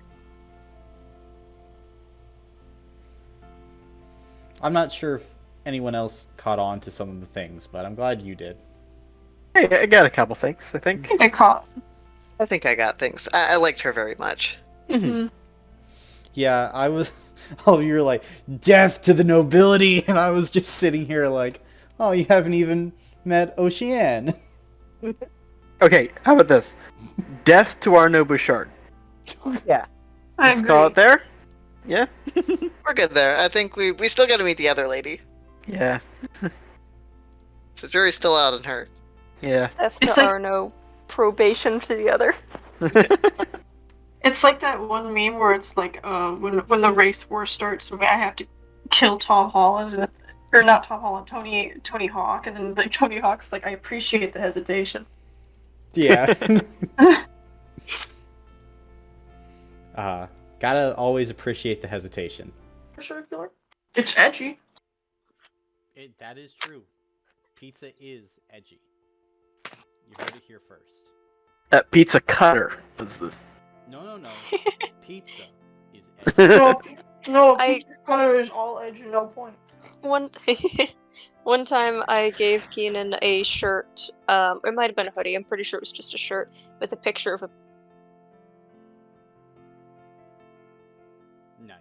S1: I'm not sure if anyone else caught on to some of the things, but I'm glad you did.
S2: Hey, I got a couple things, I think.
S6: I caught.
S4: I think I got things. I liked her very much.
S6: Mm-hmm.
S1: Yeah, I was. All of you were like, death to the nobility, and I was just sitting here like, oh, you haven't even met Oceane.
S2: Okay, how about this? Death to Arnaud Bouchard. Yeah.
S6: I
S2: Let's
S6: agree.
S2: call it there? Yeah?
S4: We're good there. I think we still gotta meet the other lady.
S2: Yeah.
S4: So jury's still out on her.
S2: Yeah.
S9: That's
S6: It's
S9: the
S6: like-
S9: Arno probation to the other.
S6: It's like that one meme where it's like, when the race war starts, I have to kill Tom Holland, or not Tom Holland, Tony Hawk, and then like Tony Hawk's like, I appreciate the hesitation.
S1: Yeah. Gotta always appreciate the hesitation.
S6: For sure, killer. It's edgy.
S1: That is true. Pizza is edgy. You heard it here first.
S2: That pizza cutter was the...
S1: No. Pizza is edgy.
S6: No,
S9: I-
S6: Pizza Cutter is all edge and no point.
S9: One time I gave Keenan a shirt, it might have been a hoodie, I'm pretty sure it was just a shirt, with a picture of a
S1: Nice.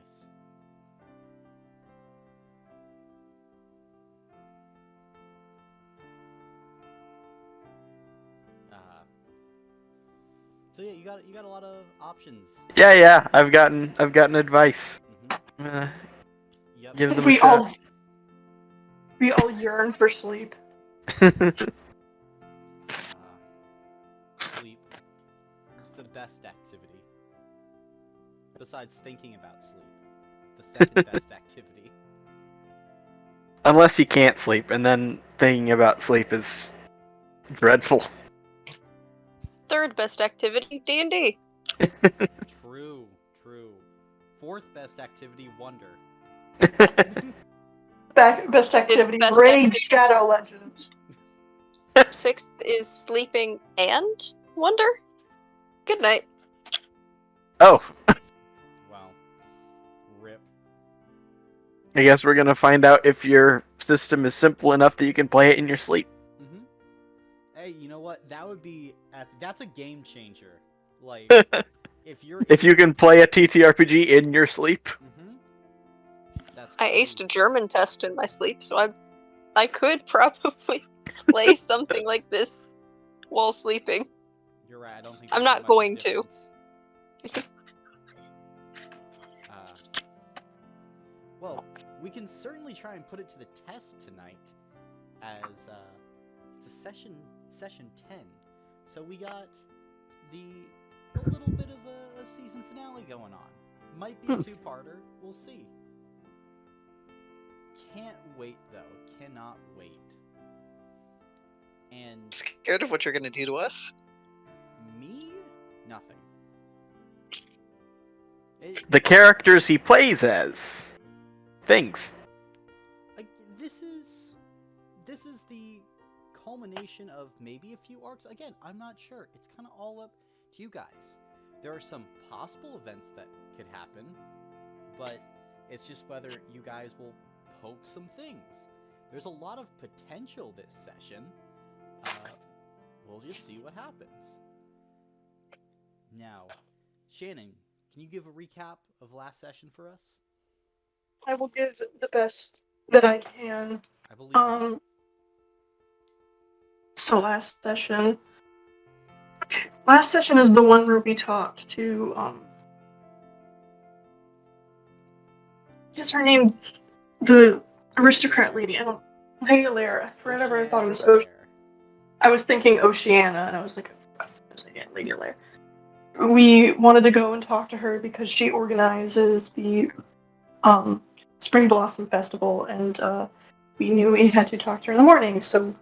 S1: So yeah, you got a lot of options.
S2: Yeah, I've gotten advice.
S1: Mm-hmm. Yep.
S2: Give them a
S6: We
S2: shot.
S6: all yearn for sleep.
S1: Sleep. The best activity. Besides thinking about sleep. The second best activity.
S2: Unless you can't sleep, and then thinking about sleep is dreadful.
S9: third best activity, D&D.
S1: True. Fourth best activity, wonder.
S6: Best activity,
S9: best
S6: Raid
S9: activity.
S6: Shadow Legends.
S9: Sixth is sleeping and wonder. Good night.
S2: Oh,
S1: Well, rip.
S2: I guess we're gonna find out if your system is simple enough that you can play it in your sleep.
S1: Mm-hmm. Hey, you know what? That would be... That's a game changer. Like,
S2: If you can play a TTRPG in your sleep.
S1: Mm-hmm. That's
S9: I aced
S1: crazy.
S9: a German test in my sleep, so I could probably play something like this while sleeping.
S1: You're right. I don't think
S9: I'm
S1: there's
S9: not
S1: much
S9: going to.
S1: difference. Well, we can certainly try and put it to the test tonight, as it's a session 10. So we got a little bit of a season finale going on. Might be a two-parter. We'll see. Can't wait though. Cannot wait. And
S4: Scared of what you're gonna do to us?
S1: me, nothing.
S2: The characters he plays as. Things.
S1: Like, this is the culmination of maybe a few arcs. Again, I'm not sure. It's kind of all up to you guys. There are some possible events that could happen, but it's just whether you guys will poke some things. There's a lot of potential this session. We'll just see what happens. Now, Shannon, can you give a recap of last session for us?
S6: I will give the best that I can.
S1: I believe.
S6: So last session is the one where we talked to is her name the aristocrat lady? Lady Lara. Forever I thought it was I was thinking Oceana, and I was like, Lady Lara. we wanted to go and talk to her because she organizes the Spring Blossom Festival, and we knew we had to talk to her in the morning, so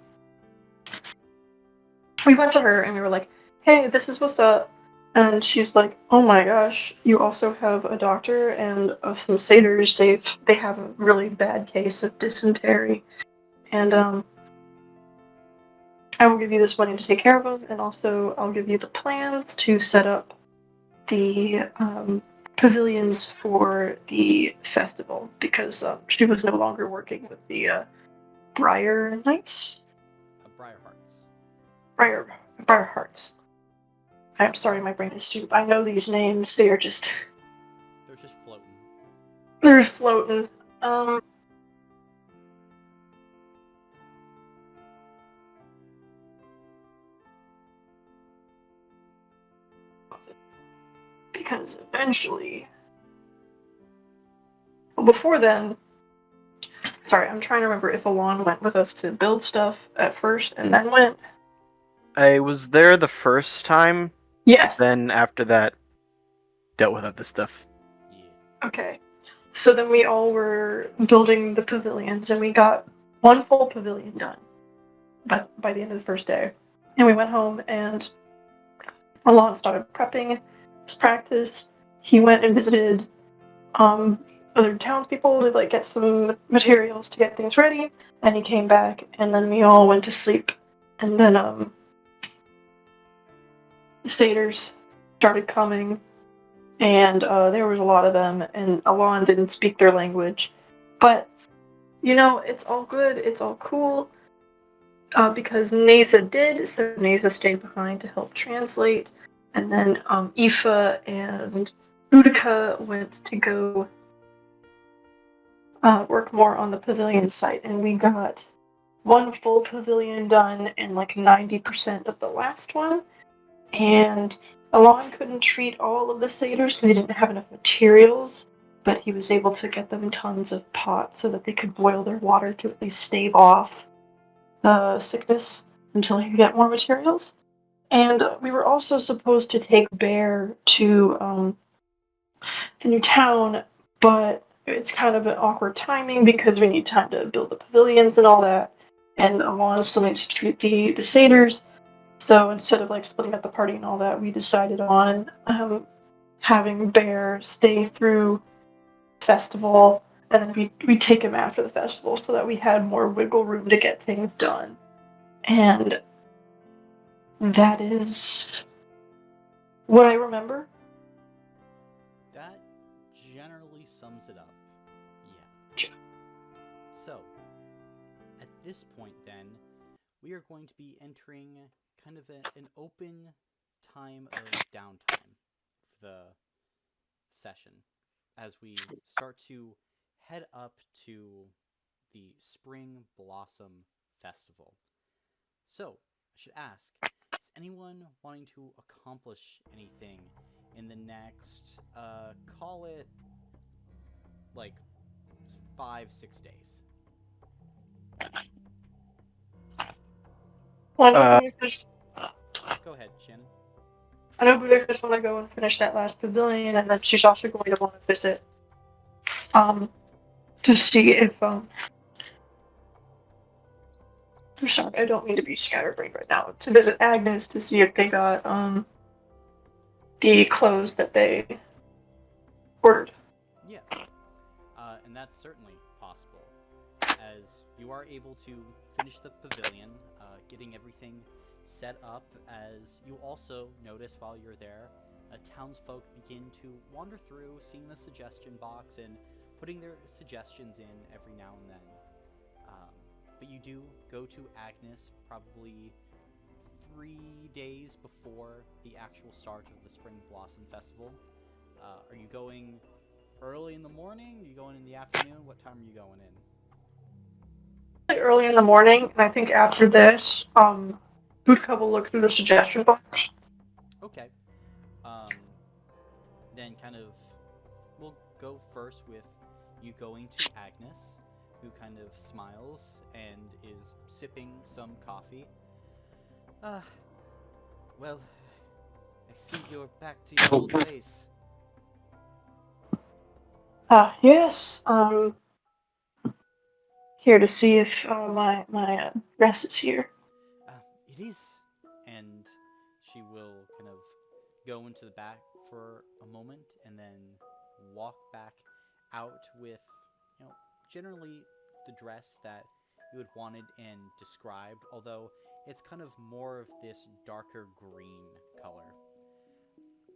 S6: we went to her and we were like, hey, this is what's up. And she's like, oh my gosh, you also have a doctor and some satyrs. They have a really bad case of dysentery. And I will give you this money to take care of them, and also I'll give you the plans to set up the pavilions for the festival, because she was no longer working with the Briar Knights.
S1: Briar Hearts.
S6: Briar Hearts. I'm sorry, my brain is soup. I know these names, they're just
S1: floating.
S6: They're floating. Because eventually, well, before then, sorry, I'm trying to remember if Alon went with us to build stuff at first and then went.
S2: I was there the first time.
S6: Yes.
S2: Then after that, dealt with other stuff.
S1: Yeah.
S6: Okay. So then we all were building the pavilions, and we got one full pavilion done by the end of the first day. And we went home, and Alon started prepping his practice. He went and visited other townspeople to like get some materials to get things ready, and he came back, and then we all went to sleep. And then the satyrs started coming, and there was a lot of them, and Alon didn't speak their language. But, you know, it's all good, it's all cool, because Neza did, so Neza stayed behind to help translate, and then Aoife and Utica went to go work more on the pavilion site, and we got one full pavilion done and like 90% of the last one, and Alon couldn't treat all of the satyrs because he didn't have enough materials, but he was able to get them tons of pots so that they could boil their water to at least stave off the sickness until he could get more materials. And we were also supposed to take Bear to the new town, but it's kind of an awkward timing because we need time to build the pavilions and all that, and Alon still needs to treat the satyrs. So instead of like splitting up the party and all that, we decided on having Bear stay through the festival, and then we take him after the festival so that we had more wiggle room to get things done. And that is what I remember.
S1: That generally sums it up. Yeah. So, at this point then, we are going to be entering kind of an open time of downtime for the session as we start to head up to the Spring Blossom Festival. So, I should ask, is anyone wanting to accomplish anything in the next, call it, like, 5-6 days?
S6: Well, I know
S1: Go ahead, Shannon.
S6: I know Buddha just want to go and finish that last pavilion, and then she's also going to want to visit, to see if, I'm sorry, I don't mean to be scatterbrained right now. To visit Agnes to see if they got, the clothes that they ordered.
S1: Yeah. And that's certainly possible, as you are able to finish the pavilion, getting everything set up, as you also notice while you're there, townsfolk begin to wander through, seeing the suggestion box and putting their suggestions in every now and then. But you do go to Agnes probably 3 days before the actual start of the Spring Blossom Festival. Are you going early in the morning? Are you going in the afternoon? What time are you going in?
S6: Early in the morning, and I think after this, Budka will look through the suggestion box.
S1: Okay. Then kind of, we'll go first with you going to Agnes, who kind of smiles and is sipping some coffee. Well, I see you're back to your old ways.
S6: Yes. Here to see if my dress is here.
S1: It is. And she will kind of go into the back for a moment and then walk back out with, generally the dress that you had wanted and described, although it's kind of more of this darker green color.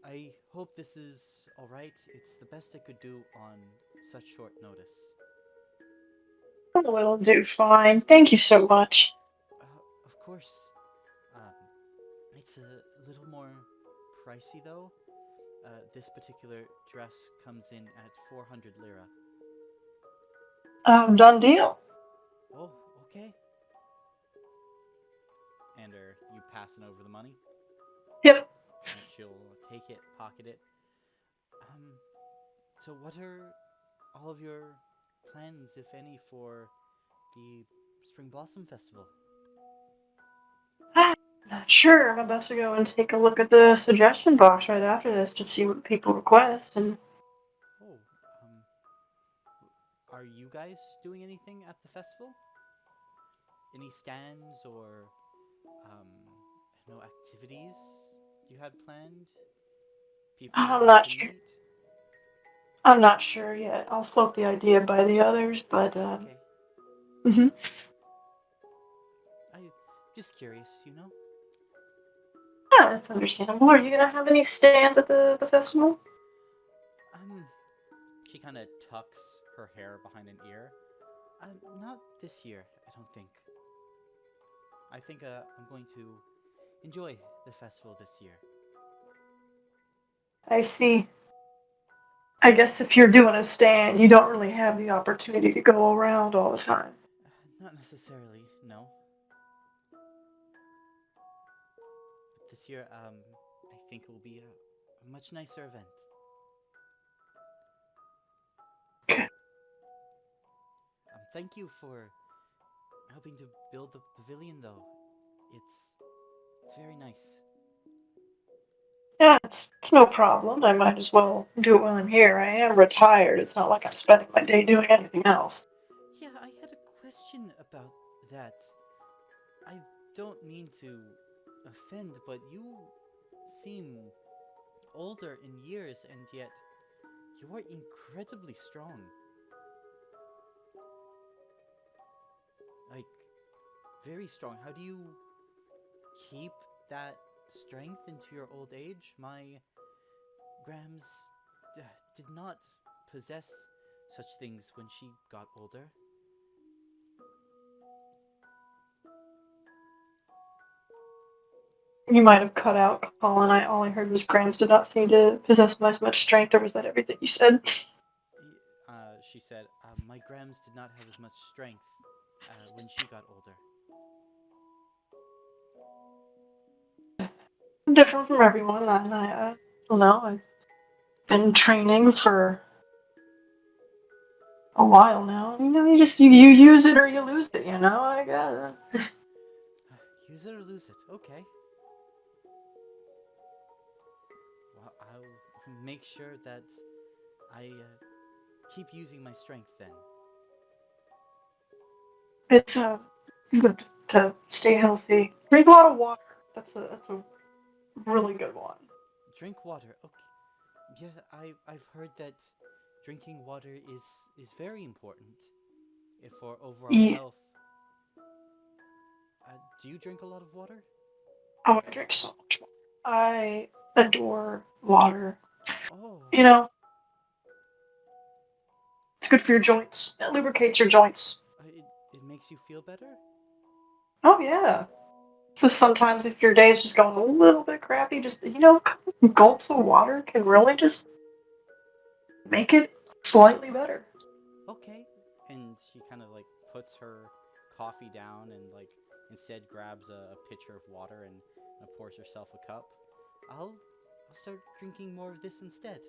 S1: I hope this is alright. It's the best I could do on such short notice.
S6: Oh, it'll do fine. Thank you so much.
S1: Of course, it's a little more pricey though. This particular dress comes in at 400 lira.
S6: Done deal.
S1: Oh, okay. And are you passing over the money?
S6: Yep.
S1: And she'll take it, pocket it. So what are all of your plans, if any, for the Spring Blossom Festival?
S6: Sure, I'm about to go and take a look at the suggestion box right after this to see what people request. And
S1: Oh, are you guys doing anything at the festival? Any stands or, activities you had planned? People you
S6: I'm
S1: want
S6: not
S1: to
S6: sure.
S1: meet?
S6: I'm not sure yet. I'll float the idea by the others, but
S1: Okay.
S6: Mhm.
S1: I'm just curious,
S6: Yeah, that's understandable. Are you gonna have any stands at the festival?
S1: She kind of tucks her hair behind an ear. Not this year, I don't think. I think I'm going to enjoy the festival this year.
S6: I see. I guess if you're doing a stand, you don't really have the opportunity to go around all the time.
S1: Not necessarily, no. But this year, I think it will be a much nicer event. Thank you for helping to build the pavilion, though. It's very nice.
S6: Yeah, it's no problem. I might as well do it while I'm here. I am retired. It's not like I'm spending my day doing anything else.
S1: Yeah, I had a question about that. I don't mean to offend, but you seem older in years, and yet you are incredibly strong. Like, very strong. How do you keep that strength into your old age? My Grams did not possess such things when she got older.
S6: You might have cut out, Colin. All I heard was Grams did not seem to possess much strength, or was that everything you said?
S1: She said, my Grams did not have as much strength when she got older.
S6: Different from everyone. I don't know. I've been training for a while now. You use it or you lose it. I guess.
S1: Use it or lose it. Okay. Well, I'll make sure that I keep using my strength then.
S6: It's good to stay healthy. Drink a lot of water. That's a really good one.
S1: Drink water. Okay. Yeah, I've heard that drinking water is very important for overall
S6: Yeah.
S1: health. Do you drink a lot of water?
S6: Oh, I drink so much water. I adore water.
S1: Oh.
S6: It's good for your joints. It lubricates your joints.
S1: It makes you feel better?
S6: Oh yeah. So sometimes if your day is just going a little bit crappy, just gulps of water can really just make it slightly better.
S1: Okay. And she kind of puts her coffee down and instead grabs a pitcher of water and pours herself a cup. I'll start drinking more of this instead.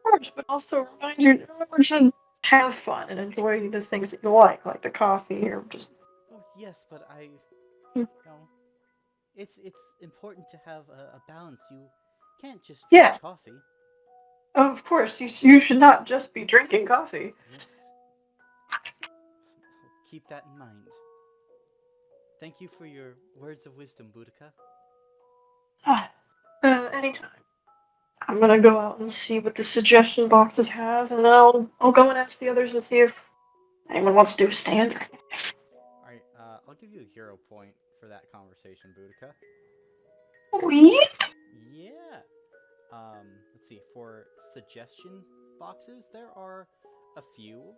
S6: Of course, but also remember to have fun and enjoy the things that you like the coffee or just.
S1: Oh yes, but It's important to have a balance. You can't just drink
S6: Yeah,
S1: coffee.
S6: of course. You should not just be drinking coffee.
S1: Yes. Keep that in mind. Thank you for your words of wisdom, Boudica.
S6: Anytime. I'm gonna go out and see what the suggestion boxes have, and then I'll go and ask the others and see if anyone wants to do a stand.
S1: Alright, I'll give you a hero point for that conversation, Boudica.
S6: We?
S1: Yeah. Let's see. For suggestion boxes, there are a few.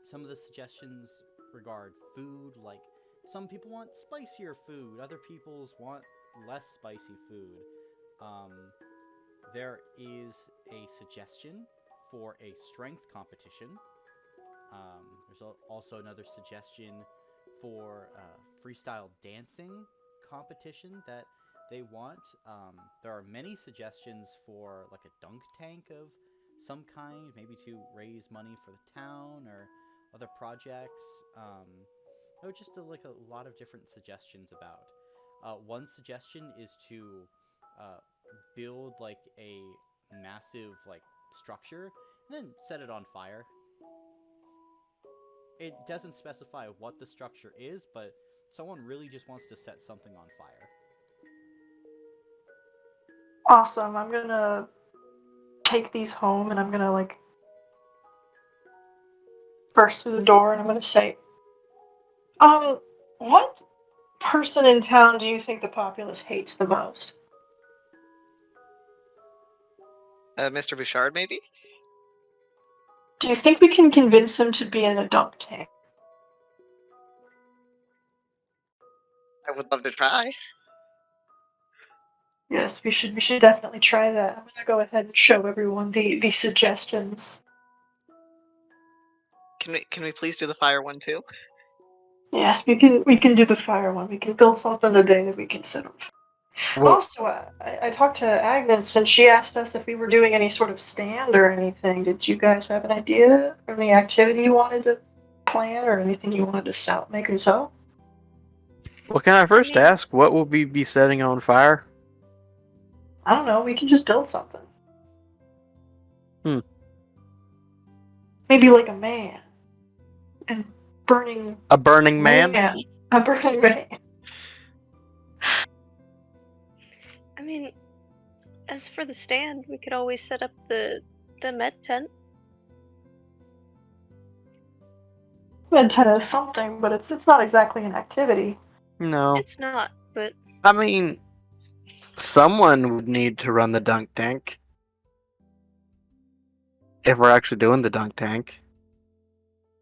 S1: Some of the suggestions regard food, like some people want spicier food, other people's want less spicy food. Um, there is a suggestion for a strength competition. There's also another suggestion for freestyle dancing competition that they want. There are many suggestions for like a dunk tank of some kind, maybe to raise money for the town or other projects. Just like a lot of different suggestions about. One suggestion is to build like a massive like structure and then set it on fire. It doesn't specify what the structure is, but someone really just wants to set something on fire.
S6: Awesome. I'm gonna take these home and I'm gonna like burst through the door and I'm gonna say, what person in town do you think the populace hates the most?
S4: Mr. Bouchard, maybe?
S6: Do you think we can convince him to be in a dunk tank?
S4: I would love to try.
S6: Yes, we should definitely try that. I'm gonna go ahead and show everyone the suggestions.
S4: Can we please do the fire one too?
S6: Yes, we can do the fire one. We can build something today that we can set up.
S2: Well,
S6: Also, I talked to Agnes and she asked us if we were doing any sort of stand or anything. Did you guys have an idea or any activity you wanted to plan or anything you wanted to make and sell?
S2: well, can I first
S9: mean-
S2: ask what will we be setting on fire?
S6: I don't know. We can just build something.
S2: Hmm.
S6: Maybe like a man and burning
S2: A burning man?
S6: A burning man.
S9: I mean, as for the stand, we could always set up the med tent.
S6: Antenna is something, but it's not exactly an activity.
S2: No.
S9: It's not, but
S2: I mean, someone would need to run the dunk tank. If we're actually doing the dunk tank.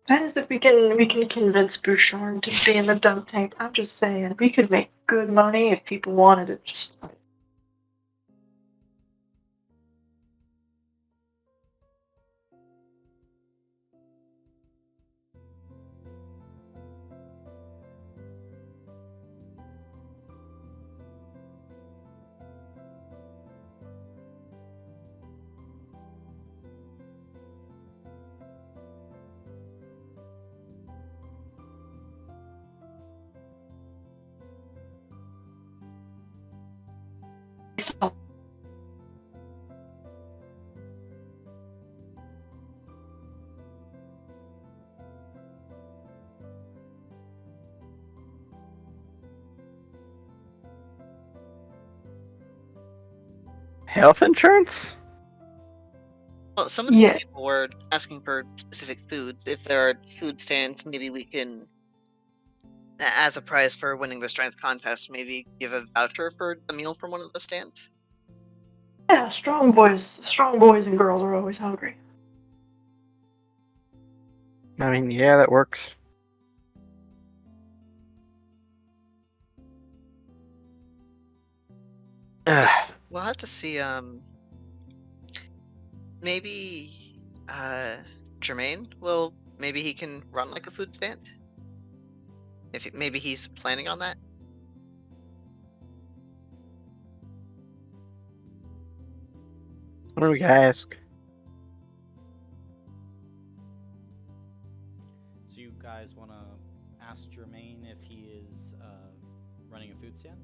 S6: That is if we can convince Bouchard to be in the dunk tank. I'm just saying, we could make good money if people wanted it. Just
S2: Health insurance?
S4: Well, some of these
S6: Yeah.
S4: people were asking for specific foods. If there are food stands, maybe we can, as a prize for winning the strength contest, maybe give a voucher for a meal from one of the stands.
S6: yeah, strong boys and girls are always hungry.
S2: I mean, yeah, that works.
S4: We'll have to see. Maybe Jermaine will. Maybe he can run like a food stand. Maybe he's planning on that.
S2: What do we ask?
S1: So you guys want to ask Jermaine if he is running a food stand?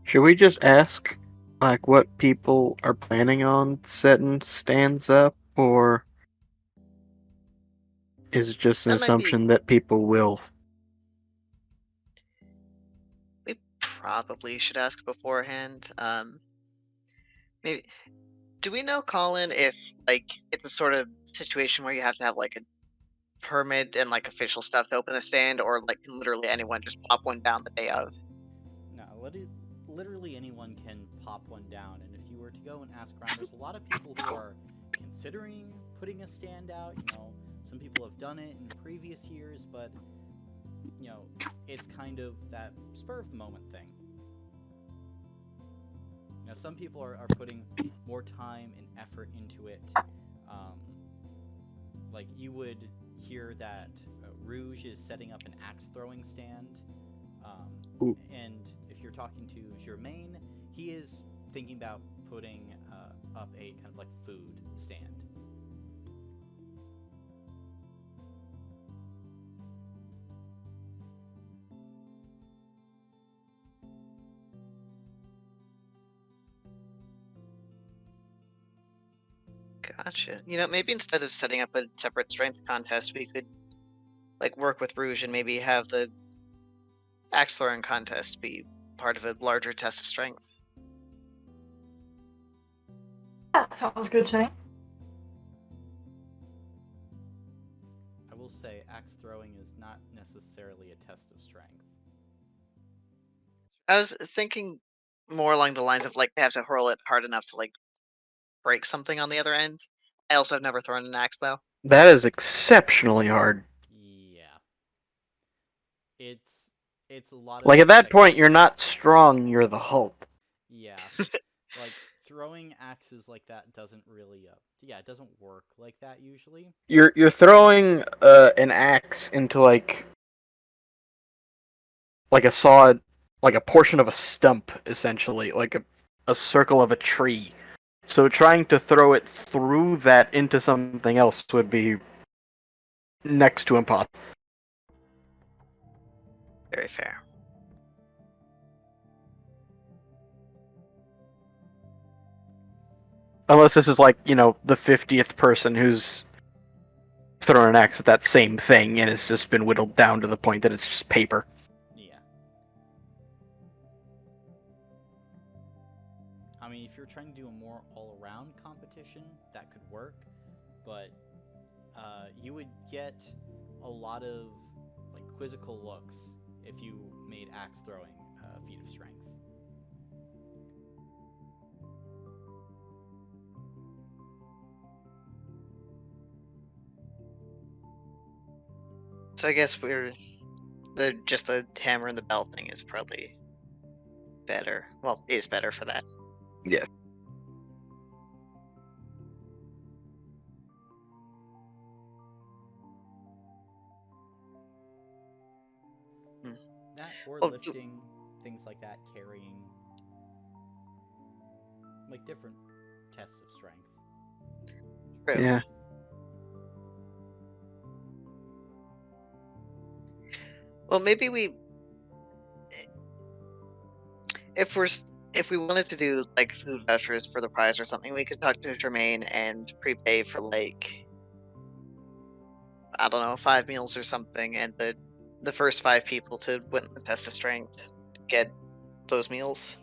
S2: Should we just ask, like, what people are planning on setting stands up, or is it just an
S4: That might be.
S2: assumption that people will?
S4: We probably should ask beforehand. Maybe. Do we know, Colin, if like it's a sort of situation where you have to have like a permit and like official stuff to open a stand, or like can literally anyone just pop one down the day of?
S1: No, literally anyone can pop one down, and if you were to go and ask around, there's a lot of people who are considering putting a stand out. You know, some people have done it in previous years, but you know, it's kind of that spur of the moment thing. You know, some people are putting more time and effort into it. Like, you would hear that Rouge is setting up an axe throwing stand. And if you're talking to Germain, he is thinking about putting up a kind of like food stand.
S4: Gotcha. You know, maybe instead of setting up a separate strength contest, we could like work with Rouge and maybe have the axe throwing contest be part of a larger test of strength.
S6: That sounds good to me.
S1: I will say, axe throwing is not necessarily a test of strength.
S4: I was thinking more along the lines of like they have to hurl it hard enough to like break something on the other end. I also have never thrown an axe though.
S2: That is exceptionally hard.
S1: Yeah. It's a lot of...
S2: Like, at that point, you're not strong, you're the Hulk.
S1: Yeah. Like, throwing axes like that doesn't really... it doesn't work like that usually.
S2: You're throwing an axe into, like a saw, like a portion of a stump, essentially. Like a circle of a tree. So trying to throw it through that into something else would be next to impossible.
S4: Very fair.
S2: Unless this is like, you know, the 50th person who's thrown an axe at that same thing and it's just been whittled down to the point that it's just paper.
S1: Yeah. I mean, if you're trying to do a more all-around competition, that could work, but you would get a lot of like quizzical looks if you made axe throwing a feat of strength.
S4: So I guess just the hammer and the bell thing is probably better. Well, is better for that.
S2: Yeah.
S1: That or
S4: Well,
S1: lifting, things like that, carrying, like different tests of strength.
S4: True.
S2: Yeah.
S4: Well, maybe if we wanted to do like food vouchers for the prize or something, we could talk to Jermaine and prepay for like, I don't know, 5 meals or something, and the first 5 people to win the test of strength get those meals.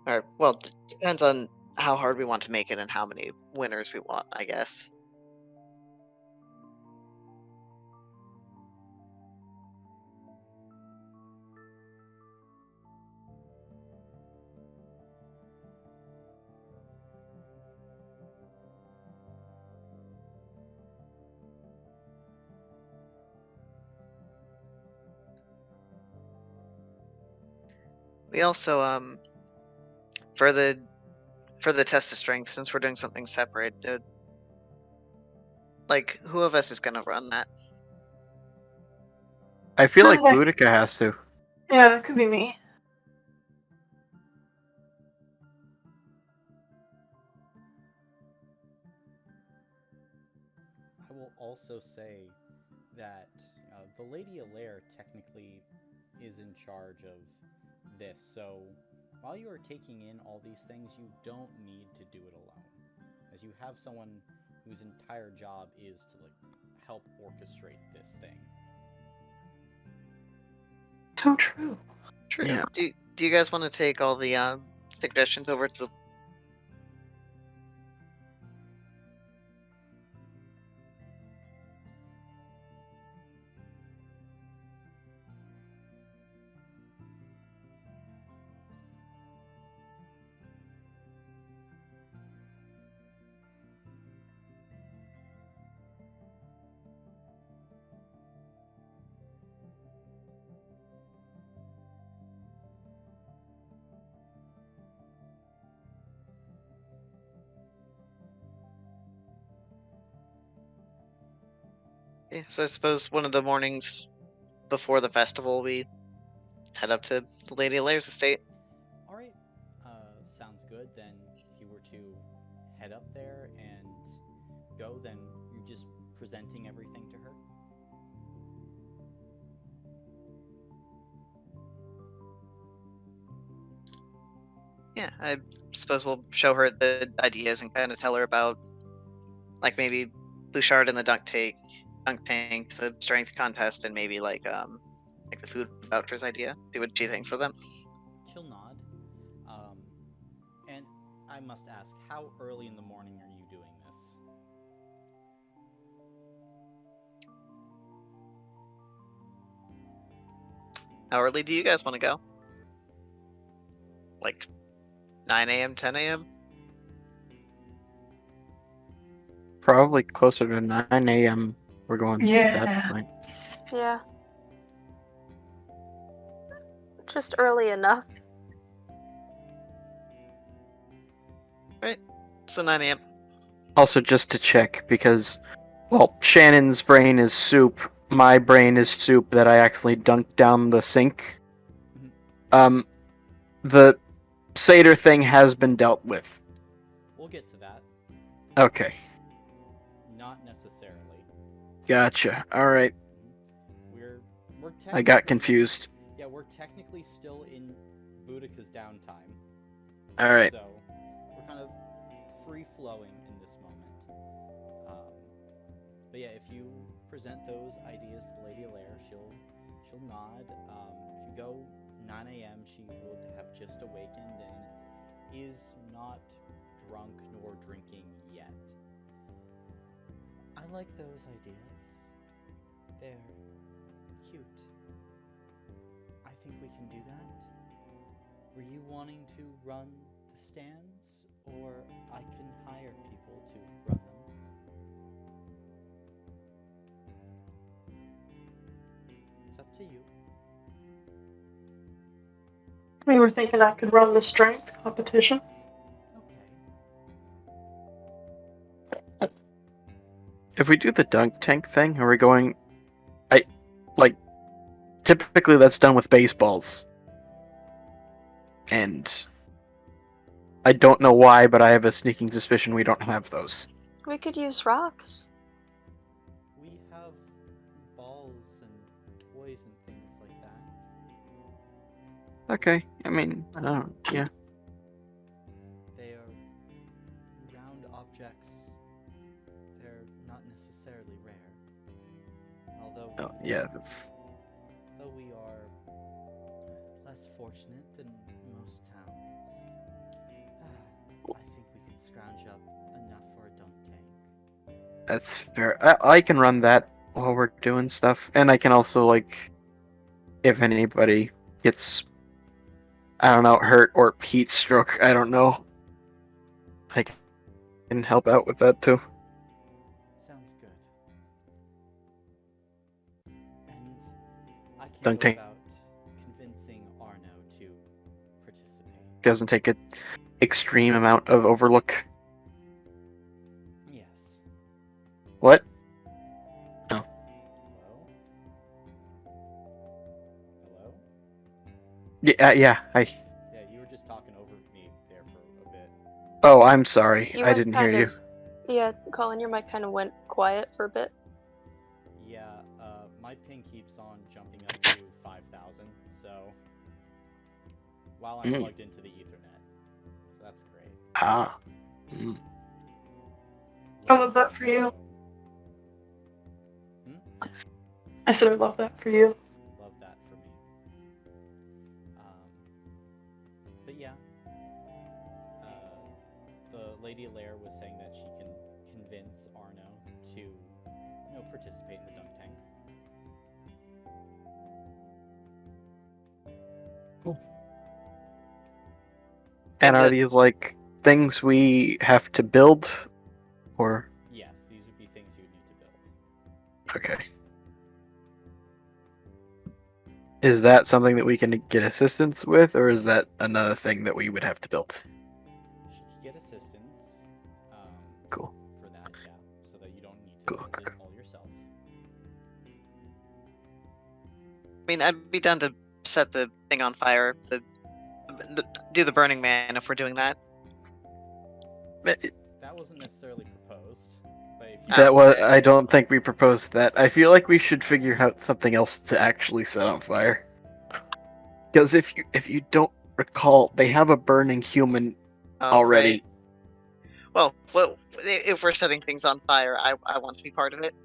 S4: Or well, depends on how hard we want to make it and how many winners we want, I guess. We also for the test of strength, since we're doing something separate, like who of us is gonna run that?
S2: I feel like
S6: Okay.
S2: Boudica has to.
S6: Yeah, that could be me.
S1: also say that the Lady Alaire technically is in charge of this, so while you are taking in all these things, you don't need to do it alone, as you have someone whose entire job is to help orchestrate this thing.
S6: So true.
S4: True.
S2: Yeah.
S4: Do you guys want to take all the suggestions over to the... Yeah, so I suppose one of the mornings before the festival, we head up to the Lady Alaire's estate.
S1: All right, sounds good. Then if you were to head up there and go, then you're just presenting everything to her.
S4: Yeah, I suppose we'll show her the ideas and kind of tell her about, like, maybe Bouchard and the dunk tank, the strength contest, and maybe like the food vouchers idea. See what she thinks of them.
S1: She'll nod. And I must ask, how early in the morning are you doing this?
S4: How early do you guys want to go? Like 9 a.m., 10 a.m.?
S2: Probably closer to 9 a.m. We're going
S6: Yeah.
S2: at that point.
S9: Yeah. Just early enough.
S4: So 9 a.m.
S2: Also, just to check, because, well, Shannon's brain is soup. My brain is soup that I accidentally dunked down the sink. The Satyr thing has been dealt with.
S1: We'll get to that.
S2: Okay.
S1: Not necessarily.
S2: Gotcha. Alright.
S1: We're
S2: I got confused.
S1: Yeah, we're technically still in Boudica's downtime.
S2: Alright.
S1: So we're kind of free-flowing in this moment. But yeah, if you present those ideas to Lady Alaire, she'll nod. If you go 9 a.m., she would have just awakened and is not drunk nor drinking yet. I like those ideas. They're cute. I think we can do that. Were you wanting to run the stands, or I can hire people to run them? It's up to you.
S6: We were thinking I could run the strength competition.
S1: Okay.
S2: If we do the dunk tank thing, are we going... typically that's done with baseballs. And I don't know why, but I have a sneaking suspicion we don't have those.
S9: We could use rocks.
S1: We have balls and toys and things like that.
S2: Okay, I mean, I don't... yeah.
S1: They are round objects. They're not necessarily rare. Although,
S2: Oh, yeah, that's...
S1: though we are less fortunate than most towns, I think we could scrounge up enough for a dunk tank.
S2: That's fair. I can run that while we're doing stuff. And I can also, like, if anybody gets, I don't know, hurt or heat stroke, I don't know, I can help out with that too.
S1: Sounds good. And I can
S2: Dunk
S1: go
S2: tank.
S1: about convincing Arno to participate.
S2: Doesn't take an extreme amount of overlook.
S1: Yes.
S2: What? Oh.
S1: Hello? Hello?
S2: Yeah,
S1: Yeah, you were just talking over me there for a bit.
S2: Oh, I'm sorry.
S9: You
S2: I
S9: went
S2: didn't hear
S9: kind
S2: you.
S9: of- Yeah, Colin, your mic kind of went quiet for a bit.
S1: my ping keeps on jumping up to 5,000, so while I'm plugged into the Ethernet. So that's great.
S2: Ah.
S6: I love that for you. I said I love that for you.
S1: Love that for me. But yeah, the Lady Alaire was saying that she can convince Arno to, participate in the dunk tank.
S2: Cool. And are these like things we have to build, or?
S1: Yes, these would be things you would need to build.
S2: Okay. Is that something that we can get assistance with, or is that another thing that we would have to build?
S1: She could get assistance.
S2: Cool.
S1: For that, yeah, so that you don't need to
S2: Cool.
S1: build it all yourself.
S4: I mean, I'd be down to set the thing on fire, do the Burning Man if we're doing that.
S1: That wasn't necessarily proposed, but if you
S2: That was. I don't think we proposed that. I feel like we should figure out something else to actually set on fire. Because if you don't recall, they have a burning human already.
S4: Right. Well, if we're setting things on fire, I want to be part of it.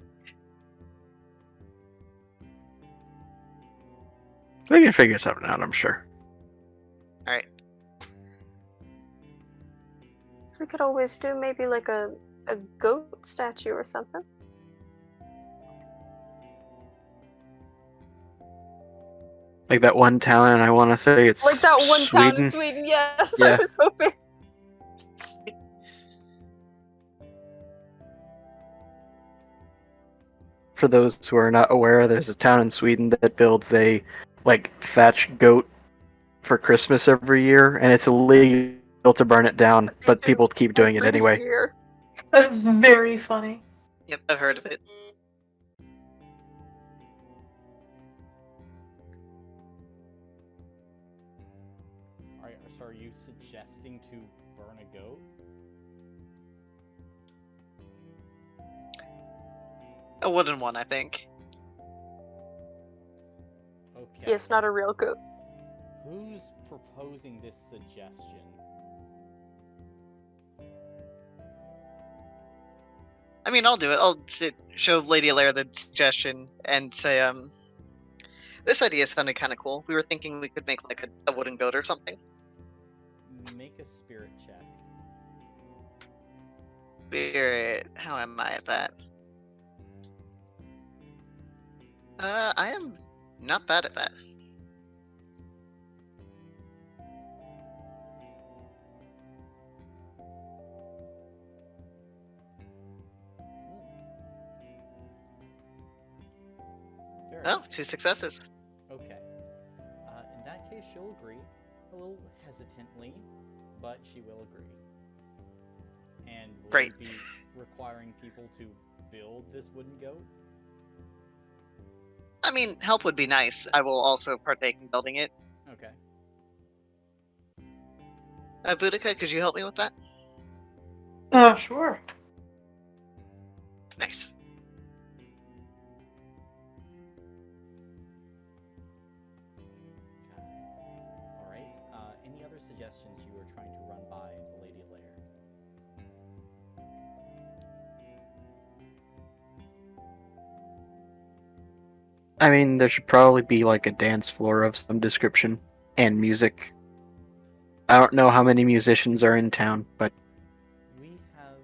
S2: We can figure something out, I'm sure.
S4: All right.
S9: We could always do maybe like a goat statue or something.
S2: Like that one town, and I want to say it's
S9: Like that one
S2: Sweden.
S9: town in Sweden, yes,
S2: Yeah.
S9: I was hoping.
S2: For those who are not aware, there's a town in Sweden that builds a thatched goat for Christmas every year, and it's illegal to burn it down, but people keep doing it anyway.
S9: Year.
S6: That is very funny.
S4: Yep, I've heard of it.
S1: Alright, so are you suggesting to burn a goat?
S4: A wooden one, I think.
S1: Okay.
S9: Yes, not a real goat.
S1: Who's proposing this suggestion?
S4: I mean, I'll do it. I'll show Lady Alaire the suggestion and say, this idea sounded kind of cool. We were thinking we could make like a wooden goat or something.
S1: Make a spirit check.
S4: Spirit, how am I at that? I am not bad at that. Oh, 2 successes.
S1: Okay. In that case, she'll agree. A little hesitantly, but she will agree. And will
S4: Great.
S1: you be requiring people to build this wooden goat?
S4: I mean, help would be nice. I will also partake in building it.
S1: Okay.
S4: Boudica, could you help me with that?
S6: Sure.
S4: Nice.
S1: Alright. Any other suggestions you were trying to run by the Lady Alaire?
S2: I mean, there should probably be like a dance floor of some description and music. I don't know how many musicians are in town, but
S1: We have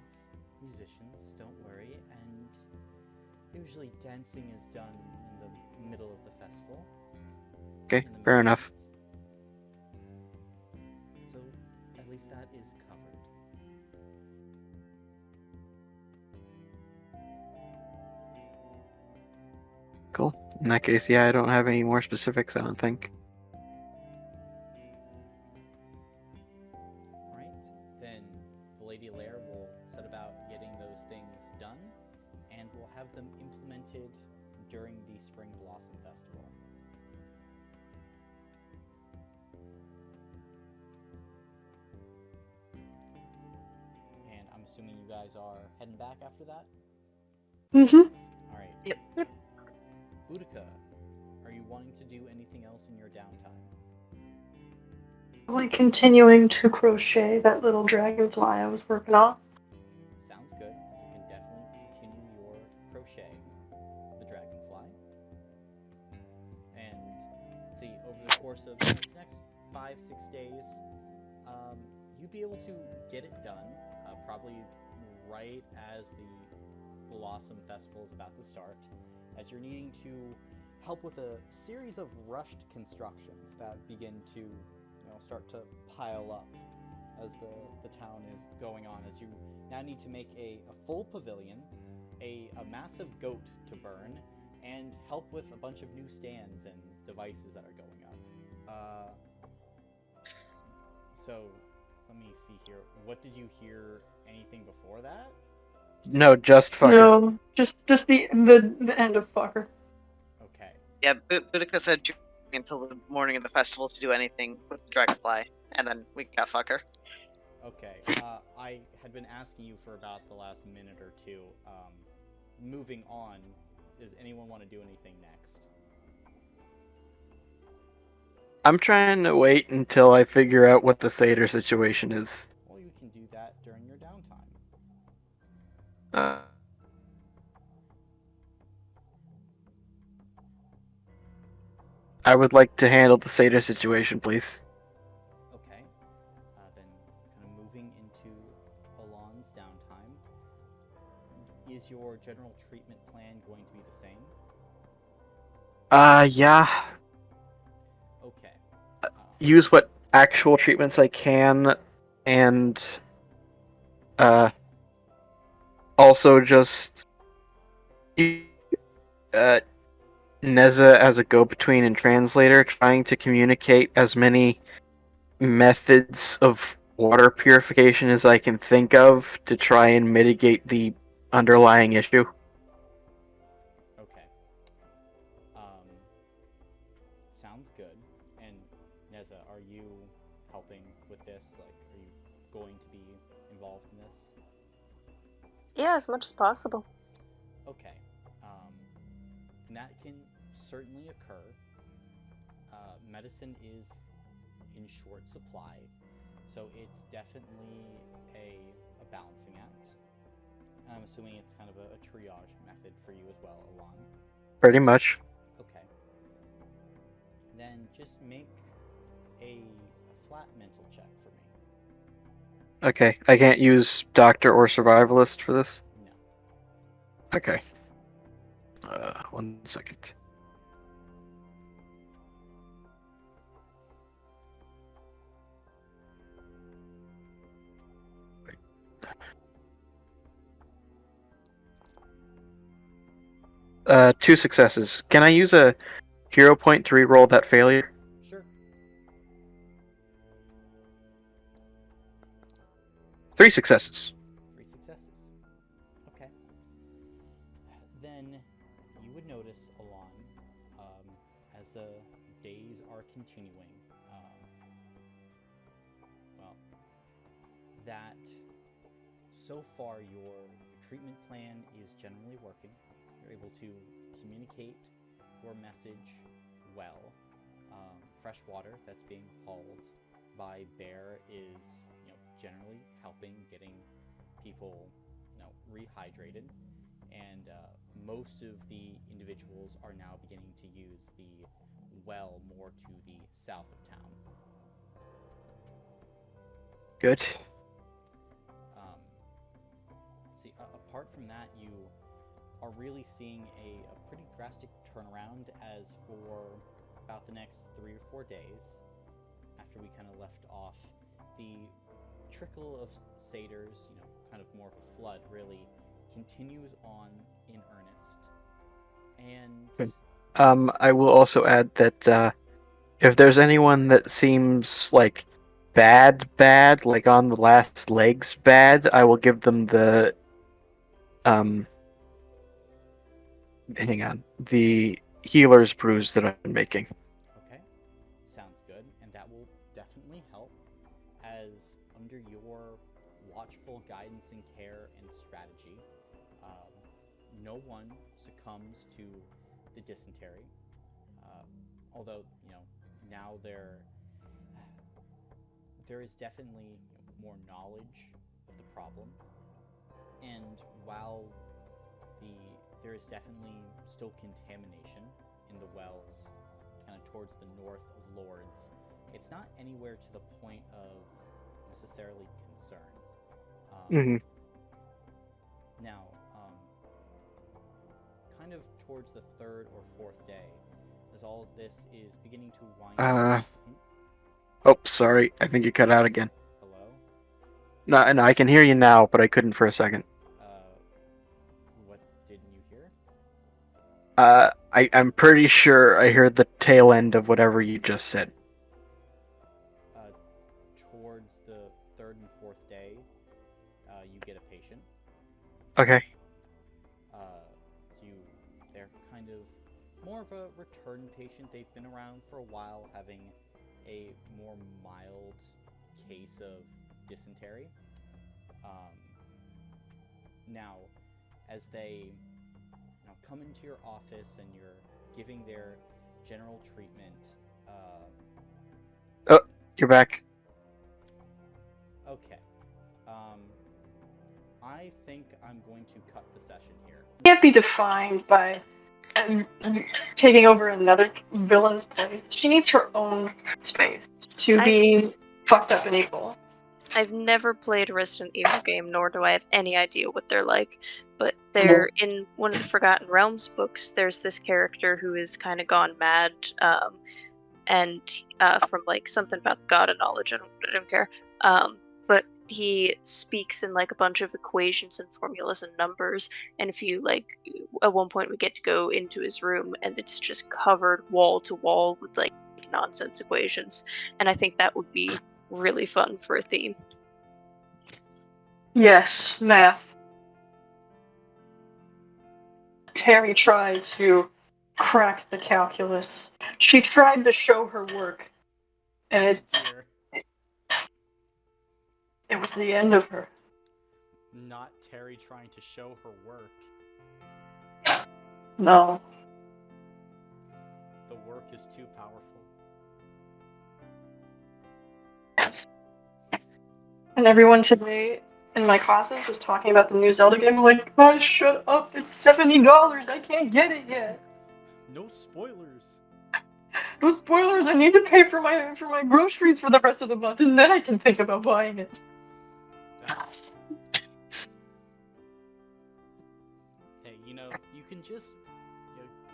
S1: musicians, don't worry, and usually dancing is done in the middle of the festival.
S2: okay,
S1: in the
S2: fair
S1: middle
S2: enough.
S1: of it. So, at least that is covered.
S2: Cool. In that case, yeah, I don't have any more specifics, I don't think.
S1: Alright, then the Lady Alaire will set about getting those things done, and we'll have them implemented during the Spring Blossom Festival. And I'm assuming you guys are heading back after that?
S6: Mm-hmm.
S1: Alright.
S4: Yep.
S1: Boudica, do anything else in your downtime?
S6: Like continuing to crochet that little dragonfly I was working on.
S1: Sounds good. You can definitely continue your crocheting the dragonfly. And let's see, over the course of the next 5-6 days, you'd be able to get it done, probably right as the Blossom Festival is about to start, as you're needing to help with a series of rushed constructions that begin to start to pile up as the town is going on, as you now need to make a full pavilion, a massive goat to burn, and help with a bunch of new stands and devices that are going up. So, let me see here. What did you hear? Anything before that?
S2: No, just fucker.
S6: No, just the end of fucker.
S1: Okay.
S4: Yeah, Boudica said until the morning of the festival to do anything with the dragonfly, and then we got fucker.
S1: Okay. I had been asking you for about the last minute or two. Moving on, does anyone want to do anything next?
S2: I'm trying to wait until I figure out what the satyr situation is.
S1: Well, you can do that during your downtime.
S2: I would like to handle the satyr situation, please.
S1: Okay. Then, kind of moving into Alon's downtime, is your general treatment plan going to be the same?
S2: Yeah.
S1: Okay.
S2: Use what actual treatments I can, and also just Neza as a go-between and translator, trying to communicate as many methods of water purification as I can think of to try and mitigate the underlying issue.
S1: Okay. Sounds good. And Neza, are you helping with this? Like, are you going to be involved in this?
S9: Yeah, as much as possible.
S1: Okay. And that can certainly occur. Medicine is in short supply, so it's definitely a balancing act. I'm assuming it's kind of a triage method for you as well, Alon.
S2: Pretty much.
S1: Okay. Then just make a flat mental check for me.
S2: Okay, I can't use doctor or survivalist for this?
S1: No.
S2: Okay. 1 second. Two successes. Can I use a hero point to reroll that failure?
S1: Sure.
S2: 3 successes.
S1: 3 successes. Okay. Then you would notice, Alon, as the days are continuing, that so far your treatment plan is generally working. You're able to communicate your message well. Fresh water that's being hauled by Bear is, generally helping getting people, rehydrated, and most of the individuals are now beginning to use the well more to the south of town.
S2: Good.
S1: See, apart from that, you are really seeing a pretty drastic turnaround as for about the next 3 or 4 days, after we kind of left off, the trickle of satyrs, kind of more of a flood, really continues on in earnest. And
S2: I will also add that if there's anyone that seems like bad, like on the last legs bad, I will give them the the healer's brews that I've been making.
S1: Okay, sounds good, and that will definitely help, as under your watchful guidance and care and strategy, no one succumbs to the dysentery. although, now there is definitely more knowledge of the problem. And while there is definitely still contamination in the wells kind of towards the north of Lourdes, it's not anywhere to the point of necessarily concern. Now, kind of towards the third or fourth day, as all of this is beginning to wind
S2: Oh, sorry. I think you cut out again.
S1: Hello?
S2: No, I can hear you now, but I couldn't for a second.
S1: What didn't you hear?
S2: I'm pretty sure I heard the tail end of whatever you just said.
S1: Towards the third and fourth day, you get a patient.
S2: Okay.
S1: They're kind of more of a return patient. They've been around for a while, having a more mild case of dysentery. Now, as they come into your office and you're giving their general treatment.
S2: Oh, you're back.
S1: Okay. I think I'm going to cut the session here.
S6: Can't be defined by taking over another villain's place. She needs her own space to be fucked up and evil.
S9: I've never played a Resident Evil game, nor do I have any idea what they're like. But they're in one of the Forgotten Realms books. There's this character who is kind of gone mad, and from like something about the god of knowledge. I don't care. But he speaks in like a bunch of equations and formulas and numbers. And if you like, at one point we get to go into his room, and it's just covered wall to wall with like nonsense equations. And I think that would be really fun for a theme.
S6: Yes, math. Terry tried to crack the calculus. She tried to show her work, and it was the end of her.
S1: Not Terry trying to show her work.
S6: No.
S1: The work is too powerful.
S6: And everyone today in my classes was talking about the new Zelda game. I'm like, guys, shut up! It's $70. I can't get it yet.
S1: No spoilers.
S6: No spoilers. I need to pay for my groceries for the rest of the month, and then I can think about buying it.
S1: Hey, you can just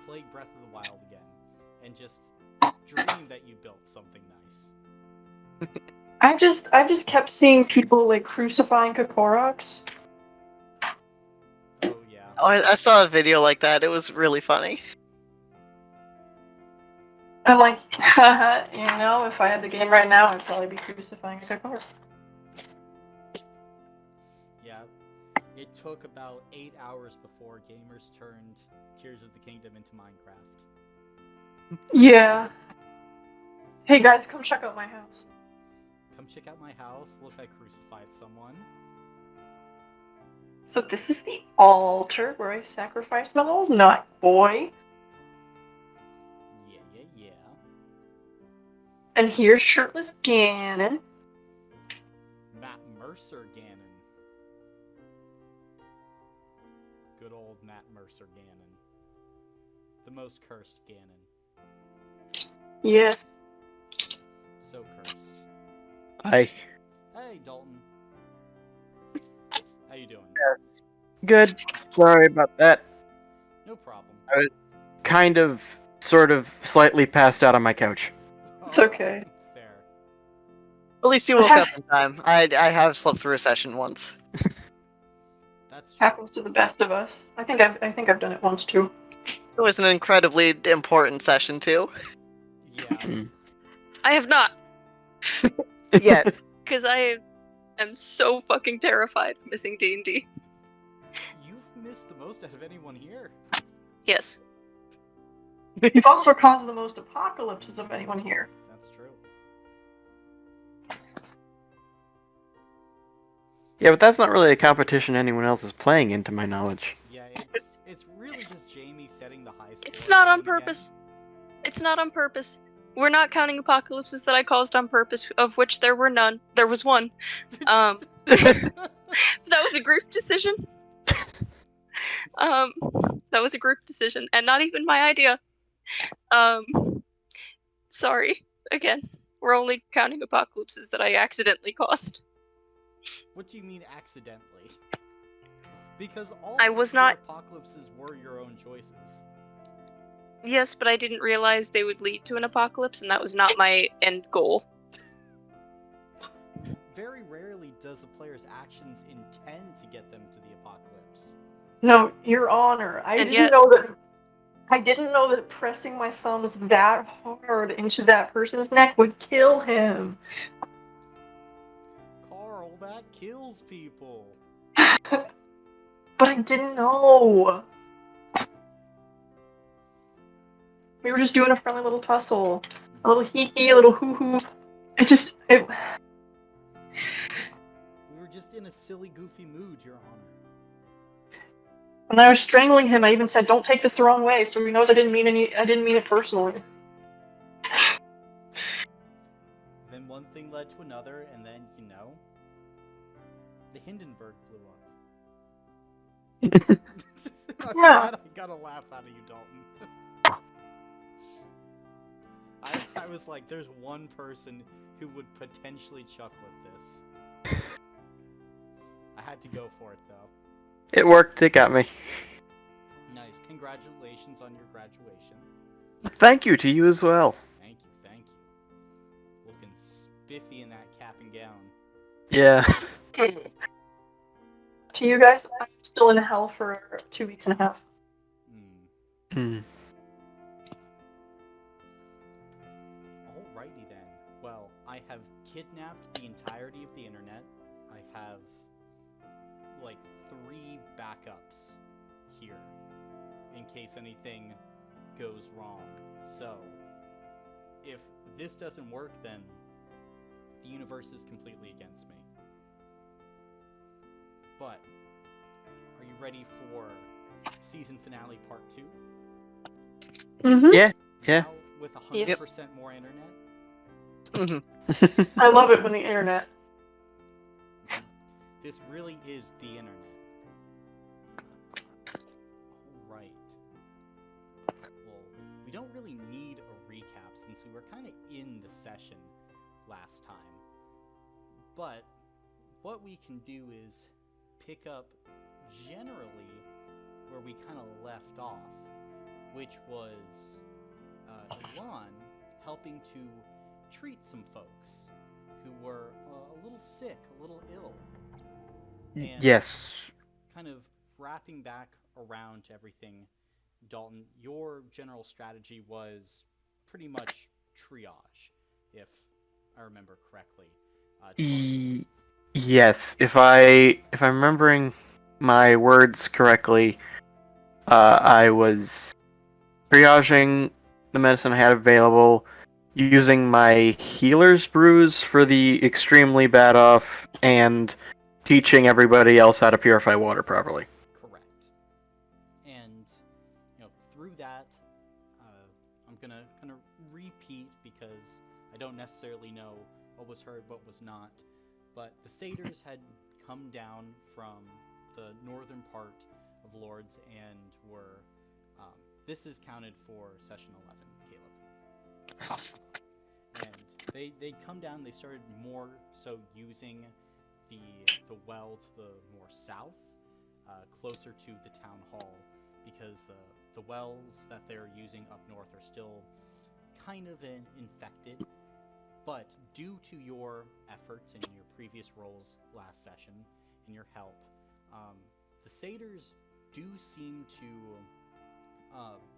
S1: play Breath of the Wild again, and just dream that you built something nice.
S6: I just kept seeing people like crucifying Kokoroks.
S1: Oh yeah.
S4: Oh, I saw a video like that. It was really funny.
S6: I'm like, haha, if I had the game right now, I'd probably be crucifying a Kokorok.
S1: Yeah. It took about 8 hours before gamers turned Tears of the Kingdom into Minecraft.
S6: Yeah. Hey guys, come check out my house.
S1: Come check out my house. Look, I crucified someone.
S6: So this is the altar where I sacrificed my little nut boy.
S1: Yeah.
S6: And here's shirtless Ganon.
S1: Matt Mercer Ganon. Good old Matt Mercer Ganon. The most cursed Ganon.
S6: Yes.
S1: So cursed.
S2: Hi.
S1: Hey, Dalton. How you doing?
S2: Good. Sorry about that.
S1: No problem.
S2: I was kind of, sort of, slightly passed out on my couch.
S6: It's okay.
S1: Fair.
S4: At least you woke up in time. I have slept through a session once.
S1: That's true.
S6: Happens to the best of us. I think I've done it once too.
S4: It was an incredibly important session too.
S1: Yeah.
S9: I have not,
S4: Yeah.
S9: because I am so fucking terrified of missing D&D.
S1: You've missed the most out of anyone here.
S9: Yes.
S6: You've also caused the most apocalypses of anyone here.
S1: That's true.
S2: Yeah, but that's not really a competition anyone else is playing in, to my knowledge.
S1: Yeah, it's really just Jamie setting the high score.
S9: It's not on
S1: again and again.
S9: purpose. It's not on purpose. We're not counting apocalypses that I caused on purpose, of which there were none. There was one. That was a group decision. That was a group decision, and not even my idea. Sorry. Again, we're only counting apocalypses that I accidentally caused.
S1: What do you mean accidentally? Because all
S9: I
S1: of
S9: was
S1: your
S9: not-
S1: apocalypses were your own choices.
S9: Yes, but I didn't realize they would lead to an apocalypse, and that was not my end goal.
S1: Very rarely does a player's actions intend to get them to the apocalypse.
S6: No, Your Honor, I didn't know that pressing my thumbs that hard into that person's neck would kill him.
S1: Carl, that kills people.
S6: But I didn't know. We were just doing a friendly little tussle. A little hee-hee, a little hoo-hoo.
S1: We were just in a silly, goofy mood, Your Honor.
S6: When I was strangling him, I even said, "Don't take this the wrong way," so he knows I didn't mean it personally.
S1: Then one thing led to another, and then, the Hindenburg blew up. I'm glad I got a laugh out of you, Dalton. I was like, there's one person who would potentially chuckle at this. I had to go for it, though.
S2: It worked. It got me.
S1: Nice. Congratulations on your graduation.
S2: Thank you to you as well.
S1: Thank you. Looking spiffy in that cap and gown.
S2: Yeah.
S6: To you guys, I'm still in hell for 2 weeks and a half.
S1: Alrighty then. Well, I have kidnapped the entirety of the internet. I have, 3 backups here, in case anything goes wrong. So, if this doesn't work, then the universe is completely against me. But, are you ready for season finale part 2?
S6: Mm-hmm.
S2: Yeah.
S1: Now with 100%
S9: Yes.
S1: more internet?
S6: I love it when the internet.
S1: This really is the internet. Alright. Well, we don't really need a recap since we were kind of in the session last time. But what we can do is pick up generally where we kind of left off, which was Elon helping to treat some folks who were a little sick, a little ill. And
S2: Yes.
S1: kind of wrapping back around to everything, Dalton, your general strategy was pretty much triage, if I remember correctly.
S2: Yes. If I'm remembering my words correctly, I was triaging the medicine I had available, using my healer's brews for the extremely bad off, and teaching everybody else how to purify water properly.
S1: Correct. And, through that, I'm gonna kind of repeat because I don't necessarily know what was heard, what was not. But the Satyrs had come down from the northern part of Lourdes and were, this is counted for session 11, Caleb. And they'd come down, they started more so using the well to the more south, closer to the town hall, because the wells that they're using up north are still kind of infected. But due to your efforts and your previous roles last session and your help, the Satyrs do seem to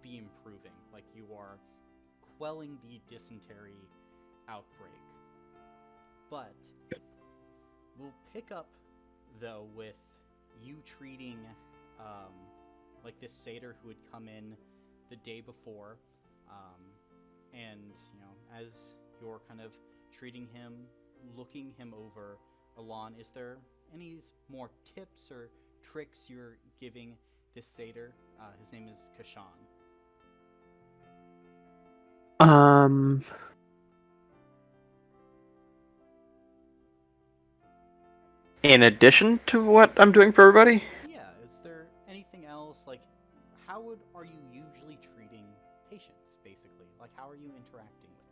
S1: be improving. Like, you are quelling the dysentery outbreak. But we'll pick up, though, with you treating this Satyr who had come in the day before, and as you're kind of treating him, looking him over, Alon, is there any more tips or tricks you're giving this Satyr? His name is Kashan.
S2: In addition to what I'm doing for everybody?
S1: Yeah, is there anything else? Like, are you usually treating patients, basically? Like, how are you interacting with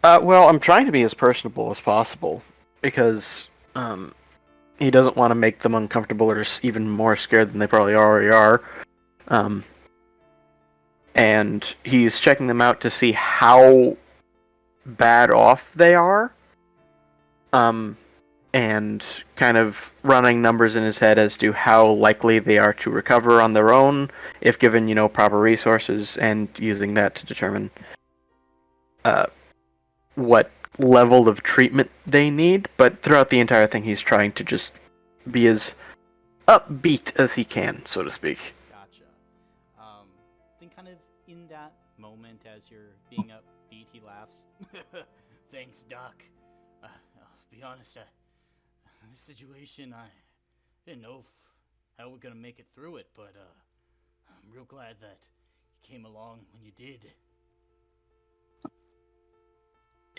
S1: them?
S2: Well, I'm trying to be as personable as possible, because, he doesn't want to make them uncomfortable or even more scared than they probably already are. And he's checking them out to see how bad off they are. And kind of running numbers in his head as to how likely they are to recover on their own if given, proper resources, and using that to determine what level of treatment they need. But throughout the entire thing, he's trying to just be as upbeat as he can, so to speak.
S1: Gotcha. Then kind of in that moment, as you're being upbeat, he laughs. Thanks, Doc. I'll be honest, this situation, I didn't know how we're gonna make it through it, but I'm real glad that you came along when you did.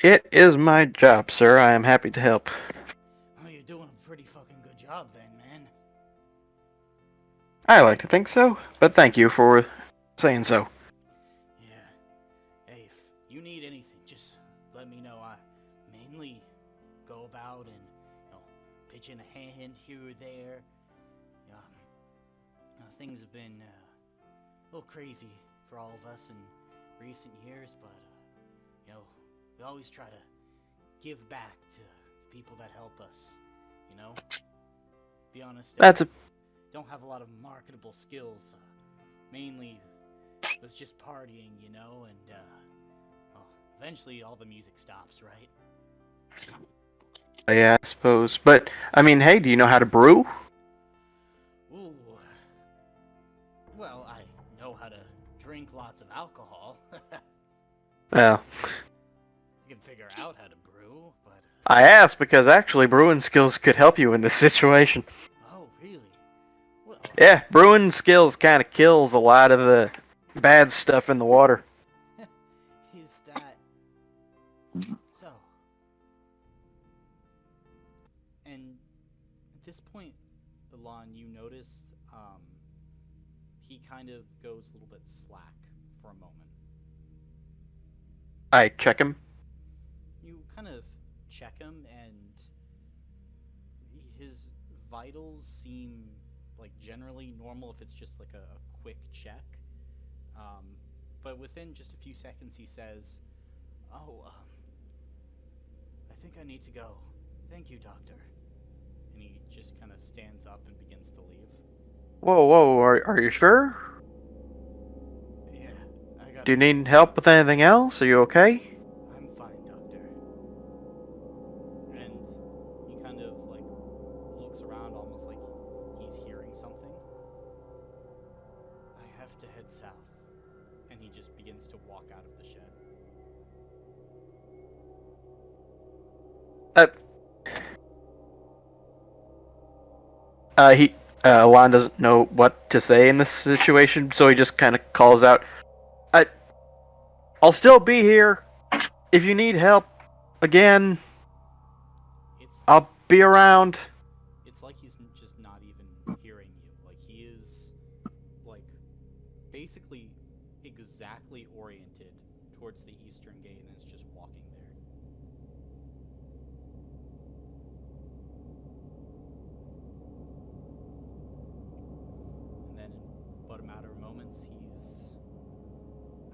S2: It is my job, sir. I am happy to help.
S1: Oh, you're doing a pretty fucking good job then, man.
S2: I like to think so, but thank you for saying so.
S1: Yeah. Hey, if you need anything, just let me know. I mainly go about and pitch in a hand here or there. Things have been a little crazy for all of us in recent years, but we always try to give back to people that help us. Be honest. Don't have a lot of marketable skills. Mainly was just partying, and eventually all the music stops, right?
S2: Yeah, I suppose. But, hey, do you know how to brew?
S1: Ooh. Well, I know how to drink lots of alcohol.
S2: Well,
S1: I can figure out how to brew, but...
S2: I asked because actually brewing skills could help you in this situation.
S1: Oh, really? Well...
S2: Yeah, brewing skills kind of kills a lot of the bad stuff in the water.
S1: Is that... So... And at this point, Elon, you notice he kind of goes a little bit slack for a moment.
S2: I check him.
S1: You kind of check him, and his vitals seem like generally normal if it's just like a quick check. But within just a few seconds, he says, "Oh, I think I need to go. Thank you, doctor." And he just kind of stands up and begins to leave.
S2: Whoa, are you sure?
S1: Yeah, I got.
S2: Do you need help with anything else? Are you okay?
S1: I'm fine, doctor. And he kind of like looks around almost like he's hearing something. I have to head south. And he just begins to walk out of the shed.
S2: Alon doesn't know what to say in this situation, so he just kind of calls out, I'll still be here. If you need help again, I'll be around.
S1: It's like he's just not even hearing you. Like, he is, like, basically exactly oriented towards the eastern gate and is just walking there. And then in but a matter of moments, he's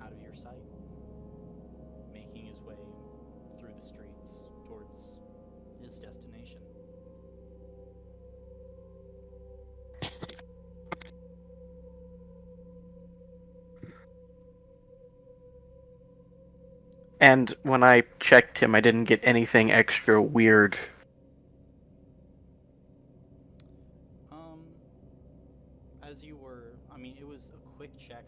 S1: out of your sight, making his way through the streets towards his destination.
S2: And when I checked him, I didn't get anything extra weird.
S1: As you were, it was a quick check.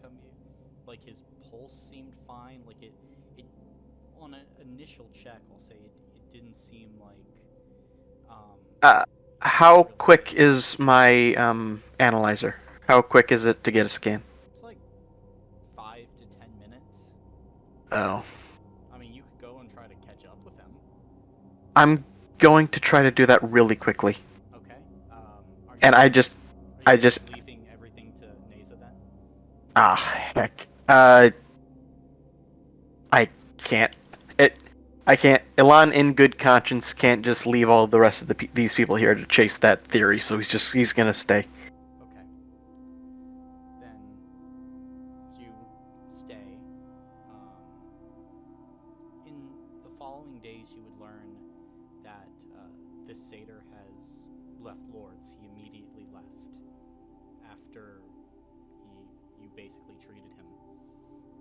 S1: Like, his pulse seemed fine. Like, it on an initial check, I'll say it didn't seem like,
S2: How quick is my, analyzer? How quick is it to get a scan?
S1: It's like 5 to 10 minutes.
S2: Oh.
S1: I mean, you could go and try to catch up with them.
S2: I'm going to try to do that really quickly.
S1: Okay.
S2: And
S1: Are
S2: I
S1: you
S2: just
S1: leaving everything to Neza then?
S2: heck. I can't. I can't. Ilan, in good conscience, can't just leave all the rest of these people here to chase that theory. So he's gonna stay.
S1: Okay. Then you stay. In the following days, you would learn that this satyr has left Lourdes. He immediately left after you basically treated him.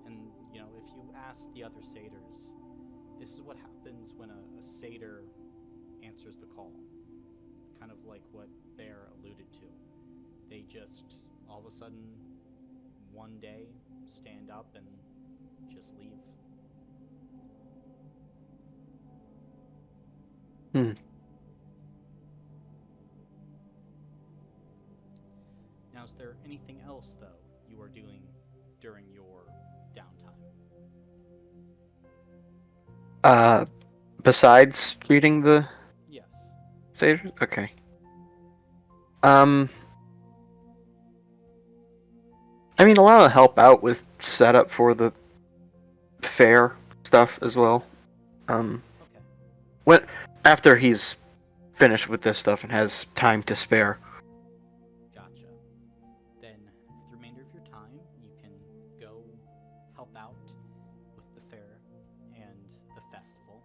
S1: And you know, if you ask the other satyrs, this is what happens when a satyr answers the call. Kind of like what Bear alluded to. They just, all of a sudden, one day, stand up and just leave. Now, is there anything else, though, you are doing during your downtime?
S2: Besides treating the
S1: Yes.
S2: satyrs? Okay. I mean, a lot of help out with setup for the fair stuff as well.
S1: Okay.
S2: When after he's finished with this stuff and has time to spare.
S1: Gotcha. Then, for the remainder of your time, you can go help out with the fair and the festival,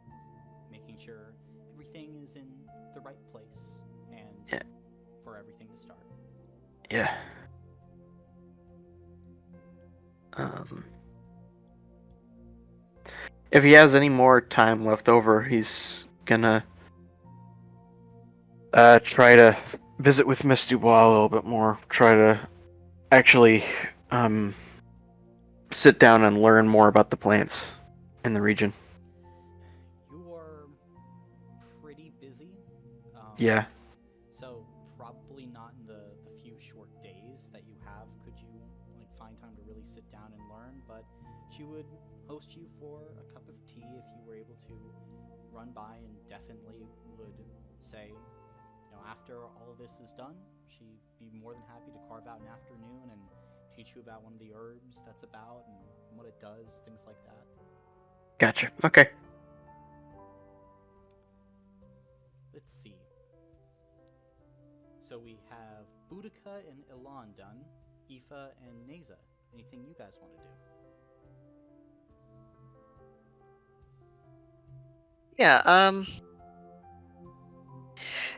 S1: making sure everything is in the right place and for everything to start.
S2: Yeah. If he has any more time left over, he's gonna try to visit with Miss Dubois a little bit more. Try to actually sit down and learn more about the plants in the region.
S1: You are pretty busy.
S2: Yeah.
S1: So probably not in the few short days that you have could you like find time to really sit down and learn, but she would host you for a cup of tea if you were able to run by, and definitely would say, you know, after all of this is done, she'd be more than happy to carve out an afternoon and teach you about one of the herbs that's about and what it does, things like that.
S2: Gotcha. Okay.
S1: Let's see. So we have Boudica and Ilan done, Aoife and Neza. Anything you guys want to do?
S4: Yeah,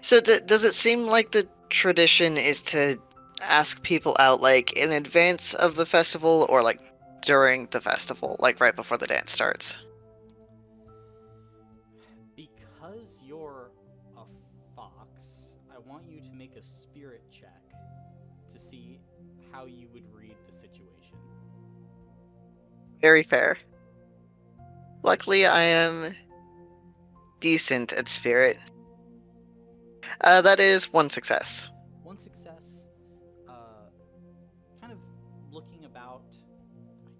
S4: so does it seem like the tradition is to ask people out, like, in advance of the festival, or, like, during the festival, like, right before the dance starts?
S1: Because you're a fox, I want you to make a spirit check to see how you would read the situation.
S4: Very fair. Luckily, I am decent at spirit. That is one success.
S1: One success, kind of looking about,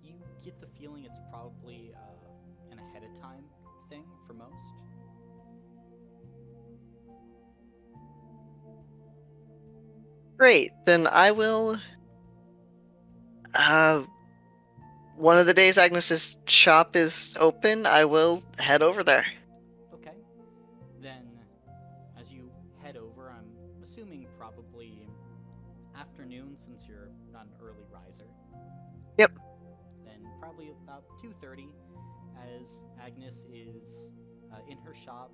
S1: you get the feeling it's probably an ahead of time thing for most.
S4: Great, then I will... one of the days Agnes's shop is open, I will head over there.
S1: Okay. Then, as you head over, I'm assuming probably afternoon since you're not an early riser.
S4: Yep.
S1: Then probably about 2:30, as Agnes is in her shop,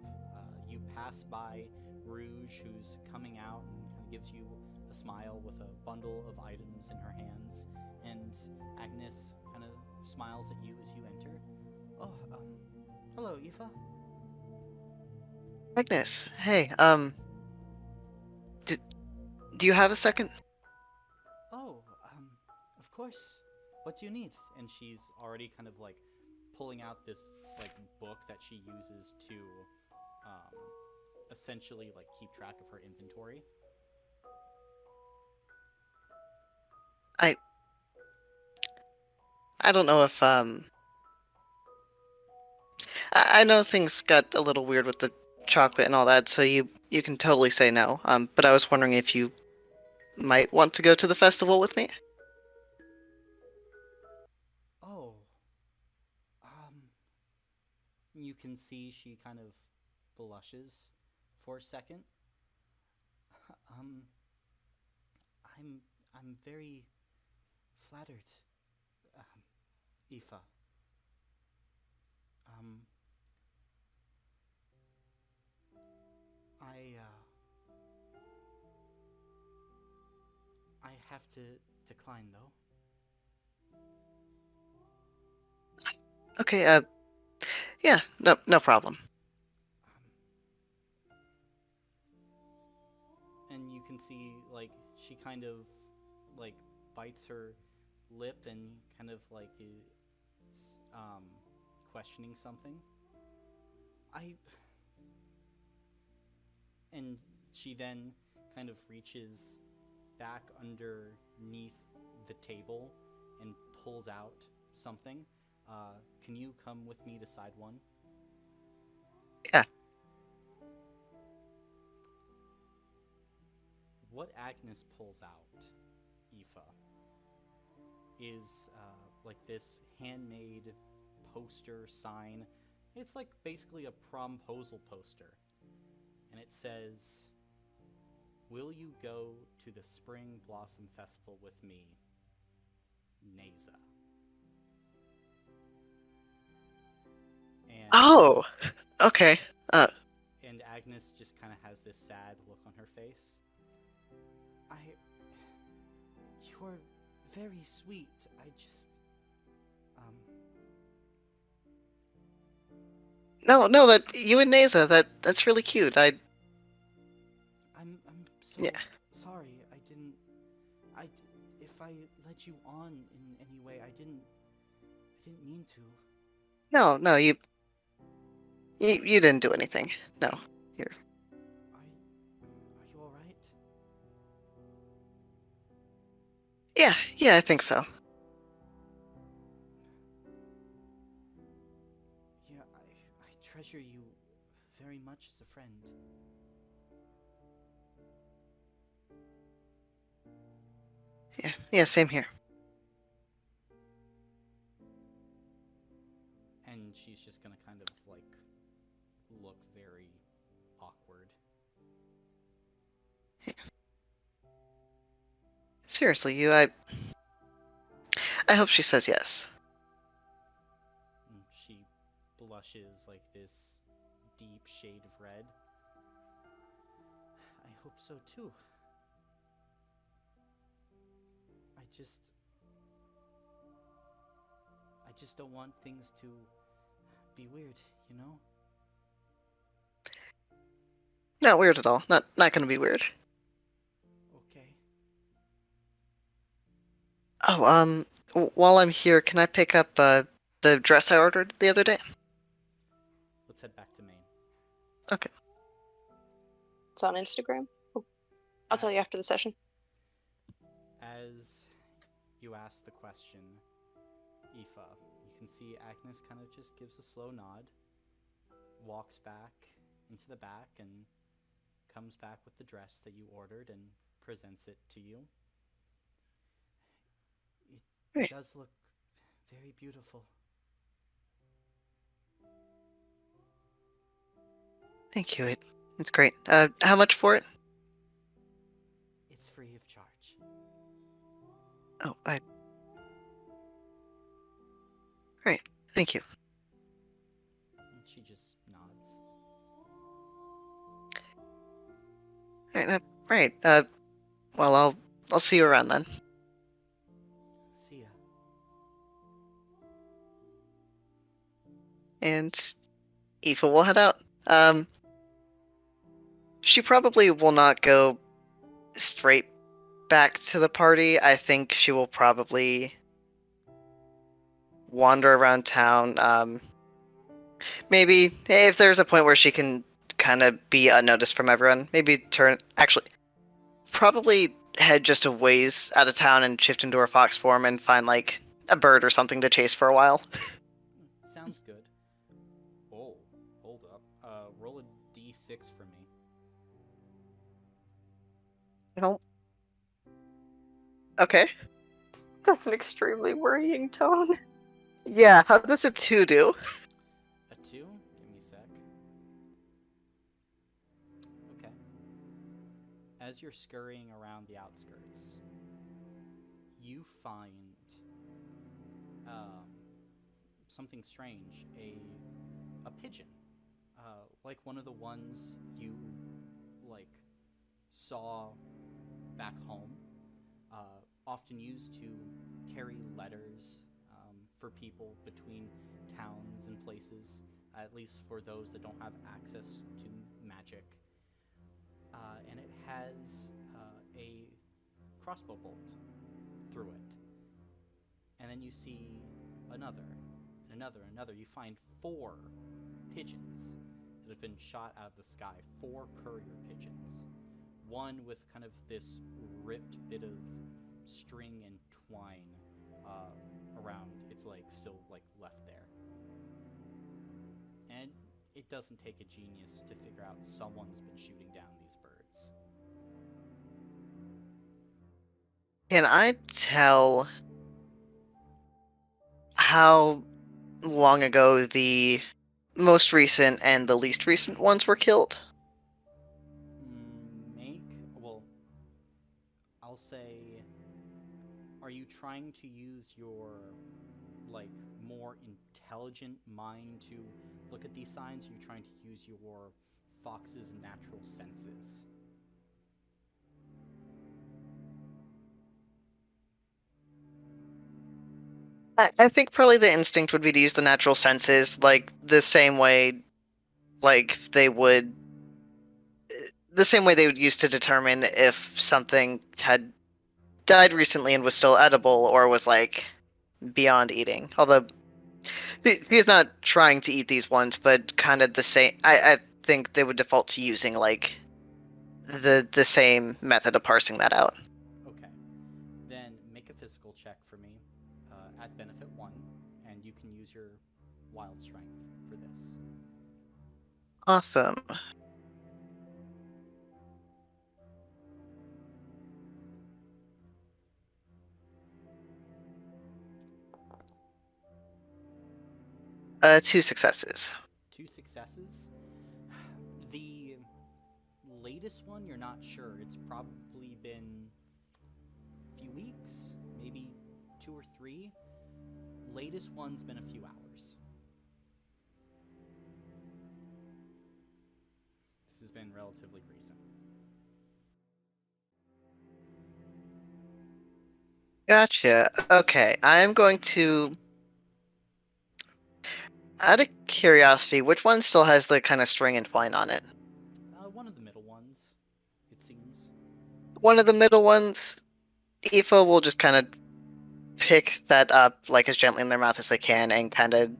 S1: you pass by Rouge, who's coming out and kind of gives you a smile with a bundle of items in her hands, and Agnes kind of smiles at you as you enter. Oh, hello, Aoife.
S4: Agnes, hey, do you have a second?
S1: Oh, of course. What do you need? And she's already kind of like pulling out this like book that she uses to essentially like keep track of her inventory.
S4: I don't know if I know things got a little weird with the chocolate and all that, so you can totally say no. But I was wondering if you might want to go to the festival with me.
S1: Oh. You can see she kind of blushes for a second. I'm very flattered, Aoife. I have to decline though.
S4: Okay, yeah, no problem.
S1: And you can see, like, she kind of, like, bites her lip and kind of, like, is, questioning something. And she then kind of reaches back underneath the table and pulls out something. Can you come with me to side one?
S4: Yeah.
S1: What Agnes pulls out, Aoife, is like this handmade poster sign. It's like basically a promposal poster. And it says, "Will you go to the Spring Blossom Festival with me, Neza?" And,
S4: Oh, okay.
S1: And Agnes just kind of has this sad look on her face. You're very sweet. I just,
S4: No, that you and Neza, that's really cute.
S1: I'm so sorry. If I led you on in any way, I didn't mean to.
S4: No, you didn't do anything. No, you're.
S1: Are you all right?
S4: Yeah, I think so.
S1: Yeah, I treasure you very much as a friend.
S4: Yeah, same here.
S1: And she's just gonna kind of like look very awkward.
S4: Seriously, I hope she says yes.
S1: And she blushes like this deep shade of red. I hope so too. I just don't want things to be weird, you know?
S4: Not weird at all. Not gonna be weird.
S1: Okay.
S4: Oh, while I'm here, can I pick up the dress I ordered the other day?
S1: Let's head back to Maine.
S4: Okay.
S9: It's on Instagram. I'll tell you after the session.
S1: As you ask the question, Aoife, you can see Agnes kind of just gives a slow nod, walks back into the back, and comes back with the dress that you ordered and presents it to you. It does look very beautiful.
S4: Thank you. It's great. How much for it?
S1: It's free of charge.
S4: Oh, Great. Thank you.
S1: And she just nods.
S4: Right. Well, I'll see you around then.
S1: See ya.
S4: And Aoife will head out. She probably will not go straight back to the party. I think she will probably wander around town. Maybe if there's a point where she can kind of be unnoticed from everyone, maybe probably head just a ways out of town and shift into her fox form and find like a bird or something to chase for a while.
S1: Sounds good. Oh. roll a d6 for me.
S4: Okay.
S9: That's an extremely worrying tone.
S4: Yeah, how does a 2 do?
S1: A 2? Give me a sec. Okay. As you're scurrying around the outskirts, you find something strange. A pigeon. Like one of the ones you, like, saw back home. Often used to carry letters for people between towns and places, at least for those that don't have access to magic. And it has a crossbow bolt through it. And then you see another, and another. You find 4 pigeons that have been shot out of the sky, 4 courier pigeons. One with kind of this ripped bit of string and twine around its legs, still like left there. And it doesn't take a genius to figure out someone's been shooting down these birds.
S4: Can I tell how long ago the most recent and the least recent ones were killed?
S1: I'll say, are you trying to use your, like, more intelligent mind to look at these signs, or are you trying to use your fox's natural senses?
S4: I think probably the instinct would be to use the natural senses, like the same way they would use to determine if something had died recently and was still edible or was like beyond eating. Although she's not trying to eat these ones, but kind of the same. I think they would default to using like the same method of parsing that out.
S1: Okay. Then make a physical check for me at benefit 1, and you can use your wild strength for this.
S4: Awesome. Two successes.
S1: 2 successes. The latest one, you're not sure. It's probably been a few weeks, maybe 2 or 3. Latest one's been a few hours. This has been relatively recent.
S4: Gotcha. Okay, I'm going to... Out of curiosity, which one still has the kind of string and twine on it?
S1: One of the middle ones, it seems.
S4: One of the middle ones? Aoife will just kind of pick that up like as gently in their mouth as they can and kind of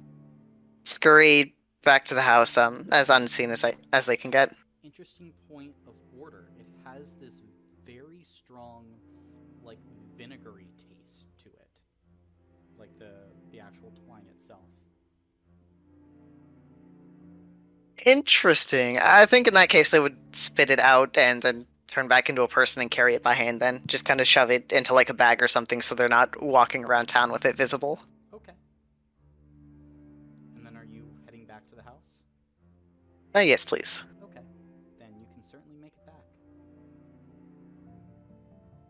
S4: scurry back to the house as unseen as they can get.
S1: Interesting point of order. It has this very strong, like, vinegary taste to it. Like the actual twine itself.
S4: Interesting. I think in that case they would spit it out and then turn back into a person and carry it by hand then. Just kind of shove it into like a bag or something so they're not walking around town with it visible.
S1: Okay. And then are you heading back to the house?
S4: Yes, please.
S1: Okay. Then you can certainly make it back.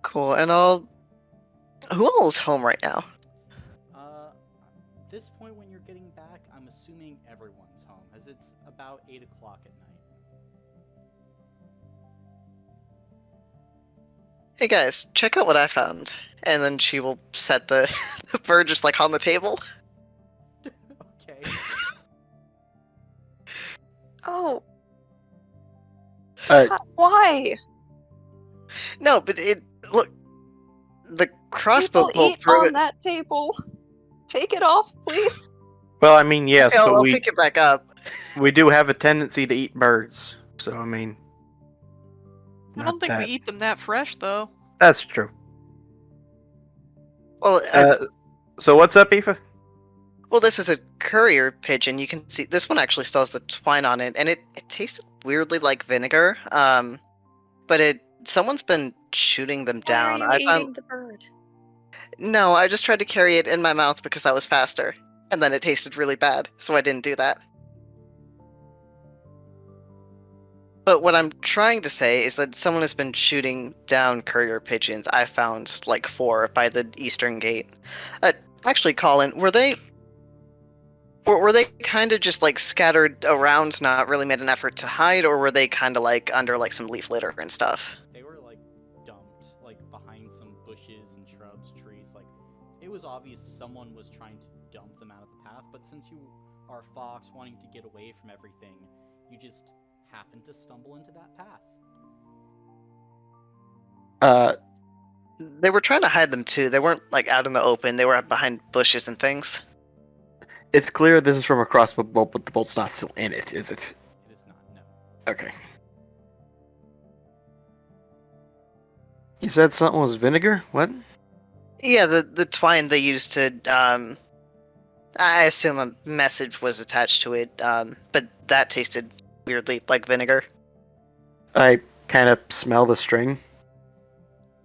S4: Cool, and who all is home right now?
S1: At this point when you're getting back, I'm assuming everyone's home, as it's about 8 o'clock at night.
S4: Hey guys, check out what I found. And then she will set the bird just like on the table.
S1: Okay.
S9: Oh. Why?
S4: No, but look, the crossbow
S9: People
S4: bolt
S9: eat
S4: through
S9: on
S4: it.
S9: that table. Take it off, please.
S2: Well, I mean, yes, but
S4: I'll pick it back up.
S2: we do have a tendency to eat birds. So, I mean...
S3: I don't think we eat them that fresh, though.
S2: That's true.
S4: Well,
S2: So what's up, Aoife?
S4: Well, this is a courier pigeon. You can see this one actually still has the twine on it, and it tasted weirdly like vinegar. But someone's been shooting them down.
S9: Why are you eating the bird?
S4: No, I just tried to carry it in my mouth because that was faster, and then it tasted really bad, so I didn't do that. But what I'm trying to say is that someone has been shooting down courier pigeons. I found like 4 by the eastern gate. Actually, Colin, were they kind of just like scattered around, not really made an effort to hide, or were they kind of like under like some leaf litter and stuff?
S1: They were like dumped, like behind some bushes and shrubs, trees. Like it was obvious someone was trying to dump them out of the path, but since you are a fox wanting to get away from everything, you just happened to stumble into that path.
S4: They were trying to hide them too. They weren't like out in the open. They were behind bushes and things.
S2: It's clear this is from a crossbow bolt, but the bolt's not still in it, is it?
S1: It is not, no.
S2: Okay. You said something was vinegar? What?
S4: Yeah, the twine they used to. I assume a message was attached to it. But that tasted weirdly like vinegar.
S2: I kind of smell the string.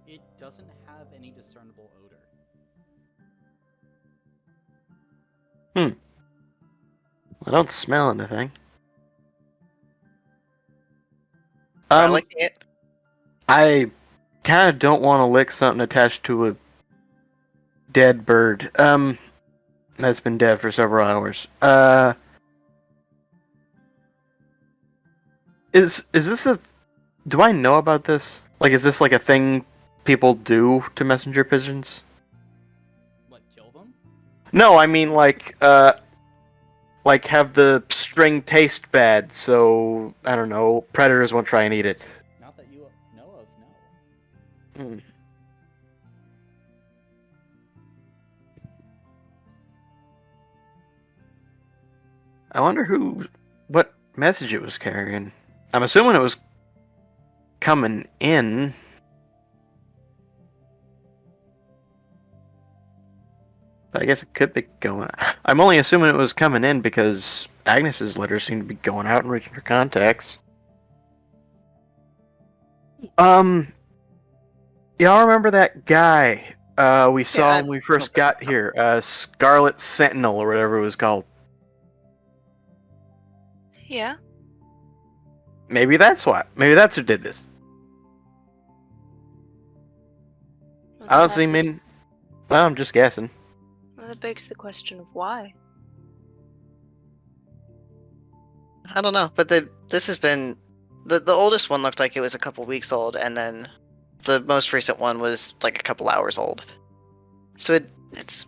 S1: It doesn't have any discernible odor.
S2: I don't smell anything.
S4: I like it.
S2: I kind of don't want to lick something attached to a dead bird. That's been dead for several hours. Is this a... Do I know about this? Like, is this like a thing people do to messenger pigeons?
S1: What, kill them?
S2: No, I mean like have the string taste bad, so I don't know, predators won't try and eat it.
S1: Not that you know of, no.
S2: I wonder what message it was carrying. I'm assuming it was coming in. But I guess it could be going... I'm only assuming it was coming in because Agnes's letters seem to be going out and reaching her contacts. Y'all remember that guy we saw when we first got here? Scarlet Sentinel or whatever it was called.
S9: Yeah.
S2: Maybe that's what. Maybe that's who did this.
S9: Well,
S2: I don't
S9: that
S2: see
S9: begs-
S2: many... Well, I'm just guessing.
S9: Well, that begs the question of why.
S4: I don't know, but this has been the oldest one looked like it was a couple weeks old, and then the most recent one was like a couple hours old. So it's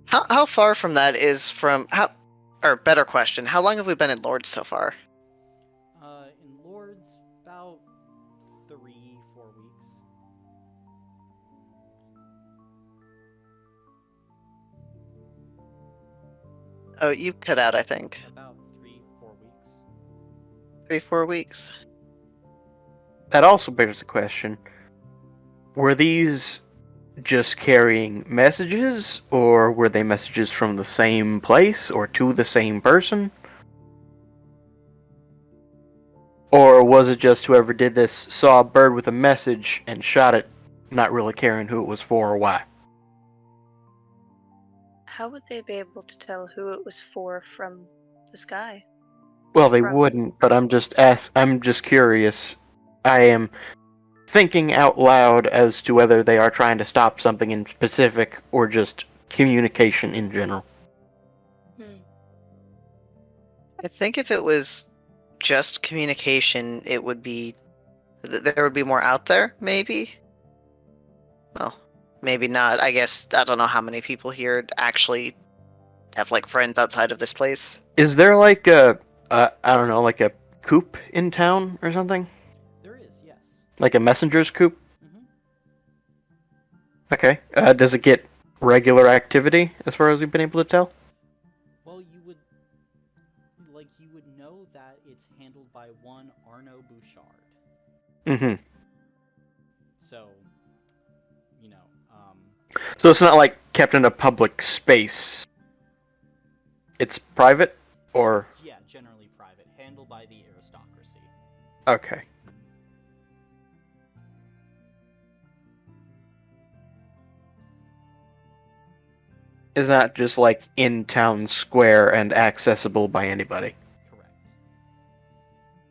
S4: how far from that is from how, or better question, how long have we been in Lourdes so far?
S1: In Lourdes, about 3-4 weeks.
S4: Oh, you cut out, I think.
S1: About 3-4 weeks.
S4: 3-4 weeks.
S2: That also begs the question, were these just carrying messages, or were they messages from the same place, or to the same person? Or was it just whoever did this saw a bird with a message and shot it, not really caring who it was for or why?
S9: How would they be able to tell who it was for from the sky?
S2: Well, they
S9: From-
S2: wouldn't, but I'm just curious. I am thinking out loud as to whether they are trying to stop something in specific or just communication in general.
S4: I think if it was just communication, it would be there would be more out there, maybe. Well, maybe not. I guess I don't know how many people here actually have like friends outside of this place.
S2: Is there like I don't know, like a coop in town or something?
S1: There is, yes.
S2: Like a messenger's coop?
S1: Mm-hmm.
S2: Okay. Does it get regular activity as far as we've been able to tell?
S1: Well, you would know that it's handled by one Arno Bouchard.
S2: Mm-hmm.
S1: So,
S2: So it's not like kept in a public space, it's private, or?
S1: Yeah, generally private, handled by the aristocracy.
S2: Okay. Is not just like in town square and accessible by anybody.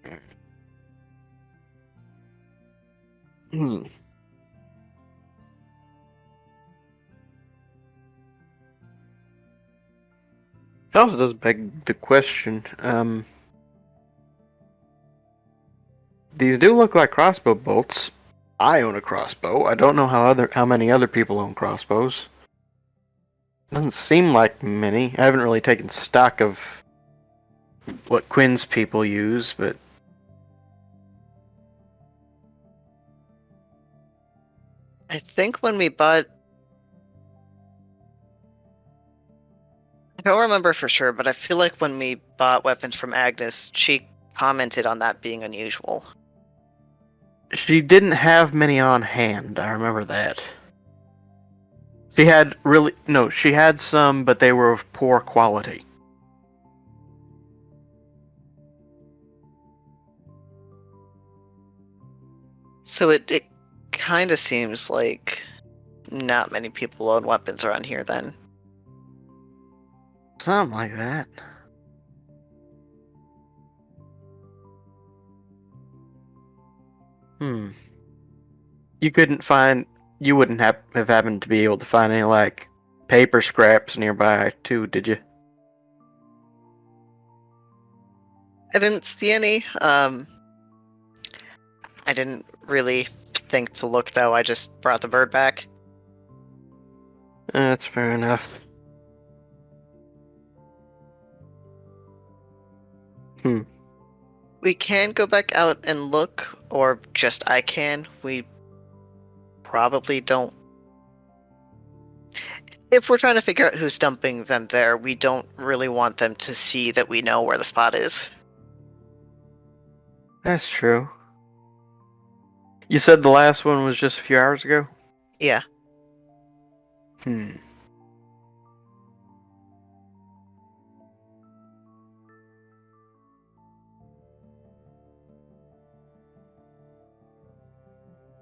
S1: Correct.
S2: Hmm. It also does beg the question. These do look like crossbow bolts. I own a crossbow. I don't know how many other people own crossbows. Doesn't seem like many. I haven't really taken stock of what Quinn's people use, but
S4: I think when we bought... I don't remember for sure, but I feel like when we bought weapons from Agnes, she commented on that being unusual.
S2: she didn't have many on hand. I remember that. She had some, but they were of poor quality.
S4: So it kind of seems like not many people own weapons around here then.
S2: Something like that. You wouldn't have happened to be able to find any, like, paper scraps nearby, too, did you?
S4: I didn't see any. I didn't really think to look, though. I just brought the bird back.
S2: That's fair enough.
S4: We can go back out and look, or just I can. We probably don't... If we're trying to figure out who's dumping them there, we don't really want them to see that we know where the spot is.
S2: That's true. You said the last one was just a few hours ago?
S4: Yeah.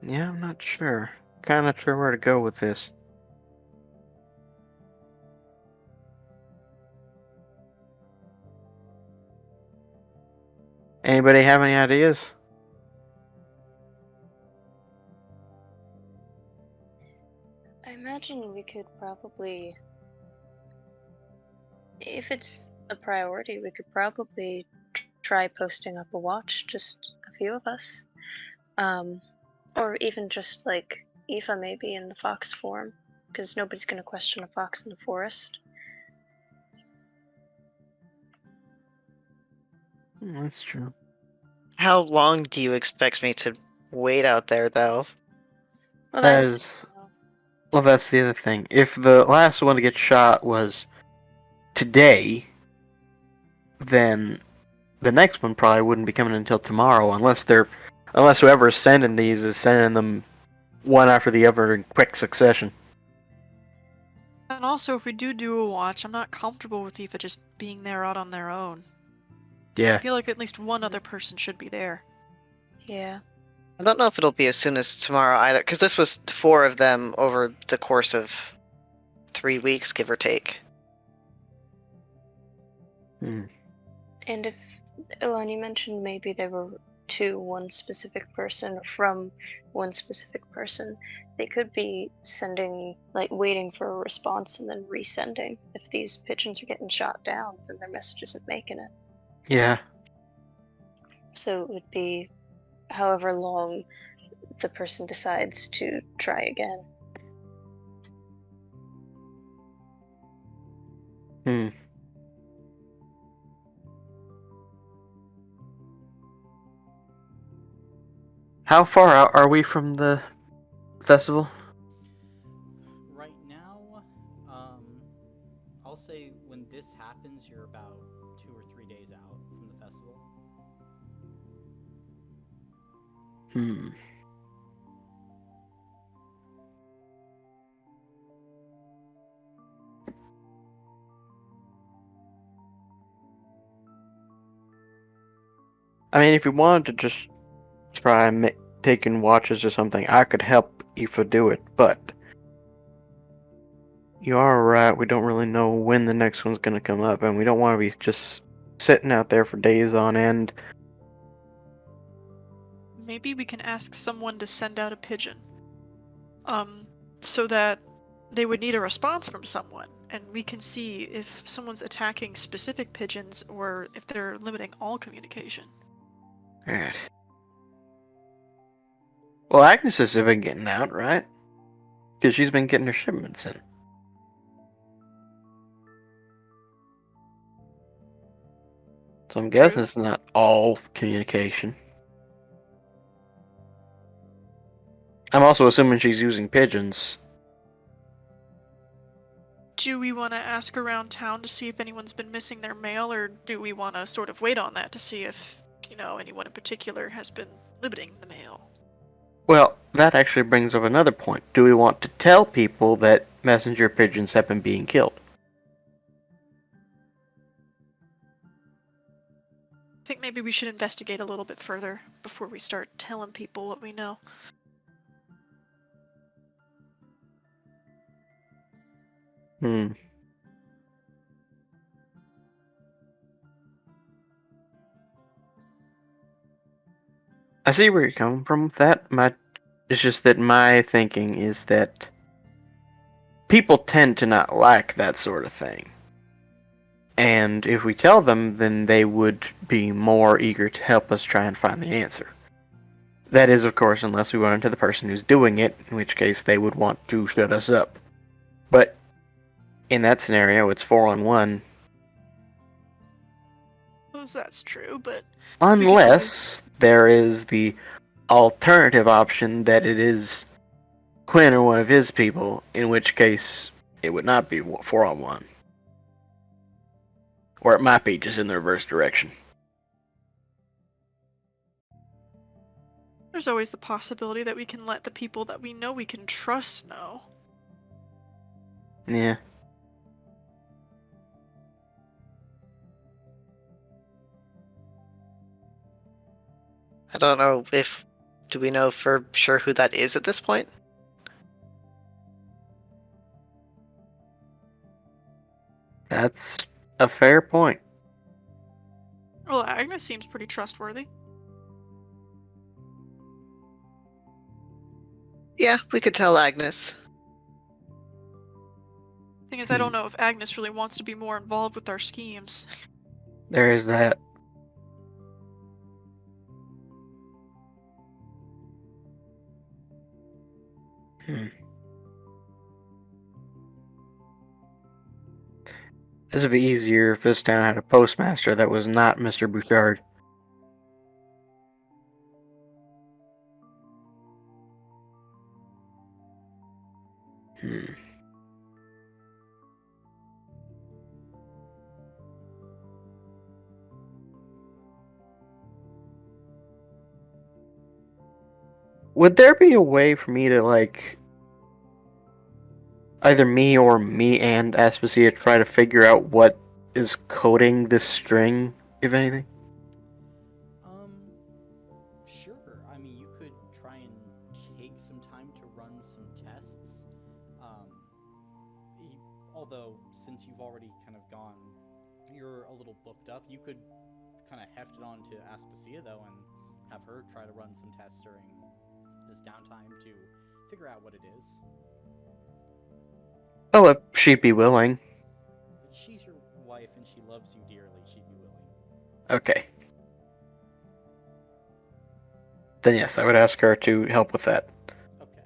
S2: Yeah, I'm not sure. Kind of sure where to go with this. Anybody have any ideas?
S9: I imagine we could probably, if it's a priority, we could probably try posting up a watch, just a few of us. Or even just like Aoife maybe in the fox form, because nobody's going to question a fox in the forest.
S2: That's true.
S4: How long do you expect me to wait out there, though?
S9: Well,
S2: That's the other thing. If the last one to get shot was today, then the next one probably wouldn't be coming until tomorrow, unless whoever's sending these is sending them one after the other in quick succession.
S3: And also, if we do a watch, I'm not comfortable with Aoife just being there out on their own. I
S2: Yeah.
S3: feel like at least one other person should be there.
S9: Yeah.
S4: I don't know if it'll be as soon as tomorrow either, because this was 4 of them over the course of 3 weeks, give or take.
S9: And if Eleni mentioned maybe there were one specific person from one specific person, they could be sending, like, waiting for a response and then resending. If these pigeons are getting shot down, then their message isn't making it.
S2: Yeah.
S9: So it would be however long the person decides to try again.
S2: How far out are we from the festival?
S1: Right now, I'll say when this happens, you're about 2 or 3 days out from the festival.
S2: I mean, if you wanted to just try taking watches or something, I could help Aoife do it, but you are right, we don't really know when the next one's gonna come up, and we don't want to be just sitting out there for days on end.
S3: Maybe we can ask someone to send out a pigeon. So that they would need a response from someone, and we can see if someone's attacking specific pigeons or if they're limiting all communication.
S2: Alright. Well, Agnes has been getting out, right? Because she's been getting her shipments in. So I'm guessing it's not all communication. I'm also assuming she's using pigeons.
S3: Do we want to ask around town to see if anyone's been missing their mail, or do we want to sort of wait on that to see if, anyone in particular has been limiting the mail?
S2: Well, that actually brings up another point. Do we want to tell people that messenger pigeons have been being killed?
S3: I think maybe we should investigate a little bit further before we start telling people what we know.
S2: I see where you're coming from with that. It's just that my thinking is that people tend to not like that sort of thing. And if we tell them, then they would be more eager to help us try and find the answer. That is, of course, unless we run into the person who's doing it, in which case they would want to shut us up. But in that scenario, it's 4-on-1.
S3: Suppose that's true, but
S2: Unless there is the alternative option that it is Quinn or one of his people, in which case it would not be 4-on-1. Or it might be just in the reverse direction.
S3: there's always the possibility that we can let the people that we know we can trust know.
S2: Yeah.
S4: I don't know if... Do we know for sure who that is at this point?
S2: That's a fair point.
S3: Well, Agnes seems pretty trustworthy.
S4: Yeah, we could tell Agnes.
S3: Thing is, I don't know if Agnes really wants to be more involved with our schemes.
S2: There is that. This would be easier if this town had a postmaster that was not Mr. Bouchard. Would there be a way for me to, like, either me and Aspasia try to figure out what is coding this string, if anything?
S1: Sure. I mean, you could try and take some time to run some tests. Although, since you've already kind of gone, you're a little booked up, you could kind of heft it on to Aspasia, though, and have her try to run some tests during this downtime to figure out what it is.
S2: Oh, if she'd be willing.
S1: She's your wife and she loves you dearly. She'd be willing.
S2: Okay. Then yes, I would ask her to help with that.
S1: Okay.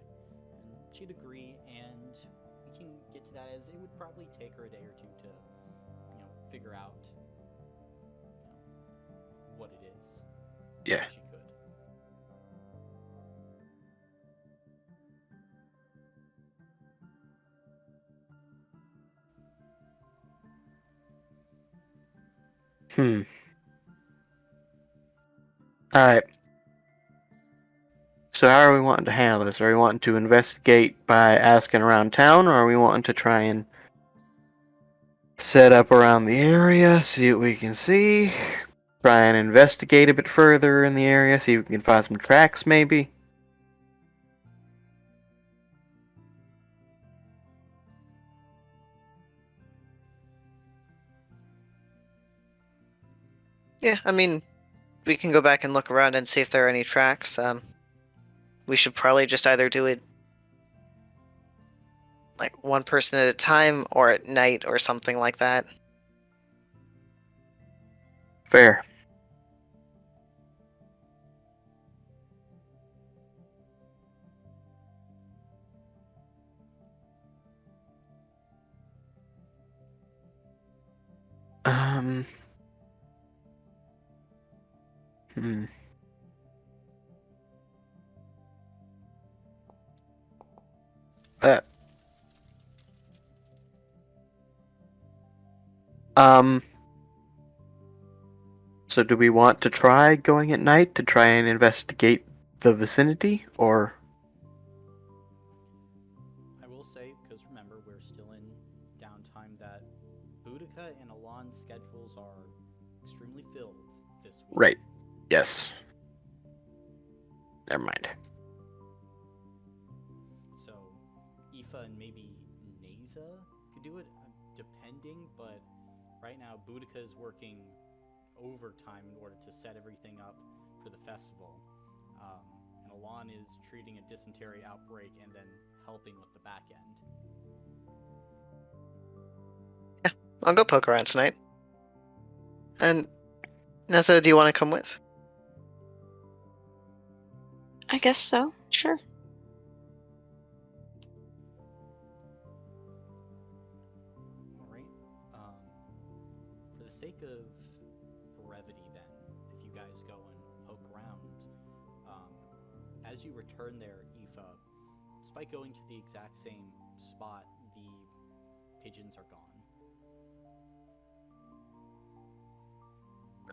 S1: And she'd agree, and we can get to that, as it would probably take her a day or two to, figure out, what it is.
S2: Yeah.
S1: She could.
S2: Alright. So how are we wanting to handle this? Are we wanting to investigate by asking around town, or are we wanting to try and set up around the area, see what we can see? try and investigate a bit further in the area, see if we can find some tracks, maybe.
S4: Yeah, I mean, we can go back and look around and see if there are any tracks. We should probably just either do it like one person at a time or at night or something like that.
S2: Fair. Hmm. Uh. So do we want to try going at night to try and investigate the vicinity, or?
S1: I will say, because remember, we're still in downtime, that Boudica and Alon's schedules are extremely filled this week.
S2: Right. Yes. Never mind.
S1: So, Aoife and maybe Neza could do it, depending, but right now Boudica is working overtime in order to set everything up for the festival. And Alon is treating a dysentery outbreak and then helping with the back end.
S4: Yeah, I'll go poke around tonight. And Nessa, do you want to come with?
S9: I guess so. Sure.
S1: Alright. For the sake of brevity then, if you guys go and poke around, as you return there, Aoife, despite going to the exact same spot, the pigeons are gone.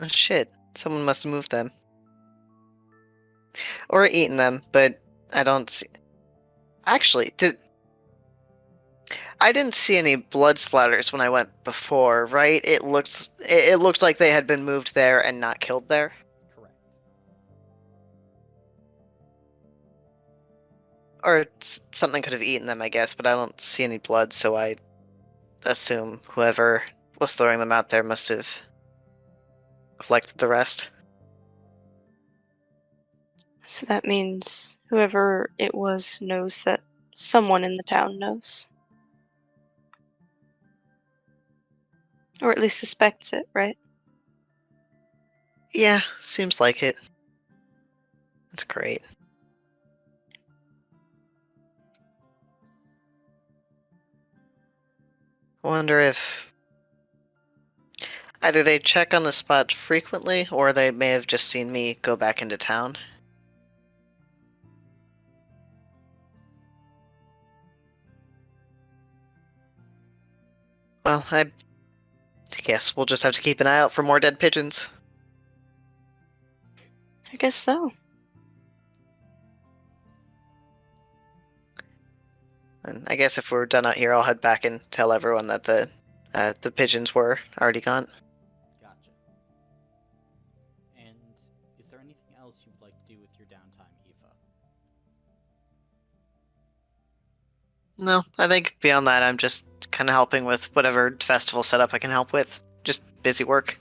S4: Oh shit, someone must have moved them. Or eaten them, but I don't see... Actually, I didn't see any blood splatters when I went before, right? It looked like they had been moved there and not killed there.
S1: Correct.
S4: Or something could have eaten them, I guess, but I don't see any blood, so I assume whoever was throwing them out there must have collected the rest.
S9: So that means whoever it was knows that someone in the town knows. Or at least suspects it, right?
S4: Yeah, seems like it. That's great. I wonder if either they check on the spot frequently, or they may have just seen me go back into town. Well, I guess we'll just have to keep an eye out for more dead pigeons.
S9: I guess so.
S4: And I guess if we're done out here, I'll head back and tell everyone that the pigeons were already gone.
S1: Gotcha. And is there anything else you would like to do with your downtime, Aoife?
S4: No, I think beyond that, I'm just kind of helping with whatever festival setup I can help with. Just busy work.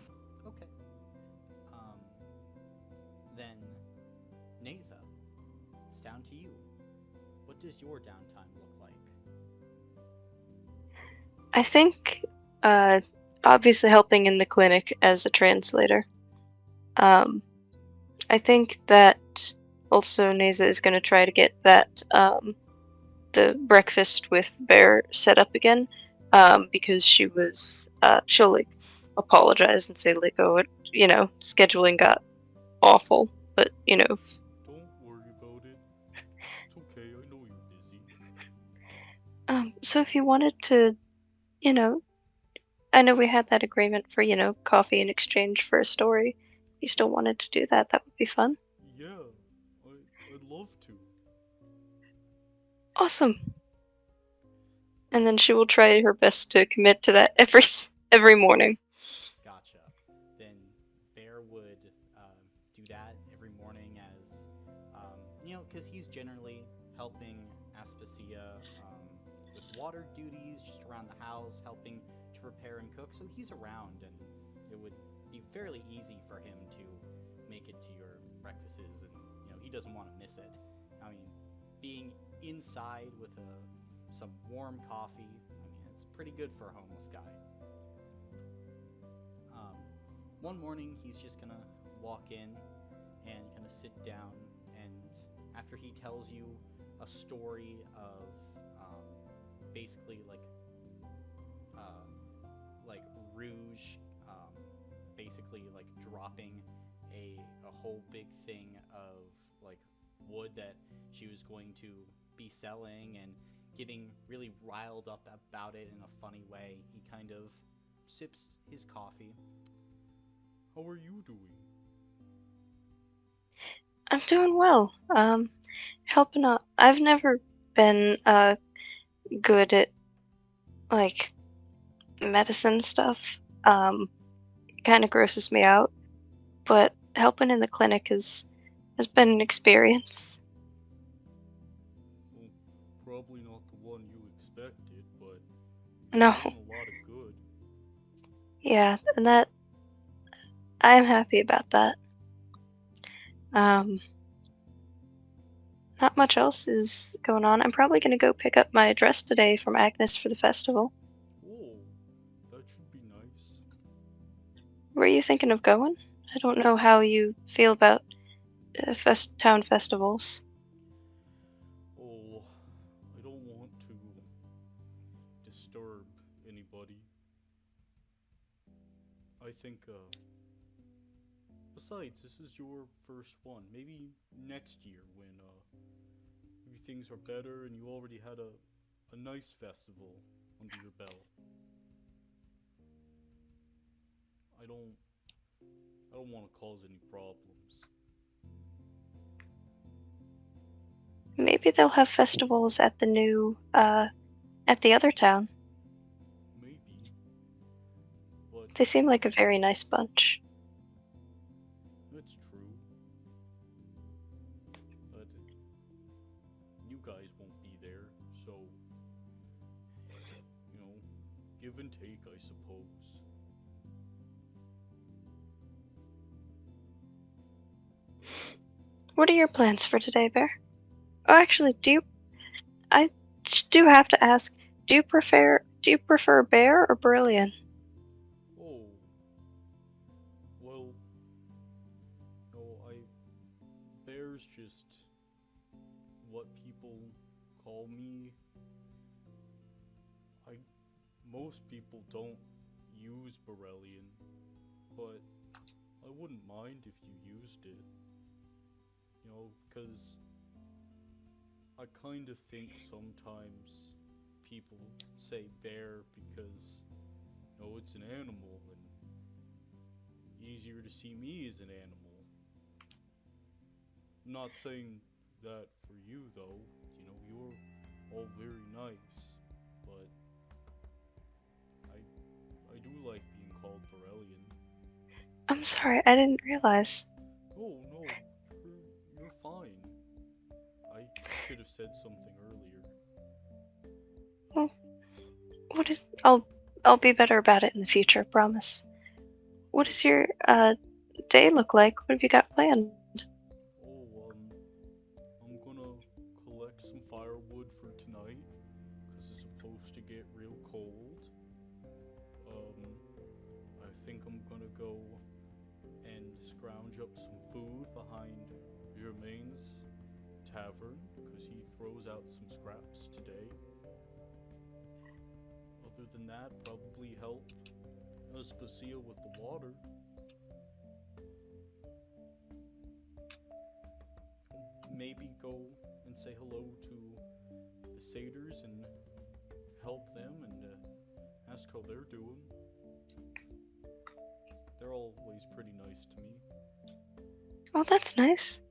S1: Okay. Then, Neza, it's down to you. What does your downtime look like?
S9: I think, obviously helping in the clinic as a translator. I think that also Neza is going to try to get that, the breakfast with Bear set up again, because she'll like apologize and say like, oh, scheduling got awful, but
S8: Don't worry about it. It's okay, I know you're busy.
S9: So if you wanted to, I know we had that agreement for, coffee in exchange for a story. If you still wanted to do that, that would be fun.
S8: Yeah, I'd love to.
S9: Awesome. And then she will try her best to commit to that every morning.
S1: Gotcha. Then Bear would do that every morning as, because he's generally helping Aspasia with water duties just around the house, helping to prepare and cook. So he's around, and it would be fairly easy for him to make it to your breakfasts, and he doesn't want to miss it. I mean, being inside with some warm coffee, it's pretty good for a homeless guy. One morning, he's just gonna walk in and kind of sit down, and after he tells you a story of basically like Rouge, basically like dropping a whole big thing of like wood that she was going to be selling, and getting really riled up about it in a funny way, he kind of sips his coffee. How are you doing?
S9: I'm doing well. Helping out. I've never been good at like medicine stuff. Kind of grosses me out, but helping in the clinic has been an experience.
S8: Well, probably not the one you expected, but
S9: No,
S8: you're doing a lot of good.
S9: yeah, and that I'm happy about that. Um, Not much else is going on. I'm probably gonna go pick up my dress today from Agnes for the festival.
S8: Oh, that should be nice.
S9: Where are you thinking of going? I don't know how you feel about town festivals.
S8: Oh, I don't want to disturb anybody. I think, besides, this is your first one. Maybe next year when, maybe things are better and you already had a nice festival under your belt. I don't want to cause any problems.
S9: Maybe they'll have festivals at the new, at the other town.
S8: Maybe. But
S9: They seem like a very nice bunch.
S8: that's true. But you guys won't be there, so, give and take, I suppose.
S9: What are your plans for today, Bear? Oh, actually, I do have to ask, do you prefer Bear or Brilliant?
S8: Oh. Well, no, Bear's just what people call me. Most people don't use Borellian, but I wouldn't mind if you used it. Because I kind of think sometimes people say bear because, it's an animal and easier to see me as an animal. I'm not saying that for you, though. You're all very nice, but I do like being called Borellian.
S9: I'm sorry, I didn't realize.
S8: Oh, no, you're fine. I should have said something earlier.
S9: Well, I'll be better about it in the future, promise. What does your day look like? What have you got planned?
S8: Oh, I'm gonna collect some firewood for tonight, because it's supposed to get real cold. I think I'm gonna go and scrounge up some food behind Germain's tavern, because he throws out some scraps today. Other than that, probably help Aspasia with the water. Maybe go and say hello to the Satyrs and help them and ask how they're doing. They're always pretty nice to me.
S9: Oh, that's nice.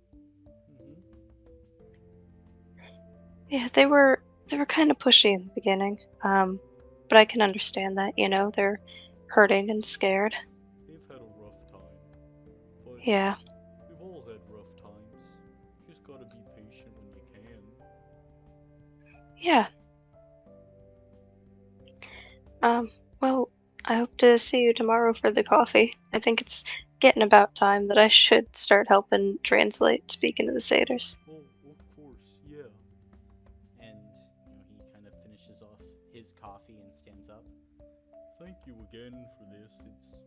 S8: Mm-hmm.
S9: Yeah, they were kind of pushy in the beginning. But I can understand that, they're hurting and scared.
S8: They've had a rough time, but
S9: Yeah.
S8: we've gotta be patient when you can.
S9: Yeah. Well, I hope to see you tomorrow for the coffee. I think it's getting about time that I should start helping translate speaking to the Satyrs.
S8: Oh, of course, yeah.
S1: And he kind of finishes off his coffee and stands up.
S8: Thank you again for this. It's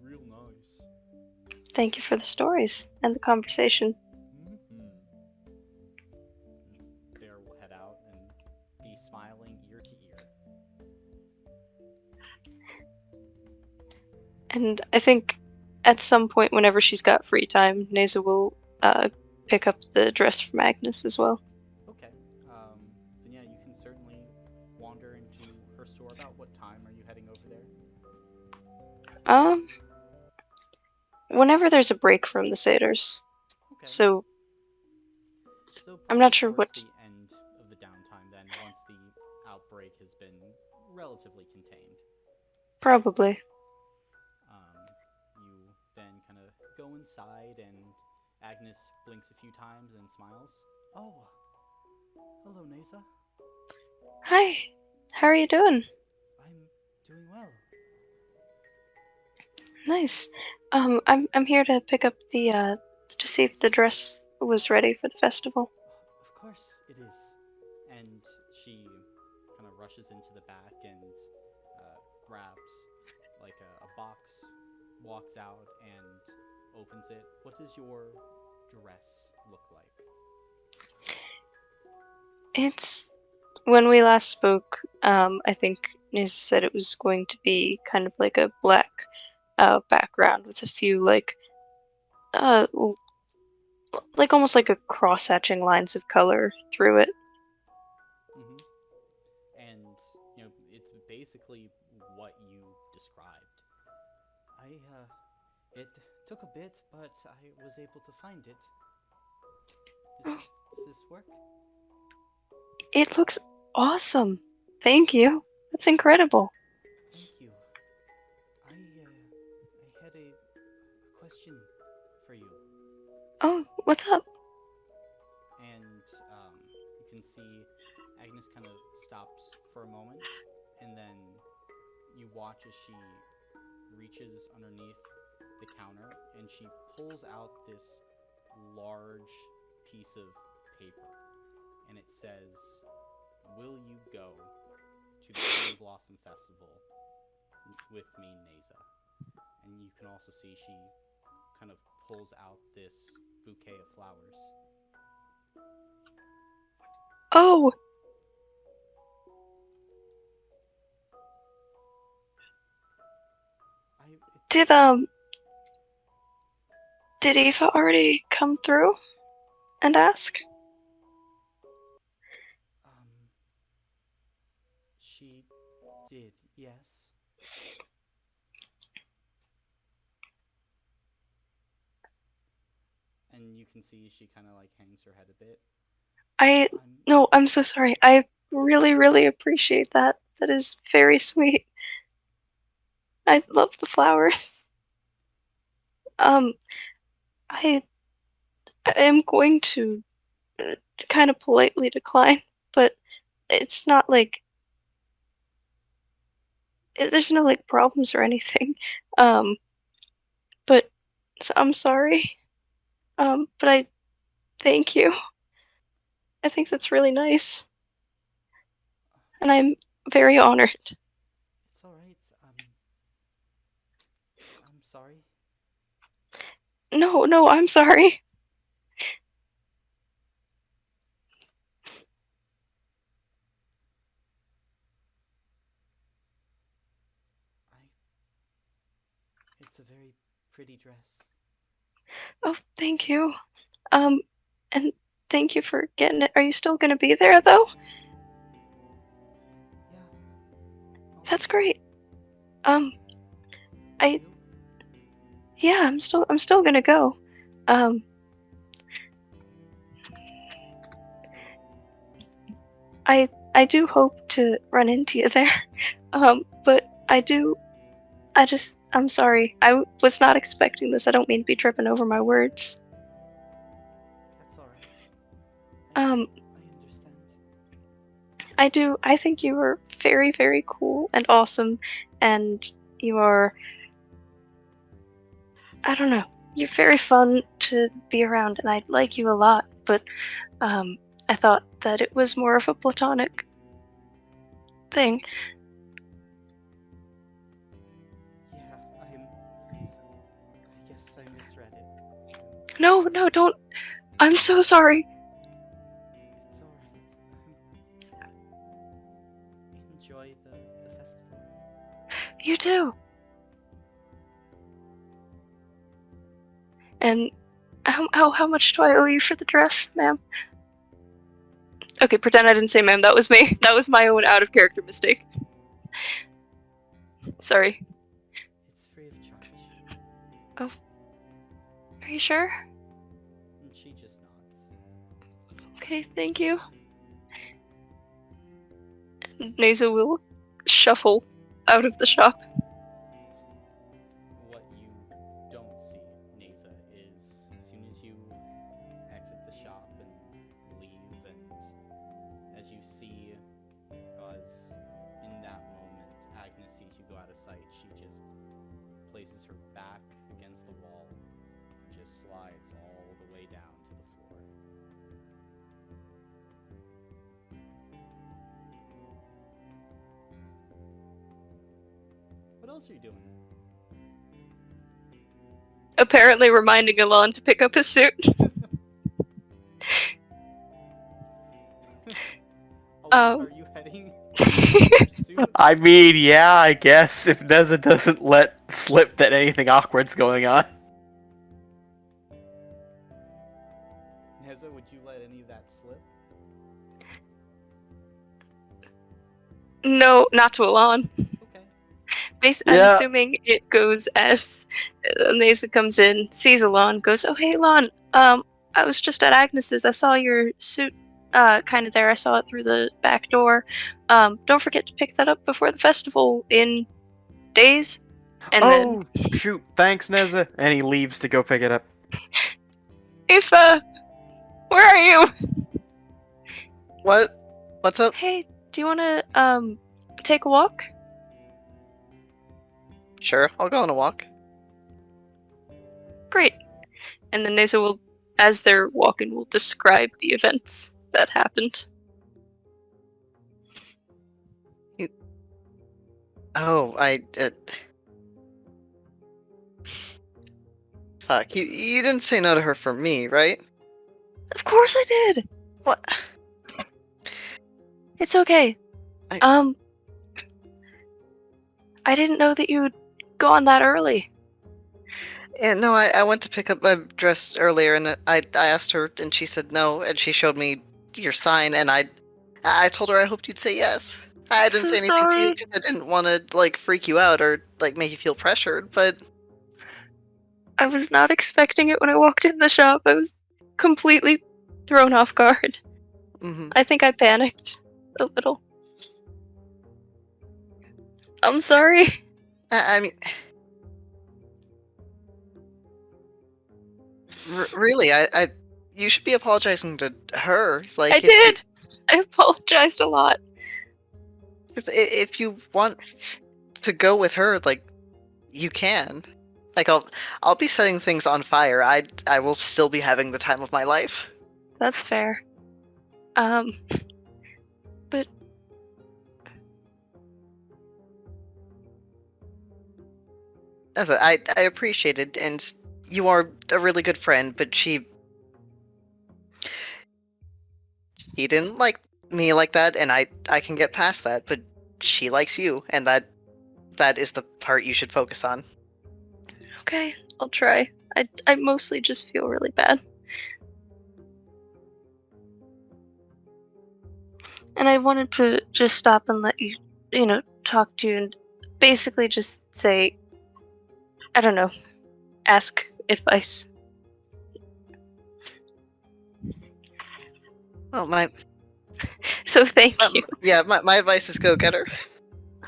S8: real nice.
S9: Thank you for the stories and the conversation.
S8: Mm-hmm.
S1: Bear will head out and be smiling ear to ear.
S9: And I think at some point, whenever she's got free time, Neza will pick up the dress from Agnes as well.
S1: Okay. Then yeah, you can certainly wander into her store. About what time are you heading over there?
S9: Whenever there's a break from the Satyrs.
S1: Okay.
S9: So
S1: So
S9: I'm not
S1: probably
S9: sure
S1: towards
S9: what.
S1: the end of the downtime then, once the outbreak has been relatively contained.
S9: Probably.
S1: You then kind of go inside, and Agnes blinks a few times and smiles. Oh, hello, Neza.
S9: Hi. How are you doing?
S1: I'm doing well.
S9: Nice. I'm here to pick up the to see if the dress was ready for the festival.
S1: Of course it is. And she kind of rushes into the back and grabs like a box, walks out and opens it. What does your dress look like?
S9: It's when we last spoke, I think Nisa said it was going to be kind of like a black background with a few uh like almost like a cross-hatching lines of color through it.
S1: Mm-hmm. And it's basically what you described. It took a bit, but I was able to find it. Does this work?
S9: It looks awesome. Thank you. That's incredible.
S1: Thank you. I had a question for you.
S9: Oh, what's up?
S1: And you can see Agnes kind of stops for a moment, and then you watch as she reaches underneath the counter and she pulls out this large piece of paper, and it says, "Will you go to the Spring Blossom Festival with me, Neza?" And you can also see she kind of pulls out this bouquet of flowers.
S9: Oh, did Eva already come through and ask?
S1: She did, yes. And you can see she kind of like hangs her head a bit.
S9: No, I'm so sorry. I really, really appreciate that. That is very sweet. I love the flowers. I am going to kind of politely decline, but it's not like there's no like problems or anything. But so I'm sorry. But I thank you. I think that's really nice, and I'm very honored.
S1: It's all right. I'm sorry.
S9: No, I'm sorry.
S1: It's a very pretty dress.
S9: Oh, thank you. And thank you for getting it. Are you still gonna be there though?
S1: Yeah.
S9: That's great. I yeah, I'm still gonna go. I do hope to run into you there. But I'm sorry. I was not expecting this. I don't mean to be tripping over my words.
S1: That's all right.
S9: Um,
S1: I understand.
S9: I do. I think you are very, very cool and awesome, and you are. I don't know. You're very fun to be around, and I like you a lot. But I thought that it was more of a platonic thing.
S1: Yeah, I guess I misread it.
S9: No, no, don't. I'm so sorry.
S1: It's alright. Enjoy the festival.
S9: You do. And how much do I owe you for the dress, ma'am? Okay, pretend I didn't say ma'am. That was me. That was my own out of character mistake. Sorry.
S1: It's free of charge.
S9: Oh, are you sure?
S1: And she just nods.
S9: Okay, thank you. Neza will shuffle out of the shop.
S1: What you don't see, Neza, is as soon as you exit the shop and leave, and as you see, as in that moment, Agnes sees you go out of sight, she just places her back against the wall and just slides all the way down to the floor. What else are you doing?
S9: Apparently reminding Alon to pick up his suit.
S1: Are you heading to your suit?
S2: I mean, yeah, I guess if Neza doesn't let slip that anything awkward's going on.
S1: Neza, would you let any of that slip?
S9: No, not to Alon.
S1: Okay.
S9: I'm
S2: Yeah.
S9: assuming it goes as Neza comes in, sees Alon, goes, "Oh hey Alon, I was just at Agnes's. I saw your suit kind of there. I saw it through the back door. Don't forget to pick that up before the festival in days." And
S2: Oh, shoot, thanks, Neza. And he leaves to go pick it up.
S9: then, where are you?
S4: What? What's up?
S9: Hey, do you want to take a walk?
S4: Sure, I'll go on a walk.
S9: Great. And then Neza will, as they're walking, will describe the events that happened.
S4: Oh, Fuck, you didn't say no to her for me, right?
S9: Of course I did.
S4: What?
S9: It's okay.
S4: I-
S9: I didn't know that you had gone that early.
S4: Yeah, no, I went to pick up my dress earlier, and I asked her, and she said no, and she showed me your sign, and I told her I hoped you'd say yes. I didn't
S9: So
S4: say anything to you
S9: sorry.
S4: because I didn't want to like freak you out or like make you feel pressured, but
S9: I was not expecting it when I walked in the shop. I was completely thrown off guard.
S4: mhm.
S9: I think I panicked a little. I'm sorry.
S4: I mean, really, you should be apologizing to her. Like,
S9: I did. I apologized a lot.
S4: if you want to go with her, like, you can. Like, I'll be setting things on fire. I will still be having the time of my life.
S9: That's fair. But
S4: I appreciate it, and you are a really good friend. But she didn't like me like that, and I can get past that. But she likes you, and that is the part you should focus on.
S9: okay, I'll try. I mostly just feel really bad. And I wanted to just stop and let you, talk to you and basically just say, I don't know, ask advice.
S4: Well, my
S9: So thank you.
S4: yeah, my advice is go get her.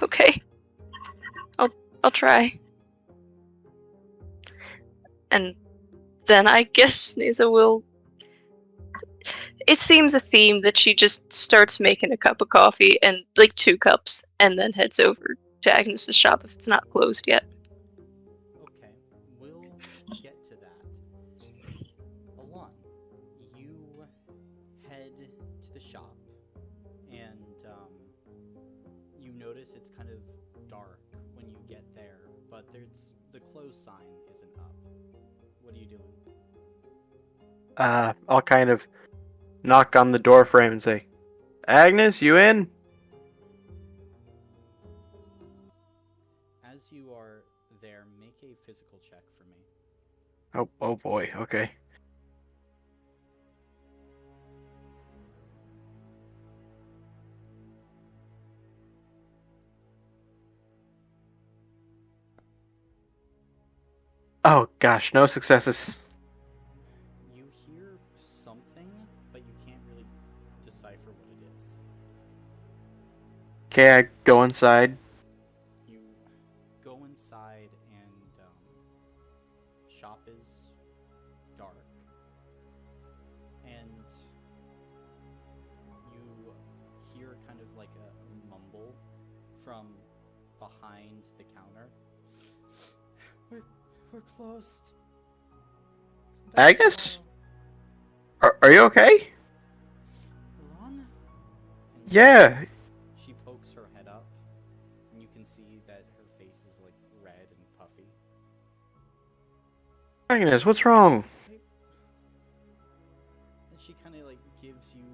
S9: Okay. I'll try. And then I guess Neza will it seems a theme that she just starts making a cup of coffee and like 2 cups and then heads over to Agnes's shop if it's not closed yet.
S1: Okay, we'll get to that. Alon, you head to the shop, and you notice it's kind of dark when you get there, but the close sign isn't up. What are you doing?
S2: I'll kind of knock on the door frame and say, Agnes, you in?
S1: As you are there, make a physical check for me.
S2: Oh boy, okay. Oh gosh, no successes.
S1: You hear something, but you can't really decipher what it is.
S2: Okay, I go inside.
S1: You go inside, and shop is dark, and you hear kind of like a mumble from behind the counter. We're closed. Come back
S2: Agnes?
S1: tomorrow.
S2: Are you okay?
S1: Alon? And
S2: Yeah.
S1: she pokes her head up, and you can see that her face is like red and puffy.
S2: Agnes, what's wrong?
S1: And she kind of like gives you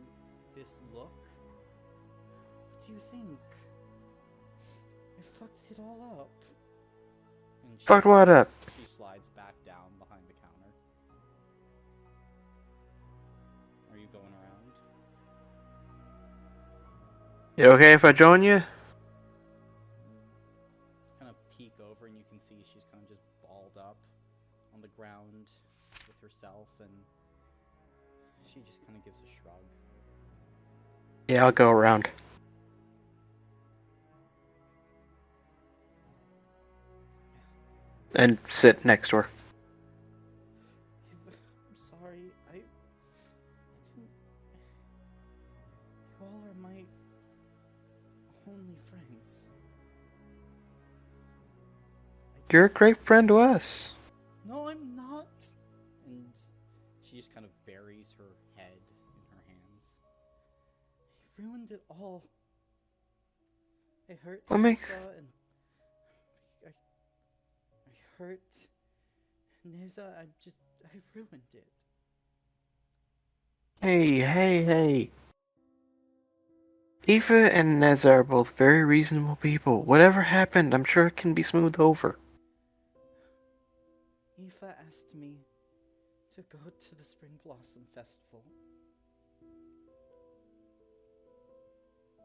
S1: this look. What do you think? I fucked it all up. And she,
S2: Fucked what up?
S1: She slides back down behind the counter. Are you going around?
S2: You okay if I join you?
S1: Kind of peek over, and you can see she's kind of just balled up on the ground with herself, and she just kind of gives a shrug.
S2: Yeah, I'll go around. And sit next to her.
S1: I'm sorry, I didn't... You all are my only friends.
S2: You're a great friend to us.
S1: No, I'm not. And she just kind of buries her head in her hands. He ruined it all. I hurt
S2: What makes...
S1: Nisa, and I hurt Nisa. I ruined it.
S2: Hey. Aoife and Neza are both very reasonable people. Whatever happened, I'm sure it can be smoothed over.
S1: Aoife asked me to go to the Spring Blossom Festival.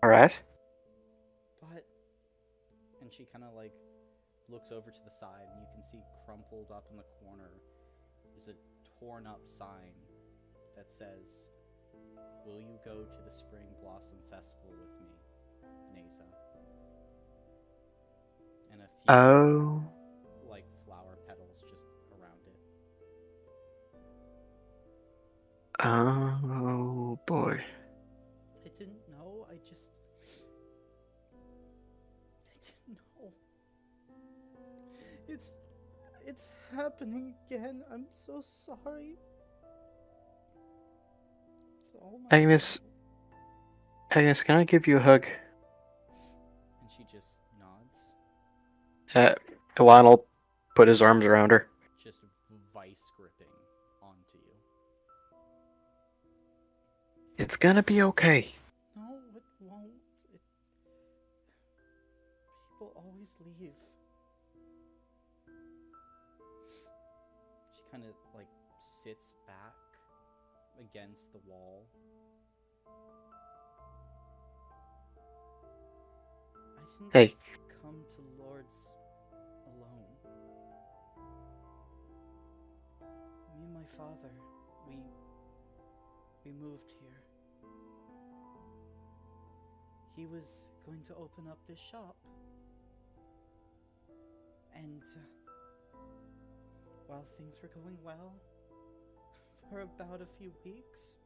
S2: Alright.
S1: But... And she kind of like looks over to the side, and you can see crumpled up in the corner is a torn up sign that says, "Will you go to the Spring Blossom Festival with me, Nasa?" And a few like flower petals just around it.
S2: Oh boy.
S1: I didn't know, I didn't know. It's happening again. I'm so sorry. It's all my
S2: Agnes,
S1: fault.
S2: can I give you a hug?
S1: And she just nods,
S2: Elon will put his arms around her.
S1: just vice gripping onto you.
S2: It's gonna be okay.
S1: No, it won't. People always leave. She kind of like sits back against the wall. I didn't come to Lourdes alone. Me and my father, we moved here. He was going to open up this shop. And while things were going well, for about a few weeks,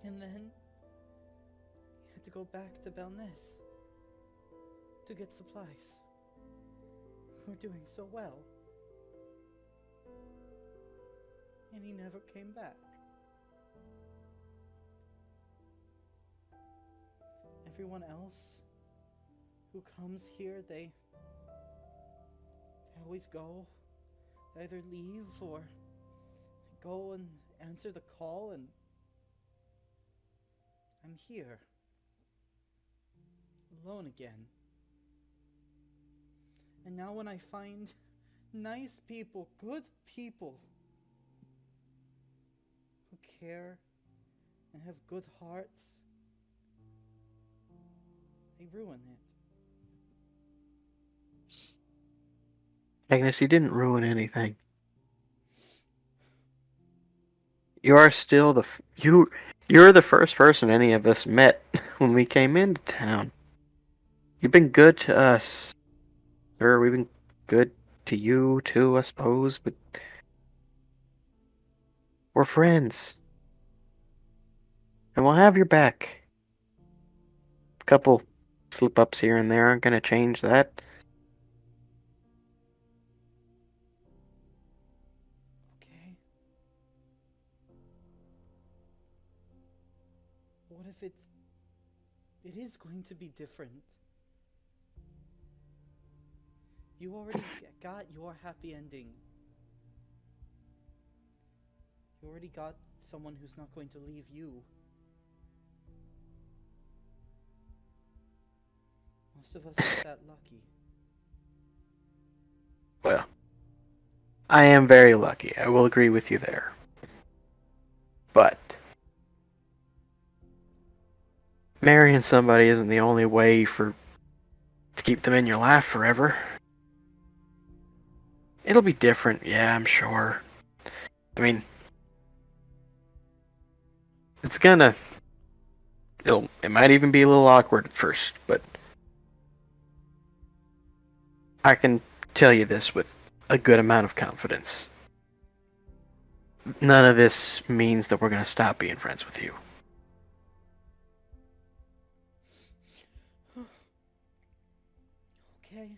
S1: And then he had to go back to Belness to get supplies. We're doing so well. And he never came back. Everyone else who comes here, they always go. They either leave or go and answer the call, and I'm here. Alone again. And now when I find nice people, good people, who care and have good hearts, they ruin it.
S2: Agnes, you didn't ruin anything. You are still you're the first person any of us met when we came into town. You've been good to us. Sure, we've been good to you too, I suppose, but we're friends. And we'll have your back. A couple slip-ups here and there aren't gonna change that.
S1: Okay. What if it is going to be different? You already got your happy ending. You already got someone who's not going to leave you. Most of us aren't that lucky.
S2: Well, I am very lucky. I will agree with you there. But marrying somebody isn't the only way to keep them in your life forever. It'll be different, yeah, I'm sure. I mean, it might even be a little awkward at first, but I can tell you this with a good amount of confidence. None of this means that we're going to stop being friends with you.
S1: Okay.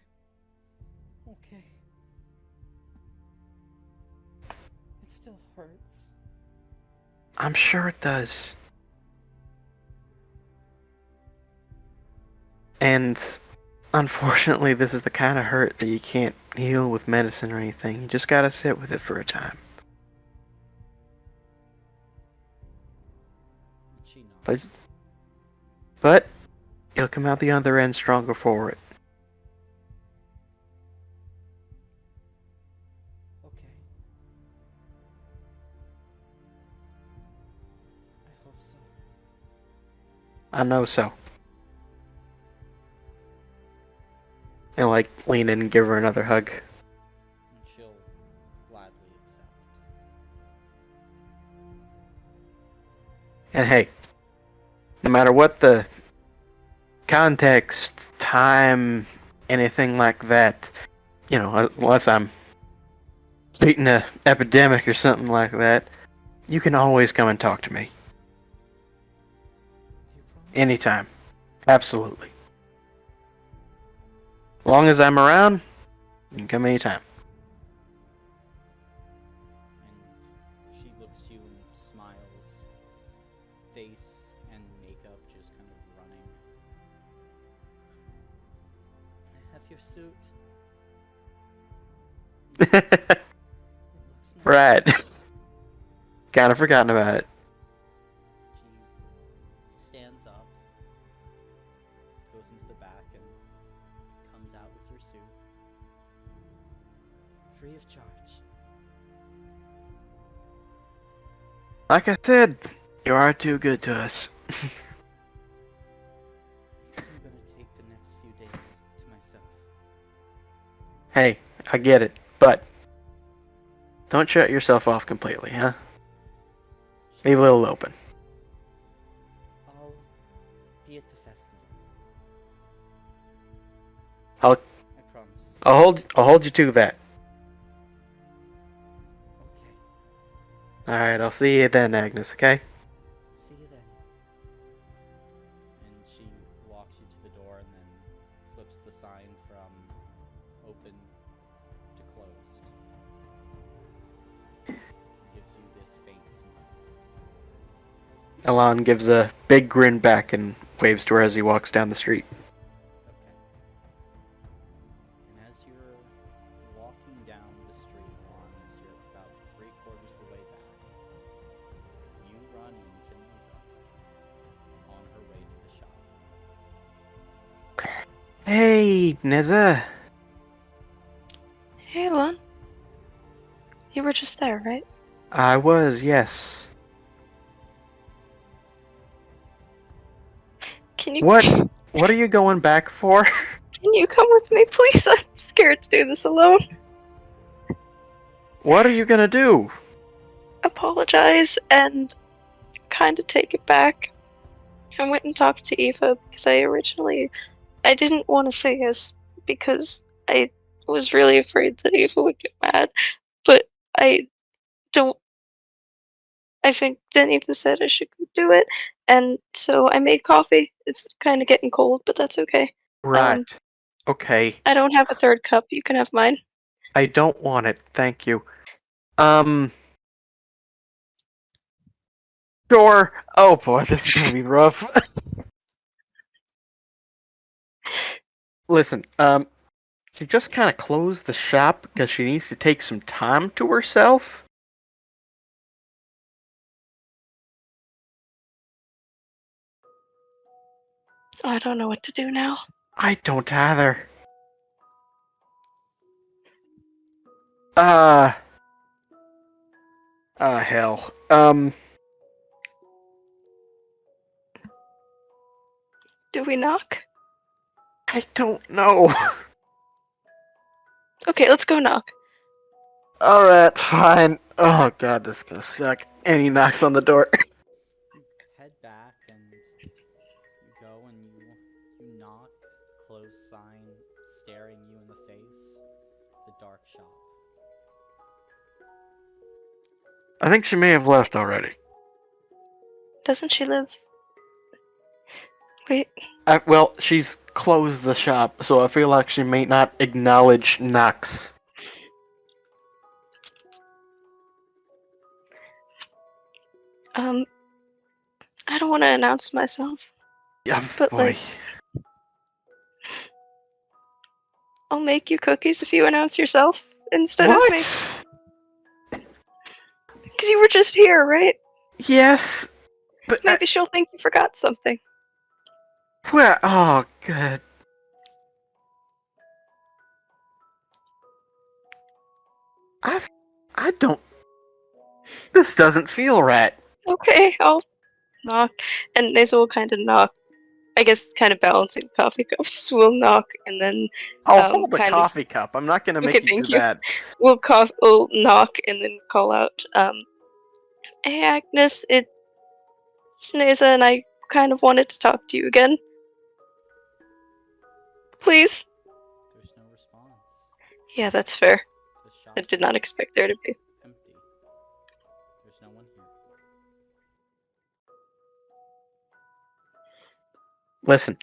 S1: Okay. It still hurts.
S2: I'm sure it does. And unfortunately, this is the kind of hurt that you can't heal with medicine or anything. You just gotta sit with it for a time.
S1: She nods.
S2: But you'll come out the other end stronger for it.
S1: Okay. I hope so.
S2: I know so. And lean in and give her another hug.
S1: And she'll gladly accept.
S2: And hey, no matter what the context, time, anything like that, unless I'm beating an epidemic or something like that, you can always come and talk to me.
S1: Do you promise?
S2: Anytime. Absolutely. As long as I'm around, you can come anytime.
S1: And she looks to you and smiles. Face and makeup just kind of running. I have your suit. It looks nice.
S2: Right. Kind of forgotten about it.
S1: She stands up, goes into the back, and comes out with your suit. Free of charge.
S2: Like I said, you are too good to us.
S1: I think I'm gonna take the next few days to myself.
S2: Hey, I get it, but don't shut yourself off completely, huh? Leave a little open.
S1: I'll be at the festival.
S2: I'll
S1: I promise.
S2: I'll hold you to that.
S1: Okay.
S2: Alright, I'll see you then, Agnes, okay?
S1: See you then. And she walks you to the door and then flips the sign from open to closed. And gives you this faint smile.
S2: Elan gives a big grin back and waves to her as he walks down the street.
S1: Okay. And as you're walking down the street, as you're about 3/4 of the way back, you run into Nisa on her way to the shop.
S2: Hey, Neza.
S9: Hey, Lon. You were just there, right?
S2: I was, yes.
S9: Can you...
S2: What? What are you going back for?
S9: Can you come with me, please? I'm scared to do this alone.
S2: What are you gonna do?
S9: Apologize and kind of take it back. I went and talked to Eva because I didn't want to say yes because I was really afraid that Eva would get mad, but I think then Eva said I should go do it, and so I made coffee. It's kind of getting cold, but that's okay.
S2: Right. Okay.
S9: I don't have a third cup. You can have mine.
S2: I don't want it, thank you. Sure. Oh boy, this is gonna be rough. Listen, she just kind of closed the shop because she needs to take some time to herself.
S9: I don't know what to do now.
S2: I don't either. Hell.
S9: Do we knock?
S2: I don't know.
S9: Okay, let's go knock.
S2: Alright, fine. Oh god, this is gonna suck. And he knocks on the door.
S1: You head back and you go and you knock, closed sign staring you in the face, the dark shop.
S2: I think she may have left already.
S9: Doesn't she live? Wait.
S2: Well, she's closed the shop, so I feel like she may not acknowledge knocks.
S9: I don't want to announce myself,
S2: Yeah,
S9: but
S2: boy.
S9: I'll make you cookies if you announce yourself instead of me.
S2: What?
S9: Because you were just here, right?
S2: Yes, but
S9: Maybe she'll think you forgot something.
S2: where? Oh, good. I don't. This doesn't feel right.
S9: Okay, I'll knock. And Neza will kind of knock. I guess kind of balancing the coffee cups. We'll knock and then
S2: I'll hold the
S9: kind
S2: coffee cup. I'm not gonna make
S9: Okay,
S2: you
S9: thank
S2: do
S9: you.
S2: that.
S9: We'll knock and then call out, hey Agnes, it's Neza and I kind of wanted to talk to you again. Please?
S1: There's no response.
S9: Yeah, that's fair.
S1: The shop
S9: I did not
S1: is
S9: expect there to be.
S1: empty. There's no one here.
S2: Listen,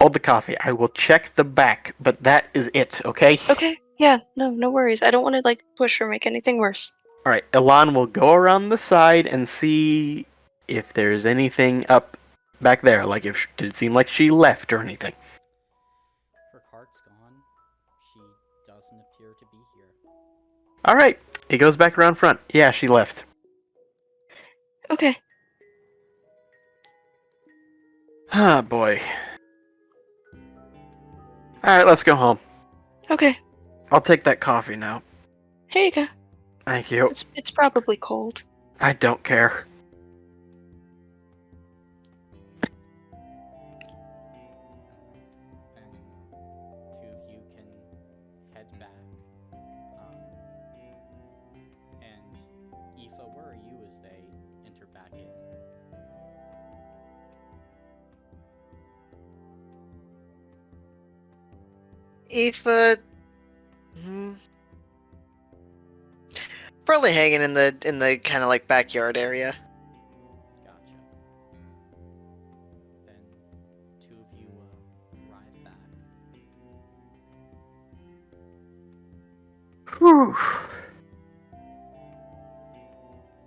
S2: hold the coffee. I will check the back, but that is it, okay?
S9: Okay, yeah, no worries. I don't want to, push or make anything worse.
S2: Alright, Elan will go around the side and see if there's anything up back there. Like, did it seem like she left or anything?
S1: Her cart's gone. She doesn't appear to be here.
S2: Alright, he goes back around front. Yeah, she left.
S9: Okay.
S2: Ah, boy. Alright, let's go home.
S9: Okay.
S2: I'll take that coffee now.
S9: Here you go.
S2: Thank you.
S9: It's probably cold.
S2: I don't care.
S1: And two of you can head back. And Aoife, where are you as they enter back in?
S4: Aoife. Probably hanging in the kind of like backyard area.
S1: Gotcha. Then two of you arrive back.
S2: Whew.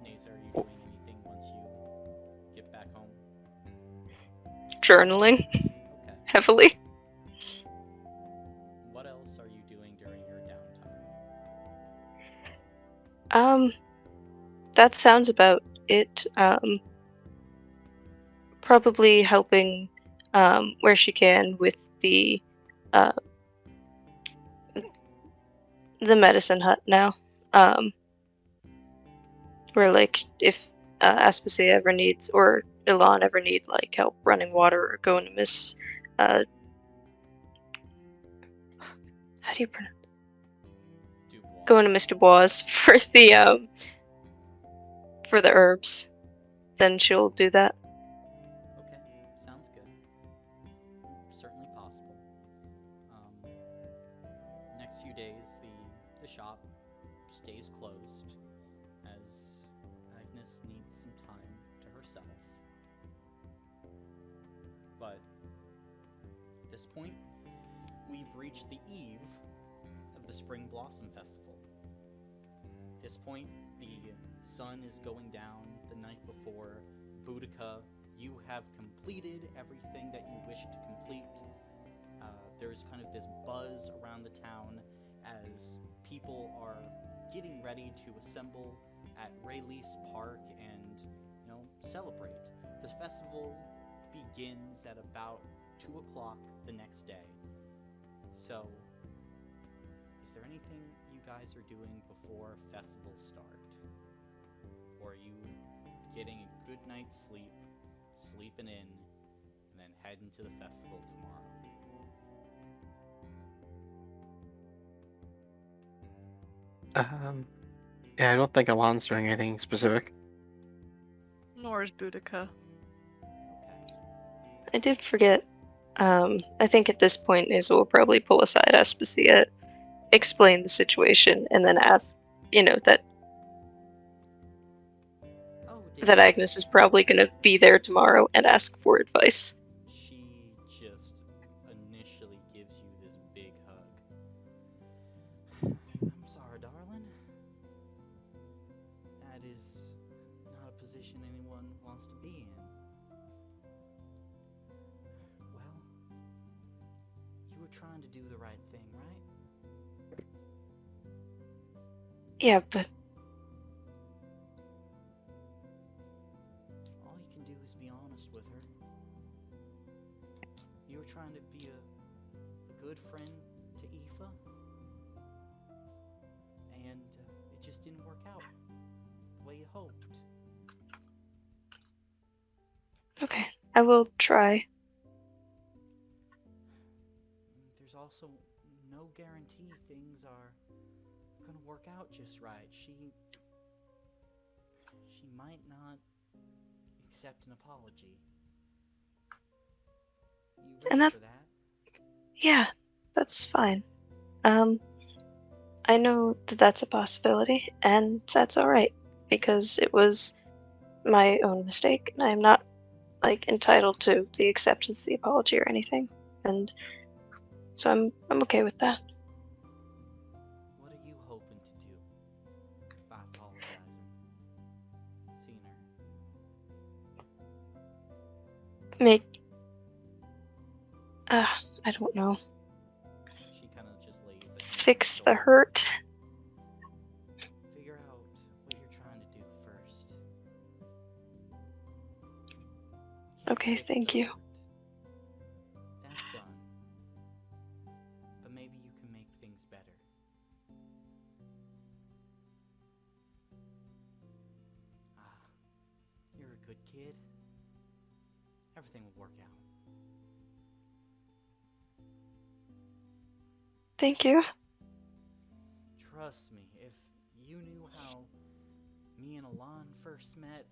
S1: Naza, are you doing anything once you get back home?
S9: Journaling
S1: Okay.
S9: heavily.
S1: What else are you doing during your downtime?
S9: That sounds about it. Probably helping where she can with the medicine hut now. Where like if Aspasia ever needs or Elan ever need like help running water or going to Miss how do you pronounce
S1: Dubois.
S9: going to Miss Dubois for the herbs, then she'll do that.
S1: Okay, sounds good. Certainly possible. Next few days, the shop stays closed as Agnes needs some time to herself. But at this point, we've reached the eve of the Spring Blossom Festival. At this point, the sun is going down the night before. Boudica, you have completed everything that you wish to complete. There's kind of this buzz around the town as people are getting ready to assemble at Rayleigh Park and, celebrate. The festival begins at about 2 o'clock the next day. So, is there anything you guys are doing before festivals start? Or are you getting a good night's sleep, sleeping in, and then heading to the festival tomorrow?
S2: Yeah, I don't think Alon's doing anything specific.
S3: Nor is Boudica.
S1: Okay.
S9: I did forget. I think at this point Nazel will probably pull aside Aspasia, explain the situation, and then ask, that that Agnes is probably going to be there tomorrow and ask for advice.
S1: She just initially gives you this big hug. I'm sorry, darling. That is not a position anyone wants to be in. Well, you were trying to do the right thing, right?
S9: Yeah, but
S1: All you can do is be honest with her. You were trying to be a good friend to Aoife, and it just didn't work out the way you hoped.
S9: okay, I will try.
S1: There's also no guarantee things are gonna work out just right. She might not accept an apology. You ready
S9: And that-
S1: for that?
S9: Yeah, that's fine. I know that that's a possibility, and that's alright, because it was my own mistake, and I'm not, entitled to the acceptance of the apology or anything, and so I'm okay with that.
S1: What are you hoping to do by apologizing? Seeing her.
S9: I don't know,
S1: She kind of just lays a hand on
S9: fix
S1: your
S9: the
S1: shoulder.
S9: hurt.
S1: Figure out what you're trying to do first.
S9: Okay,
S1: Fix
S9: thank
S1: the
S9: you.
S1: hurt. That's done. But maybe you can make things better. You're a good kid. Everything will work out.
S9: Thank you.
S1: Trust me, if you knew how me and Alon first met,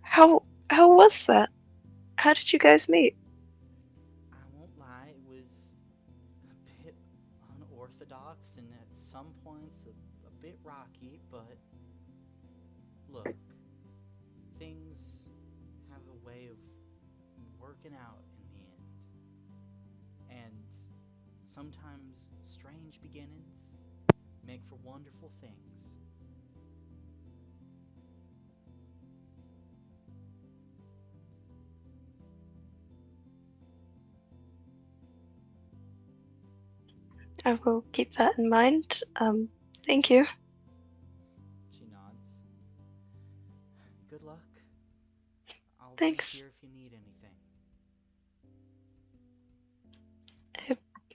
S9: How was that? How did you guys meet?
S1: I won't lie, it was a bit unorthodox and at some points a bit rocky, but look, things have a way of working out in the end. And sometimes strange beginnings make for wonderful things.
S9: I will keep that in mind. Thank you.
S1: She nods. Good luck. I'll
S9: Thanks.
S1: be here if you need anything.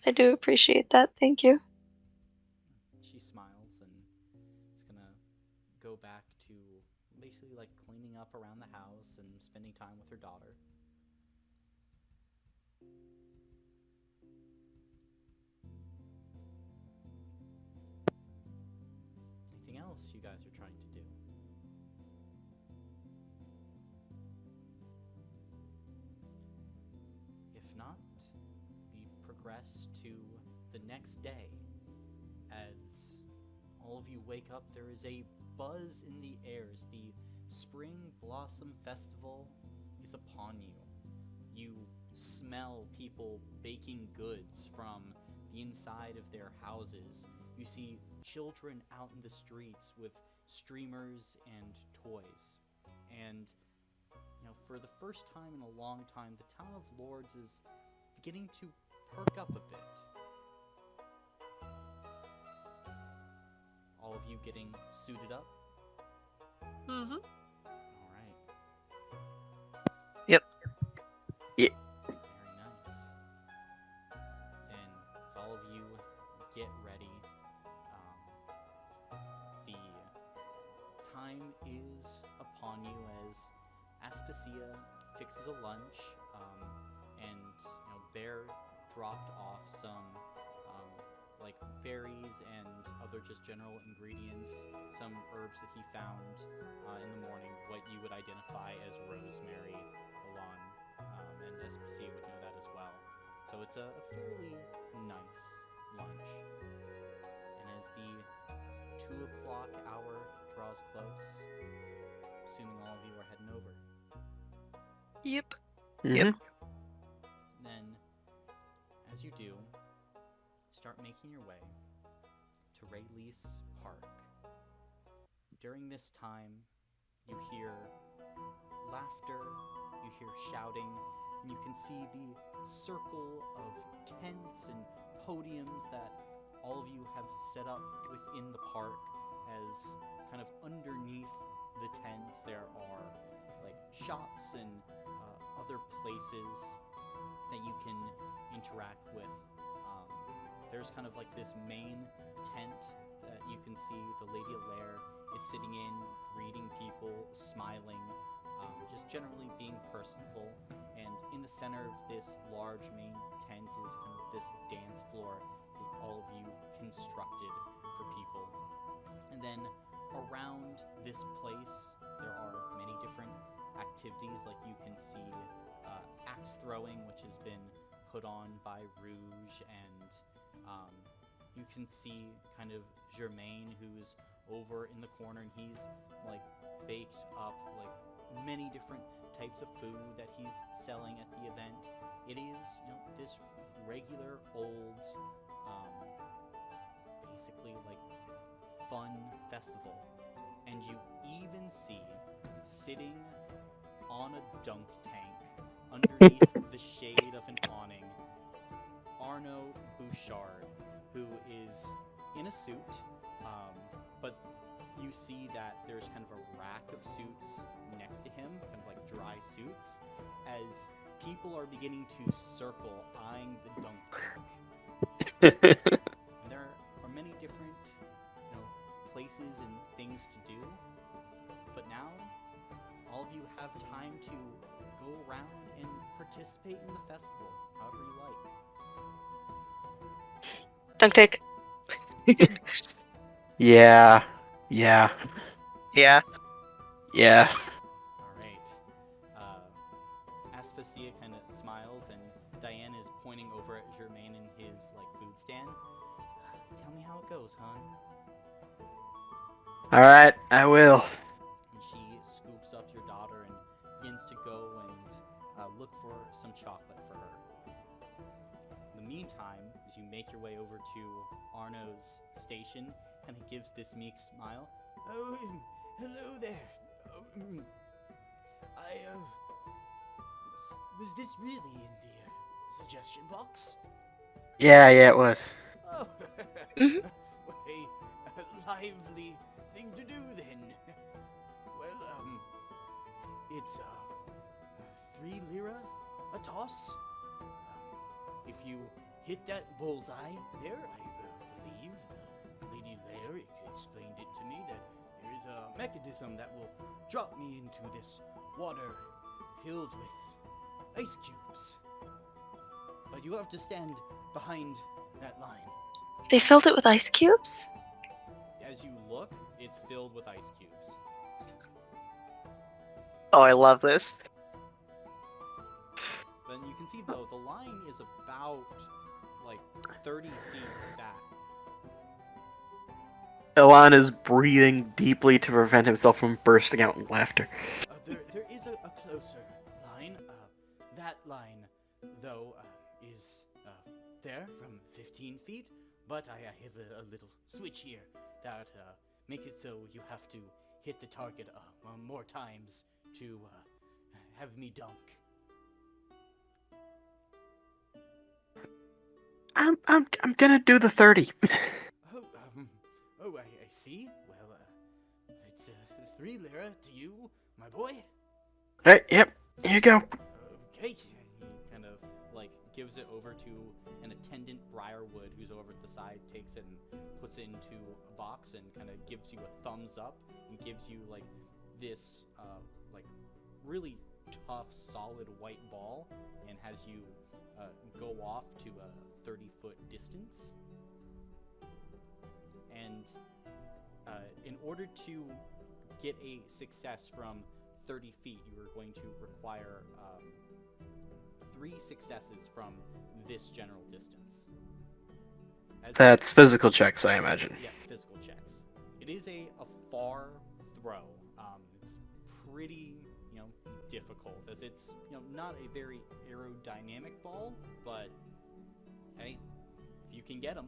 S9: I do appreciate that. Thank you.
S1: She smiles and is gonna go back to basically like cleaning up around the house and spending time with her daughter. Anything else you guys are trying to do? If not, we progress to the next day. As all of you wake up, there is a buzz in the air as the Spring Blossom Festival is upon you. You smell people baking goods from the inside of their houses. You see children out in the streets with streamers and toys. And, for the first time in a long time, the town of Lourdes is beginning to perk up a bit. All of you getting suited up?
S3: Mm-hmm.
S1: All right.
S2: Yep. Yeah.
S1: Very nice. And as all of you get ready, the time is upon you as Aspasia fixes a lunch, and Bear dropped off some like berries and other just general ingredients, some herbs that he found in the morning, what you would identify as rosemary, alon, and Aspasia would know that as well. So it's a fairly nice lunch. And as the 2 o'clock hour draws close, assuming all of you are heading over,
S3: Yep.
S2: Yep.
S1: then as you do, start making your way to Raylease Park. During this time, you hear laughter, you hear shouting, and you can see the circle of tents and podiums that all of you have set up within the park, as kind of underneath the tents there are like shops and other places that you can interact with. There's kind of like this main tent that you can see the Lady Allaire is sitting in, greeting people, smiling, just generally being personable. And in the center of this large main tent is kind of this dance floor that all of you constructed for people. And then around this place, there are many different activities, like you can see axe throwing, which has been put on by Rouge, and you can see kind of Germain, who's over in the corner, and he's like baked up like many different types of food that he's selling at the event. It is, this regular old, basically like fun festival. And you even see, sitting on a dunk tank underneath the shade of an awning, Arnaud Bouchard, who is in a suit, but you see that there's kind of a rack of suits next to him, kind of like dry suits, as people are beginning to circle, eyeing the dunk tank. And there are many different, places and things to do, but now all of you have time to go around and participate in the festival, however you like.
S9: Dunk take.
S2: Yeah. Yeah.
S4: Yeah.
S2: Yeah.
S1: Alright. Aspasia kind of smiles, and Diane is pointing over at Germain in his, food stand. Tell me how it goes, hon.
S2: All right, I will.
S1: And she scoops up your daughter and begins to go and look for some chocolate for her. In the meantime, as you make your way over to Arno's station, and he gives this meek smile. Oh, hello there. Was this really in the suggestion box?
S2: Yeah, it was.
S1: Oh,
S9: Mhm.
S1: a lively thing to do then. Well, it's 3 lira a toss. If you hit that bullseye there, I believe the Lady Lair explained it to me that there is a mechanism that will drop me into this water filled with ice cubes. But you have to stand behind that line.
S9: They filled it with ice cubes?
S1: As you look, it's filled with ice cubes.
S4: Oh, I love this.
S1: But you can see, though, the line is about, 30 feet back.
S2: Elon is breathing deeply to prevent himself from bursting out in laughter.
S1: There is a closer line. That line, though, is there from 15 feet. But I have a little switch here that makes it so you have to hit the target more times to have me dunk.
S2: I'm gonna do the 30.
S1: I see. Well, it's 3 lira to you, my boy.
S2: Alright, yep, here you go.
S1: Okay. He kind of gives it over to an attendant Briarwood who's over at the side, takes it and puts it into a box and kind of gives you a thumbs up and gives you this really tough, solid white ball and has you go off to a 30-foot distance. And in order to get a success from 30 feet, you are going to require 3 successes from this general distance.
S2: That's physical checks, I imagine.
S1: Yeah, physical checks. It is a far throw. It's pretty, difficult, as it's, not a very aerodynamic ball, but hey, if you can get them.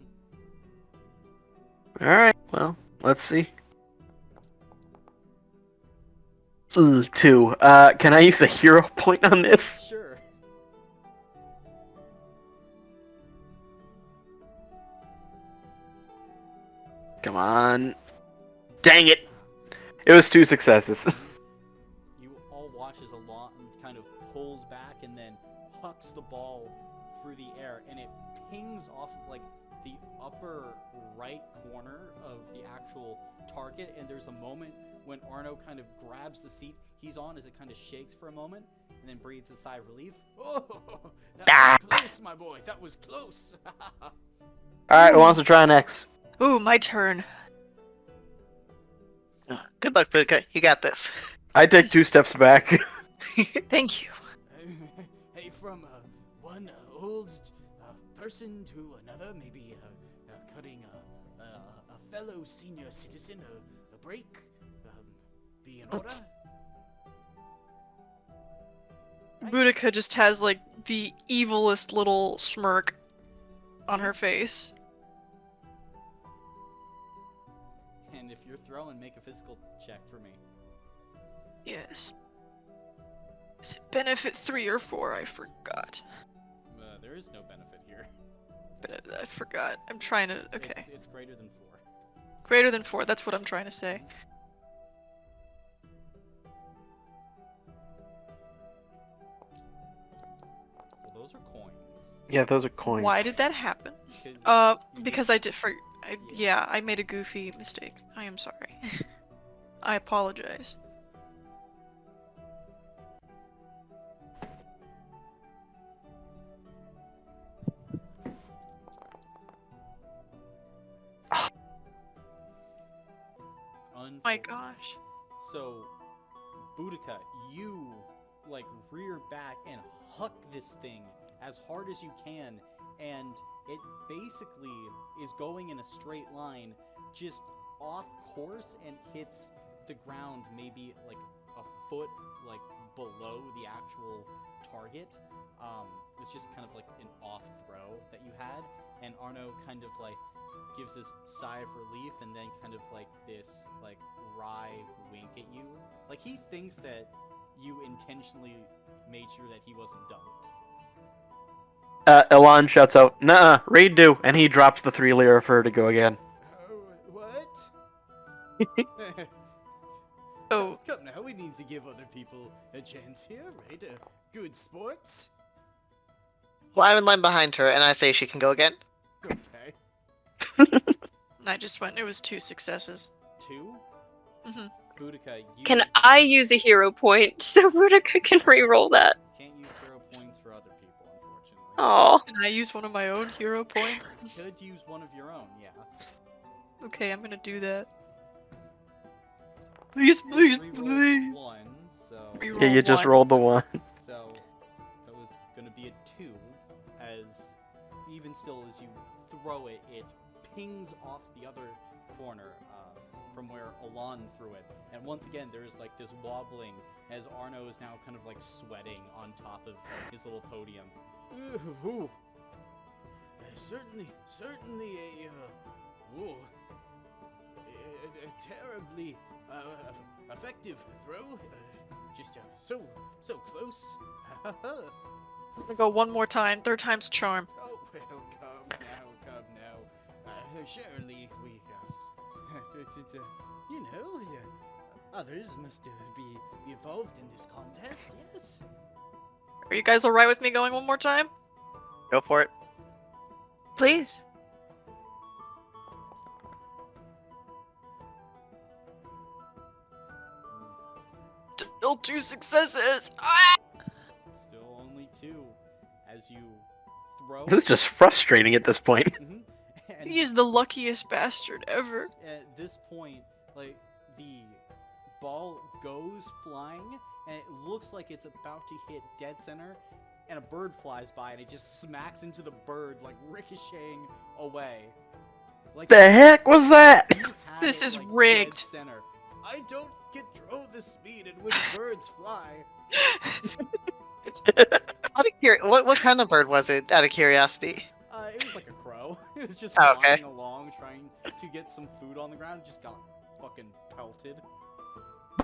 S2: Alright, well, let's see. 2. Can I use a hero point on this?
S1: Sure.
S2: Come on. Dang it! It was 2 successes.
S1: You all watch as Alon kind of pulls back and then hucks the ball through the air, and it pings off of the upper right corner of the actual target, and there's a moment when Arno kind of grabs the seat he's on as it kind of shakes for a moment and then breathes a sigh of relief. Oh, that was close, my boy. That was close.
S2: Alright, who wants to try next?
S3: Ooh, my turn.
S4: Good luck, Boudica. You got this.
S2: I take 2 steps back.
S3: Thank you.
S1: Hey, from one old person to another, maybe cutting a fellow senior citizen a break, be in order.
S3: Boudica just has the evilest little smirk on her face.
S1: And if you're throwing, make a physical check for me.
S3: Yes. Is it benefit 3 or 4? I forgot.
S1: There is no benefit here.
S3: But I forgot. I'm trying to. Okay.
S1: It's greater than 4.
S3: Greater than 4. That's what I'm trying to say.
S1: Well, those are coins.
S2: Yeah, those are coins.
S3: Why did that happen? Because I did yeah, I made a goofy mistake. I am sorry. I apologize. My gosh.
S1: So, Boudica, you rear back and huck this thing as hard as you can, and it basically is going in a straight line, just off course and hits the ground maybe like a foot like below the actual target. It's just kind of like an off throw that you had, and Arno kind of like gives this sigh of relief and then kind of like this like wry wink at you. Like he thinks that you intentionally made sure that he wasn't dunked.
S2: Elan shouts out, "Nuh-uh, raid do," and he drops the 3 lira for her to go again.
S1: What?
S3: Oh,
S1: Come now, we need to give other people a chance here, right? Good sports.
S4: Well, I'm in line behind her, and I say she can go again.
S1: Okay.
S3: I just went. It was 2 successes.
S1: 2?
S3: Mm-hmm.
S1: Boudica, you
S9: Can I use a hero point so Rudica can re-roll that?
S1: can't use hero points for other people, unfortunately.
S9: Oh,
S3: Can I use one of my own hero points?
S1: You could use one of your own, yeah.
S3: Okay, I'm gonna do that. Please, please,
S1: Reroll
S3: please.
S1: 1, so
S3: Reroll
S2: Yeah, you just
S3: 1.
S2: rolled the 1.
S1: so that was gonna be a 2. As even still, as you throw it, it pings off the other corner from where Elan threw it. And once again, there's like this wobbling as Arno is now kind of like sweating on top of his little podium. Ooh. Certainly a terribly effective throw. Just so close.
S3: I'm gonna go one more time. 3rd time's a charm.
S1: Oh, well, come now. Surely we, others must be involved in this contest, yes?
S3: Are you guys alright with me going one more time?
S4: Go for it.
S9: please.
S3: Still 2 successes! Ah!
S1: Still only 2. As you throw...
S2: This is just frustrating at this point.
S1: Mhm. And
S3: He is the luckiest bastard ever.
S1: at this point, like, the ball goes flying, and it looks like it's about to hit dead center, and a bird flies by, and it just smacks into the bird, like, ricocheting away. Like,
S2: The heck was that?
S1: you had
S3: This
S1: it,
S3: is
S1: like,
S3: rigged.
S1: Dead center. I don't control the speed at which birds fly.
S4: What kind of bird was it, out of curiosity?
S1: It was like a crow. It was just
S4: Oh,
S1: flying
S4: okay.
S1: along, trying to get some food on the ground, just got fucking pelted.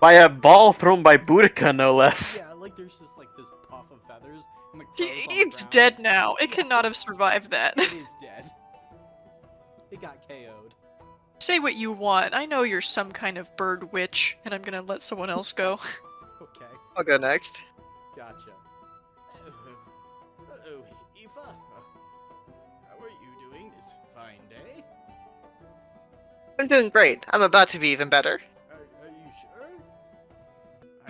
S2: By a ball thrown by Boudica, no less.
S1: Yeah, like there's just like this puff of feathers, and the crow's on the
S3: It's
S1: ground.
S3: dead now. It cannot have survived that.
S1: It is dead. It got KO'd.
S3: Say what you want. I know you're some kind of bird witch, and I'm gonna let someone else go.
S1: Okay,
S4: I'll go next.
S1: gotcha. Hello, Aoife. How are you doing this fine day?
S4: I'm doing great. I'm about to be even better.
S1: Are you sure?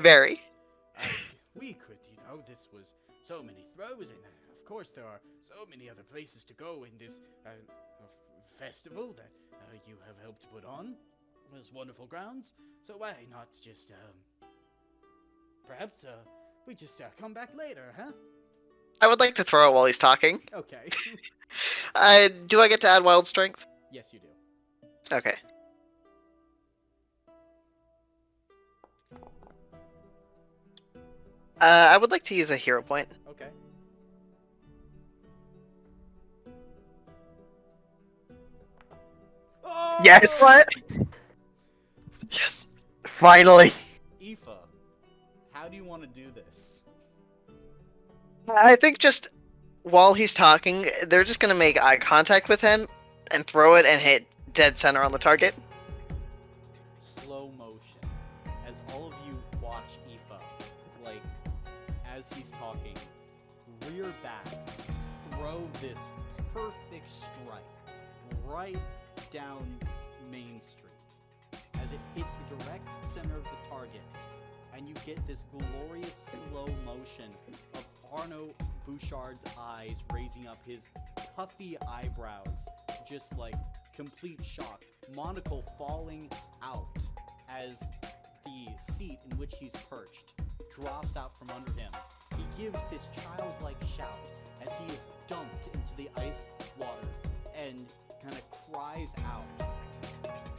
S4: Very.
S1: We could, this was so many throws, and of course there are so many other places to go in this festival that you have helped put on. Those wonderful grounds. So why not just, perhaps, we just come back later, huh?
S4: I would like to throw it while he's talking.
S1: Okay.
S4: Do I get to add wild strength?
S1: Yes, you do.
S4: Okay. I would like to use a hero point.
S1: Okay. Oh!
S2: Yes!
S3: Yes.
S2: Finally!
S1: Aoife, how do you want to do this?
S4: I think just while he's talking, they're just gonna make eye contact with him and throw it and hit dead center on the target.
S1: Slow motion as all of you watch Aoife, like, as he's talking, rear back, throw this perfect strike right down Main Street as it hits the direct center of the target, and you get this glorious slow motion of Arno Bouchard's eyes raising up, his puffy eyebrows, just like complete shock, monocle falling out as the seat in which he's perched drops out from under him. He gives this childlike shout as he is dumped into the ice water and kind of cries out,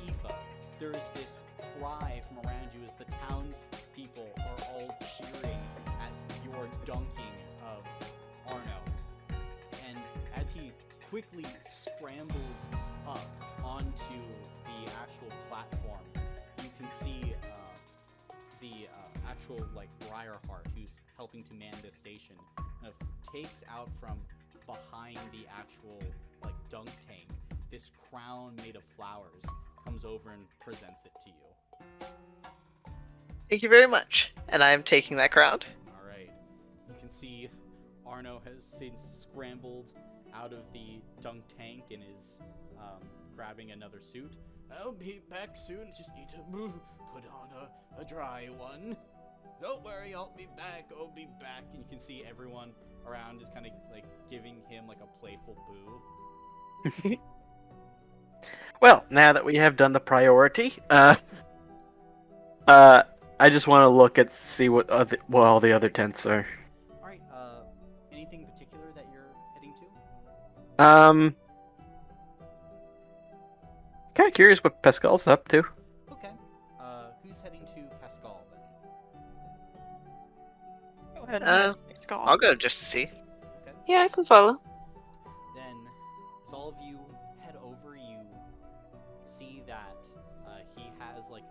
S1: Aoife, there's this cry from around you as the townspeople are all cheering at your dunking of Arno. And as he quickly scrambles up onto the actual platform, you can see the actual Briarheart, who's helping to man this station, kind of takes out from behind the actual dunk tank this crown made of flowers, comes over and presents it to you.
S4: Thank you very much. And I am taking that crown.
S1: All right. You can see Arno has since scrambled out of the dunk tank and is grabbing another suit. I'll be back soon. Just need to put on a dry one. Don't worry, I'll be back. I'll be back. And you can see everyone around is kind of giving him a playful boo.
S2: Well, now that we have done the priority, I just want to look at see what all the other tents are.
S1: All right. Anything in particular that you're heading to?
S2: Kind of curious what Pascal's up to.
S1: Okay. Who's heading to Pascal then?
S3: Go ahead and it's gone.
S4: I'll go just to see.
S1: Okay.
S9: Yeah, I can follow.
S1: Then, as all of you head over, you see that he has a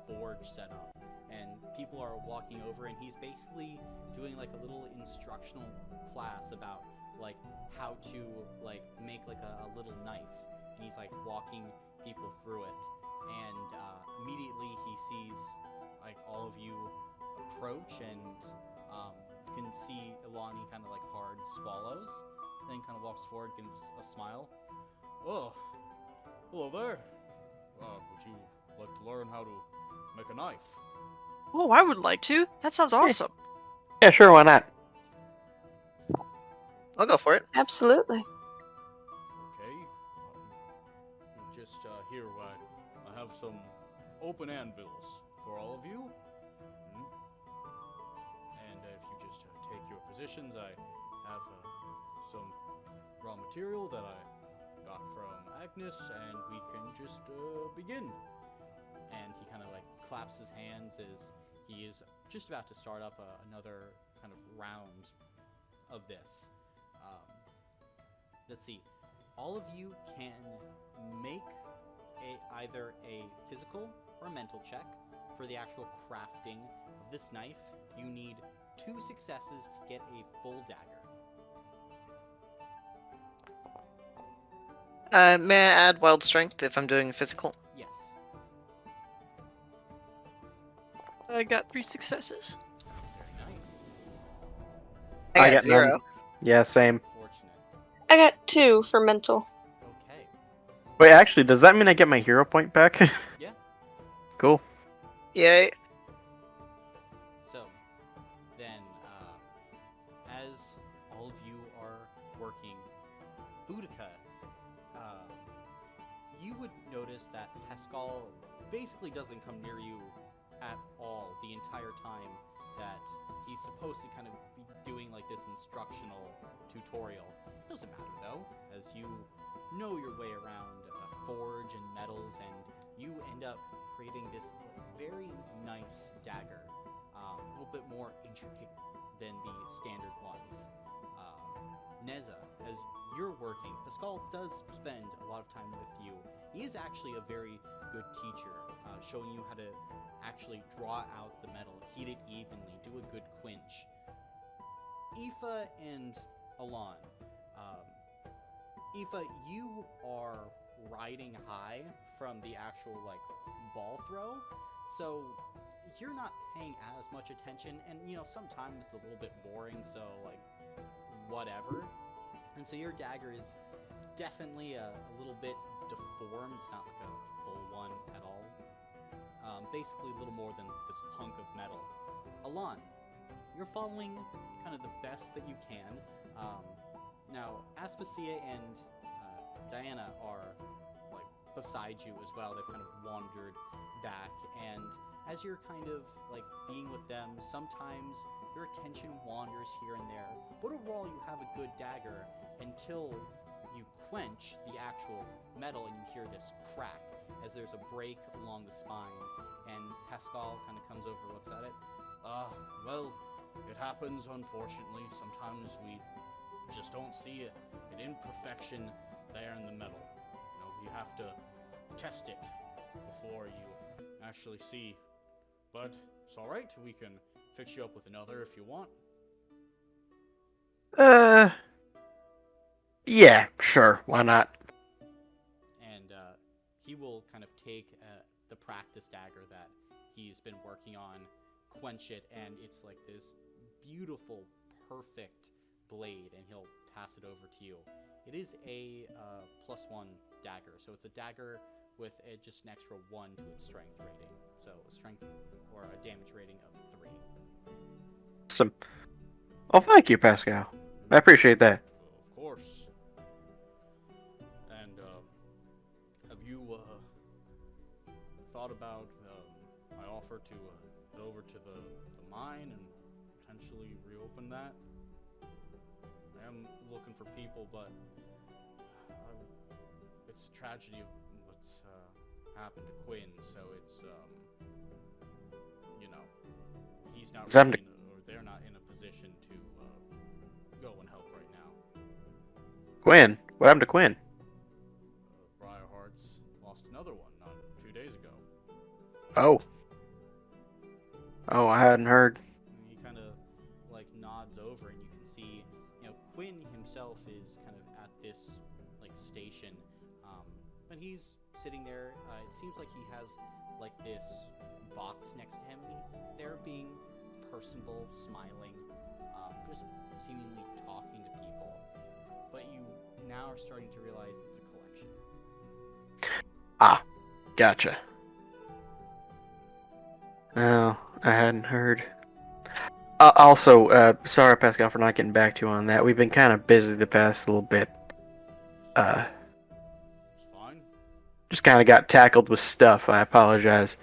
S1: forge set up, and people are walking over, and he's basically doing a little instructional class about how to make a little knife, and he's walking people through it, and immediately he sees all of you approach, and you can see Ilani kind of hard swallows, then kind of walks forward, gives a smile. Oh, hello there. Would you like to learn how to make a knife?
S3: Oh, I would like to. That sounds awesome.
S2: Yeah, sure, why not?
S4: I'll go for it.
S9: Absolutely.
S8: Okay. Just here, I have some open anvils for all of you. And if you just take your positions, I have some raw material that I got from Agnes, and we can just begin. And he kind of claps his hands as he is just about to start up another kind of round of this. Let's see. All of you can make either a physical or mental check for the actual crafting of this knife. You need 2 successes to get a full dagger.
S4: May I add wild strength if I'm doing a physical?
S1: Yes.
S3: I got 3 successes.
S1: Very nice.
S4: I got
S2: none.
S4: 0.
S2: Yeah, same.
S1: Fortunate.
S9: I got 2 for mental.
S1: Okay.
S2: Wait, actually, does that mean I get my hero point back?
S1: Yeah.
S2: Cool.
S4: Yay.
S1: So, then, as all of you are working, Boudica, you would notice that Pascal basically doesn't come near you at all the entire time that he's supposed to kind of be doing this instructional tutorial. Doesn't matter though, as you know your way around a forge and metals, and you end up creating this very nice dagger, a little bit more intricate than the standard ones. Neza, as you're working, Pascal does spend a lot of time with you. He is actually a very good teacher, showing you how to actually draw out the metal, heat it evenly, do a good quench. Aoife and Alon, Aoife, you are riding high from the actual ball throw, so you're not paying as much attention, and sometimes it's a little bit boring, so whatever. And so your dagger is definitely a little bit deformed. It's not a full one at all. Basically a little more than this hunk of metal. Alon, you're following kind of the best that you can. Now, Aspasia and Diana are beside you as well. They've kind of wandered back, and as you're kind of being with them, sometimes your attention wanders here and there, but overall you have a good dagger until you quench the actual metal, and you hear this crack as there's a break along the spine. And Pascal kind of comes over and looks at it. Well, it happens, unfortunately. Sometimes we just don't see an imperfection there in the metal. You have to test it before you actually see. But it's alright, we can fix you up with another if you want.
S2: Yeah, sure, why not?
S1: And he will kind of take the practice dagger that he's been working on, quench it, and it's like this beautiful, perfect blade, and he'll pass it over to you. It is a +1 dagger, so it's a dagger with just an extra 1 to its strength rating. So a strength or a damage rating of 3.
S2: Awesome. Well, thank you, Pascal. I appreciate that.
S1: Of course. And have you thought about my offer to head over to the mine and potentially reopen that? I am looking for people, but it's a tragedy of what's happened to Quinn, so it's he's not really or they're not in a position to go and help right now.
S2: Quinn? What happened to Quinn?
S1: Briarheart's lost another one not 2 days ago.
S2: Oh, I hadn't heard.
S1: He kind of like nods over, and you can see, Quinn himself is kind of at this like station, and he's sitting there. It seems like he has like this box next to him, and they're being personable, smiling, just seemingly talking to people. But you now are starting to realize it's a collection.
S2: Ah, gotcha. No, I hadn't heard. Also, sorry, Pascal, for not getting back to you on that. We've been kind of busy the past little bit.
S1: It's fine.
S2: Just kind of got tackled with stuff. I apologize.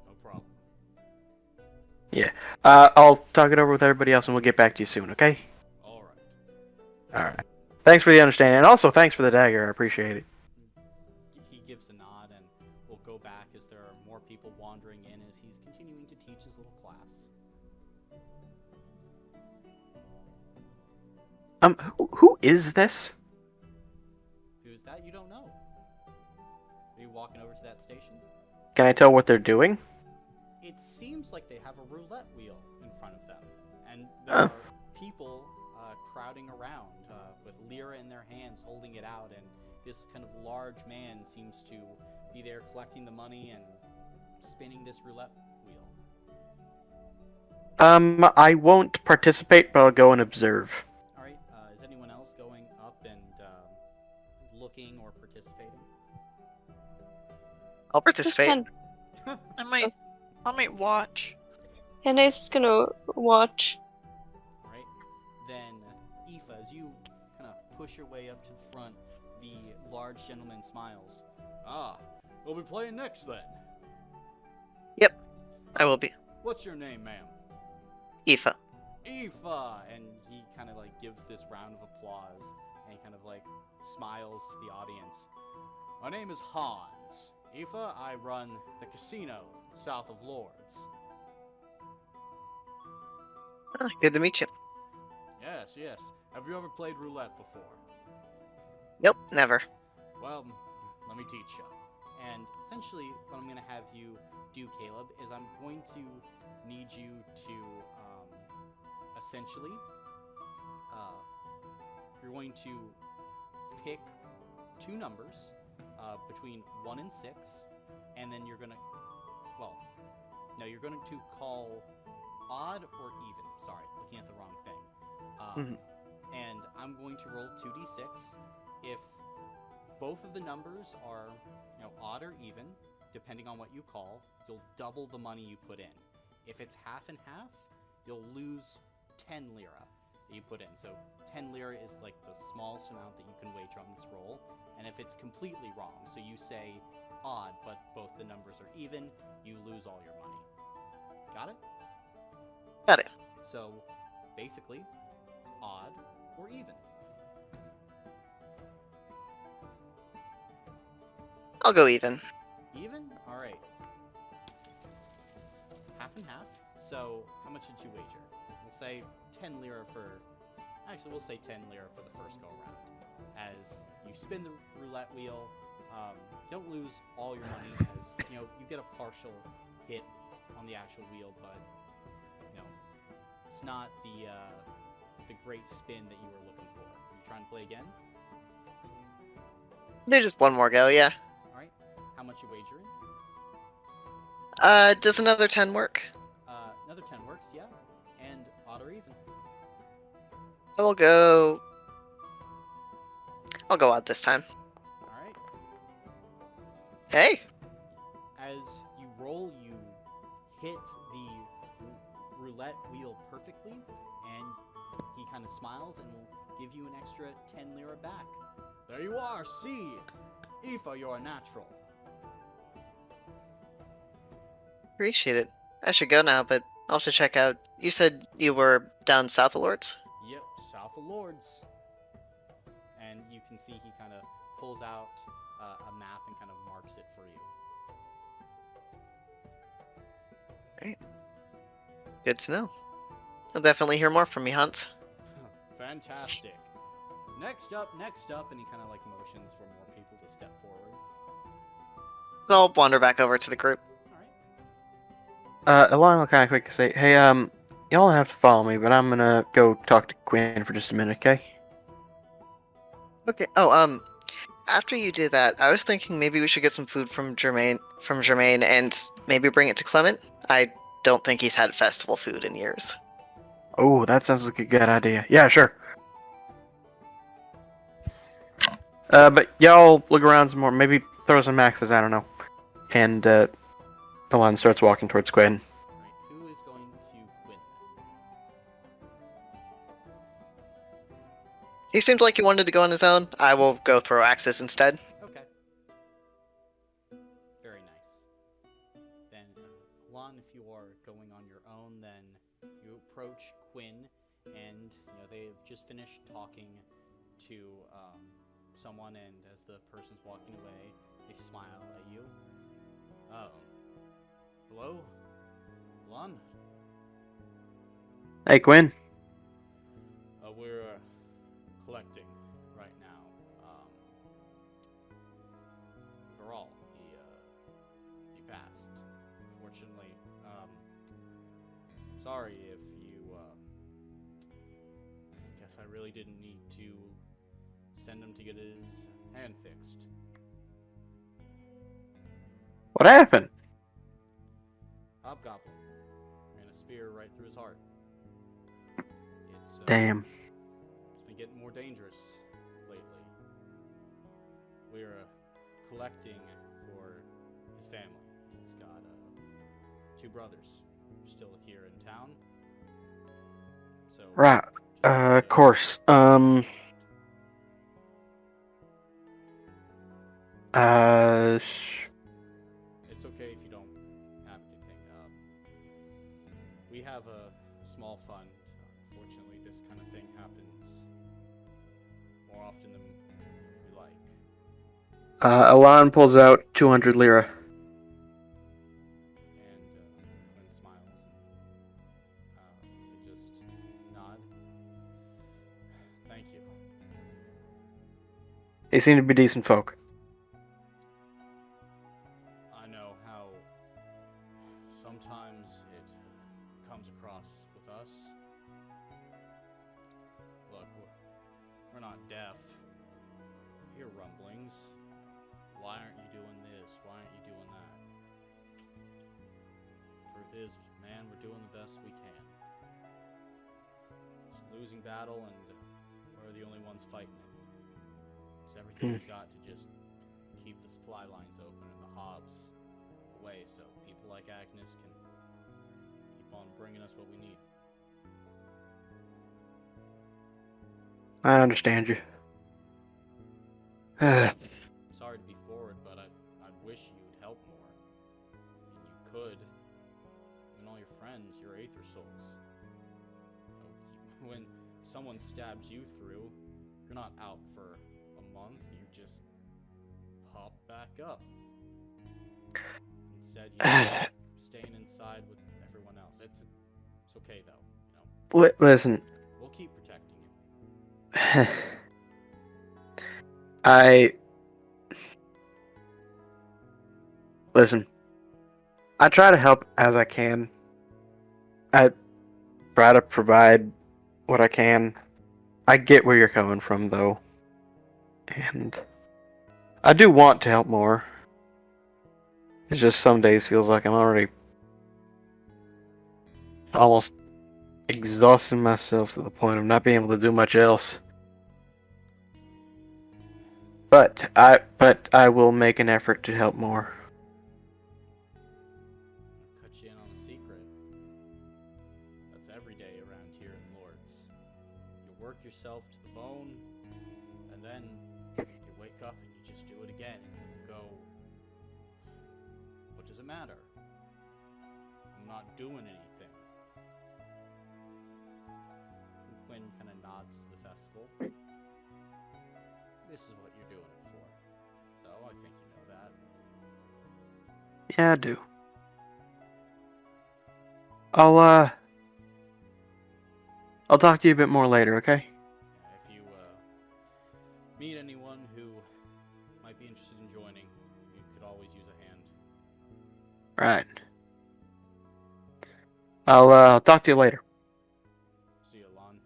S1: No problem.
S2: Yeah. I'll talk it over with everybody else, and we'll get back to you soon, okay?
S1: All right.
S2: All right. Thanks for the understanding, and also thanks for the dagger. I appreciate it.
S1: He gives a nod, and we'll go back as there are more people wandering in as he's continuing to teach his little class.
S2: Who is this?
S1: Who's that? You don't know. Are you walking over to that station?
S2: Can I tell what they're doing?
S1: It seems like they have a roulette wheel in front of them, and there are people crowding around with lira in their hands, holding it out, and this kind of large man seems to be there collecting the money and spinning this roulette wheel.
S2: I won't participate, but I'll go and observe.
S1: All right. Is anyone else going up and looking or participating?
S4: I'll participate.
S3: I might watch.
S9: And Ace is gonna watch.
S1: All right. Then, Aoife, as you kind of push your way up to the front, the large gentleman smiles. We'll be playing next then.
S4: Yep, I will be.
S1: What's your name, ma'am?
S4: Aoife.
S1: Aoife! And he kind of like gives this round of applause, and he kind of like smiles to the audience. My name is Hans. Aoife, I run the casino south of Lourdes.
S4: Good to meet you.
S1: Yes, yes. Have you ever played roulette before?
S4: Nope, never.
S1: Well, let me teach you. And essentially, what I'm going to have you do, Caleb, is I'm going to need you to, essentially, you're going to pick 2 numbers between 1 and 6, and then you're going to, you're going to call odd or even. Sorry, looking at the wrong thing. And I'm going to roll 2d6. If both of the numbers are, odd or even, depending on what you call, you'll double the money you put in. If it's half and half, you'll lose 10 lira that you put in. So 10 lira is like the smallest amount that you can wager on this roll. And if it's completely wrong, so you say odd, but both the numbers are even, you lose all your money. Got it?
S4: Got it.
S1: So basically, odd or even.
S4: I'll go even.
S1: Even? Alright. Half and half. So, how much did you wager? We'll say 10 lira for... Actually, we'll say 10 lira for the first go-around. As you spin the roulette wheel, don't lose all your money, as, you get a partial hit on the actual wheel, but, it's not the great spin that you were looking for. Are you trying to play again?
S4: Do just one more go, yeah.
S1: Alright. How much you wagering?
S4: Does another 10 work?
S1: Another 10 works, yeah. And odd or even.
S4: I'll go odd this time.
S1: Alright.
S4: Hey!
S1: As you roll, you hit the roulette wheel perfectly, and he kind of smiles and will give you an extra 10 lira back. There you are, see! Aoife, you're a natural.
S4: Appreciate it. I should go now, but I'll have to check out. You said you were down south of Lourdes?
S1: Yep, south of Lourdes. And you can see he kind of pulls out a map and kind of marks it for you.
S4: Great. Good to know. You'll definitely hear more from me, Hans.
S1: Fantastic. Next up, and he kind of like motions for more people to step forward.
S4: I'll wander back over to the group.
S2: Alon will kind of quickly say, "Hey, y'all don't have to follow me, but I'm gonna go talk to Quinn for just a minute, okay?"
S4: Okay. Oh, after you do that, I was thinking maybe we should get some food from Germain, and maybe bring it to Clement. I don't think he's had festival food in years.
S2: Oh, that sounds like a good idea. Yeah, sure. But y'all look around some more. Maybe throw some maxes, I don't know. And, Alon starts walking towards Quinn.
S1: Alright, who is going to Quinn?
S4: He seemed like he wanted to go on his own. I will go throw axes instead.
S1: Okay. Very nice. Then, Alon, if you are going on your own, then you approach Quinn, and, they've just finished talking to, someone, and as the person's walking away, they smile at you. Oh. Hello? Alon?
S2: Hey, Quinn.
S1: We're collecting right now. For all the past. Fortunately, sorry if you, guess I really didn't need to send him to get his hand fixed.
S2: What happened?
S1: Hobgoblin ran a spear right through his heart. It's
S2: Damn.
S1: It's been getting more dangerous lately. We're collecting for his family. He's got 2 brothers still here in town. So
S2: Right. Of course.
S1: It's okay if you don't have anything. We have a small fund. Unfortunately, this kind of thing happens more often than we like.
S2: Alon pulls out 200 lira.
S1: And Quinn smiles. They just nod. Thank you.
S2: They seem to be decent folk.
S1: I know how sometimes it comes across with us. Look, we're not deaf. We hear rumblings. Why aren't you doing this? Why aren't you doing that? Truth is, man, we're doing the best we can. It's a losing battle, and we're the only ones fighting it. It's everything we've got to just keep the supply lines open and the hobs away so people like Agnes can keep on bringing us what we need.
S2: I understand you.
S1: Sorry to be forward, but I wish you would help more. And you could. When all your friends, your Aether souls. When someone stabs you through, you're not out for a month, you just
S8: pop back up. Instead, you're staying inside with everyone else. It's okay though, you know.
S2: Listen,
S8: We'll keep protecting you.
S2: Listen, I try to help as I can. I try to provide what I can. I get where you're coming from, though. And I do want to help more. It's just some days feels like I'm already almost exhausting myself to the point of not being able to do much else. But I will make an effort to help more.
S8: I'll cut you in on a secret. That's every day around here in Lourdes. You work yourself to the bone, and then you wake up and you just do it again, and you go, what does it matter? I'm not doing anything. And Quinn kind of nods to the festival. This is what you're doing it for. Though, I think you know that.
S2: Yeah, I do. I'll talk to you a bit more later, okay?
S8: If you meet anyone who might be interested in joining, you could always use a hand.
S2: Right. I'll talk to you later.
S8: See you, Lon.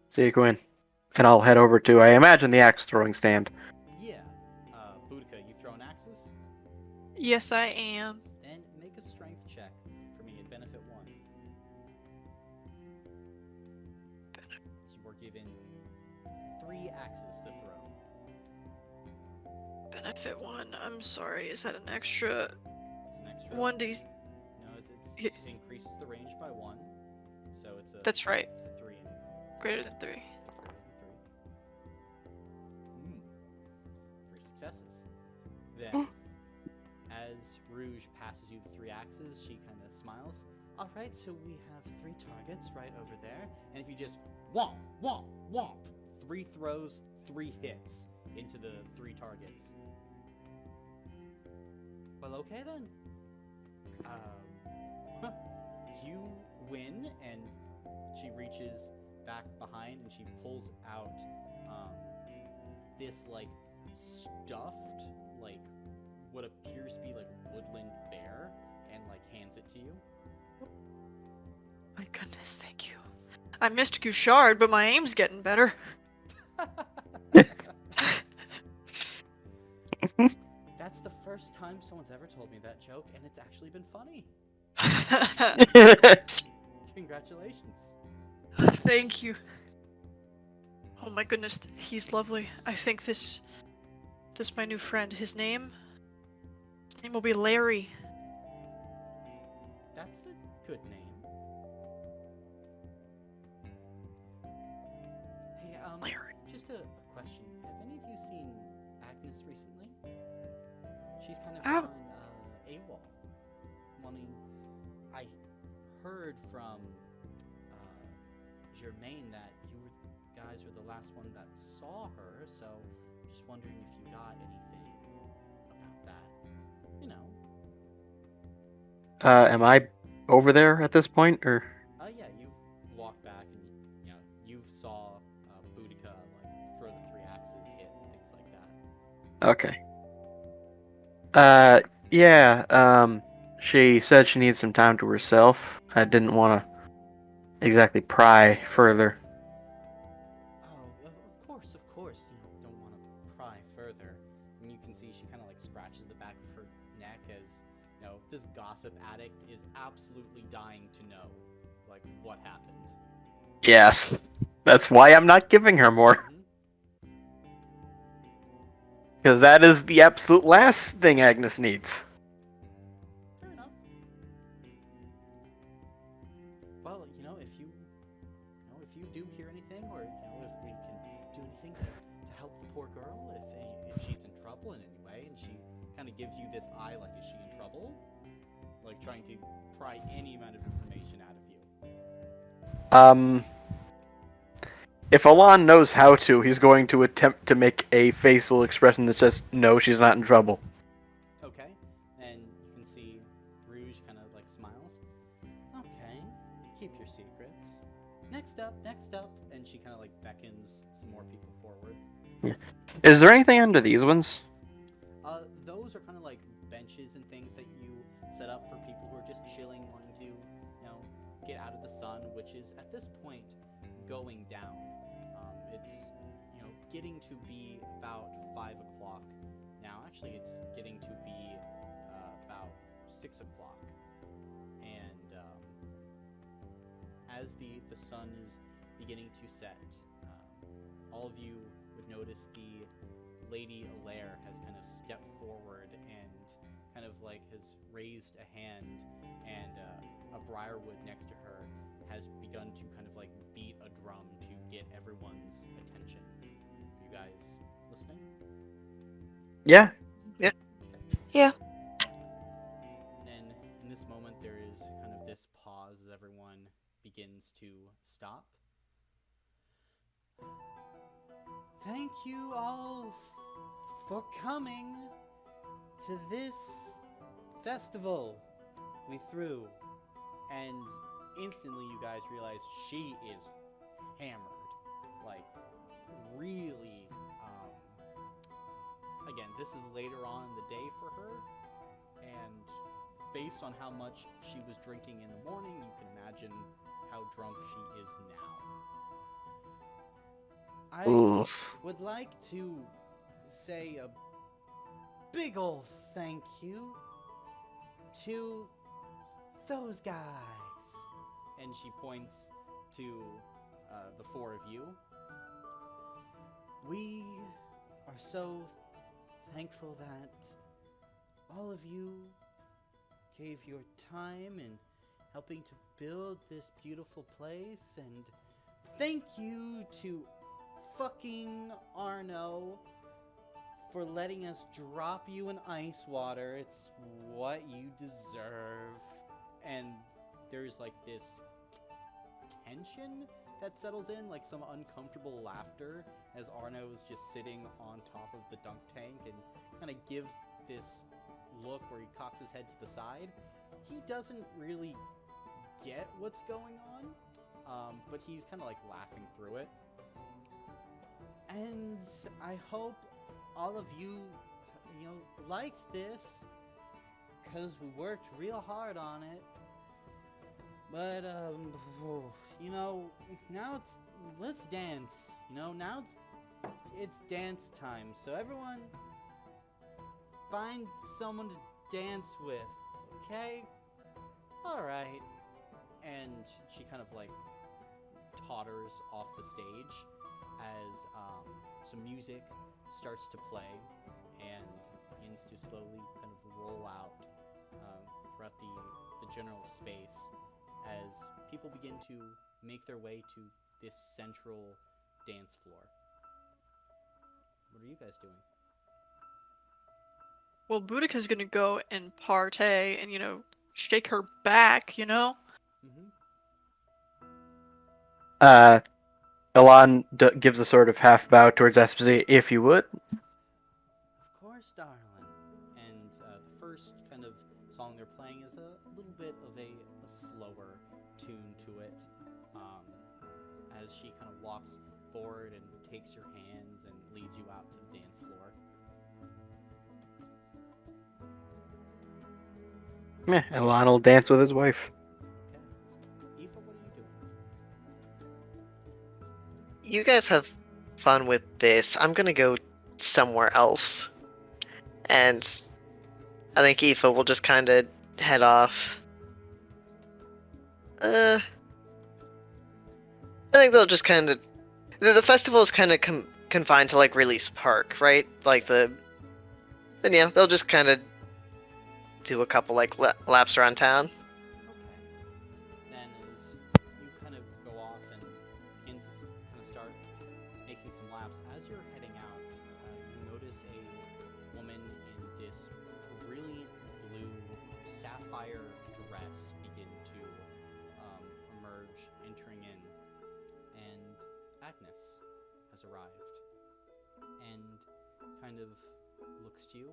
S2: See you, Quinn. And I'll head over to, I imagine, the axe throwing stand.
S8: Yeah. Boudica, you throwing axes?
S3: Yes, I am.
S8: Then make a strength check for me at benefit 1. So you were given 3 axes to throw.
S3: Benefit 1. I'm sorry. Is that an extra
S8: It's an extra
S3: 1d?
S8: No, it increases the range by 1. So it's a
S3: That's right.
S8: It's a 3 and
S3: Greater than 3.
S8: greater than 3. 3 successes. Then as Rouge passes you the 3 axes, she kind of smiles. All right, so we have 3 targets right over there, and if you just womp, womp, womp, 3 throws, 3 hits into the 3 targets. Well, okay then. You win, and she reaches back behind and she pulls out this like stuffed, like what appears to be like woodland bear, and like hands it to you.
S3: My goodness, thank you. I missed Gouchard, but my aim's getting better.
S8: That's the first time someone's ever told me that joke, and it's actually been funny. Congratulations.
S3: Thank you. Oh my goodness, he's lovely. I think this my new friend. His name will be Larry.
S8: That's a good name. Hey,
S3: Larry.
S8: just a question. Have any of you seen Agnes recently? She's kind of
S3: Um,
S8: gone AWOL. I heard from Germaine that you guys were the last one that saw her, so just wondering if you got anything about that. You know.
S2: Am I over there at this point, or?
S8: Yeah, you've walked back and you saw Boudica like throw the 3 axes, hit, things like that.
S2: Okay. Yeah, she said she needs some time to herself. I didn't want to exactly pry further.
S8: Oh, of course, you don't want to pry further. And you can see she kind of like scratches the back of her neck as, this gossip addict is absolutely dying to know, like, what happened.
S2: Yes. That's why I'm not giving her more. Because that is the absolute last thing Agnes needs.
S8: Fair enough. Well, if you do hear anything, or if we can do anything to help the poor girl, if she's in trouble in any way, and she kind of gives you this eye, like, is she in trouble? Like trying to pry any amount of information out of you.
S2: If Alon knows how to, he's going to attempt to make a facial expression that says, no, she's not in trouble.
S1: Okay, and you can see Rouge kind of like smiles. Okay, keep your secrets. Next up, and she kind of like beckons some more people forward.
S2: Yeah. Is there anything under these ones?
S1: Those are kind of like benches and things that you set up for people who are just chilling, wanting to, get out of the sun, which is at this point going down. It's, getting to be about 5 o'clock now. Actually, it's getting to be about 6 o'clock. And as the sun is beginning to set, all of you would notice the Lady Alaire has kind of stepped forward and kind of like has raised a hand, and a briarwood next to her has begun to kind of like beat a drum to get everyone's attention. You guys listening?
S2: Yeah.
S4: Yeah.
S9: Yeah.
S1: And in this moment, there is kind of this pause as everyone begins to stop. Thank you all for coming to this festival we threw. And instantly you guys realize she is hammered. Like, really, again, this is later on in the day for her. And based on how much she was drinking in the morning, you can imagine how drunk she is now. I would like to say a big ol' thank you to those guys. And she points to the four of you. We are so thankful that all of you gave your time in helping to build this beautiful place, and thank you to fucking Arno for letting us drop you in ice water. It's what you deserve. And there's like this tension that settles in, like some uncomfortable laughter, as Arno is just sitting on top of the dunk tank and kind of gives this look where he cocks his head to the side. He doesn't really get what's going on, but he's kind of like laughing through it. And I hope all of you, liked this, because we worked real hard on it. But, now let's dance. Now it's dance time. So everyone, find someone to dance with, okay? Alright. And she kind of like totters off the stage as some music starts to play and begins to slowly kind of roll out throughout the general space as people begin to make their way to this central dance floor. What are you guys doing?
S3: Well, Boudica's gonna go and partay and, shake her back,
S1: Mm-hmm.
S2: Elan gives a sort of half bow towards Espzy, if you would.
S1: Of course, darling. And the first kind of song they're playing is a little bit of a slower tune to it, as she kind of walks forward and takes your hands and leads you out to the dance floor.
S2: Yeah, Elan will dance with his wife.
S1: Okay. Aoife, what are you doing?
S4: You guys have fun with this. I'm gonna go somewhere else. And I think Aoife will just kind of head off. I think they'll just kind of... The festival is kind of confined to, like, Release Park, right? Then, yeah, they'll just kind of do a couple, like, laps around town.
S1: Okay. Then as you kind of go off and begin to kind of start making some laps, as you're heading out, you notice a woman in this brilliant blue sapphire dress begin to emerge, entering in. And Agnes, has arrived and kind of looks to you.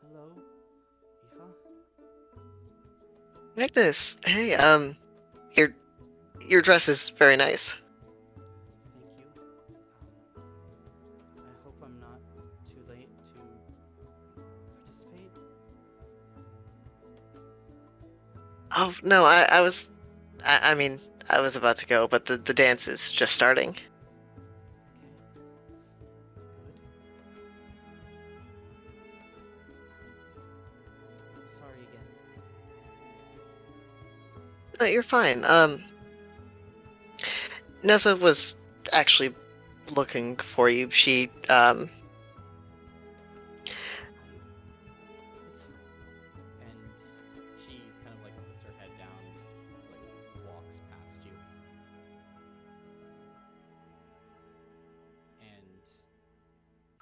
S1: Hello, Aoife?
S4: Agnes, hey, your dress is very nice.
S1: Thank you. I hope I'm not too late to participate.
S4: Oh, no, I mean, I was about to go, but the dance is just starting.
S1: Okay, that's good. I'm sorry again.
S4: No, you're fine. Nessa was actually looking for you. She,
S1: It's fine. And she kind of like puts her head down, like walks past you. And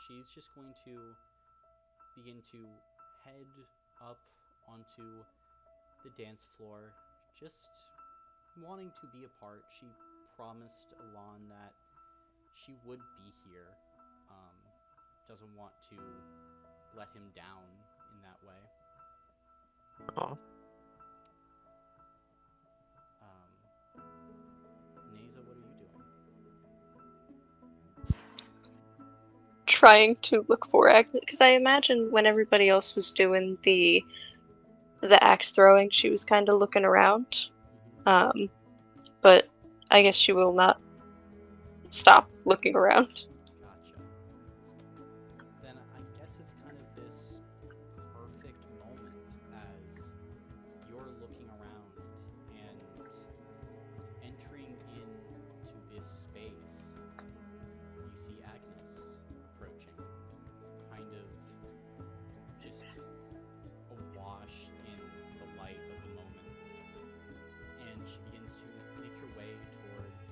S1: she's just going to begin to head up onto the dance floor, just wanting to be a part. She promised Alon that she would be here. Doesn't want to let him down in that way.
S4: oh,
S1: Neza, what are you doing?
S9: Trying to look for Agnes, because I imagine when everybody else was doing the axe throwing, she was kind of looking around. But I guess she will not stop looking around.
S1: Gotcha. Then I guess it's kind of this perfect moment as you're looking around and entering into this space. You see Agnes approaching, kind of just awash in the light of the moment. And she begins to make her way towards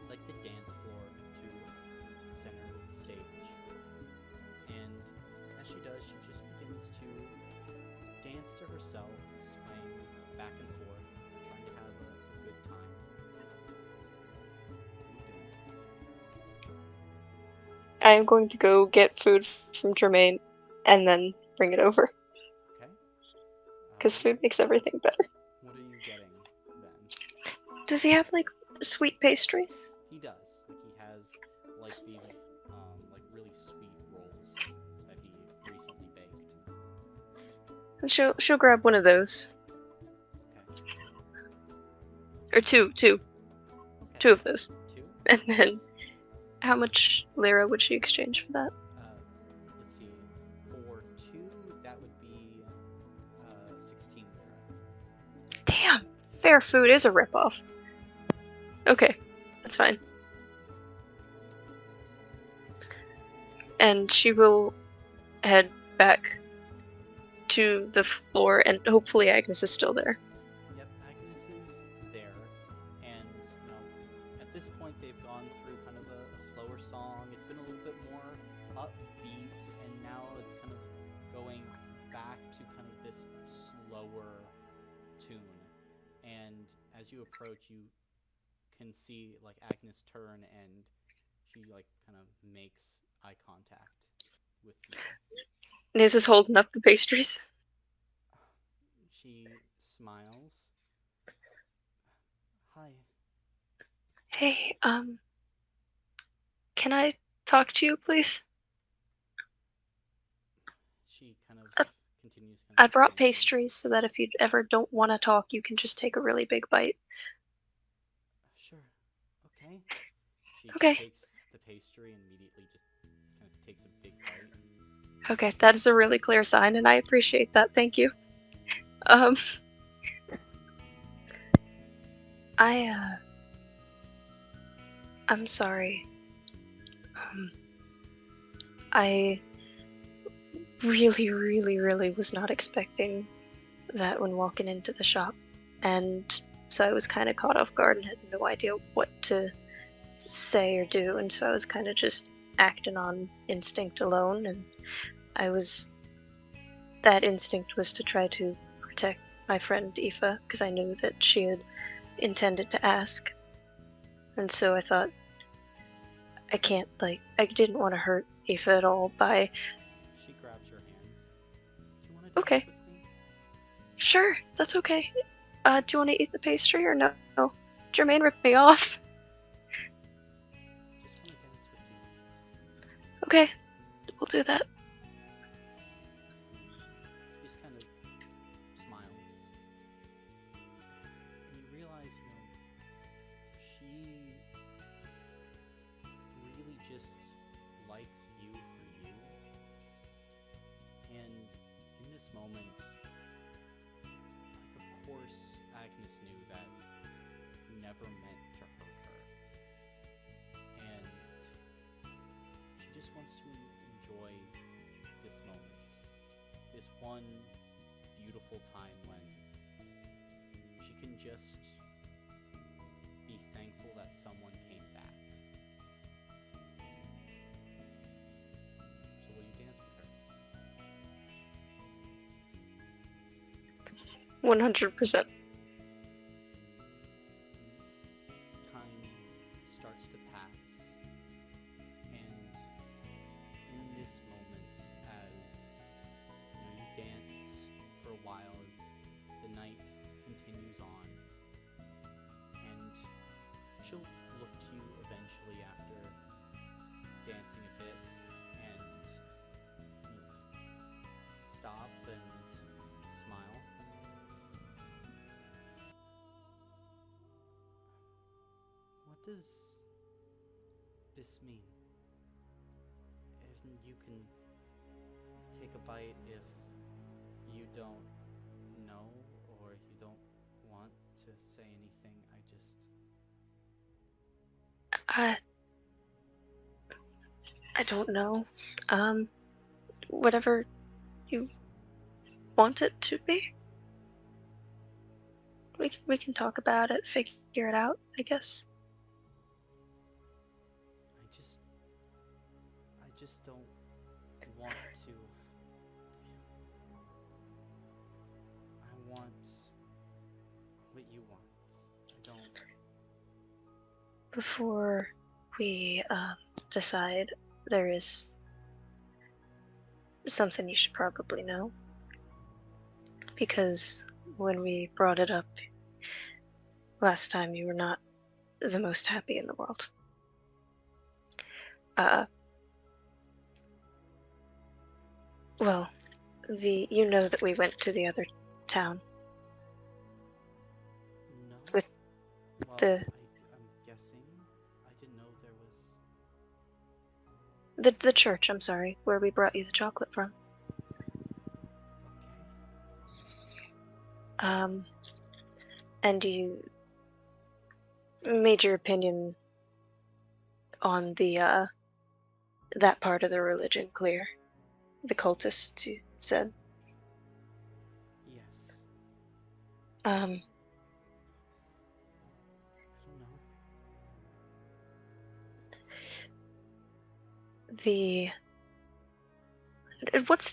S1: like the dance floor to the center of the stage. And as she does, she just begins to dance to herself, swaying back and forth, trying to have a good time. What are you doing?
S9: I am going to go get food from Jermaine and then bring it over,
S1: Okay.
S9: because food makes everything better.
S1: What are you getting then?
S9: Does he have, like, sweet pastries?
S1: He does. Like he has like these like really sweet rolls that he recently baked.
S9: And she'll grab one of those.
S1: Okay.
S9: Or two
S1: Okay.
S9: of those.
S1: Two.
S9: And then
S1: Nice.
S9: how much lira would she exchange for that?
S1: Let's see. For two, that would be 16 lira.
S9: Damn, fair food is a ripoff. Okay, that's fine. And she will head back to the floor, and hopefully Agnes is still there.
S1: Yep, Agnes is there, and at this point they've gone through kind of a slower song. It's been a little bit more upbeat, and now it's kind of going back to kind of this slower tune. And as you approach, you can see like Agnes turn, and she like kind of makes eye contact with you.
S9: Niz is holding up the pastries.
S1: She smiles. Hi.
S9: Hey, can I talk to you, please?
S1: She kind of continues.
S9: I brought
S1: dancing.
S9: pastries so that if you ever don't want to talk, you can just take a really big bite.
S1: Sure. Okay. She
S9: Okay.
S1: takes the pastry and immediately just kind of takes a big bite.
S9: Okay, that is a really clear sign, and I appreciate that. Thank you. I'm sorry. I really was not expecting that when walking into the shop, and so I was kind of caught off guard and had no idea what to say or do, and so I was kind of just acting on instinct alone, and that instinct was to try to protect my friend Aoife, because I knew that she had intended to ask. And so I thought, I can't, I didn't want to hurt Aoife at all by...
S1: She grabs your hand. Do you want to dance
S9: Okay.
S1: with me?
S9: Sure, that's okay. Do you want to eat the pastry or no? Jermaine ripped me off.
S1: I just want to dance with you.
S9: Okay, we'll do that.
S1: She just kind of smiles. And you realize, she really just likes you for you. And in this moment, of course, Agnes knew that you never meant to hurt her. And she just wants to enjoy this moment. This one beautiful time when she can just be thankful that someone came back. So will you dance with her?
S9: 100%.
S1: Time starts to pass, and in this moment, as you dance for a while, as the night continues on, and she'll look to you eventually after dancing a bit and kind of stop and smile. What does this mean? If you can take a bite if you don't know or you don't want to say anything,
S9: I don't know. Whatever you want it to be. We can talk about it, figure it out, I guess.
S1: I just don't want to. I want what you want. I don't.
S9: Before we decide, there is something you should probably know. Because when we brought it up last time, you were not the most happy in the world. Well, you know that we went to the other town.
S1: No.
S9: With
S1: well,
S9: the-
S1: I'm guessing. I didn't know there was.
S9: The church, I'm sorry, where we brought you the chocolate from.
S1: Okay.
S9: And you made your opinion on the that part of the religion clear. The cultists, you said.
S1: Yes.
S9: Um,
S1: I don't know.
S9: what's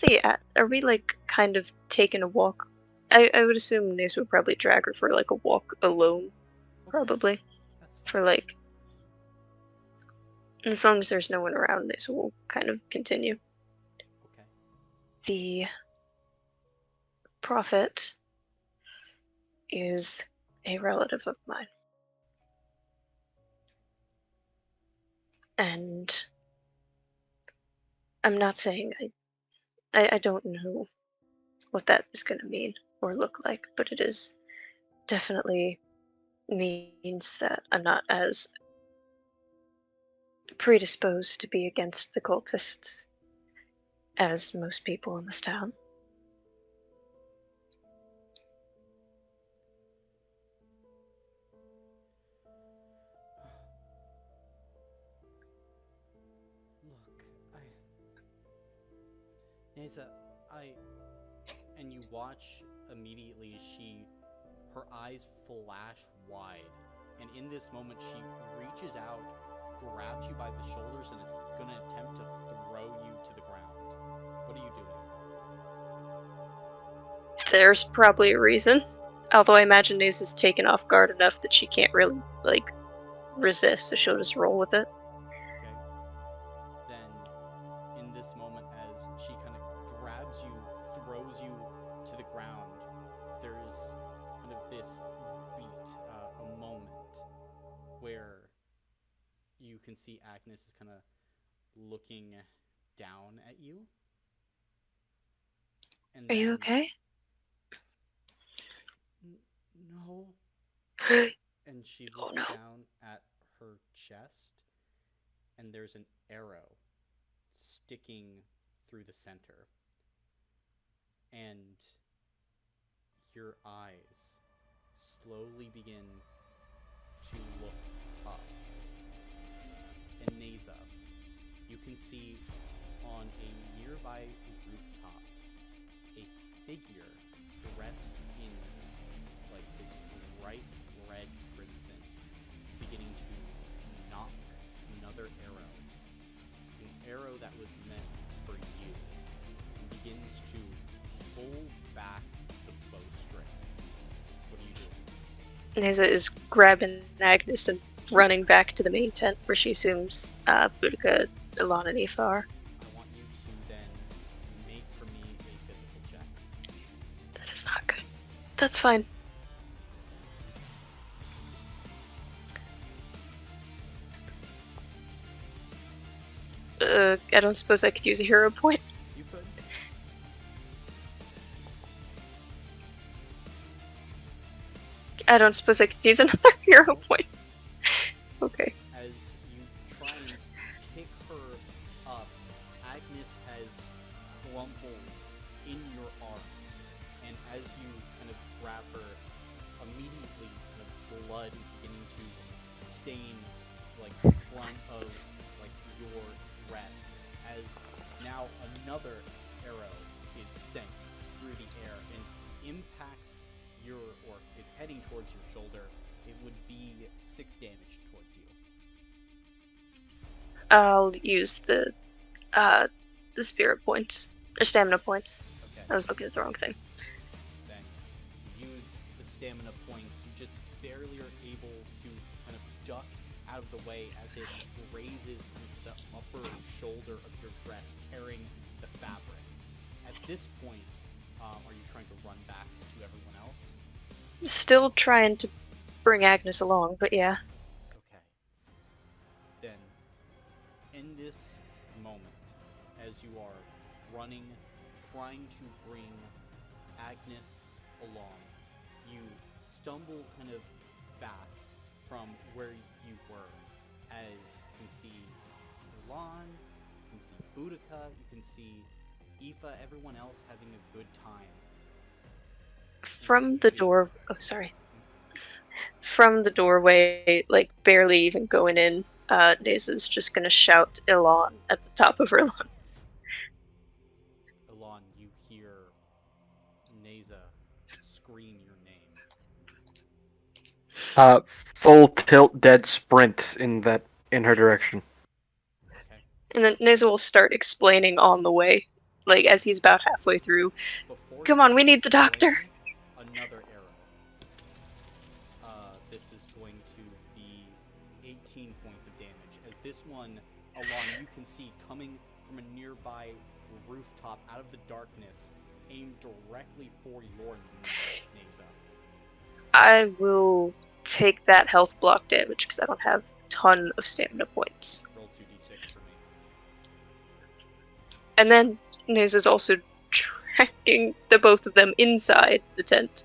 S9: are we like kind of taking a walk? I would assume Nace would probably drag her for like a walk alone,
S1: Okay,
S9: probably.
S1: That's fine.
S9: For like, as long as there's no one around, Nace will kind of continue.
S1: Okay.
S9: The prophet is a relative of mine. And I'm not saying I don't know what that is going to mean or look like, but it is definitely means that I'm not as predisposed to be against the cultists as most people in this town.
S1: Look, Neza, and you watch immediately as her eyes flash wide, and in this moment she reaches out, grabs you by the shoulders, and is gonna attempt to throw you to the ground. What are you doing?
S9: There's probably a reason. Although I imagine Naze is taken off guard enough that she can't really, resist, so she'll just roll with it.
S1: Okay. Then, in this moment, as she kind of grabs you, throws you to the ground, there's kind of this beat, a moment where you can see Agnes is kind of looking down at you. And
S9: Are you
S1: then-
S9: okay?
S1: No. And she
S9: Oh,
S1: looks
S9: no.
S1: down at her chest, and there's an arrow sticking through the center. And your eyes slowly begin to look up. And Neza, you can see on a nearby rooftop a figure dressed in like this bright red crimson beginning to knock another arrow. An arrow that was meant for you. And begins to pull back the bowstring. What are you doing?
S9: Neza is grabbing Agnes and running back to the main tent where she assumes Boudica, Ilan, and Aoife are.
S1: I want you to then make for me a physical check.
S9: That is not good. That's fine. I don't suppose I could use a hero point.
S1: You could.
S9: I don't suppose I could use another hero point. Okay.
S1: As you try and pick her up, Agnes has crumpled in your arms, and as you kind of grab her, immediately the blood is beginning to stain like the front of like your dress, as now another arrow is sent through the air and impacts your, or is heading towards your shoulder. It would be 6 damage towards you.
S9: I'll use the spirit points or stamina points.
S1: Okay.
S9: I was looking at the wrong thing.
S1: Then you use the stamina points. You just barely are able to kind of duck out of the way as it grazes the upper shoulder of your dress, tearing the fabric. At this point, are you trying to run back to everyone else?
S9: Still trying to bring Agnes along, but yeah.
S1: Okay. Then, in this moment, as you are running, trying to bring Agnes along, you stumble kind of back from where you were, as you can see Ilan, you can see Boudica, you can see Aoife, everyone else having a good time.
S9: From the door. Oh, sorry. From the doorway, like barely even going in, Neza's just gonna shout Ilan at the top of her lungs.
S1: Ilan, you hear Neza scream your name.
S2: Full tilt, dead sprint in her direction.
S1: Okay.
S9: And then Neza will start explaining on the way, like as he's about halfway through.
S1: Before
S9: Come
S1: you
S9: on, we
S1: can
S9: need the doctor.
S1: explain, Another arrow. This is going to be 18 points of damage. As this one, Alon, you can see coming from a nearby rooftop out of the darkness, aimed directly for your neck, Neza.
S9: I will take that health block damage because I don't have a ton of stamina points.
S1: Roll 2d6 for me.
S9: And then Neza's also tracking the both of them inside the tent.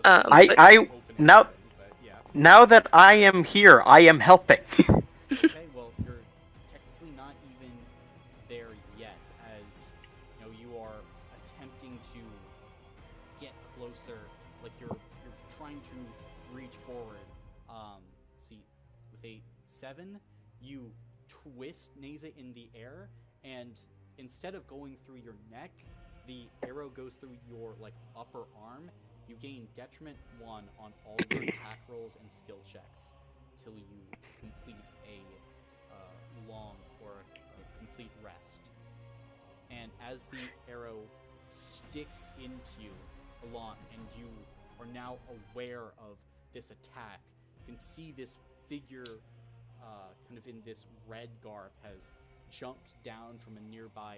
S1: Let's
S2: I-
S1: open
S2: I-
S1: it
S2: now-
S1: open, but yeah.
S2: Now that I am here, I am helping.
S1: Okay, well, you're technically not even there yet, as you are attempting to get closer, like you're trying to reach forward. See, with a 7, you twist Neza in the air, and instead of going through your neck, the arrow goes through your upper arm. You gain detriment 1 on all your attack rolls and skill checks till you complete a long or a complete rest. And as the arrow sticks into you, Alon, and you are now aware of this attack, you can see this figure, kind of in this red garb, has jumped down from a nearby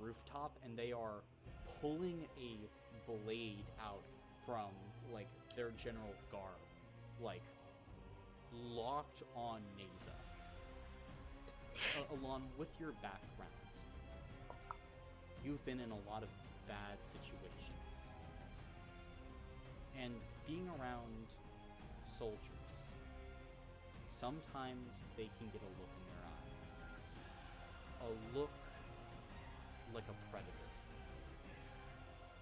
S1: rooftop, and they are pulling a blade out from, like, their general garb, like, locked on Neza. Along with your background, you've been in a lot of bad situations. And being around soldiers, sometimes they can get a look in their eye. A look like a predator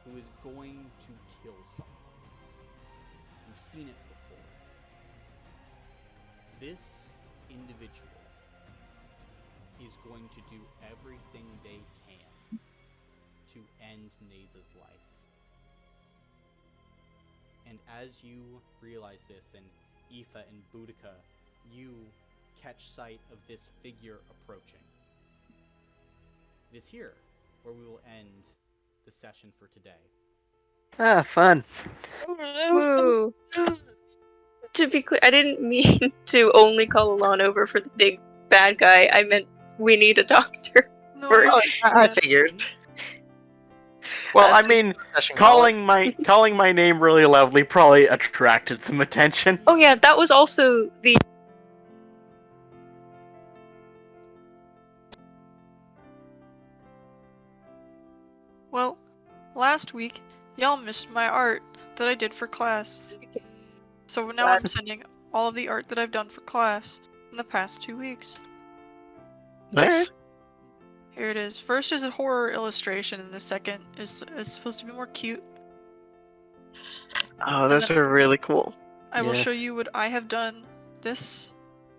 S1: who is going to kill someone. You've seen it before. This individual is going to do everything they can to end Neza's life. And as you realize this, and Aoife and Boudica, you catch sight of this figure approaching. It is here where we will end the session for today.
S2: Ah, fun.
S9: Woo. To be clear, I didn't mean to only call Alon over for the big bad guy. I meant we need a doctor.
S3: No,
S9: For-
S4: I figured.
S2: Well, I
S4: That's
S2: mean,
S4: Session call.
S2: calling my name really loudly probably attracted some attention.
S9: Oh yeah, that was also the
S3: Well, last week, y'all missed my art that I did for class. So now I'm sending all of the art that I've done for class in the past 2 weeks.
S4: Nice.
S3: Here it is. First is a horror illustration, and the second is supposed to be more cute.
S4: Oh, those are really cool.
S3: I will
S2: Yeah.
S3: show you what I have done this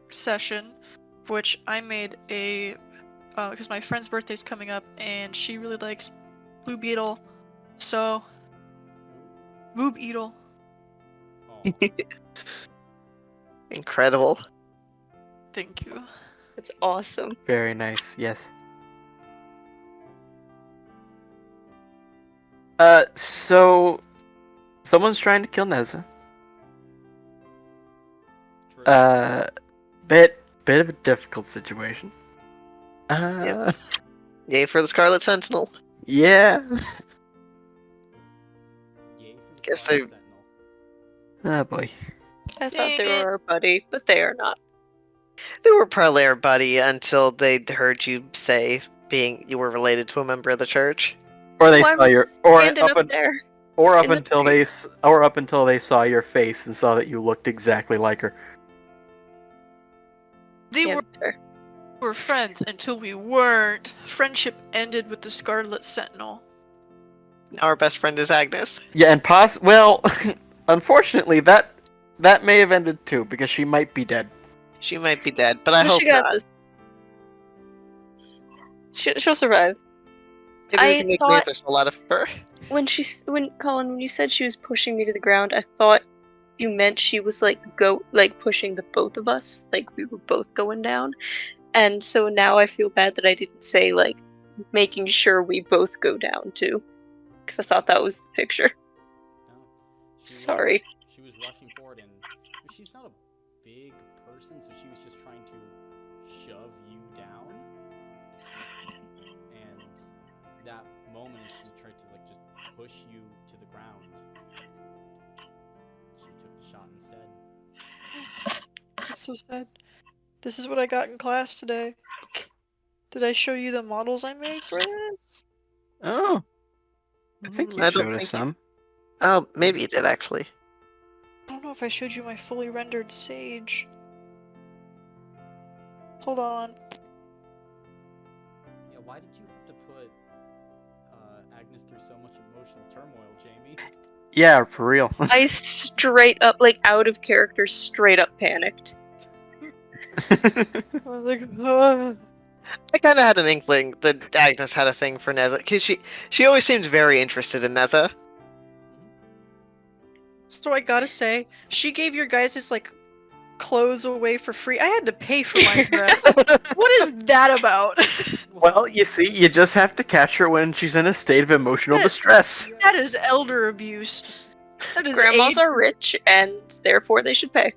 S3: session, which I made a because my friend's birthday's coming up, and she really likes Blue Beetle, so Blue Beetle.
S1: Oh,
S4: Incredible.
S3: Thank you.
S9: It's awesome.
S2: Very nice, yes. So someone's trying to kill Neza.
S1: true.
S2: Bit of a difficult situation.
S4: Yep. Yay for the Scarlet Sentinel.
S2: Yeah.
S1: Yay for the
S4: guess
S1: Scarlet
S4: they-
S2: Oh boy.
S9: I thought they were our buddy, but they are not.
S4: They were probably our buddy until they heard you say you were related to a member of the church.
S2: Or they
S9: Why
S2: saw your,
S9: was
S2: or
S9: standing
S2: up,
S9: up there.
S2: or up
S9: in the
S2: until they, or up until they saw your face and saw that you looked exactly like her.
S3: They
S9: Yeah,
S3: were
S9: that's fair.
S3: were friends until we weren't. Friendship ended with the Scarlet Sentinel.
S4: Now our best friend is Agnes.
S2: Yeah, and well, unfortunately, that may have ended too because she might be dead.
S4: She might be dead, but I
S9: But
S4: hope
S9: she got
S4: not.
S9: this. She'll survive.
S4: Maybe we
S9: I
S4: can make
S9: thought-
S4: Nathos a lot of her.
S9: When Colin, when you said she was pushing me to the ground, I thought you meant she was like pushing the both of us, like we were both going down. And so now I feel bad that I didn't say like making sure we both go down too, because I thought that was the picture.
S1: No. She
S9: Sorry.
S1: She was rushing forward, and she's not a big person, so she was just trying to shove you down. And that moment, she tried to like just push you to the ground. She took the shot instead.
S3: It's so sad. This is what I got in class today. Did I show you the models I made for this?
S2: Oh, I think you
S4: I don't
S2: showed us
S4: think
S2: some.
S4: Oh, maybe you did actually.
S3: I don't know if I showed you my fully rendered sage. Hold on.
S1: Yeah, why did you have to put Agnes through so much emotional turmoil, Jamie?
S2: Yeah, for real.
S9: I straight up, like out of character, straight up panicked.
S3: I was like, "Ugh."
S4: I kind of had an inkling that Agnes had a thing for Neza, because she always seemed very interested in Neza.
S3: So I gotta say, she gave your guys' like clothes away for free. I had to pay for my dress. What is that about?
S2: Well, you see, you just have to catch her when she's in a state of emotional distress.
S3: That is elder abuse. That is
S9: Grandmas
S3: age-
S9: are rich, and therefore they should pay.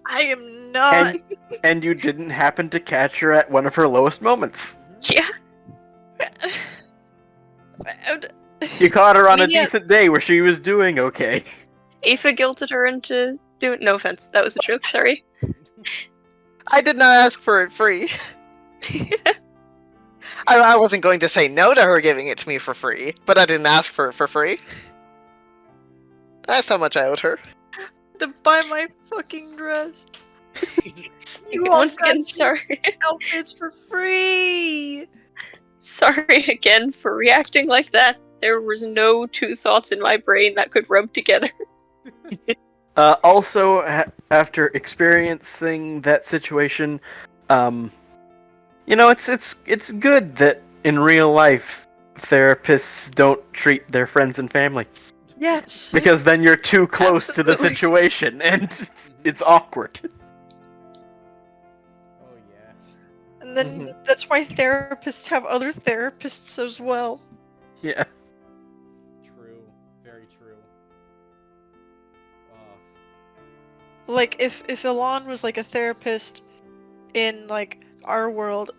S3: I am not.
S2: And you didn't happen to catch her at one of her lowest moments.
S9: Yeah.
S2: You caught her on
S9: I
S2: a
S9: mean, yeah.
S2: decent day where she was doing okay.
S9: Aoife guilted her into doing. No offense, that was a joke. Sorry.
S4: I did not ask for it free. I wasn't going to say no to her giving it to me for free, but I didn't ask for it for free. That's how much I owed her.
S3: To buy my fucking dress. You all
S9: Once again,
S3: got
S9: sorry.
S3: outfits for free.
S9: Sorry again for reacting like that. There was no two thoughts in my brain that could rub together.
S2: Also, after experiencing that situation, it's good that in real life therapists don't treat their friends and family,
S9: Yes.
S2: because then you're too close to the
S3: Absolutely.
S2: situation and it's awkward.
S1: Oh yeah.
S3: And then that's why therapists have other therapists as well.
S2: Yeah.
S1: True. Very true.
S3: Like if Elon was like a therapist in like our world,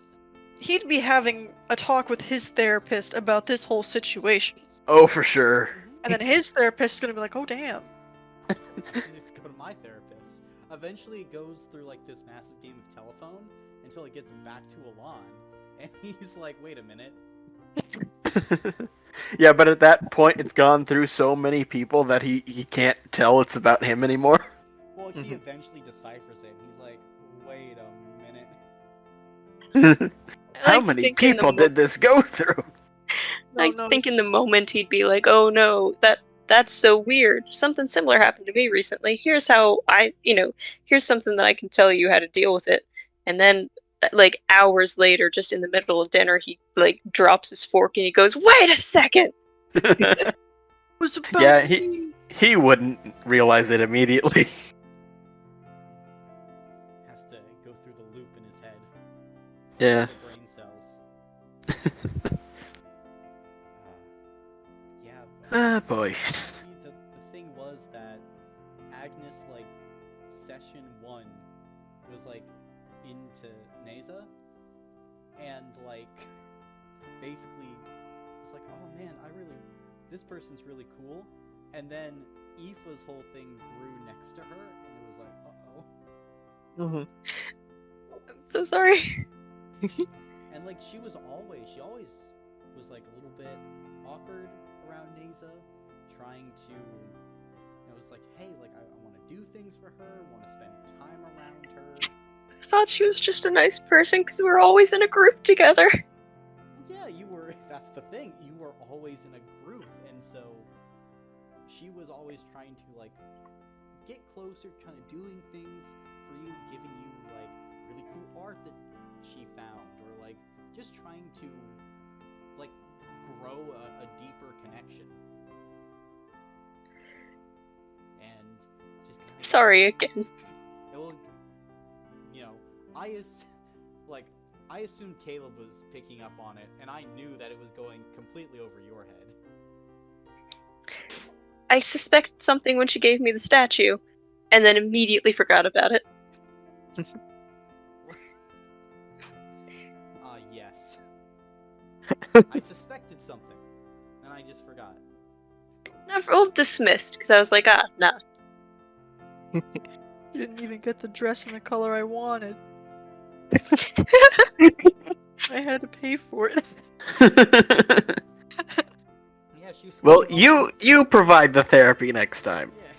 S3: he'd be having a talk with his therapist about this whole situation.
S2: Oh, for sure.
S3: And then his therapist is gonna be like, oh damn.
S1: Just go to my therapist. Eventually it goes through like this massive game of telephone until it gets back to Alon, and he's like, wait a minute.
S2: Yeah, but at that point, it's gone through so many people that he can't tell it's about him anymore.
S1: Well, he eventually deciphers it. He's like, wait a minute.
S2: How many people did this go through?
S9: I think in the moment he'd be like, "Oh no, that's so weird. Something similar happened to me recently. Here's how here's something that I can tell you how to deal with it." And then, like hours later, just in the middle of dinner, he like drops his fork and he goes, "Wait a second!"
S3: It was about
S2: Yeah,
S3: me.
S2: he wouldn't realize it immediately.
S1: Has to go through the loop in his head.
S2: Yeah.
S1: The brain cells. Yeah.
S2: Ah, boy.
S1: See, the thing was that Agnes, like, session 1 was, like, into Neza, and, like, basically was like, oh man, this person's really cool, and then Aoife's whole thing grew next to her, and it was like, uh-oh.
S9: I'm so sorry.
S1: And, like, she always was, like, a little bit awkward around Neza, trying to, it's like, hey, like, I want to do things for her, want to spend time around her.
S9: I thought she was just a nice person because we were always in a group together.
S1: Yeah, that's the thing, you were always in a group, and so she was always trying to, like, get closer, kind of doing things for you, giving you, like, really cool art that she found, or, like, just trying to, like, grow a deeper connection. And just kind of...
S9: Sorry again.
S1: Well, I assumed Caleb was picking up on it, and I knew that it was going completely over your head.
S9: I suspected something when she gave me the statue, and then immediately forgot about it.
S1: Yes. I suspected something, and I just forgot.
S9: Never dismissed, because I was like, nah.
S3: You didn't even get the dress in the color I wanted. I had to pay for it.
S1: Yeah, she was...
S2: Well, you provide the therapy next time.
S1: Yeah.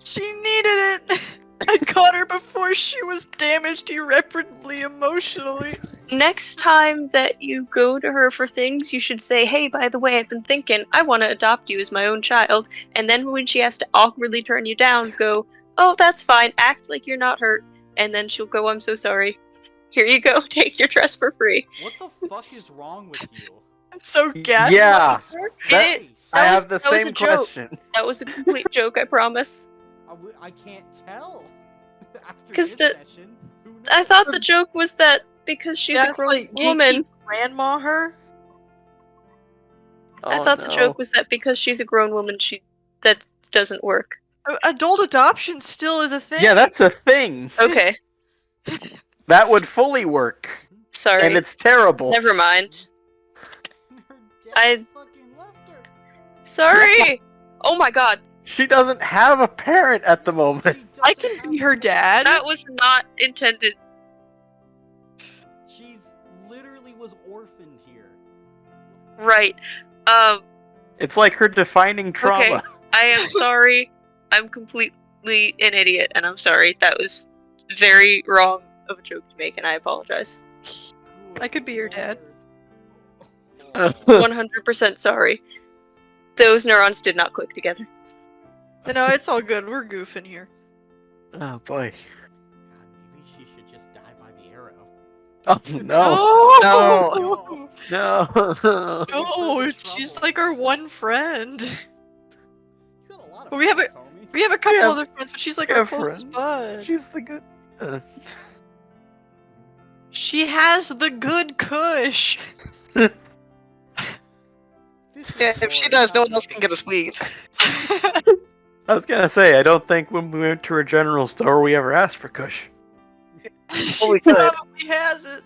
S3: She needed it! I caught her before she was damaged irreparably emotionally.
S9: Next time that you go to her for things, you should say, "Hey, by the way, I've been thinking, I want to adopt you as my own child." And then when she has to awkwardly turn you down, go, "Oh, that's fine, act like you're not hurt." And then she'll go, "I'm so sorry. Here you go, take your dress for free."
S1: What the fuck is wrong with you?
S3: So gaslighting
S2: Yeah.
S3: her?
S2: That- I
S9: That
S2: have the
S9: was a
S2: same
S9: joke.
S2: question.
S9: That was a complete joke, I promise.
S1: I can't tell. After
S9: 'Cause
S1: this session, who knows?
S9: I thought the joke was that because she's a grown
S3: Gaslight
S9: woman.
S3: gatekeep grandma her?
S9: I thought the joke was that because she's a grown woman, that doesn't work.
S3: Adult adoption still is a thing.
S2: Yeah, that's a thing.
S10: Okay,
S2: That would fully work.
S10: sorry.
S2: And it's terrible.
S10: Never mind.
S1: Her dad
S10: I-
S1: fucking left her.
S10: Sorry! Oh my god,
S2: She doesn't have a parent at the moment.
S1: She
S3: I
S1: doesn't
S3: can be
S1: have
S3: her
S1: a-
S3: dad.
S10: that was not intended.
S1: She's literally was orphaned here.
S10: Right.
S2: It's like her defining trauma.
S10: Okay. I am sorry. I'm completely an idiot, and I'm sorry. That was very wrong of a joke to make, and I apologize.
S3: I could be your dad.
S10: 100% sorry. Those neurons did not click together.
S3: No, it's all good. We're goofing here.
S2: Oh boy.
S1: God, maybe she should just die by the arrow.
S2: Oh no.
S3: Oh!
S2: No.
S3: No, she's like our one friend.
S1: You got a lot of
S3: We have
S1: friends, homie.
S3: We have a couple
S2: Yeah,
S3: other friends, but she's like
S2: yeah,
S3: our closest
S2: friend.
S3: bud.
S2: She's the good.
S3: She has the good kush.
S1: This is
S4: Yeah, if she
S1: horrid.
S4: does, no one else can get us weed.
S2: I was gonna say, I don't think when we went to a general store we ever asked for Kush.
S3: She
S2: we could.
S3: probably has it.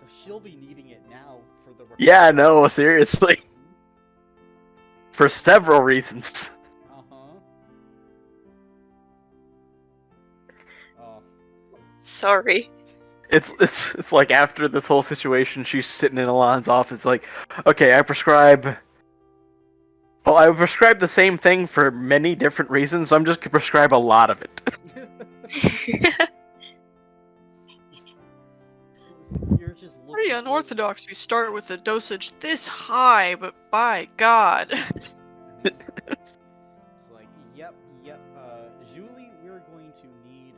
S1: She'll be needing it now for the.
S2: Yeah, no, seriously. For several reasons.
S1: Uh-huh. Oh.
S10: Sorry.
S2: It's like after this whole situation, she's sitting in Alon's office, like, okay, I prescribe the same thing for many different reasons. So I'm just gonna prescribe a lot of it.
S1: You're just looking
S3: Pretty
S1: for-
S3: unorthodox. We start with a dosage this high, but by God.
S1: It's like, yep. Julie, we're going to need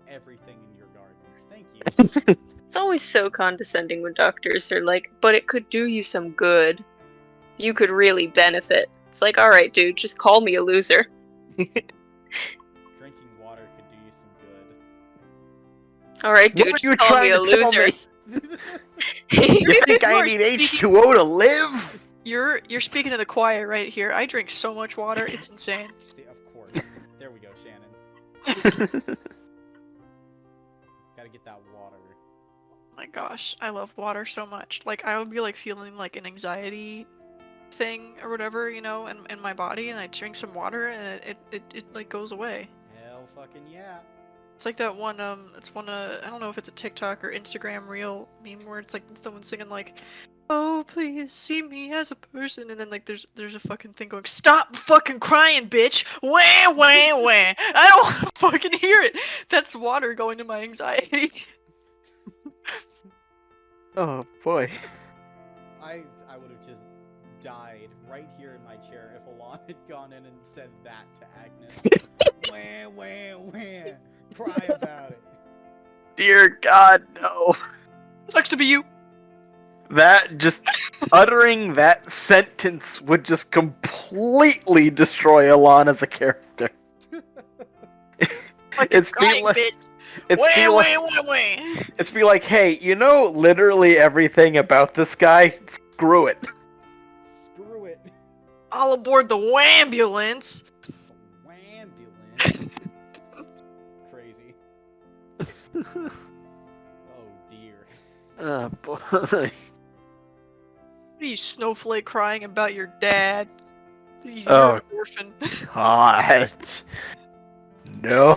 S1: everything in your garden. Thank you.
S10: It's always so condescending when doctors are like, but it could do you some good. You could really benefit. It's like, alright, dude, just call me a loser.
S1: Drinking water could do you some good.
S10: Alright, dude,
S2: What are you
S10: just call me
S2: trying
S10: a
S2: to tell
S10: loser.
S2: me? You think
S3: You
S2: I
S3: are
S2: need
S3: speaking-
S2: H2O to live?
S3: You're speaking to the choir right here. I drink so much water, it's insane.
S1: See, of course. There we go, Shannon. Gotta get that water.
S3: Oh my gosh, I love water so much. Like, I would be like feeling like an anxiety thing or whatever, you know, in my body, and I drink some water and it like goes away.
S1: Hell fucking yeah.
S3: It's like that one, it's one, I don't know if it's a TikTok or Instagram reel meme where it's like someone singing like, "Oh, please see me as a person," and then like there's a fucking thing going, "Stop fucking crying, bitch! Wah, wah, wah!" I don't want to fucking hear it. That's water going to my anxiety.
S2: Oh boy.
S1: I would have just died right here in my chair if Alon had gone in and said that to Agnes. Wah, wah, wah. Cry about it.
S2: Dear God, no.
S3: Sucks to be you.
S2: That just uttering that sentence would just completely destroy Alon as a character. It's be
S3: Crying,
S2: like
S3: bitch.
S2: it's
S3: Wah,
S2: be like
S3: wah, wah, wah.
S2: it's be like, hey, you know literally everything about this guy? Screw it.
S1: Screw it.
S3: All aboard the wambulance.
S1: Wambulance. Crazy. Oh dear.
S2: Oh boy.
S3: What are you, snowflake, crying about your dad? He's
S2: Oh.
S3: an orphan.
S2: God. No.